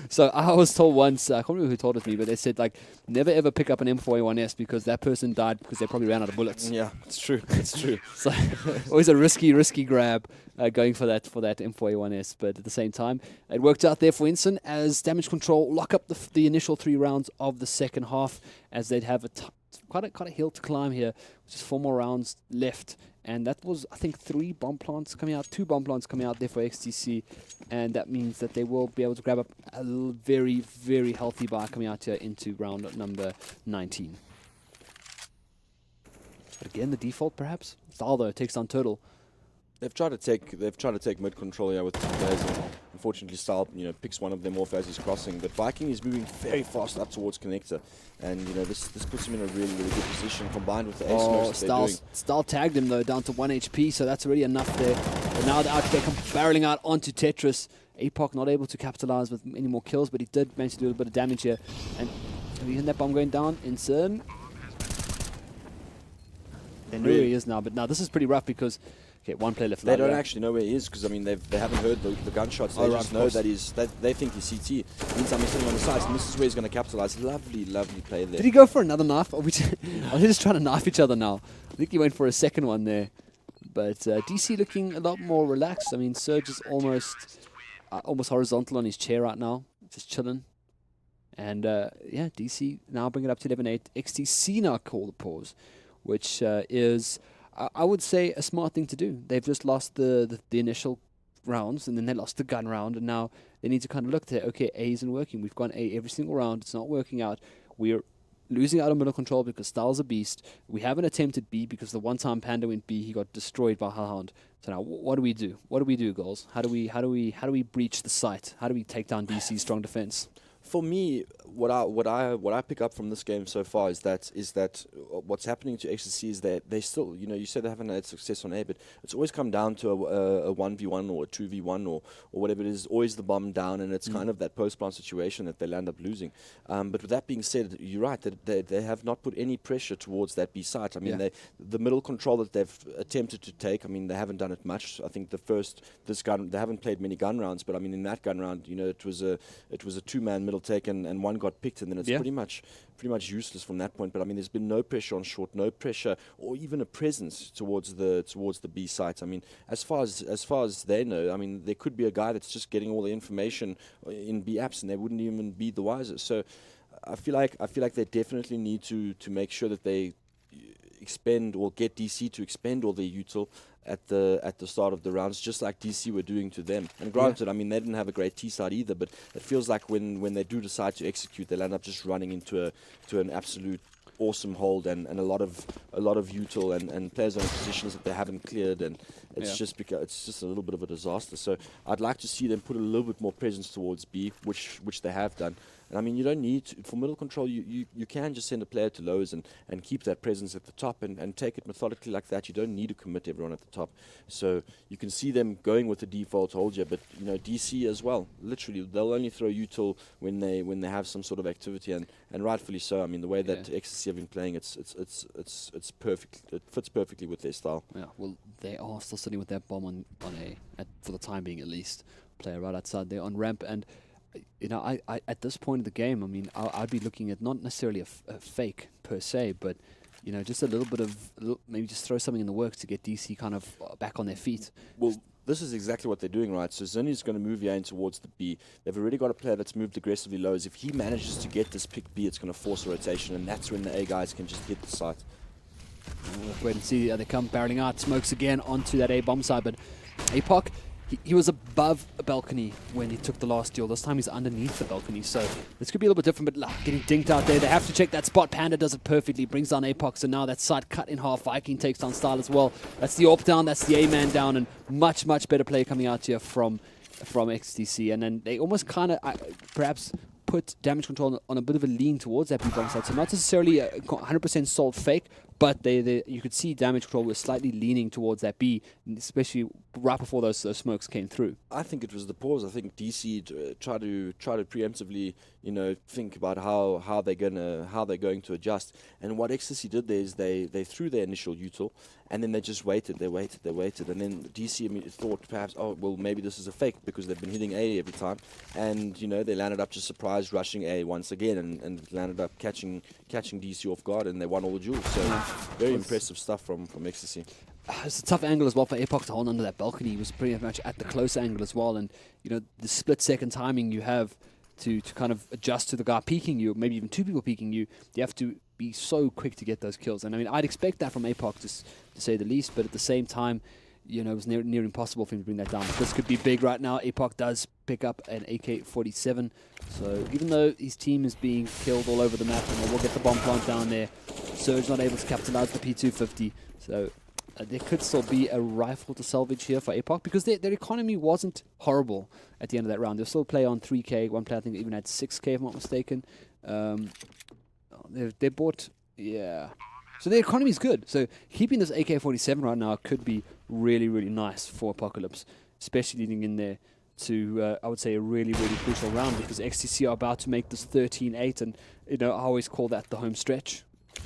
So I was told once, I can't remember who told it to me, but they said, like, never ever pick up an M4A1S because that person died because they probably ran out of bullets. Yeah, it's true. It's true. So always a risky grab going for that M4A1S. But at the same time, it worked out there for Inson as Damage Control lock up the initial 3 rounds of the second half, as they'd have quite a hill to climb here, which is 4 more rounds left. And that was, I think, 2 bomb plants coming out there for XTC, and that means that they will be able to grab up a very healthy buy coming out here into round number 19. But again, the default perhaps. Stahl though takes down Turtle. They've tried to take mid control here with 2 players. Unfortunately, Stahl, you know, picks one of them off as he's crossing. But Viking is moving very fast up towards Connector, and you know, this puts him in a really good position combined with the ace smokes that they're doing. Stahl tagged him though down to 1 HP, so that's already enough there. But now they come barreling out onto Tetris. APOC not able to capitalize with any more kills, but he did manage to do a bit of damage here. And even that bomb going down, Insern. They know where he is now, but now this is pretty rough because. Okay, 1 player left. They don't actually know where he is because I mean they haven't heard the gunshots. They just know that they think he's CT. Meantime he's sitting on the sides, and this is where he's going to capitalize. Lovely play there. Did he go for another knife? Are they just trying to knife each other now? I think he went for a second one there. But DC looking a lot more relaxed. I mean, Surge is almost horizontal on his chair right now, just chilling. And yeah, DC now bring it up to 11-8. XTC now call the pause, which is. I would say a smart thing to do. They've just lost the initial rounds, and then they lost the gun round, and now they need to kind of look at, okay, A isn't working. We've gone A every single round. It's not working out. We're losing out on middle control because Style's a beast. We haven't attempted B because the one time Panda went B, he got destroyed by Hellhound. So now, what do we do? What do we do, girls? How do we breach the site? How do we take down DC's strong defense? For me, what I pick up from this game so far is that what's happening to XTC is that they still, you know, you said they haven't had success on A, but it's always come down to a 1v1 or a 2v1 or whatever it is, always the bomb down, and it's kind of that post-plant situation that they land up losing. But with that being said, you're right, that they have not put any pressure towards that B site. I mean, the middle control that they've attempted to take, I mean, they haven't done it much. I think this gun, they haven't played many gun rounds, but I mean, in that gun round, you know, it was a 2-man middle take, and one got picked, and then it's pretty much useless from that point. But I mean, there's been no pressure on short, no pressure or even a presence towards the B site. I mean, as far as they know, I mean, there could be a guy that's just getting all the information in B apps, and they wouldn't even be the wiser. So I feel like they definitely need to make sure that they expend or get DC to expend all their util at the start of the rounds, just like DC were doing to them. And granted, I mean, they didn't have a great T side either, but it feels like when they do decide to execute, they'll end up just running into an absolute awesome hold and a lot of util and players are in positions that they haven't cleared, and it's just a little bit of a disaster. So I'd like to see them put a little bit more presence towards B, which they have done. And I mean, you don't need to, for middle control, you can just send a player to lows and keep that presence at the top and take it methodically like that. You don't need to commit everyone at the top. So you can see them going with the default hold here, but you know, DC as well. Literally, they'll only throw util when they have some sort of activity, and rightfully so. I mean, the way that XTC have been playing, it's perfect. It fits perfectly with their style. Yeah, well, they are still sitting with that bomb on for the time being at least. Player right outside there on ramp, and you know, I at this point of the game, I mean, I'd be looking at not necessarily a fake per se, but you know, just a little bit of maybe just throw something in the works to get DC kind of back on their feet. Well, this is exactly what they're doing, right? So Zini's going to move here in towards the B. They've already got a player that's moved aggressively lows. If he manages to get this pick B, it's going to force a rotation, and that's when the A guys can just hit the site. We'll wait and see. They come barreling out. Smokes again onto that A bomb side, but APOC, he was above a balcony when he took the last duel. This time he's underneath the balcony, so this could be a little bit different, but getting dinked out there. They have to check that spot. Panda does it perfectly, brings down APOC, so now that side cut in half. Viking takes down Style as well. That's the AWP down, that's the A-man down, and much, much better play coming out here from XTC. And then they almost kind of perhaps put damage control on a bit of a lean towards that B-bomb side, so not necessarily a 100% sold fake, but you could see damage control was slightly leaning towards that B, especially right before those smokes came through. I think it was the pause. I think DC try to preemptively, you know, think about how they're going to adjust. And what XTC did there is they threw their initial util, and then they just waited, and then DC thought perhaps, oh well, maybe this is a fake because they've been hitting A every time, and you know, they landed up just surprised rushing A once again, and landed up catching DC off guard, and they won all the duels. So very impressive stuff from XTC. It's a tough angle as well for APOC to hold under that balcony. He was pretty much at the close angle as well, and you know, the split-second timing you have to kind of adjust to the guy peeking you, maybe even two people peeking you. You have to be so quick to get those kills, and I mean, I'd expect that from APOC to say the least, but at the same time, you know, it was near impossible for him to bring that down. This could be big right now. APOC does pick up an AK-47, so even though his team is being killed all over the map, and we'll get the bomb plant down there, Surge not able to capitalize the P250, so there could still be a rifle to salvage here for APOC, because their economy wasn't horrible at the end of that round. They'll still play on 3K. One player I think even had 6K if I'm not mistaken. They bought, yeah. So the economy is good. So keeping this AK-47 right now could be really, really nice for Apocalypse, especially leading in there to, I would say, a really, really crucial round, because XTC are about to make this 13-8, and you know, I always call that the home stretch.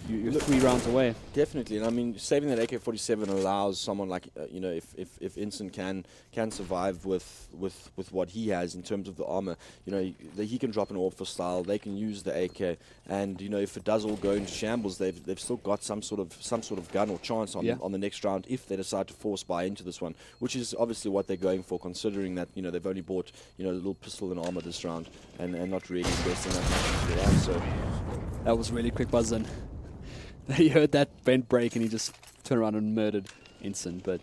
You're 3 rounds away. Definitely, and I mean, saving that AK-47 allows someone like you know, if Ensign can survive with what he has in terms of the armor, you know, he can drop an AWP for Style. They can use the AK, and you know, if it does all go into shambles, they've still got some sort of gun or chance on the next round if they decide to force buy into this one, which is obviously what they're going for, considering that you know, they've only bought, you know, a little pistol and armor this round, and not really investing that much into the round. So that was really quick, Buzz. He heard that vent break and he just turned around and murdered Ensign. But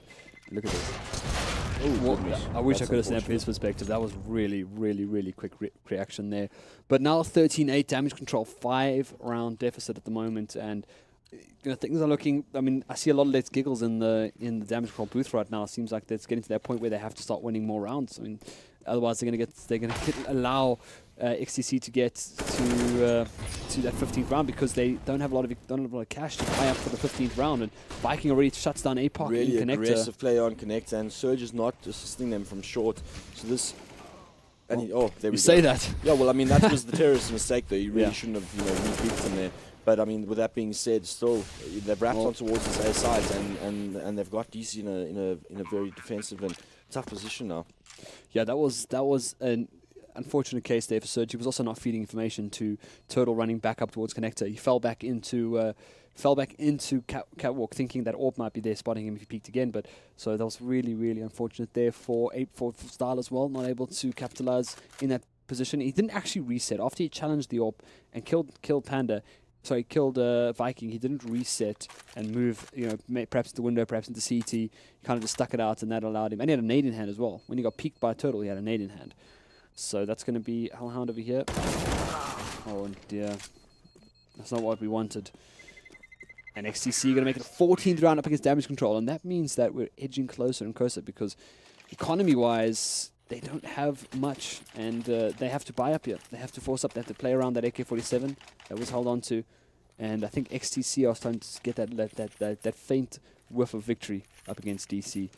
look at this. I wish I could have snapped his perspective. That was really, really, really quick reaction there. But now 13-8 damage control, 5-round deficit at the moment, and you know, things are looking. I mean, I see a lot of Let's Giggles in the damage control booth right now. It seems like it's getting to that point where they have to start winning more rounds. I mean, otherwise they're going to allow XTC to get to that 15th round, because they don't have a lot of cash to buy up for the 15th round, and Viking already shuts down APOC really in Connector. Aggressive play on Connector, and Surge is not assisting them from short. So this, and there we go. Say that. Yeah, well, I mean, that was the terrorist mistake though. You really shouldn't have, you know, beat them there. But I mean, with that being said, still they've wrapped on towards this A side, and they've got DC in a very defensive and tough position now. Yeah, that was an unfortunate case there for Surge. He was also not feeding information to Turtle running back up towards Connector. He fell back into Catwalk, thinking that AWP might be there, spotting him if he peeked again. But so that was really, really unfortunate there for Style as well, not able to capitalize in that position. He didn't actually reset after he challenged the AWP and killed Panda. Sorry, killed Viking. He didn't reset and move, you know, perhaps to the window, perhaps into CT. He kind of just stuck it out, and that allowed him. And he had a nade in hand as well. When he got peeked by a Turtle, he had a nade in hand. So that's going to be Hellhound over here. Oh dear. That's not what we wanted. And XTC going to make it a 14th round up against damage control. And that means that we're edging closer and closer, because economy-wise, they don't have much, and they have to buy up here. They have to force up. They have to play around that AK-47 that was held on to, and I think XTC are starting to get that faint whiff of victory up against DC,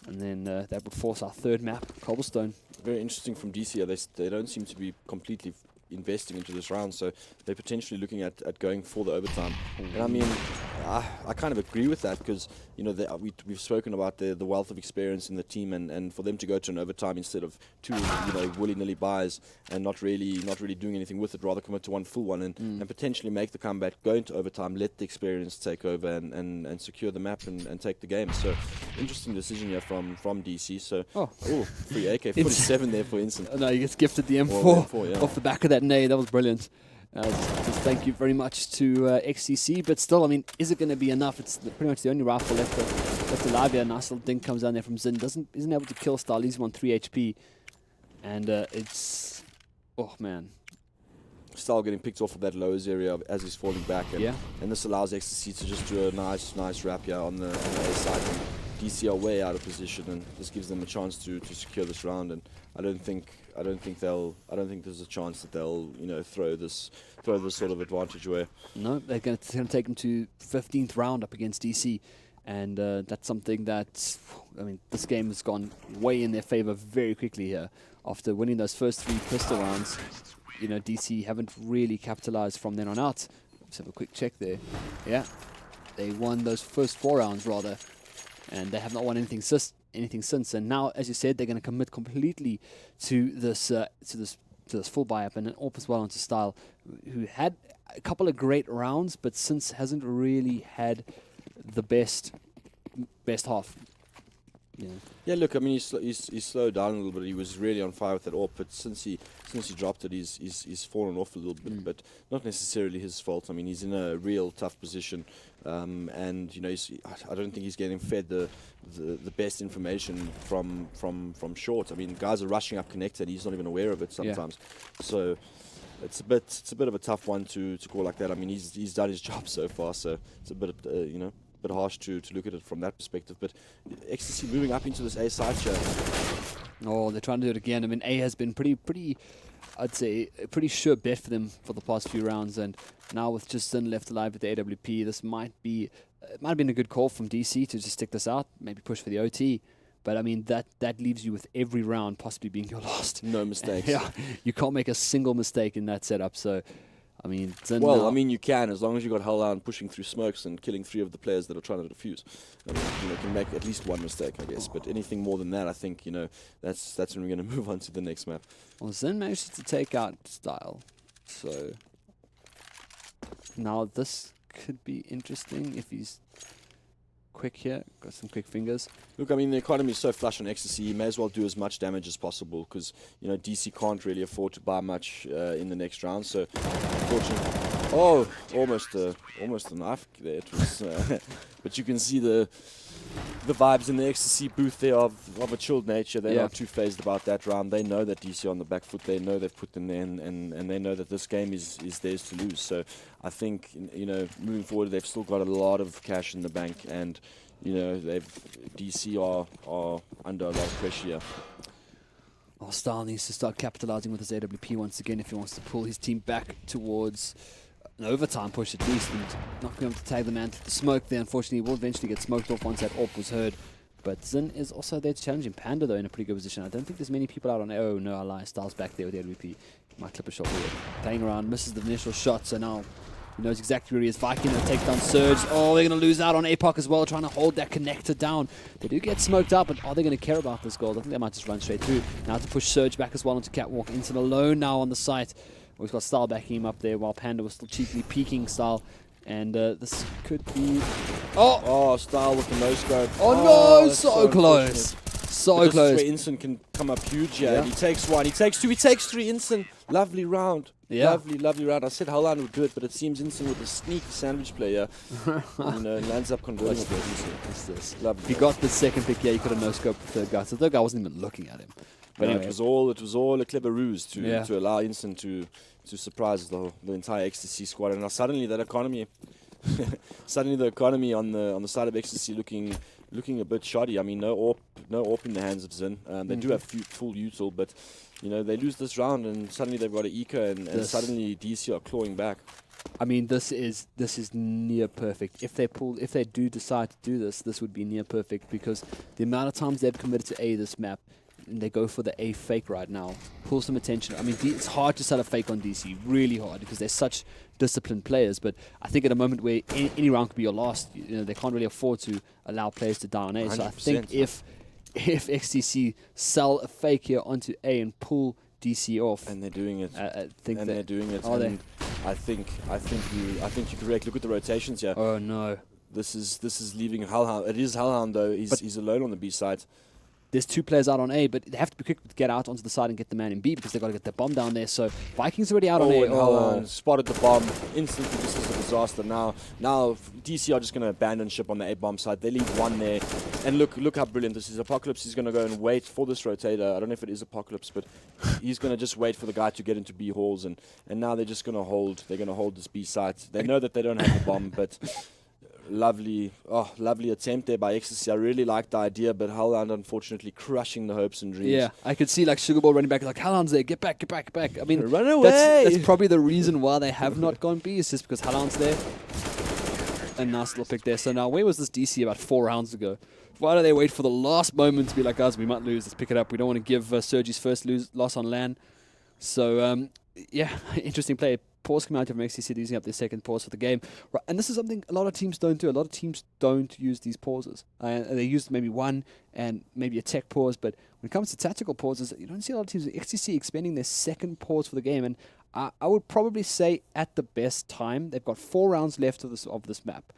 and then that would force our third map, Cobblestone. Very interesting from DC. They don't seem to be completely investing into this round, so they're potentially looking at going for the overtime. And I mean, I kind of agree with that, because you know we've spoken about the wealth of experience in the team, and for them to go to an overtime instead of two willy-nilly buys and not really doing anything with it, rather commit to one full one and potentially make the comeback, go into overtime, let the experience take over and secure the map and take the game. So interesting decision here from DC. So free AK-47 there for Instant. No, he gets gifted the M4, M4 off the back of that nade. That was brilliant. Just thank you very much to XCC, but still, I mean, is it going to be enough? It's pretty much the only rifle left alive here. Nice little dink comes down there from Zin. Isn't able to kill Star. Leaves him on 3 HP, and it's man. Style getting picked off of that lowers area as he's falling back, and this allows XCC to just do a nice wrap here on the A side. And DC are way out of position, and this gives them a chance to secure this round. And I don't think there's a chance that they'll throw this sort of advantage away. No, they're going to take them to 15th round up against DC, and that's something that, I mean, this game has gone way in their favor very quickly here. After winning those first 3 pistol rounds, DC haven't really capitalized from then on out. Let's have a quick check there. Yeah, they won those first 4 rounds rather, and they have not won anything since. And now, as you said, they're going to commit completely to this full buy-up, and an AWP as well onto Style, who had a couple of great rounds, but since hasn't really had the best half. Yeah, look, I mean, he's slowed down a little bit. He was really on fire with that AWP, but since he dropped it, he's fallen off a little bit, but not necessarily his fault. I mean, he's in a real tough position, and I don't think he's getting fed the best information from short. I mean, guys are rushing up connected. He's not even aware of it sometimes. So it's a bit of a tough one to call like that. I mean, he's done his job so far, so it's a bit bit harsh to look at it from that perspective. But XTC moving up into this A side show. Oh, they're trying to do it again. I mean, A has been pretty, I'd say, a pretty sure bet for them for the past few rounds, and now with just Zin left alive with the AWP, this might have been a good call from DC to just stick this out, maybe push for the OT. But I mean, that leaves you with every round possibly being your last. No mistakes. Yeah, you can't make a single mistake in that setup. So, I mean, I mean, you can, as long as you got Hellhound pushing through smokes and killing 3 of the players that are trying to defuse. I mean, you can make at least 1 mistake, I guess. But anything more than that, I think, that's when we're going to move on to the next map. Well, Zin managed to take out Style. So now this could be interesting if he's quick here, got some quick fingers. Look, I mean, the economy is so flush on XTC, you may as well do as much damage as possible, because DC can't really afford to buy much in the next round. So, unfortunately, almost a knife there. It was, but you can see the vibes in the XTC booth there of a chilled nature. They're not too phased about that round. They know that DC are on the back foot. They know they've put them there, and they know that this game is theirs to lose. So I think moving forward, they've still got a lot of cash in the bank, and DC are under a lot of pressure here. Well, Style needs to start capitalizing with his AWP once again if he wants to pull his team back towards an overtime push at least, and not going to tag the man to the smoke there. Unfortunately, he will eventually get smoked off once that AWP was heard. But Zin is also there to challenge him. Panda, though, in a pretty good position. I don't think there's many people out on... Oh, no, I lie. Styles back there with the AWP. Might clip a shot here. Playing around, misses the initial shot, so now he knows exactly where he is. Viking will take down Surge. Oh, they're going to lose out on APOC as well, trying to hold that connector down. They do get smoked out, but are they going to care about this goal? I think they might just run straight through. Now to push Surge back as well onto Catwalk. Instant alone now on the site. We've got Style backing him up there while Panda was still cheekily peeking Style. And this could be... Oh, Style with the no-scope. Oh, no, so close. So close. This is where Instant can come up huge here. Yeah. He takes 1, he takes 2, he takes 3. Instant, lovely round. Yeah. Lovely round. I said Howland would do it, but it seems Instant with a sneaky sandwich player lands up converting it. What's this? Lovely. If he got the second pick, he could have no-scoped the third guy. So the third guy wasn't even looking at him. But no, anyway. it was all a clever ruse to allow Instant to surprise the entire XTC squad. And now suddenly that economy suddenly the economy on the side of Ecstasy looking a bit shoddy. I mean, no AWP in the hands of Zin. They do have full util, but they lose this round and suddenly they've got an eco and suddenly DC are clawing back. I mean, this is near perfect. If they do decide to do this would be near perfect, because the amount of times they've committed to A this map, and they go for the A fake right now, pull some attention. I mean, it's hard to sell a fake on DC, really hard, because they're such disciplined players. But I think at a moment where any round could be your last, they can't really afford to allow players to down A. So I think if XTC sell a fake here onto A and pull DC off, and they're doing it, I think they're doing it. Are they? I think you're correct. Look at the rotations here. Oh no! This is leaving Hellhound. It is Hellhound though. He's alone on the B side. There's 2 players out on A, but they have to be quick to get out onto the side and get the man in B, because they've got to get the bomb down there. So Vikings already out on A. And Hellhound spotted the bomb instantly. This is a disaster. Now DC are just going to abandon ship on the A bomb side. They leave 1 there, and look how brilliant this is. Apocalypse is going to go and wait for this rotator. I don't know if it is Apocalypse, but he's going to just wait for the guy to get into B halls, and now they're just going to hold. They're going to hold this B site. They know that they don't have the bomb, but. Lovely attempt there by Ecstasy. I really liked the idea, but Hellhound unfortunately crushing the hopes and dreams. Yeah, I could see like Sugarball running back, like Hellhound's there, get back. I mean, run away. That's probably the reason why they have not gone B, is just because Hellhound's there. A nice little pick there. So now, where was this DC about 4 rounds ago? Why do they wait for the last moment to be like, guys, we might lose, let's pick it up. We don't want to give Sergi's first loss on LAN. So, yeah, interesting play. Pause come out of XTC using up their second pause for the game. Right, and this is something a lot of teams don't do. A lot of teams don't use these pauses. They use maybe one and maybe a tech pause, but when it comes to tactical pauses, you don't see a lot of teams XTC expending their second pause for the game. And I would probably say at the best time, they've got 4 rounds left of this map,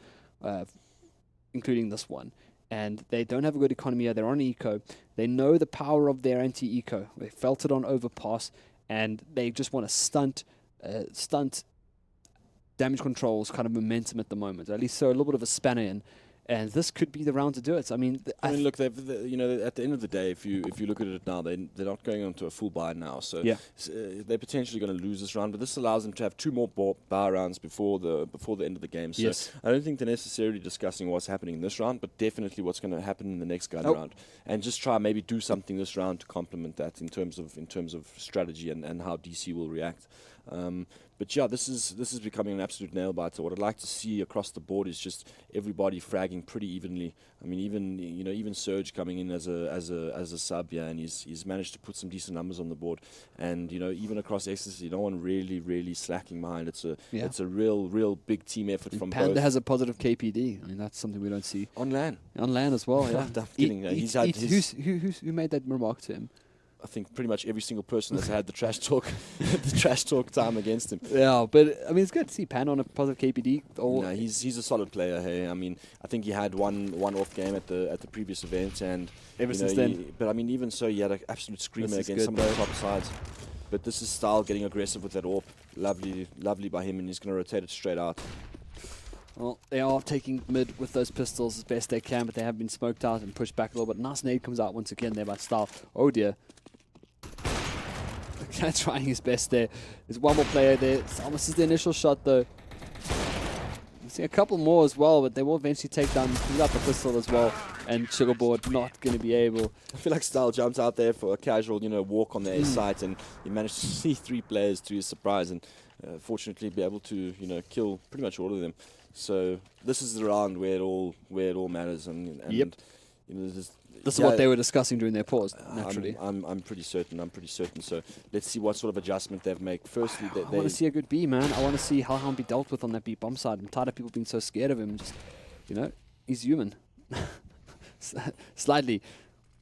including this one. And they don't have a good economy here. They're on eco. They know the power of their anti-eco. They felt it on overpass, and they just want to stunt damage controls kind of momentum at the moment. At least so a little bit of a spanner in, and this could be the round to do it. I mean, look, at the end of the day, if you look at it now, they're not going on to a full buy now, so yeah. They're potentially going to lose this round. But this allows them to have 2 more buy rounds before the end of the game. So yes. I don't think they're necessarily discussing what's happening in this round, but definitely what's going to happen in the next gun round, and just try maybe do something this round to complement that in terms of strategy and how DC will react. But yeah, this is becoming an absolute nail biter. What I'd like to see across the board is just everybody fragging pretty evenly. I mean, even Surge coming in as a sub, yeah, and he's managed to put some decent numbers on the board. And even across Ecstasy, no one really slacking behind. It's a real big team effort from Panda both. has a positive KPD. I mean, that's something we don't see on LAN. On LAN as well. Yeah, I'm kidding. Who made that remark to him? I think pretty much every single person that's had the trash talk time against him. Yeah, but I mean, it's good to see Pan on a positive KPD. No, he's a solid player. Hey, I mean, I think he had one off game at the previous event, and ever since then. But I mean, even so, he had an absolute screamer against some of the top sides. But this is Style getting aggressive with that AWP. Lovely by him, and he's going to rotate it straight out. Well, they are taking mid with those pistols as best they can, but they have been smoked out and pushed back a little bit. Nice nade comes out once again there by Style. Oh dear. Trying his best there. There's one more player there. This is the initial shot though. You see a couple more as well, but they will eventually take down the pistol as well. And Sugarboard not going to be able. I feel like Style jumps out there for a casual, walk on the A site, and he managed to see 3 players to his surprise, and fortunately be able to, kill pretty much all of them. So this is the round where it all matters, and yep. This is yeah, what they were discussing during their pause, naturally. I'm pretty certain. So let's see what sort of adjustment they've made. Firstly, I want to see a good B, man. I want to see how Hellhound be dealt with on that B bomb side. I'm tired of people being so scared of him. Just, he's human. Slightly.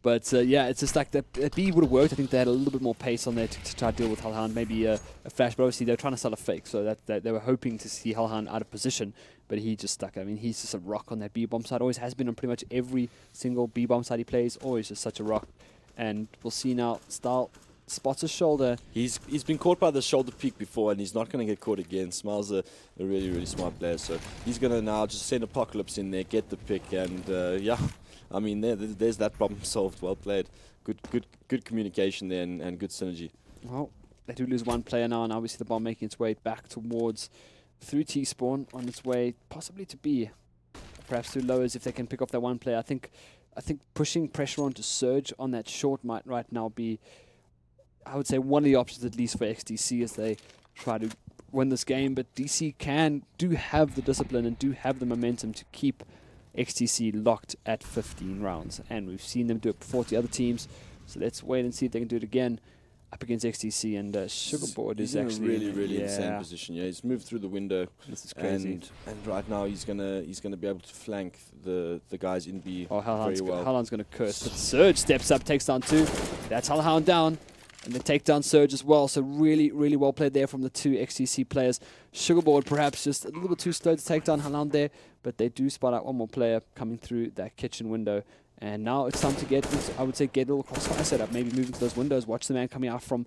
But yeah, it's just like that B would have worked. I think they had a little bit more pace on there to try to deal with Hellhound. Maybe a flash, but obviously they were trying to sell a fake, so that they were hoping to see Hellhound out of position. But he just stuck. I mean, he's just a rock on that B bomb side. Always has been on pretty much every single B bomb side he plays. Always just such a rock. And we'll see now. Style spots his shoulder. He's been caught by the shoulder peak before, and he's not going to get caught again. Smile's a really smart player, so he's going to now just send Apocalypse in there, get the pick, and yeah. I mean, there's that problem solved. Well played. Good communication there and good synergy. Well, they do lose one player now, and obviously the bomb making its way back towards through T-Spawn on its way possibly to B, perhaps through lowers if they can pick off that one player. I think pushing pressure onto Surge on that short might right now be, I would say, one of the options at least for XTC as they try to win this game. But DC do have the discipline and do have the momentum to keep XTC locked at 15 rounds. And we've seen them do it before to other teams. So let's wait and see if they can do it again up against XTC. And Sugarboard is actually in a really insane position. Yeah, he's moved through the window. This is crazy. And right now he's gonna be able to flank the guys in B very well. Hellhound's gonna curse. But Surge steps up, takes down 2. That's Hellhound down. And they take down Surge as well. So really, really well played there from the 2 XTC players. Sugarboard perhaps just a little bit too slow to take down Hellhound there. But they do spot out one more player coming through that kitchen window. And now it's time to get a little crossfire setup. Maybe move into those windows. Watch the man coming out from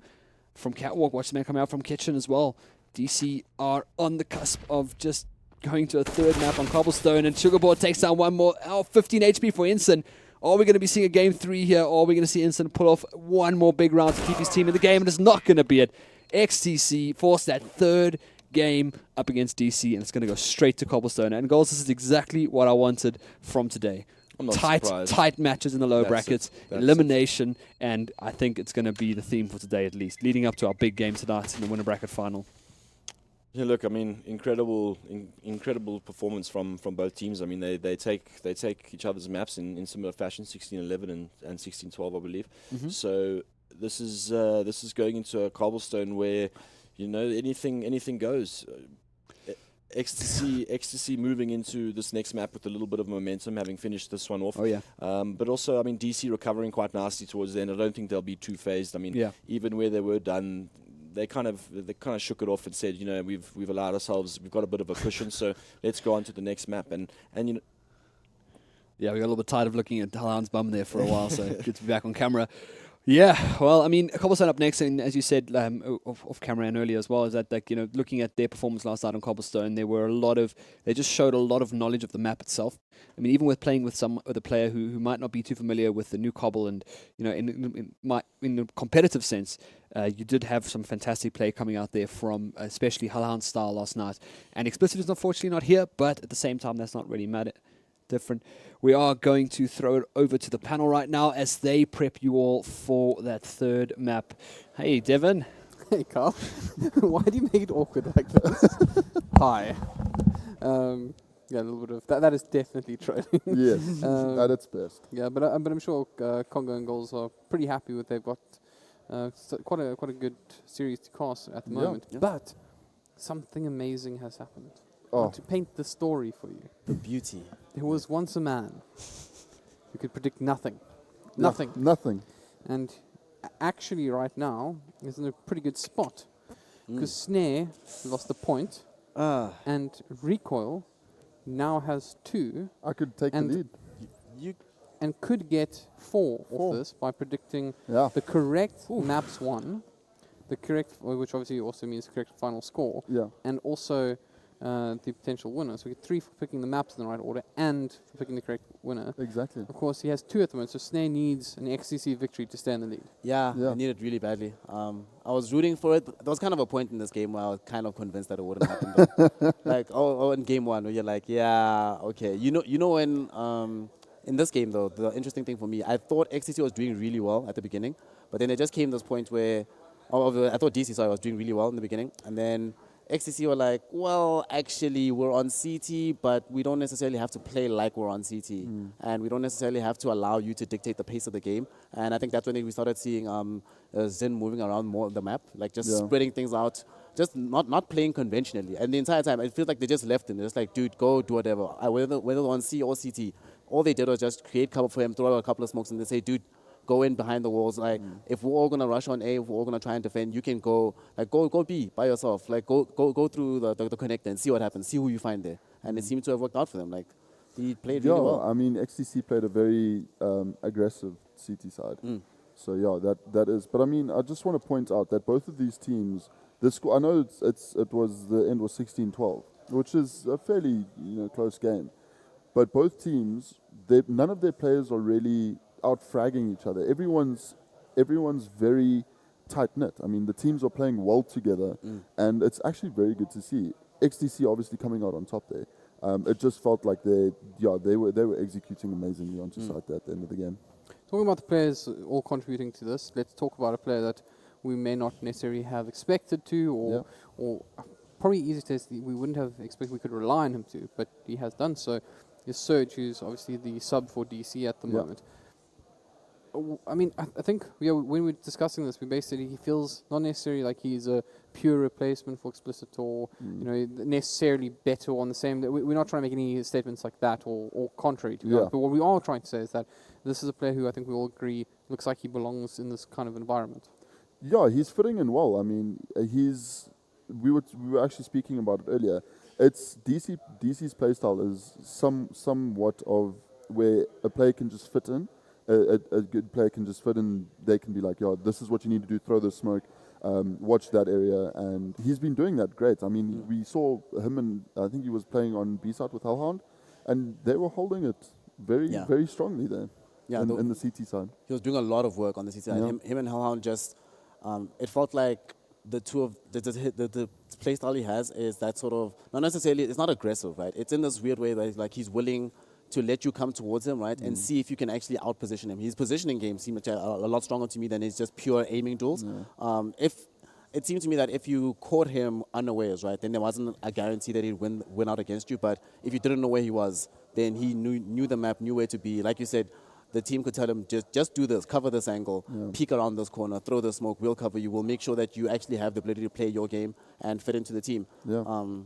Catwalk. Watch the man coming out from kitchen as well. DC are on the cusp of just going to a third map on Cobblestone. And Sugarboard takes down one more. 15 HP for Ensign. Are we going to be seeing a game 3 here? Or are we going to see Ensign pull off one more big round to keep his team in the game? And it's not going to be it. XTC forced that third game up against DC. And it's going to go straight to Cobblestone. And goals, this is exactly what I wanted from today. I'm not surprised. Tight matches in the lower brackets, elimination, and I think it's going to be the theme for today at least, leading up to our big game tonight in the winner bracket final. Yeah, look, I mean, incredible performance from both teams. I mean, they take each other's maps in similar fashion, 16-11 and 16-12, I believe. Mm-hmm. So this is going into a Cobblestone where, you know, anything goes. XTC moving into this next map with a little bit of momentum, having finished this one off. Oh, yeah. But also, I mean, DC recovering quite nicely towards the end. I don't think they'll be too phased. I mean, even where they were done, they kind of shook it off and said, you know, we've allowed ourselves, we've got a bit of a cushion, so let's go on to the next map. And you know. Yeah, we got a little bit tired of looking at Hellhound's bum there for a while, so good to be back on camera. Yeah, well, I mean, Cobblestone up next, and as you said off camera and earlier as well, is that, like, you know, looking at their performance last night on Cobblestone, they just showed a lot of knowledge of the map itself. I mean, even with playing with a player who might not be too familiar with the new Cobble, and, you know, in a competitive sense, you did have some fantastic play coming out there from especially Hellhound's style last night. And Explicit is unfortunately not here, but at the same time, that's not really different. We are going to throw it over to the panel right now as they prep you all for that third map. Hey, Devin. Hey, Carl. Why do you make it awkward like this? Hi. Yeah, a little bit of that. That is definitely trolling. Yes, at its best. Yeah, but I'm sure Congo and Goals are pretty happy with they've got quite a good series to cast at the moment. Yeah. But something amazing has happened. To paint the story for you. The beauty. There was once a man who could predict nothing. Nothing. And actually right now is in a pretty good spot. Because Snare lost a point. And Recoil now has 2. I could take the lead. And could get 4 off this by predicting the correct maps 1. The correct, which obviously also means correct final score. Yeah. And also the potential winner. So we get 3 for picking the maps in the right order and for picking the correct winner. Exactly. Of course, he has 2 at the moment, so Snare needs an XCC victory to stay in the lead. Yeah, I need it really badly. I was rooting for it. There was kind of a point in this game where I was kind of convinced that it wouldn't happen. Like, in game 1, where you're like, yeah, okay. You know when, in this game, though, the interesting thing for me, I thought XCC was doing really well at the beginning, but then it just came to this point where, I thought DC was doing really well in the beginning, and then XTC were like, well, actually, we're on CT, but we don't necessarily have to play like we're on CT. And we don't necessarily have to allow you to dictate the pace of the game. And I think that's when we started seeing Zen moving around more on the map, like just spreading things out, just not playing conventionally. And the entire time, it feels like they just left him. They're just like, dude, go do whatever. Whether on C or CT, all they did was just create cover for him, throw out a couple of smokes, and they say, dude, go in behind the walls. Like, if we're all gonna rush on A, if we're all gonna try and defend, you can go B by yourself. Like, go through the connector and see what happens. See who you find there. And it seemed to have worked out for them. Like, he played really well. I mean, XTC played a very aggressive CT side. So yeah, that is. But I mean, I just want to point out that both of these teams, the score. I know the end was 16-12, which is a fairly close game. But both teams, none of their players are really out fragging each other. Everyone's very tight knit. I mean, the teams are playing well together, and it's actually very good to see. XTC obviously coming out on top there. It just felt like they were executing amazingly onto site at the end of the game. Talking about the players all contributing to this, let's talk about a player that we may not necessarily have expected to, or probably easy to say we wouldn't have expected we could rely on him to, but he has done so. Is Surge, who's obviously the sub for DC at the moment. I mean, I think when we were discussing this, we basically he feels not necessarily like he's a pure replacement for Explicit or necessarily better on the same. We're not trying to make any statements like that or contrary to that. But what we are trying to say is that this is a player who I think we all agree looks like he belongs in this kind of environment. Yeah, he's fitting in well. I mean, we were actually speaking about it earlier. It's DC's playstyle is somewhat of where a player can just fit in. A good player can just fit in. They can be like, "Yo, this is what you need to do. Throw the smoke, watch that area," and he's been doing that great. I mean, we saw him, and I think he was playing on B side with Hellhound, and they were holding it very strongly there. Yeah, in the CT side, he was doing a lot of work on the CT side. Him and Hellhound just, it felt like the two of the play style he has is that sort of not necessarily. It's not aggressive, right? It's in this weird way that like he's willing to let you come towards him, right, and see if you can actually out-position him. His positioning game seemed a lot stronger to me than his just pure aiming duels. If it seemed to me that if you caught him unawares, right, then there wasn't a guarantee that he'd win out against you. But if you didn't know where he was, then he knew the map, knew where to be. Like you said, the team could tell him, just do this, cover this angle, peek around this corner, throw the smoke, we'll cover you. We'll make sure that you actually have the ability to play your game and fit into the team.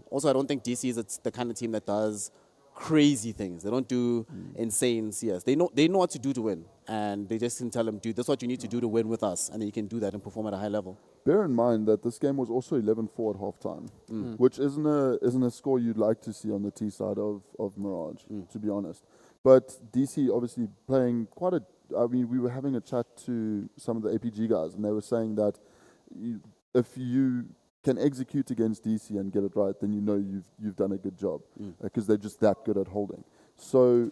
Also, I don't think DC is the kind of team that does crazy things. They don't do insane CS. They know what to do to win, and they just can tell them, dude, that's what you need to do to win with us, and then you can do that and perform at a high level. Bear in mind that this game was also 11-4 at halftime, which isn't a score you'd like to see on the T side of Mirage, to be honest. But DC obviously playing quite a. I mean, we were having a chat to some of the APG guys, and they were saying that if you can execute against DC and get it right, then you know you've done a good job, because they're just that good at holding. So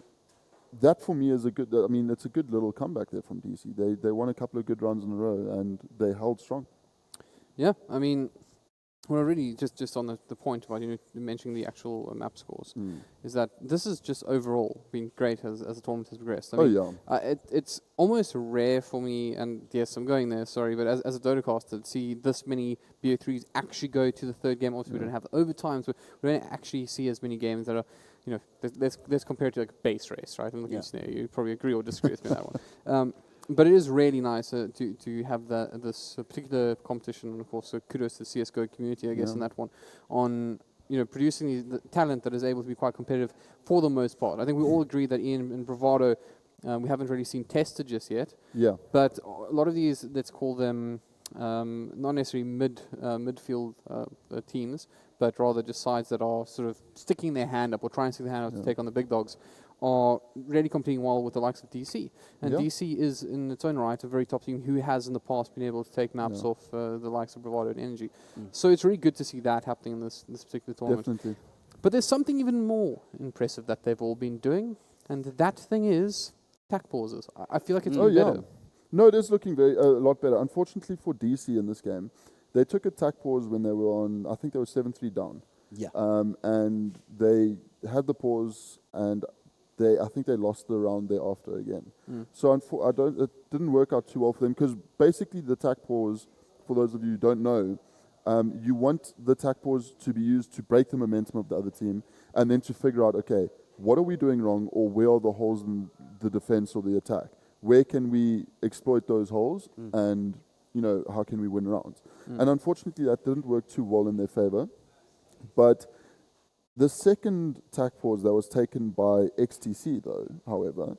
that for me is a good. I mean, it's a good little comeback there from DC. They won a couple of good runs in a row and they held strong. Yeah, I mean, well, really, just on the point about mentioning the actual map scores, is that this has just overall been great as the tournament has progressed. I mean, it's almost rare for me, and yes, I'm going there, sorry, but as a Dotacaster, to see this many BO3s actually go to the third game. Obviously, we don't have the overtimes, but we don't actually see as many games that are, let's compare it to like a base race, right? I'm looking at you probably agree or disagree with me on that one. But it is really nice to have this particular competition, and of course, so kudos to the CSGO community, I guess, in that one, on producing the talent that is able to be quite competitive for the most part. I think we all agree that Ian and Bravado, we haven't really seen tested just yet. Yeah. But a lot of these, let's call them not necessarily midfield teams, but rather just sides that are sort of sticking their hand up or trying to stick their hand up to take on the big dogs, are really competing well with the likes of DC. And DC is, in its own right, a very top team who has in the past been able to take maps off the likes of Bravado and Energy. So it's really good to see that happening in this particular tournament. Definitely. But there's something even more impressive that they've all been doing, and that thing is tack pauses. I feel like it's even better. No, it is looking a lot better. Unfortunately for DC in this game, they took a tack pause when they were on, I think they were 7-3 down. Yeah. And they had the pause, and I think they lost the round thereafter again. So it didn't work out too well for them, because basically the tack pause, for those of you who don't know, you want the tack pause to be used to break the momentum of the other team, and then to figure out, okay, what are we doing wrong, or where are the holes in the defense or the attack? Where can we exploit those holes, and how can we win rounds? And unfortunately, that didn't work too well in their favor. But the second tack pause that was taken by XTC, though, however,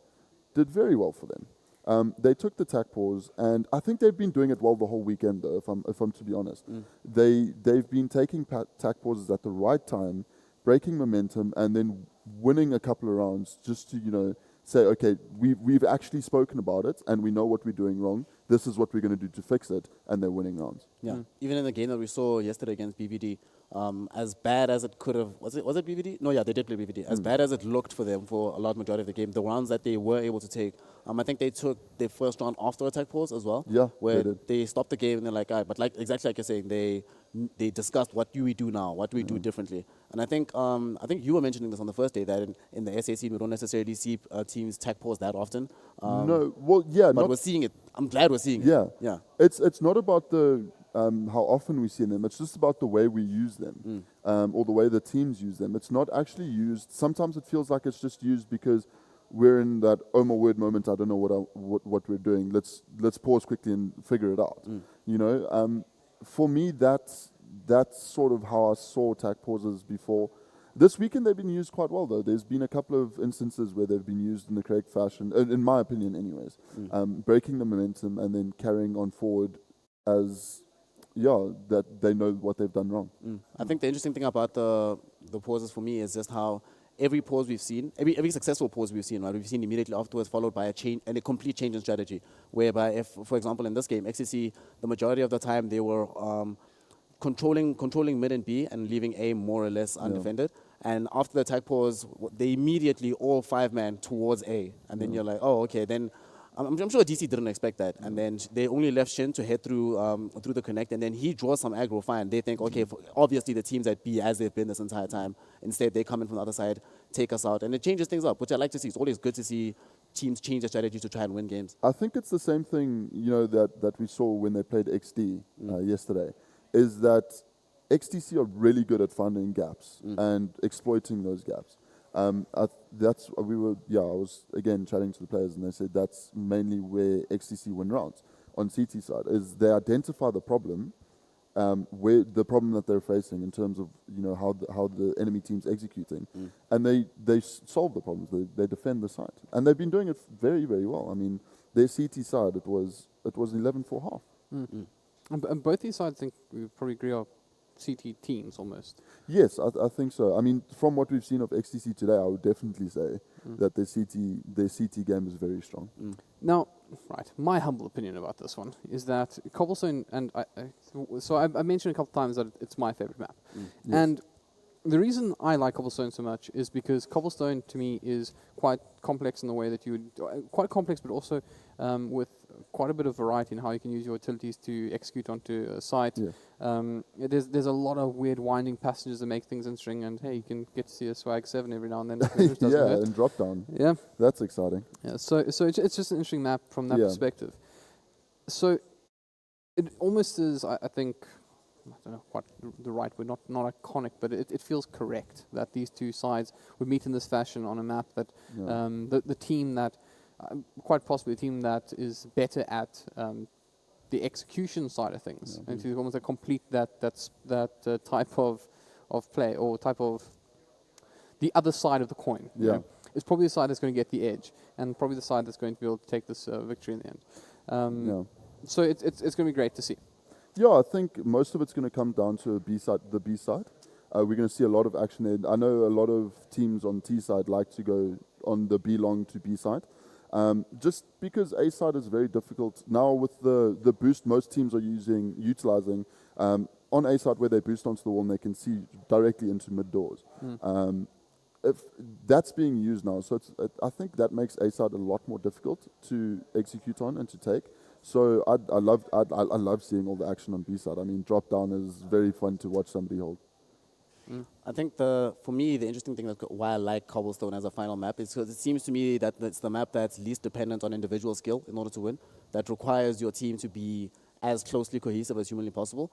did very well for them. They took the tack pause, and I think they've been doing it well the whole weekend, though, if I'm to be honest. They've been taking tack pauses at the right time, breaking momentum, and then winning a couple of rounds just to, say, okay, we've actually spoken about it, and we know what we're doing wrong. This is what we're going to do to fix it, and they're winning rounds. Yeah. Even in the game that we saw yesterday against BVD, As bad as it could have, was it BVD? No, yeah, they did play BVD. As bad as it looked for them for a large majority of the game, the rounds that they were able to take, I think they took their first round after attack pause as well. Yeah, where they did. they stopped the game and they're like, all right, but like exactly like you're saying, they discussed what do we do now, what do we do differently. And I think you were mentioning this on the first day that in the SA scene we don't necessarily see teams tag pause that often. No, well, yeah, but not- we're seeing it. I'm glad we're seeing Yeah, it. Yeah. It's not about the how often we see them. It's just about the way we use them, or the way the teams use them. It's not actually used. Sometimes it feels like it's just used because we're in that oh my word moment. I don't know what we're doing. Let's pause quickly and figure it out. You know, for me that's sort of how I saw attack pauses before. This weekend they've been used quite well though. There's been a couple of instances where they've been used in the correct fashion, in my opinion anyways. Breaking the momentum and then carrying on forward as that they know what they've done wrong. I think the interesting thing about the pauses for me is just how every pause we've seen, every successful pause we've seen, right, we've seen immediately afterwards followed by a change and a complete change in strategy. Whereby, if, for example, in this game, XCC, the majority of the time they were controlling mid and B and leaving A more or less undefended. And after the attack pause, they immediately all 5-man towards A. And then you're like, oh, okay, then I'm sure DC didn't expect that. And then they only left Shin to head through the connect. And then he draws some aggro, fine. They think, okay, obviously the team's at B as they've been this entire time. Instead, they come in from the other side, take us out. And it changes things up, which I like to see. It's always good to see teams change their strategy to try and win games. I think it's the same thing, that we saw when they played XD yesterday, is that XTC are really good at finding gaps and exploiting those gaps. I was again chatting to the players and they said that's mainly where XTC win rounds on CT side, is they identify the problem, where the problem that they're facing in terms of how the enemy team's executing, and they solve the problems. They defend the site, and they've been doing it very, very well. I mean, their CT side it was 11 for half. And both these sides, I think we probably agree, are CT teams almost. Yes, I think so. I mean, from what we've seen of XTC today, I would definitely say that their CT game is very strong. Now, right, my humble opinion about this one is that Cobblestone, and I mentioned a couple of times that it's my favorite map. Yes. And the reason I like Cobblestone so much is because Cobblestone to me is quite complex in the way that you would, quite complex, but also with quite a bit of variety in how you can use your utilities to execute onto a site. Yeah. There's a lot of weird winding passages that make things interesting, and hey, you can get to see a swag 7 every now and then. Which doesn't hurt. And drop down. Yeah, that's exciting. Yeah, so it's just an interesting map from that perspective. So it almost is, I think, I don't know what the right word, not iconic, but it feels correct that these two sides would meet in this fashion on a map that the team that, quite possibly a team that is better at the execution side of things, and to almost complete that type of play, or type of the other side of the coin. You know? It's probably the side that's going to get the edge, and probably the side that's going to be able to take this victory in the end. So it's going to be great to see. Yeah, I think most of it's going to come down to the B side. We're going to see a lot of action there. I know a lot of teams on T side like to go on the B long to B side. Just because A side is very difficult. Now with the boost most teams are utilizing, on A side where they boost onto the wall and they can see directly into mid doors. If that's being used now, so I think that makes A side a lot more difficult to execute on and to take. So I love seeing all the action on B side. I mean, drop down is very fun to watch somebody hold. I think for me, the interesting thing why I like Cobblestone as a final map is because it seems to me that it's the map that's least dependent on individual skill in order to win, that requires your team to be as closely cohesive as humanly possible.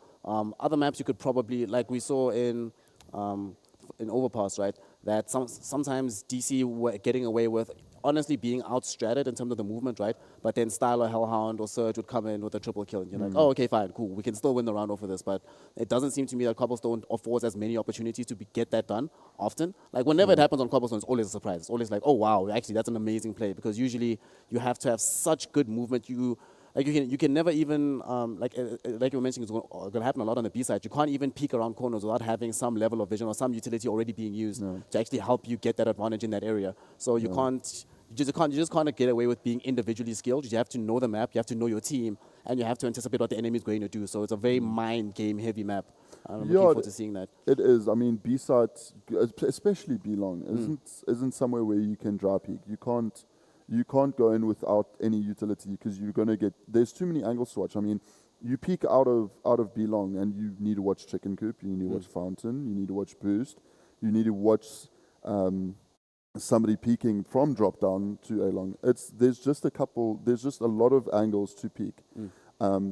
Other maps you could probably, like we saw in Overpass, right, that sometimes DC were getting away with honestly being outstratted in terms of the movement, right? But then Style or Hellhound or Surge would come in with a triple kill, and you're like, oh, okay, fine, cool, we can still win the round off of this. But it doesn't seem to me that Cobblestone affords as many opportunities to get that done often. Like, whenever it happens on Cobblestone, it's always a surprise. It's always like, oh, wow, actually, that's an amazing play, because usually you have to have such good movement. You can never even, like you were mentioning, it's going to happen a lot on the B side. You can't even peek around corners without having some level of vision or some utility already being used to actually help you get that advantage in that area. So you just can't get away with being individually skilled. You have to know the map, you have to know your team, and you have to anticipate what the enemy is going to do. So it's a very mind game heavy map. I'm looking forward to seeing that. It is. I mean, B sites, especially B long, isn't somewhere where you can dry peek. You can't go in without any utility because you're gonna get. There's too many angles to watch. I mean, you peek out of B long and you need to watch chicken coop. You need to watch fountain. You need to watch boost. You need to watch somebody peeking from drop down to A long. There's just a lot of angles to peek.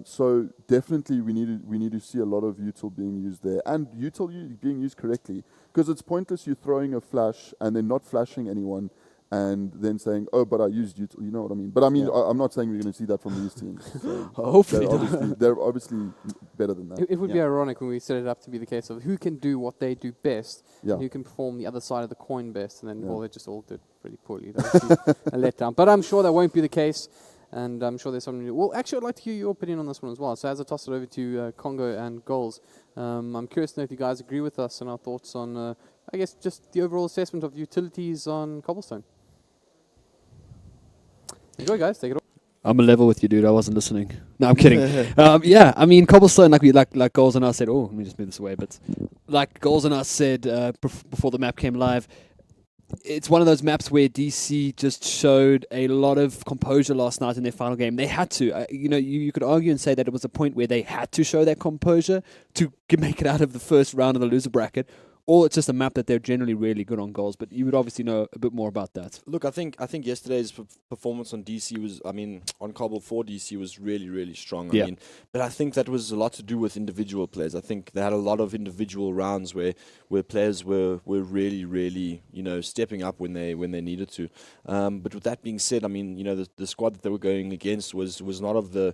So definitely we need to see a lot of util being used there, and util being used correctly, because it's pointless you throwing a flash and then not flashing anyone and then saying, oh, but I used util. You know what I mean? But I mean, I'm not saying we're going to see that from these teams. So hopefully they're obviously better than that. It would be ironic when we set it up to be the case of who can do what they do best, and who can perform the other side of the coin best, and then well, they just all did pretty poorly. That would be a letdown. But I'm sure that won't be the case. And I'm sure there's something new. Well, actually, I'd like to hear your opinion on this one as well. So as I toss it over to Congo and Goals, I'm curious to know if you guys agree with us and our thoughts on, I guess, just the overall assessment of utilities on Cobblestone. Enjoy, guys. Take it away. I'm a level with you, dude. I wasn't listening. No, I'm kidding. Yeah, I mean, Cobblestone, like Goals and I said, let me just move this away. But like Goals and I said before the map came live, it's one of those maps where DC just showed a lot of composure last night in their final game. They had to. You could argue and say that it was a point where they had to show that composure to make it out of the first round of the loser bracket. Or it's just a map that they're generally really good on goals. But you would obviously know a bit more about that. Look, I think yesterday's performance on DC was, on Cobble 4 DC was really, really strong. But I think that was a lot to do with individual players. I think they had a lot of individual rounds where players were really, really, stepping up when they needed to. But with that being said, the squad that they were going against was not of the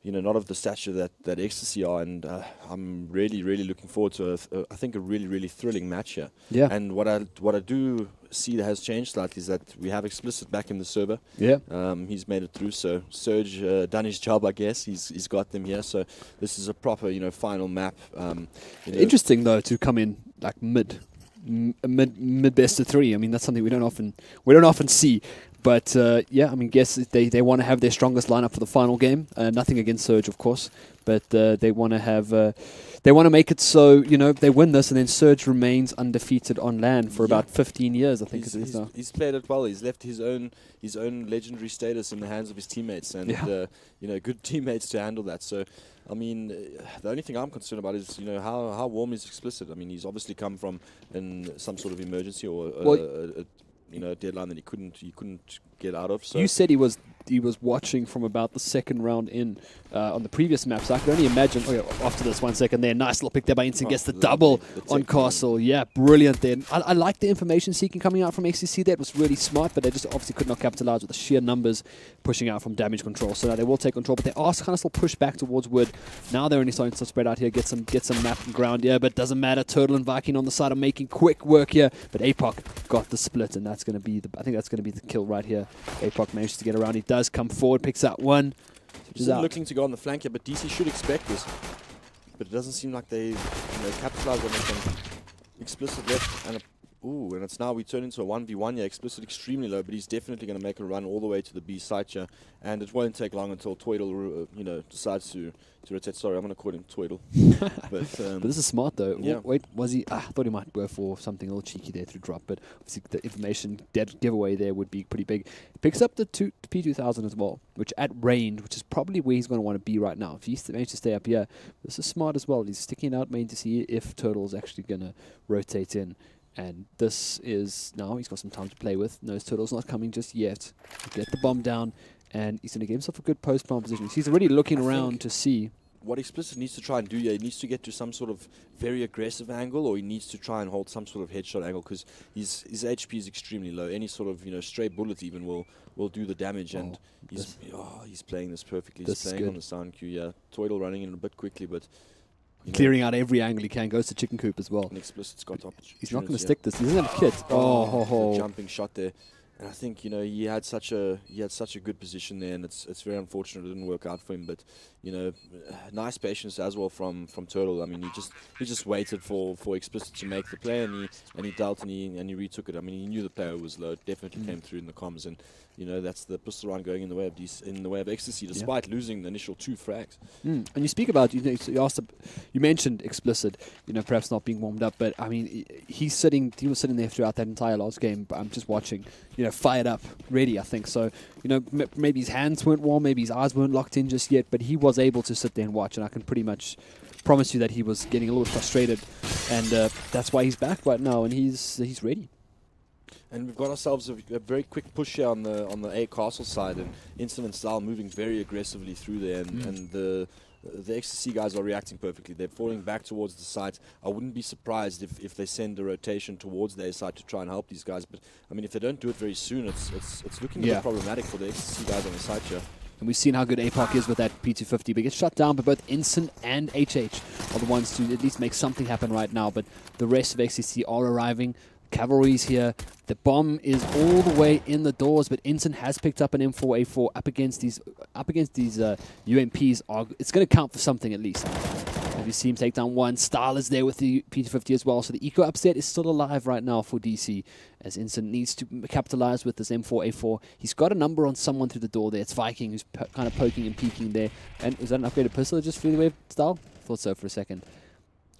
not of the stature that Ecstasy are, and I'm really, really looking forward to I think a really, really thrilling match here. Yeah. And what I do see that has changed slightly is that we have Explicit back in the server. Yeah. He's made it through, so Surge done his job, I guess. He's got them here, so this is a proper final map. Interesting though to come in like mid best of 3. I mean, that's something we don't often see. But guess they want to have their strongest lineup for the final game. Nothing against Surge, of course, but they want to have they want to make it so they win this, and then Surge remains undefeated on LAN for about 15 years. I think he's played it well. He's left his own legendary status in the hands of his teammates, and good teammates to handle that. So. The only thing I'm concerned about is, how warm is Explicit. He's obviously come from some sort of emergency or a deadline that he couldn't get out of. So you said he was watching from about the second round in on the previous map, so I could only imagine. After this 1 second there, nice little pick there by Instant, gets the double on Castle. Yeah, brilliant there. I like the information seeking coming out from XCC. That was really smart, but they just obviously could not capitalize with the sheer numbers pushing out from damage control. So now they will take control, but they are kind of still pushed back towards Wood. Now they're only starting to spread out here, get some map and ground here, but doesn't matter. Turtle and Viking on the side are making quick work here, but APOC got the split, and that's going to be the kill right here. APOC manages to get around. He does come forward, picks out one. He's looking to go on the flank here, but DC should expect this. But it doesn't seem like they capitalize on it. Explicit left, and it's now we turn into a 1v1 here. Explicit extremely low, but he's definitely going to make a run all the way to the B site here, and it won't take long until Twiddle decides to rotate. Sorry, I'm going to call him Twiddle. but this is smart though. Yeah. Wait, was he? I thought he might go for something a little cheeky there to drop, but obviously the information dead giveaway there would be pretty big. Picks up the P2000 as well, which at range, which is probably where he's going to want to be right now. If he's managed to stay up here, this is smart as well. He's sticking out main to see if Turtle's actually going to rotate in. And this is now he's got some time to play with. Knows Turtle's not coming just yet. Get the bomb down, and he's going to give himself a good post-bomb position. He's already looking around to see. What Explicit needs to try and do here, he needs to get to some sort of very aggressive angle, or he needs to try and hold some sort of headshot angle, because his HP is extremely low. Any sort of stray bullet even will do the damage, and he's playing this perfectly. He's playing on the sound cue. Yeah, Twiddle running in a bit quickly, but. Clearing out every angle he can, goes to Chicken Coop as well. And Explicit's got opportunity. He's not going to stick this. He doesn't have a kit. Jumping shot there. And I think he had such a good position there, and it's very unfortunate it didn't work out for him. But nice patience as well from Turtle. I mean, he just waited for Explicit to make the play, and he dealt and he retook it. I mean, he knew the player was low. Definitely came through in the comms, and that's the pistol round going in the way of Ecstasy, despite losing the initial 2 frags. And you speak about you mentioned Explicit, perhaps not being warmed up, but I mean he was sitting there throughout that entire last game. But I'm just watching, fired up, ready. I think so. Maybe his hands weren't warm, maybe his eyes weren't locked in just yet, but he was able to sit there and watch, and I can pretty much promise you that he was getting a little frustrated, and that's why he's back right now, and he's ready. And we've got ourselves a very quick push here on the A Castle side, and Instant and Style moving very aggressively through there, and the Ecstasy guys are reacting perfectly. They're falling back towards the site. I wouldn't be surprised if they send a rotation towards their side to try and help these guys. But I mean, if they don't do it very soon, it's looking a bit problematic for the Ecstasy guys on the site here. And we've seen how good APOC is with that P250, but gets shut down. But both Instant and HH are the ones to at least make something happen right now. But the rest of XCC are arriving. Cavalry's here. The bomb is all the way in the doors, but Instant has picked up an M4A4 up against these UMPs. It's going to count for something at least. As you see him take down one. Style is there with the P250 as well. So the eco upset is still alive right now for DC, as Instant needs to capitalize with this M4A4. He's got a number on someone through the door there. It's Viking who's kind of poking and peeking there. And is that an upgraded pistol just flew away, Style? Thought so for a second.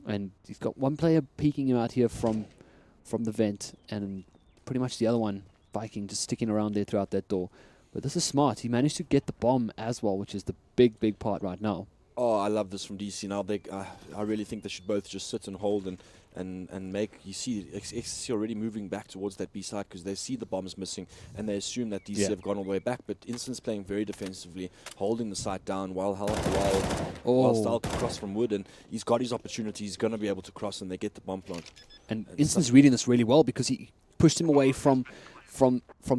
And he's got one player peeking him out here from the vent, and pretty much the other one, Viking, just sticking around there throughout that door. But this is smart. He managed to get the bomb as well, which is the big part right now. Oh, I love this from DC. Now I really think they should both just sit and hold and make. You see XC already moving back towards that B side because they see the bombs missing and they assume that DC have gone all the way back. But Instant's playing very defensively, holding the site down while Style can cross from wood, and he's got his opportunity. He's going to be able to cross, and they get the bomb plant. And Instant's reading this really well because he pushed him away from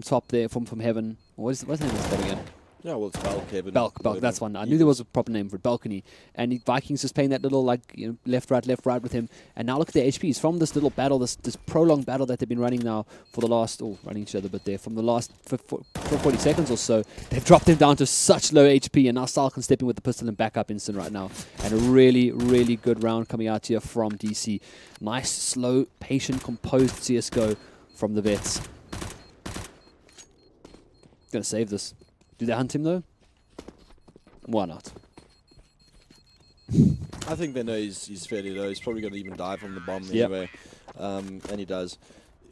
top there, from heaven. What's the name of this spot again? Yeah, well, it's Balk, Heaven. Balk, that's one. I knew there was a proper name for it, Balcony. And Vikings just playing that little left, right with him. And now look at their HPs from this little battle, this prolonged battle that they've been running now for the last, running each other, but from the last 40 seconds or so, they've dropped him down to such low HP, and now Style can step in with the pistol and back up Instant right now. And a really, really good round coming out here from DC. Nice, slow, patient, composed CSGO from the vets. Gonna save this. Do they hunt him though? Why not? I think they know he's fairly low. He's probably going to even die from the bomb anyway, and he does.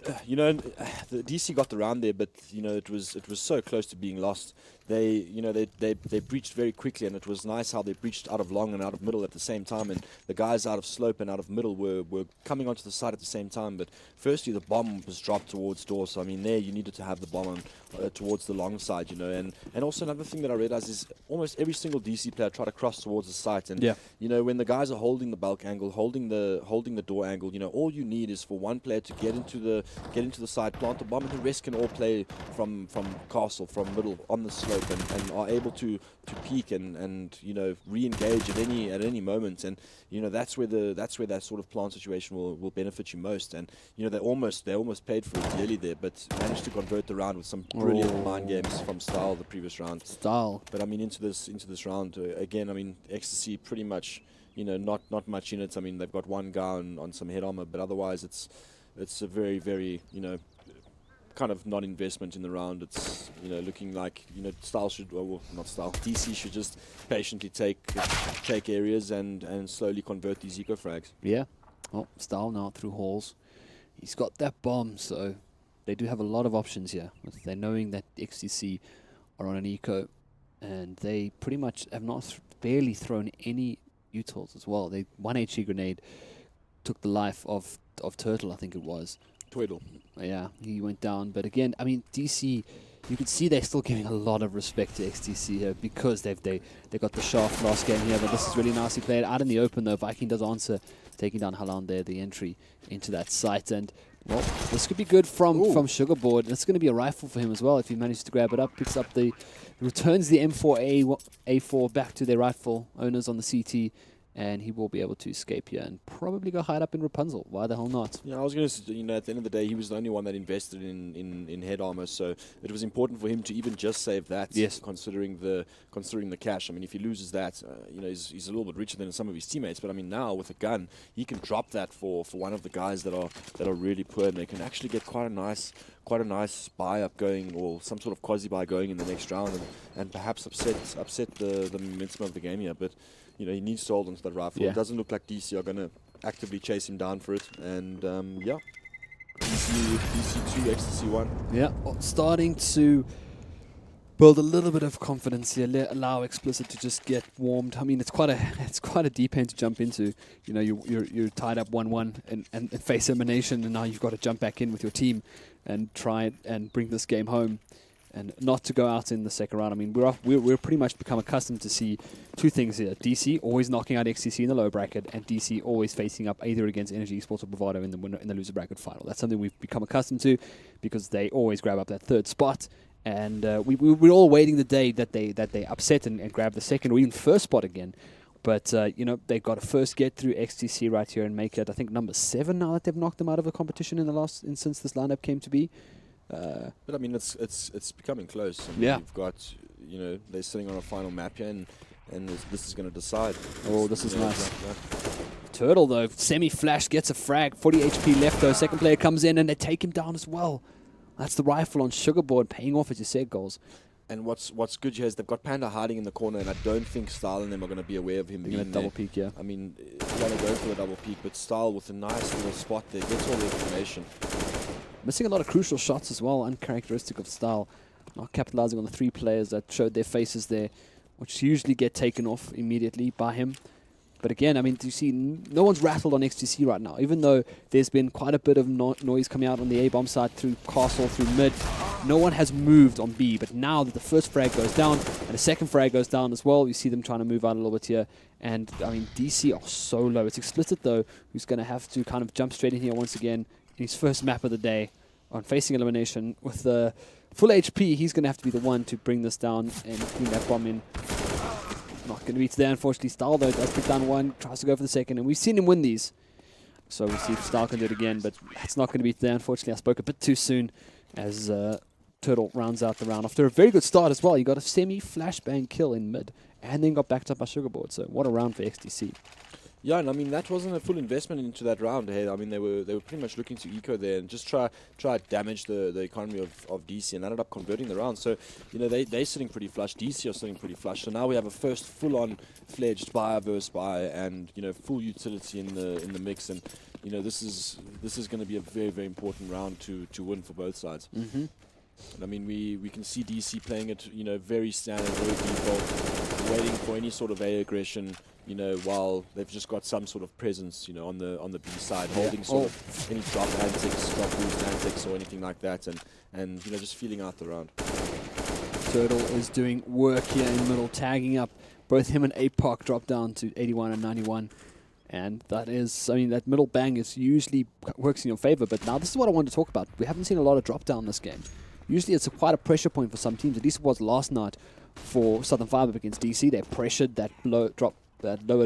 The DC got the round there, but it was so close to being lost. They breached very quickly, and it was nice how they breached out of long and out of middle at the same time. And the guys out of slope and out of middle were coming onto the side at the same time. But firstly, the bomb was dropped towards door, so I mean there you needed to have the bomb on towards the long side, And also another thing that I realized is almost every single DC player tried to cross towards the site. And when the guys are holding the bulk angle, holding the door angle, all you need is for one player to get into the side, plant the bomb, and the rest can all play from castle, from middle, on the slope, and are able to peek and re-engage at any moment. And that's where that sort of plant situation will benefit you most. And they almost paid for it dearly there, but managed to convert the round with some brilliant mind games from Style the previous round. But I mean into this round again. I mean Ecstasy pretty much not much units. I mean they've got one guy on some head armor, but otherwise it's a very, very kind of non-investment in the round. It's looking like Style should, well not Style, DC should just patiently take areas and slowly convert these eco frags. Yeah. Well, Style now through halls. He's got that bomb, so they do have a lot of options here. They're knowing that XTC are on an eco, and they pretty much have not barely thrown any utils as well. One HE grenade took the life of Turtle, I think it was. Tweedle. Yeah, he went down. But again, I mean, DC, you can see they're still giving a lot of respect to XTC here because they got the shaft last game here. But this is really nicely played out in the open though. Viking does answer, taking down Halan there, the entry into that site. And well, this could be good from Sugarboard. It's going to be a rifle for him as well if he manages to grab it up. Picks up returns the M4A4 back to their rightful owners on the CT. and he will be able to escape here and probably go hide up in Rapunzel. Why the hell not? Yeah, I was going to, at the end of the day, he was the only one that invested in head armor, so it was important for him to even just save that. Yes. Considering the cash. I mean, if he loses that, he's a little bit richer than some of his teammates. But I mean, now with a gun, he can drop that for one of the guys that are really poor, and they can actually get quite a nice buy up going, or some sort of quasi buy going in the next round, and perhaps upset the momentum of the game here. But he needs to hold onto that rifle. Yeah. It doesn't look like DC are going to actively chase him down for it. And DC 2, Ecstasy 1. Yeah, starting to build a little bit of confidence here. Allow Explicit to just get warmed. I mean, it's quite a deep end to jump into. You're tied up 1-1 and face elimination, and now you've got to jump back in with your team and try and bring this game home, and not to go out in the second round. I mean, we're pretty much become accustomed to see two things here: DC always knocking out XTC in the lower bracket, and DC always facing up either against Energy Esports or Bravado in the loser bracket final. That's something we've become accustomed to because they always grab up that third spot. And we're all waiting the day that they upset and grab the second or even first spot again. But they've got to first get through XTC right here and make it, I think, number 7 now that they've knocked them out of the competition since this lineup came to be. But I mean, it's becoming close. I mean, yeah, you've got they're sitting on a final map here, and this is going to decide. Oh, this is nice. Turtle though, semi-flash gets a frag, 40 HP left though. Second player comes in and they take him down as well. That's the rifle on Sugarboard paying off, as you said, goals. And what's good here is they've got Panda hiding in the corner, and I don't think Style and them are going to be aware of him being there. Double peek, yeah. I mean, you got to go for the double peek, but Style with a nice little spot there gets all the information. Missing a lot of crucial shots as well, uncharacteristic of Style. Not capitalizing on the 3 players that showed their faces there, which usually get taken off immediately by him. But again, I mean, you see, no one's rattled on XTC right now, even though there's been quite a bit of noise coming out on the A-bomb side through Castle, through mid. No one has moved on B, but now that the first frag goes down and the second frag goes down as well, you see them trying to move out a little bit here. And, I mean, DC are so low. It's Explicit, though, who's going to have to kind of jump straight in here once again in his first map of the day on facing elimination. With the full HP, he's going to have to be the one to bring this down and bring that bomb in. Not going to be today, unfortunately. Style, though, does pick down one, tries to go for the second, and we've seen him win these. So we'll see if Style can do it again, but it's not going to be today, unfortunately. I spoke a bit too soon as Turtle rounds out the round. After a very good start as well, he got a semi-flashbang kill in mid, and then got backed up by Sugarboard. So what a round for XTC. Yeah, and I mean, that wasn't a full investment into that round ahead. I mean, they were pretty much looking to eco there and just try to damage the economy of DC, and ended up converting the round. So, they're sitting pretty flush. DC are sitting pretty flush. So now we have a first full-on fledged buy versus buy, and full utility in the mix. And this is going to be a very, very important round to win for both sides. Mm-hmm. And I mean, we can see DC playing it very standard, very default, waiting for any sort of A aggression. While they've just got some sort of presence, on the B side, holding sort of any drop antics, drop boost antics, or anything like that, and just feeling out the round. Turtle is doing work here in the middle, tagging up both him and APOC, drop down to 81 and 91. And that is, I mean, that middle bang is usually works in your favor, but now this is what I wanted to talk about. We haven't seen a lot of drop down this game. Usually it's quite a pressure point for some teams, at least it was last night for Southern Fibre against DC. They pressured that lower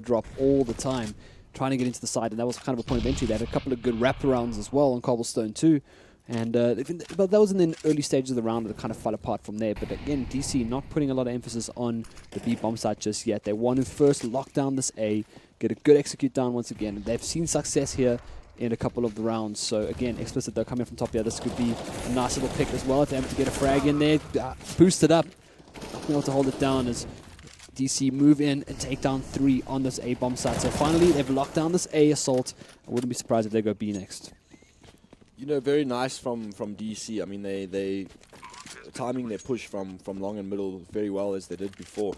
drop all the time, trying to get into the side, and that was kind of a point of entry. They had a couple of good wraparounds as well on Cobblestone too, and but that was in the early stages of the round that kind of fell apart from there. But again, DC not putting a lot of emphasis on the B bomb site just yet. They want to first lock down this A, get a good execute down once again, and they've seen success here in a couple of the rounds. So again, Explicit though coming from top here, this could be a nice little pick as well if they're able to get a frag in there, boost it up, not able to hold it down as DC move in and take down 3 on this A bomb site. So finally, they've locked down this A assault. I wouldn't be surprised if they go B next. Very nice from DC. I mean, they timing their push from long and middle very well as they did before.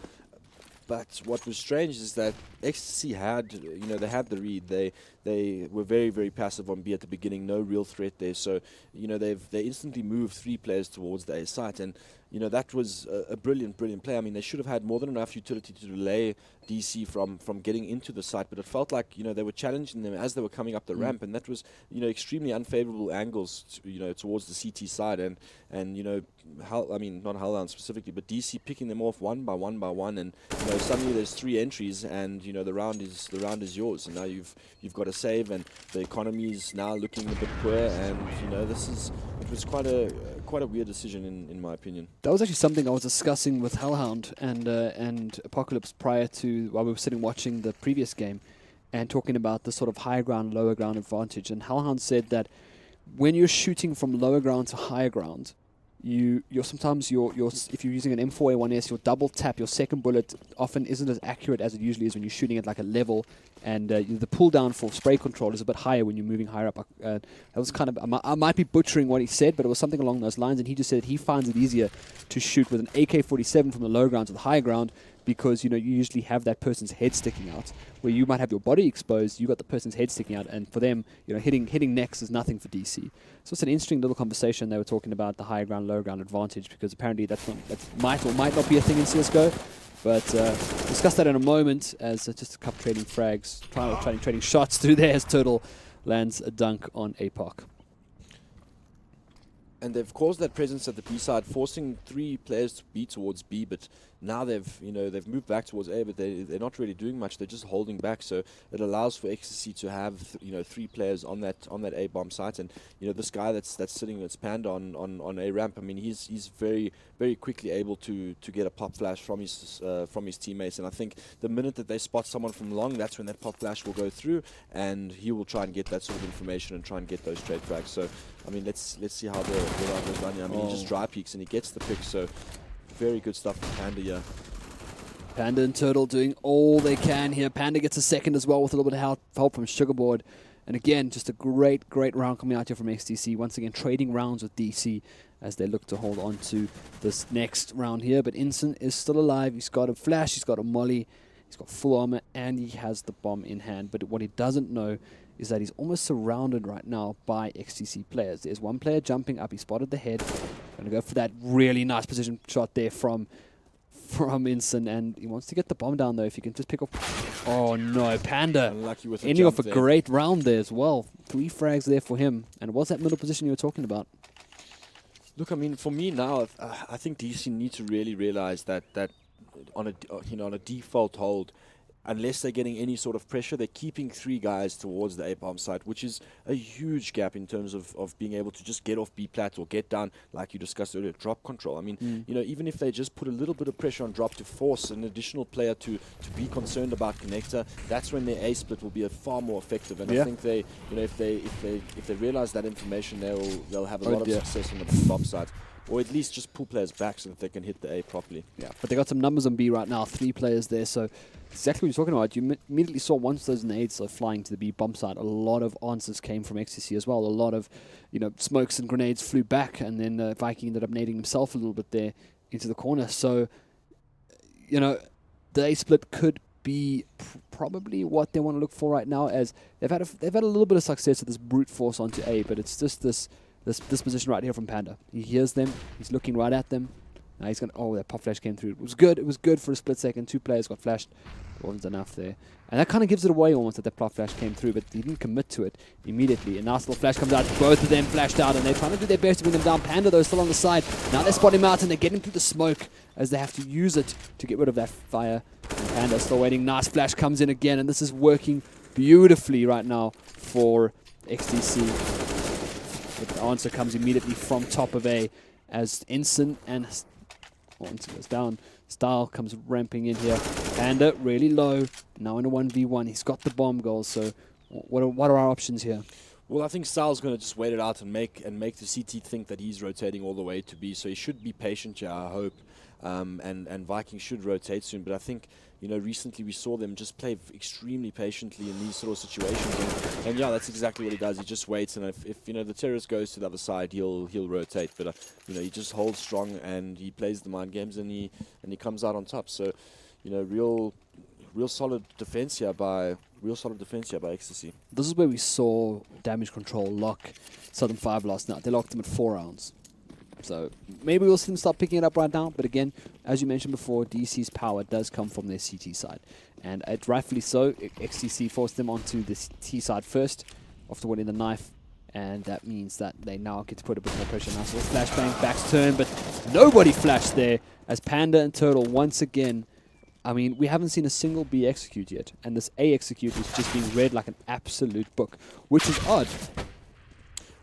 But what was strange is that XTC had, they had the read. They were very, very passive on B at the beginning. No real threat there. So, they instantly moved 3 players towards the A site. And that was a brilliant play. I mean, they should have had more than enough utility to delay DC from getting into the site, but it felt like they were challenging them as they were coming up the ramp, and that was extremely unfavorable angles towards the CT side, and not Hellhound specifically, but DC picking them off one by one, and suddenly there's 3 entries, and the round is yours, and now you've got to save, and the economy is now looking a bit poor, and it was quite a weird decision in my opinion. That was actually something I was discussing with Hellhound and Apocalypse prior to while we were sitting watching the previous game, and talking about the sort of higher ground, lower ground advantage. And Hellhound said that when you're shooting from lower ground to higher ground, you're sometimes if you're using an M4A1S, your double tap, your second bullet often isn't as accurate as it usually is when you're shooting at like a level, and the pull down for spray control is a bit higher when you're moving higher up. That was kind of, I might be butchering what he said, but it was something along those lines, and he just said he finds it easier to shoot with an AK-47 from the low ground to the high ground, because you usually have that person's head sticking out, where you might have your body exposed, you got the person's head sticking out, and for them, hitting necks is nothing for DC. So it's an interesting little conversation. They were talking about the high ground, low ground advantage, because apparently that might or might not be a thing in CSGO. But discuss that in a moment, as just a couple trading frags, trading shots through there as Turtle lands a dunk on APOC. And they've caused that presence at the B side, forcing 3 players to be towards B, but now they've moved back towards A, but they're not really doing much. They're just holding back, so it allows for Ecstasy to have 3 players on that A bomb site. And this guy that's sitting, that's Panda on A ramp. I mean, he's very very quickly able to get a pop flash from his teammates. And I think the minute that they spot someone from long, that's when that pop flash will go through, and he will try and get that sort of information and try and get those trade frags. So I mean, let's see how the round goes down here. I mean, he just dry peeks and he gets the pick. So very good stuff from Panda here. Panda and Turtle doing all they can here. Panda gets a second as well with a little bit of help from Sugarboard. And again, just a great round coming out here from XTC. Once again, trading rounds with DC as they look to hold on to this next round here. But Instant is still alive. He's got a flash, he's got a molly, he's got full armor, and he has the bomb in hand. But what he doesn't know is that he's almost surrounded right now by XTC players. There's one player jumping up. He spotted the head. Going to go for that really nice position shot there from Instant, and he wants to get the bomb down though. If he can just pick up. Oh no, Panda unlucky with ending off a great round there as well. 3 frags there for him. And what's that middle position you were talking about? Look, I mean, for me now, I think DC need to really realize that on a default hold, unless they're getting any sort of pressure, they're keeping 3 guys towards the A-bomb site, which is a huge gap in terms of being able to just get off B-plat or get down, like you discussed earlier, drop control. I mean, even if they just put a little bit of pressure on drop to force an additional player to be concerned about connector, that's when their A-split will be far more effective. And I think they, if they realize that information, they'll have a lot of success on the bomb side. Or at least just pull players back so that they can hit the A properly. Yeah, but they got some numbers on B right now, 3 players there, so exactly what you're talking about. You immediately saw once those nades are flying to the B bomb site, a lot of answers came from XTC as well. A lot of, smokes and grenades flew back, and then Viking ended up nading himself a little bit there into the corner. So, the A split could be probably what they want to look for right now, as they've had a little bit of success with this brute force onto A, but it's just this position right here from Panda. He hears them. He's looking right at them. Now he's going, that pop flash came through. It was good. It was good for a split second. 2 players got flashed. It wasn't enough there. And that kind of gives it away almost that pop flash came through, but he didn't commit to it immediately. A nice little flash comes out. Both of them flashed out, and they're trying to do their best to bring them down. Panda, though, still on the side. Now they spot him out, and they're getting through the smoke as they have to use it to get rid of that fire. And Panda still waiting. Nice flash comes in again, and this is working beautifully right now for XTC. But the answer comes immediately from top of A as Instant and Instant goes down. Style comes ramping in here. Panda really low. Now in a 1v1. He's got the bomb goal. So what are our options here? Well, I think Style's going to just wait it out and make the CT think that he's rotating all the way to B. So he should be patient here, I hope. And Viking should rotate soon. But I think, recently we saw them just play extremely patiently in these sort of situations. And yeah, that's exactly what he does. He just waits, and if the terrorist goes to the other side, he'll rotate. But he just holds strong and he plays the mind games, and he comes out on top. So, real solid defense here by Ecstasy. This is where we saw damage control lock Southern 5 last night. They locked them at 4 rounds. So maybe we'll see them start picking it up right now. But again, as you mentioned before, DC's power does come from their CT side. And rightfully so, XTC forced them onto the T side first after winning the knife. And that means that they now get to put a bit more pressure now. So flashbang, back's turn, but nobody flashed there as Panda and Turtle once again. I mean, we haven't seen a single B execute yet. And this A execute is just being read like an absolute book, which is odd.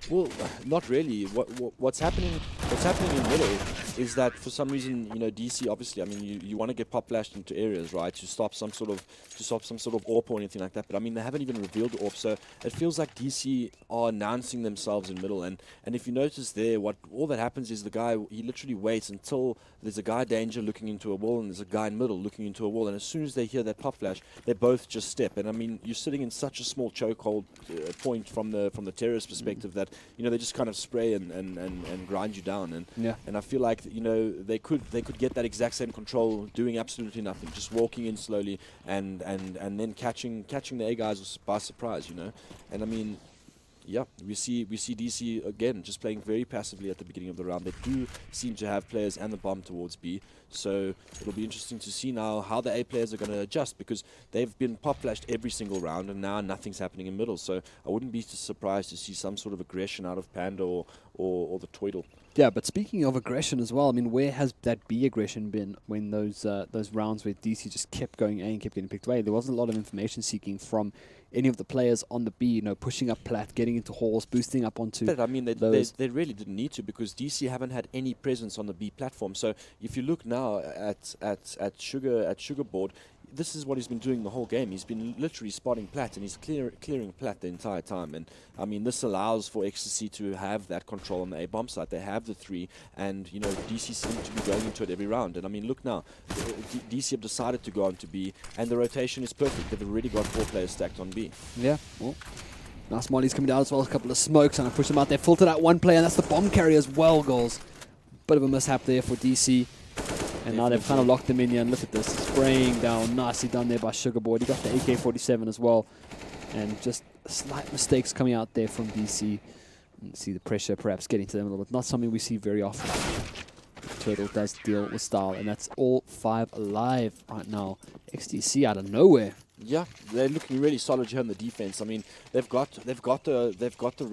Well, not really. What's happening in middle is that for some reason, DC obviously, I mean, you want to get pop flashed into areas, right, to stop some sort of AWP or anything like that. But I mean, they haven't even revealed the AWP, so it feels like DC are announcing themselves in middle. And if you notice there, all that happens is the guy, he literally waits until there's a guy danger looking into a wall and there's a guy in middle looking into a wall. And as soon as they hear that pop flash, they both just step. And I mean, you're sitting in such a small chokehold point from the terrorist perspective that they just kind of spray and grind you down, and I feel like they could get that exact same control doing absolutely nothing, just walking in slowly and then catching the A guys by surprise, and I mean, yeah, we see DC again just playing very passively at the beginning of the round. They do seem to have players and the bomb towards B, so it'll be interesting to see now how the A players are going to adjust, because they've been pop flashed every single round and now nothing's happening in middle. So I wouldn't be surprised to see some sort of aggression out of Panda or the Toidle. Yeah, but speaking of aggression as well, I mean, where has that B aggression been when those rounds where DC just kept going A and kept getting picked away? There wasn't a lot of information seeking from any of the players on the B, pushing up plat, getting into halls, boosting up onto. But I mean, they really didn't need to, because DC haven't had any presence on the B platform. So if you look now at Sugarboard, this is what he's been doing the whole game. He's been literally spotting plat, and he's clearing plat the entire time. And I mean, this allows for Ecstasy to have that control on the A bomb side. They have the 3, and DC seem to be going into it every round. And I mean, look now, DC have decided to go on to B, and the rotation is perfect. They've already got 4 players stacked on B. Yeah, well, nice mollies coming down as well. A couple of smokes, and I push them out there. Filtered out one player, and that's the bomb carrier as well. Goals. Bit of a mishap there for DC. And now they've kind of locked them in here, and look at this, spraying down, nicely done there by Sugarboard. He got the AK-47 as well, and just slight mistakes coming out there from DC. And see the pressure perhaps getting to them a little bit. Not something we see very often. Turtle does deal with style, and that's all 5 alive right now. XTC out of nowhere. Yeah, they're looking really solid here in the defense. I mean, they've got the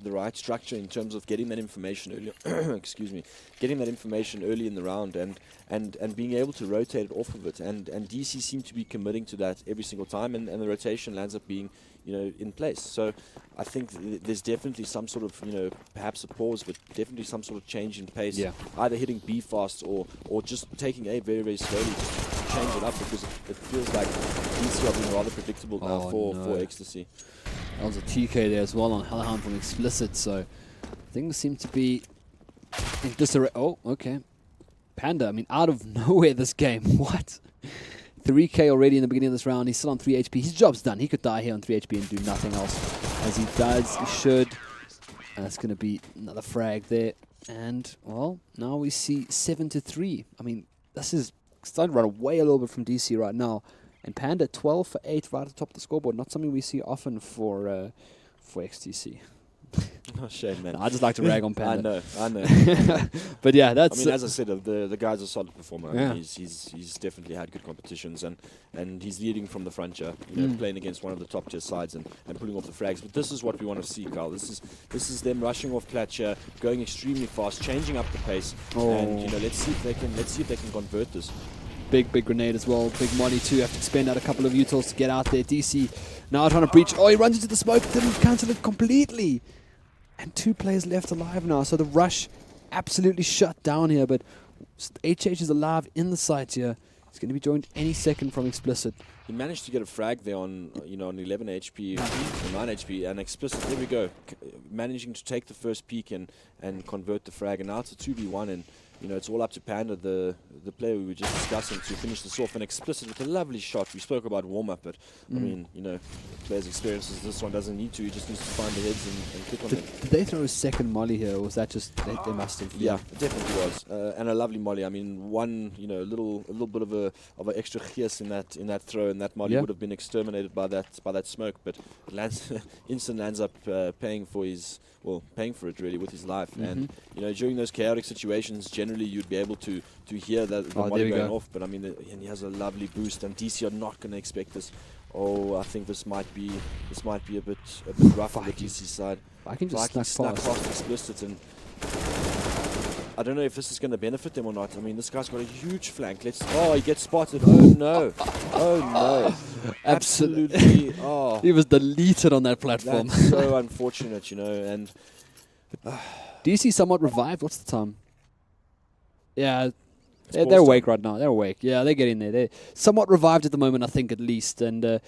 right structure in terms of getting that information early. Excuse me, getting that information early in the round and being able to rotate it off of it. And DC seem to be committing to that every single time, and the rotation lands up being in place. So I think there's definitely some sort of perhaps a pause, but definitely some sort of change in pace. Yeah. Either hitting B fast or just taking A very, very slowly to change it up, because it feels like DC are being rather predictable now for Ecstasy. That was a TK there as well on Hellhound from Explicit, so things seem to be in disarray. Oh, okay. Panda, I mean, out of nowhere this game. What? 3k already in the beginning of this round. He's still on 3 HP. His job's done. He could die here on 3 HP and do nothing else. As he does, he should. And that's going to be another frag there. And, well, now we see 7-3. I mean, this is starting to run away a little bit from DC right now. And Panda 12 for 8 right at the top of the scoreboard. Not something we see often for XTC. Oh, shame, man. No, I just like to rag on Panda. I know. But yeah, that's. I mean, as I said, the guy's a solid performer. Yeah. I mean, he's definitely had good competitions, and he's leading from the front here, playing against one of the top tier sides and pulling off the frags. But this is what we want to see, Carl. This is them rushing off clutch here, going extremely fast, changing up the pace, and let's see if they can convert this. Big grenade as well. Big money too. Have to expend out a couple of utils to get out there. DC now trying to breach. Oh, he runs into the smoke. Didn't cancel it completely. And 2 players left alive now. So the rush absolutely shut down here. But HH is alive in the site here. He's going to be joined any second from Explicit. He managed to get a frag there on 11 HP, or 9 HP, and Explicit, there we go, managing to take the first peek and convert the frag. And now it's a 2v1, it's all up to Panda, the player we were just discussing, to finish this off. And Explicit with a lovely shot. We spoke about warm-up, but I mean, players' experiences, this one doesn't need to. He just needs to find the heads and click on them. Did they throw a second molly here, or was that just they must have? Yeah, it definitely was, and a lovely molly. I mean, one, a little bit of an extra gears in that throw, and that molly would have been exterminated by that smoke. But it lands, instant lands up paying for it really with his life. And during those chaotic situations, generally you'd be able to hear the molly going off. But I mean, and he has a lovely boost, and DC are not going to expect this. Oh, I think this might be a bit rough on the DC side. I can just snuck past Explicit, and I don't know if this is going to benefit them or not. I mean, this guy's got a huge flank. He gets spotted. Oh no! Oh no! Absolutely. Oh, he was deleted on that platform. That's so unfortunate, and DC somewhat revived. What's the time? Yeah. They're awake right now. They're awake. Yeah, they're getting there. They're somewhat revived at the moment, I think, at least. And the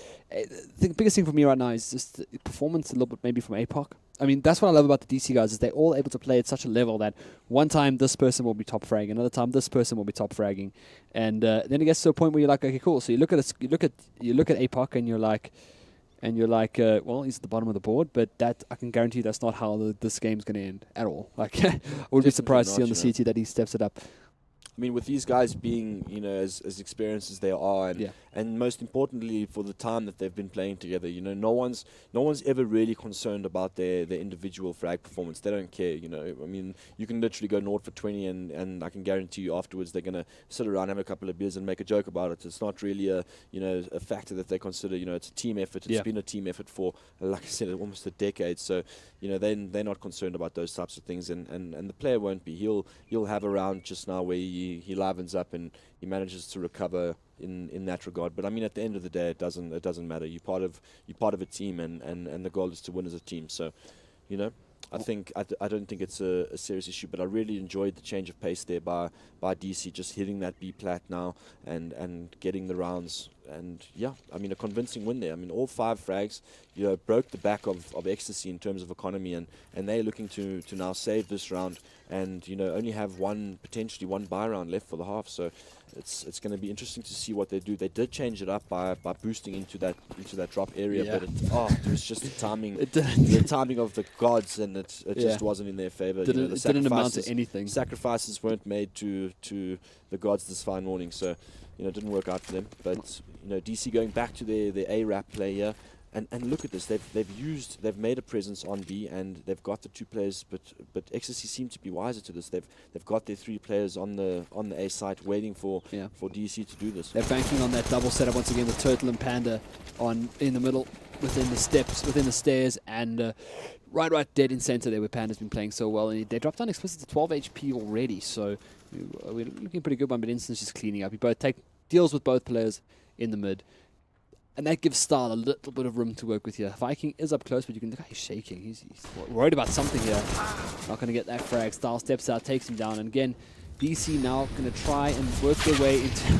biggest thing for me right now is just the performance a little bit maybe from APOC. I mean, that's what I love about the DC guys, is they're all able to play at such a level that one time this person will be top fragging, another time this person will be top fragging, and then it gets to a point where you're like, okay, cool. So you look at APOC and you're like, well, he's at the bottom of the board, but that I can guarantee that's not how this game's going to end at all. Like, I would be surprised to see on the CT that he steps it up. I mean, with these guys being, as experienced as they are, and most importantly for the time that they've been playing together, no one's ever really concerned about their individual frag performance. They don't care, I mean, you can literally go 0 for 20, and I can guarantee you afterwards they're gonna sit around, have a couple of beers, and make a joke about it. It's not really a factor that they consider. It's a team effort. It's been a team effort for, like I said, almost a decade. So they're not concerned about those types of things, and the player won't be. He'll have a round just now where he livens up and he manages to recover in that regard. But I mean, at the end of the day, it doesn't matter. You're part of a team, and the goal is to win as a team. So, I don't think it's a serious issue. But I really enjoyed the change of pace there by DC, just hitting that B plat now and getting the rounds. And yeah, I mean, a convincing win there. I mean, all 5 frags, broke the back of Ecstasy in terms of economy, and they're looking to now save this round and only have potentially one buy round left for the half. So it's going to be interesting to see what they do. They did change it up by boosting into that drop area, but it was just the timing, the timing of the gods, and it just wasn't in their favor. It didn't amount to anything. Sacrifices weren't made to the gods this fine morning, so it didn't work out for them. But DC going back to their A-Rap play here. And look at this. They've made a presence on B, and they've got the 2 players. But Ecstasy seem to be wiser to this. They've got their 3 players on the A site waiting for DC to do this. They're banking on that double setup once again with Turtle and Panda in the middle, within the stairs, and right dead in center there where Panda's been playing so well. And they dropped down Explicit to 12 HP already, so we're looking pretty good one. But Instance just cleaning up. He deals with both players in the mid. And that gives Style a little bit of room to work with here. Viking is up close, but you can look, he's shaking. He's worried about something here. Not going to get that frag. Style steps out, takes him down. And again, DC now going to try and work their way into...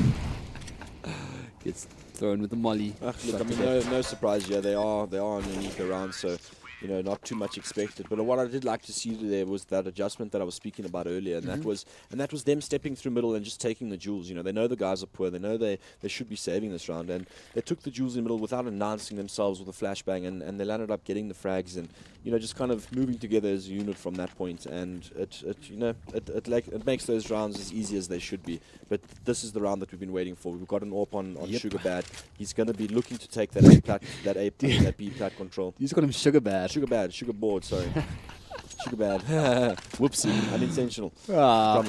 Gets thrown with the molly. Look, I mean, no surprise here. They are underneath the round, so... not too much expected. But what I did like to see there was that adjustment that I was speaking about earlier, and that was them stepping through middle and just taking the jewels. They know the guys are poor. They know they should be saving this round, and they took the jewels in the middle without announcing themselves with a flashbang, and they landed up getting the frags and just kind of moving together as a unit from that point. And it makes those rounds as easy as they should be. But this is the round that we've been waiting for. We've got an AWP on Sugarbad. He's going to be looking to take that that B plat control. You just got him Sugarbad. Sugarboard, sorry. Sugarbad. Whoopsie, unintentional.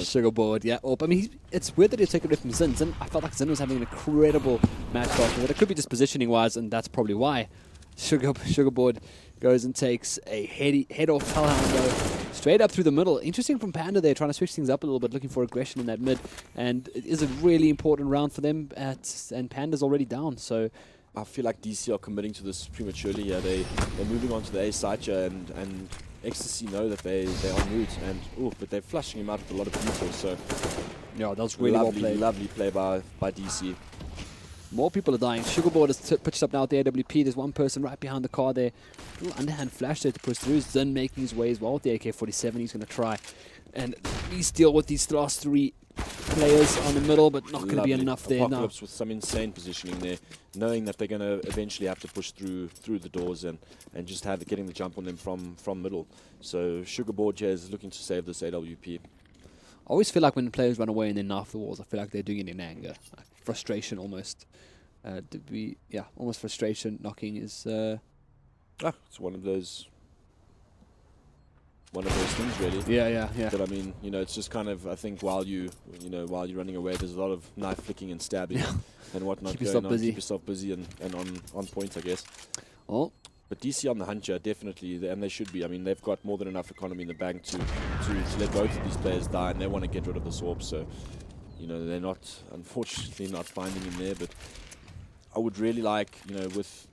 Sugarboard, yeah. I mean, it's weird that he took it away from Zin. I felt like Zin was having an incredible match after that. It could be just positioning-wise, and that's probably why. Sugarboard goes and takes a head off Hellhound, though, straight up through the middle. Interesting from Panda there, trying to switch things up a little bit, looking for aggression in that mid. And it is a really important round for them, and Panda's already down, so... I feel like DC are committing to this prematurely. Yeah, they're moving on to the A side here, and Ecstasy know that they're en route, but they're flushing him out with a lot of detail. So yeah, that was really well played. Lovely play by DC. More people are dying. Sugarboard is pitched up now at the AWP. There's one person right behind the car there. Little underhand flash there to push through. Zin making his way as well with the AK-47. He's going to try and at least deal with these last 3 players on the middle, but not going to be Lovely. enough there now. Apocalypse with some insane positioning there, knowing that they're going to eventually have to push through the doors and just getting the jump on them from middle. So Sugarboard here is looking to save this AWP. I always feel like when players run away and then knife the walls, I feel like they're doing it in anger, like frustration almost. Almost frustration. Knocking is. It's one of those things, really. Yeah. But I mean, it's just kind of, I think while you're running away, there's a lot of knife flicking and stabbing and whatnot. Keep yourself busy. Keep yourself busy and on point, I guess. Oh. But DC on the hunt here, definitely, and they should be. I mean, they've got more than enough economy in the bank to let both of these players die, and they want to get rid of the Sorb. So, they're not, unfortunately, not finding him there. But I would really like, with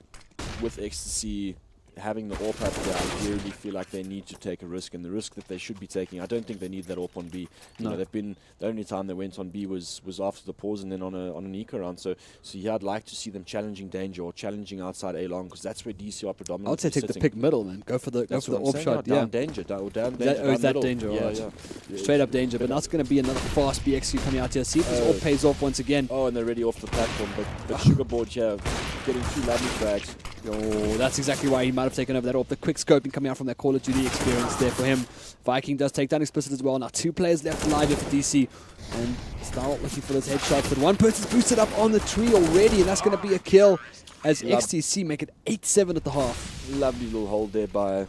Ecstasy having the AWP up there, I really feel like they need to take a risk, and the risk that they should be taking, I don't think they need that AWP on B. They've been, the only time they went on B was after the pause and then on an eco round. So yeah, I'd like to see them challenging Danger or challenging outside A long, because that's where DC are predominantly. I would say take the pick middle, man. Go for the AWP shot. Down Danger, down Danger. Is that Danger? Yeah. Straight up Danger, but that's going to be another fast BXQ coming out here. See if this AWP pays off once again. Oh, and they're already off the platform, but Sugarboard here getting 2 lovely frags. Oh, that's exactly why he might have taken over that AWP. The quick scoping coming out from that Call of Duty experience there for him. Viking does take down Explicit as well. Now 2 players left alive here for DC. And Star looking for those headshots, but one person's boosted up on the tree already, and that's going to be a kill as XTC make it 8-7 at the half. Lovely little hold there by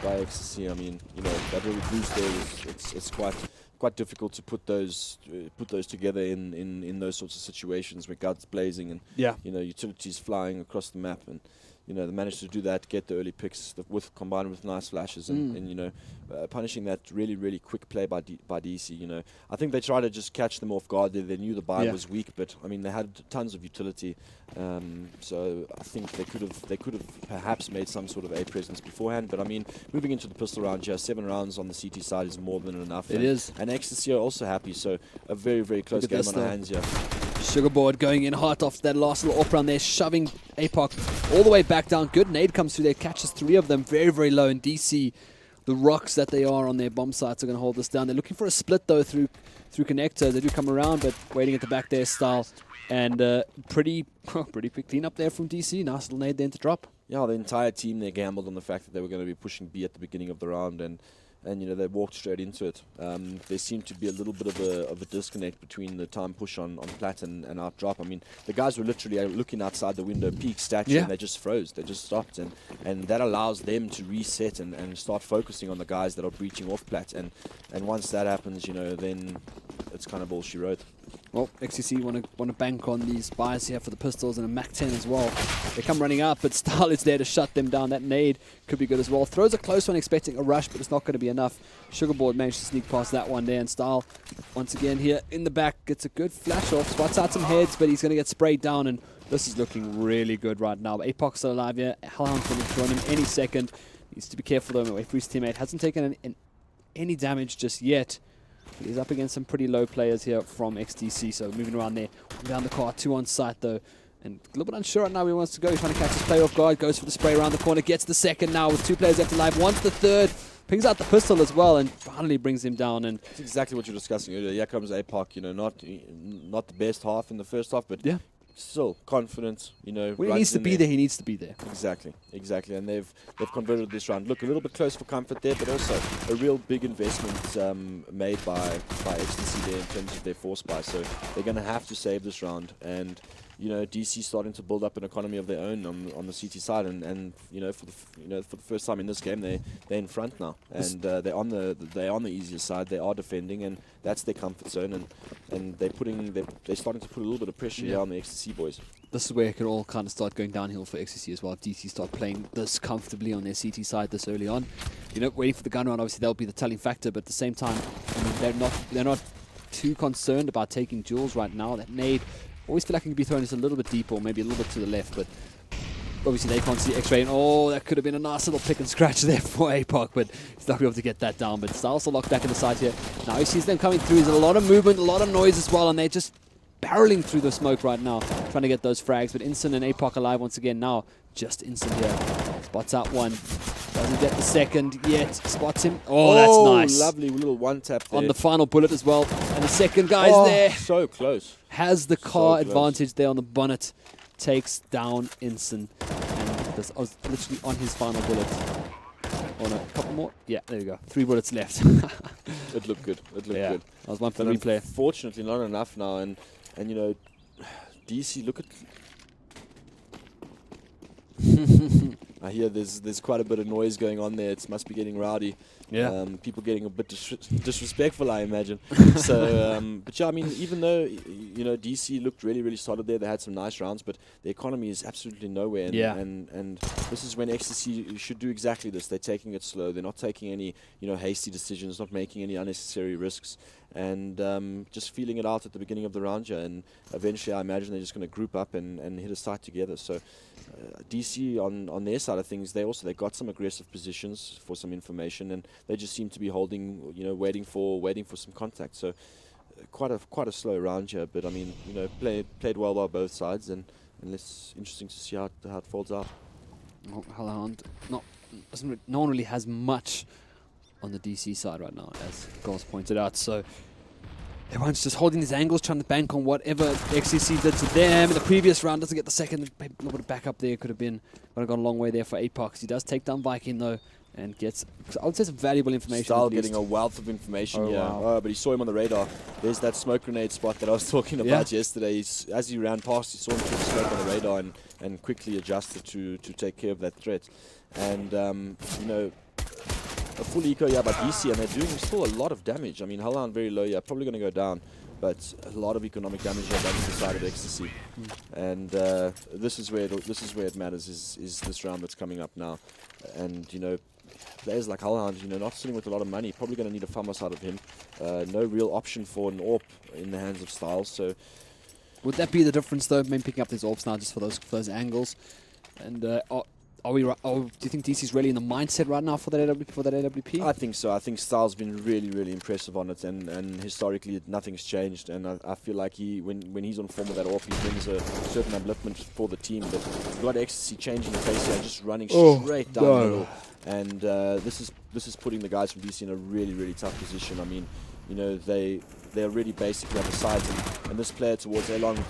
XTC. I mean, that little boost there it's quite difficult to put those together in those sorts of situations where guns blazing and utilities flying across the map, and they managed to do that, get the early picks combined with nice flashes and punishing that really, really quick play by DC. I think they tried to just catch them off guard there. They knew the buy was weak, but I mean they had tons of utility, so I think they could have perhaps made some sort of A presence beforehand. But I mean, moving into the pistol round here, 7 rounds on the CT side is more than enough. It is, and Ecstasy are also happy. So a very, very close game on our hands here. Sugarboard going in hot off that last little AWP round there, shoving APOC all the way back down. Good nade comes through there, catches 3 of them, very, very low. And DC, the rocks that they are on their bomb sites, are going to hold this down. They're looking for a split though through connector. They do come around, but waiting at the back there, Style. And pretty quick clean up there from DC. Nice little nade then to drop. Yeah, the entire team there gambled on the fact that they were going to be pushing B at the beginning of the round, and they walked straight into it. There seemed to be a little bit of a disconnect between the time push on plat and out drop. I mean, the guys were literally looking outside the window, peak statue, and they just froze. They just stopped, and that allows them to reset and start focusing on the guys that are breaching off plat. And once that happens, then it's kind of all she wrote. Well, XCC want to bank on these buys here for the pistols and a MAC-10 as well. They come running out, but Stahl is there to shut them down. That nade could be good as well. Throws a close one, expecting a rush, but it's not going to be enough. Sugarboard managed to sneak past that one there, and Stahl, once again here in the back, gets a good flash off, spots out some heads, but he's going to get sprayed down, and this is looking really good right now. APOC's still alive here. Hellhound's going to join him any second. Needs to be careful though, away for his teammate. Hasn't taken any damage just yet. But he's up against some pretty low players here from XTC, so moving around there. Down the car, 2 on site though. And a little bit unsure right now where he wants to go. He's trying to catch his play off guard, goes for the spray around the corner, gets the second now with 2 players left alive, wants the third, pings out the pistol as well, and finally brings him down. And that's exactly what you were discussing earlier. Here comes APOC, not the best half in the first half, but still confident, when he needs to be there, he needs to be there. Exactly. And they've converted this round. Look, a little bit close for comfort there, but also a real big investment made by XTC there in terms of their force buy. So they're going to have to save this round. And DC starting to build up an economy of their own on the CT side, and for the first time in this game they're in front now, and they're on the easier side. They are defending, and that's their comfort zone, and they're starting to put a little bit of pressure here on the XTC boys. This is where it could all kind of start going downhill for XTC as well. If DC start playing this comfortably on their CT side this early on, waiting for the gun round, obviously that'll be the telling factor. But at the same time, they're not too concerned about taking duels right now. That nade. Always feel like it can be thrown just a little bit deeper, or maybe a little bit to the left, but obviously they can't see X-ray. And that could have been a nice little pick and scratch there for APOC, but he's not going to be able to get that down. But Styles also locked back in the side here. Now he sees them coming through. There's a lot of movement, a lot of noise as well, and they're just barreling through the smoke right now, trying to get those frags. But Instant and APOC alive once again now. Just Instant here. Spots out one. Doesn't get the second yet. Spots him. Oh, that's nice. Lovely little one tap there. On the final bullet as well. And the second guy's there. So close. Has the car close. advantage there on the bonnet. Takes down Ensign. And this was literally on his final bullet. Oh no, a couple more. Yeah, there you go. 3 bullets left. It looked good. It looked Yeah, good. that was one for But the replay. Unfortunately, not enough now. And you know, DC, look at... I hear there's quite a bit of noise going on there. It must be getting rowdy. Yeah. People getting a bit disrespectful, I imagine. So, but yeah, I mean, even though you know DC looked really, really solid there, they had some nice rounds, but the economy is absolutely nowhere. And, Yeah. and this is when Ecstasy should do exactly this. They're taking it slow. They're not taking any hasty decisions, not making any unnecessary risks, and just feeling it out at the beginning of the round. Yeah, and eventually, I imagine they're just going to group up and hit a site together. So. DC on their side of things, they got some aggressive positions for some information, and they just seem to be holding, waiting for some contact. So quite a slow round here, but I mean, played well by both sides, and it's interesting to see how it folds out. No one really has much on the DC side right now, as Goals pointed out. So everyone's just holding these angles, trying to bank on whatever XCC did to them in the previous round. Doesn't get the second. Maybe a little bit of backup there. Would have gone a long way there for APOC. He does take down Viking though, and gets, I would say, some valuable information. Style getting a wealth of information here. Wow. Oh, but he saw him on the radar. There's that smoke grenade spot that I was talking about yesterday. As he ran past, he saw him put smoke on the radar and quickly adjusted to take care of that threat. And a full eco by DC, and they're doing still a lot of damage. I mean, Hellhound very low, probably going to go down, but a lot of economic damage here done to the side of Ecstasy. And this is where it matters, is this round that's coming up now. And players like Hellhound, not sitting with a lot of money, probably going to need a FAMAS out of him. No real option for an AWP in the hands of Styles. So would that be the difference though? Maybe picking up these AWPs now just for those angles. And do you think DC's really in the mindset right now for that AWP? I think so. I think Styles been really, really impressive on it, and historically nothing's changed. And I feel like when he's on form with that AWP, he brings a certain upliftment for the team. But you've got Ecstasy changing the pace here, just running straight down the middle. And this is putting the guys from DC in a really, really tough position. I mean, they already basically on the sides, and this player towards Elon.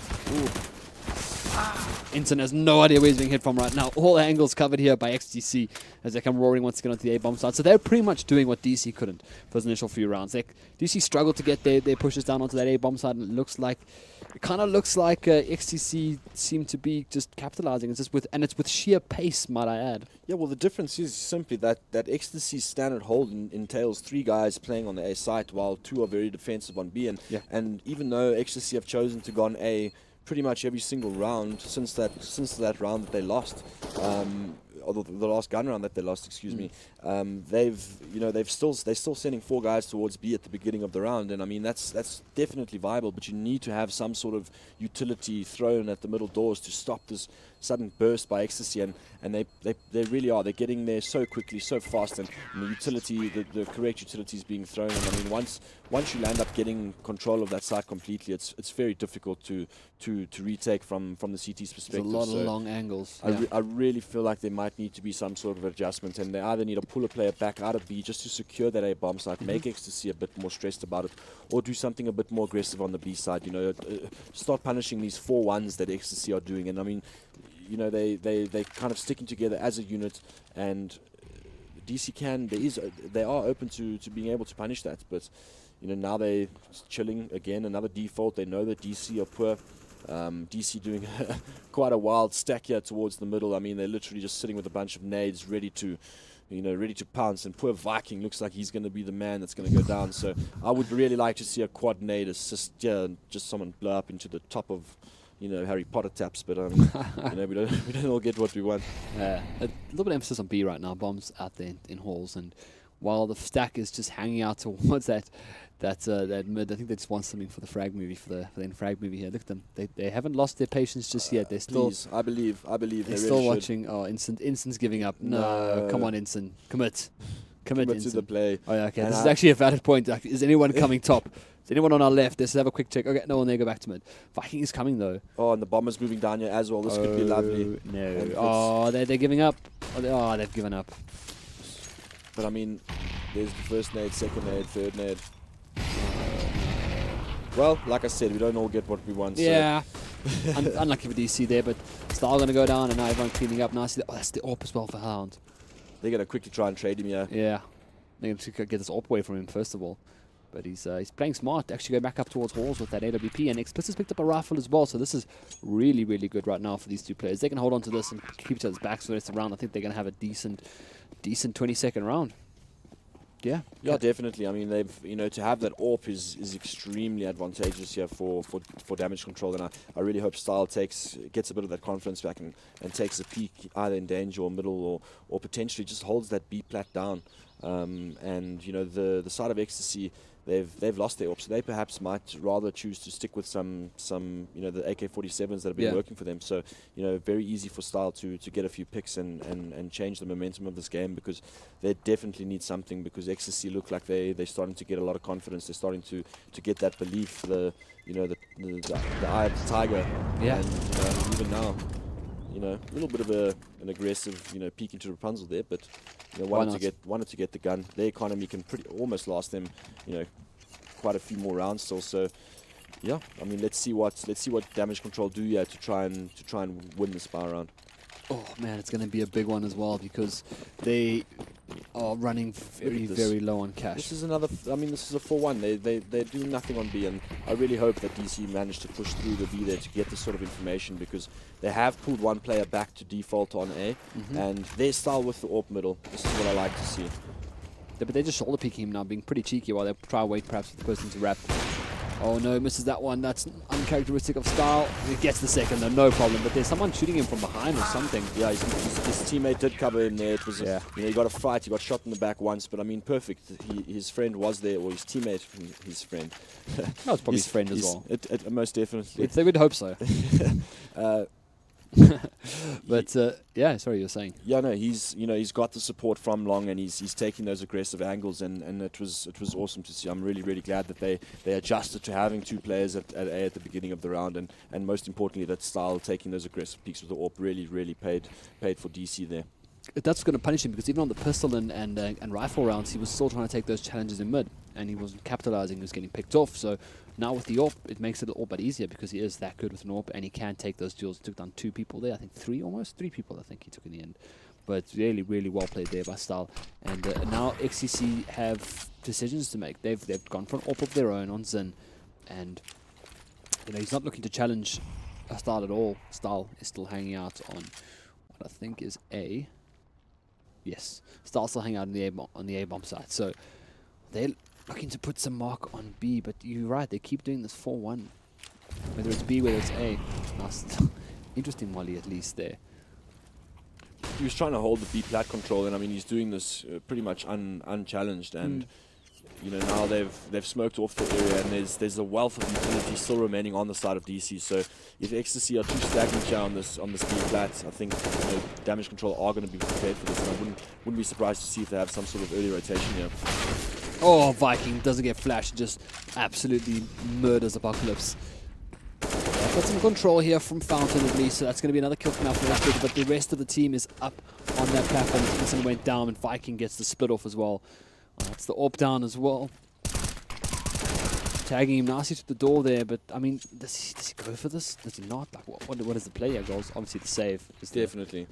Inton has no idea where he's being hit from right now. All angles covered here by XTC as they come roaring once again onto the A-bomb side. So they're pretty much doing what DC couldn't for those initial few rounds. DC struggled to get their pushes down onto that A-bomb side, and it kind of looks like XTC seem to be just capitalizing. It's with sheer pace, might I add. Yeah, well, the difference is simply that Ecstasy's standard hold entails 3 guys playing on the A site, while 2 are very defensive on B. And even though Ecstasy have chosen to go on A pretty much every single round since that round that they lost, or the last gun round that they lost, excuse me, they're still sending 4 guys towards B at the beginning of the round, and I mean that's definitely viable, but you need to have some sort of utility thrown at the middle doors to stop this sudden burst by Ecstasy, and they really are. They're getting there so quickly, so fast, and the utility, the correct utility is being thrown. And I mean, once you land up getting control of that site completely, it's very difficult to retake from the CT's perspective. There's a lot of long angles. I really feel like there might need to be some sort of adjustment, and they either need to pull a player back out of B just to secure that A bomb site, make Ecstasy a bit more stressed about it, or do something a bit more aggressive on the B side. Start punishing these 4-1s that Ecstasy are doing, and I mean, they kind of sticking together as a unit, and DC they are open to being able to punish that, but now they're chilling again. Another default. They know that DC are poor. DC doing quite a wild stack here towards the middle. I mean, they're literally just sitting with a bunch of nades ready to pounce, and poor Viking looks like he's going to be the man that's going to go down. So I would really like to see a quad nade assist here, and just someone blow up into the top of Harry Potter taps, but we don't all get what we want. A little bit of emphasis on B right now. Bombs out there in halls, and while the stack is just hanging out towards that mid, I think they just want something for the frag movie, for the end frag movie here. Look at them; they haven't lost their patience just yet. They're still. Please, I believe they're really still watching. Oh, Inson's giving up. No, come on, Inson, commit to the play. Oh, yeah, okay. And this is actually a valid point. Like, is anyone coming top? Is anyone on our left? Let's have a quick check. Okay, no one there. Go back to mid. Viking is coming though. Oh, and the bomber's moving down here as well. This could be lovely. No. Oh, they're giving up. Oh, they've given up. But I mean, there's the first nade, second nade, third nade. Well, like I said, we don't all get what we want. Yeah. Unlucky for DC there, but Style going to go down, and now everyone cleaning up nicely. Oh, that's the AWP as well for Hound. They're going to quickly try and trade him, yeah. Yeah. They're going to get this AWP away from him, first of all. But he's playing smart, actually going back up towards Halls with that AWP, and Explicit's picked up a rifle as well, so this is really, really good right now for these two players. They can hold on to this and keep each other's backs for the rest of the round. I think they're going to have a decent 20-second round. Yeah. Yeah, definitely. I mean, to have that AWP is extremely advantageous here for damage control, and I really hope Style gets a bit of that confidence back and takes a peek either in danger or middle or potentially just holds that B plat down. And the side of Ecstasy, they've lost their AWP, so they perhaps might rather choose to stick with some the AK-47s that have been working for them. So very easy for Style to get a few picks and change the momentum of this game, because they definitely need something, because Ecstasy look like they're starting to get a lot of confidence. They're starting to get that belief, the eye of the tiger. Yeah. And even now, a little bit of an aggressive peek into Rapunzel there, but wanted to get the gun. Their economy can almost last them quite a few more rounds still. So yeah, I mean, let's see what damage control do here to try and win the spy round. Oh man, it's going to be a big one as well, because they are running very low on cash. This is another. I mean, this is a 4-1. They're doing nothing on B, and I really hope that DC managed to push through the B there to get this sort of information, because they have pulled one player back to default on A, and their Style with the AWP middle. This is what I like to see. Yeah, but they're just shoulder peeking him now, being pretty cheeky while they try to wait perhaps for the person to wrap. Oh no, misses that one. That's uncharacteristic of Style. He gets the second though, no problem. But there's someone shooting him from behind or something. Yeah, his teammate did cover him there. It was he got a fight. He got shot in the back once, but I mean, perfect. His friend was there, or his teammate, his friend. That was probably his friend as well. Most definitely. They would hope so. But yeah, sorry, you were saying. Yeah, no, he's got the support from Long, and he's taking those aggressive angles, and it was awesome to see. I'm really glad that they adjusted to having two players at A at the beginning of the round, and most importantly that Style taking those aggressive peaks with the AWP really paid for DC there. That's going to punish him, because even on the pistol and rifle rounds, he was still trying to take those challenges in mid, and he wasn't capitalizing. He was getting picked off. So now with the AWP, it makes it all but easier, because he is that good with an AWP, and he can take those duels. He took down 2 people there. I think 3 people. I think he took in the end. But really well played there by Style. And now XCC have decisions to make. They've gone for an AWP of their own on Zin, and he's not looking to challenge Style at all. Style is still hanging out on what I think is A. Yes, Style still hanging out on the A bomb side. So they're looking to put some mark on B, but you're right, they keep doing this 4-1. Whether it's B, whether it's A. Nice. Interesting Molly at least there. He was trying to hold the B plat control, and I mean, he's doing this pretty much unchallenged, and now they've smoked off the area, and there's a wealth of utility still remaining on the side of DC. So if Ecstasy are too stagnant here on this B plat, I think damage control are going to be prepared for this, and I wouldn't be surprised to see if they have some sort of early rotation here. Oh, Viking doesn't get flashed, just absolutely murders Apocalypse. Got some control here from Fountain at least, so that's going to be another kill from Alpha, but the rest of the team is up on that platform. This went down, and Viking gets the split off as well. That's the AWP down as well. Tagging him nicely to the door there, but I mean, does he go for this? Does he not? Like, what is the play here, goals? Obviously the save. Definitely.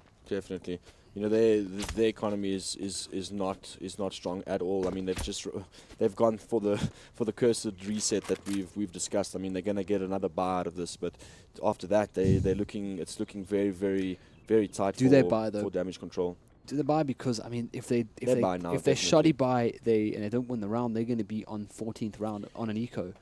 Their economy is not strong at all. I mean, they've gone for the cursed reset that we've discussed. I mean, they're going to get another bar out of this, but after that, it's looking very tight. They buy though? For damage control? Do they buy? Because I mean, if they shoddy buy, and they don't win the round, they're going to be on 14th round on an eco,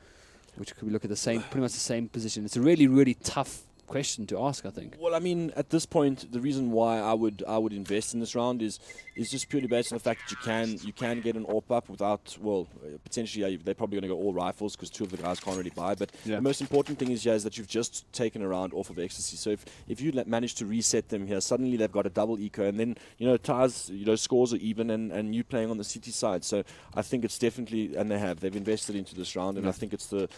which could we look at pretty much the same position. It's a really tough question to ask, I think. Well, I mean, at this point, the reason why I would invest in this round is just purely based on the fact that you can get an AWP up without, well, potentially they're probably going to go all rifles because 2 of the guys can't really buy. But the most important thing is that you've just taken a round off of Ecstasy. So if you manage to reset them here, suddenly they've got a double eco, and then ties, scores are even, and you playing on the city side. So I think it's definitely, and they've invested into this round, and I think it's the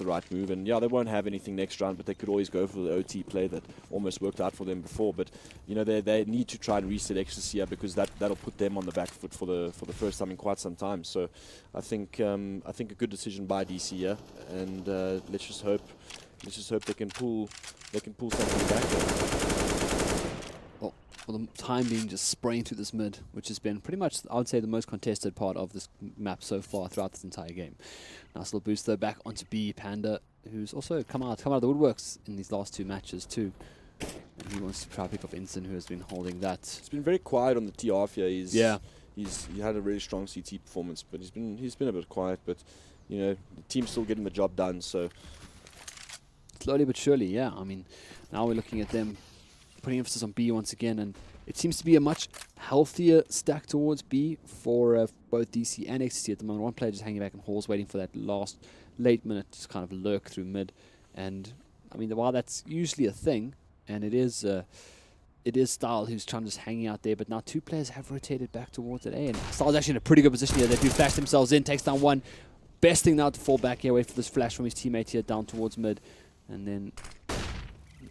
right move. And they won't have anything next round, but they could always go for of the OT play that almost worked out for them before. But they need to try and reset Ecstasy here, because that'll put them on the back foot for the first time in quite some time. So I think a good decision by DC here, and let's just hope they can pull something back there. Well, for the time being, just spraying through this mid, which has been pretty much, I would say, the most contested part of this map so far throughout this entire game. Nice little boost though back onto B. Panda, who's also come out of the woodworks in these last 2 matches too. And he wants to try to pick off Instant, who has been holding that. It's been very quiet on the T half here. He had a really strong CT performance, but he's been a bit quiet. But the team's still getting the job done. So slowly but surely, yeah. I mean, now we're looking at them putting emphasis on B once again, and it seems to be a much healthier stack towards B for both DC and Ecstasy at the moment. One player just hanging back in halls, waiting for that last late minute to kind of lurk through mid. And I mean, while that's usually a thing, and it is Style who's trying to just hanging out there, but now 2 players have rotated back towards it. And Style's actually in a pretty good position here. They do flash themselves in, takes down one. Best thing now to fall back here, wait for this flash from his teammate here down towards mid. And then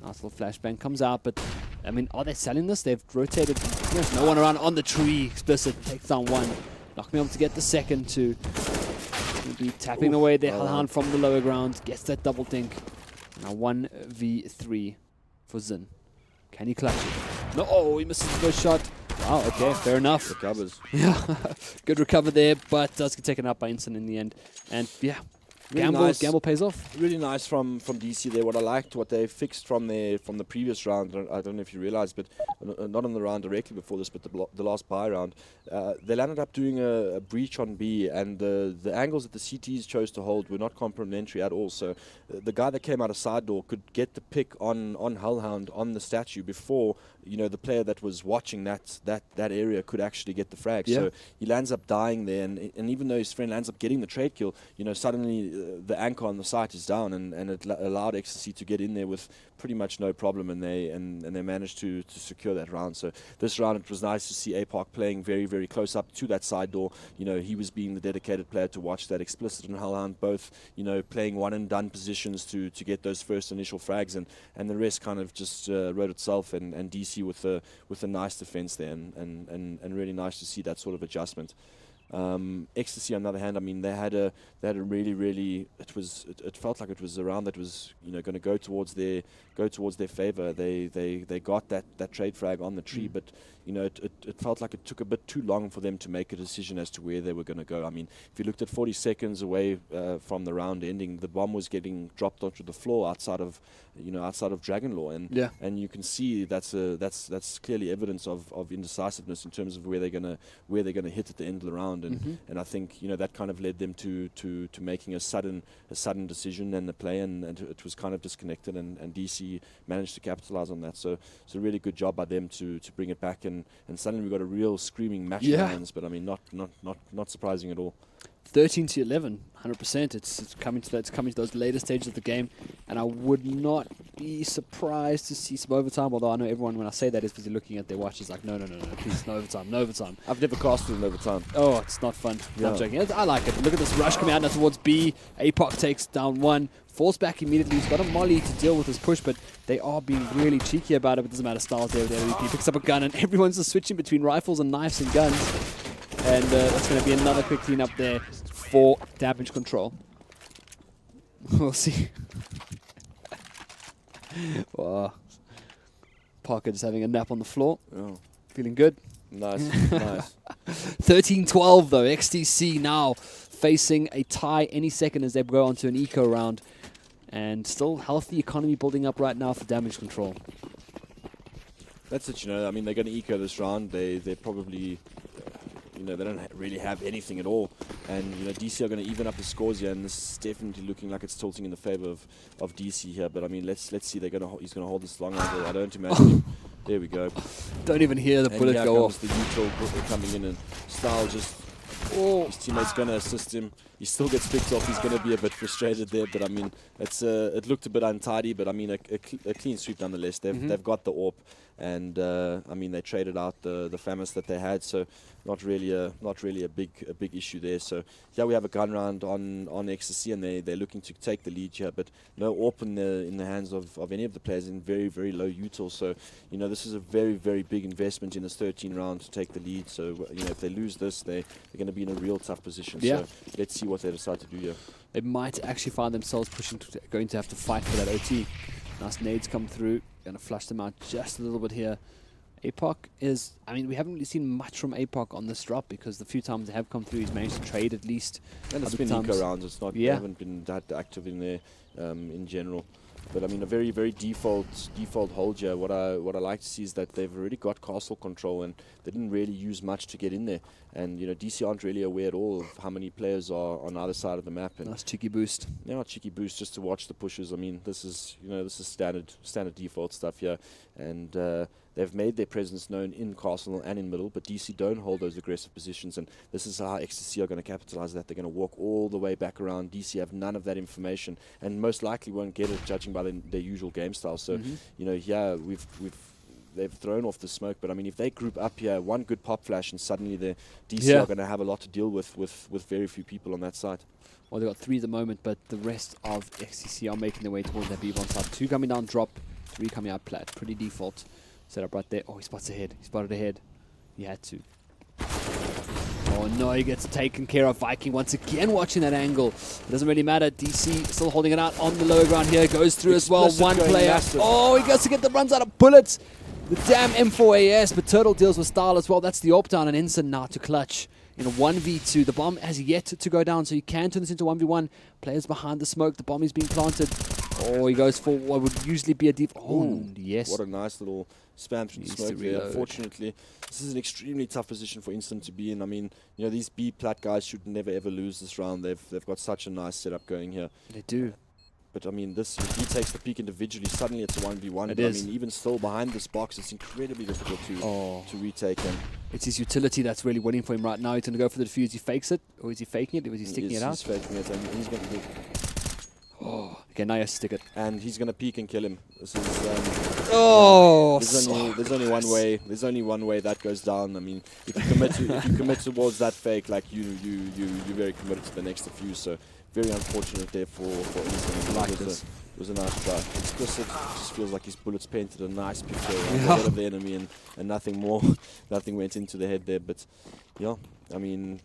nice little flashbang comes out, but I mean, are they selling this? They've rotated. There's no one around on the tree. Explicit takes down one. Not being able to get the second to be tapping away the Hellhound from the lower ground. Gets that double dink. Now 1v3 for Zin. Can he clutch it? No, oh, he misses the first shot. Wow, okay, fair enough. Recovers. Yeah, good recover there, but does get taken out by Instant in the end. And yeah, really gamble pays off. Really nice from DC there. What I liked, what they fixed from the previous round, I don't know if you realized, but not on the round directly before this, but the last buy round, they landed up doing a breach on B, and the angles that the CTs chose to hold were not complementary at all. So the guy that came out of side door could get the pick on Hellhound on the statue before the player that was watching that area could actually get the frag. Yeah. So he lands up dying there, and even though his friend lands up getting the trade kill, suddenly the anchor on the site is down, and it allowed Ecstasy to get in there with pretty much no problem, and they managed to secure that round. So this round, it was nice to see APOC playing very, very close up to that side door. He was being the dedicated player to watch that. Explicit and Hellhound both playing one and done positions to get those first initial frags, and the rest kind of just wrote itself, and DC with a nice defense there, and really nice to see that sort of adjustment. Ecstasy, on the other hand, I mean, they had a really it felt like it was a round that was going to go towards their favor. They got that trade frag on the tree, but it felt like it took a bit too long for them to make a decision as to where they were going to go. I mean, if you looked at 40 seconds away from the round ending, the bomb was getting dropped onto the floor outside of Dragon Law, and you can see that's clearly evidence of indecisiveness in terms of where they're gonna hit at the end of the round, and I think that kind of led them to making a sudden decision and the play, and it was kind of disconnected, and DC managed to capitalize on that. So it's a really good job by them to bring it back, and suddenly we got a real screaming match in hands. But I mean, not surprising at all. 13-11, 100%. It's coming to those later stages of the game, and I would not be surprised to see some overtime. Although I know everyone, when I say that, is busy looking at their watches like, no, please, no overtime. I've never casted in overtime. Oh, it's not fun. Yeah. I'm joking. I like it. Look at this rush coming out now towards B. APOC takes down one, falls back immediately. He's got a molly to deal with his push, but they are being really cheeky about it. But it doesn't matter. Styles there with MVP. He picks up a gun, and everyone's just switching between rifles and knives and guns. And that's going to be another quick cleanup there for damage control. We'll see. Wow. Parker just having a nap on the floor. Oh. Feeling good. Nice, nice. 13-12 though. XTC now facing a tie any second as they go on to an eco round. And still healthy economy building up right now for damage control. That's it, I mean, they're going to eco this round. They probably... they don't really have anything at all, and DC are going to even up the scores here, and this is definitely looking like it's tilting in the favor of DC here. But I mean, let's see. He's going to hold this long. I don't imagine. There we go. Don't even hear the bullet go off. The neutral coming in, and Style just His teammate's going to assist him. He still gets picked off. He's going to be a bit frustrated there, but I mean, it looked a bit untidy, but I mean, a clean sweep nonetheless. They've got the AWP, and I mean, they traded out the FAMAS that they had, so not really a big issue there. So yeah, we have a gun round on Ecstasy, and they're looking to take the lead here, but no AWP in the hands of any of the players in very, very low util. So you know, this is a very, very big investment in this 13 round to take the lead. So you know, if they lose this, they're going to be in a real tough position. Yeah. So let's see what they decide to do here. They might actually find themselves going to have to fight for that OT. Nice nades come through. Going to flush them out just a little bit here. APOC is, I mean, we haven't really seen much from APOC on this drop because the few times they have come through, he's managed to trade at least. And it's been eco rounds. It's not, they haven't been that active in there in general. But I mean, a very, very default hold here. What I like to see is that they've already got castle control, and they didn't really use much to get in there. And you know, DC aren't really aware at all of how many players are on either side of the map. And nice cheeky boost. Yeah, cheeky boost just to watch the pushes. I mean, this is standard default stuff here, and they've made their presence known in castle and in middle, but DC don't hold those aggressive positions, and this is how Ecstasy are going to capitalize that. They're going to walk all the way back around. DC have none of that information, and most likely won't get it, judging by their usual game style. So, you know, yeah, they've thrown off the smoke, but I mean, if they group up here, one good pop flash, and suddenly the DC are going to have a lot to deal with very few people on that side. Well, they've got 3 at the moment, but the rest of XCC are making their way towards that B1 side. 2 coming down drop, 3 coming out plat. Pretty default setup right there. Oh, he spots ahead. He spotted ahead. He had to. Oh no, he gets taken care of. Viking once again watching that angle. It doesn't really matter. DC still holding it out on the lower ground here. Goes through as well. One player. Massive. Oh, he gets to get the runs out of bullets. The damn M4AS, but Turtle deals with style as well. That's the AWP down, and Ensign now to clutch in a 1v2. The bomb has yet to go down, so you can turn this into 1v1. Players behind the smoke. The bomb is being planted. Oh, he goes for what would usually be a deep. Oh, yes. What a nice little spam through the smoke there. Unfortunately, this is an extremely tough position for Instant to be in. I mean, you know, these B plat guys should never ever lose this round. They've got such a nice setup going here. They do. But I mean, if he takes the peak individually, suddenly it's a 1v1. But I mean, even still behind this box, it's incredibly difficult to retake him. It's his utility that's really waiting for him right now. He's going to go for the defuse. He fakes it, or is he faking it? Or is he sticking it out? He's faking it, and he's going to do. Oh, okay, now he has to stick it. And he's going to peek and kill him. This is, there's only one way. There's only one way that goes down. I mean, if you commit towards that fake, like you're very committed to the next defuse. So very unfortunate there for Instant. Like this. It was a nice try. Explicit just feels like his bullets painted a nice picture around the head of the enemy, and nothing more. Nothing went into the head there. But yeah, I mean,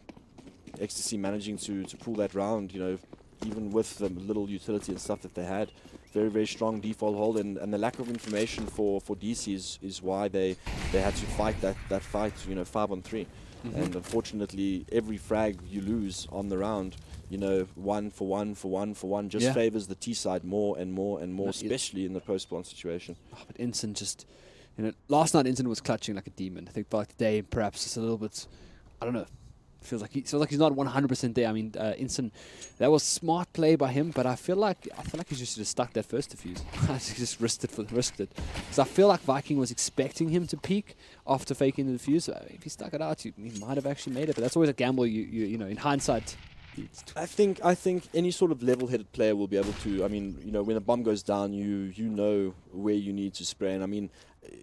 Ecstasy managing to pull that round, you know, even with the little utility and stuff that they had. Very, very strong default hold, and the lack of information for DC is why they had to fight that fight, you know, 5-on-3. And unfortunately, every frag you lose on the round, you know, 1 for 1 for 1 for 1 just favors the T side more and more and more, especially in the post-spawn situation. Oh, but Ensign just, you know, last night Ensign was clutching like a demon. I think by today, perhaps it's a little bit, I don't know. Feels like he's not 100% there. I mean, Ensign, that was smart play by him, but I feel like he just should have stuck that first defuse. He just risked it. Because I feel like Viking was expecting him to peak after faking the defuse. If he stuck it out, he might have actually made it. But that's always a gamble. You know, in hindsight. I think any sort of level-headed player will be able to. I mean, you know, when a bomb goes down, you know where you need to spray. And I mean,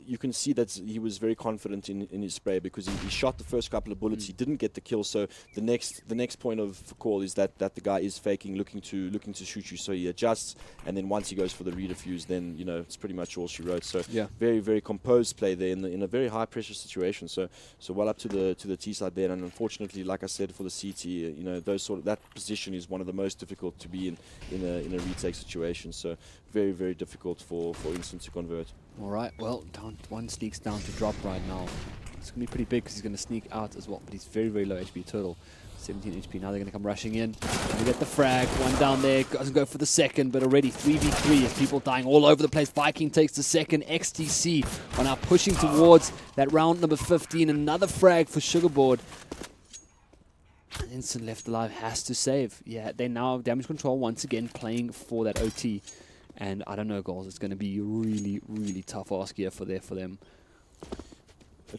you can see that he was very confident in his spray because he shot the first couple of bullets. He didn't get the kill, so the next point of call is that the guy is faking, looking to shoot you. So he adjusts, and then once he goes for the redefuse, then you know it's pretty much all she wrote. So very, very composed play there in a very high pressure situation. So well up to the T side there, and unfortunately, like I said, for the CT, you know, that position is one of the most difficult to be in a retake situation. So very, very difficult for Instant to convert. All right, well, one sneaks down to drop right now. It's going to be pretty big because he's going to sneak out as well, but he's very, very low HP. Turtle, 17 HP. Now they're going to come rushing in. They get the frag. One down there. Doesn't go for the second, but already 3v3 as people dying all over the place. Viking takes the second. XTC are now pushing towards that round number 15. Another frag for Sugarboard. Instant left alive has to save. Yeah, they now have damage control once again, playing for that OT. And I don't know, goals. It's going to be really, really tough ask here for them.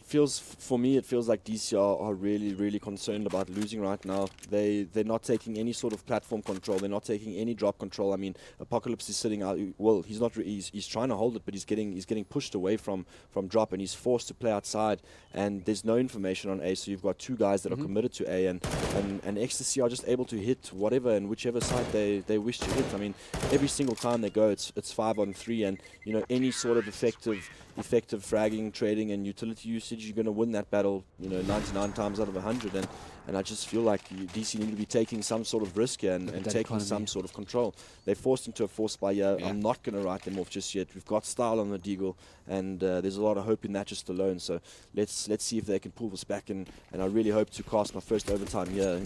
For me, it feels like DC are really, really concerned about losing right now. They're not taking any sort of platform control. They're not taking any drop control. I mean, Apocalypse is sitting out. Well, he's not. He's trying to hold it, but he's getting pushed away from drop, and he's forced to play outside. And there's no information on A, so you've got two guys that are committed to A, and Ecstasy are just able to hit whatever and whichever side they wish to hit. I mean, every single time they go, it's 5-on-3, and any sort of effective fragging, trading, and utility usage, you're going to win that battle, 99 times out of 100. And I just feel like DC need to be taking some sort of risk here and taking some sort of control. They forced into a force by here. I'm not going to write them off just yet. We've got style on the Deagle, and there's a lot of hope in that just alone. So let's see if they can pull this back. And I really hope to cast my first overtime here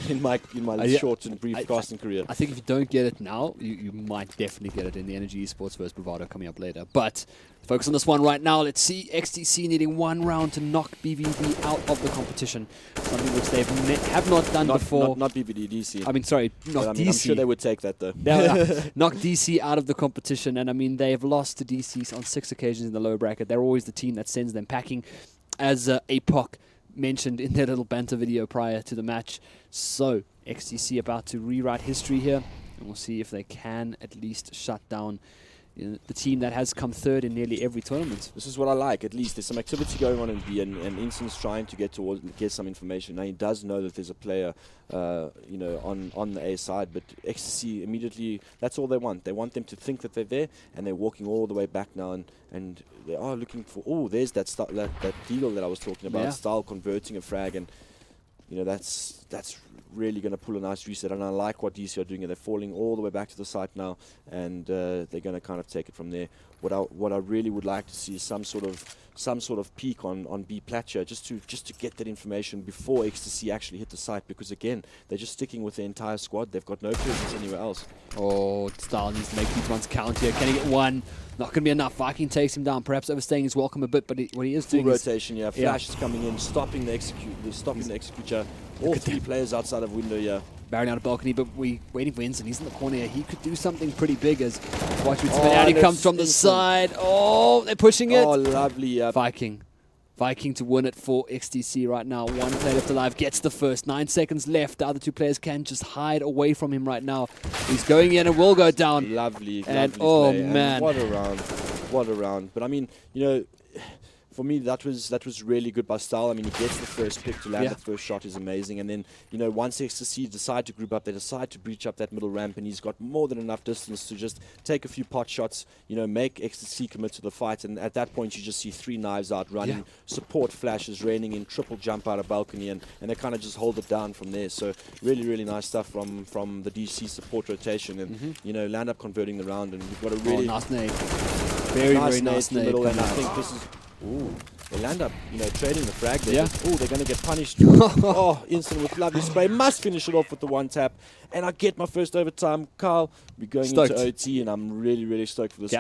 in my short and brief casting career. I think if you don't get it now, you might definitely get it in the Energy Esports vs Bravado coming up later. But focus on this one right now. Let's see XTC needing one round to knock BVD out of the competition. Something which they have not done before. Not BVD, DC. I mean, sorry, not DC. I'm sure they would take that, though. Knock DC out of the competition. And, I mean, they've lost to DC on 6 occasions in the lower bracket. They're always the team that sends them packing, as APOC mentioned in their little banter video prior to the match. So, XTC about to rewrite history here. And we'll see if they can at least shut down the team that has come third in nearly every tournament. This is what I like. At least there's some activity going on in B, and Inson's trying to get some information. Now he does know that there's a player, on the A side, but XTC immediately, that's all they want. They want them to think that they're there, and they're walking all the way back now, and they are looking for. Oh, there's that deal that I was talking about. Style converting a frag, and that's really going to pull a nice reset, and I like what DC are doing. They're falling all the way back to the site now, and they're going to kind of take it from there. What I really would like to see is some sort of peak on B Platcher, just to get that information before XTC actually hit the site, because again, they're just sticking with the entire squad. They've got no presence anywhere else. Oh, Style needs to make these ones count here. Can he get one? Not going to be enough. Viking takes him down, perhaps overstaying his welcome a bit, but what he is full doing rotation, Flash is coming in, stopping the executor. All three players outside of window, Barring out a balcony, but we waiting for Instant. He's in the corner here. He could do something pretty big as watch out. He comes from the side. Oh, they're pushing it. Oh, lovely. Viking to win it for XTC right now. One player left alive, gets the first. 9 seconds left. The other two players can just hide away from him right now. He's going in and will go down. Lovely and play. Man. And what a round. But I mean, for me, that was really good by Style. I mean, he gets the first pick to land the first shot is amazing. And then, once XTC decide to group up, they decide to breach up that middle ramp, and he's got more than enough distance to just take a few pot shots, make XTC commit to the fight. And at that point, you just see 3 knives out running, support flashes raining in, triple jump out of balcony, and they kind of just hold it down from there. So really, really nice stuff from the DC support rotation, and land up converting the round. And we've got a really nice nade. Very nice nade. And I think this is. Ooh, they land up, trading the frag there. They're going to get punished. Instant with lovely spray. Must finish it off with the one tap. And I get my first overtime. Carl, we're going into OT, and I'm really, really stoked for this.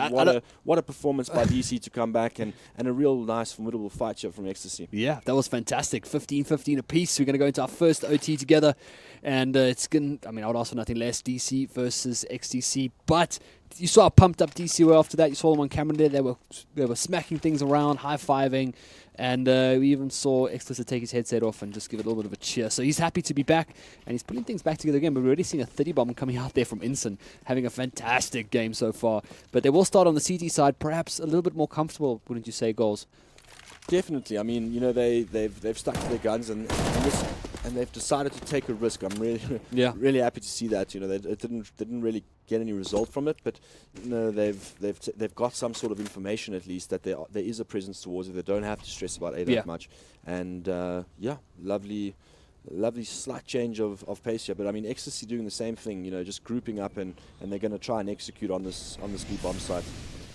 What a performance by DC to come back, and a real nice, formidable fight here from Ecstasy. Yeah, that was fantastic. 15-15 apiece. We're going to go into our first OT together. And it's going to, I would ask for nothing less. DC versus XTC. But you saw how pumped up DC were after that. You saw them on camera there. They were smacking things around, high-fiving. And we even saw Explicit take his headset off and just give it a little bit of a cheer. So he's happy to be back, and he's putting things back together again. But we're already seeing a 30 bomb coming out there from Inson, having a fantastic game so far. But they will start on the CT side, perhaps a little bit more comfortable, wouldn't you say, Goals? Definitely. I mean, they've stuck to their guns, and they've decided to take a risk. I'm really happy to see that. It didn't really get any result from it, but they've got some sort of information at least that there is a presence towards it. They don't have to stress about A that much, and lovely slight change of pace here. But I mean, Ecstasy doing the same thing. Just grouping up, and they're going to try and execute on this B bomb site.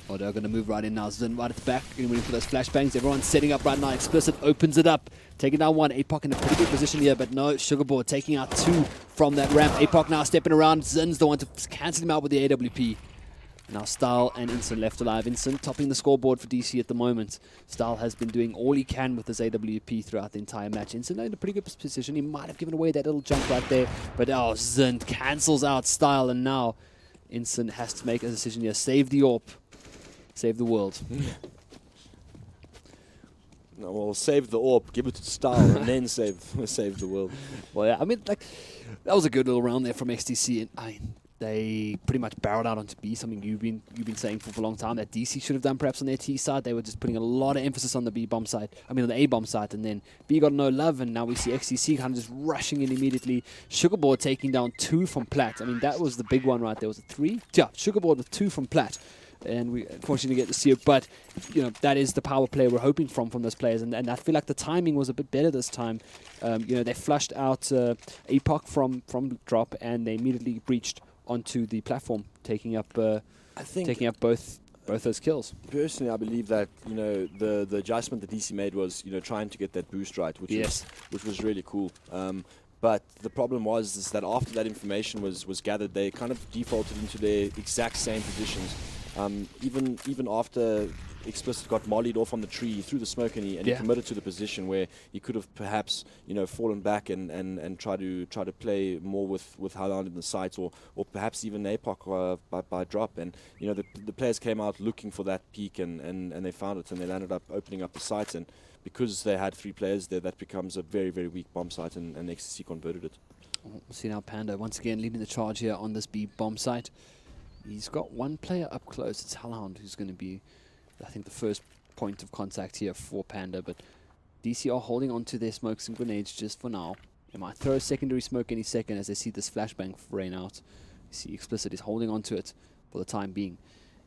Oh, they're going to move right in now. Zin right at the back, getting ready for those flashbangs. Everyone's setting up right now. Explicit opens it up, taking down one. APOC in a pretty good position here, but no, Sugarboard taking out 2 from that ramp. APOC now stepping around. Zin's the one to cancel him out with the AWP. Now Style and Inson left alive. Inson topping the scoreboard for DC at the moment. Style has been doing all he can with his AWP throughout the entire match. Inson in a pretty good position. He might have given away that little jump right there, but Zin cancels out Style, and now Inson has to make a decision here. Save the AWP. Save the world. No, well, save the orb, give it to Style, and then save the world. Well, yeah, I mean, like, that was a good little round there from XTC, and I mean, they pretty much barreled out onto B, something you've been saying for a long time that DC should have done perhaps on their T side. They were just putting a lot of emphasis on the B bomb side, on the A bomb side, and then B got no love, and now we see XTC kind of just rushing in immediately. Sugarboard taking down 2 from Plat. I mean, that was the big one right there. Was it 3? Yeah, Sugarboard with 2 from Plat. And we unfortunately get to see it, but you know that is the power play we're hoping from those players, and I feel like the timing was a bit better this time. You know, they flushed out APOC from drop, and they immediately breached onto the platform, taking up both those kills. Personally, I believe that, you know, the adjustment that DC made was, you know, trying to get that boost right, which was really cool. But the problem is that after that information was gathered, they kind of defaulted into their exact same positions. Even after Explicit got mollied off on the tree, he threw the smoke, and he committed to the position where he could have perhaps, you know, fallen back and try to play more with Highland in the sights, or perhaps even APOC by drop. And you know, the players came out looking for that peak, and they found it, and they landed up opening up the sights. And because they had 3 players there, that becomes a very, very weak bomb site, and XTC converted it. We'll see now Panda once again leading the charge here on this B bomb site. He's got 1 player up close. It's Hellhound who's going to be, I think, the first point of contact here for Panda. But DC are holding on to their smokes and grenades just for now. They might throw a secondary smoke any second as they see this flashbang rain out. You see Explicit is holding on to it for the time being.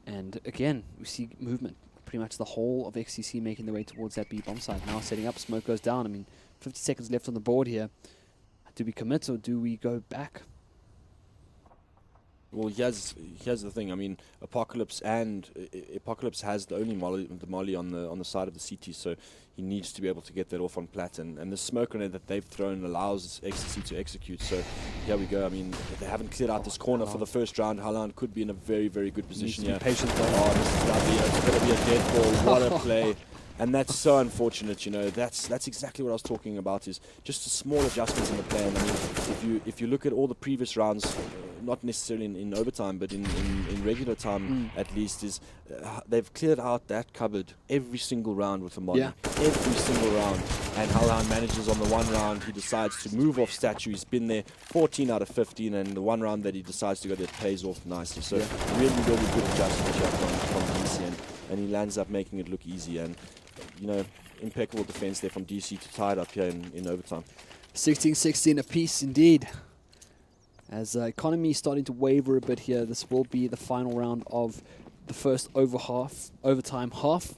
And again, we see movement. Pretty much the whole of XCC making their way towards that B bomb site. Now setting up, smoke goes down. I mean, 50 seconds left on the board here. Do we commit or do we go back? Well, here's the thing. I mean, Apocalypse has the only molly on the side of the CT, so he needs to be able to get that off on Plat, and the smoke grenade that they've thrown allows XCC to execute. So here we go. I mean, they haven't cleared out this corner for the first round. Haaland could be in a very, very good position here. Patient. Oh, this is lovely. It's going to be a dead ball. What a play. And that's so unfortunate, you know. That's exactly what I was talking about, is just a small adjustments in the play. And I mean, if you look at all the previous rounds, not necessarily in overtime, but in regular time at least, is they've cleared out that cupboard every single round with a molly. Every single round. And Halhan manages on the 1 round, he decides to move off statue. He's been there 14 out of 15, and the 1 round that he decides to go there pays off nicely. So really, really good adjustment here from DC, and he lands up making it look easy. And you know, impeccable defense there from DC to tie it up here in overtime. 16-16 apiece indeed. As economy is starting to waver a bit here, this will be the final round of the first overtime half.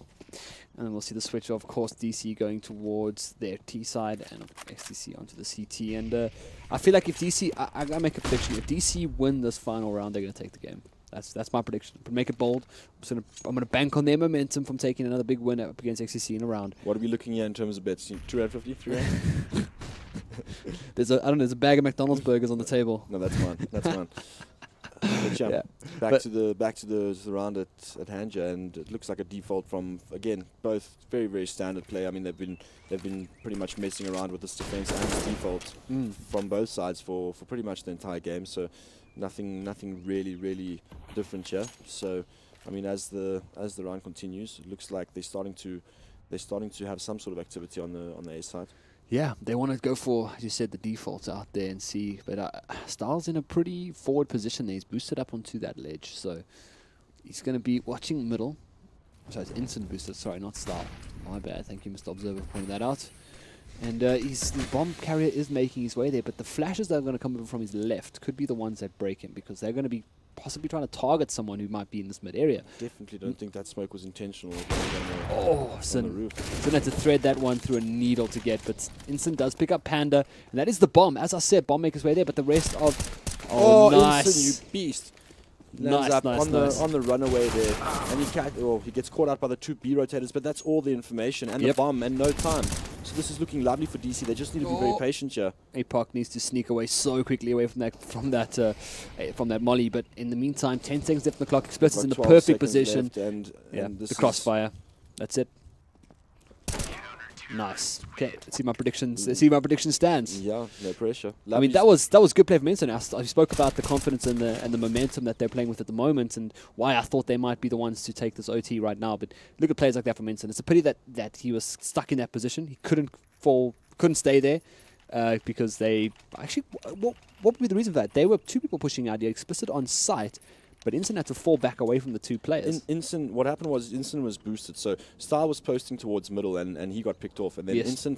And we'll see the switch of course, DC going towards their T side and XTC onto the CT. And I feel like if DC, I gotta make a prediction, if DC win this final round, they're gonna take the game. That's my prediction. But make it bold. I'm gonna bank on their momentum from taking another big win up against XCC in a round. What are we looking at in terms of bets? 2 rand 50, 3 rand? There's a bag of McDonald's burgers on the table. No, that's mine. That's mine. But yeah, back to the round at Hanja, and it looks like a default from, again, both very, very standard play. I mean, they've been pretty much messing around with this defense and this default from both sides for pretty much the entire game. So nothing really different here. So I mean, as the round continues, it looks like they're starting to have some sort of activity on the A side. Yeah, they want to go for, as you said, the defaults out there and see. But Styles in a pretty forward position there. He's boosted up onto that ledge. So he's going to be watching middle. So it's instant boosted. Sorry, not Style. My bad. Thank you, Mr. Observer, for pointing that out. And his bomb carrier is making his way there. But the flashes that are going to come over from his left could be the ones that break him, because they're going to be possibly trying to target someone who might be in this mid area. Definitely don't think that smoke was intentional. Sin had to thread that one through a needle to get, but Instant does pick up Panda, and that is the bomb. As I said, bomb makes his way there, but the rest of nice, Instant, you beast. Lands up on the runaway there, and he gets caught out by the 2 B rotators, but that's all the information and the bomb and no time. So this is looking lovely for DC. They just need to be very patient here. APOC needs to sneak away so quickly away from that molly, but in the meantime, 10 seconds left on the clock. Explicit's in the perfect position. And the crossfire. That's it. Nice. Okay, let's see my predictions. Let's see my prediction stands. Yeah, no pressure. I mean, that was good play from Inson. I spoke about the confidence and the momentum that they're playing with at the moment, and why I thought they might be the ones to take this OT right now. But look at players like that from Inson. It's a pity that he was stuck in that position. He couldn't stay there because they actually. What would be the reason for that? They were two people pushing out the explicit on site. But Inson had to fall back away from the two players. Inson, what happened was Inson was boosted. So Style was posting towards middle and he got picked off. And then Inson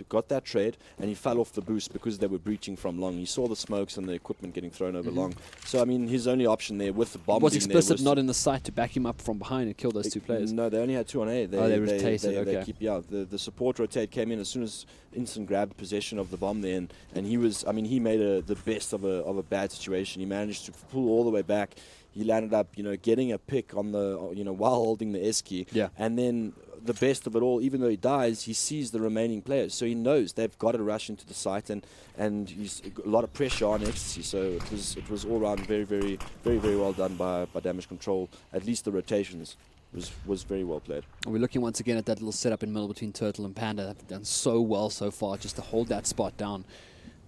got that trade and he fell off the boost because they were breaching from long. He saw the smokes and the equipment getting thrown over long. So, I mean, his only option there with the bomb was explicit not in the site to back him up from behind and kill those two players? No, they only had 2 on A. They rotated, okay. The support rotate came in as soon as Inson grabbed possession of the bomb there. And he was, I mean, he made the best of a bad situation. He managed to pull all the way back. He landed up, getting a pick on the, while holding the S key. Yeah. And then the best of it all, even though he dies, he sees the remaining players. So he knows they've got to rush into the site and he's a lot of pressure on Ecstasy. So it was all around very, very, very, very well done by Damage Control. At least the rotations was very well played. We're looking once again at that little setup in middle between Turtle and Panda. They've done so well so far just to hold that spot down.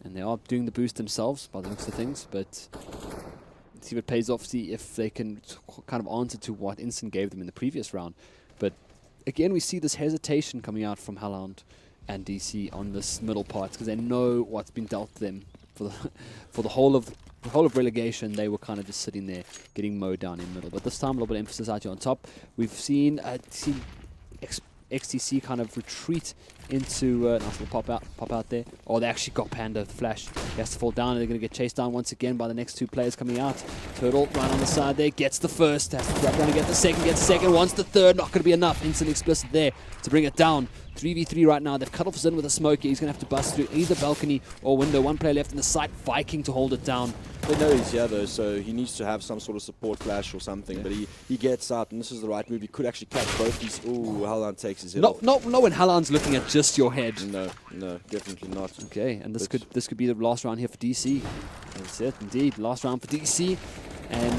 And they are doing the boost themselves by the looks of things, but see what pays off, see if they can kind of answer to what Inson gave them in the previous round. But again, we see this hesitation coming out from Halland and DC on this middle part because they know what's been dealt to them for the whole of relegation. They were kind of just sitting there getting mowed down in middle. But this time, a little bit of emphasis out here on top. We've seen XTC kind of retreat into nice little pop out there. Oh, they actually got Panda with the flash. He has to fall down and they're going to get chased down once again by the next two players coming out. Turtle right on the side there, gets the first, has to grab down and get the second, wants the third, not going to be enough. Instant explicit there to bring it down. 3v3 right now. They've cut off Zin with a smoker. He's going to have to bust through either balcony or window. One player left in the site, Viking to hold it down. They know he's here though, so he needs to have some sort of support flash or something. Yeah. But he gets out, and this is the right move. He could actually catch both these. Ooh, Halland takes his head off. Not when Halland's looking at just your head. No, definitely not. Okay, and this could be the last round here for DC. That's it, indeed. Last round for DC. And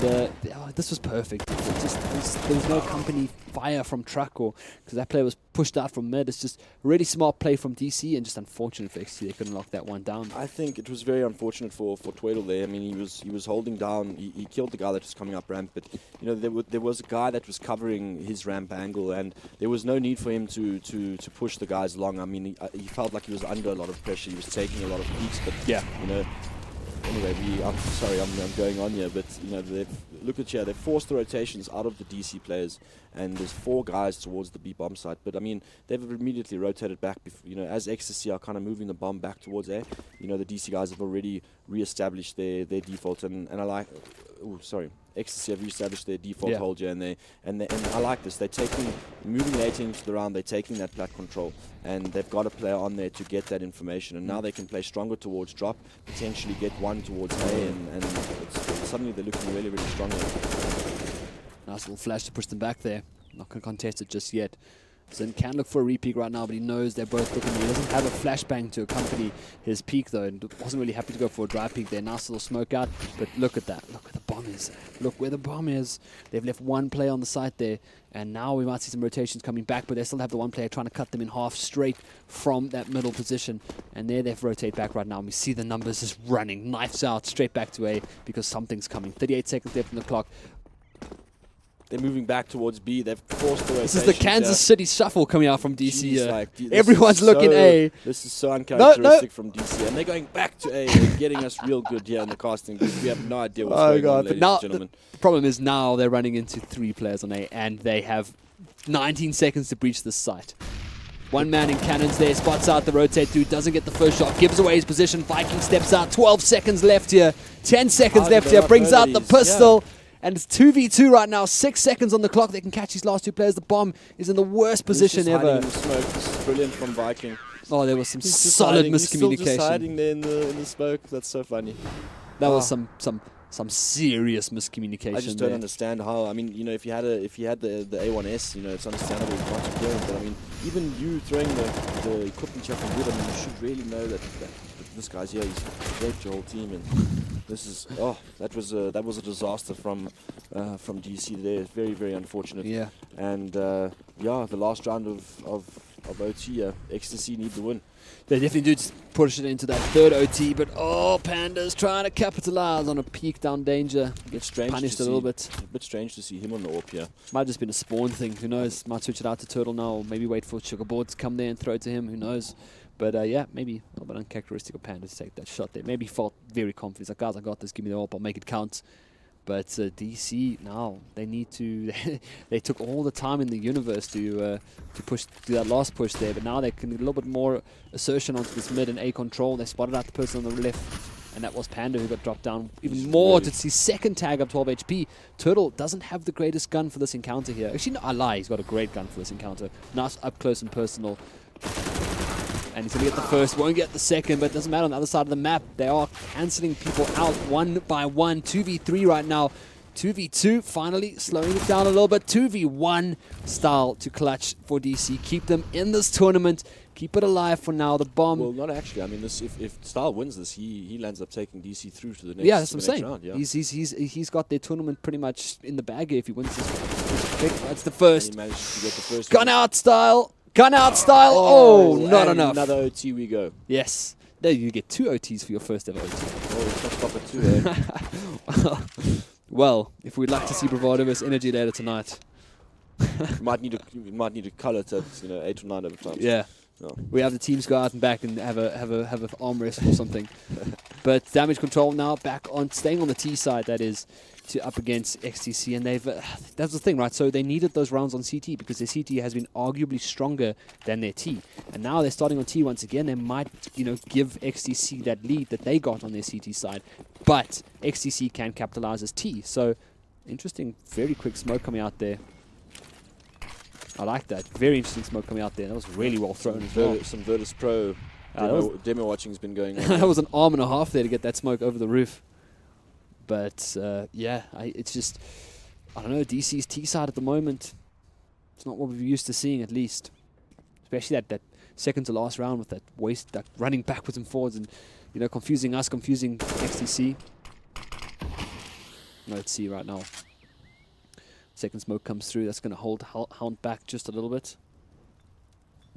this was perfect. There was no company fire from truck or because that player was pushed out from mid. It's just really smart play from DC and just unfortunate for XT they couldn't lock that one down. I think it was very unfortunate for Tweedle there. I mean, he was holding down. He killed the guy that was coming up ramp, but there was a guy that was covering his ramp angle, and there was no need for him to push the guys along. I mean, he felt like he was under a lot of pressure. He was taking a lot of peaks, but Anyway, I'm sorry, I'm going on here, but look at here. They've forced the rotations out of the DC players, and there's 4 guys towards the B bomb site. But I mean, they've immediately rotated back. As Ecstasy are kind of moving the bomb back towards A. The DC guys have already re-established their default, and I like. Oh, sorry. Ecstasy have re-established their default hold here, and I like this. They're moving later into the round. They're taking that plat control, and they've got a player on there to get that information. And now they can play stronger towards drop, potentially get one towards A, and suddenly they're looking really, really strong. Nice little flash to push them back there. Not going to contest it just yet. Zin can look for a re-peek right now, but he knows they're both looking. He doesn't have a flashbang to accompany his peek, though, and wasn't really happy to go for a dry peek there. Nice little smoke out, but look at that. Look where the bomb is. Look where the bomb is. They've left one player on the site there, and now we might see some rotations coming back, but they still have the one player trying to cut them in half straight from that middle position. And there they've rotated back right now, and we see the numbers just running. Knives out, straight back to A, because something's coming. 38 seconds left on the clock. They're moving back towards B. They've forced the rotation. This is the Kansas City shuffle coming out from DC. Everyone's looking A. This is so uncharacteristic from DC. And they're going back to A. They're getting us real good here in the casting because we have no idea what's going on, ladies and gentlemen. The problem is now they're running into 3 players on A, and they have 19 seconds to breach this site. One man in cannons there, spots out the rotate through, doesn't get the first shot, gives away his position. Viking steps out, 12 seconds left here, 10 seconds left here, brings out the pistol. Yeah. And it's 2v2 right now, 6 seconds on the clock. They can catch these last 2 players. The bomb is in the worst position ever. In the smoke. This is brilliant from Viking. Oh, there was some solid miscommunication. He's still just hiding there in the smoke. That's so funny. That was some serious miscommunication. I just don't understand how. I mean, if you had the A1S, it's understandable it's not clearance, but I mean, even you throwing the equipment here from wood, I mean, you should really know that this guy's here. He's raped your whole team, and this is that was a disaster from DC today. It's very, very unfortunate. Yeah. And the last round of OT. XTC need the win. They definitely do just push it into that third OT, but Panda's trying to capitalize on a peek down danger. Gets punished a little bit. A bit strange to see him on the AWP here. Might have just been a spawn thing, who knows? Might switch it out to Turtle now, or maybe wait for Sugarboard to come there and throw it to him, who knows? But yeah, maybe a little bit uncharacteristic of Panda to take that shot there. Maybe he felt very confident. He's like, guys, I got this, give me the AWP, I'll make it count. But DC now, they need to. They took all the time in the universe to do that last push there. But now they can get a little bit more assertion onto this mid and A control. They spotted out the person on the left, and that was Panda who got dropped down even more to see second tag up 12 HP. Turtle doesn't have the greatest gun for this encounter here. Actually, no, I lie. He's got a great gun for this encounter. Nice up close and personal. And he's going to get the first, won't get the second, but it doesn't matter. On the other side of the map, they are cancelling people out one by one. 2v3 right now. 2v2, finally slowing it down a little bit. 2v1 style to clutch for DC. Keep them in this tournament. Keep it alive for now. The bomb. Well, not actually. I mean, this if Style wins this, he lands up taking DC through to the next. Yeah, that's what I'm saying. Round, yeah. He's got their tournament pretty much in the bag here if he wins this pick. That's the first. And he managed to get the first. Gun out style. Gun out style. Oh, not enough. Another OT we go. Yes. There you get 2 OTs for your first ever OT. Oh, let's not stop at 2, eh? Well, if we'd like to see Bravado versus Energy later tonight. we might need to cull it at 8 or 9 overtimes. Yeah. No. We have the teams go out and back and have a arm wrestle or something. But damage control now back on, staying on the T side, that is, to up against XTC, and they've that's the thing, right? So they needed those rounds on CT because their CT has been arguably stronger than their T, and now they're starting on T once again. They might give XTC that lead that they got on their CT side, but XTC can capitalize as T. So interesting, very quick smoke coming out there. I like that. Very interesting smoke coming out there. That was really well thrown as well. Some Virtus Pro demo watching's been going on. That was an arm and a half there to get that smoke over the roof. But yeah, it's just, I don't know, DC's T side at the moment, it's not what we're used to seeing, at least. Especially that second to last round with that waste, that running backwards and forwards and, confusing us, confusing XTC. No, it's C right now. Second smoke comes through, that's going to hold Hound back just a little bit.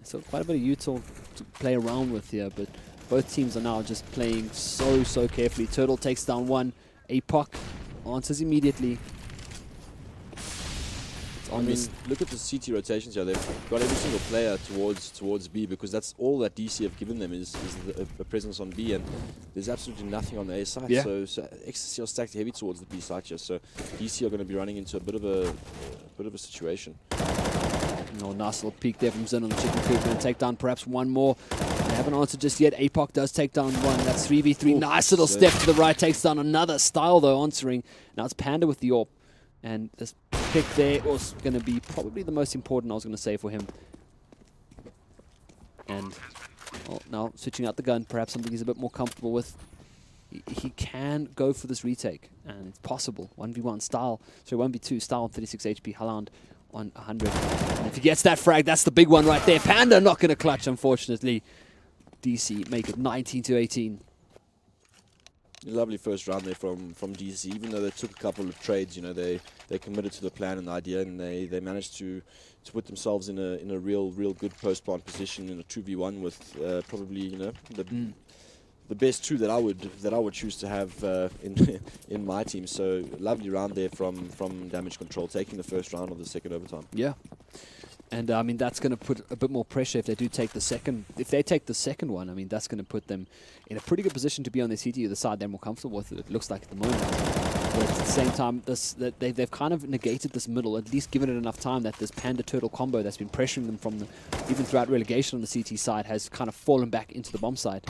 So quite a bit of util to play around with here, but both teams are now just playing so carefully. Turtle takes down one. APOC answers immediately. Look at the CT rotations here. They've got every single player towards B because that's all that DC have given them is a presence on B, and there's absolutely nothing on the A side. Yeah. So XTC are stacked heavy towards the B side here. So DC are going to be running into a bit of a situation. Nice little peek there from Zen on the chicken coop. Going to take down perhaps one more. They haven't answered just yet. APOC does take down one. That's 3v3. Nice little step to the right. Takes down another. Style, though, answering. Now it's Panda with the AWP. And this pick there was going to be probably the most important, I was going to say, for him. And now switching out the gun. Perhaps something he's a bit more comfortable with. He can go for this retake. And it's possible. 1v1 Style. Sorry, 1v2 Style on 36 HP. Haaland on 100. And if he gets that frag, that's the big one right there. Panda not going to clutch, unfortunately. DC make it 19-18. Lovely first round there from DC. Even though they took a couple of trades, they committed to the plan and the idea, and they managed to put themselves in a real good post plant position in a 2v1 with probably the best two that I would choose to have in my team. So lovely round there from Damage Control, taking the first round of the second overtime. Yeah. And that's going to put a bit more pressure if they do take the second. If they take the second one, that's going to put them in a pretty good position to be on their CT, the side they're more comfortable with. It looks like at the moment. But at the same time, they've kind of negated this middle, at least given it enough time that this Panda Turtle combo that's been pressuring them from even throughout relegation on the CT side has kind of fallen back into the bomb side.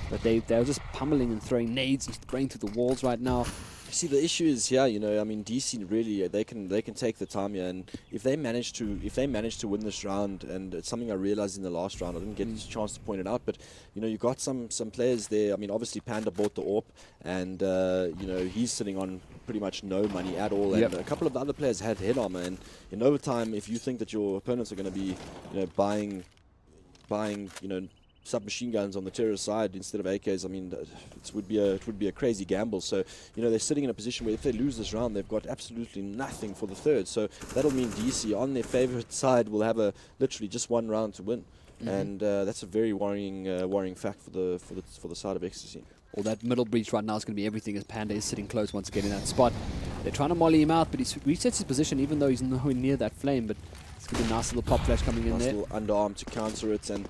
But they're just pummeling and throwing nades and spraying through the walls right now. See, the issue is here, DC really they can take the time here, and if they manage to win this round, and it's something I realized in the last round, I didn't get a chance to point it out, but you got some players there. Obviously Panda bought the AWP, and he's sitting on pretty much no money at all, and a couple of the other players had head armor, and in overtime, if you think that your opponents are going to be buying submachine guns on the terrorist side instead of AKs, it would be a crazy gamble. So they're sitting in a position where if they lose this round, they've got absolutely nothing for the third. So that'll mean DC on their favorite side will have literally just one round to win. and that's a very worrying fact for the side of Ecstasy. Well, that middle breach right now is going to be everything as Panda is sitting close once again in that spot. They're trying to molly him out, but he resets his position even though he's nowhere near that flame. But it's going to be a nice little pop flash coming in there. Nice little underarm to counter it, and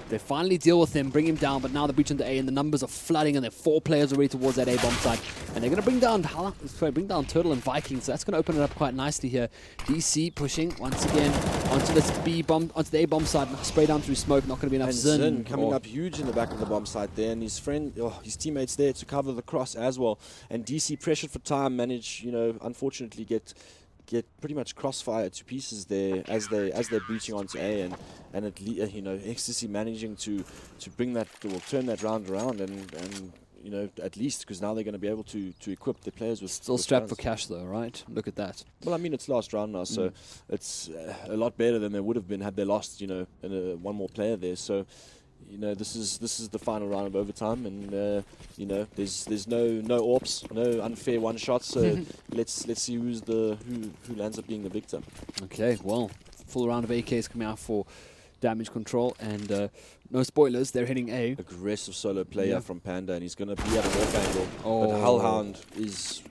they finally deal with him, bring him down, but now the breach into A, and the numbers are flooding, and there are 4 players already towards that A bomb site. And they're going to bring down Turtle and Vikings, so that's going to open it up quite nicely here. DC pushing once again onto this B bomb, onto the A bomb site, spray down through smoke, not going to be enough. And Zin coming up huge in the back of the bomb site there, and his teammates there to cover the cross as well. And DC pressured for time, managed, unfortunately get pretty much crossfire to pieces there as they're breaching onto A, and Ecstasy managing to bring that, or turn that round around, and at least, because now they're going to be able to equip the players with still strapped for cash though, right? Look at that. Well, I mean, it's last round now, so it's a lot better than they would have been had they lost one more player there. So this is the final round of overtime, and there's no AWPs, no unfair one shots. So let's see who lands up being the victor. Okay, well, full round of AKs coming out for damage control, and no spoilers, they're hitting A. Aggressive solo player from Panda, and he's going to be at an off angle. But Hellhound is,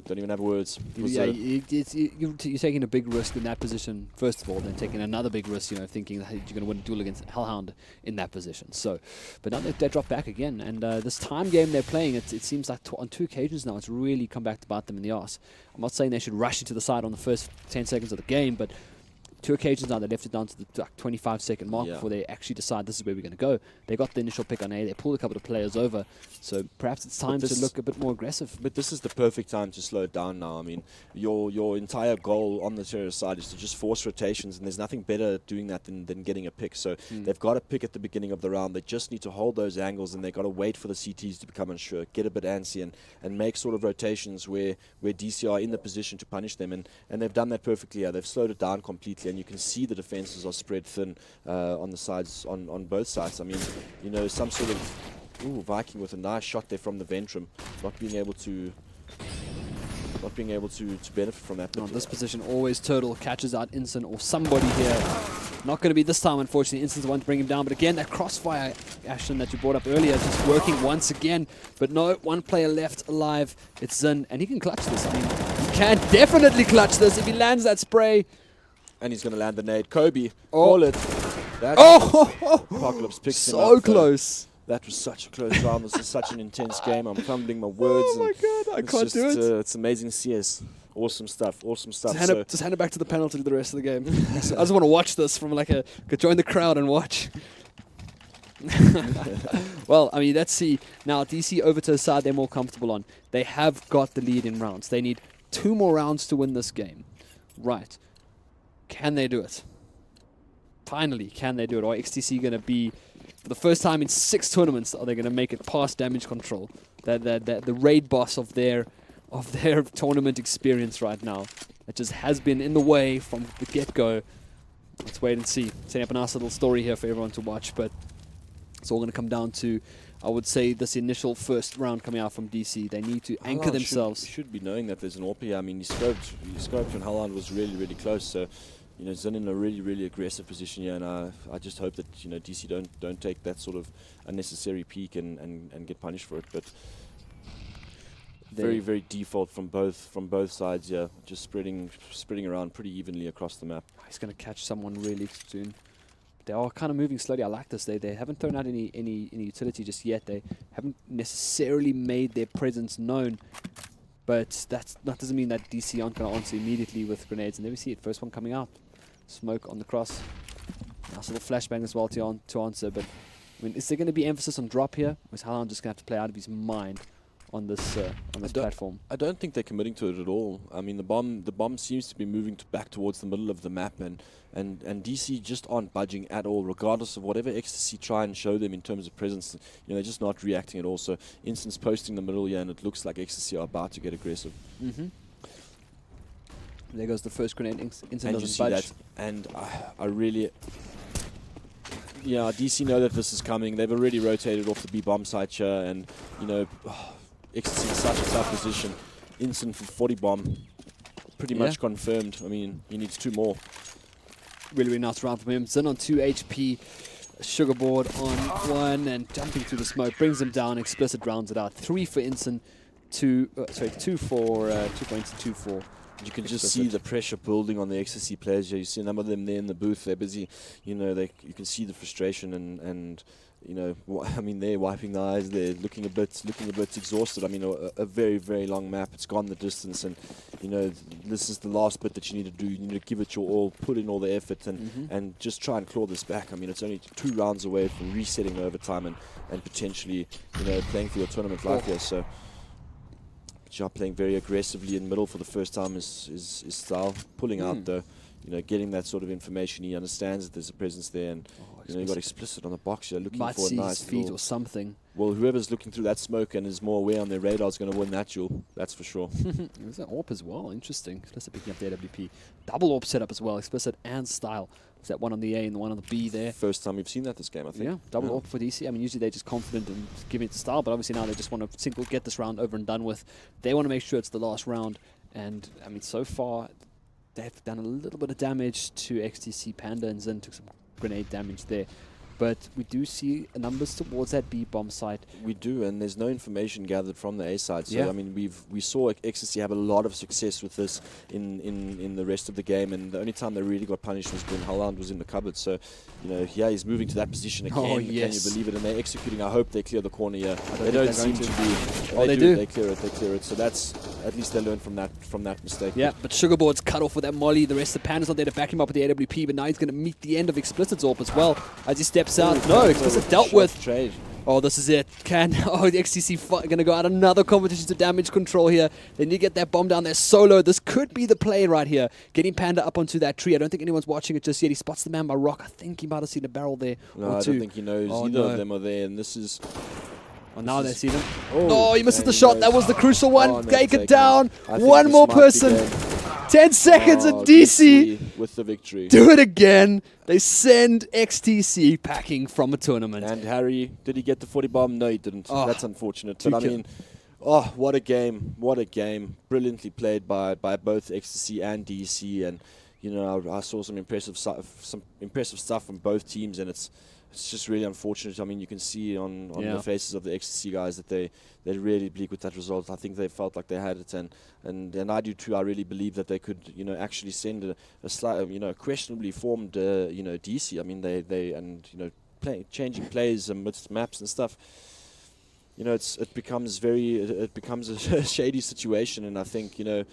don't even have words. Yeah, you're taking a big risk in that position, first of all, then taking another big risk, thinking that you're going to win a duel against Hellhound in that position. So, but now they drop back again, and this time game they're playing, it seems like on 2 occasions now, it's really come back to bite them in the arse. I'm not saying they should rush into the side on the first 10 seconds of the game, but 2 occasions now they left it down to the 25-second mark before they actually decide this is where we're going to go. They got the initial pick on A, they pulled a couple of players over, so perhaps it's time to look a bit more aggressive. But this is the perfect time to slow it down now. I mean, your entire goal on the terrorist side is to just force rotations, and there's nothing better at doing that than getting a pick. So they've got a pick at the beginning of the round. They just need to hold those angles, and they've got to wait for the CTs to become unsure, get a bit antsy, and make sort of rotations where DC are in the position to punish them, and they've done that perfectly. Yeah, they've slowed it down completely, and you can see the defenses are spread thin on the sides, on both sides. I mean, some sort of Viking with a nice shot there from the Ventrum, not being able to benefit from that. On this position, always Turtle catches out Inson or somebody here. Not going to be this time, unfortunately. Inson's the one to bring him down. But again, that crossfire, Ashton, that you brought up earlier, just working once again. But no, one player left alive. It's Zin, and he can clutch this. I mean, he can definitely clutch this if he lands that spray. And he's going to land the nade. Kobe, call it. Apocalypse picks him up. So close. That was such a close round. This is such an intense game. I'm fumbling my words. Oh my god, I can't do it. It's amazing CS. Awesome stuff. Just hand it back to the panel to do the rest of the game. I just want to watch this from could join the crowd and watch. Well, I mean, let's see. Now, DC over to the side they're more comfortable on. They have got the lead in rounds. They need 2 more rounds to win this game. Right. Can they do it? Finally, can they do it? Or XTC going to be, for the first time in 6 tournaments, are they going to make it past damage control? The raid boss of their tournament experience right now. It just has been in the way from the get-go. Let's wait and see. Setting up a nice little story here for everyone to watch, but it's all going to come down to, I would say, this initial first round coming out from DC. They need to anchor themselves. Should be knowing that there's an AWP here. I mean, he scoped when Hellhound was really, really close. So, Zin in a really, really aggressive position here, and I just hope that DC don't take that sort of unnecessary peek and get punished for it. But very, very default from both sides. Yeah, just spreading around pretty evenly across the map. He's going to catch someone really soon. They are kind of moving slowly. I like this. They haven't thrown out any utility just yet. They haven't necessarily made their presence known. But that doesn't mean that DC aren't going to answer immediately with grenades. And there we see it. First one coming out. Smoke on the cross. Nice little flashbang as well to answer. But I mean, is there going to be emphasis on drop here? Or is Haaland just going to have to play out of his mind on this platform? I don't think they're committing to it at all. I mean, the bomb seems to be moving back towards the middle of the map, and DC just aren't budging at all, regardless of whatever Ecstasy try and show them in terms of presence. They're just not reacting at all. So Instance posting the middle here, and it looks like Ecstasy are about to get aggressive. There goes the first grenade. Instance and doesn't budge. And I really... Yeah, DC know that this is coming. They've already rotated off the B bomb site here, and Ecstasy in such a tough position. Instant for 40 bomb. pretty much confirmed. I mean, he needs 2 more. Really, really nice round from him. Zin on 2 HP. Sugarboard on 1 and jumping through the smoke. Brings him down. Explicit rounds it out. 3 for Inson. 2 for Inson, 2 for You can just see the pressure building on the ecstasy players. You see some of them there in the booth. They're busy. You know, you can see the frustration and you know, I mean, they're wiping their eyes. They're looking a bit exhausted. I mean, a very, very long map. It's gone the distance, and you know, this is the last bit that you need to do. You need to give it your all, put in all the effort, and just try and claw this back. I mean, it's only 2 rounds away from resetting overtime and potentially, you know, playing for your tournament life here. So. But playing very aggressively in middle for the first time is style. Pulling out the, you know, getting that sort of information. He understands that there's a presence there, and you know, you got explicit on the box. You're looking might for a see nice his feet or something. Well, whoever's looking through that smoke and is more aware on their radar is going to win that duel. That's for sure. There's an AWP as well. Interesting. Explicit picking up the AWP. Double AWP setup as well. Explicit and style. Is that one on the A and the one on the B there? First time we've seen that this game, I think. Yeah, double AWP for DC. I mean, usually they're just confident and giving it to style, but obviously now they just want to get this round over and done with. They want to make sure it's the last round. And, I mean, so far, they've done a little bit of damage to XTC Panda, and Zin took some grenade damage there. But we do see numbers towards that B bomb site. We do, and there's no information gathered from the A side. So I mean, we saw Ecstasy have a lot of success with this in the rest of the game, and the only time they really got punished was when Holland was in the cupboard. So, you know, yeah, he's moving to that position again. Oh, yes. Can you believe it? And they're executing. I hope they clear the corner here. They don't seem to be. Oh, they do. They clear it. So that's at least they learn from that mistake. Yeah, but Sugarboard's cut off with that molly. The rest of the Panda's not there to back him up with the AWP, but now he's going to meet the end of Explicit's AWP as well as he steps out. No, Explicit dealt with. Trade. Oh, this is it. The XTC going to go out another competition to damage control here. They need to get that bomb down there solo. This could be the play right here. Getting Panda up onto that tree. I don't think anyone's watching it just yet. He spots the man by rock. I think he might have seen a barrel there. No, I don't think he knows. Either of them are there, and this is. Oh, now they see them. Oh, he misses the shot. That was the crucial one. Oh, no, Take it down. One more person. 10 seconds and DC with the victory. Do it again. They send XTC packing from a tournament. And Harry, did he get the 40 bomb? No, he didn't. That's unfortunate. But I mean, what a game. What a game. Brilliantly played by both XTC and DC. And, you know, I saw some impressive stuff from both teams, and it's just really unfortunate. I mean, you can see on the faces of the XTC guys that they're really bleak with that result. I think they felt like they had it, and I do too. I really believe that they could, you know, actually send a slight, you know, questionably formed, you know, DC. I mean, they and you know, changing plays amidst maps and stuff. You know, it becomes a shady situation, and I think, you know,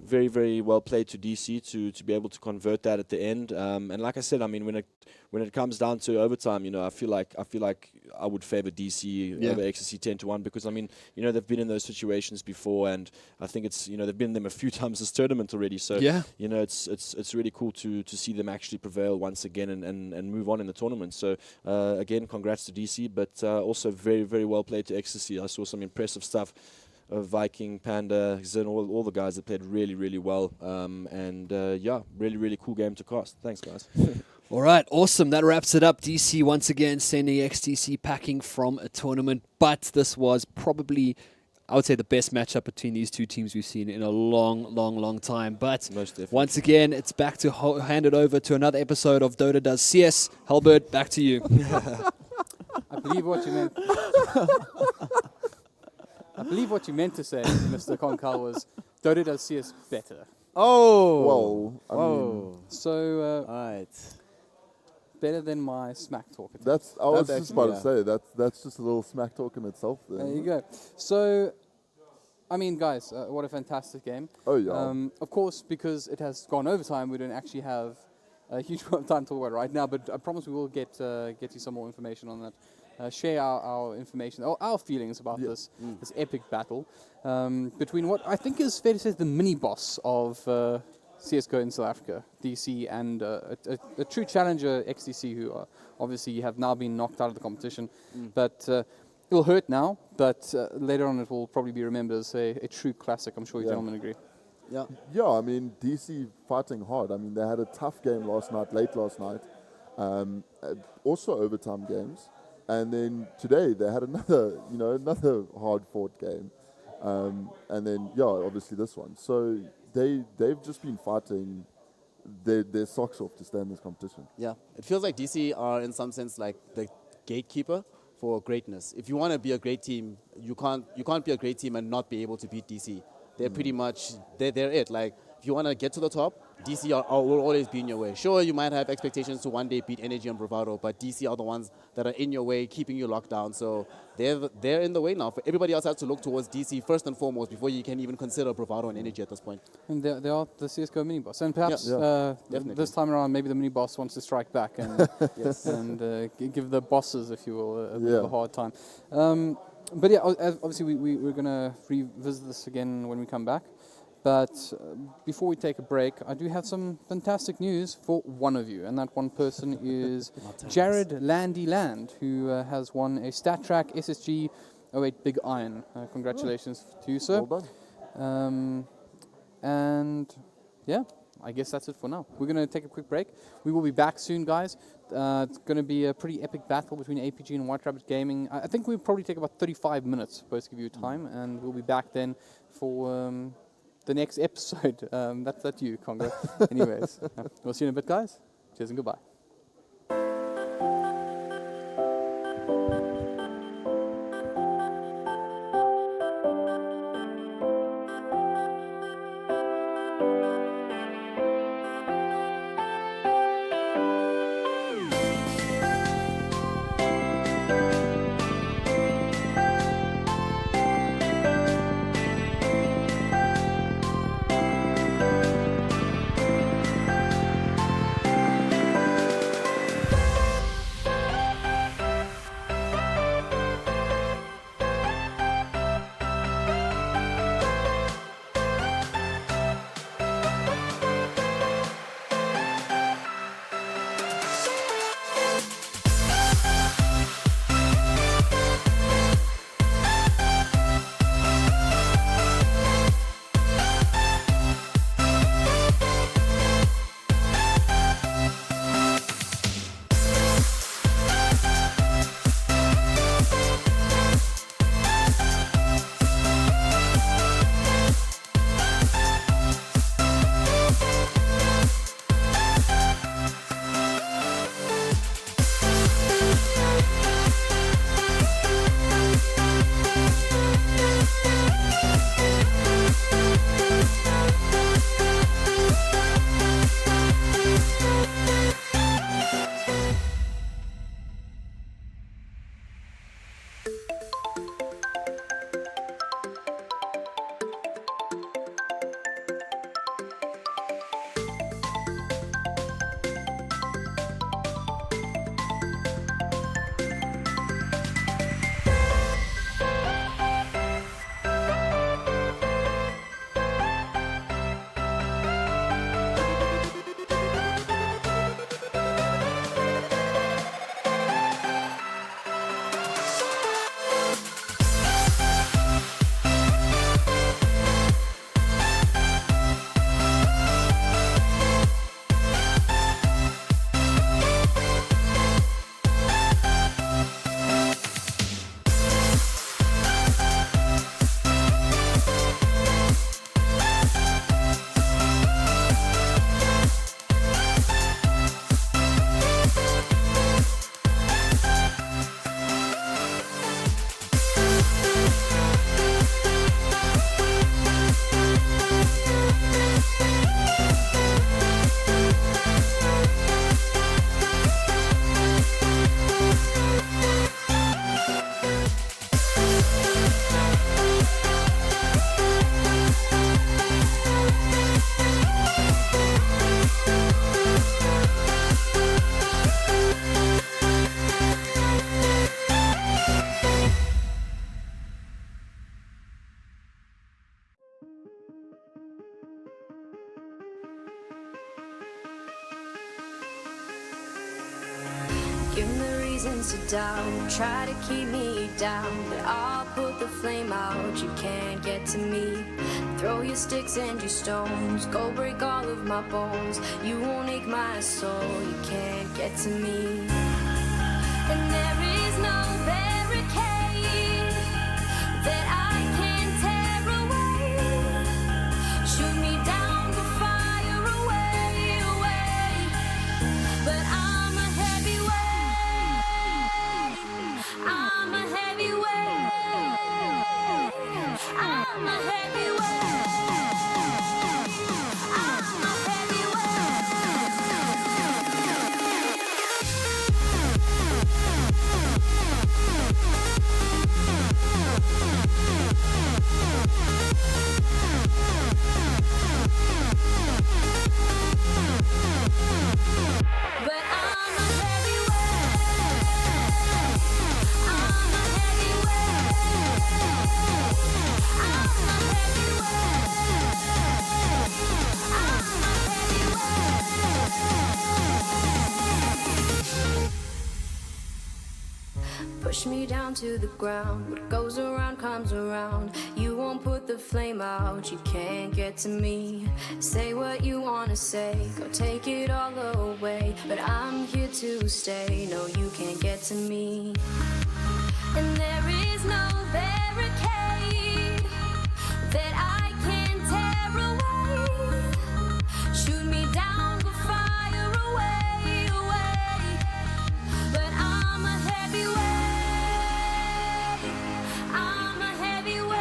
very, very well played to DC to be able to convert that at the end. And like I said, I mean, when it comes down to overtime, you know, I feel like I would favor DC over XSC 10-1, because I mean, you know, they've been in those situations before, and I think it's, you know, they've been in them a few times this tournament already. So you know, it's really cool to see them actually prevail once again and move on in the tournament. So again, congrats to DC, but also very, very well played to XSC. I saw some impressive stuff. Viking, Panda, Zin, all the guys that played really, really well. Yeah, really, really cool game to cast. Thanks, guys. All right, awesome. That wraps it up. DC once again sending XTC packing from a tournament. But this was probably, I would say, the best matchup between these two teams we've seen in a long, long, long time. But once again, it's back to hand it over to another episode of Dota Does CS. Halbert, back to you. I believe what you meant. I believe what you meant to say, Mr. Konkal, was Dota does CS better. Oh! Whoa! So, right. Better than my smack talk. I was just about to say, that's just a little smack talk in itself. There you go. So, I mean, guys, what a fantastic game. Oh, yeah. Of course, because it has gone overtime, we don't actually have a huge amount of time to talk about it right now, but I promise we will get you some more information on that. Share our information, our feelings about this epic battle between what I think is fair to say is the mini boss of CSGO in South Africa, DC, and a true challenger, XDC, who obviously have now been knocked out of the competition. But it will hurt now, but later on it will probably be remembered as a true classic. I'm sure you gentlemen agree. Yeah, I mean, DC fighting hard. I mean, they had a tough game late last night. Also overtime games. And then today they had another hard-fought game. And then, yeah, obviously this one. So they've just been fighting their socks off to stay in this competition. Yeah, it feels like DC are in some sense like the gatekeeper for greatness. If you want to be a great team, you can't be a great team and not be able to beat DC. They're pretty much they're it. Like if you want to get to the top, DC will always be in your way. Sure, you might have expectations to one day beat Energy and Bravado, but DC are the ones that are in your way, keeping you locked down. So they're in the way now. Everybody else has to look towards DC first and foremost before you can even consider Bravado and Energy at this point. And they are the CSGO mini boss, and perhaps definitely. this time around, maybe the mini boss wants to strike back and give the bosses, if you will, a bit of a hard time. But yeah, obviously we're gonna revisit this again when we come back. But before we take a break, I do have some fantastic news for one of you, and that one person is Jared Landy Land, who has won a StatTrack SSG 08 Big Iron. Congratulations to you, sir. Well done. And yeah, I guess that's it for now. We're going to take a quick break. We will be back soon, guys. It's going to be a pretty epic battle between APG and White Rabbit Gaming. I think we'll probably take about 35 minutes, supposed to give you time, and we'll be back then for the next episode. That's you, Congo. Anyways, we'll see you in a bit, guys. Cheers and goodbye. Give me reasons to doubt, try to keep me down, but I'll put the flame out, you can't get to me. Throw your sticks and your stones, go break all of my bones, you won't ache my soul, you can't get to me. And there is no barricade that I can tear me down to the ground. What goes around comes around. You won't put the flame out, you can't get to me. Say what you wanna say, go take it all away. But I'm here to stay, no, you can't get to me. And there is no barricade that I can tear away. Shoot me down, but fire away, away. But I'm a heavyweight. I'm a heavyweight.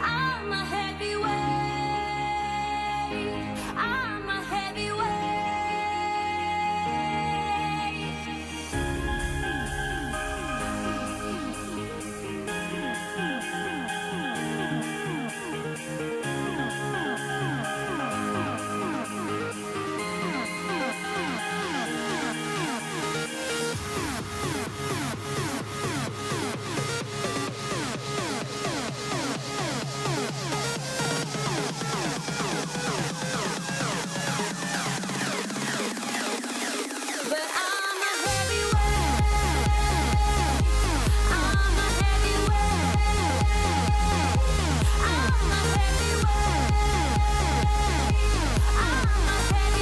I'm a heavyweight. I'm a heavyweight. But I'm a heavyweight. I'm a heavyweight. I'm a heavyweight. I'm a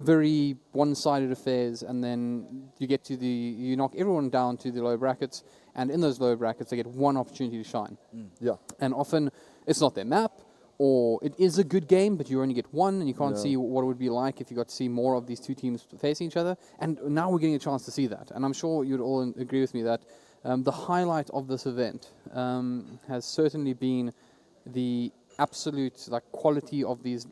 very one-sided affairs, and then you knock everyone down to the lower brackets, and in those lower brackets they get one opportunity to shine. Yeah. And often it's not their map, or it is a good game, but you only get one, and you can't see what it would be like if you got to see more of these two teams facing each other. And now we're getting a chance to see that, and I'm sure you'd all agree with me that the highlight of this event has certainly been the absolute quality of these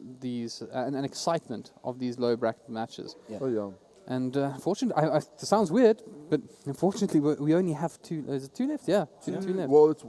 and excitement of these low bracket matches. Yeah. Oh yeah. And fortunately, it sounds weird, but unfortunately we only have two. Is it two left? Yeah, two left. Well, it's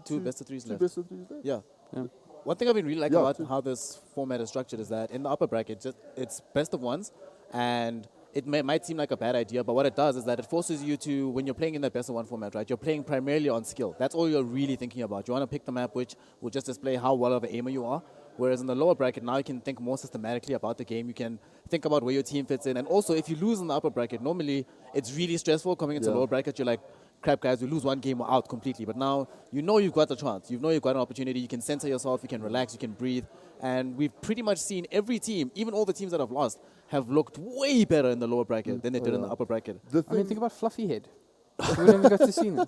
two best of threes two left. best of threes left. Yeah. Yeah. One thing I've been really liking about how this format is structured is that in the upper bracket, it's best of ones, and it might seem like a bad idea, but what it does is that it forces you to, when you're playing in that best of one format, right, you're playing primarily on skill. That's all you're really thinking about. You want to pick the map which will just display how well of an aimer you are. Whereas in the lower bracket, now you can think more systematically about the game. You can think about where your team fits in. And also, if you lose in the upper bracket, normally it's really stressful coming into the lower bracket. You're like, crap, guys, we lose one game, we're out completely. But now you know you've got the chance. You know you've got an opportunity. You can center yourself. You can relax. You can breathe. And we've pretty much seen every team, even all the teams that have lost, have looked way better in the lower bracket than they did in the upper bracket. I mean, think about Fluffy Head. We never got to see him.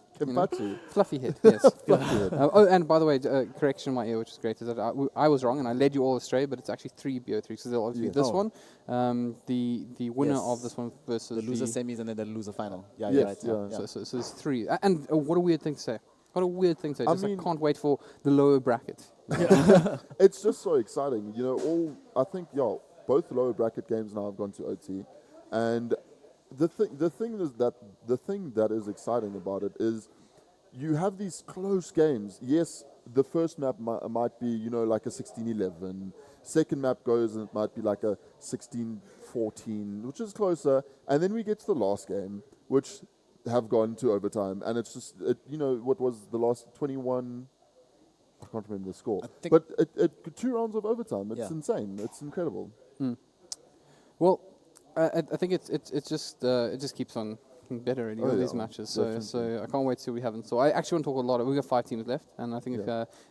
Fluffy Head, yes. Fluffy Head. And by the way, correction in my ear, which is great, is that I was wrong and I led you all astray, but it's actually 3 BO3. So there'll obviously be this one, the winner of this one versus the loser semis and then the loser final. Yeah, yes, you're right. So there's 3. And what a weird thing to say. What a weird thing to say. I can't wait for the lower bracket. It's just so exciting. You know, both lower bracket games now have gone to OT, and the thing that is exciting about it is you have these close games. Yes, the first map might be like a 16-11. Second map goes and it might be like a 16-14, which is closer. And then we get to the last game, which have gone to overtime, and it's just what was the last 21. I can't remember the score, but it 2 rounds of overtime. It's insane. It's incredible. Well, I think it just keeps on better in all these matches. So I can't wait till we haven't. So I actually want to talk a lot. We've got 5 teams left, and I think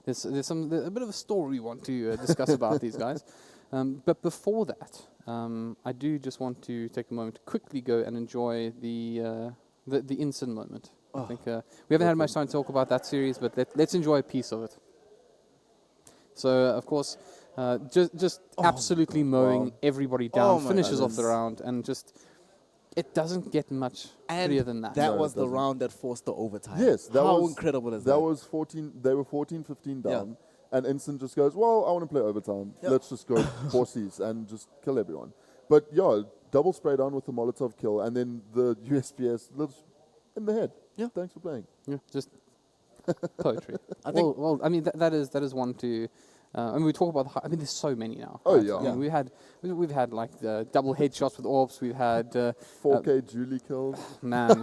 there's a bit of a story we want to discuss about these guys. But before that, I do just want to take a moment to quickly go and enjoy the Inson moment. I think we haven't had much time to talk about that series, but let's enjoy a piece of it. So of course, just absolutely mowing everybody down, my finishes off the goodness. round, and just it doesn't get much And prettier than that. that No, was it the doesn't. round that forced the overtime. Yes, that How was incredible is that? That was 14. They were 14-15 Yeah. down, and Instant just goes, "Well, I want to play overtime. Yeah. Let's just go horsies and just kill everyone." But yeah, double spray down with the Molotov kill, and then the USPS in the head. Yeah, thanks for playing. Yeah, just poetry. I think- well, I mean that is one to. I mean, we talk about. I mean, there's so many now. Oh, right? yeah. I mean, we've had like double headshots with orbs. We've had 4K Julie kills. Man,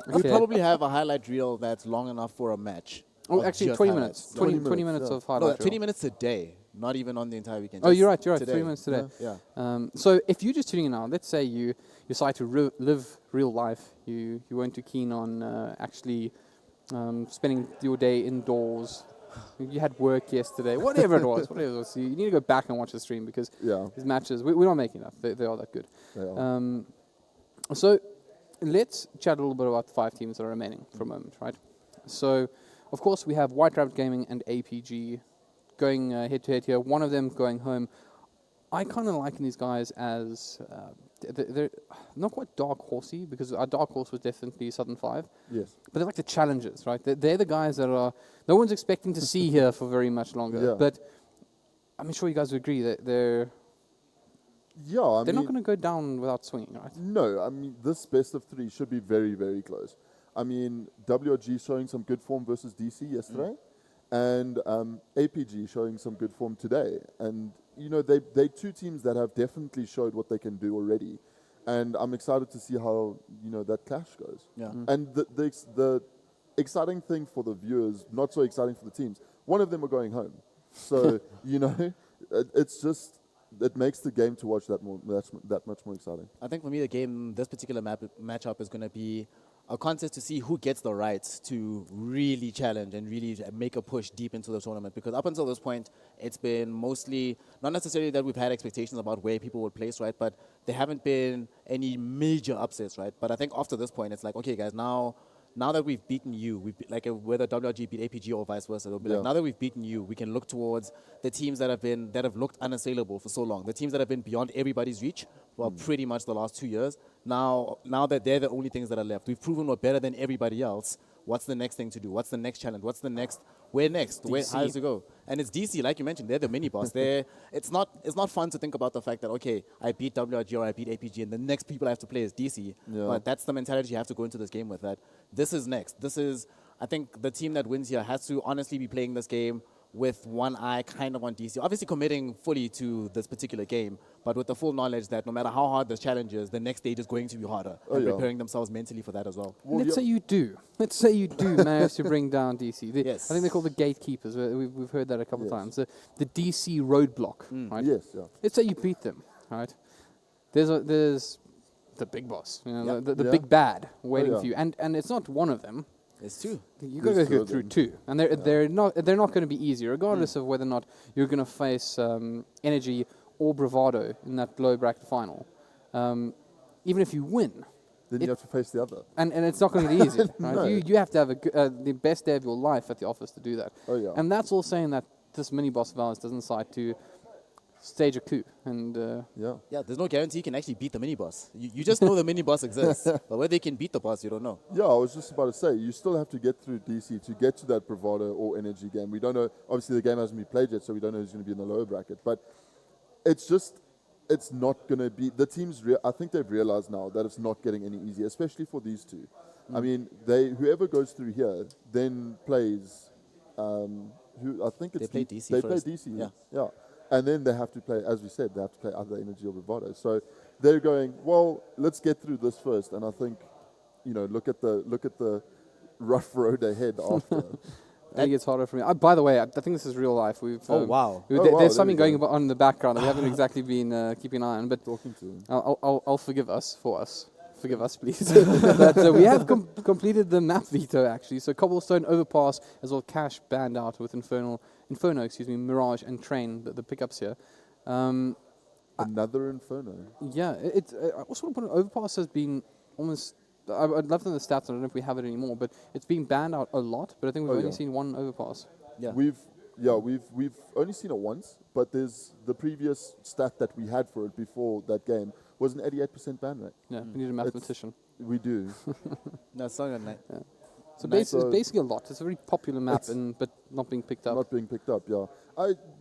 We okay. probably have a highlight reel that's long enough for a match. Oh, of actually, just 20 highlights. minutes. 20 minutes of highlight No, reel. 20 minutes a day, not even on the entire weekend. Oh, just you're right. Today. 3 minutes today. Yeah. So if you're just tuning in now, let's say you decide to live real life. You weren't too keen on actually spending your day indoors. You had work yesterday. Whatever it was. You need to go back and watch the stream because these matches we're not making up. They are that good. They are. So let's chat a little bit about the 5 teams that are remaining for a moment, right? So, of course, we have White Rabbit Gaming and APG going head-to-head here. One of them going home. I kind of liken these guys as they're not quite dark horsey because our dark horse was definitely Southern 5. Yes. But they're like the challengers, right? They're the guys that are no one's expecting to see here for very much longer. Yeah. But I'm sure you guys would agree that they're not going to go down without swinging, right? No, I mean, this best of 3 should be very, very close. I mean, WRG showing some good form versus DC yesterday, and APG showing some good form today. And, you know, they're 2 teams that have definitely showed what they can do already. And I'm excited to see how, you know, that clash goes. Yeah. And the exciting thing for the viewers, not so exciting for the teams, one of them are going home. So, you know, it's just... It makes the game to watch that much more exciting. I think for me, the game, this particular matchup is going to be a contest to see who gets the rights to really challenge and really make a push deep into the tournament. Because up until this point, it's been mostly, not necessarily that we've had expectations about where people would place, right? But there haven't been any major upsets, right? But I think after this point, it's like, okay, guys, now that we've beaten you, like whether WRG beat APG or vice versa, it'll be like, now that we've beaten you, we can look towards the teams that have looked unassailable for so long, the teams that have been beyond everybody's reach for pretty much the last 2 years. Now that they're the only things that are left, we've proven we're better than everybody else. What's the next thing to do? What's the next challenge? What's the next? Where next? How does it go? And it's DC, like you mentioned, they're the mini boss. It's not fun to think about the fact that, okay, I beat WRG or I beat APG, and the next people I have to play is DC. Yeah. But that's the mentality you have to go into this game with. That this is next. I think the team that wins here has to honestly be playing this game with one eye kind of on DC. Obviously committing fully to this particular game, but with the full knowledge that no matter how hard the challenge is, the next stage is going to be harder. Oh, and yeah. preparing themselves mentally for that as well. Let's say you do manage to bring down DC. Yes. I think they're called the gatekeepers. We've heard that a couple of times. The DC roadblock, right? Yes, yeah. Let's say you beat them, right? There's the big boss, you know, Yep. the big bad waiting yeah. for you, and it's not one of them. There's 2. You got to There's 2 go of through them. 2, and they're not going to be easy, regardless of whether or not you're going to face Energy or Bravado in that low bracket final. Even if you win, Then you have to face the other. and it's not going to be easy. Right? No. You have to have the best day of your life at the office to do that. Oh, yeah. And that's all saying that this mini boss of ours doesn't decide to stage a coup. And Yeah, there's no guarantee you can actually beat the mini boss. You just know the mini boss exists, but whether they can beat the boss, you don't know. Yeah, I was just about to say, you still have to get through DC to get to that Bravado or Energy game. We don't know, obviously the game hasn't been played yet, so we don't know who's going to be in the lower bracket. But it's not going to be, the teams, I think they've realized now that it's not getting any easier, especially for these 2. I mean, whoever goes through here then plays, I think it's... They play DC They first. play DC, Yeah. And then they have to play, as we said, they have to play other Energy or Bravado. So they're going, well, let's get through this first. And I think, you know, look at the rough road ahead after. I think it's harder for me. By the way, I think this is real life. Wow. There's something going on in the background that we haven't exactly been keeping an eye on. But talking to him. I'll forgive us for us. Forgive us, please. But we have completed the map veto, actually. So Cobblestone, Overpass, as well Cash banned out with Inferno, Mirage, and Train, the pickups here. Another Inferno. Yeah, I also want to put an Overpass has been almost... I'd love to know the stats. I don't know if we have it anymore, but it's been banned out a lot. But I think we've only seen one Overpass. Yeah. Yeah, we've only seen it once, but there's the previous stat that we had for it before that game was an 88% ban rate. Yeah, we need a mathematician. We do. No, it's not a night. Yeah. So Nice. it's basically a lot. It's a very popular map, It's but not being picked up. Not being picked up, yeah.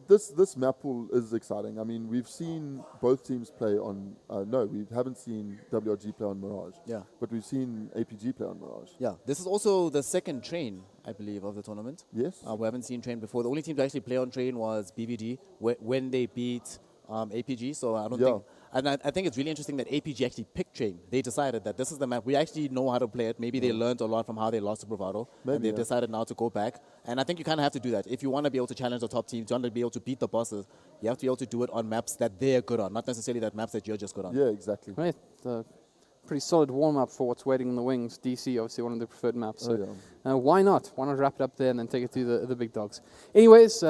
This map pool is exciting. I mean, we've seen both teams play on. No, we haven't seen WRG play on Mirage. Yeah. But we've seen APG play on Mirage. Yeah, this is also the second train, I believe, of the tournament. Yes. We haven't seen train before. The only team to actually play on train was BBD when they beat APG. So I don't think. And I think it's really interesting that APG actually picked train. They decided that this is the map. We actually know how to play it. Maybe they learned a lot from how they lost to Bravado. Maybe, and they've decided now to go back. And I think you kind of have to do that. If you want to be able to challenge the top teams, you want to be able to beat the bosses, you have to be able to do it on maps that they're good on, not necessarily that maps that you're just good on. Yeah, exactly. Right. Pretty solid warm-up for what's waiting in the wings. DC, obviously one of the preferred maps. So why not? Why not wrap it up there and then take it to the big dogs? Anyways,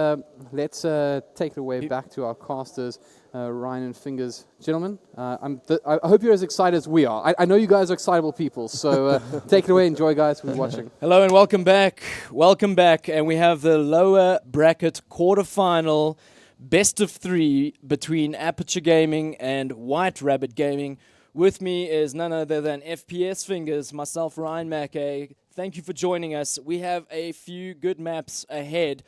let's take it away back to our casters, Ryan and Fingers. Gentlemen, I hope you're as excited as we are. I know you guys are excitable people, so take it away. Enjoy, guys, who's watching. Hello and welcome back. Welcome back. And we have the lower bracket quarterfinal best of 3 between Aperture Gaming and White Rabbit Gaming. With me is none other than FPS Fingers, myself, Ryan Mackay. Thank you for joining us. We have a few good maps ahead.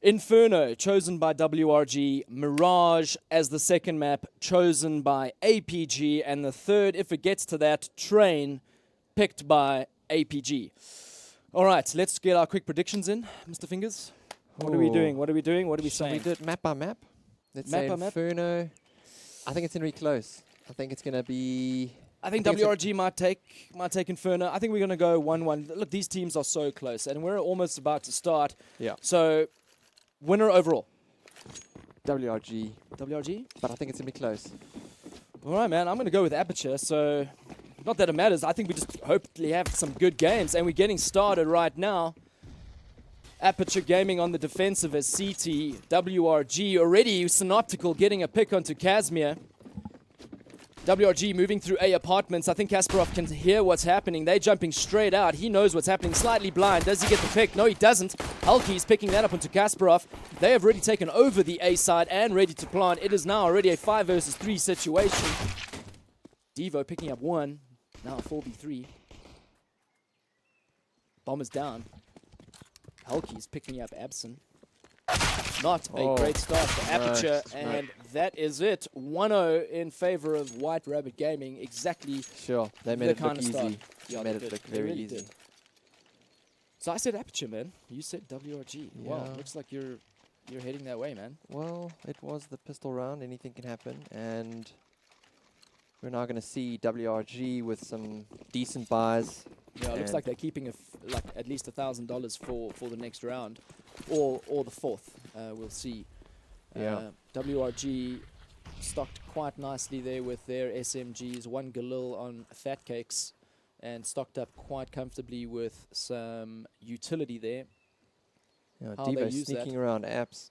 Inferno, chosen by WRG. Mirage as the second map, chosen by APG. And the third, if it gets to that, Train, picked by APG. All right, let's get our quick predictions in, Mr. Fingers. What are we doing? What are we doing? What are we saying? We do it map by map. Let's Map say by map? Inferno. I think it's going to be close. I think it's going to be... I think WRG might take Inferno. I think we're going to go 1-1. Look, these teams are so close, and we're almost about to start. Yeah. So, winner overall. WRG. WRG? But I think it's going to be close. All right, man. I'm going to go with Aperture. So, not that it matters. I think we just hopefully have some good games, and we're getting started right now. Aperture Gaming on the defensive as CT. WRG already Synoptical getting a pick onto Casimir. WRG moving through A apartments. I think Kasparov can hear what's happening. They're jumping straight out. He knows what's happening. Slightly blind. Does he get the pick? No, he doesn't. Halky's picking that up onto Kasparov. They have already taken over the A side and ready to plant. It is now already a 5 versus 3 situation. Devo picking up 1. Now a 4v3. Bomb is down. Halky's picking up Abson. Not a great start for Aperture, and that is it. 1-0 in favor of White Rabbit Gaming. Exactly. Sure, they made it kind look of start. easy. Yeah, Made they it look They very really easy. did. So I said Aperture, man. You said WRG. Wow, Yeah. looks like you're heading that way, man. Well, it was the pistol round. Anything can happen, and we're now going to see WRG with some decent buys. Yeah, it looks like they're keeping like at least $1,000 for the next round, or the fourth. We'll see. Yeah. WRG stocked quite nicely there with their SMGs. 1 Galil on Fat Cakes, and stocked up quite comfortably with some utility there. Yeah, How they Devo use sneaking that. around apps.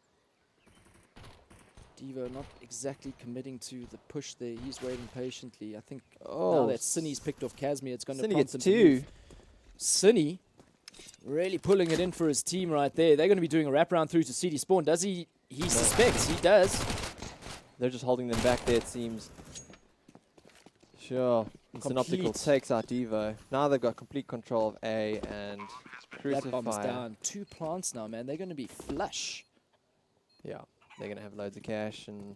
Devo not exactly committing to the push there. He's waiting patiently. I think now Oh, that Cinny's picked off Casimir, it's going to Cinny prompt gets him to 2. move. Cinny really pulling it in for his team right there. They're going to be doing a wraparound through to CD Spawn. Does he? He suspects. He does. They're just holding them back there, it seems. Sure. And Synoptical Complete. takes out Devo. Now they've got complete control of A and That bomb's Crucify. down. 2 plants now, man. They're going to be flush. Yeah, they're going to have loads of cash. And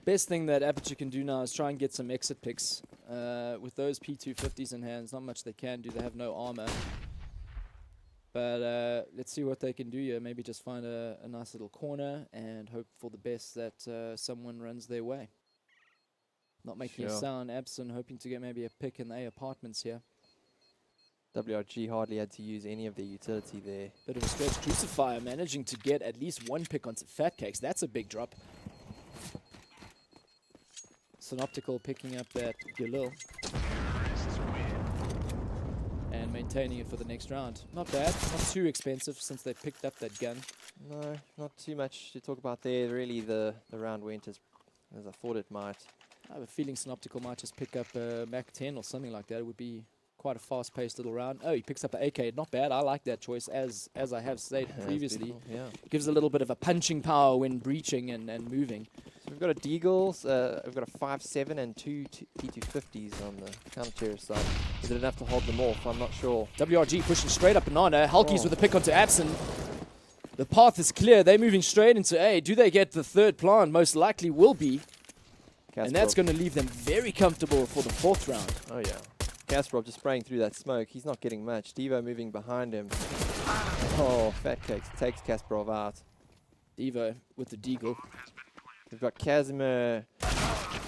Best thing that Aperture can do now is try and get some exit picks. With those P250s in hands, not much they can do. They have no armor. But let's see what they can do here. Maybe just find a nice little corner and hope for the best that someone runs their way. Not making a Sure. sound. Abson hoping to get maybe a pick in the A apartments here. WRG hardly had to use any of their utility there. Bit of a stretch. Crucifier managing to get at least 1 pick on some Fat Cakes. That's a big drop. Synoptical picking up that Galil. And maintaining it for the next round. Not bad. Not too expensive since they picked up that gun. No, not too much to talk about there. Really, the round went as I thought it might. I have a feeling Synoptical might just pick up a Mac 10 or something like that. It would be quite a fast-paced little round. Oh, he picks up an AK. Not bad. I like that choice, as I have stated previously. Beautiful, yeah. Gives a little bit of a punching power when breaching and moving. So we've got a Deagles, we've got a 5.7 and two P250s on the counter-terrorist side. Is it enough to hold them off? I'm not sure. WRG pushing straight up Banana. Hulkies with a pick onto Abson. The path is clear. They're moving straight into A. Do they get the third plant? Most likely will be. And that's going to leave them very comfortable for the fourth round. Oh, yeah. Kasparov just spraying through that smoke. He's not getting much. Devo moving behind him. Oh, Fat Cakes takes Kasparov out. Devo with the deagle. We've got Casimir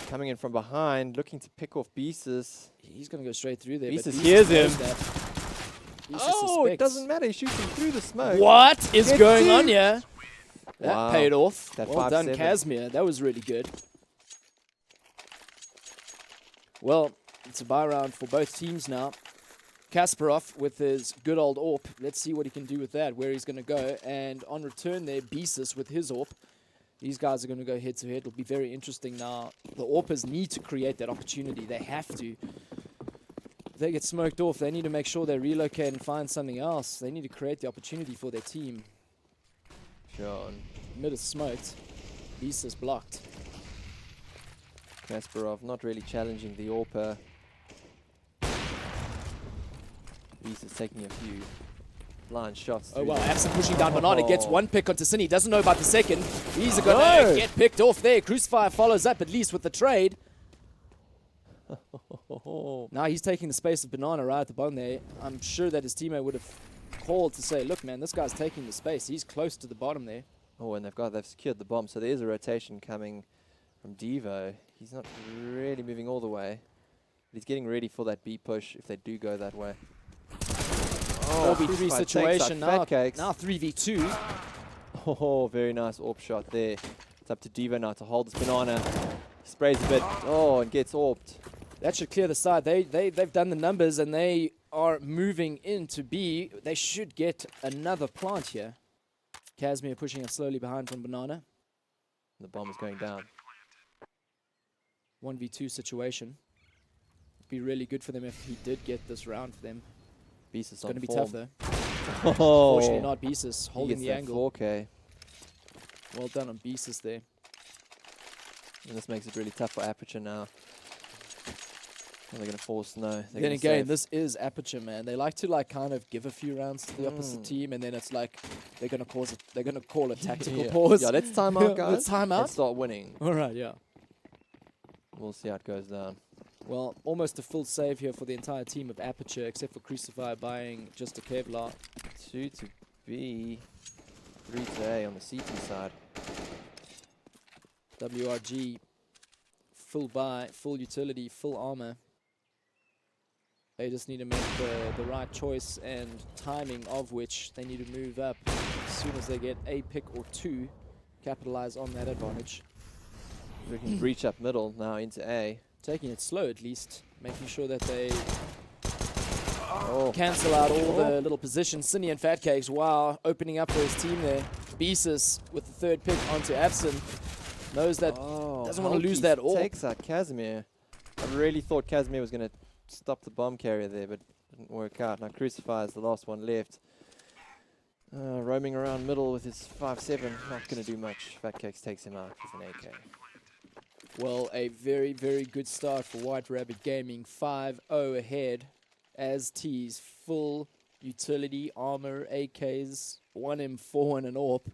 coming in from behind, looking to pick off Beesus. He's going to go straight through there. Beesus hears him. Oh, It doesn't matter. He's shooting through the smoke. What is going on here? That Wow. paid off. That Well done, 5-7. Casimir. That was really good. Well, it's a bye round for both teams now. Kasparov with his good old AWP. Let's see what he can do with that, where he's going to go. And on return there, Beesus with his AWP. These guys are going to go head-to-head. It'll be very interesting now. The AWPers need to create that opportunity. They have to. If they get smoked off, they need to make sure they relocate and find something else. They need to create the opportunity for their team. Sure. Mid is smoked. Beesus blocked. Kasparov not really challenging the AWPer. Beesus taking a few blind shots. Oh, through wow. there. Abson pushing down Banana. Gets one pick onto Cine. Doesn't know about the second. He's going No. to get picked off there. Crucifier follows up at least with the trade. Now he's taking the space of Banana right at the bottom there. I'm sure that his teammate would have called to say, look, man, this guy's taking the space. He's close to the bottom there. Oh, and they've secured the bomb, so there is a rotation coming from Devo. He's not really moving all the way, but he's getting ready for that B push if they do go that way. 4v3 situation now. Now 3v2. Oh, very nice AWP shot there. It's up to Devo now to hold this Banana. He sprays a bit. Oh, and gets AWPed. That should clear the side. They've done the numbers and they are moving into B. They should get another plant here. Casimir pushing up slowly behind from Banana. The bomb is going down. 1v2 situation. Be really good for them if he did get this round for them. Beesus It's on going to be form. tough though. Oh. Fortunately not Beesus holding He the gets that angle. 4K. Well done on Beesus there. And this makes it really tough for Aperture now. Are they going to force? No. They're Then gonna again, save. this is Aperture, man. They like to kind of give a few rounds to the opposite team, and then it's like they're gonna call a tactical Yeah. pause. Yeah, let's time out, guys. Let's time out. Let's start winning. All right, yeah. We'll see how it goes down. Well, almost a full save here for the entire team of Aperture, except for Crucifier buying just a Kevlar. 2 to B, 3 to A on the CT side. WRG, full buy, full utility, full armor. They just need to make the right choice and timing of which they need to move up as soon as they get a pick or two, capitalize on that advantage. Looking breach up middle now into A. Taking it slow at least, making sure that they Oh. cancel out all the little positions. Cine and Fat Cakes, wow, opening up for his team there. Beesus with the third pick onto Abson. Knows that doesn't want to lose that all. Takes out Casimir. I really thought Casimir was going to stop the bomb carrier there, but didn't work out. Now Crucifier is the last one left. Roaming around middle with his 5.7, not going to do much. Fat Cakes takes him out with an AK. Well, a very, very good start for White Rabbit Gaming. 5-0 ahead as T's full utility, armor, AKs, 1M4 and an AWP.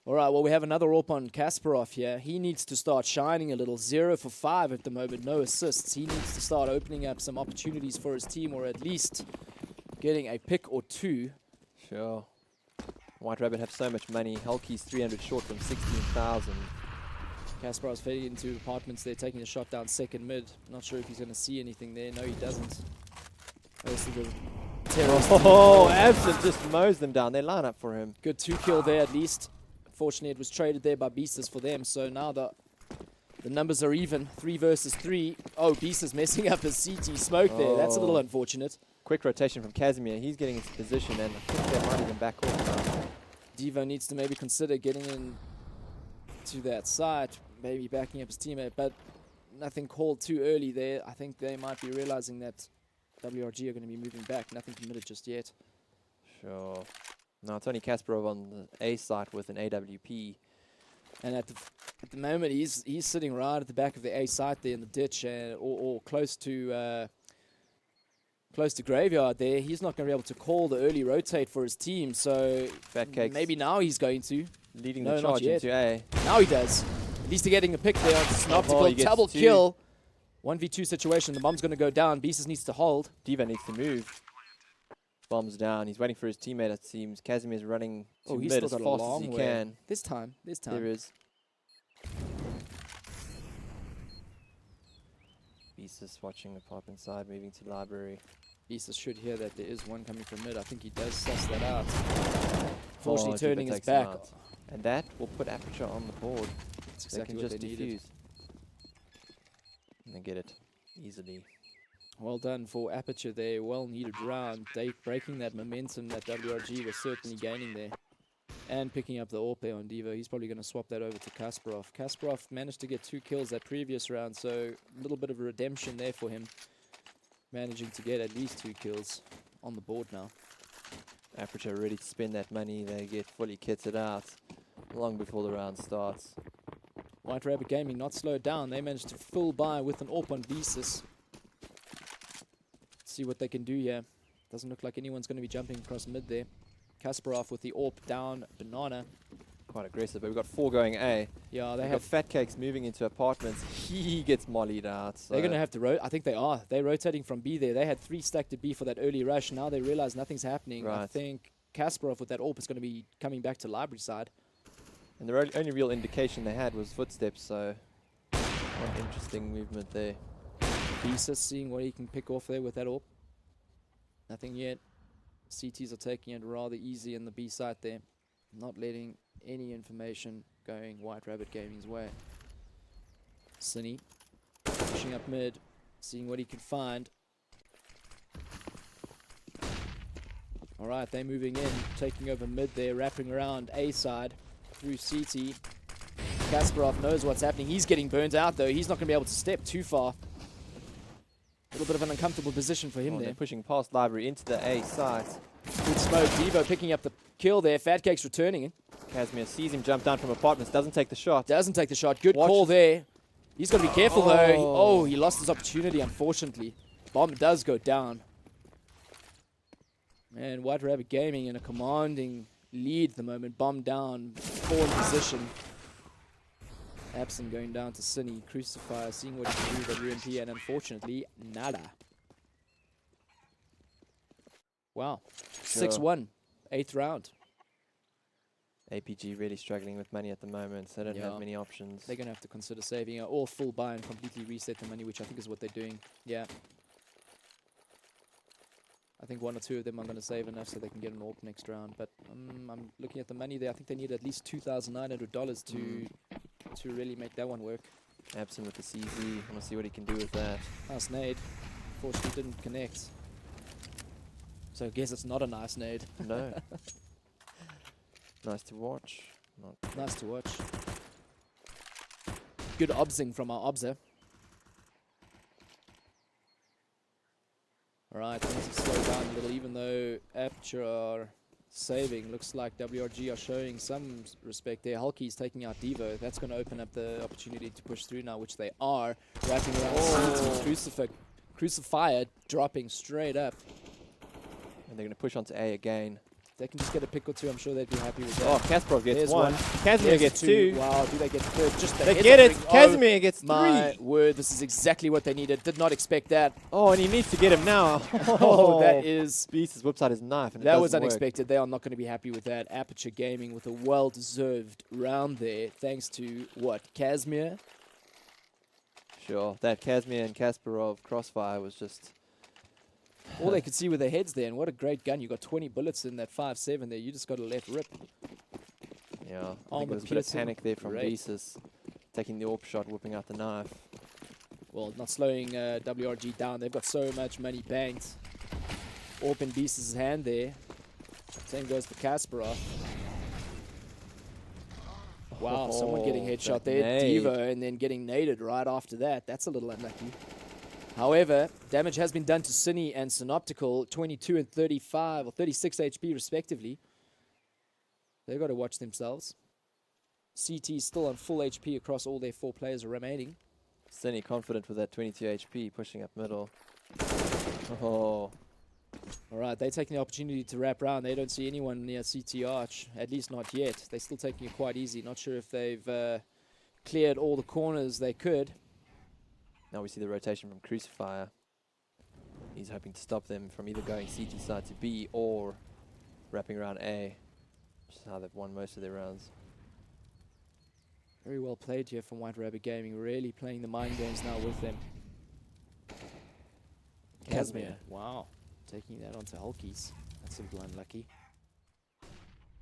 All right, well, we have another AWP on Kasparov here. He needs to start shining a little. 0 for 5 at the moment, no assists. He needs to start opening up some opportunities for his team, or at least getting a pick or two. Sure. White Rabbit have so much money. Hulky's 300 short from 16,000. Kasparov's fading into apartments there, taking a shot down second mid. Not sure if he's going to see anything there. No, he doesn't. Obviously, the terrorist Oh, Abson just mows them down. They line up for him. Good 2 kill there at least. Fortunately, it was traded there by Beastas for them. So now the numbers are even. 3 versus 3. Oh, Beastas messing up his CT smoke there. That's a little unfortunate. Quick rotation from Casimir. He's getting into position, and I think they might even back off now. Devo needs to maybe consider getting in to that side, maybe backing up his teammate, but nothing called too early there. I think they might be realizing that WRG are going to be moving back. Nothing committed just yet. Sure. No, it's only Kasparov on the A site with an AWP. And at the moment, he's sitting right at the back of the A site there in the ditch, or close to graveyard there. He's not going to be able to call the early rotate for his team, so maybe now he's going to. Leading the charge into A. Now he does. At least they're getting a pick there on Synoptical. he gets Double 2. kill. 1v2 situation. The bomb's going to go down. Beezus needs to hold. Diva needs to move. Bomb's down. He's waiting for his teammate, it seems. Casimir's running to He's mid still as got a fast as long he way. can. This time. There is. Beezus watching the pop inside, moving to library. Beezus should hear that there is one coming from mid. I think he does suss that out. Fortunately, Diva turning his takes him back. out. And that will put Aperture on the board. That's They exactly can what just they needed. defuse. And they get it easily. Well done for Aperture there. Well needed round. They breaking that momentum that WRG was certainly gaining there. And picking up the AWP there on Devo. He's probably going to swap that over to Kasparov. Kasparov managed to get 2 kills that previous round, so a little bit of a redemption there for him. Managing to get at least 2 kills on the board now. Aperture ready to spend that money. They get fully kitted out long before the round starts. White Rabbit Gaming not slowed down. They managed to full buy with an AWP on Beezus. See what they can do here. Doesn't look like anyone's going to be jumping across mid there. Kasparov with the AWP down Banana. Quite aggressive, but we've got 4 going A. Yeah, they We've have got Fat Cakes moving into apartments. He gets mollied out. So they're going to have to I think they are. They're rotating from B there. They had 3 stacked to B for that early rush. Now they realize nothing's happening. I Right. think Kasparov with that AWP is going to be coming back to library side. And the only real indication they had was footsteps, so one interesting movement there. Beezus seeing what he can pick off there with that AWP. Nothing yet. CTs are taking it rather easy in the B side there. Not letting any information going White Rabbit Gaming's way. Cine pushing up mid, seeing what he can find. Alright, they're moving in, taking over mid there, wrapping around A side through CT. Kasparov knows what's happening. He's getting burnt out though. He's not going to be able to step too far. A little bit of an uncomfortable position for him there. They're pushing past library into the A site. Good smoke. Devo picking up the kill there. Fat Cake's returning it. Casimir sees him jump down from apartments, doesn't take the shot. Doesn't take the shot. Good call there. He's got to be careful though. He lost his opportunity, unfortunately. Bomb does go down. And White Rabbit Gaming in a commanding lead at the moment. Bomb down. 4 in position. Absent going down to Cine. Crucifier seeing what he can do with that UMP, and unfortunately, nada. Wow. Sure. 6-1. 8th round. APG really struggling with money at the moment, so they don't have many options. They're going to have to consider saving it or full buy and completely reset the money, which I think is what they're doing. Yeah. I think 1 or 2 of them are going to save enough so they can get an AWP next round. But I'm looking at the money there. I think they need at least $2,900 to really make that one work. Absent with the CZ. I want to see what he can do with that. Nice nade. Fortunately didn't connect. So I guess it's not a nice nade. No. Nice to watch. Not nice to watch. Good obsing from our obser. Alright, things have slowed down a little, even though Aperture are saving. Looks like WRG are showing some respect there. Hulky's taking out Devo. That's going to open up the opportunity to push through now, which they are. Wrapping around CT. Crucifier dropping straight up. And they're going to push onto A again. They can just get a pick or 2. I'm sure they'd be happy with that. Oh, Kasparov gets There's 1. Casimir gets 2. Wow, do they get the third? Just the They heads get up it. ring. Casimir gets 3. My word, this is exactly what they needed. Did not expect that. Oh, and he needs to get him now. That is... Beast has whipped out his knife. And that was work. unexpected. They are not going to be happy with that. Aperture Gaming with a well-deserved round there, thanks to, what, Casimir? Sure. That Casimir and Kasparov crossfire was just... All they could see were their heads there, and what a great gun. You got 20 bullets in that 5.7 there. You just got to let rip. Yeah, I think there was a bit of panic there from Beezus, taking the AWP shot, whipping out the knife. Well, not slowing WRG down. They've got so much money banked. AWP in Beezus' hand there. Same goes for Kasparov. Wow, someone getting headshot there. Nade. Devo, and then getting naded right after that. That's a little unlucky. However, damage has been done to Cine and Synoptical, 22 and 35 or 36 HP respectively. They've got to watch themselves. CT is still on full HP across all their 4 players remaining. Cine confident with that 22 HP, pushing up middle. Oh. All right, they're taking the opportunity to wrap around. They don't see anyone near CT Arch, at least not yet. They're still taking it quite easy. Not sure if they've cleared all the corners they could. Now we see the rotation from Crucifier. He's hoping to stop them from either going CT side to B or wrapping around A, which is how they've won most of their rounds. Very well played here from White Rabbit Gaming, really playing the mind games now with them. Casimir, wow, taking that onto Hulkies. That's a little unlucky.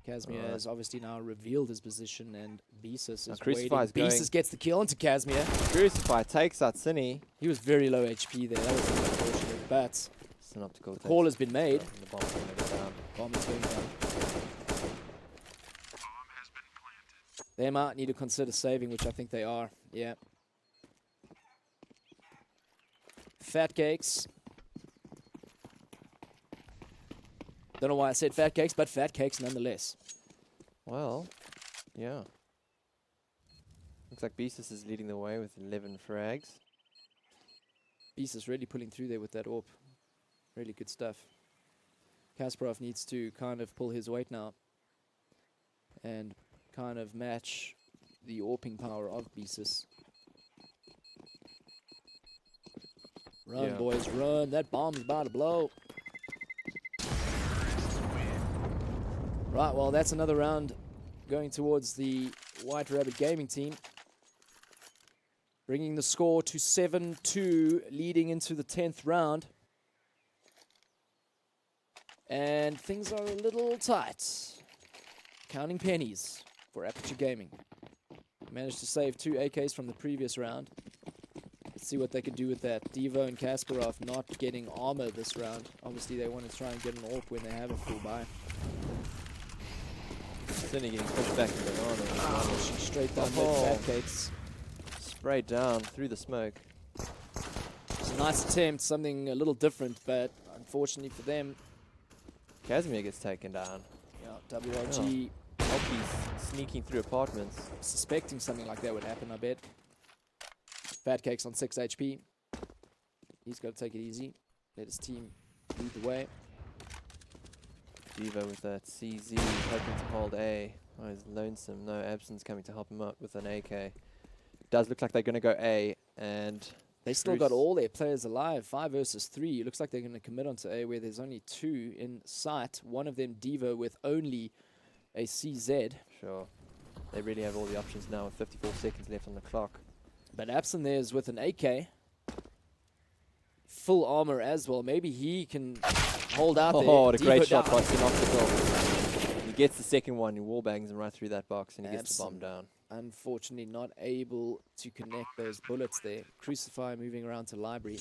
Casimir has obviously now revealed his position, and Beesus is waiting. Beesus gets the kill onto Casimir. Crucify takes out Cine. He was very low HP there. That was unfortunate, but Synoptical the call has been made. The bomb's going to go down. Bomb is going down. They might need to consider saving, which I think they are. Yeah. Fat Cakes. Don't know why I said Fat Cakes, but Fat Cakes nonetheless. Well, yeah. Looks like Beesus is leading the way with 11 frags. Beesus really pulling through there with that AWP. Really good stuff. Kasparov needs to kind of pull his weight now and kind of match the AWPing power of Beesus. Run, boys, run. That bomb's about to blow. Right, well, that's another round going towards the White Rabbit Gaming team. Bringing the score to 7-2, leading into the 10th round. And things are a little tight. Counting pennies for Aperture Gaming. Managed to save 2 AKs from the previous round. Let's see what they can do with that. Devo and Kasparov not getting armor this round. Obviously, they want to try and get an AWP when they have a full buy. Cine getting pushed back to Banana. Straight down the Fat Cakes. Sprayed down through the smoke. It's a nice attempt, something a little different, but unfortunately for them, Casimir gets taken down. Yeah, WRG. Hulkies sneaking through apartments. Suspecting something like that would happen, I bet. Fat Cakes on 6 HP. He's got to take it easy. Let his team lead the way. Devo with that CZ, hoping to hold A. Oh, he's lonesome. No, Absence coming to help him out with an AK. Does look like they're going to go A, and they still got all their players alive. 5 versus 3. It looks like they're going to commit onto A, where there's only 2 in sight. One of them, Devo, with only a CZ. Sure. They really have all the options now with 54 seconds left on the clock. But Absent there's with an AK. Full armor as well. Maybe he can hold out there. Oh, what a great shot by Synoptical. He gets the second one, he wallbangs him right through that box, and he gets the bomb down. Unfortunately, not able to connect those bullets there. Crucify moving around to library.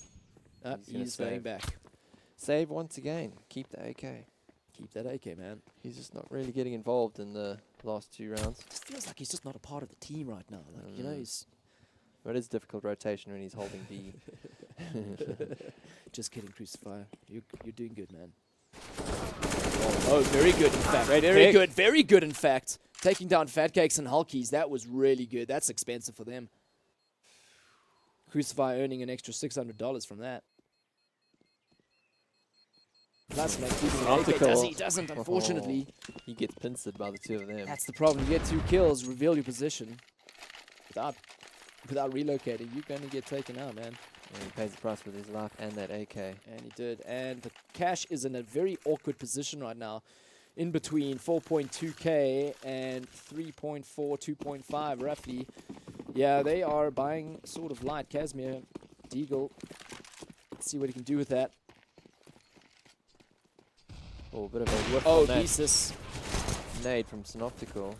He's going back. Save once again. Keep the AK. Keep that AK, man. He's just not really getting involved in the last 2 rounds. Just feels like he's just not a part of the team right now. Like, you know, he's... But it is difficult rotation when he's holding B. Just kidding, Crucifier. You're doing good, man. Oh, very good, in fact. Very good, in fact. Taking down Fat Cakes and Hulkies, that was really good. That's expensive for them. Crucify earning an extra $600 from that. Plus, like, he doesn't, unfortunately. He gets pincered by the 2 of them. That's the problem. You get 2 kills, reveal your position. Without relocating, you're going to get taken out, man. And he pays the price with his life and that AK. And he did. And the Cash is in a very awkward position right now. In between 4.2k and 3.4, 2.5 roughly. Yeah, they are buying sort of light. Casimir, Deagle. Let's see what he can do with that. Oh, a bit of a whiff Oh, on that. Jesus. Nade from Synoptical.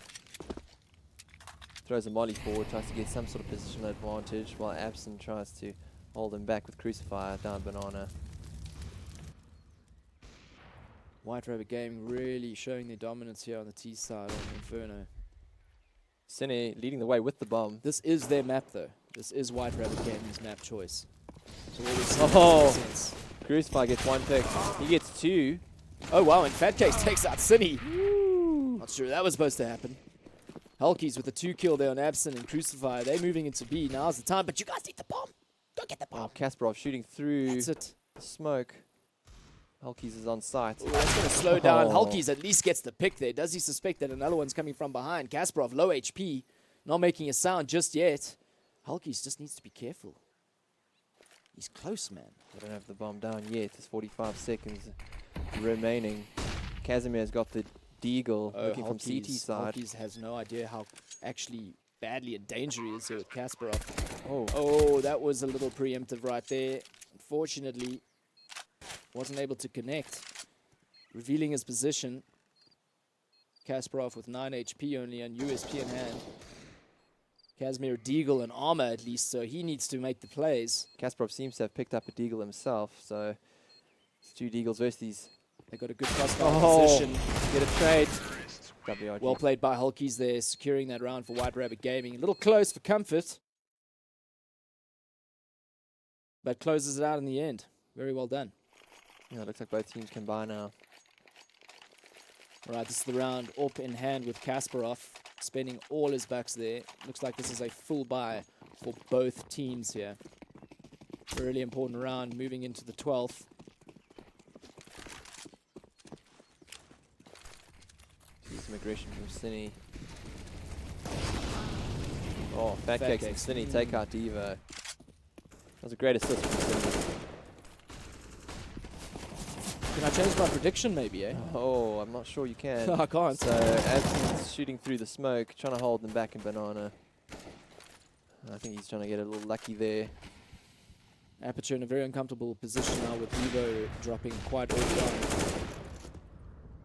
Throws a molly forward, tries to get some sort of positional advantage, while Absent tries to hold him back with Crucifier down Banana. White Rabbit Gaming really showing their dominance here on the T side on Inferno. Cine leading the way with the bomb. This is their map, though. This is White Rabbit Gaming's map choice. So what we've seen Oh, makes sense. Crucify gets one pick. He gets two. Oh wow, and Fat Cakes takes out Cine. Not sure that was supposed to happen. Hulkies with a 2 kill there on Absent and Crucify. They're moving into B. Now's the time, but you guys need the bomb. Go get the bomb. Oh, Kasparov shooting through That's it. smoke. Hulkies is on site. Ooh, that's going to slow down. Oh. Hulkies at least gets the pick there. Does he suspect that another one's coming from behind? Kasparov, low HP. Not making a sound just yet. Hulkies just needs to be careful. He's close, man. They don't have the bomb down yet. There's 45 seconds remaining. Casimir's got the Deagle looking from CT side. Hulkies has no idea how actually badly in danger he is here with Kasparov. Oh. Oh, that was a little preemptive right there. Unfortunately, wasn't able to connect. Revealing his position. Kasparov with 9 HP only and USP in hand. Casimir Deagle and armor at least, so he needs to make the plays. Kasparov seems to have picked up a Deagle himself, so it's 2 Deagles versus these. They got a good crossfire position. Get a trade. WRG. Well played by Hulkies there, securing that round for White Rabbit Gaming. A little close for comfort, but closes it out in the end. Very well done. Yeah, it looks like both teams can buy now. All right, this is the round up in hand with Kasparov, spending all his bucks there. Looks like this is a full buy for both teams here. A really important round, moving into the 12th. See some aggression from Cine. Oh, Fat Cakes and Cine take out Devo. That was a great assist from Cine. Can I change my prediction maybe, eh? Oh, I'm not sure you can. I can't. So, Absent's shooting through the smoke, trying to hold them back in Banana. I think he's trying to get a little lucky there. Aperture in a very uncomfortable position now with Devo dropping quite early on.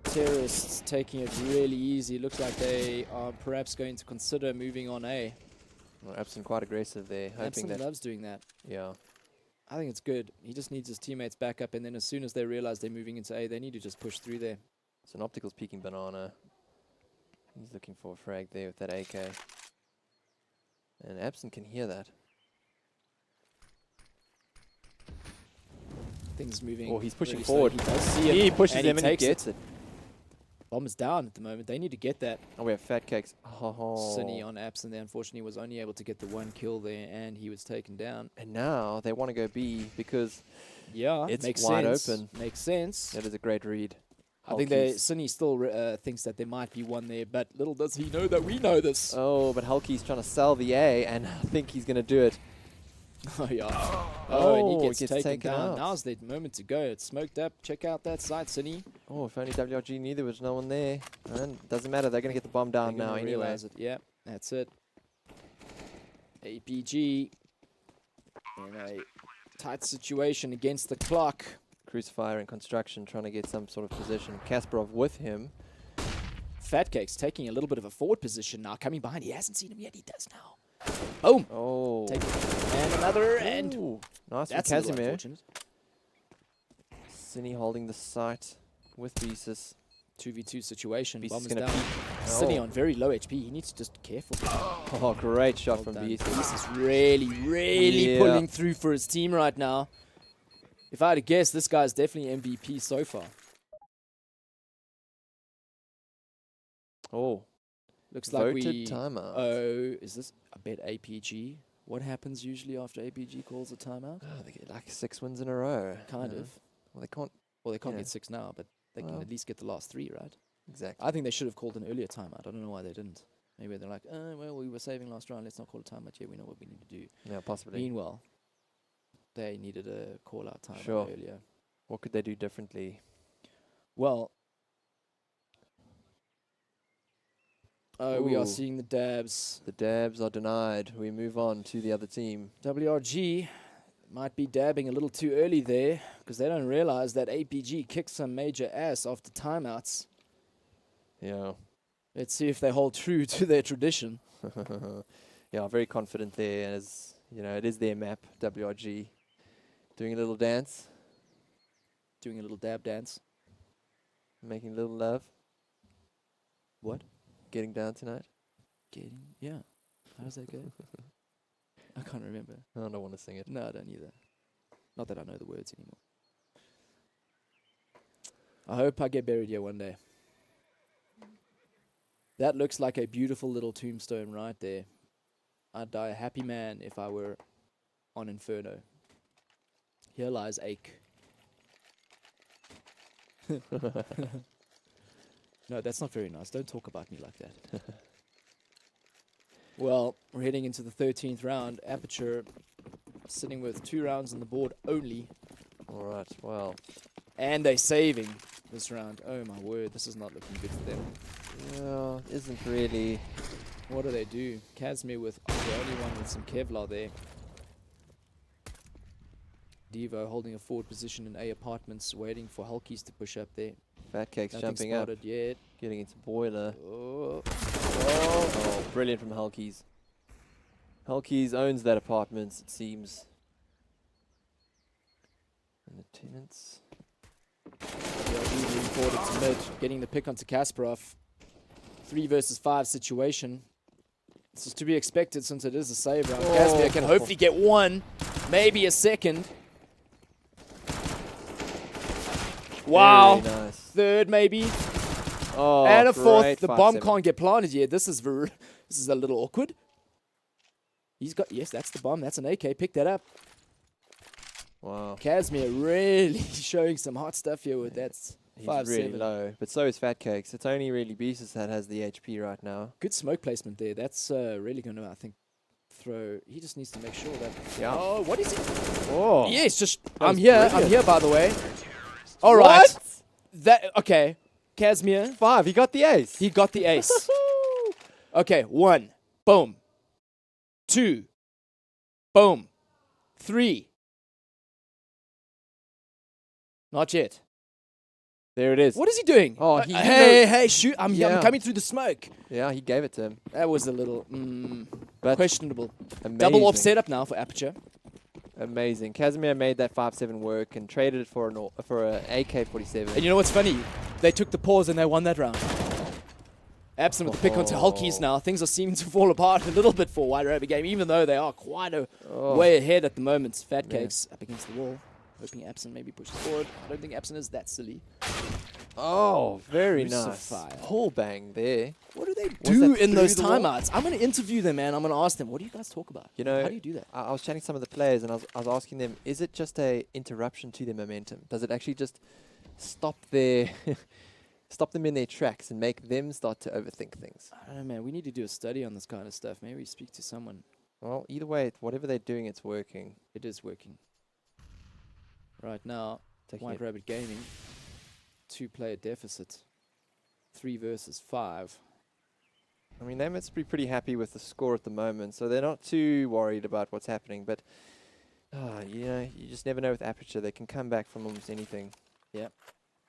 Terrorists taking it really easy. Looks like they are perhaps going to consider moving on A. Well, Absent quite aggressive there. Hoping Absent that loves doing that. Yeah. I think it's good. He just needs his teammates back up, and then as soon as they realize they're moving into A, they need to just push through there. So an Optical's peeking Banana. He's looking for a frag there with that AK. And Absent can hear that. Things moving. Oh, he's pushing really forward. slow. He does see it. He pushes and them and he takes gets it. Bomb is down at the moment. They need to get that. Oh, we have Fat Cakes. Oh. Cine on Absent there, unfortunately, was only able to get the 1 kill there, and he was taken down. And now they want to go B because it's makes wide sense. open. Makes sense. That is a great read. I think Cine still thinks that there might be one there, but little does he know that we know this. Oh, but Hulky's trying to sell the A, and I think he's going to do it. Oh, yeah. Oh, and he gets taken taken down. out. Now's the moment to go. It's smoked up. Check out that side, Cine. Oh, if only WRG knew there was no one there. And doesn't matter. They're going to get the bomb down They're now gonna anyway. realize it. Yeah, that's it. APG in a tight situation against the clock. Crucifier in construction, trying to get some sort of position. Kasparov with him. Fat Cakes taking a little bit of a forward position now, coming behind. He hasn't seen him yet. He does now. Boom. Oh. Take it. And another. And Ooh, nice that's from a little Casimir. unfortunate. Cine holding the site with Beezus. 2v2 situation. Beezus Bomb is is going down. to Cine on very low HP. He needs to just be careful. Oh, great shot Well from done. Beezus. Beezus really Yeah. pulling through for his team right now. If I had to guess, this guy's definitely MVP so far. Oh. Looks like Voted we... timeout. Oh, is this... I bet APG. What happens usually after APG calls a timeout? Oh, they get like 6 wins in a row. Kind you know. of. Well, they can't. Well, they can't Yeah. get 6 now, but they can Well. at least get the last 3, right? Exactly. I think they should have called an earlier timeout. I don't know why they didn't. Maybe they're like, well, we were saving last round. Let's not call a timeout yet. We know what we need to do. Yeah, possibly. Meanwhile, they needed a call-out timeout Sure. earlier. What could they do differently? Well... Oh, we are Ooh. seeing the dabs. The dabs are denied. We move on to the other team. WRG might be dabbing a little too early there because they don't realize that APG kicked some major ass after timeouts. Yeah. Let's see if they hold true to their tradition. Yeah, very confident there. As you know, it is their map. WRG doing a little dance, Doing a little dab dance. making a little love, What? getting down tonight. Yeah. How does that go? I can't remember. I don't want to sing it. No, I don't either. Not that I know the words anymore. I hope I get buried here one day. That looks like a beautiful little tombstone right there. I'd die a happy man if I were on Inferno. Here lies Ache. No, that's not very nice. Don't talk about me like that. Well, we're heading into the 13th round. Aperture sitting with 2 rounds on the board only. All right, well. And they're saving this round. Oh my word, this is not looking good for them. Yeah, isn't really. What do they do? Casimir with the only one with some Kevlar there. Devo holding a forward position in A apartments, waiting for Hulkies to push up there. Fat Cake's Nothing jumping spotted up. Yet. Getting into boiler. Oh. Oh, brilliant from Hulkies. Hulkies owns that apartment, it seems. And the tenants. Moving forward to mid, getting the pick onto Kasparov. 3 versus 5 situation. This is to be expected since it is a save round. Casimir can hopefully get 1, maybe a second. Wow. Very nice. 3rd maybe. Oh, and a 4th. great The bomb 5-7. can't get planted yet. This is a little awkward. He's got, yes, that's the bomb. That's an AK. Pick that up. Wow. Casimir really showing some hot stuff here with that. He's 5-7. really low, but so is Fat Cakes. It's only really Beasus that has the HP right now. Good smoke placement there. That's really going to, I think, throw. He just needs to make sure that. Yeah. Oh, what is it? Oh. Yes, just. That I'm was here. brilliant. I'm here, by the way. All right. What? That okay. Casimir. 5. He got the ace. He got the ace. Okay. 1. Boom. 2. Boom. 3. Not yet. There it is. What is he doing? Oh, he hey, shoot. I'm Yeah. coming through the smoke. Yeah, he gave it to him. That was a little But questionable. amazing. Double off setup now for Aperture. Amazing. Casimir made that 5-7 work and traded it for an AK-47. And you know what's funny? They took the pause and they won that round. Absent with the pick onto Hulkies now. Things are seeming to fall apart a little bit for White Rabbit Game, even though they are quite a way ahead at the moment. Fat Cakes up against the wall. Hoping Absent maybe pushes forward. I don't think Absent is that silly. Oh, very nice. Crucified. Whole bang there. What do they Was do that in those through the wall? timeouts? I'm going to interview them, man. I'm going to ask them, what do you guys talk about? You know, how do you do that? I was chatting to some of the players and I was asking them, is it just a interruption to their momentum? Does it actually just stop their stop them in their tracks and make them start to overthink things? I don't know, man. We need to do a study on this kind of stuff. Maybe speak to someone. Well, either way, whatever they're doing, it's working. It is working. Right now, Taking White it. Rabbit Gaming, 2-player deficit, 3 versus 5. I mean, they must be pretty happy with the score at the moment, so they're not too worried about what's happening. But, you know, you just never know with Aperture. They can come back from almost anything. Yeah.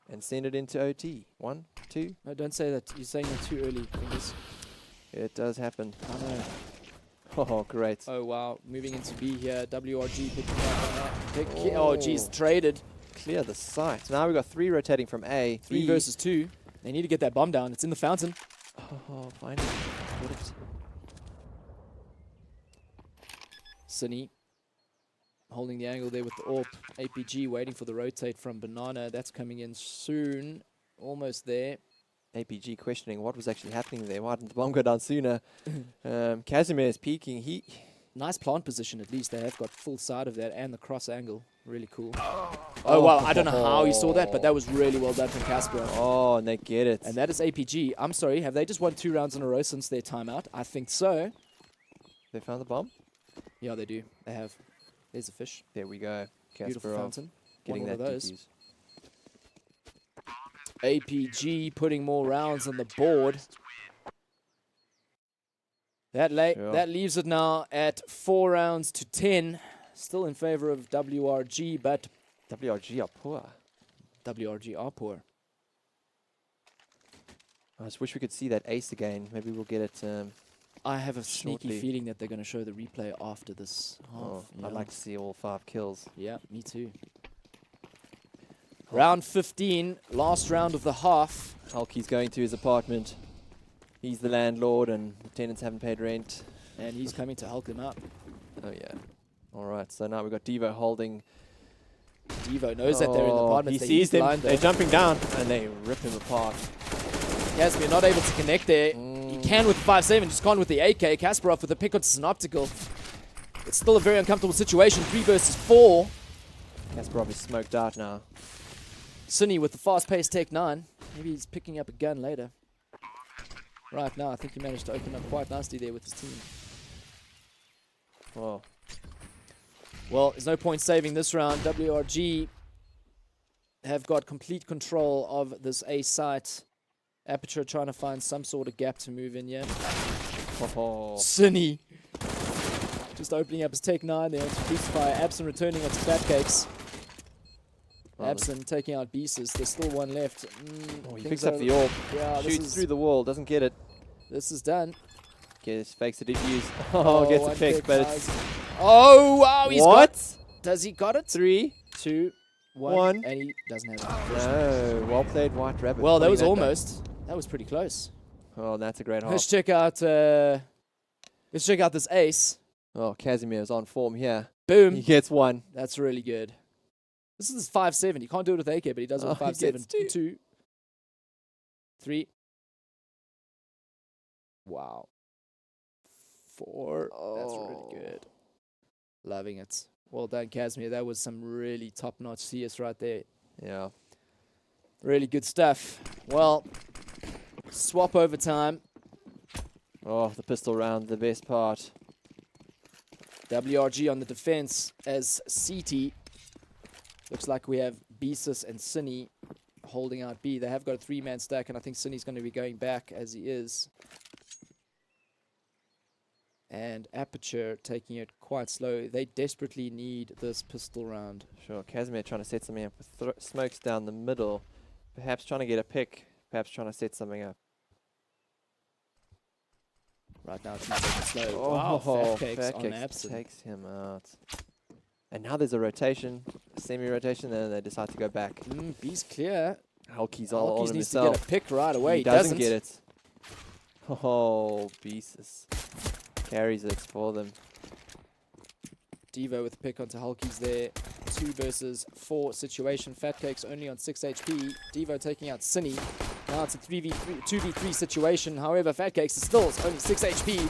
And send it into OT. 1, 2. No, don't say that. You're saying it too early. Fingers. It does happen. I know. Oh, great. Oh, wow. Moving into B here. WRG picking up on that. Oh, geez. Traded. Clear the site. Now we've got 3 rotating from A. 3 B. versus 2. They need to get that bomb down. It's in the fountain. Oh, finally. Get it. Sunny holding the angle there with the AWP. APG waiting for the rotate from Banana. That's coming in soon. Almost there. APG questioning what was actually happening there. Why didn't the bomb go down sooner? Casimir is peeking. Nice plant position at least. They have got full side of that and the cross angle. Really cool. Oh, wow. I don't know how you saw that, but that was really well done from Kasparov. Oh, and they get it. And that is APG. I'm sorry, have they just won 2 rounds in a row since their timeout? I think so. They found the bomb? Yeah, they do. They have. There's a fish. There we go. Beautiful Kasparov fountain. getting One that of those. defuse. APG putting more rounds on the board. That leaves it now at 4 rounds to 10. Still in favor of WRG, but WRG are poor. WRG are poor. I just wish we could see that ace again. Maybe we'll get it. I have a sneaky shortly. feeling that they're going to show the replay after this half. Oh, yeah. I'd like to see all 5 kills. Yeah, me too. Round 15, last round of the half. Hulky's going to his apartment. He's the landlord and the tenants haven't paid rent. And he's coming to help him out. Oh, yeah. All right, so now we've got Devo holding Devo knows that they're in the apartments. He They sees them. blind, They're though. jumping down, and they rip him apart. Casimir not able to connect there. He can with 5-7, just gone with the AK. Kasparov with the pick onto Synoptical. It's still a very uncomfortable situation. 3 versus 4. Kasparov is smoked out now. Sunny with the fast-paced Tech 9. Maybe he's picking up a gun later. Right now, I think he managed to open up quite nicely there with his team. Oh. Well, there's no point saving this round. WRG have got complete control of this A site. Aperture trying to find some sort of gap to move in here. Oh. Sunny just opening up his Tech 9 there onto Crucify. Abson returning onto Fatcakes. Abson taking out Beesus. There's still one left. He picks up the orb. Yeah, Shoots through the wall. Doesn't get it. This is done. Fakes the defuse. Oh, gets a one pick, but guys. it's... Oh, wow, he's what? got... Does he got it? 3, 2, 1. And he doesn't have it. No, well played, White Rabbit. Well, that pulling was down. almost. That was pretty close. Oh, that's a great half. Let's check out this ace. Oh, Casimir's on form here. Boom. He gets 1. That's really good. This is 5-7. You can't do it with AK, but he does it with 5-7. 2, 3. Wow. 4. That's really good. Loving it. Well done, Casimir. That was some really top-notch CS right there. Yeah. Really good stuff. Well, swap over time. Oh, the pistol round, the best part. WRG on the defense as CT. Looks like we have Beesus and Cine holding out B. They have got a 3-man stack, and I think Cine's going to be going back as he is. And Aperture taking it quite slow. They desperately need this pistol round. Sure, Casimir trying to set something up with smokes down the middle. Perhaps trying to get a pick. Perhaps trying to set something up. Right now, it's taking it slow. Oh, Wow, Fatcakes on Fatcakes Absent. takes him out. And now there's a rotation, semi-rotation, and they decide to go back. B's clear. Hulky's all on needs himself. to get a pick right away. He doesn't get it. Oh, Beesus carries it for them. Devo with the pick onto Hulky's there. 2 versus 4 situation. Fatcakes only on 6 HP. Devo taking out Cine. Now it's a 2v3 situation. However, Fatcakes is still only 6 HP.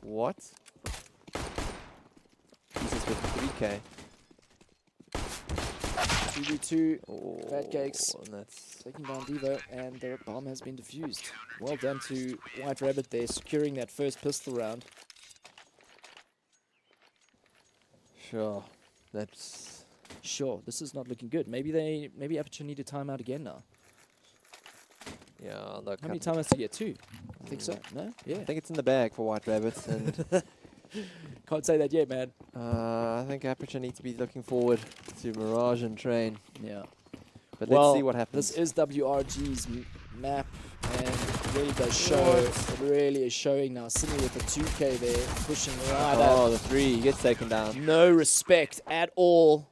What? Beesus with 3k. 2v2. Fatcakes And that's taking down Devo, and the bomb has been defused. Well done to White Rabbit there, securing that first pistol round. sure. That's sure. This is not looking good. Maybe Aperture need a timeout again now. yeah. How many timeouts do you get? 2? I think so. No? Yeah. I think it's in the bag for White Rabbits, and Can't say that yet, man. I think Aperture needs to be looking forward to Mirage and Train. Yeah. But well, let's see what happens. This is WRG's map, and it really does show. It really is showing now. Sydney with the 2K there, pushing right up. Oh, the 3. He gets taken down. No respect at all.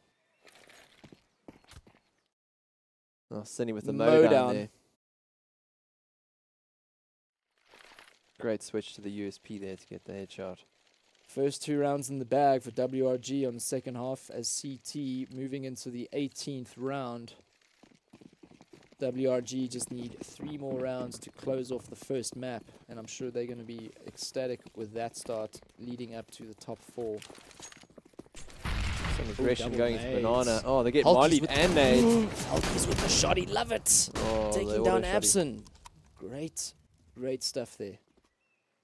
Oh, Sydney with the mow down there. Great switch to the USP there to get the headshot. First 2 rounds in the bag for WRG on the second half as CT moving into the 18th round. WRG just need 3 more rounds to close off the first map, and I'm sure they're going to be ecstatic with that start leading up to the top 4. Some aggression double going into nades. Banana. Oh, they get Hulky's mollied with and nades. Hulky's with the shotty, love it. Oh, Taking the down auto shotty. Abson. Great stuff there.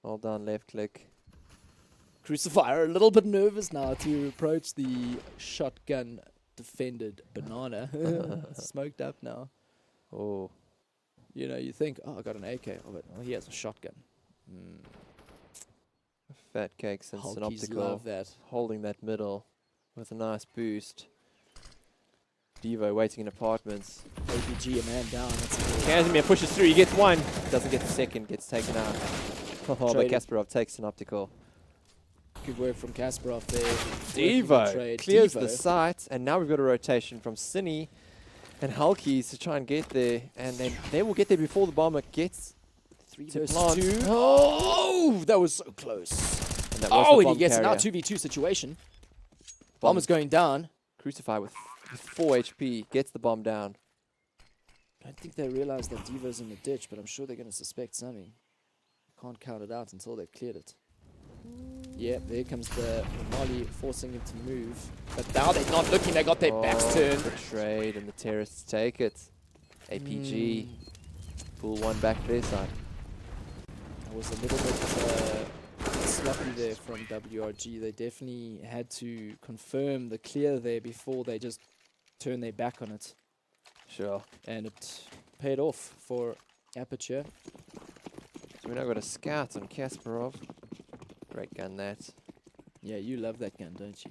Well done, left click. Crucifier a little bit nervous now to approach the shotgun defended Banana. Smoked up now. Oh. You know, you think, oh, I got an AK. Oh, but he has a shotgun. Fat Cakes and Hulkies Synoptical love that. holding that middle with a nice boost. Devo waiting in apartments. APG a man down. Casimir pushes through. He gets 1. Doesn't get the second. Gets taken out. Oh, but Traded. Kasparov takes Synoptical. Good work from Kasparov there. Devo clears the site, and now we've got a rotation from Cine and Hulkies to try and get there, and then they will get there before the bomber gets 3 to versus plant. 2. Oh, that was so close. And that was the Oh, and bomb he gets carrier. now 2v2 situation. Bomber's going down. Crucify with with 4 HP, gets the bomb down. I don't think they realize that Divo's in the ditch, but I'm sure they're going to suspect something. Can't count it out until they've cleared it. Yeah, there comes the Molly forcing him to move. But now they're not looking, they got their backs turned. The trade and the terrorists take it. APG pull one back to their side. That was a little bit sloppy there from WRG. They definitely had to confirm the clear there before they just turn their back on it. Sure. And it paid off for Aperture. So we now got a scout on Kasparov. Great gun that. Yeah, you love that gun, don't you?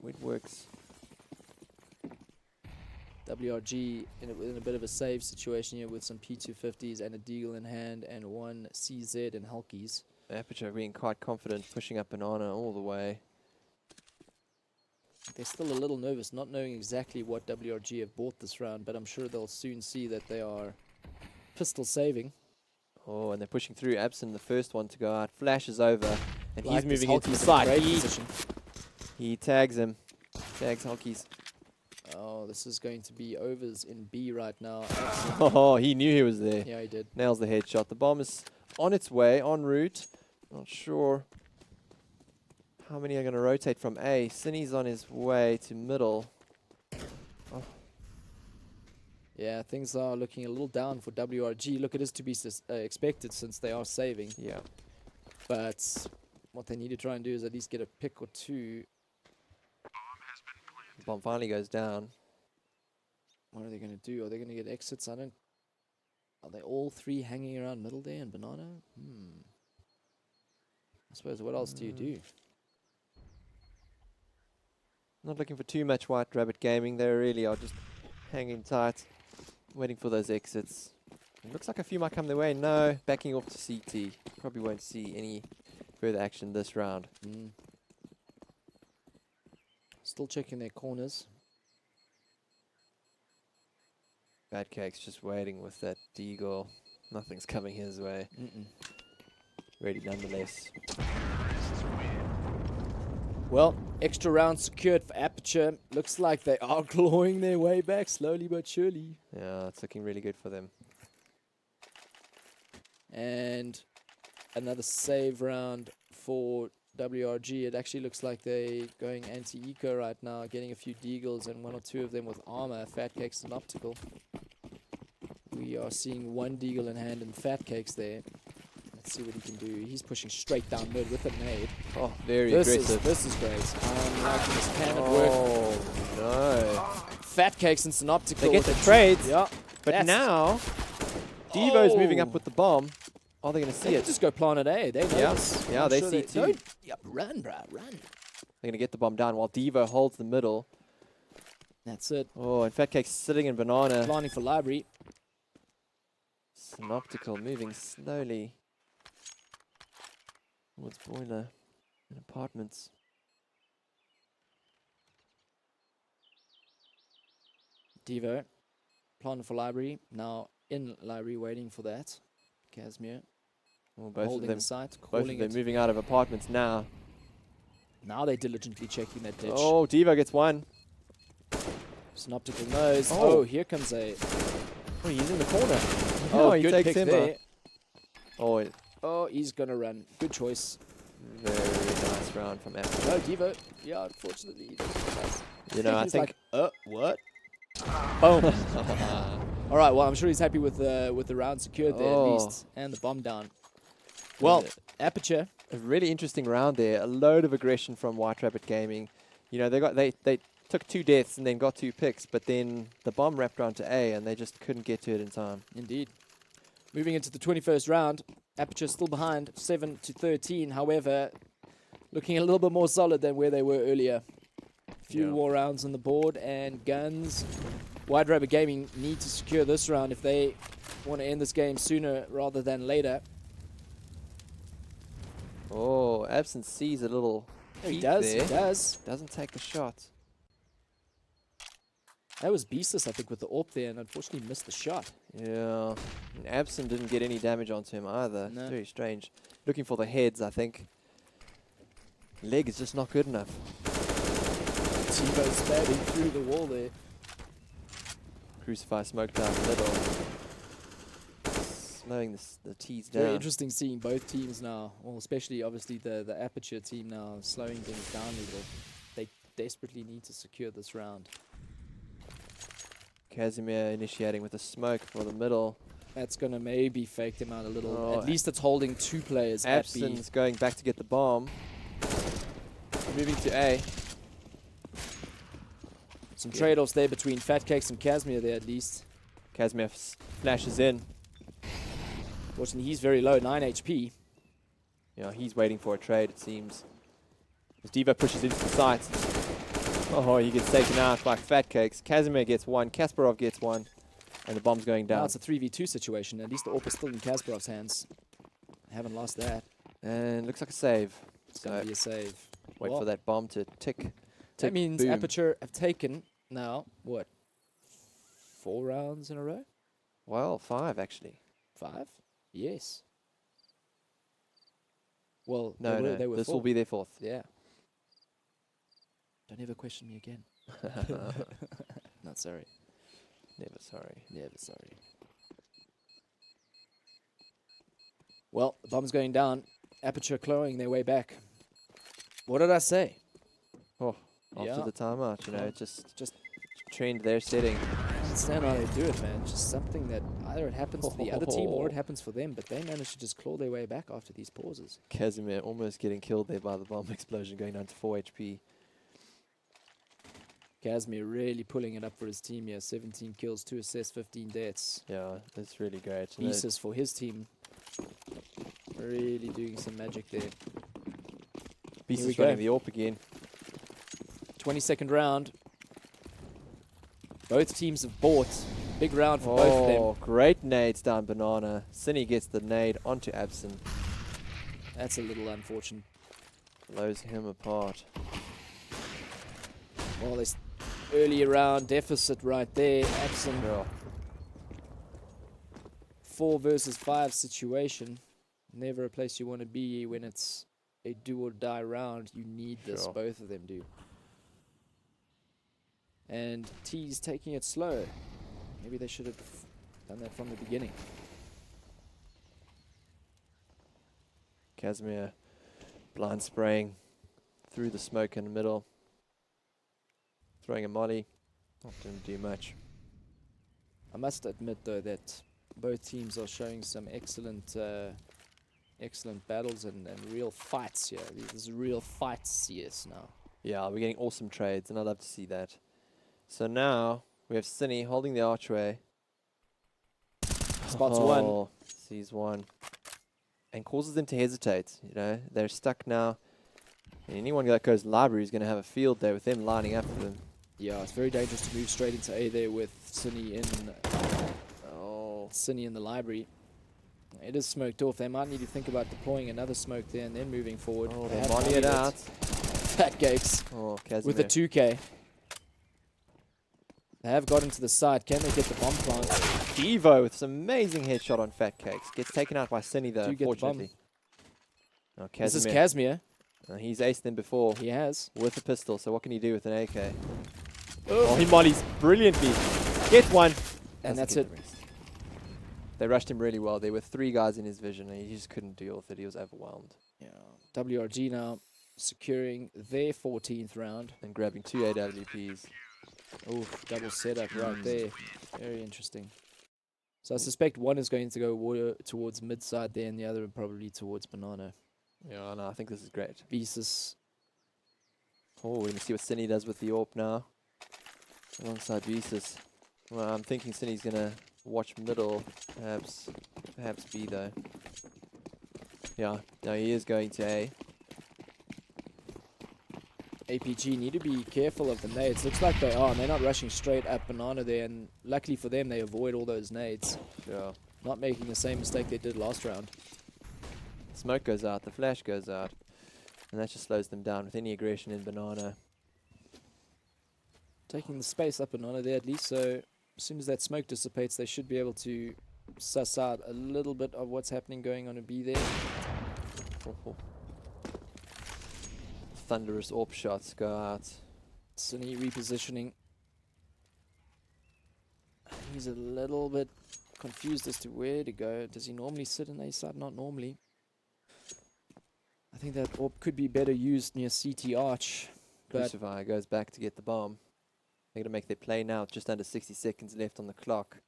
It works. WRG in a bit of a save situation here with some P250s and a Deagle in hand and one CZ and Hulkies. Aperture being quite confident, pushing up Banana all the way. They're still a little nervous, not knowing exactly what WRG have bought this round, but I'm sure they'll soon see that they are pistol saving. Oh, and they're pushing through. Absent, the first one to go out, flashes over, and Like he's moving this into the Hulky's in side. great position. He tags him, tags Hulkies. Oh, this is going to be overs in B right now. Oh, he knew he was there. Yeah, he did. Nails the headshot. The bomb is on its way, en route. Not sure how many are going to rotate from A. Cinny's on his way to middle. Oh. Yeah, things are looking a little down for WRG. Look, it is to be expected since they are saving. Yeah. But what they need to try and do is at least get a pick or two. The bomb finally goes down. What are they going to do? Are they going to get exits? Are they all three hanging around middle there and Banana? I suppose, what else do you do? Not looking for too much White Rabbit Gaming. They really are just hanging tight, waiting for those exits. It looks like a few might come their way. No, backing off to CT. Probably won't see any further action this round. Still checking their corners. Bad Cake's just waiting with that Deagle. Nothing's coming his way. Ready nonetheless. Well, extra round secured for Aperture. Looks like they are clawing their way back slowly but surely. Yeah, it's looking really good for them. And another save round for WRG. It actually looks like they're going anti-eco right now, getting a few Deagles and one or two of them with armor. Fat Cakes and Optical. We are seeing one Deagle in hand and Fat Cakes there. Let's see what he can do. He's pushing straight down mid with a nade. Oh, very aggressive. This is great. I'm liking this can at work. Oh, no. Fat Cakes and Synoptical. They get with the a trades. Yeah. But now, Devo's moving up with the bomb. Are they going to see They it? just go plant it, they know this. Yeah, I'm they sure see too. don't- Yep, run, bruh, run. They're going to get the bomb down while Devo holds the middle. That's it. Oh, and Fat Cake's sitting in Banana. Planning for library. Synoptical moving slowly towards Boiler and Apartments. Devo, planning for library. Now in library, waiting for that. Casimir. Well, both holding of them, the site, both calling of them it. moving out of Apartments now. Now they're diligently checking that ditch. Oh, Devo gets one. Synoptical knows. Oh. Oh, here comes a. Oh, he's in the corner. Oh, he good takes pick him there. out. Oh, Oh, he's gonna run. Good choice. very nice round from Apple. No, Devo. Yeah, unfortunately, he doesn't pass. You know, I He's think. like, what? Boom. All right. Well, I'm sure he's happy with the round secured there Oh. at least, and the bomb down. Well, Aperture. A really interesting round there. A load of aggression from White Rabbit Gaming. You know, they took 2 deaths and then got 2 picks, but then the bomb wrapped around to A and they just couldn't get to it in time. Indeed. Moving into the 21st round, Aperture still behind 7-13. However, looking a little bit more solid than where they were earlier. Few more rounds on the board and guns. White Rabbit Gaming need to secure this round if they want to end this game sooner rather than later. Oh, Absent sees a little He peek does, there. he does. Doesn't take the shot. That was Beastus, I think, with the AWP there, and unfortunately missed the shot. Yeah. And Absent didn't get any damage onto him either. No. Very strange. Looking for the heads, I think. Leg is just not good enough. Tivo spamming through the wall there. Crucify smoke down the middle. Slowing the T's down. Very interesting seeing both teams now, well, especially obviously the Aperture team now slowing things down a little. They desperately need to secure this round. Casimir initiating with a smoke for the middle. That's going to maybe fake them out a little. Oh, At least it's holding 2 players at B. Abson's going back to get the bomb. Moving to A. Some trade-offs there between Fat Cakes and Casimir there at least. Casimir flashes in. Fortunately, he's very low, 9 HP. Yeah, he's waiting for a trade, it seems. As Diva pushes into the site. Oh, he gets taken out by Fat Cakes. Casimir gets 1, Kasparov gets 1, and the bomb's going down. Now it's a 3v2 situation. At least the AWP is still in Kasparov's hands. Haven't lost that. And looks like a save. It's going to be a save. Wait Well, for that bomb to tick. That means boom. Aperture have taken now, what, 4 rounds in a row? Well, 5 actually. 5? Yes. Well, No, they were this 4. will be their 4th. Yeah. Don't ever question me again. Not sorry. Never sorry. Never sorry. Well, the bomb's going down. Aperture clawing their way back. What did I say? Oh, after Yeah. the timeout, you know, Well, just trained their setting. I understand how they do it, man. Just something that either it happens to the other team or it happens for them, but they manage to just claw their way back after these pauses. Casimir almost getting killed there by the bomb explosion, going down to 4 HP. Casimir really pulling it up for his team here. 17 kills, 2 assists, 15 deaths. Yeah, that's really great. And Pieces for his team. Really doing some magic there. Beast Here we is running go. the AWP again. 22nd round. Both teams have bought. Big round for both of them. Oh, great nades down Banana. Cine gets the nade onto Abson. That's a little unfortunate. Blows him apart. Well, this early round deficit right there. Abson. Yeah. 4 versus 5 situation. Never a place you want to be when it's a do or die round. You need this. Sure. Both of them do. And T's taking it slow. Maybe they should have done that from the beginning. Casimir blind spraying through the smoke in the middle. Throwing a molly. Not going to do much. I must admit, though, that both teams are showing some excellent excellent battles and real fights here. This is real fight CS now. Yeah, we're getting awesome trades, and I'd love to see that. So now we have Cine holding the archway. Spots one. Sees one. And causes them to hesitate. You know, they're stuck now. And anyone that goes library is going to have a field day with them lining up for them. Yeah, it's very dangerous to move straight into A there with Cine in Cine in the library. It is smoked off. They might need to think about deploying another smoke there and then moving forward. Oh, They they're have mollying it mollied out. Fat Cakes Oh, with a Casimir. 2K. They have got into the side. Can they get the bomb plant? Devo with some amazing headshot on Fat Cakes. Gets taken out by Cine though, Do get the bomb. unfortunately. Oh, This is Casimir. He's aced them before. He has. With a pistol, so what can he do with an AK? Oh, he mollies brilliantly. Gets one. And Doesn't that's get it. the rest. They rushed him really well. There were 3 guys in his vision, and he just couldn't deal with it. He was overwhelmed. Yeah. WRG now securing their 14th round. And grabbing 2 AWPs. Oof, double setup right there. Very interesting. So I suspect one is going to go towards mid side there, and the other probably towards Banana. Yeah, no, I think this is great. Beezus. Oh, we're going to see what Cine does with the AWP now. Alongside Beezus. Well, I'm thinking Cine's going to watch middle. Perhaps B, though. Yeah, no, he is going to A. APG need to be careful of the nades. Looks like they are, and they're not rushing straight at Banana there, and luckily for them, they avoid all those nades. Yeah. Not making the same mistake they did last round. Smoke goes out, the flash goes out. And that just slows them down with any aggression in Banana. Taking the space up Banana there at least, so as soon as that smoke dissipates, they should be able to suss out a little bit of what's happening going on in B there. Thunderous AWP shots go out. Sunny repositioning. He's a little bit confused as to where to go. Does he normally sit in A side? Not normally. I think that AWP could be better used near CT Arch. But Crucify goes back to get the bomb. They're going to make their play now, just under 60 seconds left on the clock.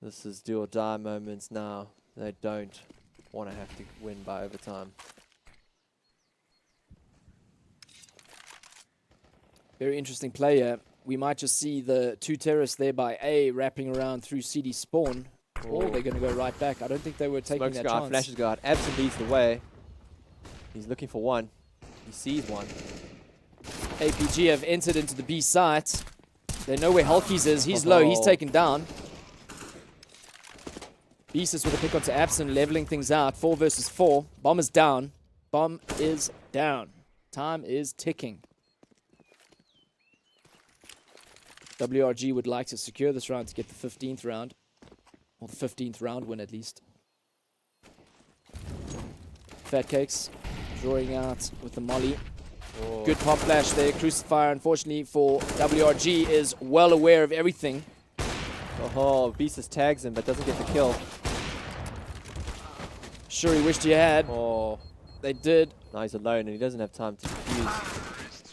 This is do or die moments now. They don't want to have to win by overtime. very interesting player. We might just see the 2 terrorists there by A wrapping around through CD spawn. Or they're going to go right back. I don't think they were taking Smokes that guard, chance. flashes guard. Absent leads the way. He's looking for one. He sees one. APG have entered into the B site. They know where Hulkies is. He's low. He's taken down. Beastus with a pick onto Absent, leveling things out. 4 versus 4. Bomb is down. Bomb is down. Time is ticking. WRG would like to secure this round to get the 15th round. Or the 15th round win at least. Fat Cakes drawing out with the molly. Oh. Good pop flash there. Crucifier, unfortunately for WRG, is well aware of everything. Oh, Beastus tags him but doesn't get the kill. Sure, he wished he had. Oh. They did. Now he's alone and he doesn't have time to defuse.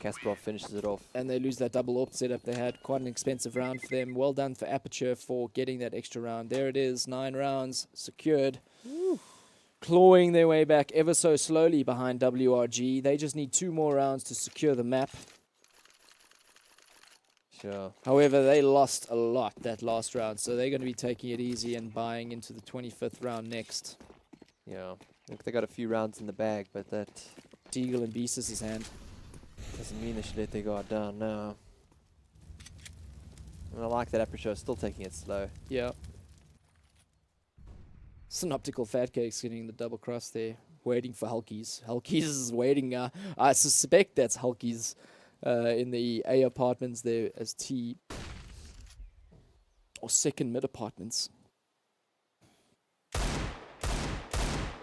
Kasparov finishes it off. And they lose that double AWP setup they had. Quite an expensive round for them. Well done for Aperture for getting that extra round. There it is. 9 rounds secured. Woo. Clawing their way back ever so slowly behind WRG. They just need 2 more rounds to secure the map. Sure. However, they lost a lot that last round, so they're going to be taking it easy and buying into the 25th round next. Yeah. Look, they got a few rounds in the bag, but that Deagle and Beastus' hand. Doesn't mean they should let their guard down now. And I like that Aperture is still taking it slow. Yeah. Synoptical Fat Cakes getting the double cross there. Waiting for Hulkies. Hulkies is waiting. I suspect that's Hulkies in the A apartments there as T. Or second mid apartments.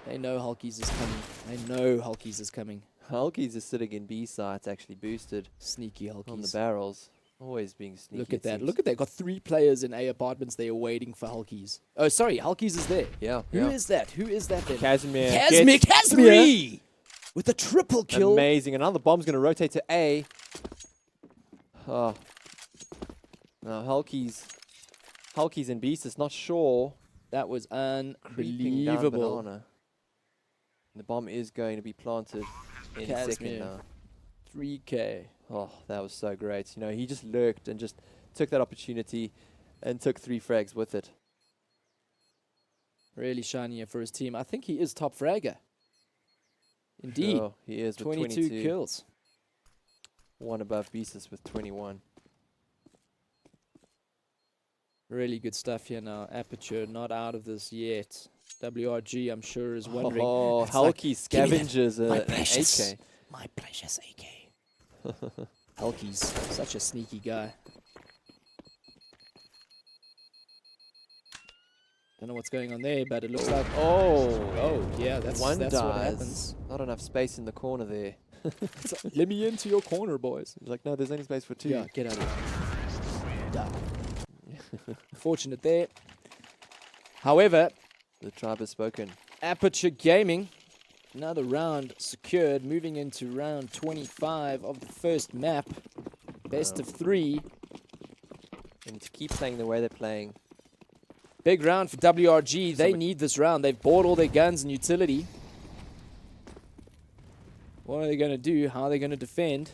They know Hulkies is coming. They know Hulkies is coming. Hulkies is sitting in B sites, actually boosted. Sneaky Hulkies. On the barrels. Always being sneaky. Look at that. Look at that. Got 3 players in A apartments there waiting for Hulkies. Oh, sorry. Hulkies is there. Yeah. Who is that? Who is that then? Casimir. Casimir! With a triple kill. Amazing. Another bomb's going to rotate to A. Oh. Now, Hulkies and Beastus, not sure. That was Creeping down unbelievable. banana. The bomb is going to be planted any second now. 3K. Oh, that was so great. You know, he just lurked and just took that opportunity and took 3 frags with it. Really shining for his team. I think he is top fragger. Indeed. Sure, he is with 22 kills. 1 above Beastus with 21. Really good stuff here now. Aperture not out of this yet. WRG, I'm sure, is wondering. Oh, Hulky scavengers an AK. My precious AK. Hulky's such a sneaky guy. Don't know what's going on there, but it looks like... Oh, yeah, that's what happens. Not enough space in the corner there. Let me into your corner, boys. He's like, no, there's only space for 2. Yeah, get out of here. Duh. Fortunate there. However... The tribe has spoken. Aperture Gaming, another round secured, moving into round 25 of the first map. Best of 3. And to keep playing the way they're playing. Big round for WRG. They need this round. They've bought all their guns and utility. What are they going to do? How are they going to defend?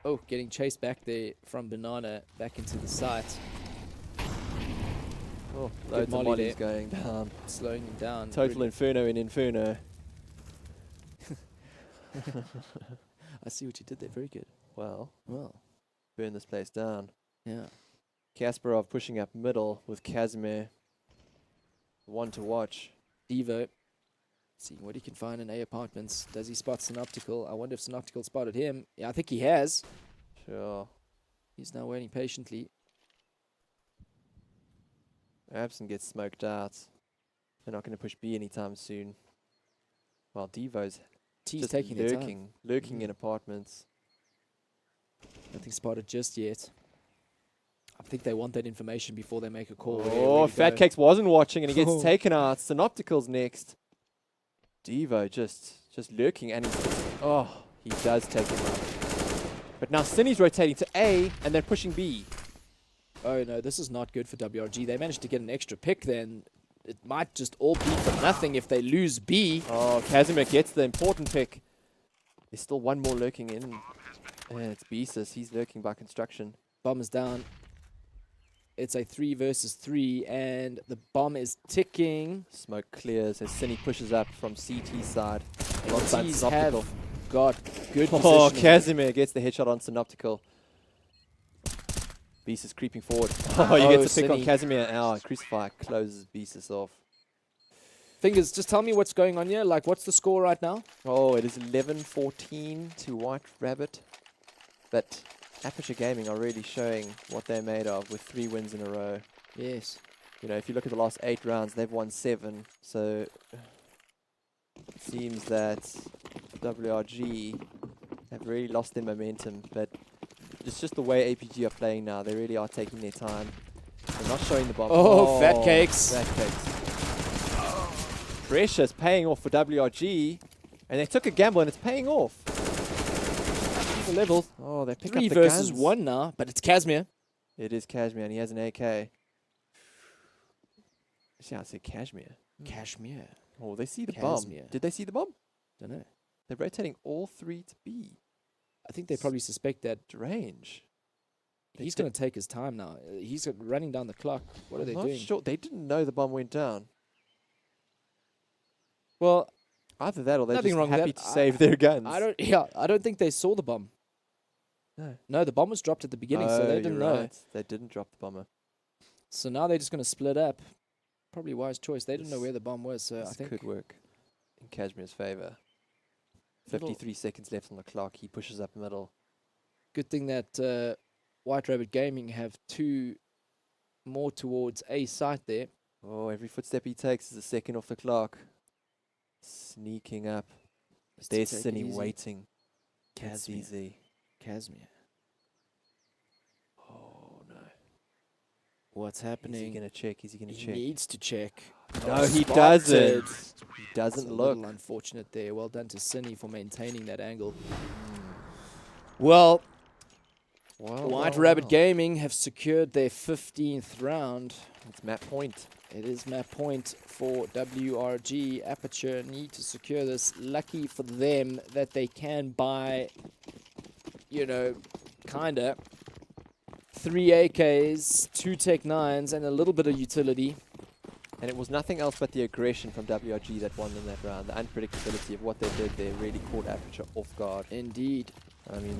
Oh, getting chased back there from Banana back into the site. Oh, loads of mollies going down. Slowing him down. Total Inferno in Inferno. I see what you did there. Very good. Well. Well. Burn this place down. Yeah. Kasparov pushing up middle with Casimir. One to watch. Devo. Seeing what he can find in A apartments. Does he spot Synoptical? I wonder if Synoptical spotted him. Yeah, I think he has. Sure. He's now waiting patiently. Absent gets smoked out. They're not going to push B anytime soon. While Devo's T's just taking their time. lurking in apartments. Nothing spotted just yet. I think they want that information before they make a call. Oh, Fat Cakes wasn't watching and he gets taken out. Synoptical's next. Devo just lurking and he does take him out. But now Cinny's rotating to A and they're pushing B. Oh no, this is not good for WRG. They managed to get an extra pick then. It might just all be for nothing if they lose B. Oh, Casimir gets the important pick. There's still one more lurking in. It's Beesus. He's lurking by construction. Bomb is down. It's a 3 versus 3, and the bomb is ticking. Smoke clears as Cinny pushes up from CT side. C's have got good positioning. Oh, Casimir gets the headshot on Synoptical. Beesus creeping forward. Oh, you get to pick on Casimir. Oh, Crucify closes Beesus off. Fingers, just tell me what's going on here. Like, what's the score right now? Oh, it is 11-14 to White Rabbit. But Aperture Gaming are really showing what they're made of with 3 wins in a row. Yes. You know, if you look at the last 8 rounds, they've won 7. So it seems that WRG have really lost their momentum. But it's just the way APG are playing now. They really are taking their time. They're not showing the bomb. Oh, Fat Cakes. Fat Cakes. Pressure's paying off for WRG. And they took a gamble and it's paying off. The levels. Oh, they pick up the 3 versus guns. 1 now, but it's Casimir. It is Cashmere, and he has an AK. See, I said Cashmere. Cashmere. Oh, they see the Casimir. bomb. Did they see the bomb? Don't know. They're rotating all 3 to B. I think they probably suspect that range. He's going to take his time now. He's running down the clock. What are they doing? Sure. They didn't know the bomb went down. Well, either that or they're nothing just wrong with happy that. to save their guns. I don't think they saw the bomb. No, the bomb was dropped at the beginning, so they didn't know. Right. They didn't drop the bomber. So now they're just going to split up. Probably wise choice. They didn't know where the bomb was, so I This think could work in Cashmere's favor. 53 seconds left on the clock. He pushes up middle. good thing that White Rabbit Gaming have 2 more towards a site there. Oh, every footstep he takes is a second off the clock. Sneaking up. There's Cinny waiting. Casimir. Oh, no. What's happening? Is he going to check? Is he going to check? He needs to check. No, he doesn't. He doesn't look. A little unfortunate there. Well done to Cinny for maintaining that angle. Well, White Rabbit Gaming have secured their 15th round. It's map point. It is map point for WRG. Aperture need to secure this. Lucky for them that they can buy, you know, kinda 3 AKs, 2 Tech 9s, and a little bit of utility. And it was nothing else but the aggression from WRG that won them that round. The unpredictability of what they did there really caught Aperture off guard. Indeed. I mean,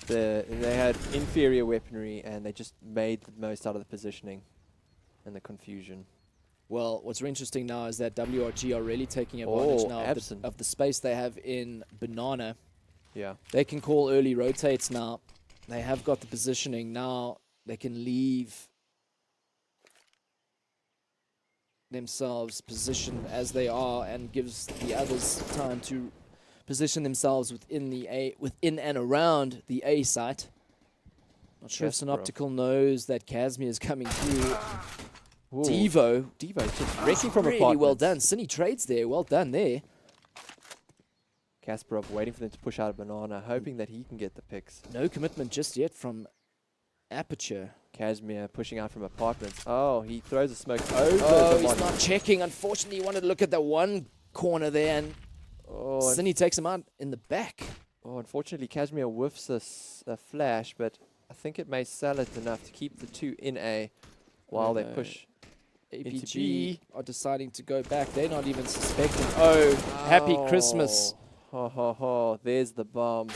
they had inferior weaponry and they just made the most out of the positioning and the confusion. Well, what's interesting now is that WRG are really taking advantage now of the space they have in Banana. Yeah. They can call early rotates now. They have got the positioning now. They can leave themselves positioned as they are and gives the others time to position themselves within and around the A site. Not sure if Synoptical knows that Casimir is coming through. Ooh. Devo just wrecking from really apartments. well done. Cinny trades there. Well done there. Kasparov waiting for them to push out a banana, hoping that he can get the picks. No commitment just yet from Aperture. Casimir pushing out from apartments. Oh, he throws a smoke over Oh, the he's body. not checking. Unfortunately, he wanted to look at that one corner there, and Cinny takes him out in the back. Oh, unfortunately, Casimir whiffs a flash, but I think it may sell it enough to keep the 2 in A while they push into APG B. are deciding to go back. They're not even suspecting. Oh, happy Christmas. Ho, ho, ho. There's the bomb.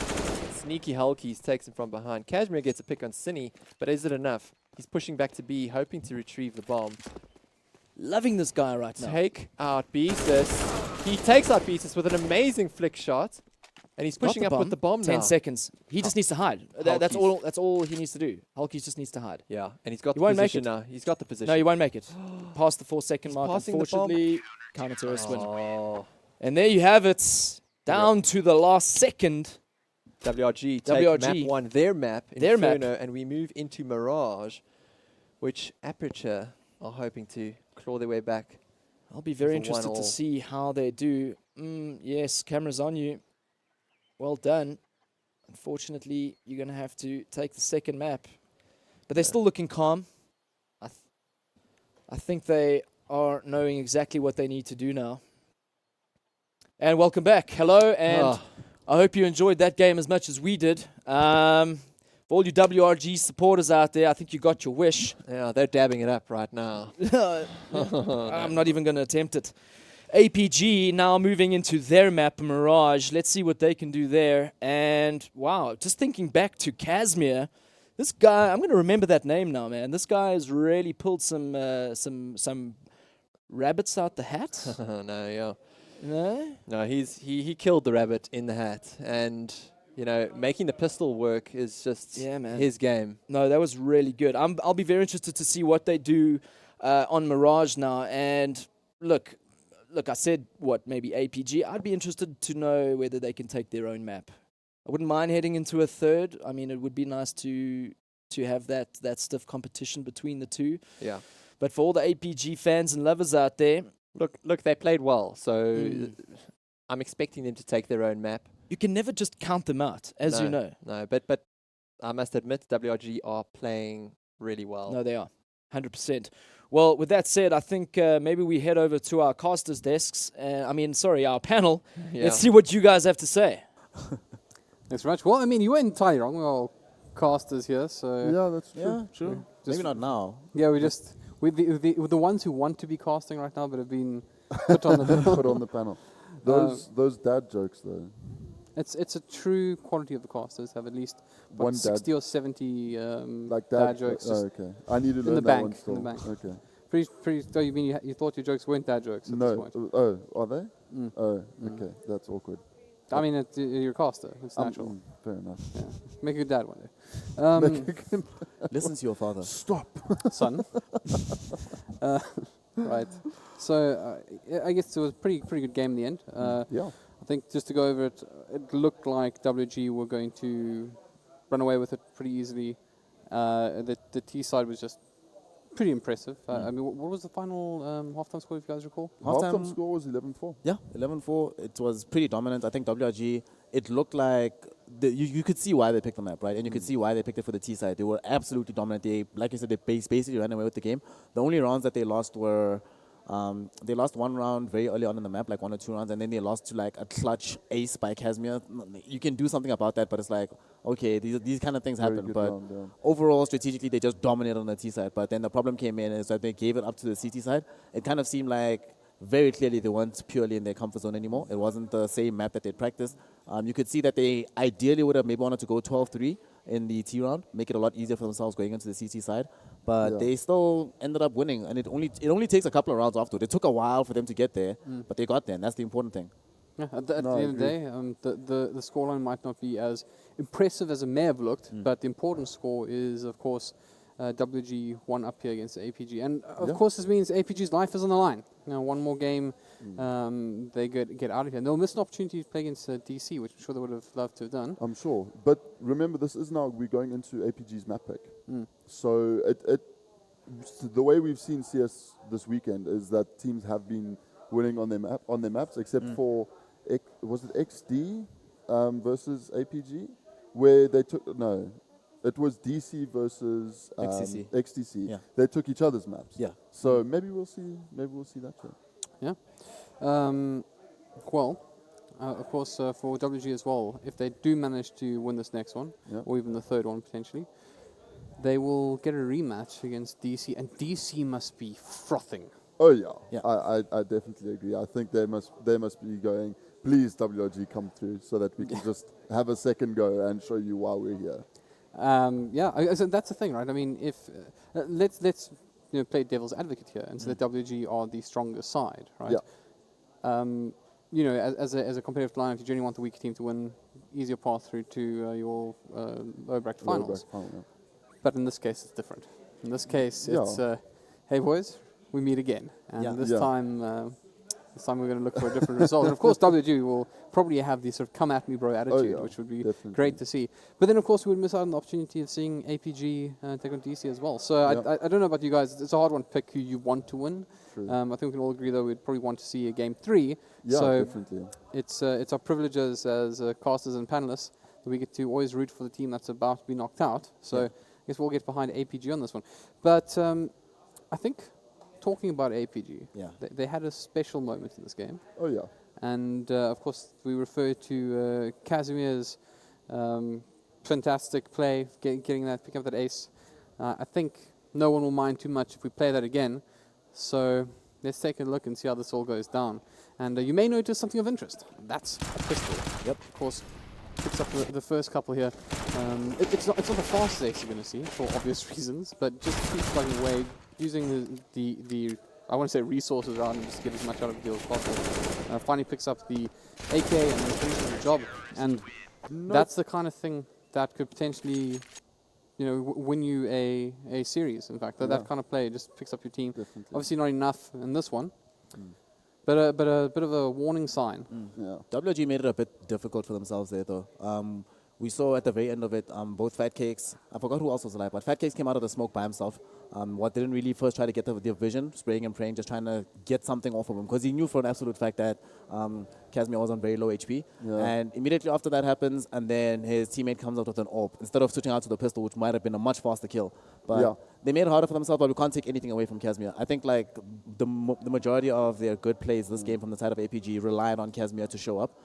Sneaky Hulkies takes him from behind. Casimir gets a pick on Cinny, but is it enough? He's pushing back to B, hoping to retrieve the bomb. Loving this guy right now. Take out Beesus. He takes out Beesus with an amazing flick shot. And he's pushing up with the bomb 10 now. seconds. He just needs to hide. That's all he needs to do. Hulkies just needs to hide. Yeah, and he's got He the won't make position it. now. He's got the position. No, he won't make it. Past the 4-second mark, passing the bomb. unfortunately. Counter-terrorist win. Oh. And there you have it. Down to the last second. WRG take WRG. map 1, their map, Their map. Inferno, and we move into Mirage, which Aperture are hoping to claw their way back. I'll be very with a interested to 1-1. see how they do. Yes, camera's on you. Well done. Unfortunately, you're going to have to take the second map. But they're still looking calm. I think they are knowing exactly what they need to do now. And welcome back. Hello, and I hope you enjoyed that game as much as we did. For all you WRG supporters out there, I think you got your wish. Yeah, they're dabbing it up right now. I'm not even going to attempt it. APG now moving into their map, Mirage. Let's see what they can do there. And wow, just thinking back to Casimir, this guy, I'm going to remember that name now, man. This guy has really pulled some rabbits out the hat. No, yeah. No? No, he killed the rabbit in the hat, and you know, making the pistol work is just his game. No, that was really good. I'll be very interested to see what they do on Mirage now. And look, I said maybe APG. I'd be interested to know whether they can take their own map. I wouldn't mind heading into a third. I mean, it would be nice to have that stiff competition between the two. Yeah. But for all the APG fans and lovers out there, look, they played well. So I'm expecting them to take their own map. You can never just count them out, as you know. No, but I must admit, WRG are playing really well. No, they are. 100%. Well, with that said, I think maybe we head over to our casters' desks. Our panel. Yeah. Let's see what you guys have to say. Thanks very much. Well, I mean, you weren't entirely wrong. We're all casters here, so... Yeah, that's true. Yeah, true. Maybe not now. Yeah, with the ones who want to be casting right now but have been put on the panel. Put on the panel. Those dad jokes, though. It's a true quality of the casters have at least One 60 or 70 like dad jokes. Oh, okay. I need to in learn the that bank, one still. In the bank. Okay. Pretty. So you mean you thought your jokes weren't dad jokes at this point? Oh, are they? Oh, okay. That's awkward. I mean, you're a caster. It's natural. Fair enough. Yeah. Make a good dad one day. Listen to your father. Stop, son. Right. So I guess it was a pretty good game in the end. Yeah. I think just to go over it, it looked like WG were going to run away with it pretty easily. The T side was just pretty impressive. I mean, what was the final halftime score, if you guys recall? Halftime score was 11-4. Yeah, 11-4. It was pretty dominant. I think WRG, it looked like you could see why they picked the map, right? And you could see why they picked it for the T side. They were absolutely dominant. They, like you said, they basically ran away with the game. The only rounds that they lost were they lost one round very early on in the map, like 1 or 2 rounds, and then they lost to like a clutch ace by Casimir. You can do something about that, but it's like, okay, these kind of things happen. But overall, strategically, they just dominated on the T side. But then the problem came in is that they gave it up to the CT side. It kind of seemed like very clearly they weren't purely in their comfort zone anymore. It wasn't the same map that they'd practiced. You could see that they ideally would have maybe wanted to go 12-3 in the T round, make it a lot easier for themselves going into the CT side. But they still ended up winning, and it only takes a couple of rounds afterward. It took a while for them to get there, but they got there, and that's the important thing. Yeah, at the end of the day, the scoreline might not be as impressive as it may have looked, but the important score is, of course, WG 1 up here against APG. And, of course, this means APG's life is on the line. You know, one more game, they get out of here. And they'll miss an opportunity to play against DC, which I'm sure they would have loved to have done. I'm sure. But remember, this is now, we're going into APG's map pick. So the way we've seen CS this weekend is that teams have been winning on their maps, except for, was it XD versus APG? Where they took, no. It was DC versus XTC. Yeah. They took each other's maps. Yeah. So maybe we'll see that too. Yeah. Of course, for WG as well, if they do manage to win this next one, or even the third one potentially, they will get a rematch against DC, and DC must be frothing. Oh yeah. I definitely agree. I think they must be going, please WG come through so that we can just have a second go and show you why we're here. So that's the thing, right? I mean, if let's play devil's advocate here and say that WG are the stronger side, right? Yeah. As a competitive line, if you genuinely want the weaker team to win, easier path through to your lower bracket finals. But in this case, it's different. In this case, it's hey boys, we meet again, and this time This time we're going to look for a different result. And of course, WG will probably have this sort of come at me, bro attitude, which would be great to see. But then, of course, we would miss out on the opportunity of seeing APG take on DC as well. So I don't know about you guys. It's a hard one to pick who you want to win. I think we can all agree, though, we'd probably want to see a game 3. Yeah, so definitely. It's our privileges as casters and panelists that we get to always root for the team that's about to be knocked out. So I guess we'll get behind APG on this one. But I think talking about APG, they had a special moment in this game. Oh, yeah. And, of course, we refer to Casimir's fantastic play, picking up that ace. I think no one will mind too much if we play that again. So let's take a look and see how this all goes down. And you may notice something of interest. That's a pistol. Yep. Of course, picks up the first couple here. It's not the fastest ace you're going to see, for obvious reasons, but just keeps plugging away, using the I want to say resources around him just to get as much out of the deal as possible. Finally picks up the AK and then finishes the job. And that's the kind of thing that could potentially, win you a series. In fact, that kind of play just picks up your team. Definitely. Obviously, not enough in this one, but a bit of a warning sign. WG made it a bit difficult for themselves there, though. We saw at the very end of it, both Fat Cakes, I forgot who else was alive, but Fat Cakes came out of the smoke by himself. What didn't really first try to get the vision, spraying and praying, just trying to get something off of him, because he knew for an absolute fact that Casimir was on very low HP. And immediately after that happens, and then his teammate comes out with an AWP, instead of switching out to the pistol, which might have been a much faster kill. But they made it harder for themselves, but we can't take anything away from Casimir. I think like the majority of their good plays this game from the side of APG relied on Casimir to show up.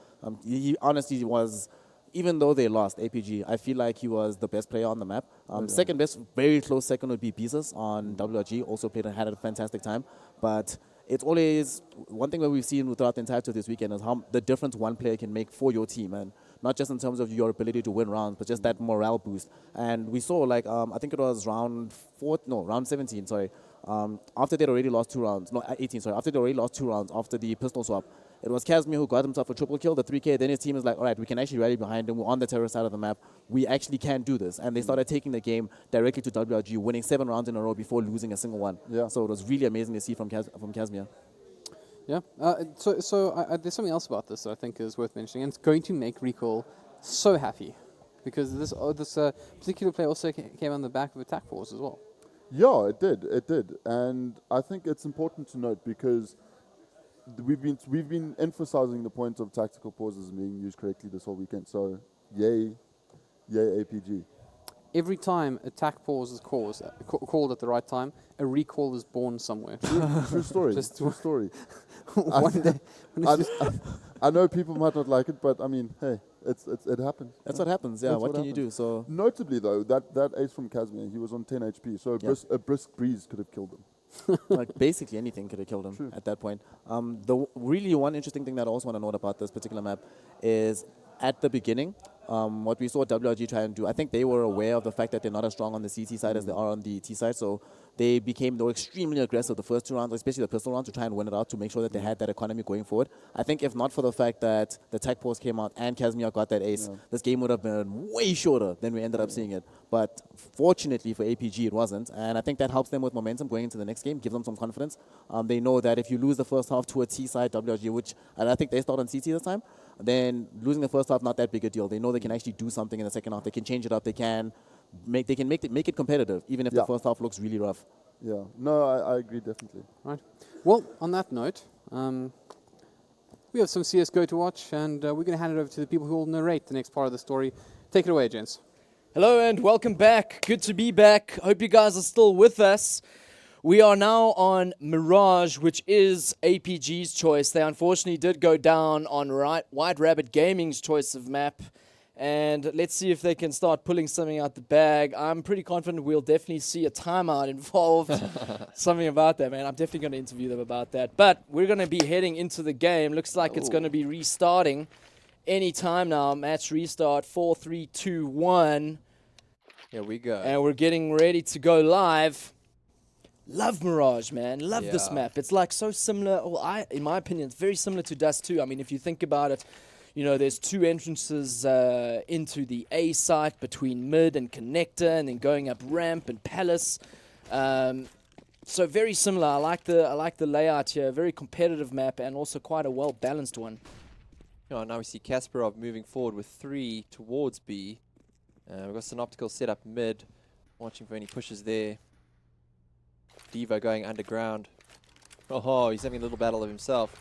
He honestly was... Even though they lost APG, I feel like he was the best player on the map. Second best, very close second would be Pieces on WRG. Also played and had a fantastic time. But it's always one thing that we've seen throughout the entirety of this weekend is how the difference one player can make for your team. And not just in terms of your ability to win rounds, but just that morale boost. And we saw, like, I think it was round 17, sorry. After they'd already lost 2 rounds, no, 18, sorry. After they already lost 2 rounds after the pistol swap, it was Casimir who got himself a triple kill, the 3K. Then his team is like, all right, we can actually rally behind him. We're on the terror side of the map. We actually can do this. And they started taking the game directly to WRG, winning 7 rounds in a row before losing a single one. So it was really amazing to see from Casimir. Yeah. So there's something else about this that I think is worth mentioning, and it's going to make Recall so happy, because this particular play also came on the back of attack force as well. Yeah, it did. And I think it's important to note, because we've been emphasizing the point of tactical pauses being used correctly this whole weekend. So, yay APG. Every time attack pause is called at the right time, a recall is born somewhere. True story. True story. One day. I know people might not like it, but I mean, hey, it happens. That's what happens. Yeah. What can you do? So notably though, that ace from Casimir, he was on 10 HP, so a brisk breeze could have killed him. Like basically anything could have killed him at that point. The really one interesting thing that I also want to note about this particular map is at the beginning, what we saw WRG try and do, I think they were aware of the fact that they're not as strong on the CT side as they are on the T side, so they were extremely aggressive the first 2 rounds, especially the pistol round, to try and win it out to make sure that they had that economy going forward. I think if not for the fact that the tech pause came out and Casimir got that ace, this game would have been way shorter than we ended up seeing it. But fortunately for APG, it wasn't, and I think that helps them with momentum going into the next game, gives them some confidence. They know that if you lose the first half to a T side WRG, which I think they start on CT this time, then losing the first half, not that big a deal. They know they can actually do something in the second half. They can change it up. They can make it competitive, even if the first half looks really rough. Yeah, no, I agree definitely. Right. Well, on that note, we have some CSGO to watch, and we're going to hand it over to the people who will narrate the next part of the story. Take it away, gents. Hello and welcome back. Good to be back. Hope you guys are still with us. We are now on Mirage, which is APG's choice. They unfortunately did go down on White Rabbit Gaming's choice of map. And let's see if they can start pulling something out the bag. I'm pretty confident we'll definitely see a timeout involved. Something about that, man. I'm definitely going to interview them about that. But we're going to be heading into the game. Looks like it's going to be restarting any time now. Match restart, 4, 3, 2, 1. Here we go. And we're getting ready to go live. Love Mirage, man. Love this map. It's like so similar. Well, in my opinion, it's very similar to Dust 2. I mean, if you think about it, you know, there's 2 entrances into the A site between mid and connector, and then going up ramp and palace. So very similar. I like the layout here. Very competitive map and also quite a well balanced one. Oh, now we see Kasparov moving forward with 3 towards B. We've got Synoptical set up mid, watching for any pushes there. Devo going underground. Oh, he's having a little battle of himself.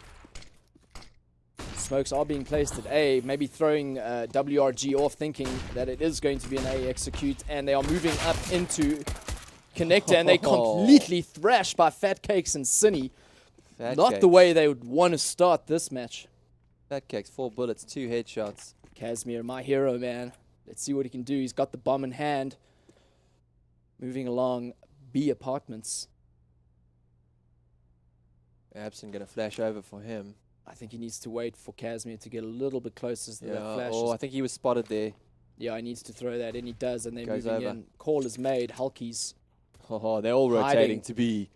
Smokes are being placed at A, maybe throwing WRG off, thinking that it is going to be an A execute, and they are moving up into Connector, and they completely thrashed by Fat Cakes and Cine. Not the way they would want to start this match. Fat Cakes, 4 bullets, 2 headshots. Casimir, my hero, man. Let's see what he can do. He's got the bomb in hand. Moving along B apartments. Abson going to flash over for him. I think he needs to wait for Casimir to get a little bit closer to that flash. Oh, I think he was spotted there. Yeah, he needs to throw that in. He does, and they're Goes moving over. in. Call is made. Hulkies. Oh, they're all rotating hiding. to be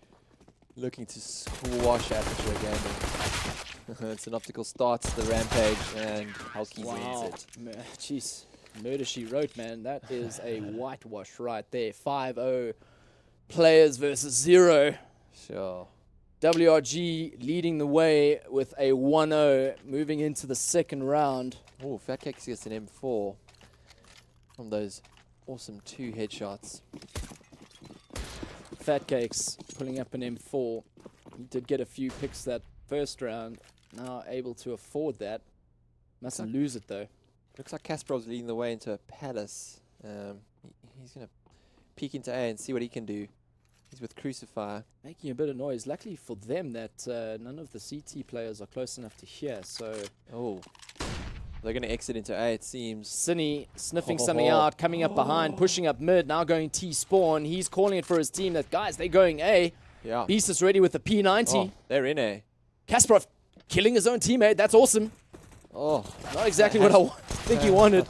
looking to squash Aperture again. Synoptical starts the rampage, and Hulkies ends it. Jeez. Murder She Wrote, man. That is a whitewash right there. 5-0 players versus 0. Sure. WRG leading the way with a 1-0 moving into the second round. Oh, Fat Cakes gets an M4 from those awesome 2 headshots. Fat Cakes pulling up an M4. He did get a few picks that first round. Now able to afford that. Mustn't lose it though. Looks like Kasparov's leading the way into a Palace. He's going to peek into A and see what he can do. He's with Crucifier. Making a bit of noise. Luckily for them that none of the CT players are close enough to hear. So, they're going to exit into A, it seems. Cine sniffing something out, coming up behind, pushing up mid, now going T-spawn. He's calling it for his team that, guys, they're going A. Yeah. Beast is ready with the P90. Oh, they're in A. Kasparov killing his own teammate. That's awesome. Oh. Not exactly what I think he wanted.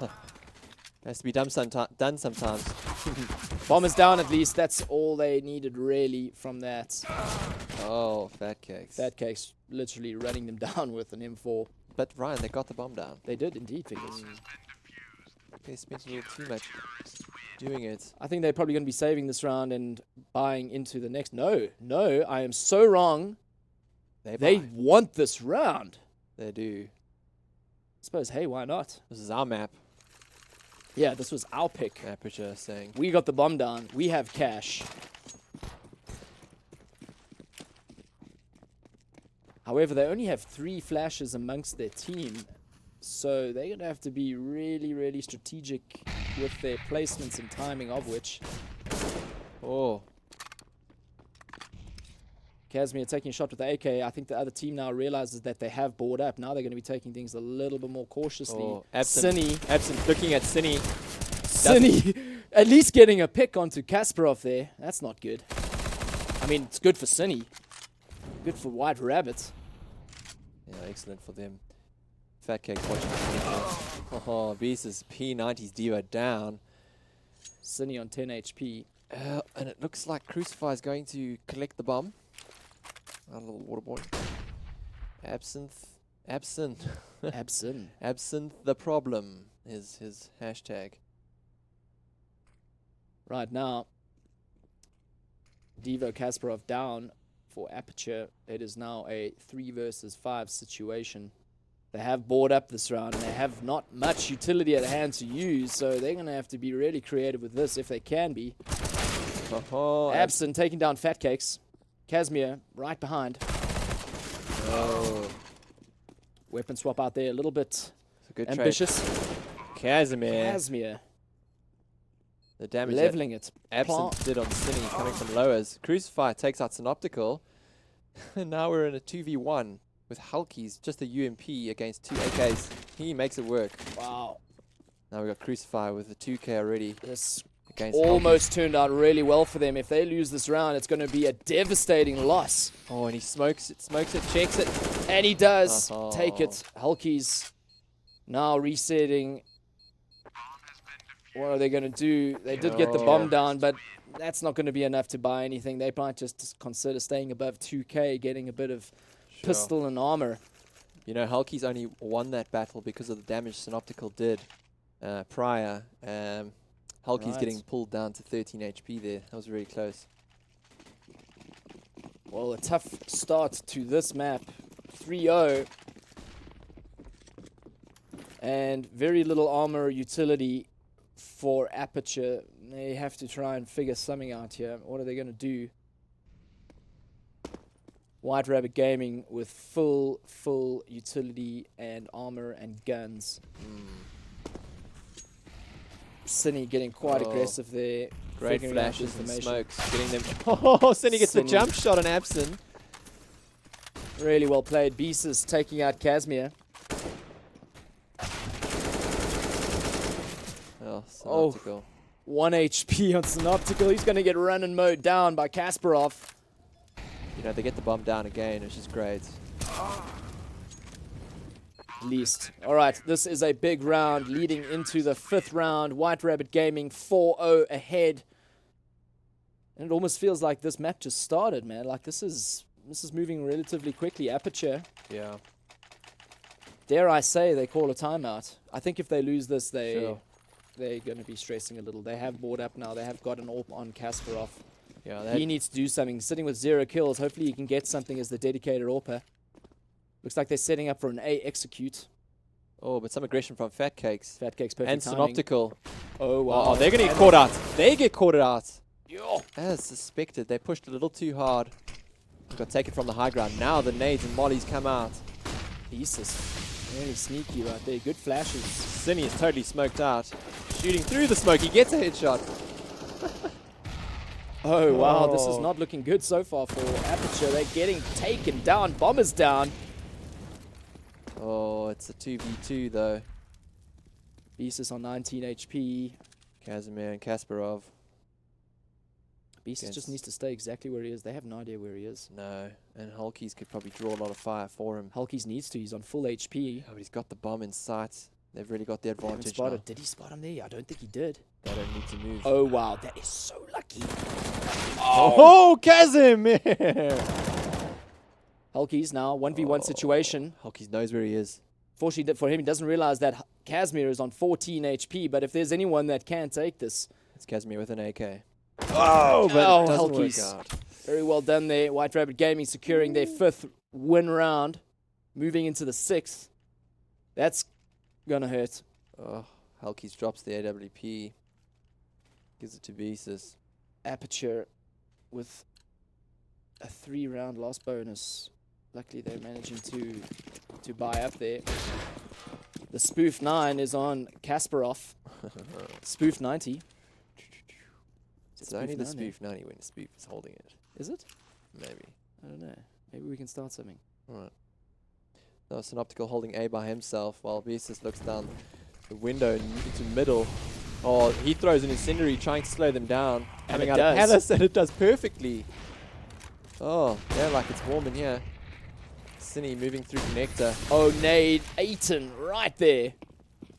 Has to be done sometimes. Bomb is down at least. That's all they needed really from that. Oh, Fat Cakes. Fat Cakes literally running them down with an M4. But Ryan, they got the bomb down. They did indeed, Figures. They spent a little too much doing it. I think they're probably going to be saving this round and buying into the next. No, I am so wrong. They want this round. They do. I suppose, hey, why not? This is our map. Yeah, this was our pick. Aperture saying. We got the bomb down. We have cash. However, they only have 3 flashes amongst their team. So they're going to have to be really, really strategic with their placements and timing of which. Oh. Casimir taking a shot with the AK. I think the other team now realizes that they have board up. Now they're going to be taking things a little bit more cautiously. Oh, Absent looking at Cine. Cine at least getting a pick onto Kasparov there. That's not good. I mean, it's good for Cine. Good for White Rabbit. Yeah, excellent for them. Fat Cake watching. Oh, Beast's P90's Devo down. Cine on 10 HP. And it looks like Crucify is going to collect the bomb. A little waterboard. Absinthe the problem is his hashtag. Right now, Devo Kasparov down for Aperture. It is now a 3 versus 5 situation. They have board up this round and they have not much utility at hand to use, so they're going to have to be really creative with this if they can be. Absent taking down Fat Cakes. Casimir right behind. Oh. Weapon swap out there, a little bit It's a good ambitious. Casimir. The damage leveling it. Absent did on Cine coming from lowers. Crucify takes out Synoptical. And now we're in a 2v1 with Hulkies, just a UMP against 2 AKs. He makes it work. Wow. Now we got Crucify with a 2k already. This against almost turned out really well for them. If they lose this round, it's going to be a devastating loss. Oh, and he smokes it, checks it. And he does take it. Hulkies now resetting. What are they going to do? They did get the bomb down, but that's not going to be enough to buy anything. They might just consider staying above 2k, getting a bit of pistol and armor. You know, Hulkies only won that battle because of the damage Synoptical did prior. Hulkies getting pulled down to 13 HP there. That was really close. Well, a tough start to this map. 3-0. And very little armor utility for Aperture. They have to try and figure something out here. What are they going to do? White Rabbit Gaming with full utility and armor and guns. Cine getting quite aggressive there. Great figuring out flashes and information. smokes, getting them. Oh, Cine gets the Cine. jump shot on Abson. Really well played. Beesus taking out Casimir. Oh, Synoptical. 1 HP on Synoptical. He's going to get run and mowed down by Kasparov. You know, they get the bomb down again, which is great. At least. All right, this is a big round leading into the 5th round. White Rabbit Gaming 4-0 ahead. And it almost feels like this map just started, man. Like this is moving relatively quickly. Aperture. Yeah. Dare I say they call a timeout. I think if they lose this, Sure. they're going to be stressing a little. They have board up now. They have got an AWP on Kasparov. Yeah, He needs to do something. Sitting with 0 kills. Hopefully he can get something as the dedicated AWPer. Looks like they're setting up for an A execute. Oh, but some aggression from Fat Cakes. Fat Cakes perfect And timing. Synoptical. Oh, wow. Oh, they're going to get caught out. They get caught out. As suspected, they pushed a little too hard. Got taken from the high ground. Now the nades and mollies come out. Jesus. Really sneaky right there. Good flashes. Cine is totally smoked out. Shooting through the smoke. He gets a headshot. Oh, wow. This is not looking good so far for Aperture. They're getting taken down. Bombers down. Oh, it's a 2v2 though. Beesus on 19 HP. Casimir and Kasparov. Beesus just needs to stay exactly where he is. They have no idea where he is. No, and Hulkies could probably draw a lot of fire for him. Hulkies needs to. He's on full HP. Oh, but he's got the bomb in sight. They've really got the Haven't advantage spotted. now. Did he spot him there? I don't think he did. They don't need to move. Oh, wow. That is so lucky. Oh, Casimir! Hulkies now. 1v1 situation. Hulkies knows where he is. Fortunately for him, he doesn't realize that Casimir is on 14 HP. But if there's anyone that can take this... It's Casimir with an AK. Oh, but it doesn't Hulkies. work out. Very well done there. White Rabbit Gaming securing their 5th win round. Moving into the 6th. That's going to hurt. Oh, Hulkies drops the AWP. Gives it to Beesus. Aperture with a 3-round loss bonus. Luckily, they're managing to buy up there. The Spoof 9 is on Kasparov. Spoof 90. It's only the Spoof 90 when the Spoof is holding it. Is it? Maybe. I don't know. Maybe we can start something. Alright. No, Synoptical holding A by himself while Beesus looks down the window into middle. Oh, he throws an incendiary trying to slow them down. And Coming it out of does. Palace, and it does perfectly. Oh, yeah, like it's warm in here. Cine moving through Connector. Oh, nade. Aiton right there.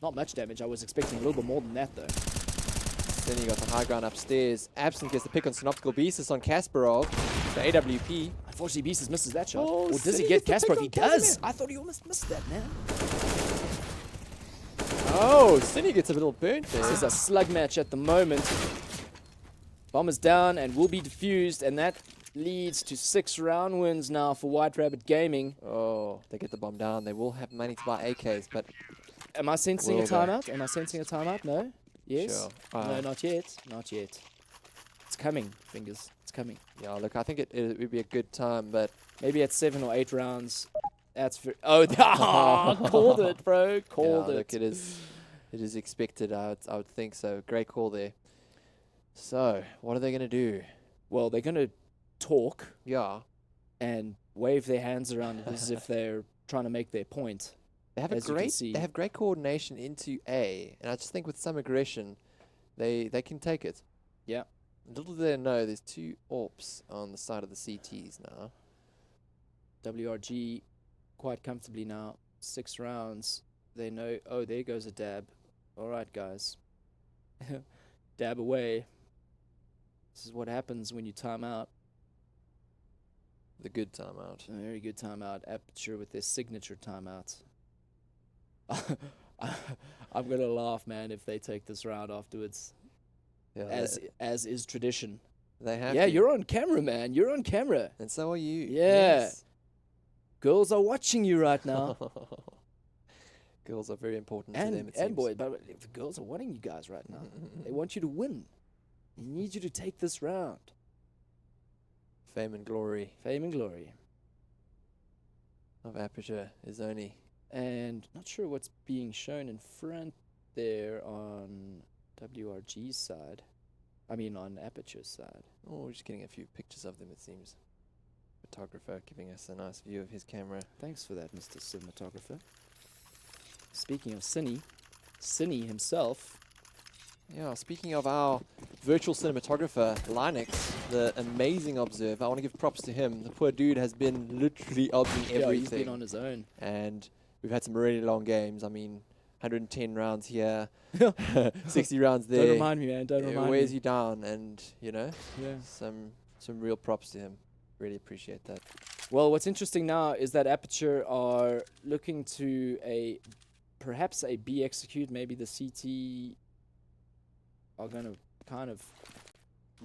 Not much damage. I was expecting a little bit more than that, though. Cine got the high ground upstairs. Absent gets the pick on Synoptical. Beesus on Kasparov. The AWP. Unfortunately, Beesus misses that shot. Oh, or does he Cine get gets the Kasparov? pick He on does. Casimir. I thought he almost missed that, man. Oh, Cine gets a little burnt there. This is a slug match at the moment. Bomb is down and will be defused, and that leads to 6 round wins now for White Rabbit Gaming. Oh, they get the bomb down. They will have money to buy AKs, but... Am I sensing Will a they? timeout? Am I sensing a timeout? No? Yes? Sure. No, not yet. Not yet. It's coming, fingers. It's coming. Yeah, look, I think it would be a good time, but... Maybe at 7 or 8 rounds. That's for... Oh, called it, bro. Called yeah, it. Look, it is expected. I would think so. Great call there. So, what are they going to do? Well, they're going to talk. Yeah. And wave their hands around as if they're trying to make their point. They have great coordination into A, and I just think with some aggression, they can take it. Yeah. Little do they know, there's 2 AWPs on the side of the CTs now. WRG quite comfortably now. 6 rounds. They know, oh, there goes a dab. All right, guys. Dab away. This is what happens when you time out. The good timeout. A very good timeout. Aperture with their signature timeout. I'm going to laugh, man, if they take this round afterwards. Yeah, as is tradition. They have Yeah, to. you're on camera, man. You're on camera. And so are you. Yeah. Yes. Girls are watching you right now. Girls are very important to them, it And seems. boys, but the girls are wanting you guys right now. They want you to win. They need you to take this round. Fame and glory Fame and glory. of Aperture is only. And not sure what's being shown in front there on WRG's side. I mean on Aperture's side. Oh, we're just getting a few pictures of them, it seems. Photographer giving us a nice view of his camera. Thanks for that, Mr. Cinematographer. Speaking of Cine himself. Yeah, speaking of our virtual cinematographer, Linux, the amazing observer, I want to give props to him. The poor dude has been literally observing everything. Yeah, he's been on his own. And we've had some really long games. I mean, 110 rounds here, 60 rounds there. Don't remind me, man. Don't remind me. Wears you down, and, you know, Yeah. some real props to him. Really appreciate that. Well, what's interesting now is that Aperture are looking to perhaps a B execute. Maybe the CT are going to kind of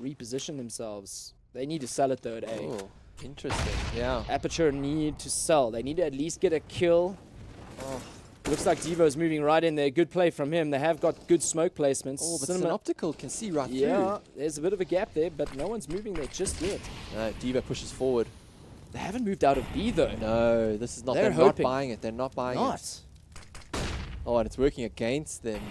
reposition themselves. They need to sell it though at A. Oh, interesting. Yeah. Aperture need to sell. They need to at least get a kill. Oh. Looks like Devo's moving right in there. Good play from him. They have got good smoke placements. Oh, but Synoptical can see right yeah, through. there's a bit of a gap there, but no one's moving there just yet. No, Devo pushes forward. They haven't moved out of B though. No, this is not. They're They're not hoping. buying it. They're not buying it. Not. Oh, and it's working against them.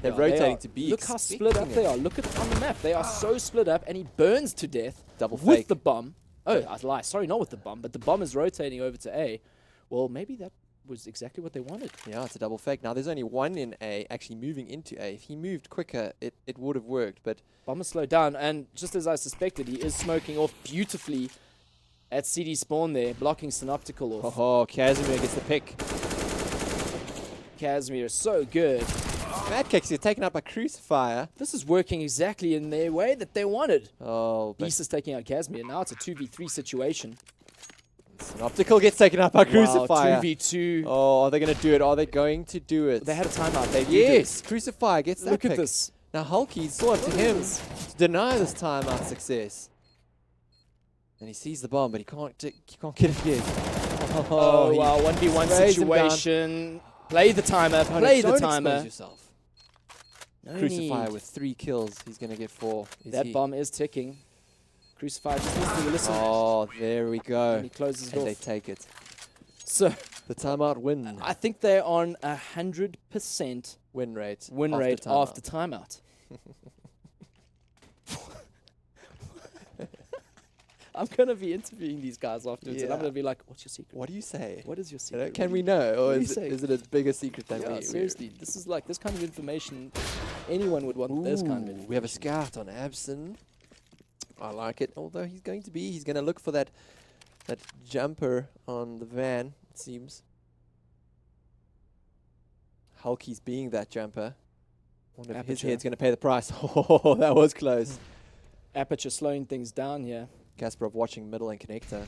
They're Yeah, they rotating are- to B. Look how split up they are. Look at on the map. They are so split up, and he burns to death Double with fake. the bomb. Oh, I lie. Sorry, not with the bomb, but the bomb is rotating over to A. Well, maybe that was exactly what they wanted. Yeah, it's a double fake. Now, there's only one in A actually moving into A. If he moved quicker, it would have worked, but... Bomber slowed down, and just as I suspected, he is smoking off beautifully at CD spawn there, blocking Synoptical off. Oh, Casimir gets the pick. Casimir is so good. Mad Kicks is taken out by Crucifier. This is working exactly in their way that they wanted. Oh, but Beast is taking out Casimir. Now it's a 2v3 situation. Synoptical gets taken out by Wow, Crucifier. 2v2. Oh, are they going to do it? Are they going to do it? They had a timeout. They Yes, Crucifier gets that Look pick. at this. Now, Hulky saw up to him to deny this timeout success. And he sees the bomb, but he can't get it yet. Oh, he wow. 1v1 sprays him down. situation. Play the timer. No, Play the don't timer. expose yourself. No Crucifier need. with 3 kills. He's going to get 4. That bomb is ticking. Crucifier just needs to listen. Oh, there we go. And he closes it And off. they take it. So the timeout win. I think they're on 100% win rate. after timeout. I'm going to be interviewing these guys afterwards, and I'm Yeah. going to be like, what's your secret? What do you say? What is your You secret? know, can What we do know, what or do you is say? it a bigger secret than Yeah, we? seriously, this is like this kind of information. Anyone would want this kind of information. We have a scout on Abson. I like it. Although he's going to look for that jumper on the van. It seems. Hulky's being that jumper. Wonder if his Aperture. head's going to pay the price. Oh, that was close. Aperture slowing things down here. Kasparov watching middle and connector.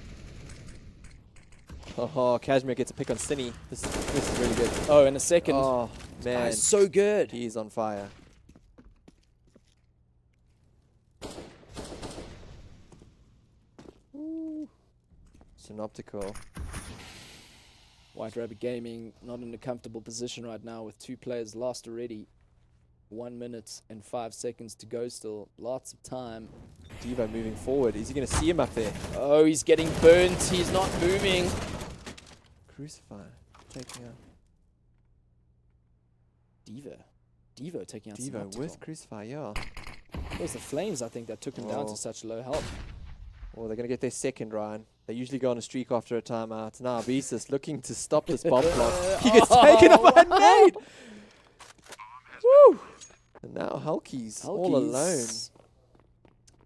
Oh, Kashmir gets a pick on Cine. This is really good. Oh, in a second. Oh, man. So good. He's on fire. Ooh. Synoptical. White Rabbit Gaming not in a comfortable position right now with 2 players lost already. 1 minute and 5 seconds to go still. Lots of time. Devo moving forward. Is he going to see him up there? Oh, he's getting burnt. He's not moving. Crucifier taking out. Devo taking out Devo Synoptical. with Crucifier, yeah. It was the Flames, I think, that took him down Oh. to such low health. Well, they're going to get their second, Ryan. They usually go on a streak after a timeout. Now, Beezus looking to stop this bomb block. He gets taken up by a nade! Woo! And now Hulky's all alone.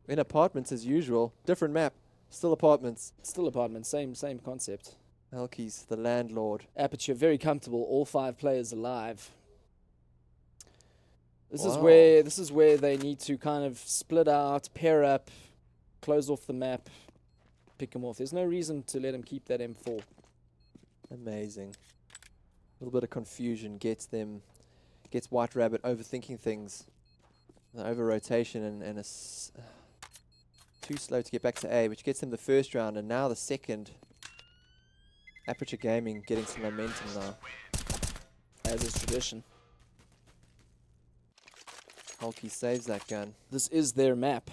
In apartments as usual. Different map. Still apartments. Still apartments. Same concept. Hulky's the landlord. Aperture very comfortable. All 5 players alive. This is Wow. where they need to kind of split out, pair up, close off the map, pick them off. There's no reason to let them keep that M4. Amazing. A little bit of confusion gets White Rabbit overthinking things. The over rotation and too slow to get back to A, which gets them the first round, and now the second. Aperture Gaming getting some momentum now. As is tradition. Hulky saves that gun. This is their map.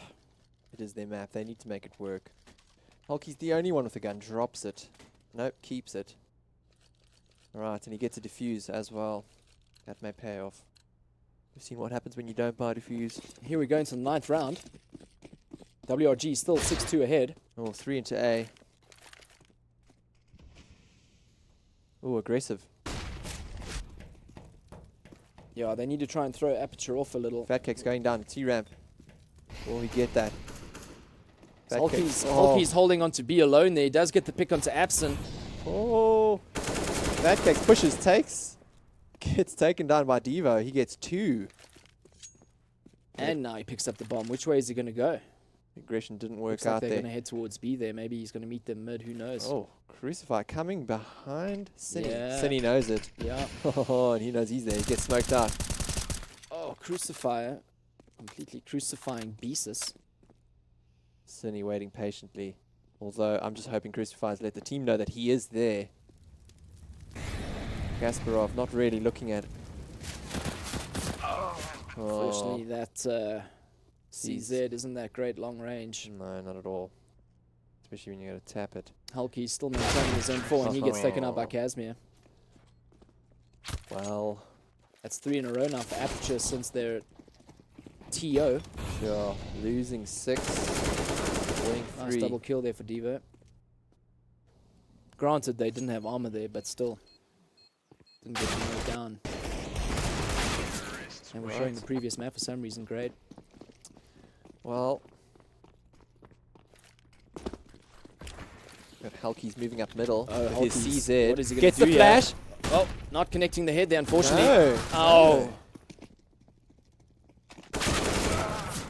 It is their map. They need to make it work. Hulky's the only one with a gun. Drops it. Nope, keeps it. Alright, and he gets a defuse as well. That may pay off. We've seen what happens when you don't buy a defuse. Here we go into the 9th round. WRG still 6-2 ahead. Oh, 3 into A. Oh, aggressive. Yeah, they need to try and throw Aperture off a little. Fat Cake's going down the T-ramp. Will he get that? Hulky's holding on to B alone there. He does get the pick onto Abson. Oh. Fat Cake pushes, takes. Gets taken down by Devo. He gets 2. And now he picks up the bomb. Which way is he going to go? Aggression didn't work Looks out like they're there. going to head towards B there. Maybe he's going to meet them mid. Who knows? Oh, Crucify coming behind Cine. Yeah. Cine knows it. Yeah. Oh, and he knows he's there. He gets smoked out. Oh, Crucifier. Completely crucifying Beesus. Cine waiting patiently. Although I'm just hoping Crucify's let the team know that he is there. Kasparov not really looking at it. Unfortunately, that CZ isn't that great long range. No, not at all. Especially when you got to tap it. Hulky's still maintaining his M4 and he gets taken out by Casimir. Well, that's 3 in a row now for Aperture since their TO. Sure, losing 6, winning 3. Nice double kill there for Devo. Granted, they didn't have armor there, but still didn't get mowed down. And we're showing the previous map for some reason. Great. Well, got Hulky's moving up middle with his CZ. What is he Gets gonna do the flash. Oh, not connecting the head there, unfortunately. No. Oh.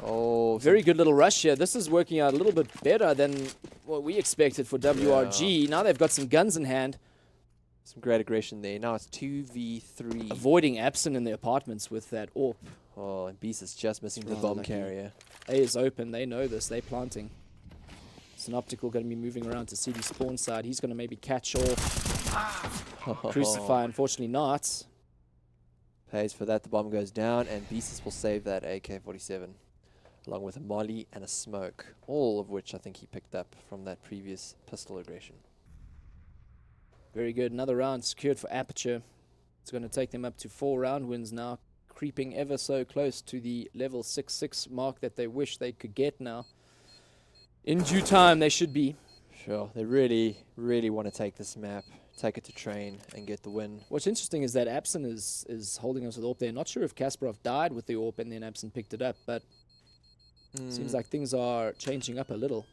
Oh. Very good little rush here. This is working out a little bit better than what we expected for WRG. Yeah. Now they've got some guns in hand. Some great aggression there. Now it's 2v3. Avoiding Absent in the apartments with that AWP. Oh, and Beast is just missing the Oh, bomb lucky. carrier. A is open. They know this. They're planting. Synoptical going to be moving around to CD spawn side. He's going to maybe catch off. Crucify, unfortunately not. Pays for that. The bomb goes down, and Beast will save that AK-47. Along with a molly and a smoke. All of which I think he picked up from that previous pistol aggression. Very good. Another round secured for Aperture. It's going to take them up to 4 round wins now. Creeping ever so close to the level 6-6 mark that they wish they could get now. In due time, they should be. Sure. They really, really want to take this map, take it to train, and get the win. What's interesting is that Absent is holding us with AWP there. Not sure if Kasparov died with the AWP and then Absent picked it up, but seems like things are changing up a little.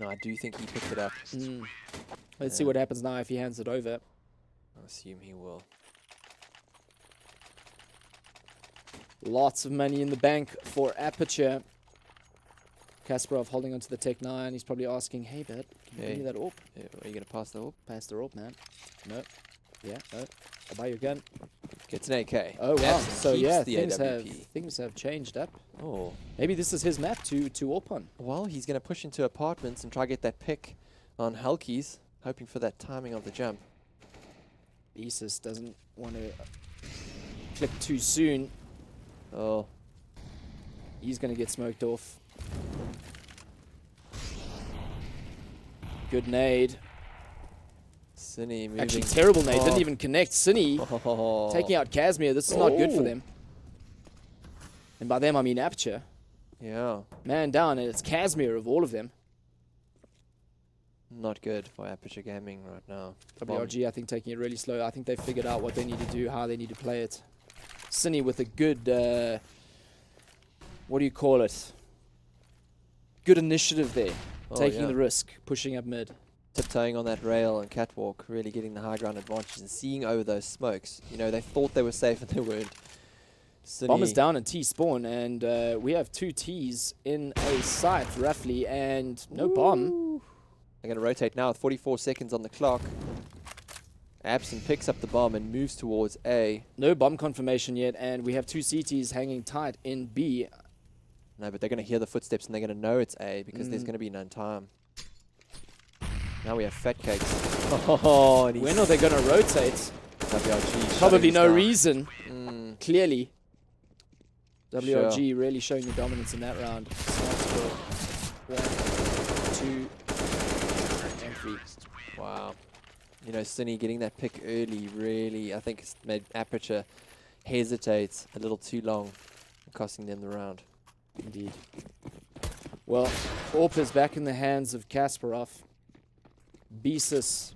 No, I do think he picked it up. Let's see what happens now if he hands it over. I assume he will. Lots of money in the bank for Aperture. Kasparov holding onto the Tech 9. He's probably asking, hey, bud, can you give me that AWP? Yeah, are you going to pass the AWP? Pass the AWP, man. No. Yeah, no. I'll buy you a gun. Gets an AK. Oh, wow. Absent So, keeps yeah, the AWP. things have changed up. Oh. Maybe this is his map to AWP on. Well, he's going to push into apartments and try to get that pick on Hulky's, hoping for that timing of the jump. Beesus doesn't want to click too soon. Oh. He's going to get smoked off. Good nade. Cine moving. Actually, terrible nade. Didn't even connect. Cine taking out Casimir. This is not good for them. And by them, I mean Aperture. Yeah. Man down, and it's Casimir of all of them. Not good for Aperture Gaming right now. WRG, I think, taking it really slow. I think they've figured out what they need to do, how they need to play it. Cine with a good, what do you call it? Good initiative there. Taking the risk, pushing up mid. Tiptoeing on that rail and catwalk, really getting the high ground advantage and seeing over those smokes. You know, they thought they were safe and they weren't. Bomb is down in T spawn, and we have 2 Ts in a site, roughly, and no bomb. They're going to rotate now with 44 seconds on the clock. Absent picks up the bomb and moves towards A. No bomb confirmation yet, and we have 2 CTs hanging tight in B. No, but they're going to hear the footsteps and they're going to know it's A because there's going to be no time. Now we have Fat Cakes. Oh, and when are they going to rotate? WRG Probably no down. reason. Clearly. WRG Sure. really showing the dominance in that round. Snipes for 1, 2, and 3. Wow. You know, Cine getting that pick early really, I think, it's made Aperture hesitate a little too long, costing them the round. Indeed. Well, AWP is back in the hands of Kasparov. Beesus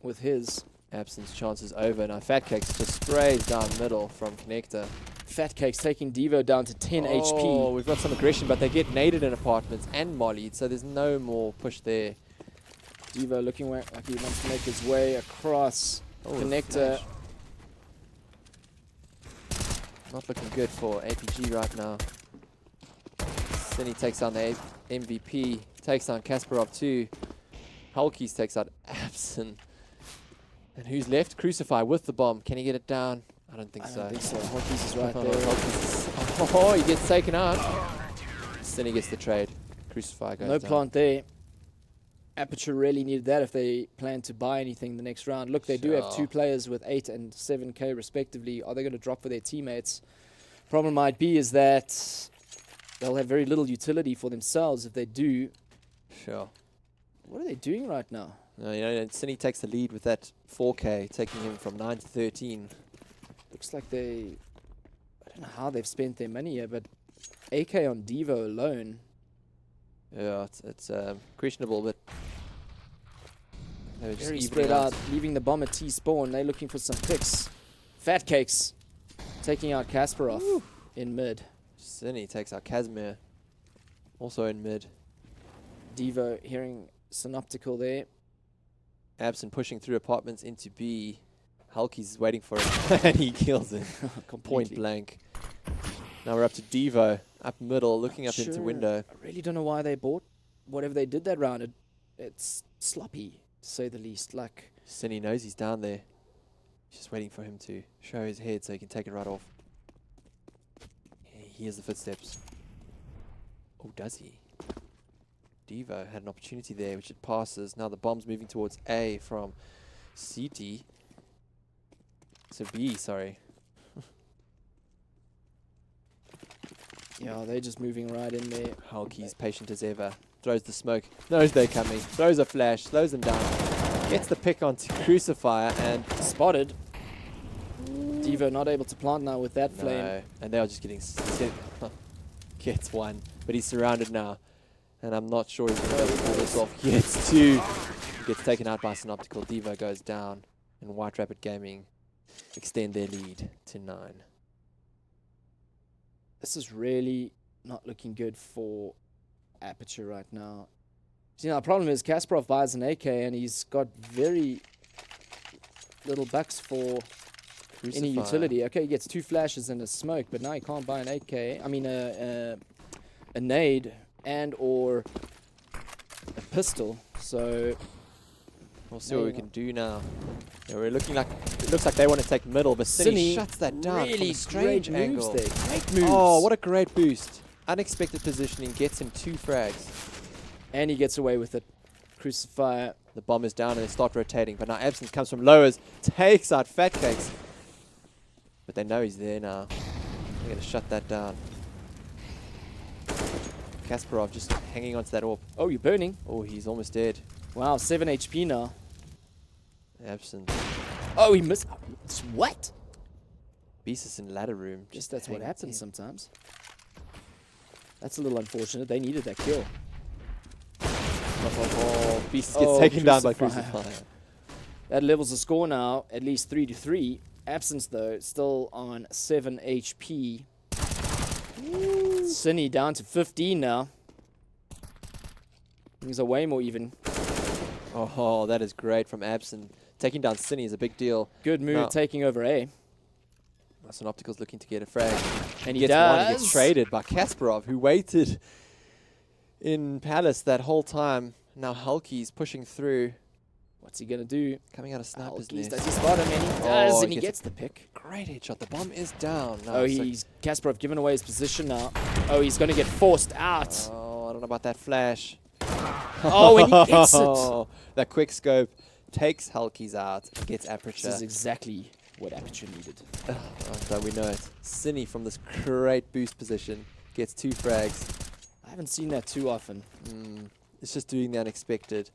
with his Absence chances over. Now Fat Cakes just sprays down middle from Connector. Fat Cakes taking Devo down to 10 Oh, HP. we've got some aggression, but they get naded in apartments and mollied, so there's no more push there. Devo looking like he wants to make his way across. Connector. Not looking good for APG right now. Cine takes down the MVP, takes down Kasparov too. Hulkies takes out Abson. And who's left? Crucify with the bomb. Can he get it down? I don't think so. I don't think so. Hulkies is right there. Oh, he gets taken out. Cine gets the trade. Crucify goes No down. plant there. Aperture really needed that if they plan to buy anything the next round. Look, they do have 2 players with 8 and 7k respectively. Are they going to drop for their teammates? Problem might be is that they'll have very little utility for themselves if they do. Sure. What are they doing right now? No, you know, Cine takes the lead with that 4k, taking him from 9 to 13. Looks like they... I don't know how they've spent their money here, but AK on Devo alone. Yeah, it's questionable, but they were just Very evening spread out, leaving the bomb at T-spawn. They're looking for some picks. Fat Cakes taking out Kasparov in mid. Cine takes out Casimir, also in mid. Devo hearing Synoptical there. Absent pushing through apartments into B. Hulky's waiting for it, and he kills it. Point blank. Now we're up to Devo, up middle, looking up into window. I really don't know why they bought whatever they did that round. It's sloppy, to say the least. Like, Cine knows he's down there. He's just waiting for him to show his head so he can take it right off. He hears the footsteps. Oh, does he? Devo had an opportunity there, which it passes. Now the bomb's moving towards A from CT. So B, sorry. yeah, they're just moving right in there. Hulky's patient as ever. Throws the smoke. Knows they're coming. Throws a flash. Slows them down. Gets the pick onto Crucifier and... Spotted. Devo not able to plant now with that flame. No, and they are just getting... Gets one. But he's surrounded now. And I'm not sure he's going to pull this off. Gets two. He gets taken out by Synoptical. Devo goes down. And White Rabbit Gaming extend their lead to 9. This is really not looking good for Aperture right now. See, now the problem is Kasparov buys an AK and he's got very little bucks for any utility. Okay, he gets 2 flashes and a smoke, but now he can't buy an AK. I mean, a nade and or a pistol. So we'll see what we can do now. Yeah, we're looking like it looks like they want to take middle, but Cine shuts that down. Really from a strange great angle. moves there. Great moves. Oh, what a great boost! Unexpected positioning gets him 2 frags, and he gets away with it. Crucifier. The bomb is down and they start rotating, but now Absence comes from lowers, takes out Fat Cakes, but they know he's there now. They're gonna shut that down. Kasparov just hanging onto that orb. Oh, you're burning. Oh, he's almost dead. Wow, 7 HP now. Absent. Oh, he missed. What? Beast in ladder room. Just that's what happens sometimes. That's a little unfortunate. They needed that kill. Oh, Beast gets taken down by Crucifier. That levels the score now, at least 3-3. Absence, though, still on 7 HP. Cine down to 15 now. Things are way more even. Oh, that is great from Absent. Taking down Cine is a big deal. Good move, now, taking over A. Synoptical's looking to get a frag. And he gets does. one. He gets traded by Kasparov, who waited in Palace that whole time. Now Hulky's pushing through. What's he going to do? Coming out of Sniper's Hulkies, nest. does he spot him? And he does, and he gets the pick. Great headshot. The bomb is down. No, Oh, he's Kasparov given away his position now. Oh, he's going to get forced out. Oh, I don't know about that flash. Oh, and he gets it. That quick scope takes Hulkies out, gets Aperture. This is exactly what Aperture needed. So we know it. Cine from this great boost position gets 2 frags. I haven't seen that too often. It's just doing the unexpected.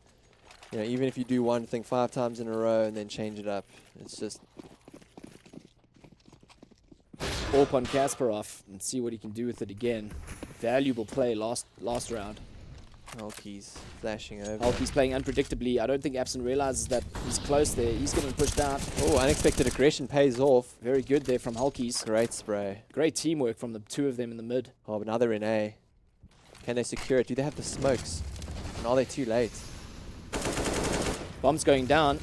You know, even if you do one thing 5 times in a row and then change it up, it's just Orp on Kasparov and see what he can do with it again. Valuable play last round. Hulkies flashing over. Hulkies playing unpredictably. I don't think Absent realizes that he's close there. He's getting pushed out. Oh, unexpected aggression pays off. Very good there from Hulkies. Great spray. Great teamwork from the 2 of them in the mid. Oh, but now they're in A. Can they secure it? Do they have the smokes? And are they too late? Bomb's going down.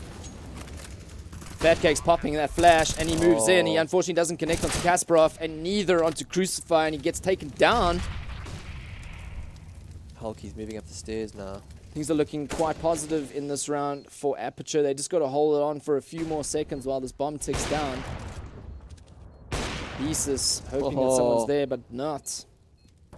Fatcake's popping that flash, and he moves in. He unfortunately doesn't connect onto Kasparov, and neither onto Crucify, and he gets taken down. Hulky's moving up the stairs now. Things are looking quite positive in this round for Aperture. They just got to hold it on for a few more seconds while this bomb ticks down. Beezus hoping that someone's there, but not.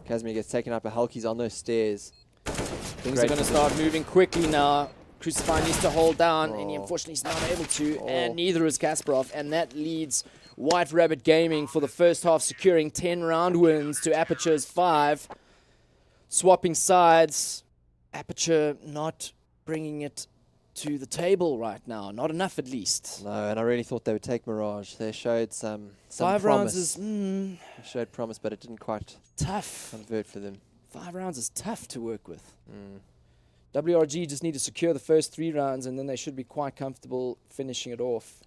Casimir gets taken out by Hulky's on those stairs. Things are going to start moving quickly now. Crucify needs to hold down, and he unfortunately is not able to, and neither is Kasparov, and that leads White Rabbit Gaming for the first half, securing 10 round wins to Aperture's 5. Swapping sides, Aperture not bringing it to the table right now, not enough at least. No, and I really thought they would take Mirage. They showed some 5 promise. rounds is They showed promise, but it didn't quite tough. convert for them. 5 rounds is tough to work with. WRG just need to secure the first 3 rounds, and then they should be quite comfortable finishing it off.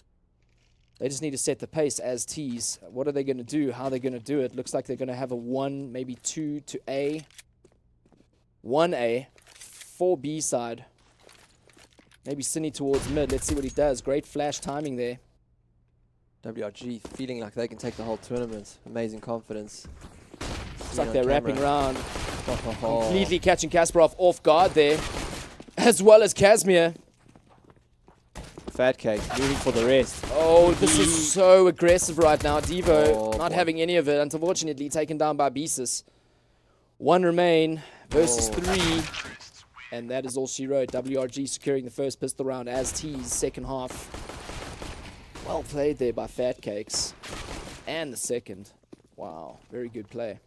They just need to set the pace as T's. What are they going to do? How are they going to do it? Looks like they're going to have a 1, maybe 2 to A. 1A, 4B side. Maybe Cine towards mid. Let's see what he does. Great flash timing there. WRG feeling like they can take the whole tournament. Amazing confidence. Looks like they're wrapping round. Completely catching Kasparov off guard there. As well as Casimir. Fat Cake moving for the rest. Oh, this is so aggressive right now. Devo not having any of it. Unfortunately taken down by Beezus. 1 remain versus 3. And that is all she wrote. WRG securing the first pistol round as T's second half. Well played there by Fat Cakes. And the second. Wow, very good play.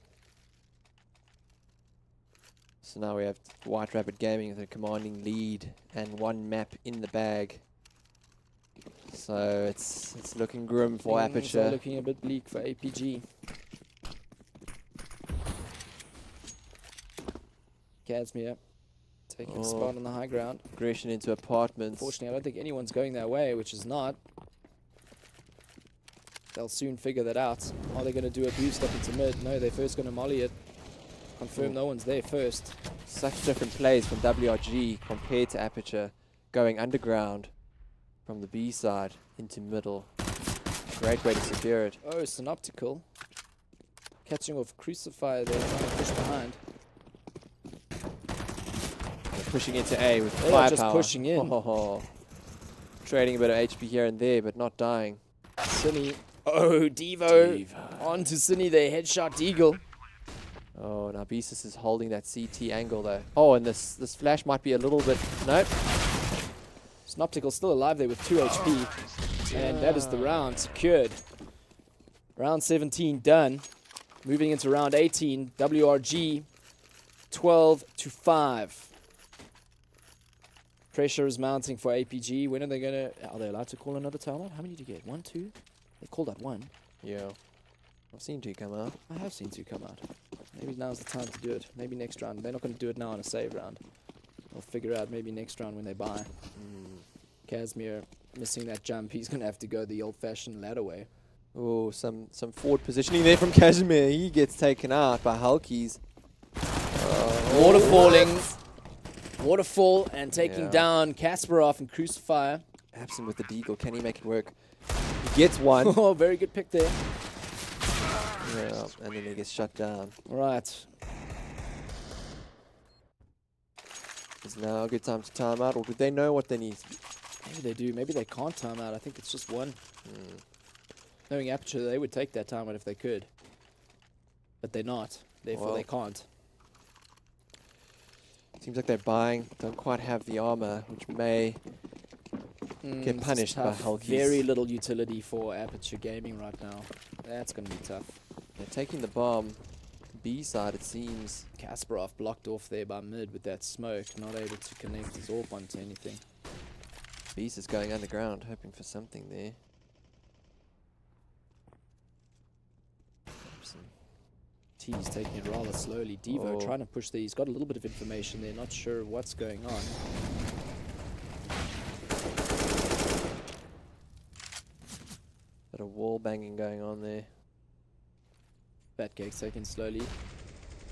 So now we have White Rabbit Gaming with a commanding lead and 1 map in the bag. So it's looking grim for Things Aperture. are looking a bit bleak for APG. Casimir taking a spot on the high ground. Aggression into apartments. Unfortunately, I don't think anyone's going their way, which is not. They'll soon figure that out. Are they going to do a boost up into mid? No, they're first going to molly it. Confirm no one's there first. Such different plays from WRG compared to Aperture. Going underground from the B side into middle. Great way to secure it. Oh, Synoptical. Catching off Crucify there, trying to push behind. They're pushing into A with They are firepower. just pushing in. Trading a bit of HP here and there, but not dying. Cine. Oh, Devo. On to Cine there, headshot Deagle. Oh, now Beezus is holding that CT angle though. Oh, and this flash might be a little bit... Nope. Synoptical still alive there with 2 HP. And that is the round secured. Round 17 done. Moving into round 18. WRG 12-5. Pressure is mounting for APG. When are they going to... Are they allowed to call another timeout? How many did you get? 1, 2? They called that 1. Yeah. I've seen 2 come out. I have seen 2 come out. Maybe now's the time to do it. Maybe next round. They're not going to do it now in a save round. They'll figure out maybe next round when they buy. Casimir missing that jump. He's going to have to go the old-fashioned ladder way. Oh, some forward positioning there from Casimir. He gets taken out by Hulkies. Waterfall and taking down Kasparov and Crucifier. Absent with the deagle. Can he make it work? He gets 1. Oh, very good pick there. Yeah, and then he gets shut down. Right. Is now a good time to time out, or do they know what they need? Maybe they do. Maybe they can't time out. I think it's just 1. Knowing Aperture, they would take that time out if they could. But they're not. Therefore, Well, they can't. Seems like they're buying, don't quite have the armor, which may get This is punished by tough. Hulkies. Very little utility for Aperture Gaming right now. That's going to be tough. They're taking the bomb. B side, it seems. Kasparov blocked off there by mid with that smoke, not able to connect his AWP onto anything. Beast is going underground, hoping for something there. T's taking it rather slowly. Devo Oh. trying to push there. He's got a little bit of information there, not sure what's going on. Bit of wall banging going on there. Fatcake's taking slowly,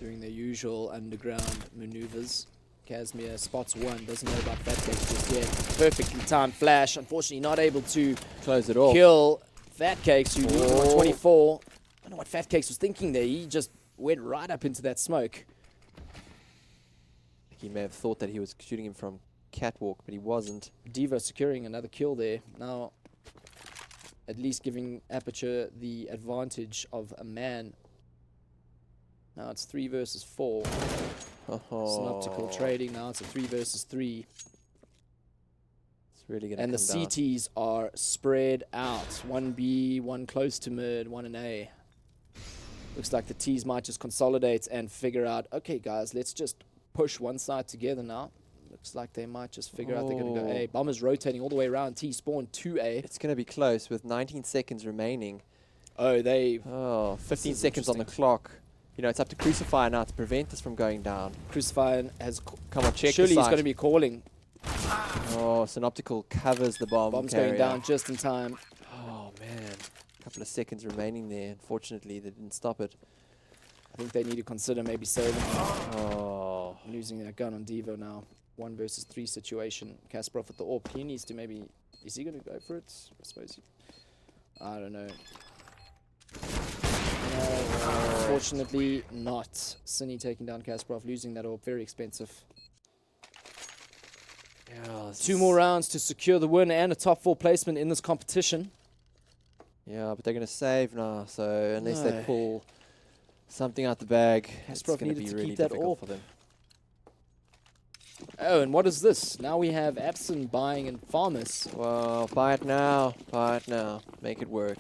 doing their usual underground maneuvers. Casimir spots one, doesn't know about Fatcakes just yet. Perfectly timed flash, unfortunately not able to close it off. Kill Fatcakes, who was 24. I don't know what Fatcakes was thinking there. He just went right up into that smoke. He may have thought that he was shooting him from catwalk, but he wasn't. Devo securing another kill there. Now, at least giving Aperture the advantage of a man. Now it's 3 versus 4. Synoptical trading. Now it's a 3 versus 3. It's really going to And the come down. CTs are spread out. 1B, 1 close to mid, 1 in A. Looks like the Ts might just consolidate and figure out, okay, guys, let's just push one side together now. Looks like they might just figure out they're going to go A. Bombers rotating all the way around. T spawn 2A. It's going to be close with 19 seconds remaining. Oh, they... Oh, 15 seconds on the clock. You know, it's up to Crucifier now to prevent this from going down. Crucifier has... Come on, check Surely the he's site. going to be calling. Oh, Synoptical covers the bomb Bomb's carrier. going down just in time. Oh, man. A couple of seconds remaining there. Unfortunately, they didn't stop it. I think they need to consider maybe saving him. Oh. Losing that gun on Devo now. 1 versus 3 situation. Kasparov with the AWP. He needs to maybe... Is he going to go for it? I suppose. I don't know. No, unfortunately not. Cine taking down Kasparov, losing that AWP. Very expensive. Yeah, 2 more rounds to secure the win and a top 4 placement in this competition. Yeah, but they're going to save now. So unless they No. pull something out the bag, it's Kasparov going to needed be to really keep that difficult AWP. for them. Oh, and what is this? Now we have Abson buying and Farmers. Well, buy it now. Buy it now. Make it work.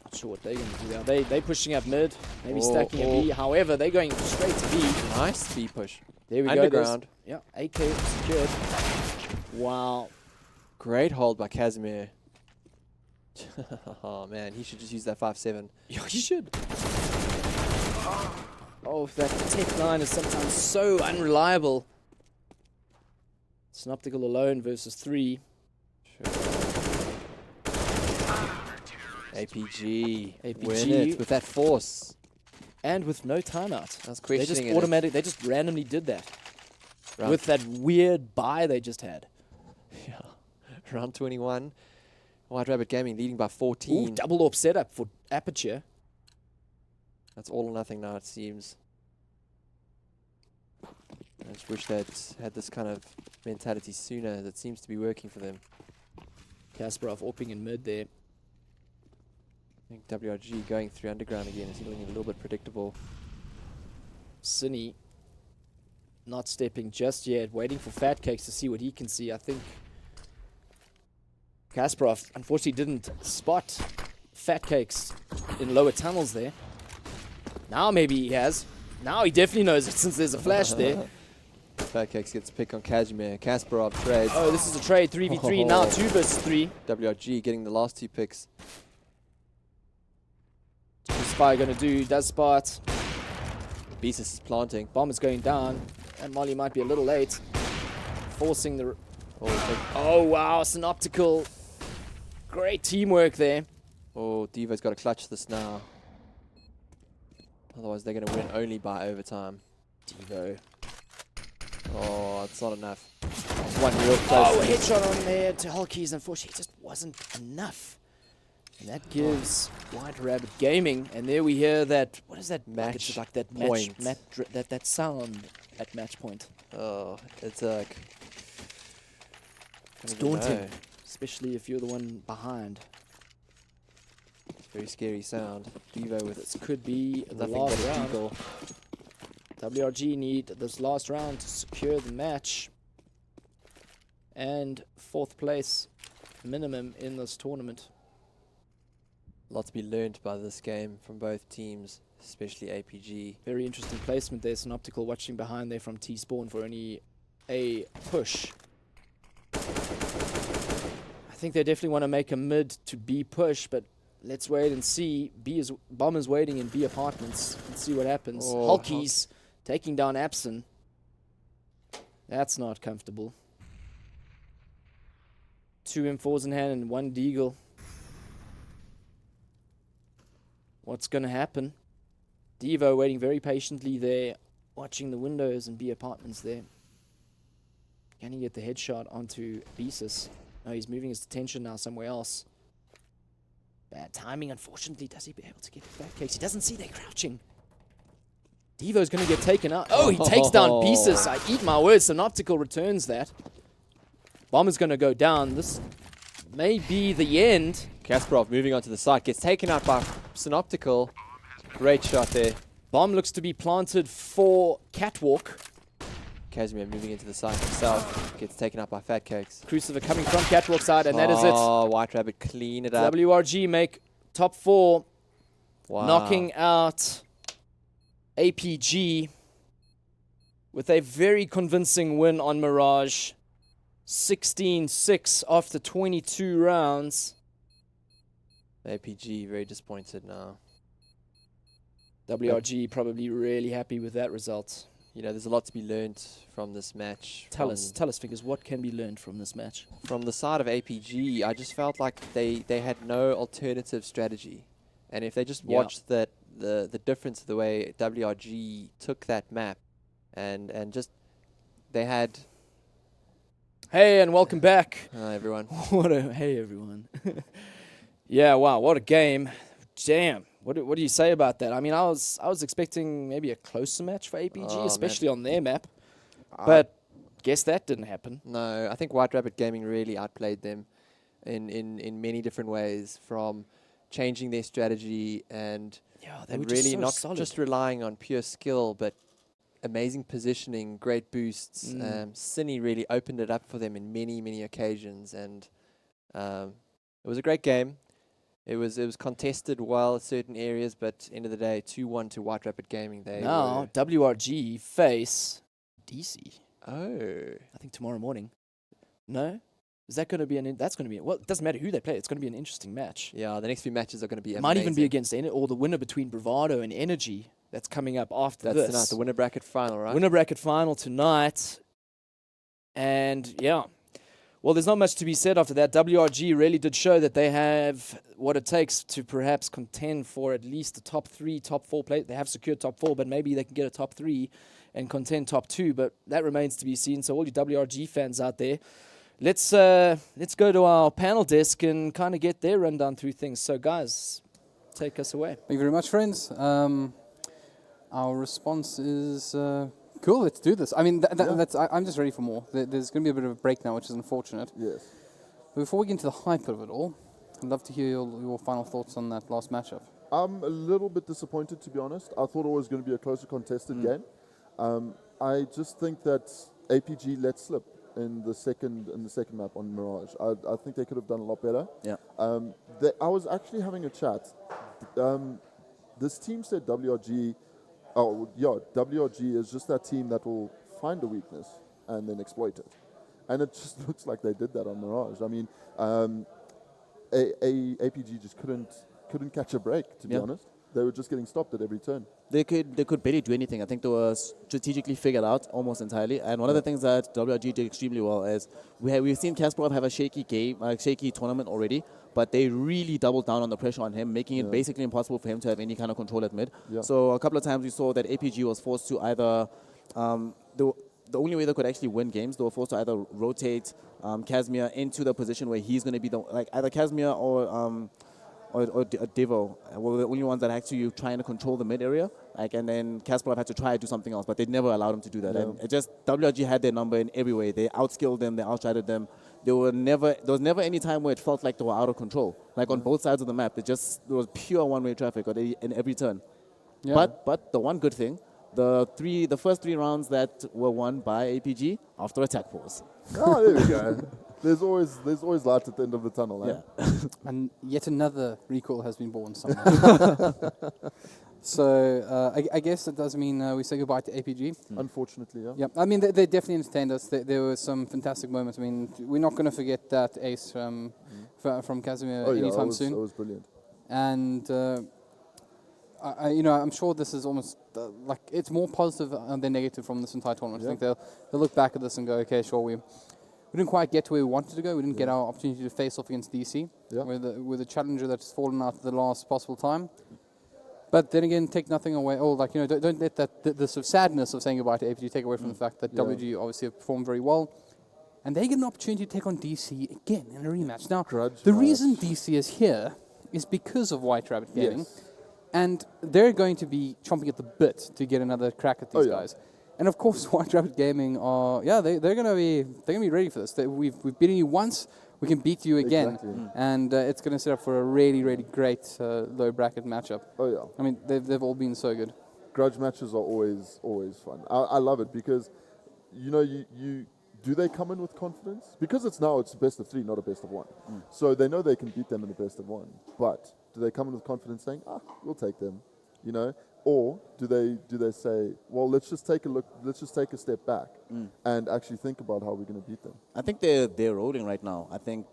Not sure what they're going to do now. They pushing up mid, maybe Oh, stacking a B. However, they're going straight to B. Nice B push. There we Underground. go. Yeah, AK secured. Wow. Great hold by Casimir. Oh, man. He should just use that 5-7. Yeah, he should. Oh, that tech line is sometimes so unreliable. Synoptical alone versus 3. APG. APG. Win it with that force. And with no timeout. I was They just questioning it. automatic. They just randomly did that. Round With that weird buy they just had. Yeah. Round 21. White Rabbit Gaming leading by 14. Ooh, double AWP setup for Aperture. That's all or nothing now, it seems. I just wish they'd had this kind of mentality sooner, as it seems to be working for them. Kasparov AWPing in mid there. I think WRG going through underground again is looking a little bit predictable. Cine not stepping just yet, waiting for Fatcakes to see what he can see. I think Kasparov unfortunately didn't spot Fatcakes in lower tunnels there. Now maybe he has. Now he definitely knows it since there's a flash there. Fatcakes gets a pick on Casimir. Kasparov trades. Oh, this is a trade. 3v3, now 2 versus 3. WRG getting the last 2 picks. What's Spy going to do? Does spot. Beezus is planting. Bomb is going down. And Molly might be a little late. Forcing the... Oh, wow. Synoptical. Great teamwork there. Oh, Devo's got to clutch this now. Otherwise, they're going to win only by overtime. Devo. Oh, it's not enough. One real close. Oh, a headshot on there to Hulkies. Unfortunately, it just wasn't enough. And that gives White Rabbit Gaming. And there we hear that... What is that? Match It's like that point. that sound at match point. Oh, it's like... It's daunting. Especially if you're the one behind. Very scary sound. Devo with This could be the nothing last but a round. deagle. WRG need this last round to secure the match and 4th place minimum in this tournament. A lot to be learned by this game from both teams, especially APG. Very interesting placement there. Synoptical watching behind there from T-Spawn for only a push. I think they definitely want to make a mid to B push, but let's wait and see. Bomb is waiting in B apartments. Let's see what happens. Oh, Hulkies taking down Abson. That's not comfortable. 2 M4s in hand and 1 Deagle. What's going to happen? Devo waiting very patiently there, watching the windows and B apartments there. Can he get the headshot onto Beesus? No, he's moving his attention now somewhere else. Bad timing, unfortunately. Does he be able to get it back? He doesn't see they're crouching. Devo's going to get taken out. Oh, he takes down Beesus. I eat my words. Synoptical returns that. Bomb is going to go down. This may be the end. Kasparov moving onto the side, gets taken out by Synoptical. Great shot there. Bomb looks to be planted for Catwalk. Casimir moving into the side himself, gets taken out by Fat Cakes. Crucifer coming from Catwalk side, and that is it. Oh, White Rabbit clean it up. WRG make top 4, Wow. knocking out APG with a very convincing win on Mirage. 16-6 after 22 rounds. APG very disappointed now. WRG probably really happy with that result. You know, there's a lot to be learned from this match. Tell us, Figures, what can be learned from this match? From the side of APG, I just felt like they had no alternative strategy. And if they just watched the difference of the way WRG took that map and just they had... Hey, and welcome back. Hi, everyone. Hey, everyone. Yeah, wow, what a game. Damn. What do you say about that? I mean, I was expecting maybe a closer match for APG, especially on their map. But guess that didn't happen. No, I think White Rabbit Gaming really outplayed them in many different ways, from changing their strategy and they were really so not solid. just relying on pure skill, but amazing positioning, great boosts. Cine really opened it up for them in many, many occasions, and it was a great game. It was contested well at certain areas, but end of the day, 2-1 to White Rabbit Gaming. Now, WRG face DC. Oh. I think tomorrow morning. No? Is that going to be that's going to be, well, it doesn't matter who they play. It's going to be an interesting match. Yeah, the next few matches are going to be amazing. Might even be against or the winner between Bravado and Energy. That's coming up after That's this. tonight, the winner bracket final, right? Winner bracket final tonight. And, yeah. Well, there's not much to be said after that. WRG really did show that they have what it takes to perhaps contend for at least the top 3, top 4 place. They have secured top 4, but maybe they can get a top 3 and contend top 2. But that remains to be seen. So all you WRG fans out there, let's go to our panel desk and kind of get their rundown through things. So, guys, take us away. Thank you very much, friends. Our response is... cool, let's do this. I mean, I'm just ready for more. There's going to be a bit of a break now, which is unfortunate. Yes. But before we get into the hype of it all, I'd love to hear your final thoughts on that last matchup. I'm a little bit disappointed, to be honest. I thought it was going to be a closer contested game. I just think that APG let slip in the second map on Mirage. I think they could have done a lot better. Yeah. I was actually having a chat. This team said WRG. Oh, yeah, WRG is just that team that will find a weakness and then exploit it. And it just looks like they did that on Mirage. I mean, APG just couldn't catch a break, to be honest. They were just getting stopped at every turn. They could barely do anything. I think they were strategically figured out almost entirely. And one of the things that WRG did extremely well is we've seen Kasparov have a shaky game, a shaky tournament already, but they really doubled down on the pressure on him, making it basically impossible for him to have any kind of control at mid. Yeah. So a couple of times we saw that APG was forced to either the only way they could actually win games, they were forced to either rotate Casimir into the position where he's going to be either Casimir or or Devo were the only ones that actually trying to control the mid area. Like, and then Kasparov had to try to do something else, but they never allowed him to do that. Yeah. And it just WRG had their number in every way. They outskilled them, they outshotted them. There was never any time where it felt like they were out of control. Like on both sides of the map, there was pure one-way traffic in every turn. Yeah. But the one good thing, the first 3 rounds that were won by APG after attack pause. Oh, there we go. There's always light at the end of the tunnel, eh? Yeah. And yet another recall has been born somewhere. So I guess it does mean we say goodbye to APG. Unfortunately, yeah. Yeah, I mean, they definitely entertained us. There were some fantastic moments. I mean, we're not going to forget that ace from Casimir anytime soon. That was brilliant. And I'm sure this is almost like it's more positive than negative from this entire tournament. I think they'll look back at this and go, okay, sure, we didn't quite get to where we wanted to go. We didn't get our opportunity to face off against DC. With a challenger that's fallen out at the last possible time. But then again, take nothing away. Don't let the sort of sadness of saying goodbye to APG take away from the fact that WG obviously have performed very well. And they get an opportunity to take on DC again in a rematch. Now, the reason DC is here is because of White Rabbit Gaming. Yes. And they're going to be chomping at the bit to get another crack at these guys. And of course, White Rabbit Gaming are, they're going to be ready for this. We've beaten you once. We can beat you again, Exactly. and it's going to set up for a really, really great low bracket matchup. Oh yeah. I mean, they've all been so good. Grudge matches are always fun. I love it because, you do they come in with confidence? Because it's a best of 3, not a best of 1. So they know they can beat them in the best of 1. But do they come in with confidence saying, we'll take them, Or do they say, well, let's just take a step back and actually think about how we're going to beat them? I think they're rolling right now. I think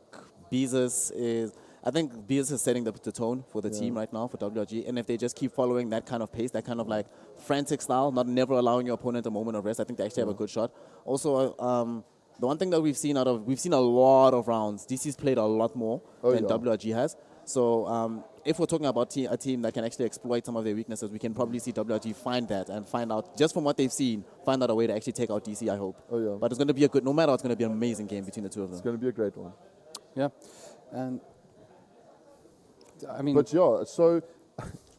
Beezus is setting the tone for the team right now for WRG. And if they just keep following that kind of pace, that kind of like frantic style, never allowing your opponent a moment of rest, I think they actually have a good shot. Also, the one thing that we've seen a lot of rounds. DC's played a lot more than WRG has. So if we're talking about a team that can actually exploit some of their weaknesses, we can probably see WRG find that and find out, just from what they've seen, find out a way to actually take out DC, I hope. Oh, yeah. But it's going to be no matter what, it's going to be an amazing game between the two of them. It's going to be a great one. Yeah. And I mean... But yeah, so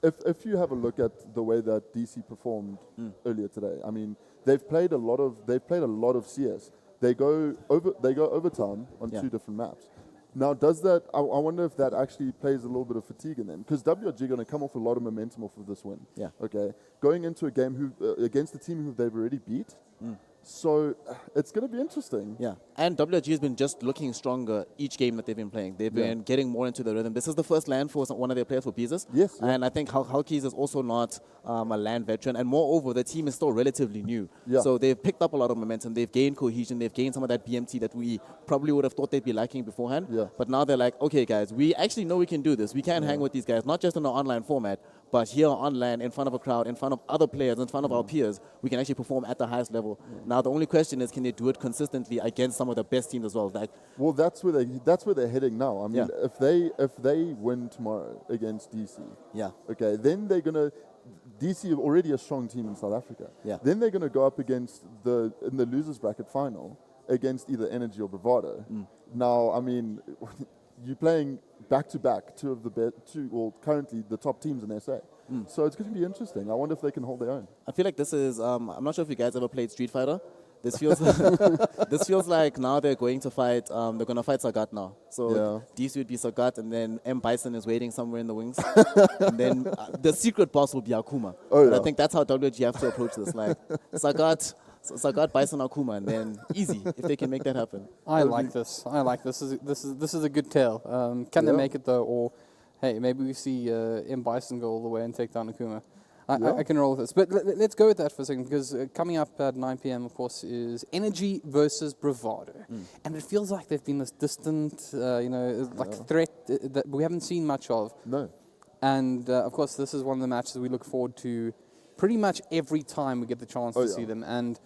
if you have a look at the way that DC performed earlier today, I mean, they've played a lot of CS. They go overtime on 2 different maps. Now, does that? I wonder if that actually plays a little bit of fatigue in them, because WRG are going to come off a lot of momentum off of this win. Yeah. Okay. Going into a game against a team who they've already beat, so it's going to be interesting. Yeah. And WRG has been just looking stronger each game that they've been playing. They've been getting more into the rhythm. This is the first LAN for one of their players for Beezus. Yes. And I think Halkies is also not a LAN veteran. And moreover, the team is still relatively new. Yeah. So they've picked up a lot of momentum. They've gained cohesion. They've gained some of that BMT that we probably would have thought they'd be lacking beforehand. Yeah. But now they're like, okay, guys, we actually know we can do this. We can hang with these guys, not just in an online format, but here on LAN, in front of a crowd, in front of other players, in front of our peers, we can actually perform at the highest level. Now, the only question is, can they do it consistently against some of the best teams as well? Well, that's where they're heading now. I mean, if they win tomorrow against DC, okay, then they're gonna. DC are already a strong team in South Africa. Yeah. Then they're gonna go up against in the losers bracket final against either Energy or Bravado. Now, I mean, you're playing back to back currently the top teams in SA. So it's going to be interesting. I wonder if they can hold their own. I feel like this is. I'm not sure if you guys ever played Street Fighter. This feels like now they're going to fight. They're going to fight Sagat now. So DC would be Sagat, and then M Bison is waiting somewhere in the wings. And then the secret boss will be Akuma. I think that's how WG have to approach this. Like Sagat, Bison, Akuma, and then easy if they can make that happen. I like this. This is a good tale. Can they make it though, or hey, maybe we see M Bison go all the way and take down Akuma. I can roll with this. But let's go with that for a second, because coming up at 9 p.m., of course, is Energy versus Bravado. And it feels like they've been this distant, threat that we haven't seen much of. No. And, of course, this is one of the matches we look forward to pretty much every time we get the chance to see them. And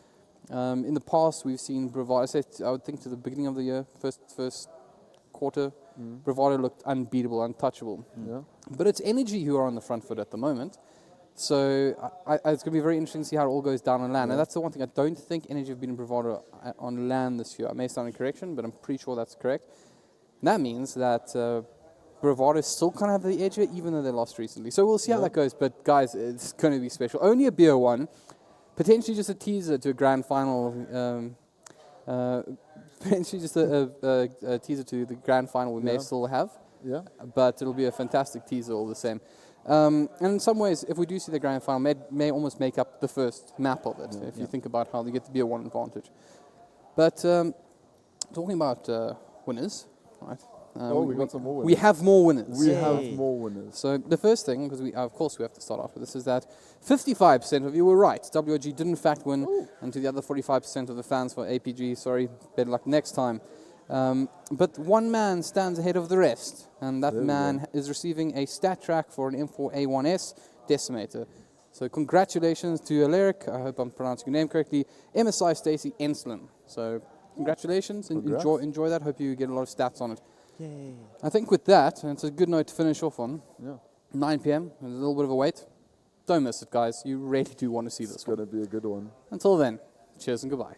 in the past, we've seen Bravado, I would think to the beginning of the year, first quarter, Bravado looked unbeatable, untouchable. But it's Energy who are on the front foot at the moment. So it's going to be very interesting to see how it all goes down on LAN. And that's the one thing, I don't think Energy have been in Bravado on LAN this year. I may stand in correction, but I'm pretty sure that's correct. And that means that Bravado still kind of have the edge here, even though they lost recently. So we'll see how that goes. But guys, it's going to be special. Only a beer one, potentially just a teaser to a grand final. Potentially just a teaser to the grand final we may still have. Yeah. But it'll be a fantastic teaser all the same. And in some ways, if we do see the grand final, may almost make up the first map of it, if you think about how they get to be a one advantage. But talking about winners, right? We got some more winners. We have more winners. We have more winners. So the first thing, because we of course we have to start off with this, is that 55% of you were right. WG did in fact win, and to the other 45% of the fans for APG, sorry, better luck next time. But one man stands ahead of the rest, and that man is receiving a stat track for an M4A1S Decimator. So congratulations to Alaric, I hope I'm pronouncing your name correctly, MSI Stacy Enslin. So congratulations, and enjoy that. Hope you get a lot of stats on it. Yay. I think with that, and it's a good note to finish off on, Yeah. 9 p.m., there's a little bit of a wait. Don't miss it, guys. You really do want to see this It's going to be a good one. Until then, cheers and goodbye.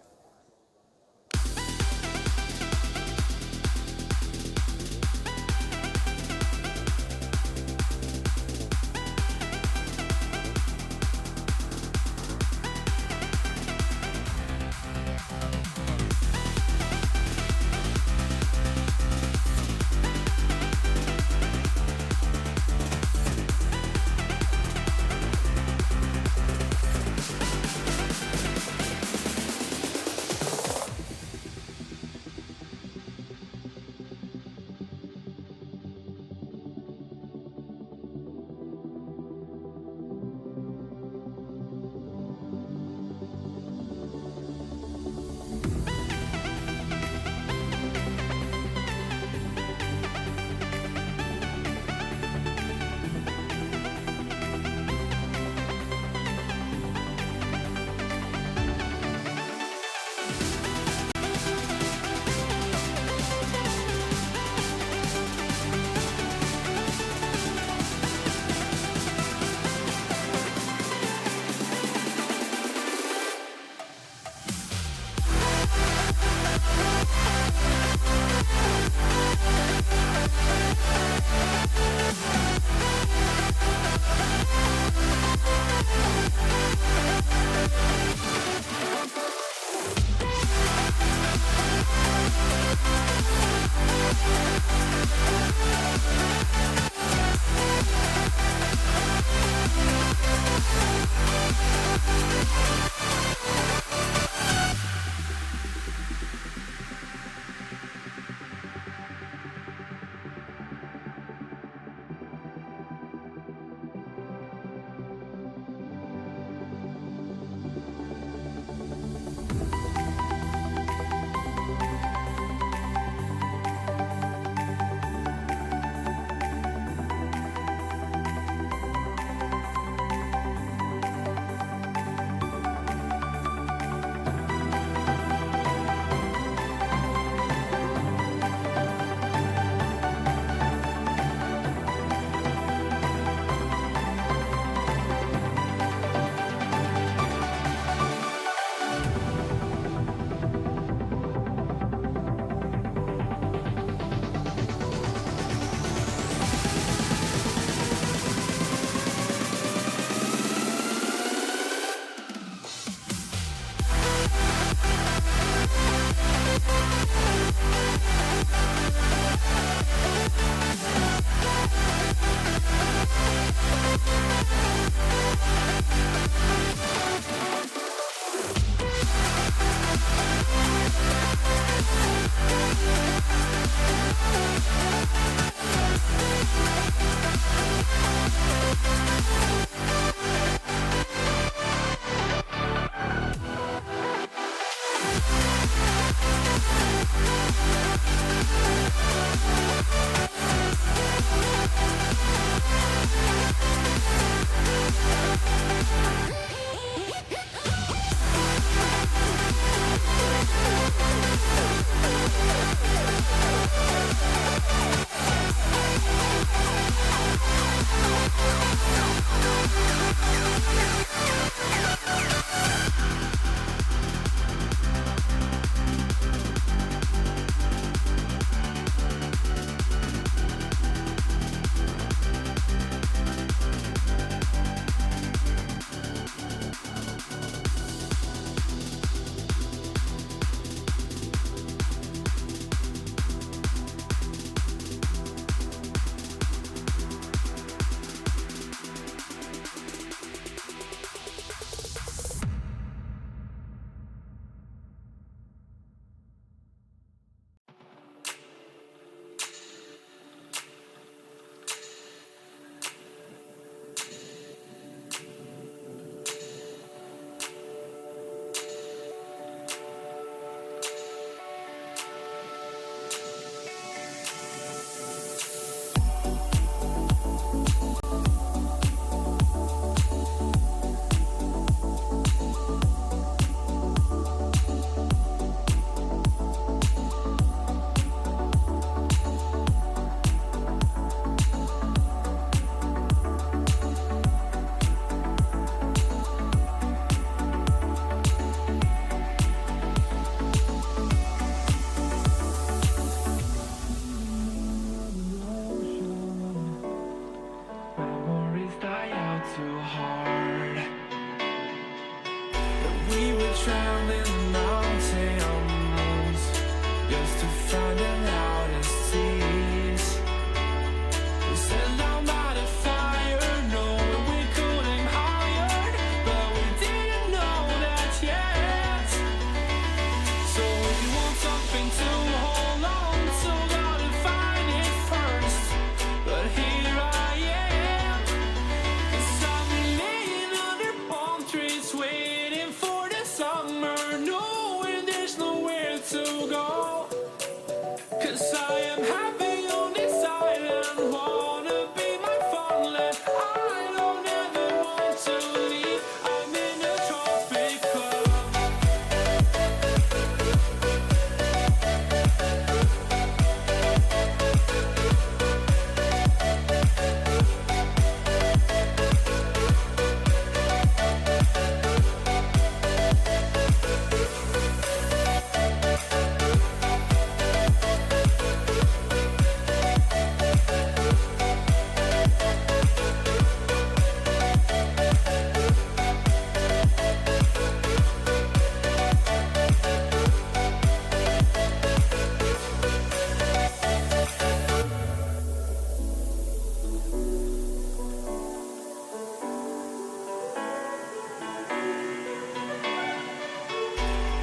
'Cause I am happy on this island, wanna be my farmland. I don't ever want to leave, I'm in a tropic club.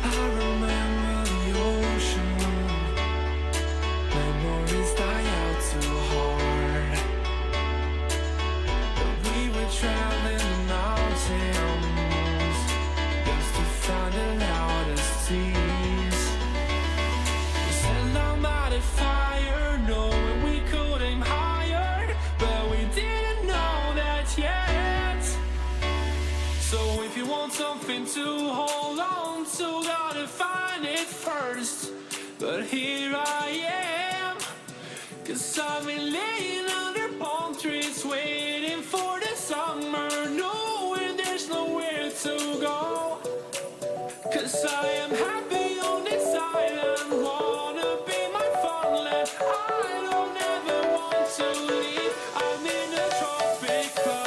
I remember the ocean, memories die out too hard. But we were traveling the mountains just to find the loudest seas. We set our mighty fire, knowing we could aim higher, but we didn't know that yet. So if you want something to hold on to, gotta find it first. But here I am, 'cause I've been laying under palm trees, waiting for the summer, knowing there's nowhere to go. 'Cause I am happy on this island, wanna be my farmland. I don't ever want to leave, I'm in a tropic club.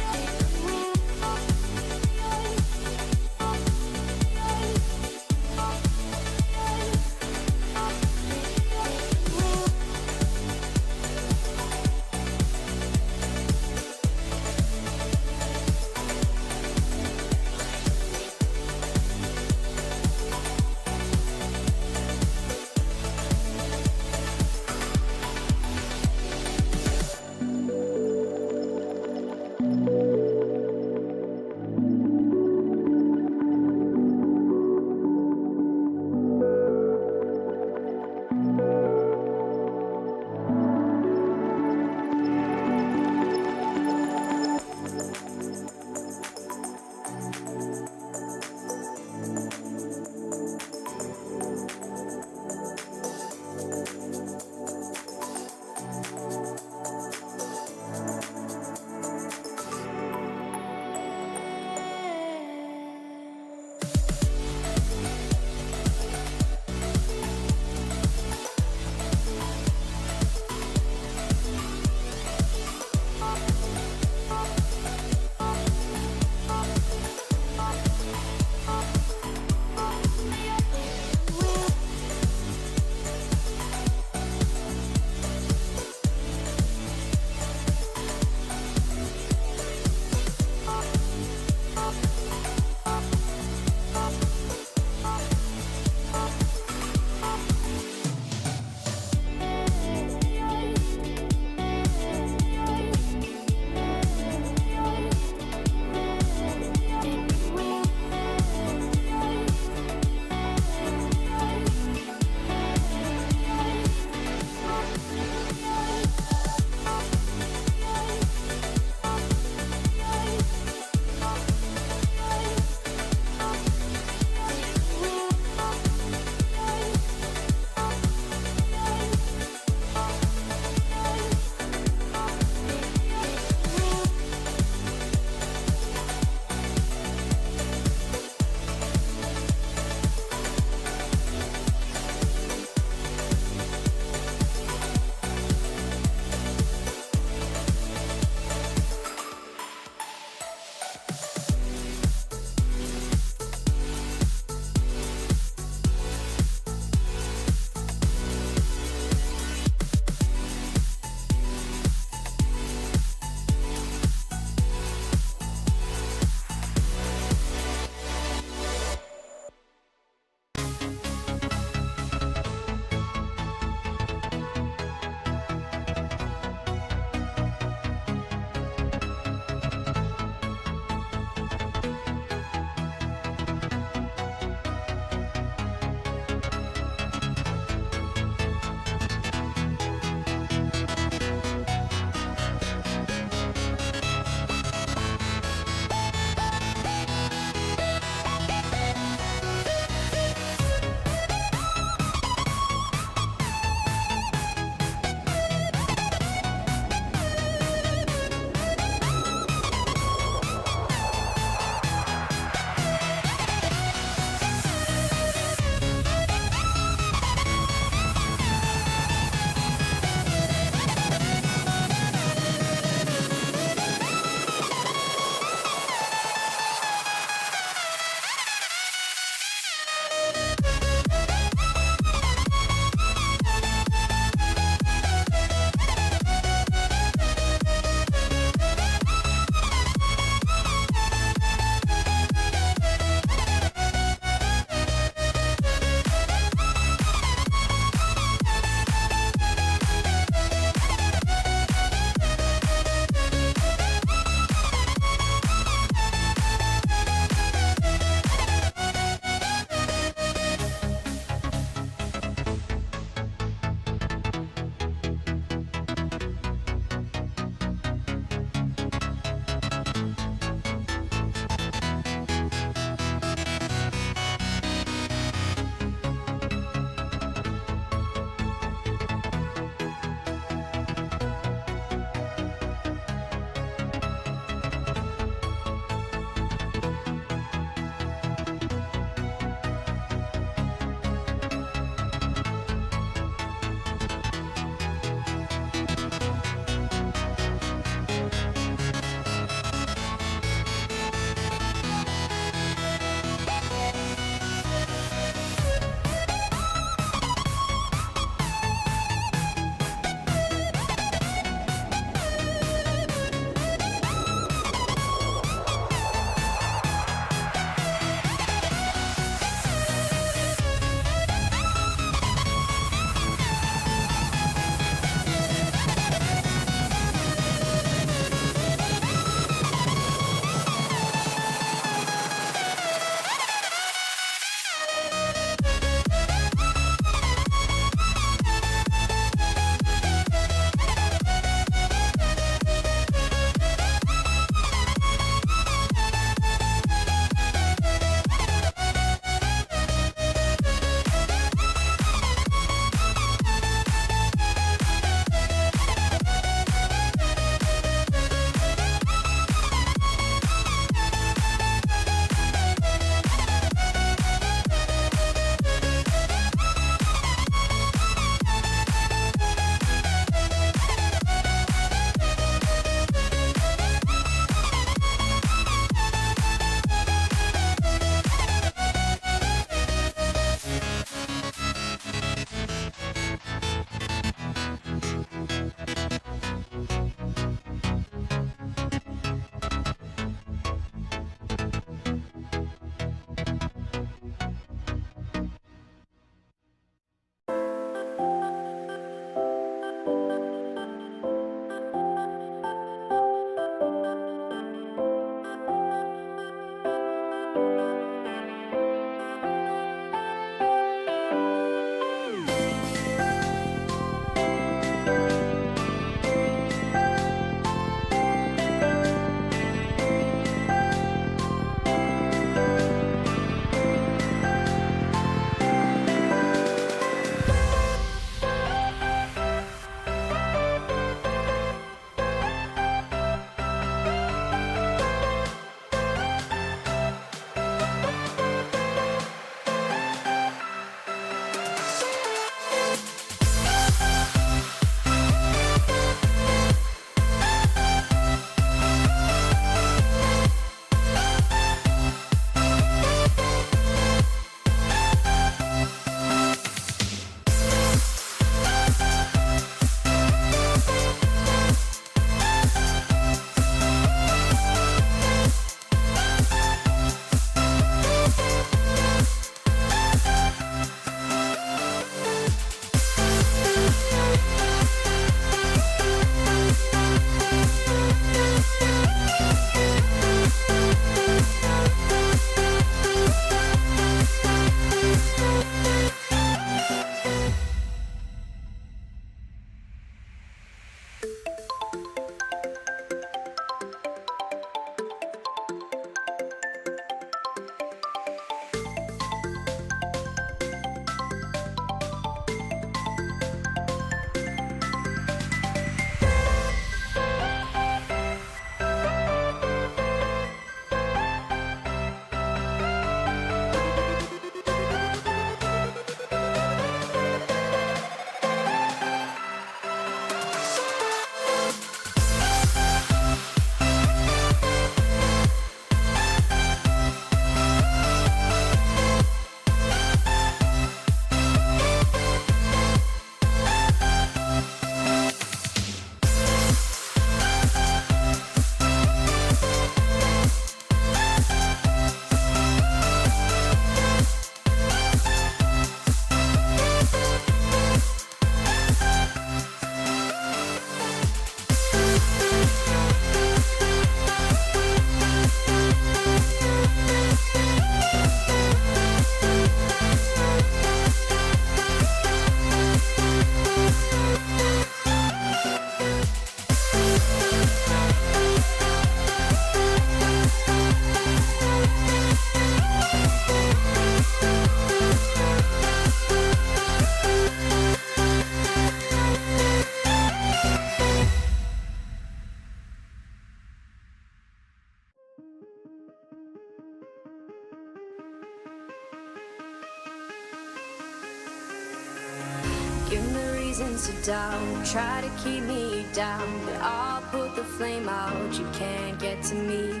reasons to doubt, try to keep me down, but I'll put the flame out. You can't get to me.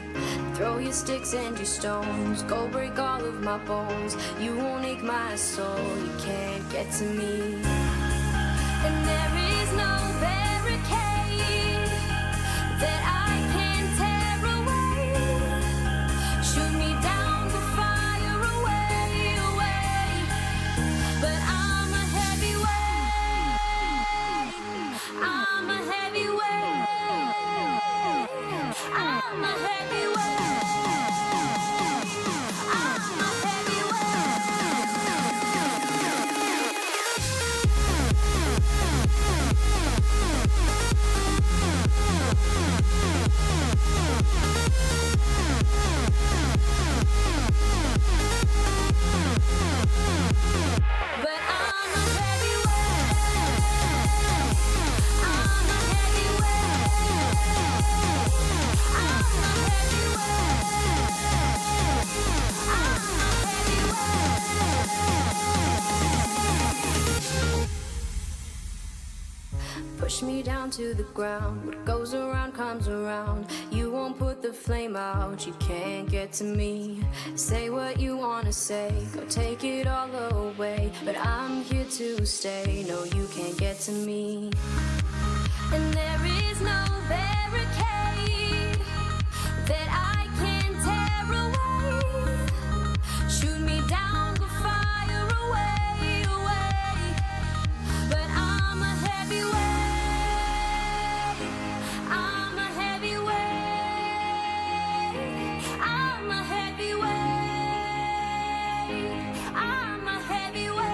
Throw your sticks and your stones, go break all of my bones. You won't ache my soul, you can't get to me. And there is no barricade that I can tear away. Shoot me down, but fire away, away. But I'm a heavyweight. I'm a heavyweight. I'm a heavyweight. I'm a push me down to the ground. What goes around comes around. You won't put the flame out. You can't get to me. Say what you wanna say, go take it all away. But I'm here to stay. No, you can't get to me. And there is no barricade that I can tear away. Shoot me down, go fire away, away. But I'm a heavyweight. I'm a heavyweight. I'm a heavyweight. I'm a heavyweight.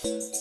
Thank